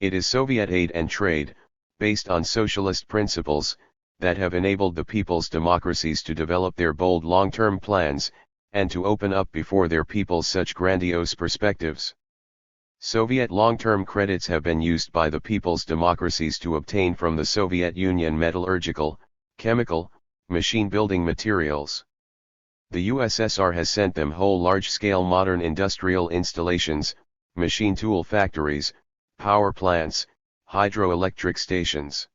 S1: It is Soviet aid and trade, based on socialist principles, that have enabled the people's democracies to develop their bold long-term plans, and to open up before their peoples such grandiose perspectives. Soviet long-term credits have been used by the people's democracies to obtain from the Soviet Union metallurgical, chemical, machine-building materials. The USSR has sent them whole large-scale modern industrial installations, machine tool factories, power plants, hydroelectric stations.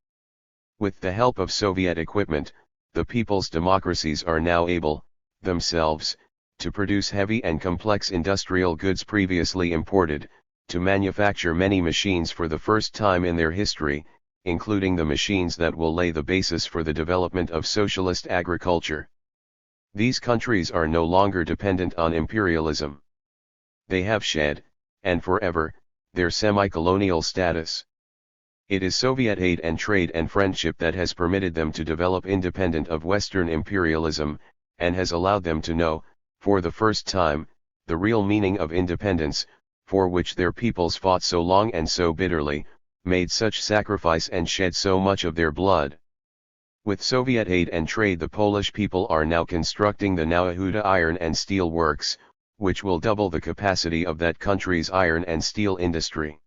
S1: With the help of Soviet equipment, the people's democracies are now able, themselves, to produce heavy and complex industrial goods previously imported, to manufacture many machines for the first time in their history, including the machines that will lay the basis for the development of socialist agriculture. These countries are no longer dependent on imperialism. They have shed, and forever, their semi-colonial status. It is Soviet aid and trade and friendship that has permitted them to develop independent of Western imperialism, and has allowed them to know, for the first time, the real meaning of independence, for which their peoples fought so long and so bitterly, made such sacrifice and shed so much of their blood. With Soviet aid and trade, the Polish people are now constructing the Nauhuda iron and steel works, which will double the capacity of that country's iron and steel industry.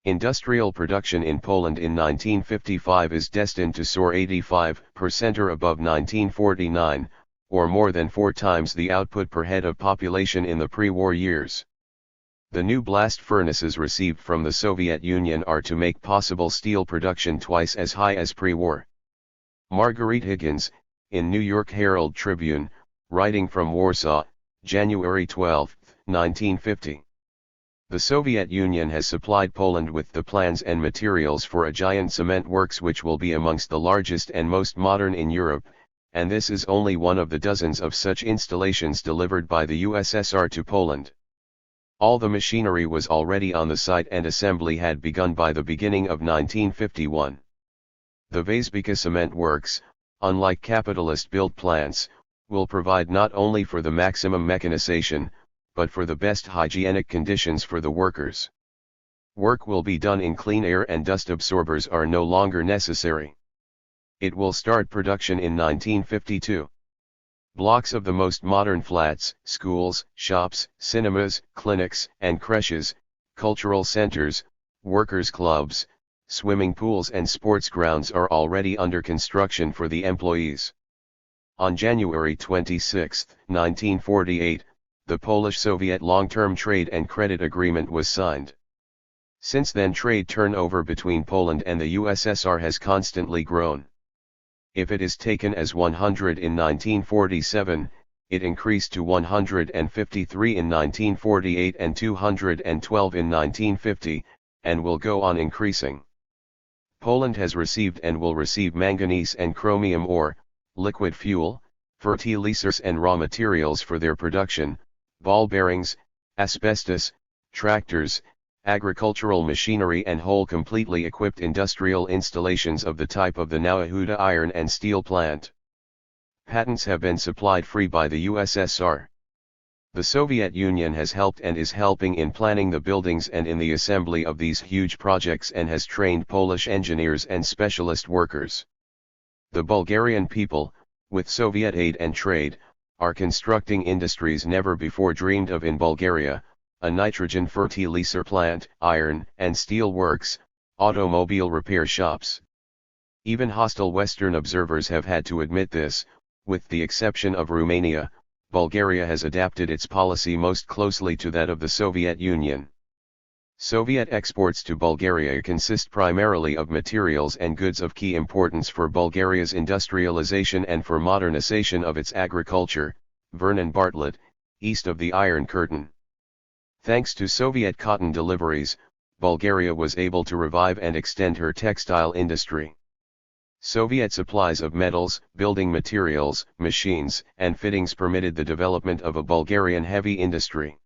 S1: Industrial production in Poland in 1955 is destined to soar 85% or above 1949, or more than 4 times the output per head of population in the pre-war years. The new blast furnaces received from the Soviet Union are to make possible steel production twice as high as pre-war. Marguerite Higgins, in New York Herald Tribune, writing from Warsaw, January 12, 1950. The Soviet Union has supplied Poland with the plans and materials for a giant cement works which will be amongst the largest and most modern in Europe, and this is only one of the dozens of such installations delivered by the USSR to Poland. All the machinery was already on the site and assembly had begun by the beginning of 1951. The Vazbika cement works, unlike capitalist-built plants, will provide not only for the maximum mechanization, but for the best hygienic conditions for the workers. Work will be done in clean air and dust absorbers are no longer necessary. It will start production in 1952. Blocks of the most modern flats, schools, shops, cinemas, clinics, and creches, cultural centers, workers' clubs, Swimming pools and sports grounds are already under construction for the employees. On January 26, 1948, the Polish-Soviet long-term trade and credit agreement was signed. Since then, trade turnover between Poland and the USSR has constantly grown. If it is taken as 100 in 1947, it increased to 153 in 1948 and 212 in 1950, and will go on increasing. Poland has received and will receive manganese and chromium ore, liquid fuel, fertilizers and raw materials for their production, ball bearings, asbestos, tractors, agricultural machinery and whole completely equipped industrial installations of the type of the Nauhuda iron and steel plant. Patents have been supplied free by the USSR. The Soviet Union has helped and is helping in planning the buildings and in the assembly of these huge projects and has trained Polish engineers and specialist workers. The Bulgarian people, with Soviet aid and trade, are constructing industries never before dreamed of in Bulgaria, a nitrogen fertilizer plant, iron and steel works, automobile repair shops. Even hostile Western observers have had to admit this. With the exception of Romania, Bulgaria has adapted its policy most closely to that of the Soviet Union. Soviet exports to Bulgaria consist primarily of materials and goods of key importance for Bulgaria's industrialization and for modernization of its agriculture. Vernon Bartlett, east of the Iron Curtain. Thanks to Soviet cotton deliveries, Bulgaria was able to revive and extend her textile industry. Soviet supplies of metals, building materials, machines, and fittings permitted the development of a Bulgarian heavy industry.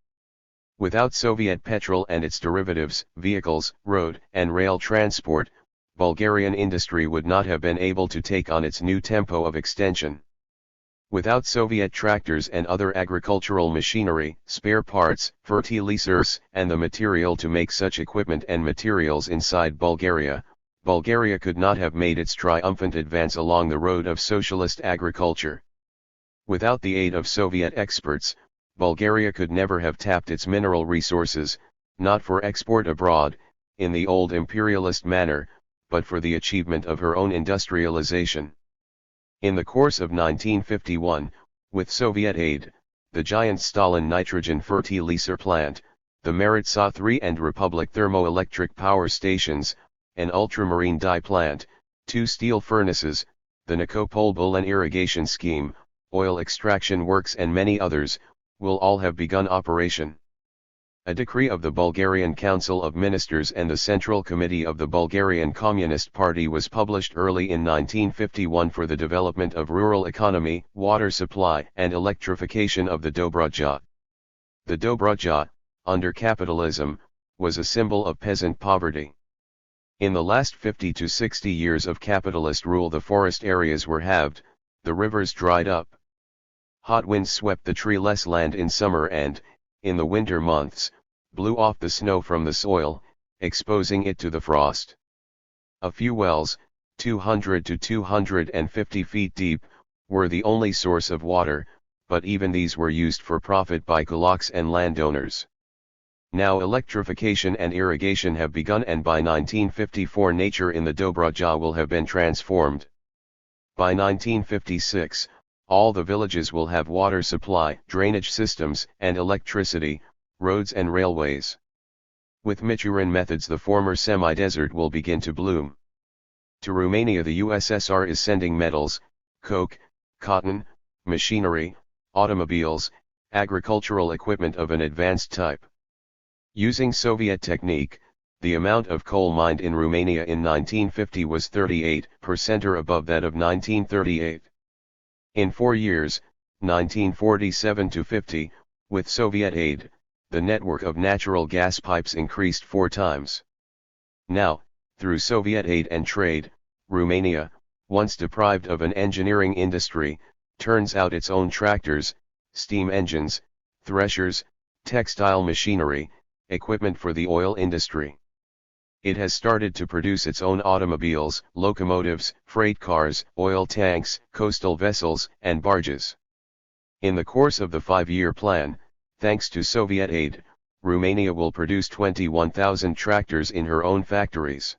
S1: Without Soviet petrol and its derivatives, vehicles, road and rail transport, Bulgarian industry would not have been able to take on its new tempo of extension. Without Soviet tractors and other agricultural machinery, spare parts, fertilizers, and the material to make such equipment and materials inside Bulgaria, Bulgaria could not have made its triumphant advance along the road of socialist agriculture. Without the aid of Soviet experts, Bulgaria could never have tapped its mineral resources, not for export abroad, in the old imperialist manner, but for the achievement of her own industrialization. In the course of 1951, with Soviet aid, the giant Stalin nitrogen fertilizer plant, the Merit SA-3 and Republic thermoelectric power stations, an ultramarine dye plant, 2 steel furnaces, the Nikopol-Bulan irrigation scheme, oil extraction works and many others, will all have begun operation. A decree of the Bulgarian Council of Ministers and the Central Committee of the Bulgarian Communist Party was published early in 1951 for the development of rural economy, water supply and electrification of the Dobruja. The Dobruja, under capitalism, was a symbol of peasant poverty. In the last 50 to 60 years of capitalist rule, the forest areas were halved, the rivers dried up. Hot winds swept the treeless land in summer and, in the winter months, blew off the snow from the soil, exposing it to the frost. A few wells, 200 to 250 feet deep, were the only source of water, but even these were used for profit by kulaks and landowners. Now electrification and irrigation have begun, and by 1954 nature in the Dobruja will have been transformed. By 1956, all the villages will have water supply, drainage systems, and electricity, roads and railways. With Michurin methods, the former semi-desert will begin to bloom. To Romania, the USSR is sending metals, coke, cotton, machinery, automobiles, agricultural equipment of an advanced type. Using Soviet technique, the amount of coal mined in Romania in 1950 was 38% or above that of 1938. In 4 years, 1947 to 50, with Soviet aid, the network of natural gas pipes increased 4 times. Now, through Soviet aid and trade, Romania, once deprived of an engineering industry, turns out its own tractors, steam engines, threshers, textile machinery, equipment for the oil industry. It has started to produce its own automobiles, locomotives, freight cars, oil tanks, coastal vessels, and barges. In the course of the 5-year plan, thanks to Soviet aid, Romania will produce 21,000 tractors in her own factories.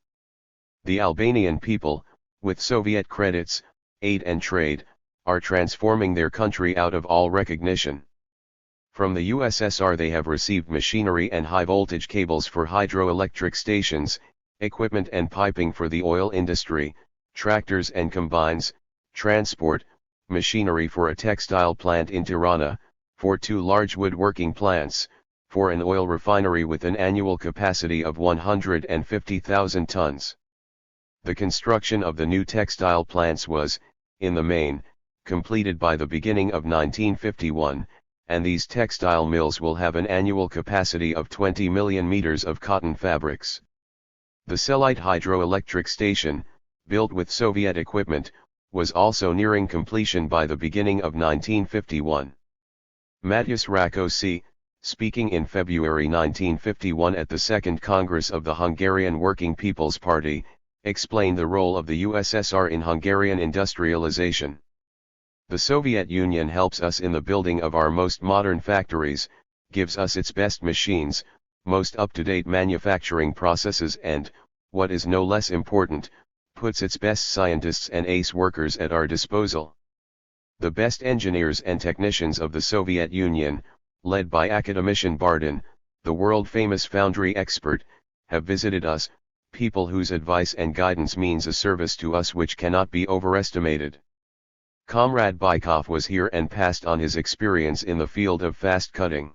S1: The Albanian people, with Soviet credits, aid and trade, are transforming their country out of all recognition. From the USSR they have received machinery and high-voltage cables for hydroelectric stations, equipment and piping for the oil industry, tractors and combines, transport, machinery for a textile plant in Tirana, for 2 large woodworking plants, for an oil refinery with an annual capacity of 150,000 tons. The construction of the new textile plants was, in the main, completed by the beginning of 1951, and these textile mills will have an annual capacity of 20 million meters of cotton fabrics. The Selite hydroelectric station, built with Soviet equipment, was also nearing completion by the beginning of 1951. Mateusz Rákosi, speaking in February 1951 at the Second Congress of the Hungarian Working People's Party, explained the role of the USSR in Hungarian industrialization. The Soviet Union helps us in the building of our most modern factories, gives us its best machines, most up-to-date manufacturing processes and, what is no less important, puts its best scientists and ace workers at our disposal. The best engineers and technicians of the Soviet Union, led by academician Bardin, the world-famous foundry expert, have visited us, people whose advice and guidance means a service to us which cannot be overestimated. Comrade Bykov was here and passed on his experience in the field of fast cutting.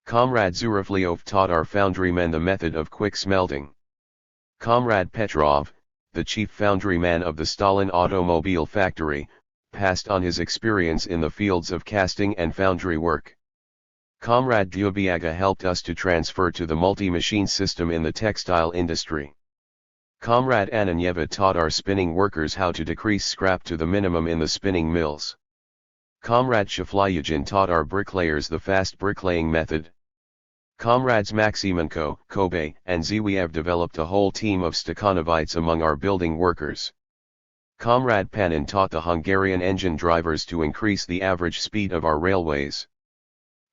S1: Comrade Zurafliov taught our foundrymen the method of quick smelting. Comrade Petrov, the chief foundryman of the Stalin automobile factory, passed on his experience in the fields of casting and foundry work. Comrade Dubiaga helped us to transfer to the multi-machine system in the textile industry. Comrade Ananyeva taught our spinning workers how to decrease scrap to the minimum in the spinning mills. Comrade Shaflyagin taught our bricklayers the fast bricklaying method. Comrades Maximenko, Kobe, and Ziwiev developed a whole team of Stakhanovites among our building workers. Comrade Panin taught the Hungarian engine drivers to increase the average speed of our railways.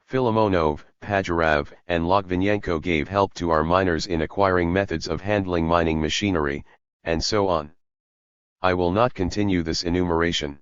S1: Filimonov, Pajarav, and Logvinenko gave help to our miners in acquiring methods of handling mining machinery, and so on. I will not continue this enumeration.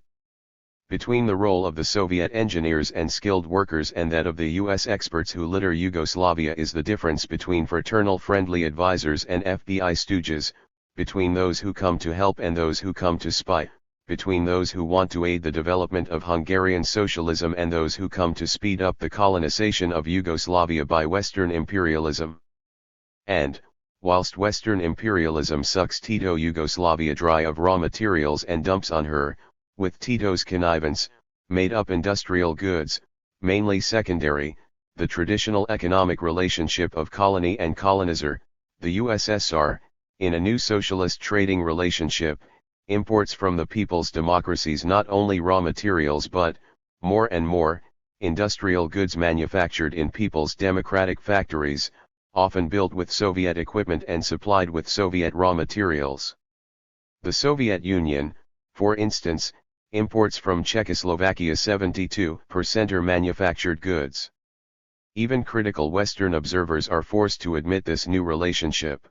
S1: Between the role of the Soviet engineers and skilled workers and that of the US experts who litter Yugoslavia is the difference between fraternal friendly advisors and FBI stooges, between those who come to help and those who come to spy, between those who want to aid the development of Hungarian socialism and those who come to speed up the colonization of Yugoslavia by Western imperialism. And, whilst Western imperialism sucks Tito Yugoslavia dry of raw materials and dumps on her, with Tito's connivance, made-up industrial goods, mainly secondary, the traditional economic relationship of colony and colonizer, the USSR, in a new socialist trading relationship, imports from the people's democracies not only raw materials but, more and more, industrial goods manufactured in people's democratic factories, often built with Soviet equipment and supplied with Soviet raw materials. The Soviet Union, for instance, imports from Czechoslovakia 72% manufactured goods. Even critical Western observers are forced to admit this new relationship.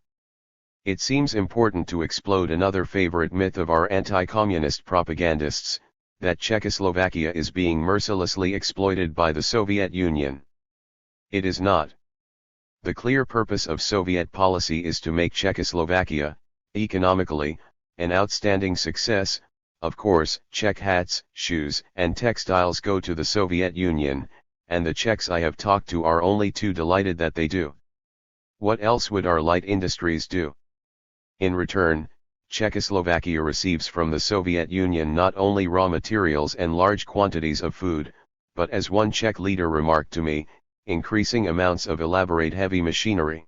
S1: It seems important to explode another favorite myth of our anti-communist propagandists, that Czechoslovakia is being mercilessly exploited by the Soviet Union. It is not. The clear purpose of Soviet policy is to make Czechoslovakia, economically, an outstanding success. Of course, Czech hats, shoes, and textiles go to the Soviet Union, and the Czechs I have talked to are only too delighted that they do. What else would our light industries do? In return, Czechoslovakia receives from the Soviet Union not only raw materials and large quantities of food, but as one Czech leader remarked to me, increasing amounts of elaborate heavy machinery.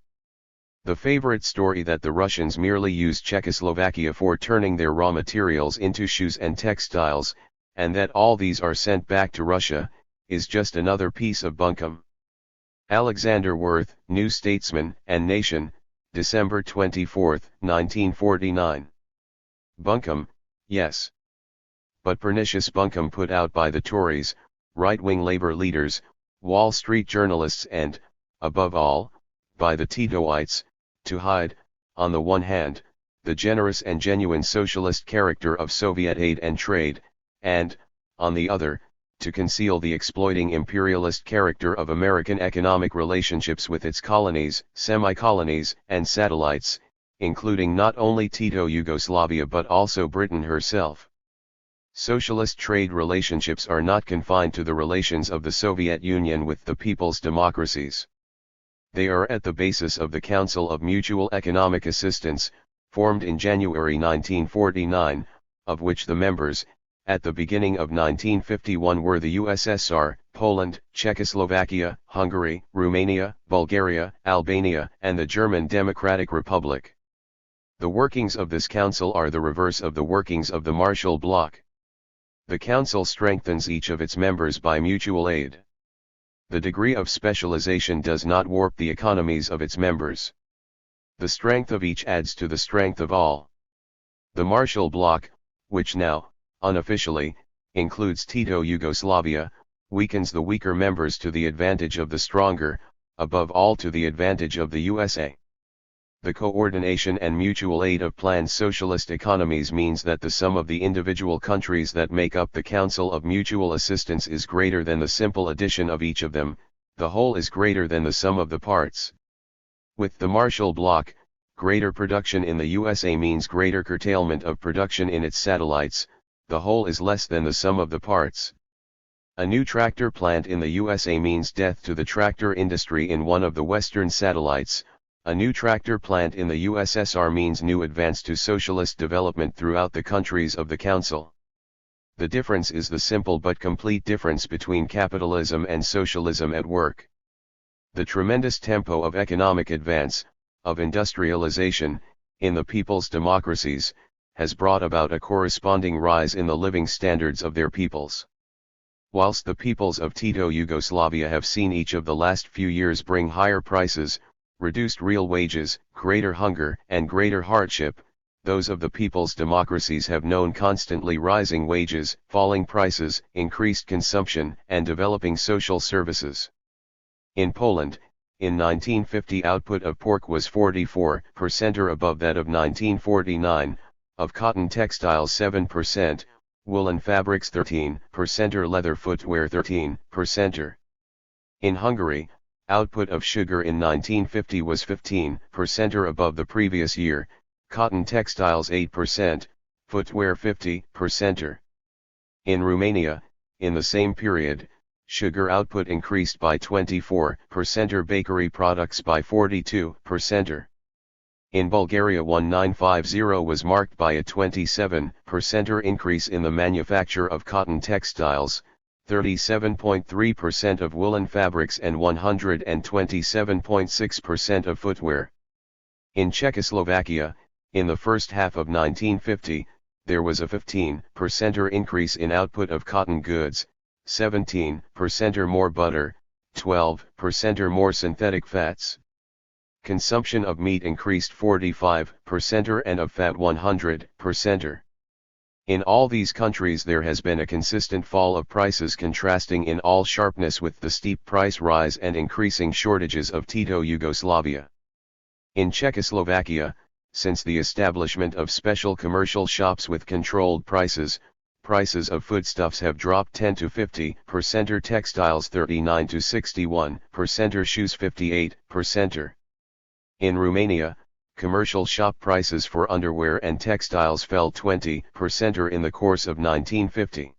S1: The favorite story that the Russians merely use Czechoslovakia for turning their raw materials into shoes and textiles, and that all these are sent back to Russia, is just another piece of bunkum. Alexander Worth, New Statesman and Nation, December 24, 1949. Bunkum, yes. But pernicious bunkum put out by the Tories, right-wing labor leaders, Wall Street journalists and, above all, by the Titoites, to hide, on the one hand, the generous and genuine socialist character of Soviet aid and trade, and, on the other, to conceal the exploiting imperialist character of American economic relationships with its colonies, semi-colonies, and satellites, including not only Tito Yugoslavia but also Britain herself. Socialist trade relationships are not confined to the relations of the Soviet Union with the people's democracies. They are at the basis of the Council of Mutual Economic Assistance, formed in January 1949, of which the members, at the beginning of 1951 were the USSR, Poland, Czechoslovakia, Hungary, Romania, Bulgaria, Albania, and the German Democratic Republic. The workings of this council are the reverse of the workings of the Marshall Bloc. The council strengthens each of its members by mutual aid. The degree of specialization does not warp the economies of its members. The strength of each adds to the strength of all. The Marshall Bloc, which now, unofficially, includes Tito Yugoslavia, weakens the weaker members to the advantage of the stronger, above all to the advantage of the USA. The coordination and mutual aid of planned socialist economies means that the sum of the individual countries that make up the Council of Mutual Assistance is greater than the simple addition of each of them, the whole is greater than the sum of the parts. With the Marshall Bloc, greater production in the USA means greater curtailment of production in its satellites, the whole is less than the sum of the parts. A new tractor plant in the USA means death to the tractor industry in one of the Western satellites. A new tractor plant in the USSR means new advance to socialist development throughout the countries of the Council. The difference is the simple but complete difference between capitalism and socialism at work. The tremendous tempo of economic advance, of industrialization, in the people's democracies, has brought about a corresponding rise in the living standards of their peoples. Whilst the peoples of Tito Yugoslavia have seen each of the last few years bring higher prices, reduced real wages, greater hunger and greater hardship, those of the people's democracies have known constantly rising wages, falling prices, increased consumption, and developing social services. In Poland, in 1950 output of pork was 44% or above that of 1949, of cotton textiles 7%, woolen fabrics 13% or leather footwear 13%. In Hungary, output of sugar in 1950 was 15% or above the previous year, cotton textiles 8%, footwear 50%. In Romania, in the same period, sugar output increased by 24% or bakery products by 42%. In Bulgaria 1950 was marked by a 27% increase in the manufacture of cotton textiles, 37.3% of woolen fabrics and 127.6% of footwear. In Czechoslovakia, in the first half of 1950, there was a 15% increase in output of cotton goods, 17% or more butter, 12% or more synthetic fats. Consumption of meat increased 45% and of fat 100%. In all these countries there has been a consistent fall of prices contrasting in all sharpness with the steep price rise and increasing shortages of Tito Yugoslavia. In Czechoslovakia, since the establishment of special commercial shops with controlled prices, prices of foodstuffs have dropped 10 to 50% or textiles 39 to 61% or shoes 58%. In Romania, commercial shop prices for underwear and textiles fell 20% or in the course of 1950.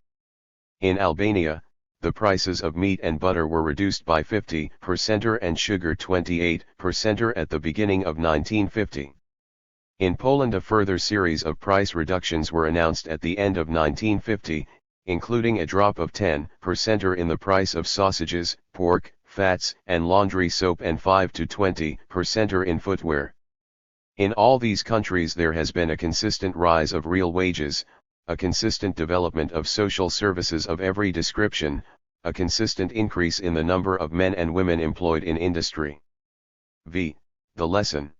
S1: In Albania, the prices of meat and butter were reduced by 50% or and sugar 28% or at the beginning of 1950. In Poland a further series of price reductions were announced at the end of 1950, including a drop of 10% or in the price of sausages, pork, fats and laundry soap and 5 to 20% or in footwear. In all these countries there has been a consistent rise of real wages, a consistent development of social services of every description, a consistent increase in the number of men and women employed in industry. The lesson.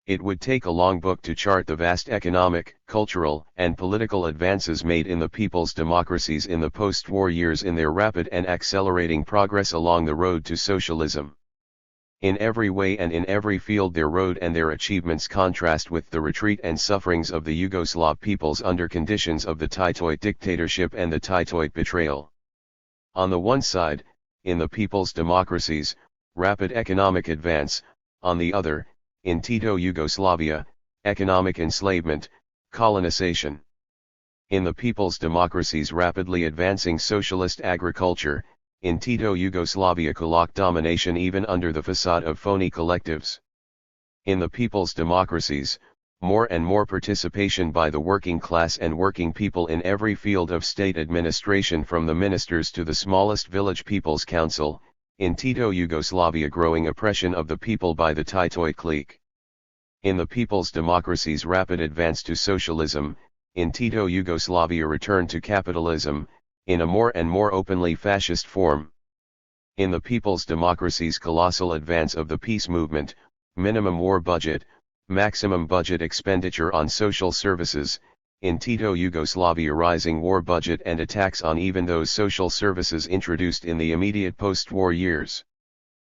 S1: It would take a long book to chart the vast economic, cultural, and political advances made in the people's democracies in the post-war years in their rapid and accelerating progress along the road to socialism. In every way and in every field their road and their achievements contrast with the retreat and sufferings of the Yugoslav peoples under conditions of the Titoid dictatorship and the Titoid betrayal. On the one side, in the people's democracies, rapid economic advance, on the other, in Tito Yugoslavia, economic enslavement, colonization. In the people's democracies rapidly advancing socialist agriculture, in Tito Yugoslavia Kulak domination even under the facade of phony collectives. In the people's democracies, more and more participation by the working class and working people in every field of state administration from the ministers to the smallest village people's council, in Tito Yugoslavia growing oppression of the people by the Titoid clique. In the people's democracies rapid advance to socialism, in Tito Yugoslavia return to capitalism, in a more and more openly fascist form. In the people's democracies colossal advance of the peace movement, minimum war budget, maximum budget expenditure on social services, in Tito Yugoslavia rising war budget and attacks on even those social services introduced in the immediate post-war years.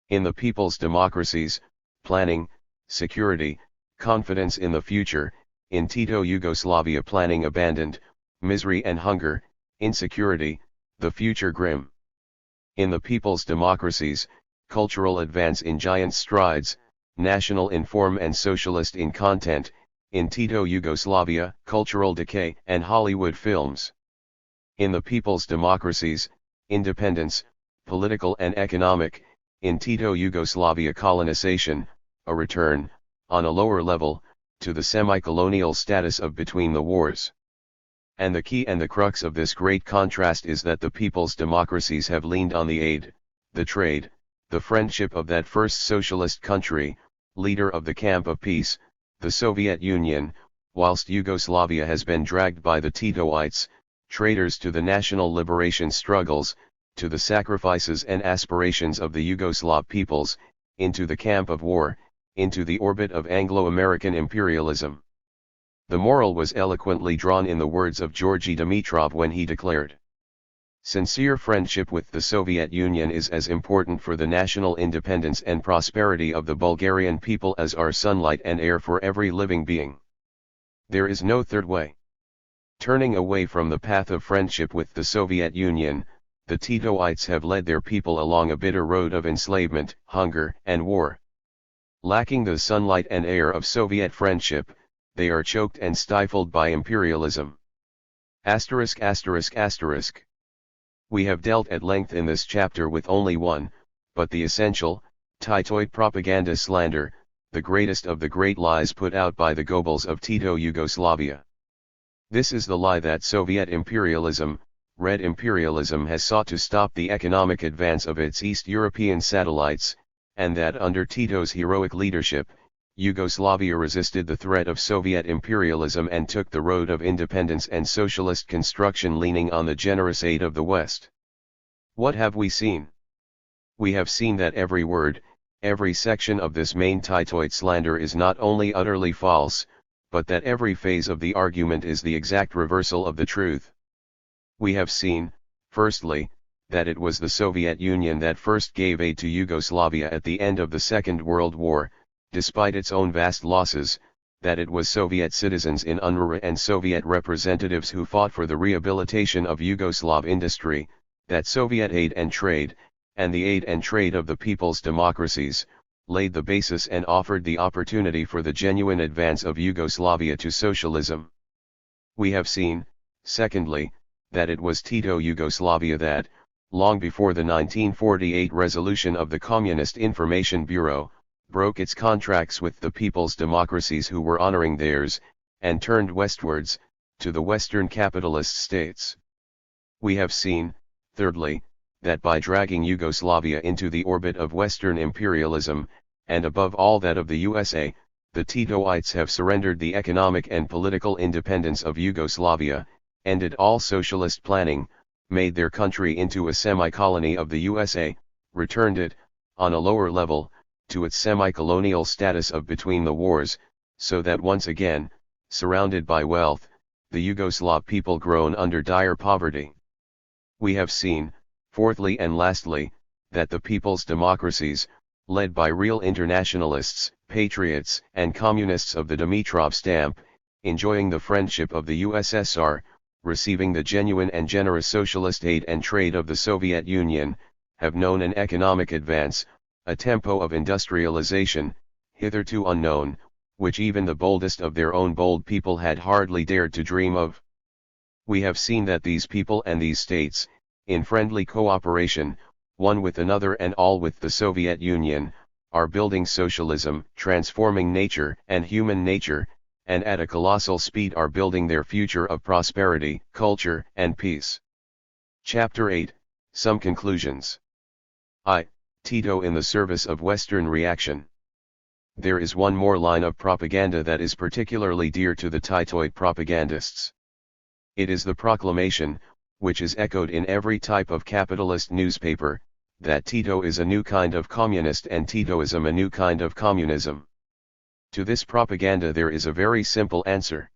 S1: In the people's democracies, planning, security, confidence in the future, in Tito Yugoslavia planning abandoned, misery and hunger, insecurity, the future grim. In the people's democracies, cultural advance in giant strides, national in form and socialist in content, in Tito Yugoslavia, cultural decay and Hollywood films. In the people's democracies, independence, political and economic, in Tito Yugoslavia colonization, a return, on a lower level, to the semi-colonial status of between the wars. And the key and the crux of this great contrast is that the people's democracies have leaned on the aid, the trade, the friendship of that first socialist country, leader of the camp of peace, the Soviet Union, whilst Yugoslavia has been dragged by the Titoites, traitors to the national liberation struggles, to the sacrifices and aspirations of the Yugoslav peoples, into the camp of war, into the orbit of Anglo-American imperialism. The moral was eloquently drawn in the words of Georgy Dimitrov when he declared, "Sincere friendship with the Soviet Union is as important for the national independence and prosperity of the Bulgarian people as are sunlight and air for every living being. There is no third way." Turning away from the path of friendship with the Soviet Union, the Titoites have led their people along a bitter road of enslavement, hunger, and war. Lacking the sunlight and air of Soviet friendship, they are choked and stifled by imperialism. Asterisk asterisk asterisk. We have dealt at length in this chapter with only one, but the essential, Titoid propaganda slander, the greatest of the great lies put out by the Goebbels of Tito Yugoslavia. This is the lie that Soviet imperialism, Red imperialism has sought to stop the economic advance of its East European satellites, and that under Tito's heroic leadership, Yugoslavia resisted the threat of Soviet imperialism and took the road of independence and socialist construction leaning on the generous aid of the West. What have we seen? We have seen that every word, every section of this main Titoid slander is not only utterly false, but that every phase of the argument is the exact reversal of the truth. We have seen, firstly, that it was the Soviet Union that first gave aid to Yugoslavia at the end of the Second World War, despite its own vast losses, that it was Soviet citizens in UNRWA and Soviet representatives who fought for the rehabilitation of Yugoslav industry, that Soviet aid and trade, and the aid and trade of the people's democracies, laid the basis and offered the opportunity for the genuine advance of Yugoslavia to socialism. We have seen, secondly, that it was Tito Yugoslavia that, long before the 1948 resolution of the Communist Information Bureau, broke its contracts with the people's democracies who were honoring theirs, and turned westwards, to the Western capitalist states. We have seen, thirdly, that by dragging Yugoslavia into the orbit of Western imperialism, and above all that of the USA, the Titoites have surrendered the economic and political independence of Yugoslavia, ended all socialist planning, made their country into a semi-colony of the USA, returned it, on a lower level, to its semi-colonial status of between the wars, so that once again, surrounded by wealth, the Yugoslav people groan under dire poverty. We have seen, fourthly and lastly, that the people's democracies, led by real internationalists, patriots, and communists of the Dimitrov stamp, enjoying the friendship of the USSR, receiving the genuine and generous socialist aid and trade of the Soviet Union, have known an economic advance, a tempo of industrialization, hitherto unknown, which even the boldest of their own bold people had hardly dared to dream of. We have seen that these people and these states, in friendly cooperation, one with another and all with the Soviet Union, are building socialism, transforming nature and human nature, and at a colossal speed are building their future of prosperity, culture, and peace. Chapter 8, Some Conclusions. Tito in the service of Western reaction. There is one more line of propaganda that is particularly dear to the Titoid propagandists. It is the proclamation, which is echoed in every type of capitalist newspaper, that Tito is a new kind of communist and Titoism a new kind of communism. To this propaganda there is a very simple answer.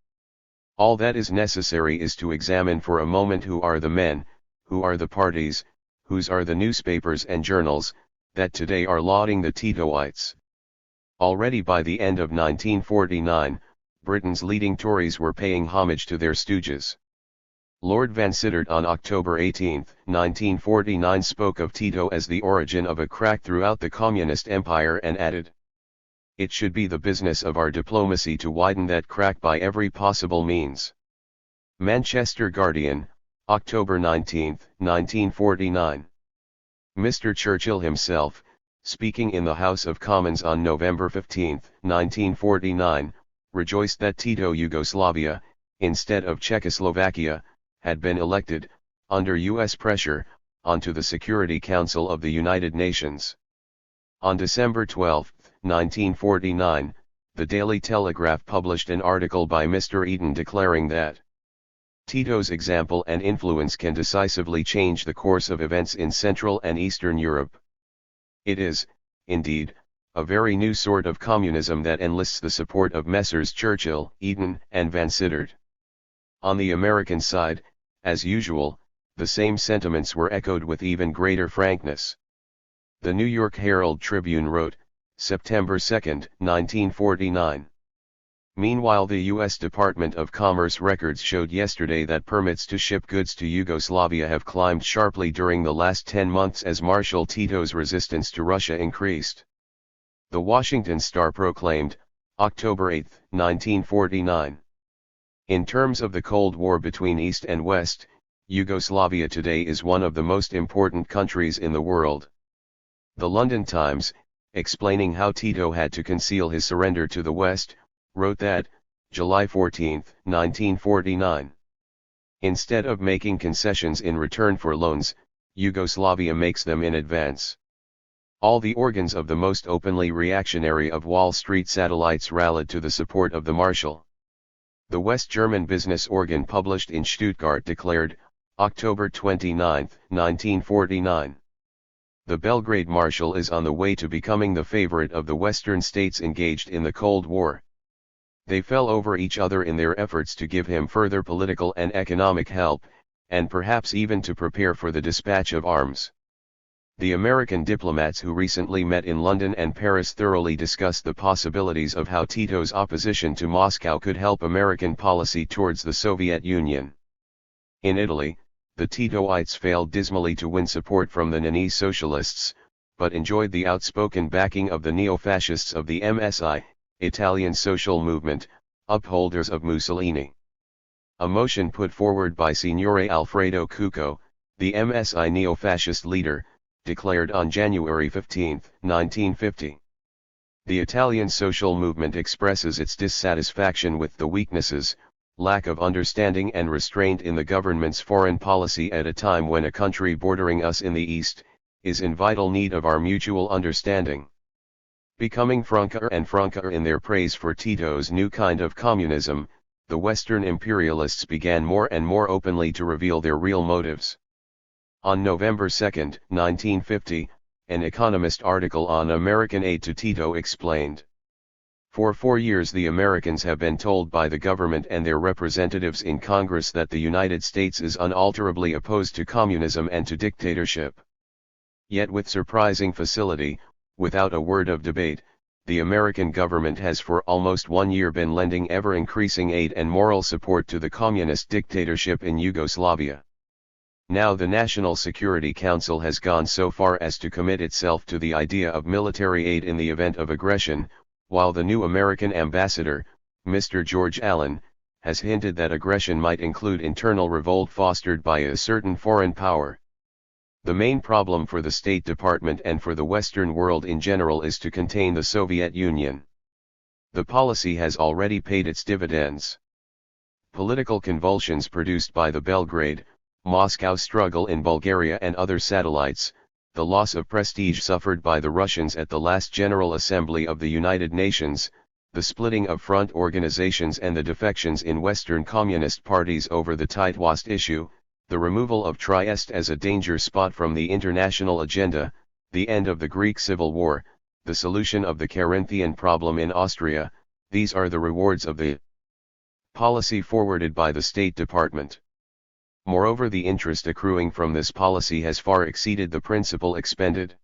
S1: All that is necessary is to examine for a moment who are the men, who are the parties, whose are the newspapers and journals, that today are lauding the Titoites. Already by the end of 1949, Britain's leading Tories were paying homage to their stooges. Lord Vansittart on October 18, 1949 spoke of Tito as the origin of a crack throughout the communist empire and added, "It should be the business of our diplomacy to widen that crack by every possible means." Manchester Guardian, October 19, 1949. Mr. Churchill himself, speaking in the House of Commons on November 15, 1949, rejoiced that Tito Yugoslavia, instead of Czechoslovakia, had been elected, under U.S. pressure, onto the Security Council of the United Nations. On December 12, 1949, the Daily Telegraph published an article by Mr. Eden declaring that Tito's example and influence can decisively change the course of events in Central and Eastern Europe. It is, indeed, a very new sort of communism that enlists the support of Messrs. Churchill, Eden, and Vansittart. On the American side, as usual, the same sentiments were echoed with even greater frankness. The New York Herald Tribune wrote, September 2, 1949. Meanwhile, the U.S. Department of Commerce records showed yesterday that permits to ship goods to Yugoslavia have climbed sharply during the last 10 months as Marshal Tito's resistance to Russia increased. The Washington Star proclaimed, October 8, 1949. In terms of the Cold War between East and West, Yugoslavia today is one of the most important countries in the world. The London Times, explaining how Tito had to conceal his surrender to the West, wrote that, July 14, 1949. Instead of making concessions in return for loans, Yugoslavia makes them in advance. All the organs of the most openly reactionary of Wall Street satellites rallied to the support of the Marshal. The West German business organ published in Stuttgart declared, October 29, 1949. The Belgrade Marshal is on the way to becoming the favorite of the Western states engaged in the Cold War. They fell over each other in their efforts to give him further political and economic help, and perhaps even to prepare for the dispatch of arms. The American diplomats who recently met in London and Paris thoroughly discussed the possibilities of how Tito's opposition to Moscow could help American policy towards the Soviet Union. In Italy, the Titoites failed dismally to win support from the Nani socialists, but enjoyed the outspoken backing of the neo-fascists of the MSI, Italian social movement, upholders of Mussolini. A motion put forward by Signore Alfredo Cucco, the MSI neo-fascist leader, declared on January 15, 1950. The Italian social movement expresses its dissatisfaction with the weaknesses, lack of understanding and restraint in the government's foreign policy at a time when a country bordering us in the East, is in vital need of our mutual understanding. Becoming franker and franker in their praise for Tito's new kind of communism, the Western imperialists began more and more openly to reveal their real motives. On November 2, 1950, an Economist article on American aid to Tito explained. For 4 years the Americans have been told by the government and their representatives in Congress that the United States is unalterably opposed to communism and to dictatorship. Yet with surprising facility, Without a word of debate, the American government has for almost 1 year been lending ever-increasing aid and moral support to the communist dictatorship in Yugoslavia. Now the National Security Council has gone so far as to commit itself to the idea of military aid in the event of aggression, while the new American ambassador, Mr. George Allen, has hinted that aggression might include internal revolt fostered by a certain foreign power. The main problem for the State Department and for the Western world in general is to contain the Soviet Union. The policy has already paid its dividends. Political convulsions produced by the Belgrade, Moscow struggle in Bulgaria and other satellites, the loss of prestige suffered by the Russians at the last General Assembly of the United Nations, the splitting of front organizations and the defections in Western Communist parties over the Titoist issue, the removal of Trieste as a danger spot from the international agenda, the end of the Greek Civil War, the solution of the Carinthian problem in Austria, these are the rewards of the policy forwarded by the State Department. Moreover, the interest accruing from this policy has far exceeded the principal expended.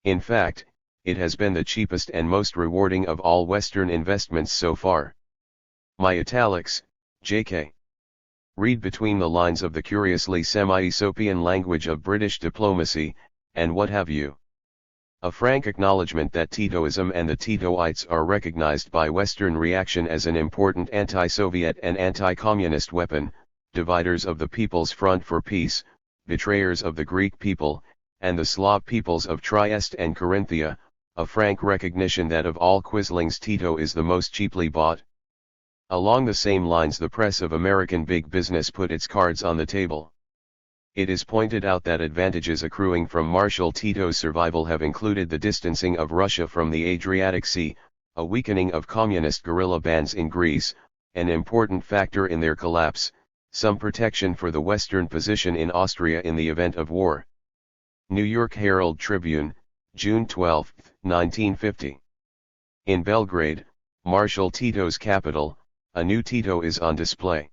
S1: In fact, it has been the cheapest and most rewarding of all Western investments so far. My italics, J.K. Read between the lines of the curiously semi-Aesopian language of British diplomacy, and what have you. A frank acknowledgement that Titoism and the Titoites are recognized by Western reaction as an important anti-Soviet and anti-communist weapon, dividers of the People's Front for Peace, betrayers of the Greek people, and the Slav peoples of Trieste and Carinthia, a frank recognition that of all quislings Tito is the most cheaply bought. Along the same lines the press of American big business put its cards on the table. It is pointed out that advantages accruing from Marshal Tito's survival have included the distancing of Russia from the Adriatic Sea, a weakening of communist guerrilla bands in Greece, an important factor in their collapse, some protection for the Western position in Austria in the event of war. New York Herald Tribune, June 12, 1950. In Belgrade, Marshal Tito's capital, a new Tito is on display.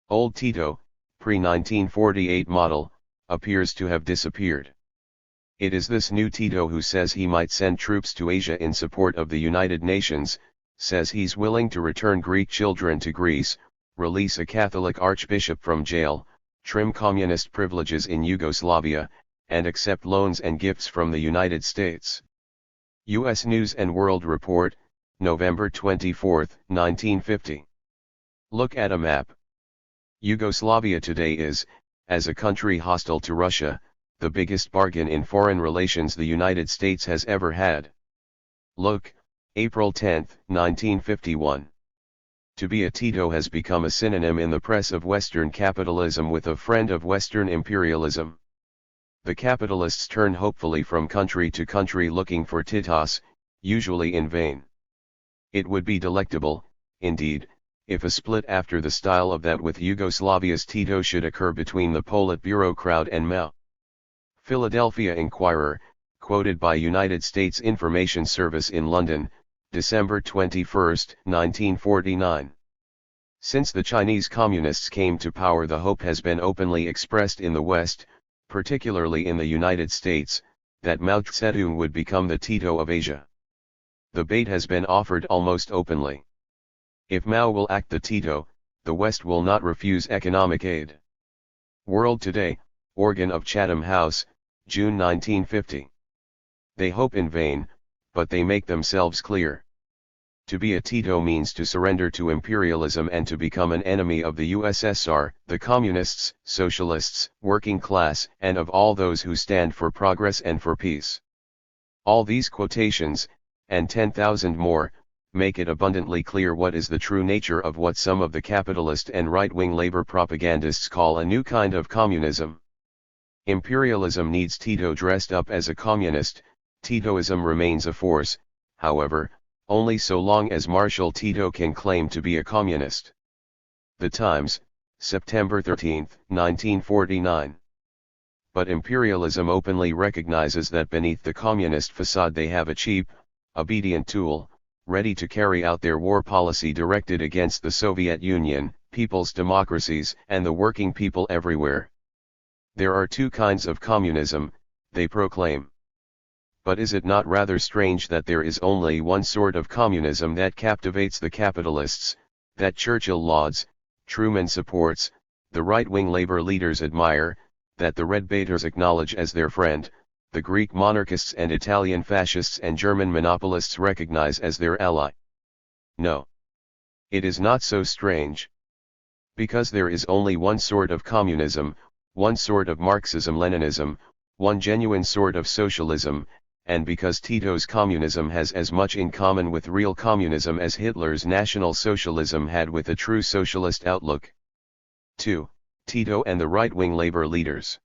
S1: Old Tito, pre-1948 model, appears to have disappeared. It is this new Tito who says he might send troops to Asia in support of the United Nations, says he's willing to return Greek children to Greece, release a Catholic archbishop from jail, trim communist privileges in Yugoslavia, and accept loans and gifts from the United States. U.S. News & World Report, November 24, 1950. Look at a map. Yugoslavia today is, as a country hostile to Russia, the biggest bargain in foreign relations the United States has ever had. Look, April 10, 1951. To be a Tito has become a synonym in the press of Western capitalism with a friend of Western imperialism. The capitalists turn hopefully from country to country looking for Titos, usually in vain. It would be delectable, indeed, if a split after the style of that with Yugoslavia's Tito should occur between the Politburo crowd and Mao. Philadelphia Inquirer, quoted by United States Information Service in London, December 21, 1949. Since the Chinese Communists came to power, the hope has been openly expressed in the West, particularly in the United States, that Mao Zedong would become the Tito of Asia. The bait has been offered almost openly. If Mao will act the Tito, the West will not refuse economic aid. World Today, organ of Chatham House, June 1950. They hope in vain, but they make themselves clear. To be a Tito means to surrender to imperialism and to become an enemy of the USSR, the communists, socialists, working class, and of all those who stand for progress and for peace. All these quotations, and 10,000 more, make it abundantly clear what is the true nature of what some of the capitalist and right-wing labor propagandists call a new kind of communism. Imperialism needs Tito dressed up as a communist. Titoism remains a force, however, only so long as Marshal Tito can claim to be a communist. The Times, September 13, 1949. But imperialism openly recognizes that beneath the communist facade they have a cheap, obedient tool, ready to carry out their war policy directed against the Soviet Union, people's democracies, and the working people everywhere. There are two kinds of communism, they proclaim. But is it not rather strange that there is only one sort of communism that captivates the capitalists, that Churchill lauds, Truman supports, the right-wing labor leaders admire, that the Red Baiters acknowledge as their friend, the Greek monarchists and Italian fascists and German monopolists recognize as their ally? No. It is not so strange. Because there is only one sort of communism, one sort of Marxism-Leninism, one genuine sort of socialism, and because Tito's communism has as much in common with real communism as Hitler's National Socialism had with a true socialist outlook. 2. Tito and the right-wing labor leaders.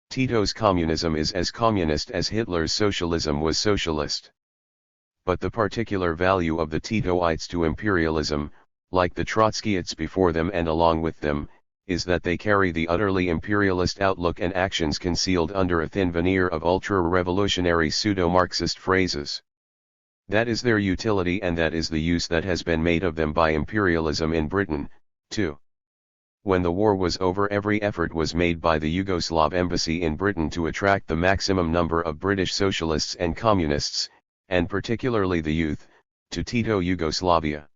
S1: Tito's communism is as communist as Hitler's socialism was socialist. But the particular value of the Titoites to imperialism, like the Trotskyites before them and along with them, is that they carry the utterly imperialist outlook and actions concealed under a thin veneer of ultra-revolutionary pseudo-Marxist phrases. That is their utility, and that is the use that has been made of them by imperialism in Britain, too. When the war was over, every effort was made by the Yugoslav embassy in Britain to attract the maximum number of British socialists and communists, and particularly the youth, to Tito Yugoslavia.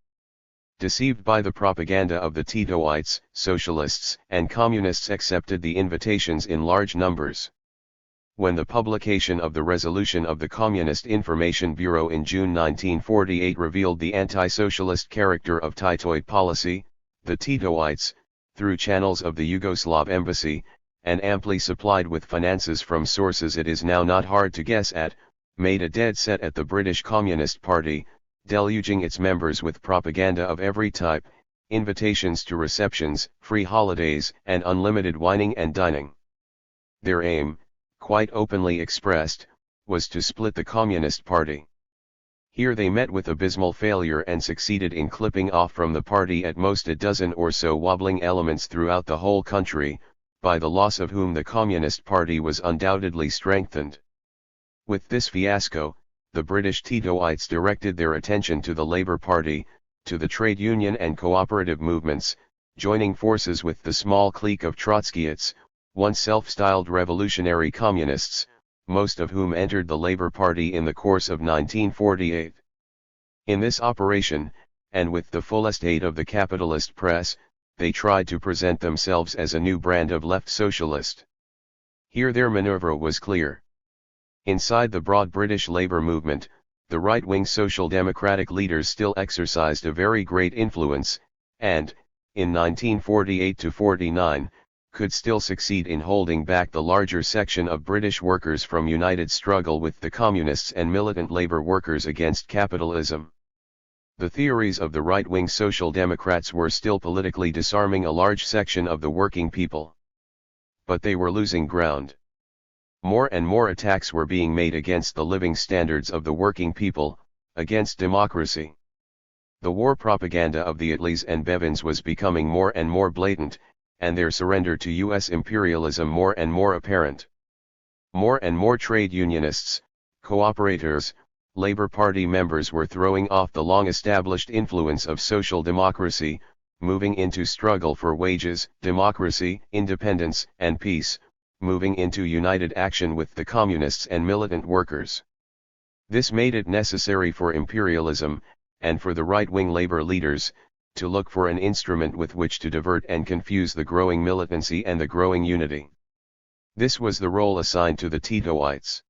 S1: Deceived by the propaganda of the Titoites, socialists and communists accepted the invitations in large numbers. When the publication of the resolution of the Communist Information Bureau in June 1948 revealed the anti-socialist character of Titoid policy, the Titoites, through channels of the Yugoslav embassy, and amply supplied with finances from sources it is now not hard to guess at, made a dead set at the British Communist Party, deluging its members with propaganda of every type, invitations to receptions, free holidays, and unlimited wining and dining. Their aim, quite openly expressed, was to split the Communist Party. Here they met with abysmal failure and succeeded in clipping off from the party at most a dozen or so wobbling elements throughout the whole country, by the loss of whom the Communist Party was undoubtedly strengthened. With this fiasco, the British Titoites directed their attention to the Labour Party, to the trade union and cooperative movements, joining forces with the small clique of Trotskyites, once self-styled revolutionary communists, most of whom entered the Labour Party in the course of 1948. In this operation, and with the fullest aid of the capitalist press, they tried to present themselves as a new brand of left socialist. Here their manoeuvre was clear. Inside the broad British Labour movement, the right-wing social democratic leaders still exercised a very great influence, and, in 1948-49, could still succeed in holding back the larger section of British workers from united struggle with the communists and militant labour workers against capitalism. The theories of the right-wing social democrats were still politically disarming a large section of the working people. But they were losing ground. More and more attacks were being made against the living standards of the working people, against democracy. The war propaganda of the Attlees and Bevins was becoming more and more blatant, and their surrender to U.S. imperialism more and more apparent. More and more trade unionists, cooperators, Labour Party members were throwing off the long-established influence of social democracy, moving into struggle for wages, democracy, independence, and peace, moving into united action with the communists and militant workers. This made it necessary for imperialism, and for the right-wing labor leaders, to look for an instrument with which to divert and confuse the growing militancy and the growing unity. This was the role assigned to the Titoites.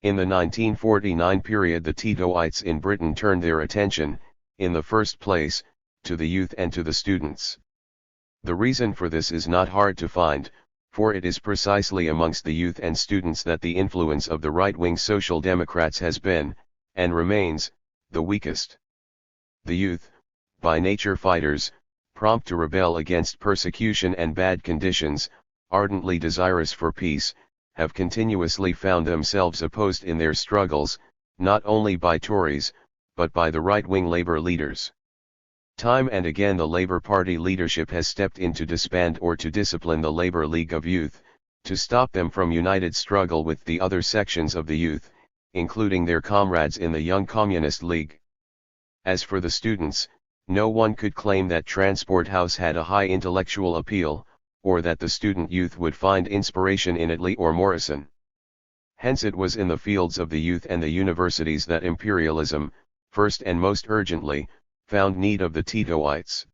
S1: In the 1949 period, the Titoites in Britain turned their attention, in the first place, to the youth and to the students. The reason for this is not hard to find, for it is precisely amongst the youth and students that the influence of the right-wing social democrats has been, and remains, the weakest. The youth, by nature fighters, prompt to rebel against persecution and bad conditions, ardently desirous for peace, have continuously found themselves opposed in their struggles, not only by Tories, but by the right-wing Labour leaders. Time and again the Labour Party leadership has stepped in to disband or to discipline the Labour League of Youth, to stop them from united struggle with the other sections of the youth, including their comrades in the Young Communist League. As for the students, no one could claim that Transport House had a high intellectual appeal, or that the student youth would find inspiration in Attlee or Morrison. Hence it was in the fields of the youth and the universities that imperialism, first and most urgently, found need of the Titoites.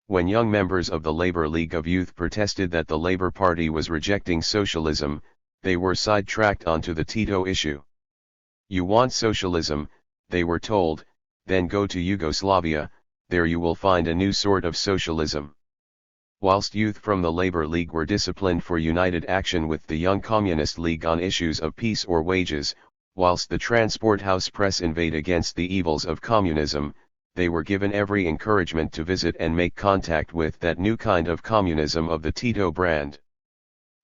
S1: When young members of the Labor League of Youth protested that the Labor Party was rejecting socialism, they were sidetracked onto the Tito issue. You want socialism, they were told, then go to Yugoslavia, there you will find a new sort of socialism. Whilst youth from the Labor League were disciplined for united action with the Young Communist League on issues of peace or wages, whilst the transport house press inveighed against the evils of communism, they were given every encouragement to visit and make contact with that new kind of communism of the Tito brand.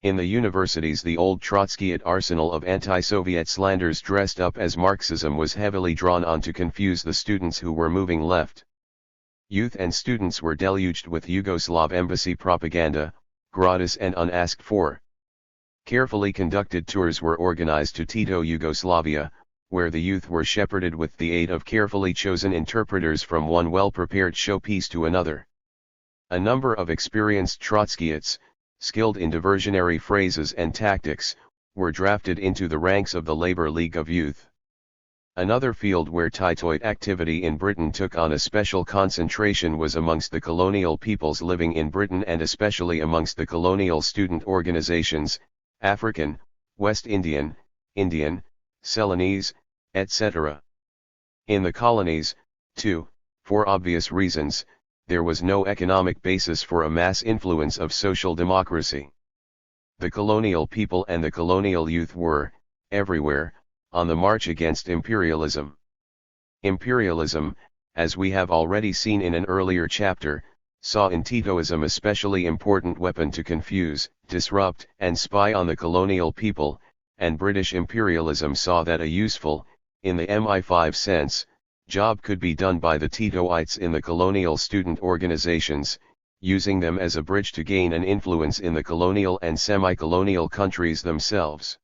S1: In the universities, the old Trotskyite arsenal of anti-Soviet slanders dressed up as Marxism was heavily drawn on to confuse the students who were moving left. Youth and students were deluged with Yugoslav embassy propaganda, gratis and unasked for. Carefully conducted tours were organized to Tito Yugoslavia, where the youth were shepherded with the aid of carefully chosen interpreters from one well-prepared showpiece to another. A number of experienced Trotskyites, skilled in diversionary phrases and tactics, were drafted into the ranks of the Labor League of Youth. Another field where Titoite activity in Britain took on a special concentration was amongst the colonial peoples living in Britain, and especially amongst the colonial student organizations, African, West Indian, Indian, Ceylonese, etc. In the colonies, too, for obvious reasons, there was no economic basis for a mass influence of social democracy. The colonial people and the colonial youth were, everywhere, on the march against imperialism. Imperialism, as we have already seen in an earlier chapter, saw in Titoism a specially important weapon to confuse, disrupt, and spy on the colonial people, and British imperialism saw that a useful, in the MI5 sense, job could be done by the Titoites in the colonial student organizations, using them as a bridge to gain an influence in the colonial and semi-colonial countries themselves.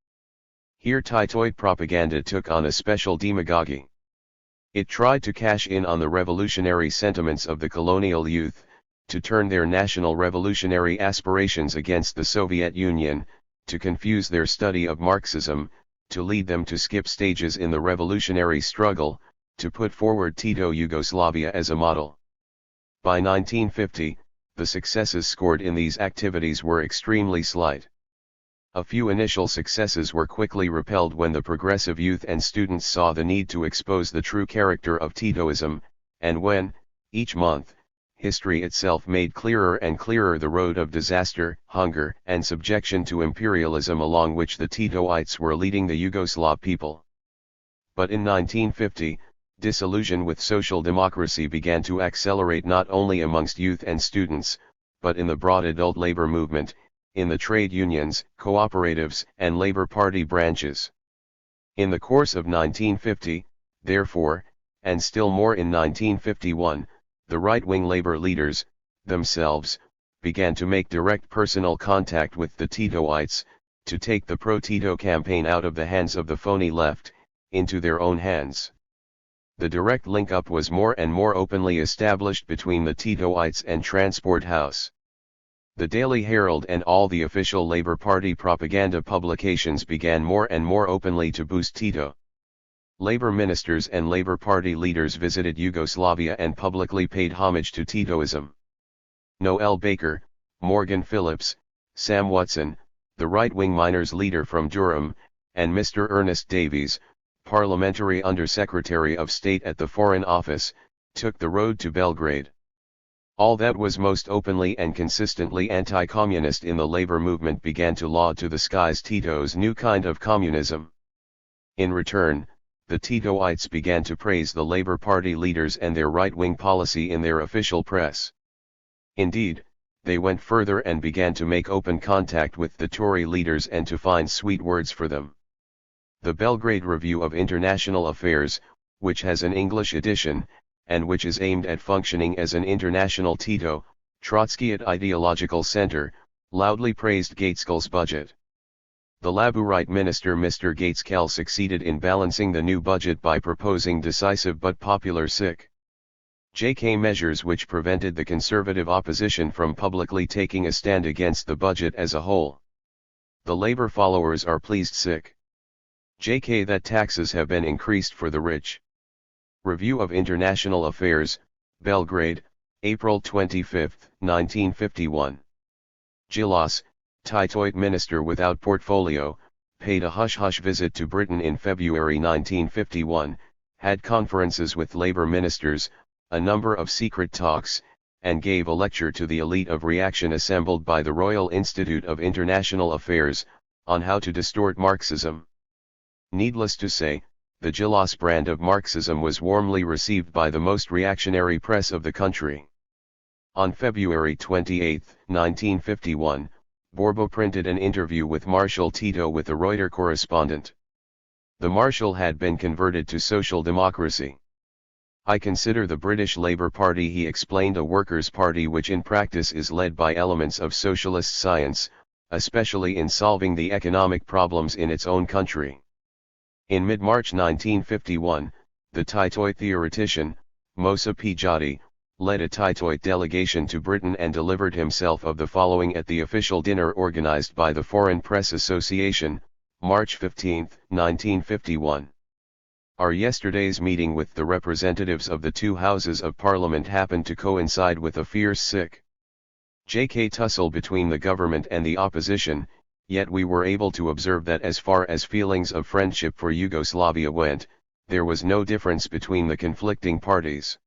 S1: Here Titoite propaganda took on a special demagogy. It tried to cash in on the revolutionary sentiments of the colonial youth, to turn their national revolutionary aspirations against the Soviet Union, to confuse their study of Marxism, to lead them to skip stages in the revolutionary struggle, to put forward Tito Yugoslavia as a model. By 1950, the successes scored in these activities were extremely slight. A few initial successes were quickly repelled when the progressive youth and students saw the need to expose the true character of Titoism, and when, each month, history itself made clearer and clearer the road of disaster, hunger, and subjection to imperialism along which the Titoites were leading the Yugoslav people. But in 1950, disillusion with social democracy began to accelerate not only amongst youth and students, but in the broad adult labor movement, in the trade unions, cooperatives, and Labor Party branches. In the course of 1950, therefore, and still more in 1951, the right-wing labor leaders, themselves, began to make direct personal contact with the Titoites, to take the pro-Tito campaign out of the hands of the phony left, into their own hands. The direct link-up was more and more openly established between the Titoites and Transport House. The Daily Herald and all the official Labor Party propaganda publications began more and more openly to boost Tito. Labor ministers and Labor Party leaders visited Yugoslavia and publicly paid homage to Titoism. Noel Baker, Morgan Phillips, Sam Watson, the right-wing miners' leader from Durham, and Mr. Ernest Davies, Parliamentary Under-Secretary of State at the Foreign Office, took the road to Belgrade. All that was most openly and consistently anti-communist in the labor movement began to laud to the skies Tito's new kind of communism. In return, the Titoites began to praise the Labor Party leaders and their right-wing policy in their official press. Indeed, they went further and began to make open contact with the Tory leaders and to find sweet words for them. The Belgrade Review of International Affairs, which has an English edition, and which is aimed at functioning as an international Tito, Trotskyite ideological center, loudly praised Gaitskell's budget. The Labourite minister Mr. Gaitskell succeeded in balancing the new budget by proposing decisive but popular J.K. measures which prevented the Conservative opposition from publicly taking a stand against the budget as a whole. The Labour followers are pleased JK that taxes have been increased for the rich. Review of International Affairs, Belgrade, April 25, 1951. Gilas, Titoid minister without portfolio, paid a hush-hush visit to Britain in February 1951, had conferences with Labour ministers, a number of secret talks, and gave a lecture to the elite of reaction assembled by the Royal Institute of International Affairs, on how to distort Marxism. Needless to say, the Gilas brand of Marxism was warmly received by the most reactionary press of the country. On February 28, 1951, Borbo printed an interview with Marshal Tito with a Reuters correspondent. The Marshal had been converted to social democracy. "I consider the British Labour Party," he explained, "a workers' party which in practice is led by elements of socialist science, especially in solving the economic problems in its own country." In mid-March 1951, the Titoid theoretician, Mosa Pijati, led a Titoid delegation to Britain and delivered himself of the following at the official dinner organized by the Foreign Press Association, March 15, 1951. "Our yesterday's meeting with the representatives of the two Houses of Parliament happened to coincide with a fierce sic JK tussle between the government and the opposition, yet we were able to observe that as far as feelings of friendship for Yugoslavia went, there was no difference between the conflicting parties.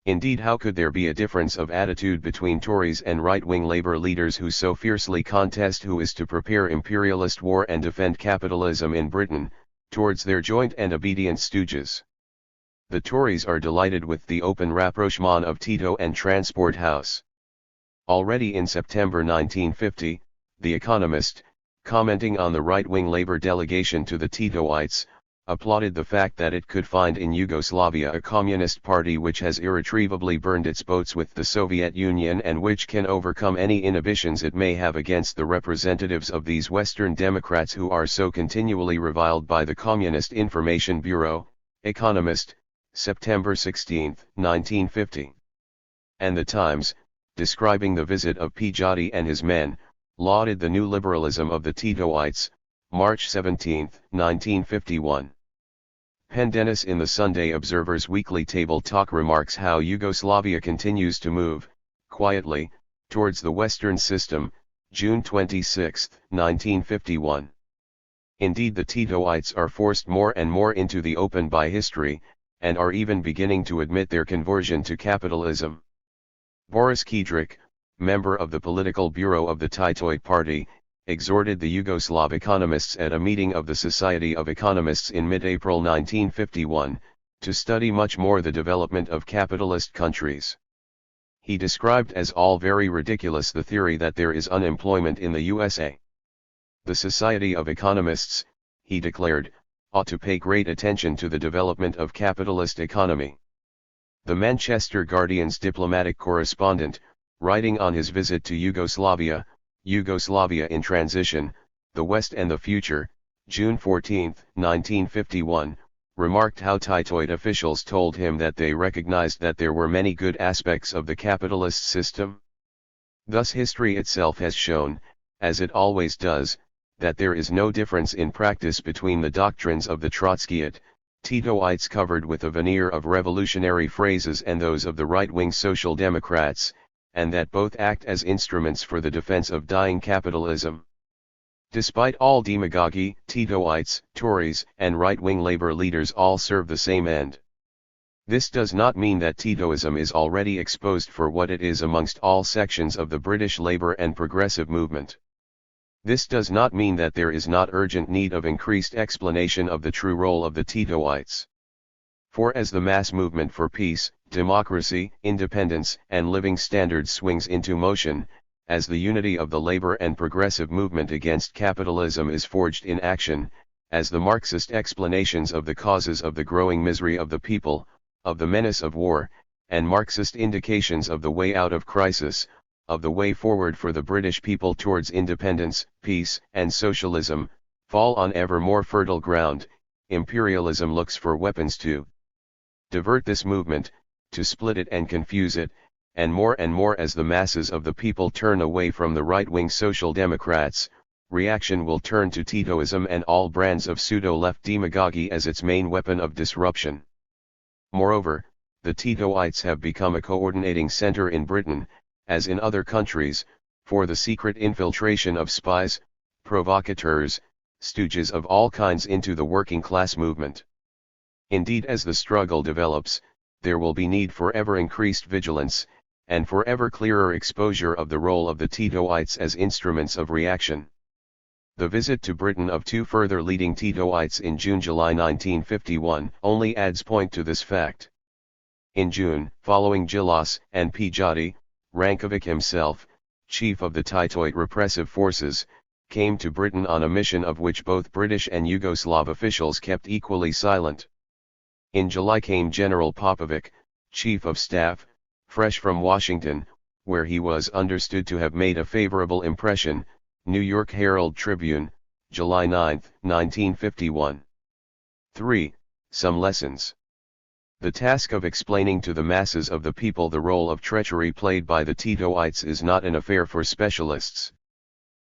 S1: Indeed, how could there be a difference of attitude between Tories and right-wing Labour leaders who so fiercely contest who is to prepare imperialist war and defend capitalism in Britain, towards their joint and obedient stooges? The Tories are delighted with the open rapprochement of Tito and Transport House." Already in September 1950, The Economist, commenting on the right-wing Labour delegation to the Titoites, applauded the fact that it could find in Yugoslavia a communist party which has irretrievably burned its boats with the Soviet Union and which can overcome any inhibitions it may have against the representatives of these Western Democrats who are so continually reviled by the Communist Information Bureau. Economist, September 16, 1950. And The Times, describing the visit of Pijati and his men, lauded the new liberalism of the Titoites, March 17, 1951. Pendennis in the Sunday Observer's weekly table talk remarks how Yugoslavia continues to move, quietly, towards the Western system, June 26, 1951. Indeed, the Titoites are forced more and more into the open by history, and are even beginning to admit their conversion to capitalism. Boris Kidric, member of the political bureau of the Titoid Party, exhorted the Yugoslav economists at a meeting of the Society of Economists in mid-April 1951, to study much more the development of capitalist countries. He described as all very ridiculous the theory that there is unemployment in the USA. The Society of Economists, he declared, ought to pay great attention to the development of capitalist economy. The Manchester Guardian's diplomatic correspondent, writing on his visit to Yugoslavia, Yugoslavia in Transition, the West and the Future, June 14, 1951, remarked how Titoid officials told him that they recognized that there were many good aspects of the capitalist system. Thus history itself has shown, as it always does, that there is no difference in practice between the doctrines of the Trotskyite, Titoites covered with a veneer of revolutionary phrases and those of the right-wing Social Democrats, and that both act as instruments for the defense of dying capitalism. Despite all demagogy, Titoites, Tories, and right-wing Labour leaders all serve the same end. This does not mean that Titoism is already exposed for what it is amongst all sections of the British Labour and progressive movement. This does not mean that there is not urgent need of increased explanation of the true role of the Titoites. For as the mass movement for peace, democracy, independence, and living standards swings into motion, as the unity of the labor and progressive movement against capitalism is forged in action, as the Marxist explanations of the causes of the growing misery of the people, of the menace of war, and Marxist indications of the way out of crisis, of the way forward for the British people towards independence, peace, and socialism, fall on ever more fertile ground, imperialism looks for weapons to divert this movement, to split it and confuse it, and more as the masses of the people turn away from the right-wing Social Democrats, reaction will turn to Titoism and all brands of pseudo-left demagoguery as its main weapon of disruption. Moreover, the Titoites have become a coordinating center in Britain, as in other countries, for the secret infiltration of spies, provocateurs, stooges of all kinds into the working class movement. Indeed, as the struggle develops, there will be need for ever increased vigilance, and for ever clearer exposure of the role of the Titoites as instruments of reaction. The visit to Britain of two further leading Titoites in June-July 1951 only adds point to this fact. In June, following Gilas and Pijati, Rankovic himself, chief of the Titoite repressive forces, came to Britain on a mission of which both British and Yugoslav officials kept equally silent. In July came General Popovic, chief of staff, fresh from Washington, where he was understood to have made a favorable impression. New York Herald Tribune, July 9, 1951. 3. Some lessons. The task of explaining to the masses of the people the role of treachery played by the Titoites is not an affair for specialists.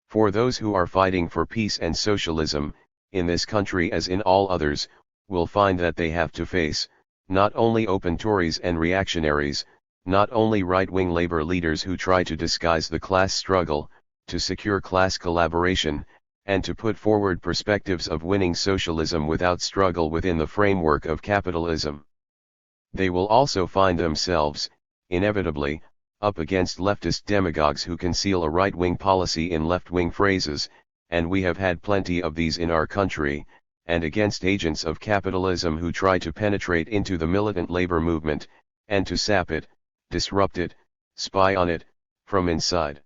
S1: For those who are fighting for peace and socialism, in this country as in all others, will find that they have to face, not only open Tories and reactionaries, not only right-wing labor leaders who try to disguise the class struggle, to secure class collaboration, and to put forward perspectives of winning socialism without struggle within the framework of capitalism. They will also find themselves, inevitably, up against leftist demagogues who conceal a right-wing policy in left-wing phrases, and we have had plenty of these in our country, and against agents of capitalism who try to penetrate into the militant labor movement, and to sap it, disrupt it, spy on it, from inside.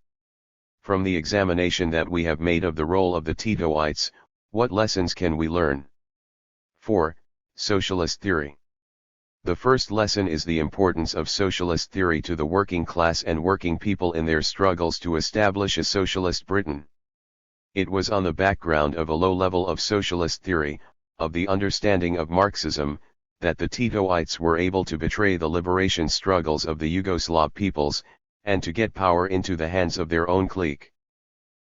S1: From the examination that we have made of the role of the Titoites, what lessons can we learn? 4. Socialist theory. The first lesson is the importance of socialist theory to the working class and working people in their struggles to establish a socialist Britain. It was on the background of a low level of socialist theory, of the understanding of Marxism, that the Titoites were able to betray the liberation struggles of the Yugoslav peoples, and to get power into the hands of their own clique.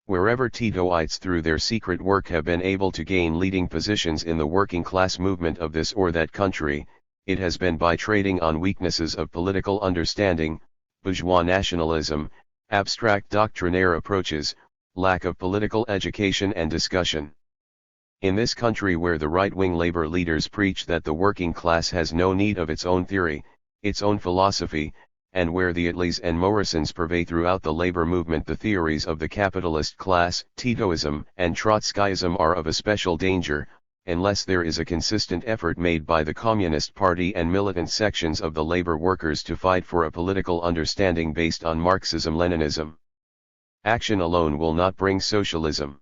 S1: Wherever Titoites through their secret work have been able to gain leading positions in the working class movement of this or that country, it has been by trading on weaknesses of political understanding, bourgeois nationalism, abstract doctrinaire approaches, lack of political education and discussion. In this country where the right-wing labor leaders preach that the working class has no need of its own theory, its own philosophy, and where the Atleys and Morrisons purvey throughout the labor movement the theories of the capitalist class, Titoism and Trotskyism are of a special danger, unless there is a consistent effort made by the Communist Party and militant sections of the labor workers to fight for a political understanding based on Marxism-Leninism. Action alone will not bring socialism.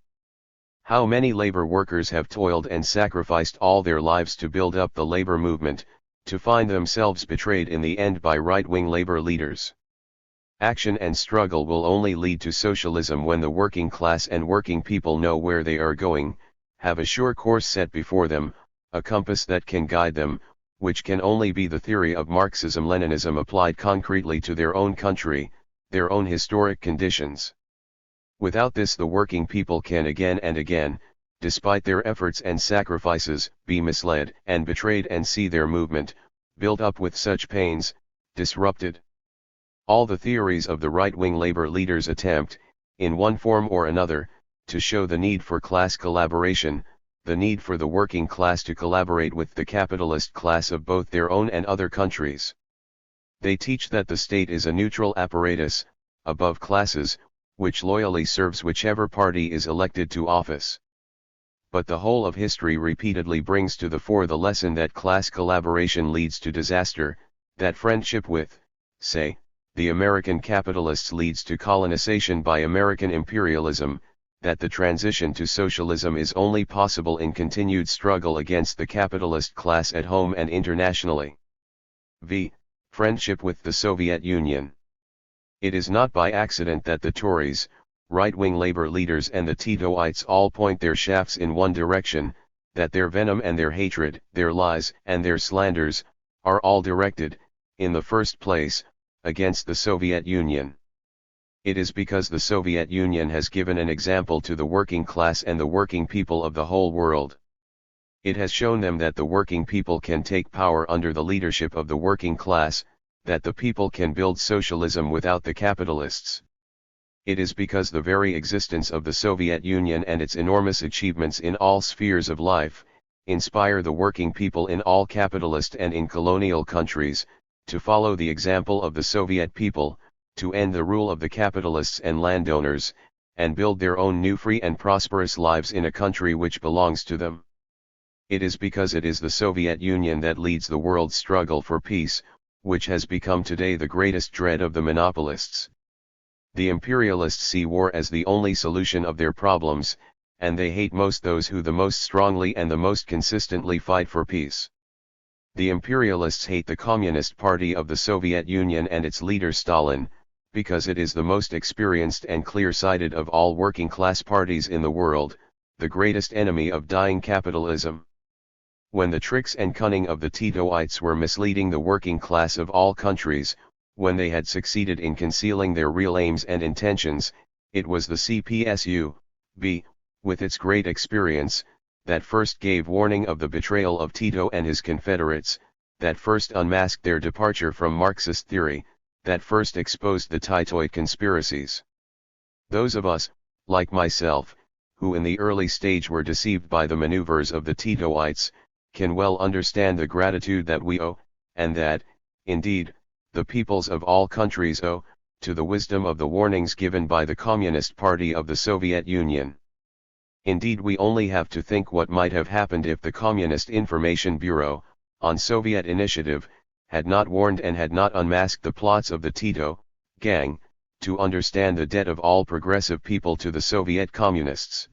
S1: How many labor workers have toiled and sacrificed all their lives to build up the labor movement, to find themselves betrayed in the end by right-wing labor leaders. Action and struggle will only lead to socialism when the working class and working people know where they are going, have a sure course set before them, a compass that can guide them, which can only be the theory of Marxism-Leninism applied concretely to their own country, their own historic conditions. Without this the working people can again and again, despite their efforts and sacrifices, be misled and betrayed and see their movement, built up with such pains, disrupted. All the theories of the right-wing labor leaders attempt, in one form or another, to show the need for class collaboration, the need for the working class to collaborate with the capitalist class of both their own and other countries. They teach that the state is a neutral apparatus, above classes, which loyally serves whichever party is elected to office. But the whole of history repeatedly brings to the fore the lesson that class collaboration leads to disaster, that friendship with, say, the American capitalists leads to colonization by American imperialism, that the transition to socialism is only possible in continued struggle against the capitalist class at home and internationally. V. Friendship with the Soviet Union. It is not by accident that the Tories, right-wing labor leaders and the Titoites all point their shafts in one direction, that their venom and their hatred, their lies and their slanders, are all directed, in the first place, against the Soviet Union. It is because the Soviet Union has given an example to the working class and the working people of the whole world. It has shown them that the working people can take power under the leadership of the working class, that the people can build socialism without the capitalists. It is because the very existence of the Soviet Union and its enormous achievements in all spheres of life, inspire the working people in all capitalist and in colonial countries, to follow the example of the Soviet people, to end the rule of the capitalists and landowners, and build their own new free and prosperous lives in a country which belongs to them. It is because it is the Soviet Union that leads the world's struggle for peace, which has become today the greatest dread of the monopolists. The imperialists see war as the only solution of their problems, and they hate most those who the most strongly and the most consistently fight for peace. The imperialists hate the Communist Party of the Soviet Union and its leader Stalin, because it is the most experienced and clear-sighted of all working-class parties in the world, the greatest enemy of dying capitalism. When the tricks and cunning of the Titoites were misleading the working class of all countries, when they had succeeded in concealing their real aims and intentions, it was the CPSU, with its great experience, that first gave warning of the betrayal of Tito and his confederates, that first unmasked their departure from Marxist theory, that first exposed the Titoid conspiracies. Those of us, like myself, who in the early stage were deceived by the maneuvers of the Titoites, can well understand the gratitude that we owe, and that, indeed, the peoples of all countries owe, to the wisdom of the warnings given by the Communist Party of the Soviet Union. Indeed, we only have to think what might have happened if the Communist Information Bureau, on Soviet initiative, had not warned and had not unmasked the plots of the Tito gang, to understand the debt of all progressive people to the Soviet Communists.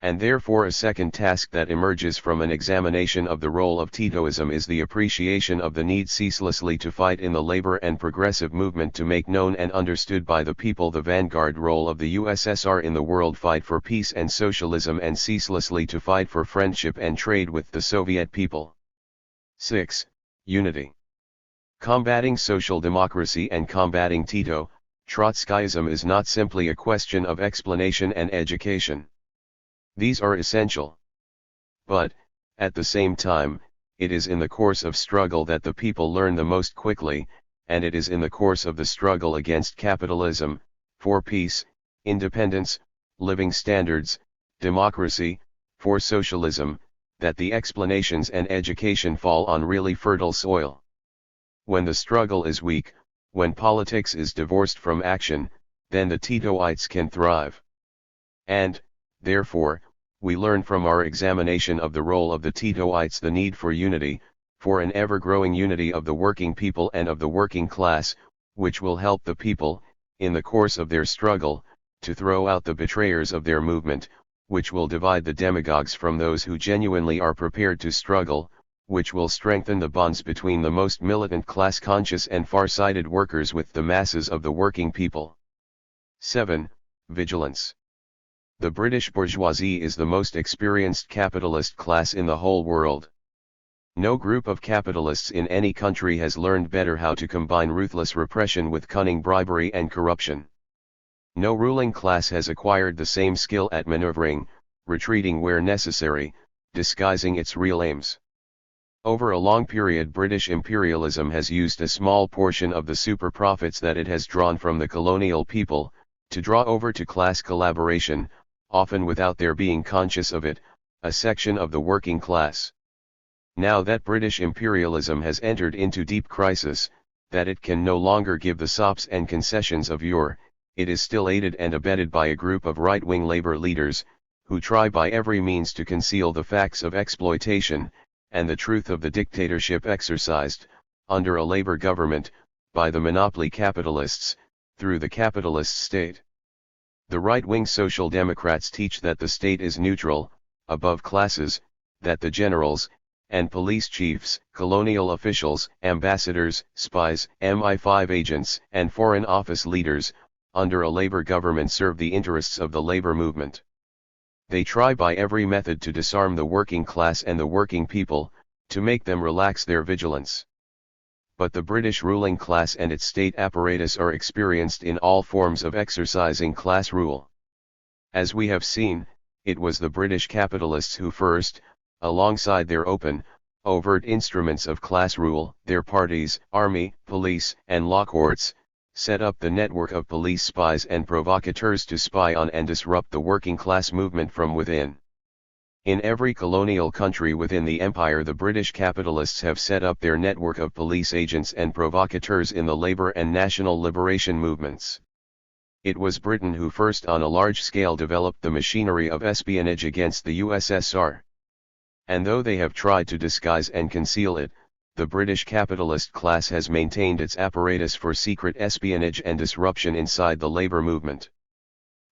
S1: And therefore a second task that emerges from an examination of the role of Titoism is the appreciation of the need ceaselessly to fight in the labor and progressive movement to make known and understood by the people the vanguard role of the USSR in the world fight for peace and socialism, and ceaselessly to fight for friendship and trade with the Soviet people. 6. Unity. Combating social democracy and combating Tito, Trotskyism is not simply a question of explanation and education. These are essential. But, at the same time, it is in the course of struggle that the people learn the most quickly, and it is in the course of the struggle against capitalism, for peace, independence, living standards, democracy, for socialism, that the explanations and education fall on really fertile soil. When the struggle is weak, when politics is divorced from action, then the Titoites can thrive. And, therefore, we learn from our examination of the role of the Titoites the need for unity, for an ever-growing unity of the working people and of the working class, which will help the people, in the course of their struggle, to throw out the betrayers of their movement, which will divide the demagogues from those who genuinely are prepared to struggle, which will strengthen the bonds between the most militant class-conscious and far-sighted workers with the masses of the working people. 7. Vigilance. The British bourgeoisie is the most experienced capitalist class in the whole world. No group of capitalists in any country has learned better how to combine ruthless repression with cunning bribery and corruption. No ruling class has acquired the same skill at maneuvering, retreating where necessary, disguising its real aims. Over a long period, British imperialism has used a small portion of the super profits that it has drawn from the colonial people, to draw over to class collaboration, often without their being conscious of it, a section of the working class. Now that British imperialism has entered into deep crisis, that it can no longer give the sops and concessions of yore, it is still aided and abetted by a group of right-wing labor leaders, who try by every means to conceal the facts of exploitation, and the truth of the dictatorship exercised, under a labor government, by the monopoly capitalists, through the capitalist state. The right-wing Social Democrats teach that the state is neutral, above classes, that the generals, and police chiefs, colonial officials, ambassadors, spies, MI5 agents, and foreign office leaders, under a labor government serve the interests of the labor movement. They try by every method to disarm the working class and the working people, to make them relax their vigilance. but the British ruling class and its state apparatus are experienced in all forms of exercising class rule. As we have seen, it was the British capitalists who first, alongside their open, overt instruments of class rule, their parties, army, police, and law courts, set up the network of police spies and provocateurs to spy on and disrupt the working class movement from within. In every colonial country within the empire, the British capitalists have set up their network of police agents and provocateurs in the labor and national liberation movements. It was Britain who first on a large scale developed the machinery of espionage against the USSR. And though they have tried to disguise and conceal it, the British capitalist class has maintained its apparatus for secret espionage and disruption inside the labor movement.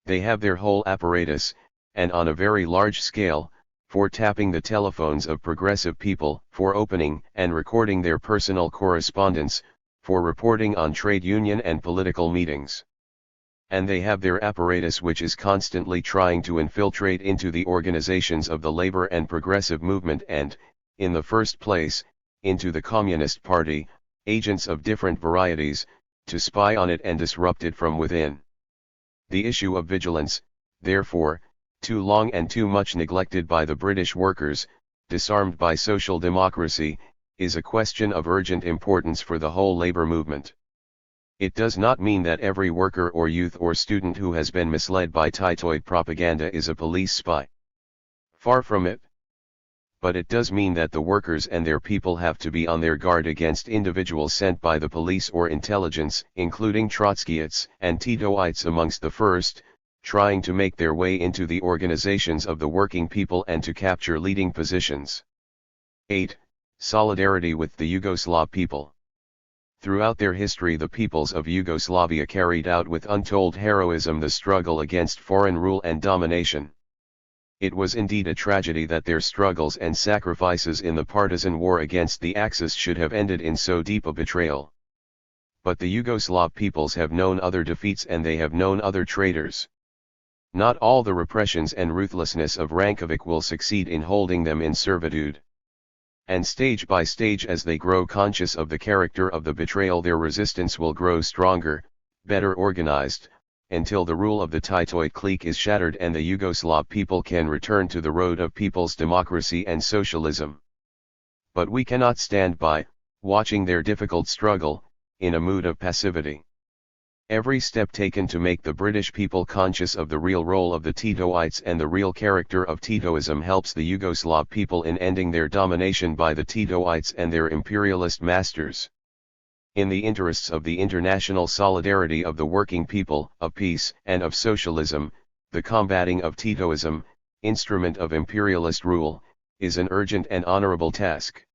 S1: They have their whole apparatus, and on a very large scale, for tapping the telephones of progressive people, for opening and recording their personal correspondence, for reporting on trade union and political meetings. And they have their apparatus which is constantly trying to infiltrate into the organizations of the labor and progressive movement and, in the first place, into the Communist Party, agents of different varieties, to spy on it and disrupt it from within. The issue of vigilance, therefore, too long and too much neglected by the British workers, disarmed by social democracy, is a question of urgent importance for the whole labor movement. It does not mean that every worker or youth or student who has been misled by Titoid propaganda is a police spy. Far from it. But it does mean that the workers and their people have to be on their guard against individuals sent by the police or intelligence, including Trotskyites and Titoites amongst the first, trying to make their way into the organizations of the working people and to capture leading positions. 8. Solidarity with the Yugoslav people. Throughout their history, the peoples of Yugoslavia carried out with untold heroism the struggle against foreign rule and domination. It was indeed a tragedy that their struggles and sacrifices in the partisan war against the Axis should have ended in so deep a betrayal. But the Yugoslav peoples have known other defeats and they have known other traitors. Not all the repressions and ruthlessness of Rankovic will succeed in holding them in servitude. And stage by stage, as they grow conscious of the character of the betrayal, their resistance will grow stronger, better organized, until the rule of the Titoid clique is shattered and the Yugoslav people can return to the road of people's democracy and socialism. But we cannot stand by, watching their difficult struggle, in a mood of passivity. Every step taken to make the British people conscious of the real role of the Titoites and the real character of Titoism helps the Yugoslav people in ending their domination by the Titoites and their imperialist masters. In the interests of the international solidarity of the working people, of peace and of socialism, the combating of Titoism, instrument of imperialist rule, is an urgent and honorable task.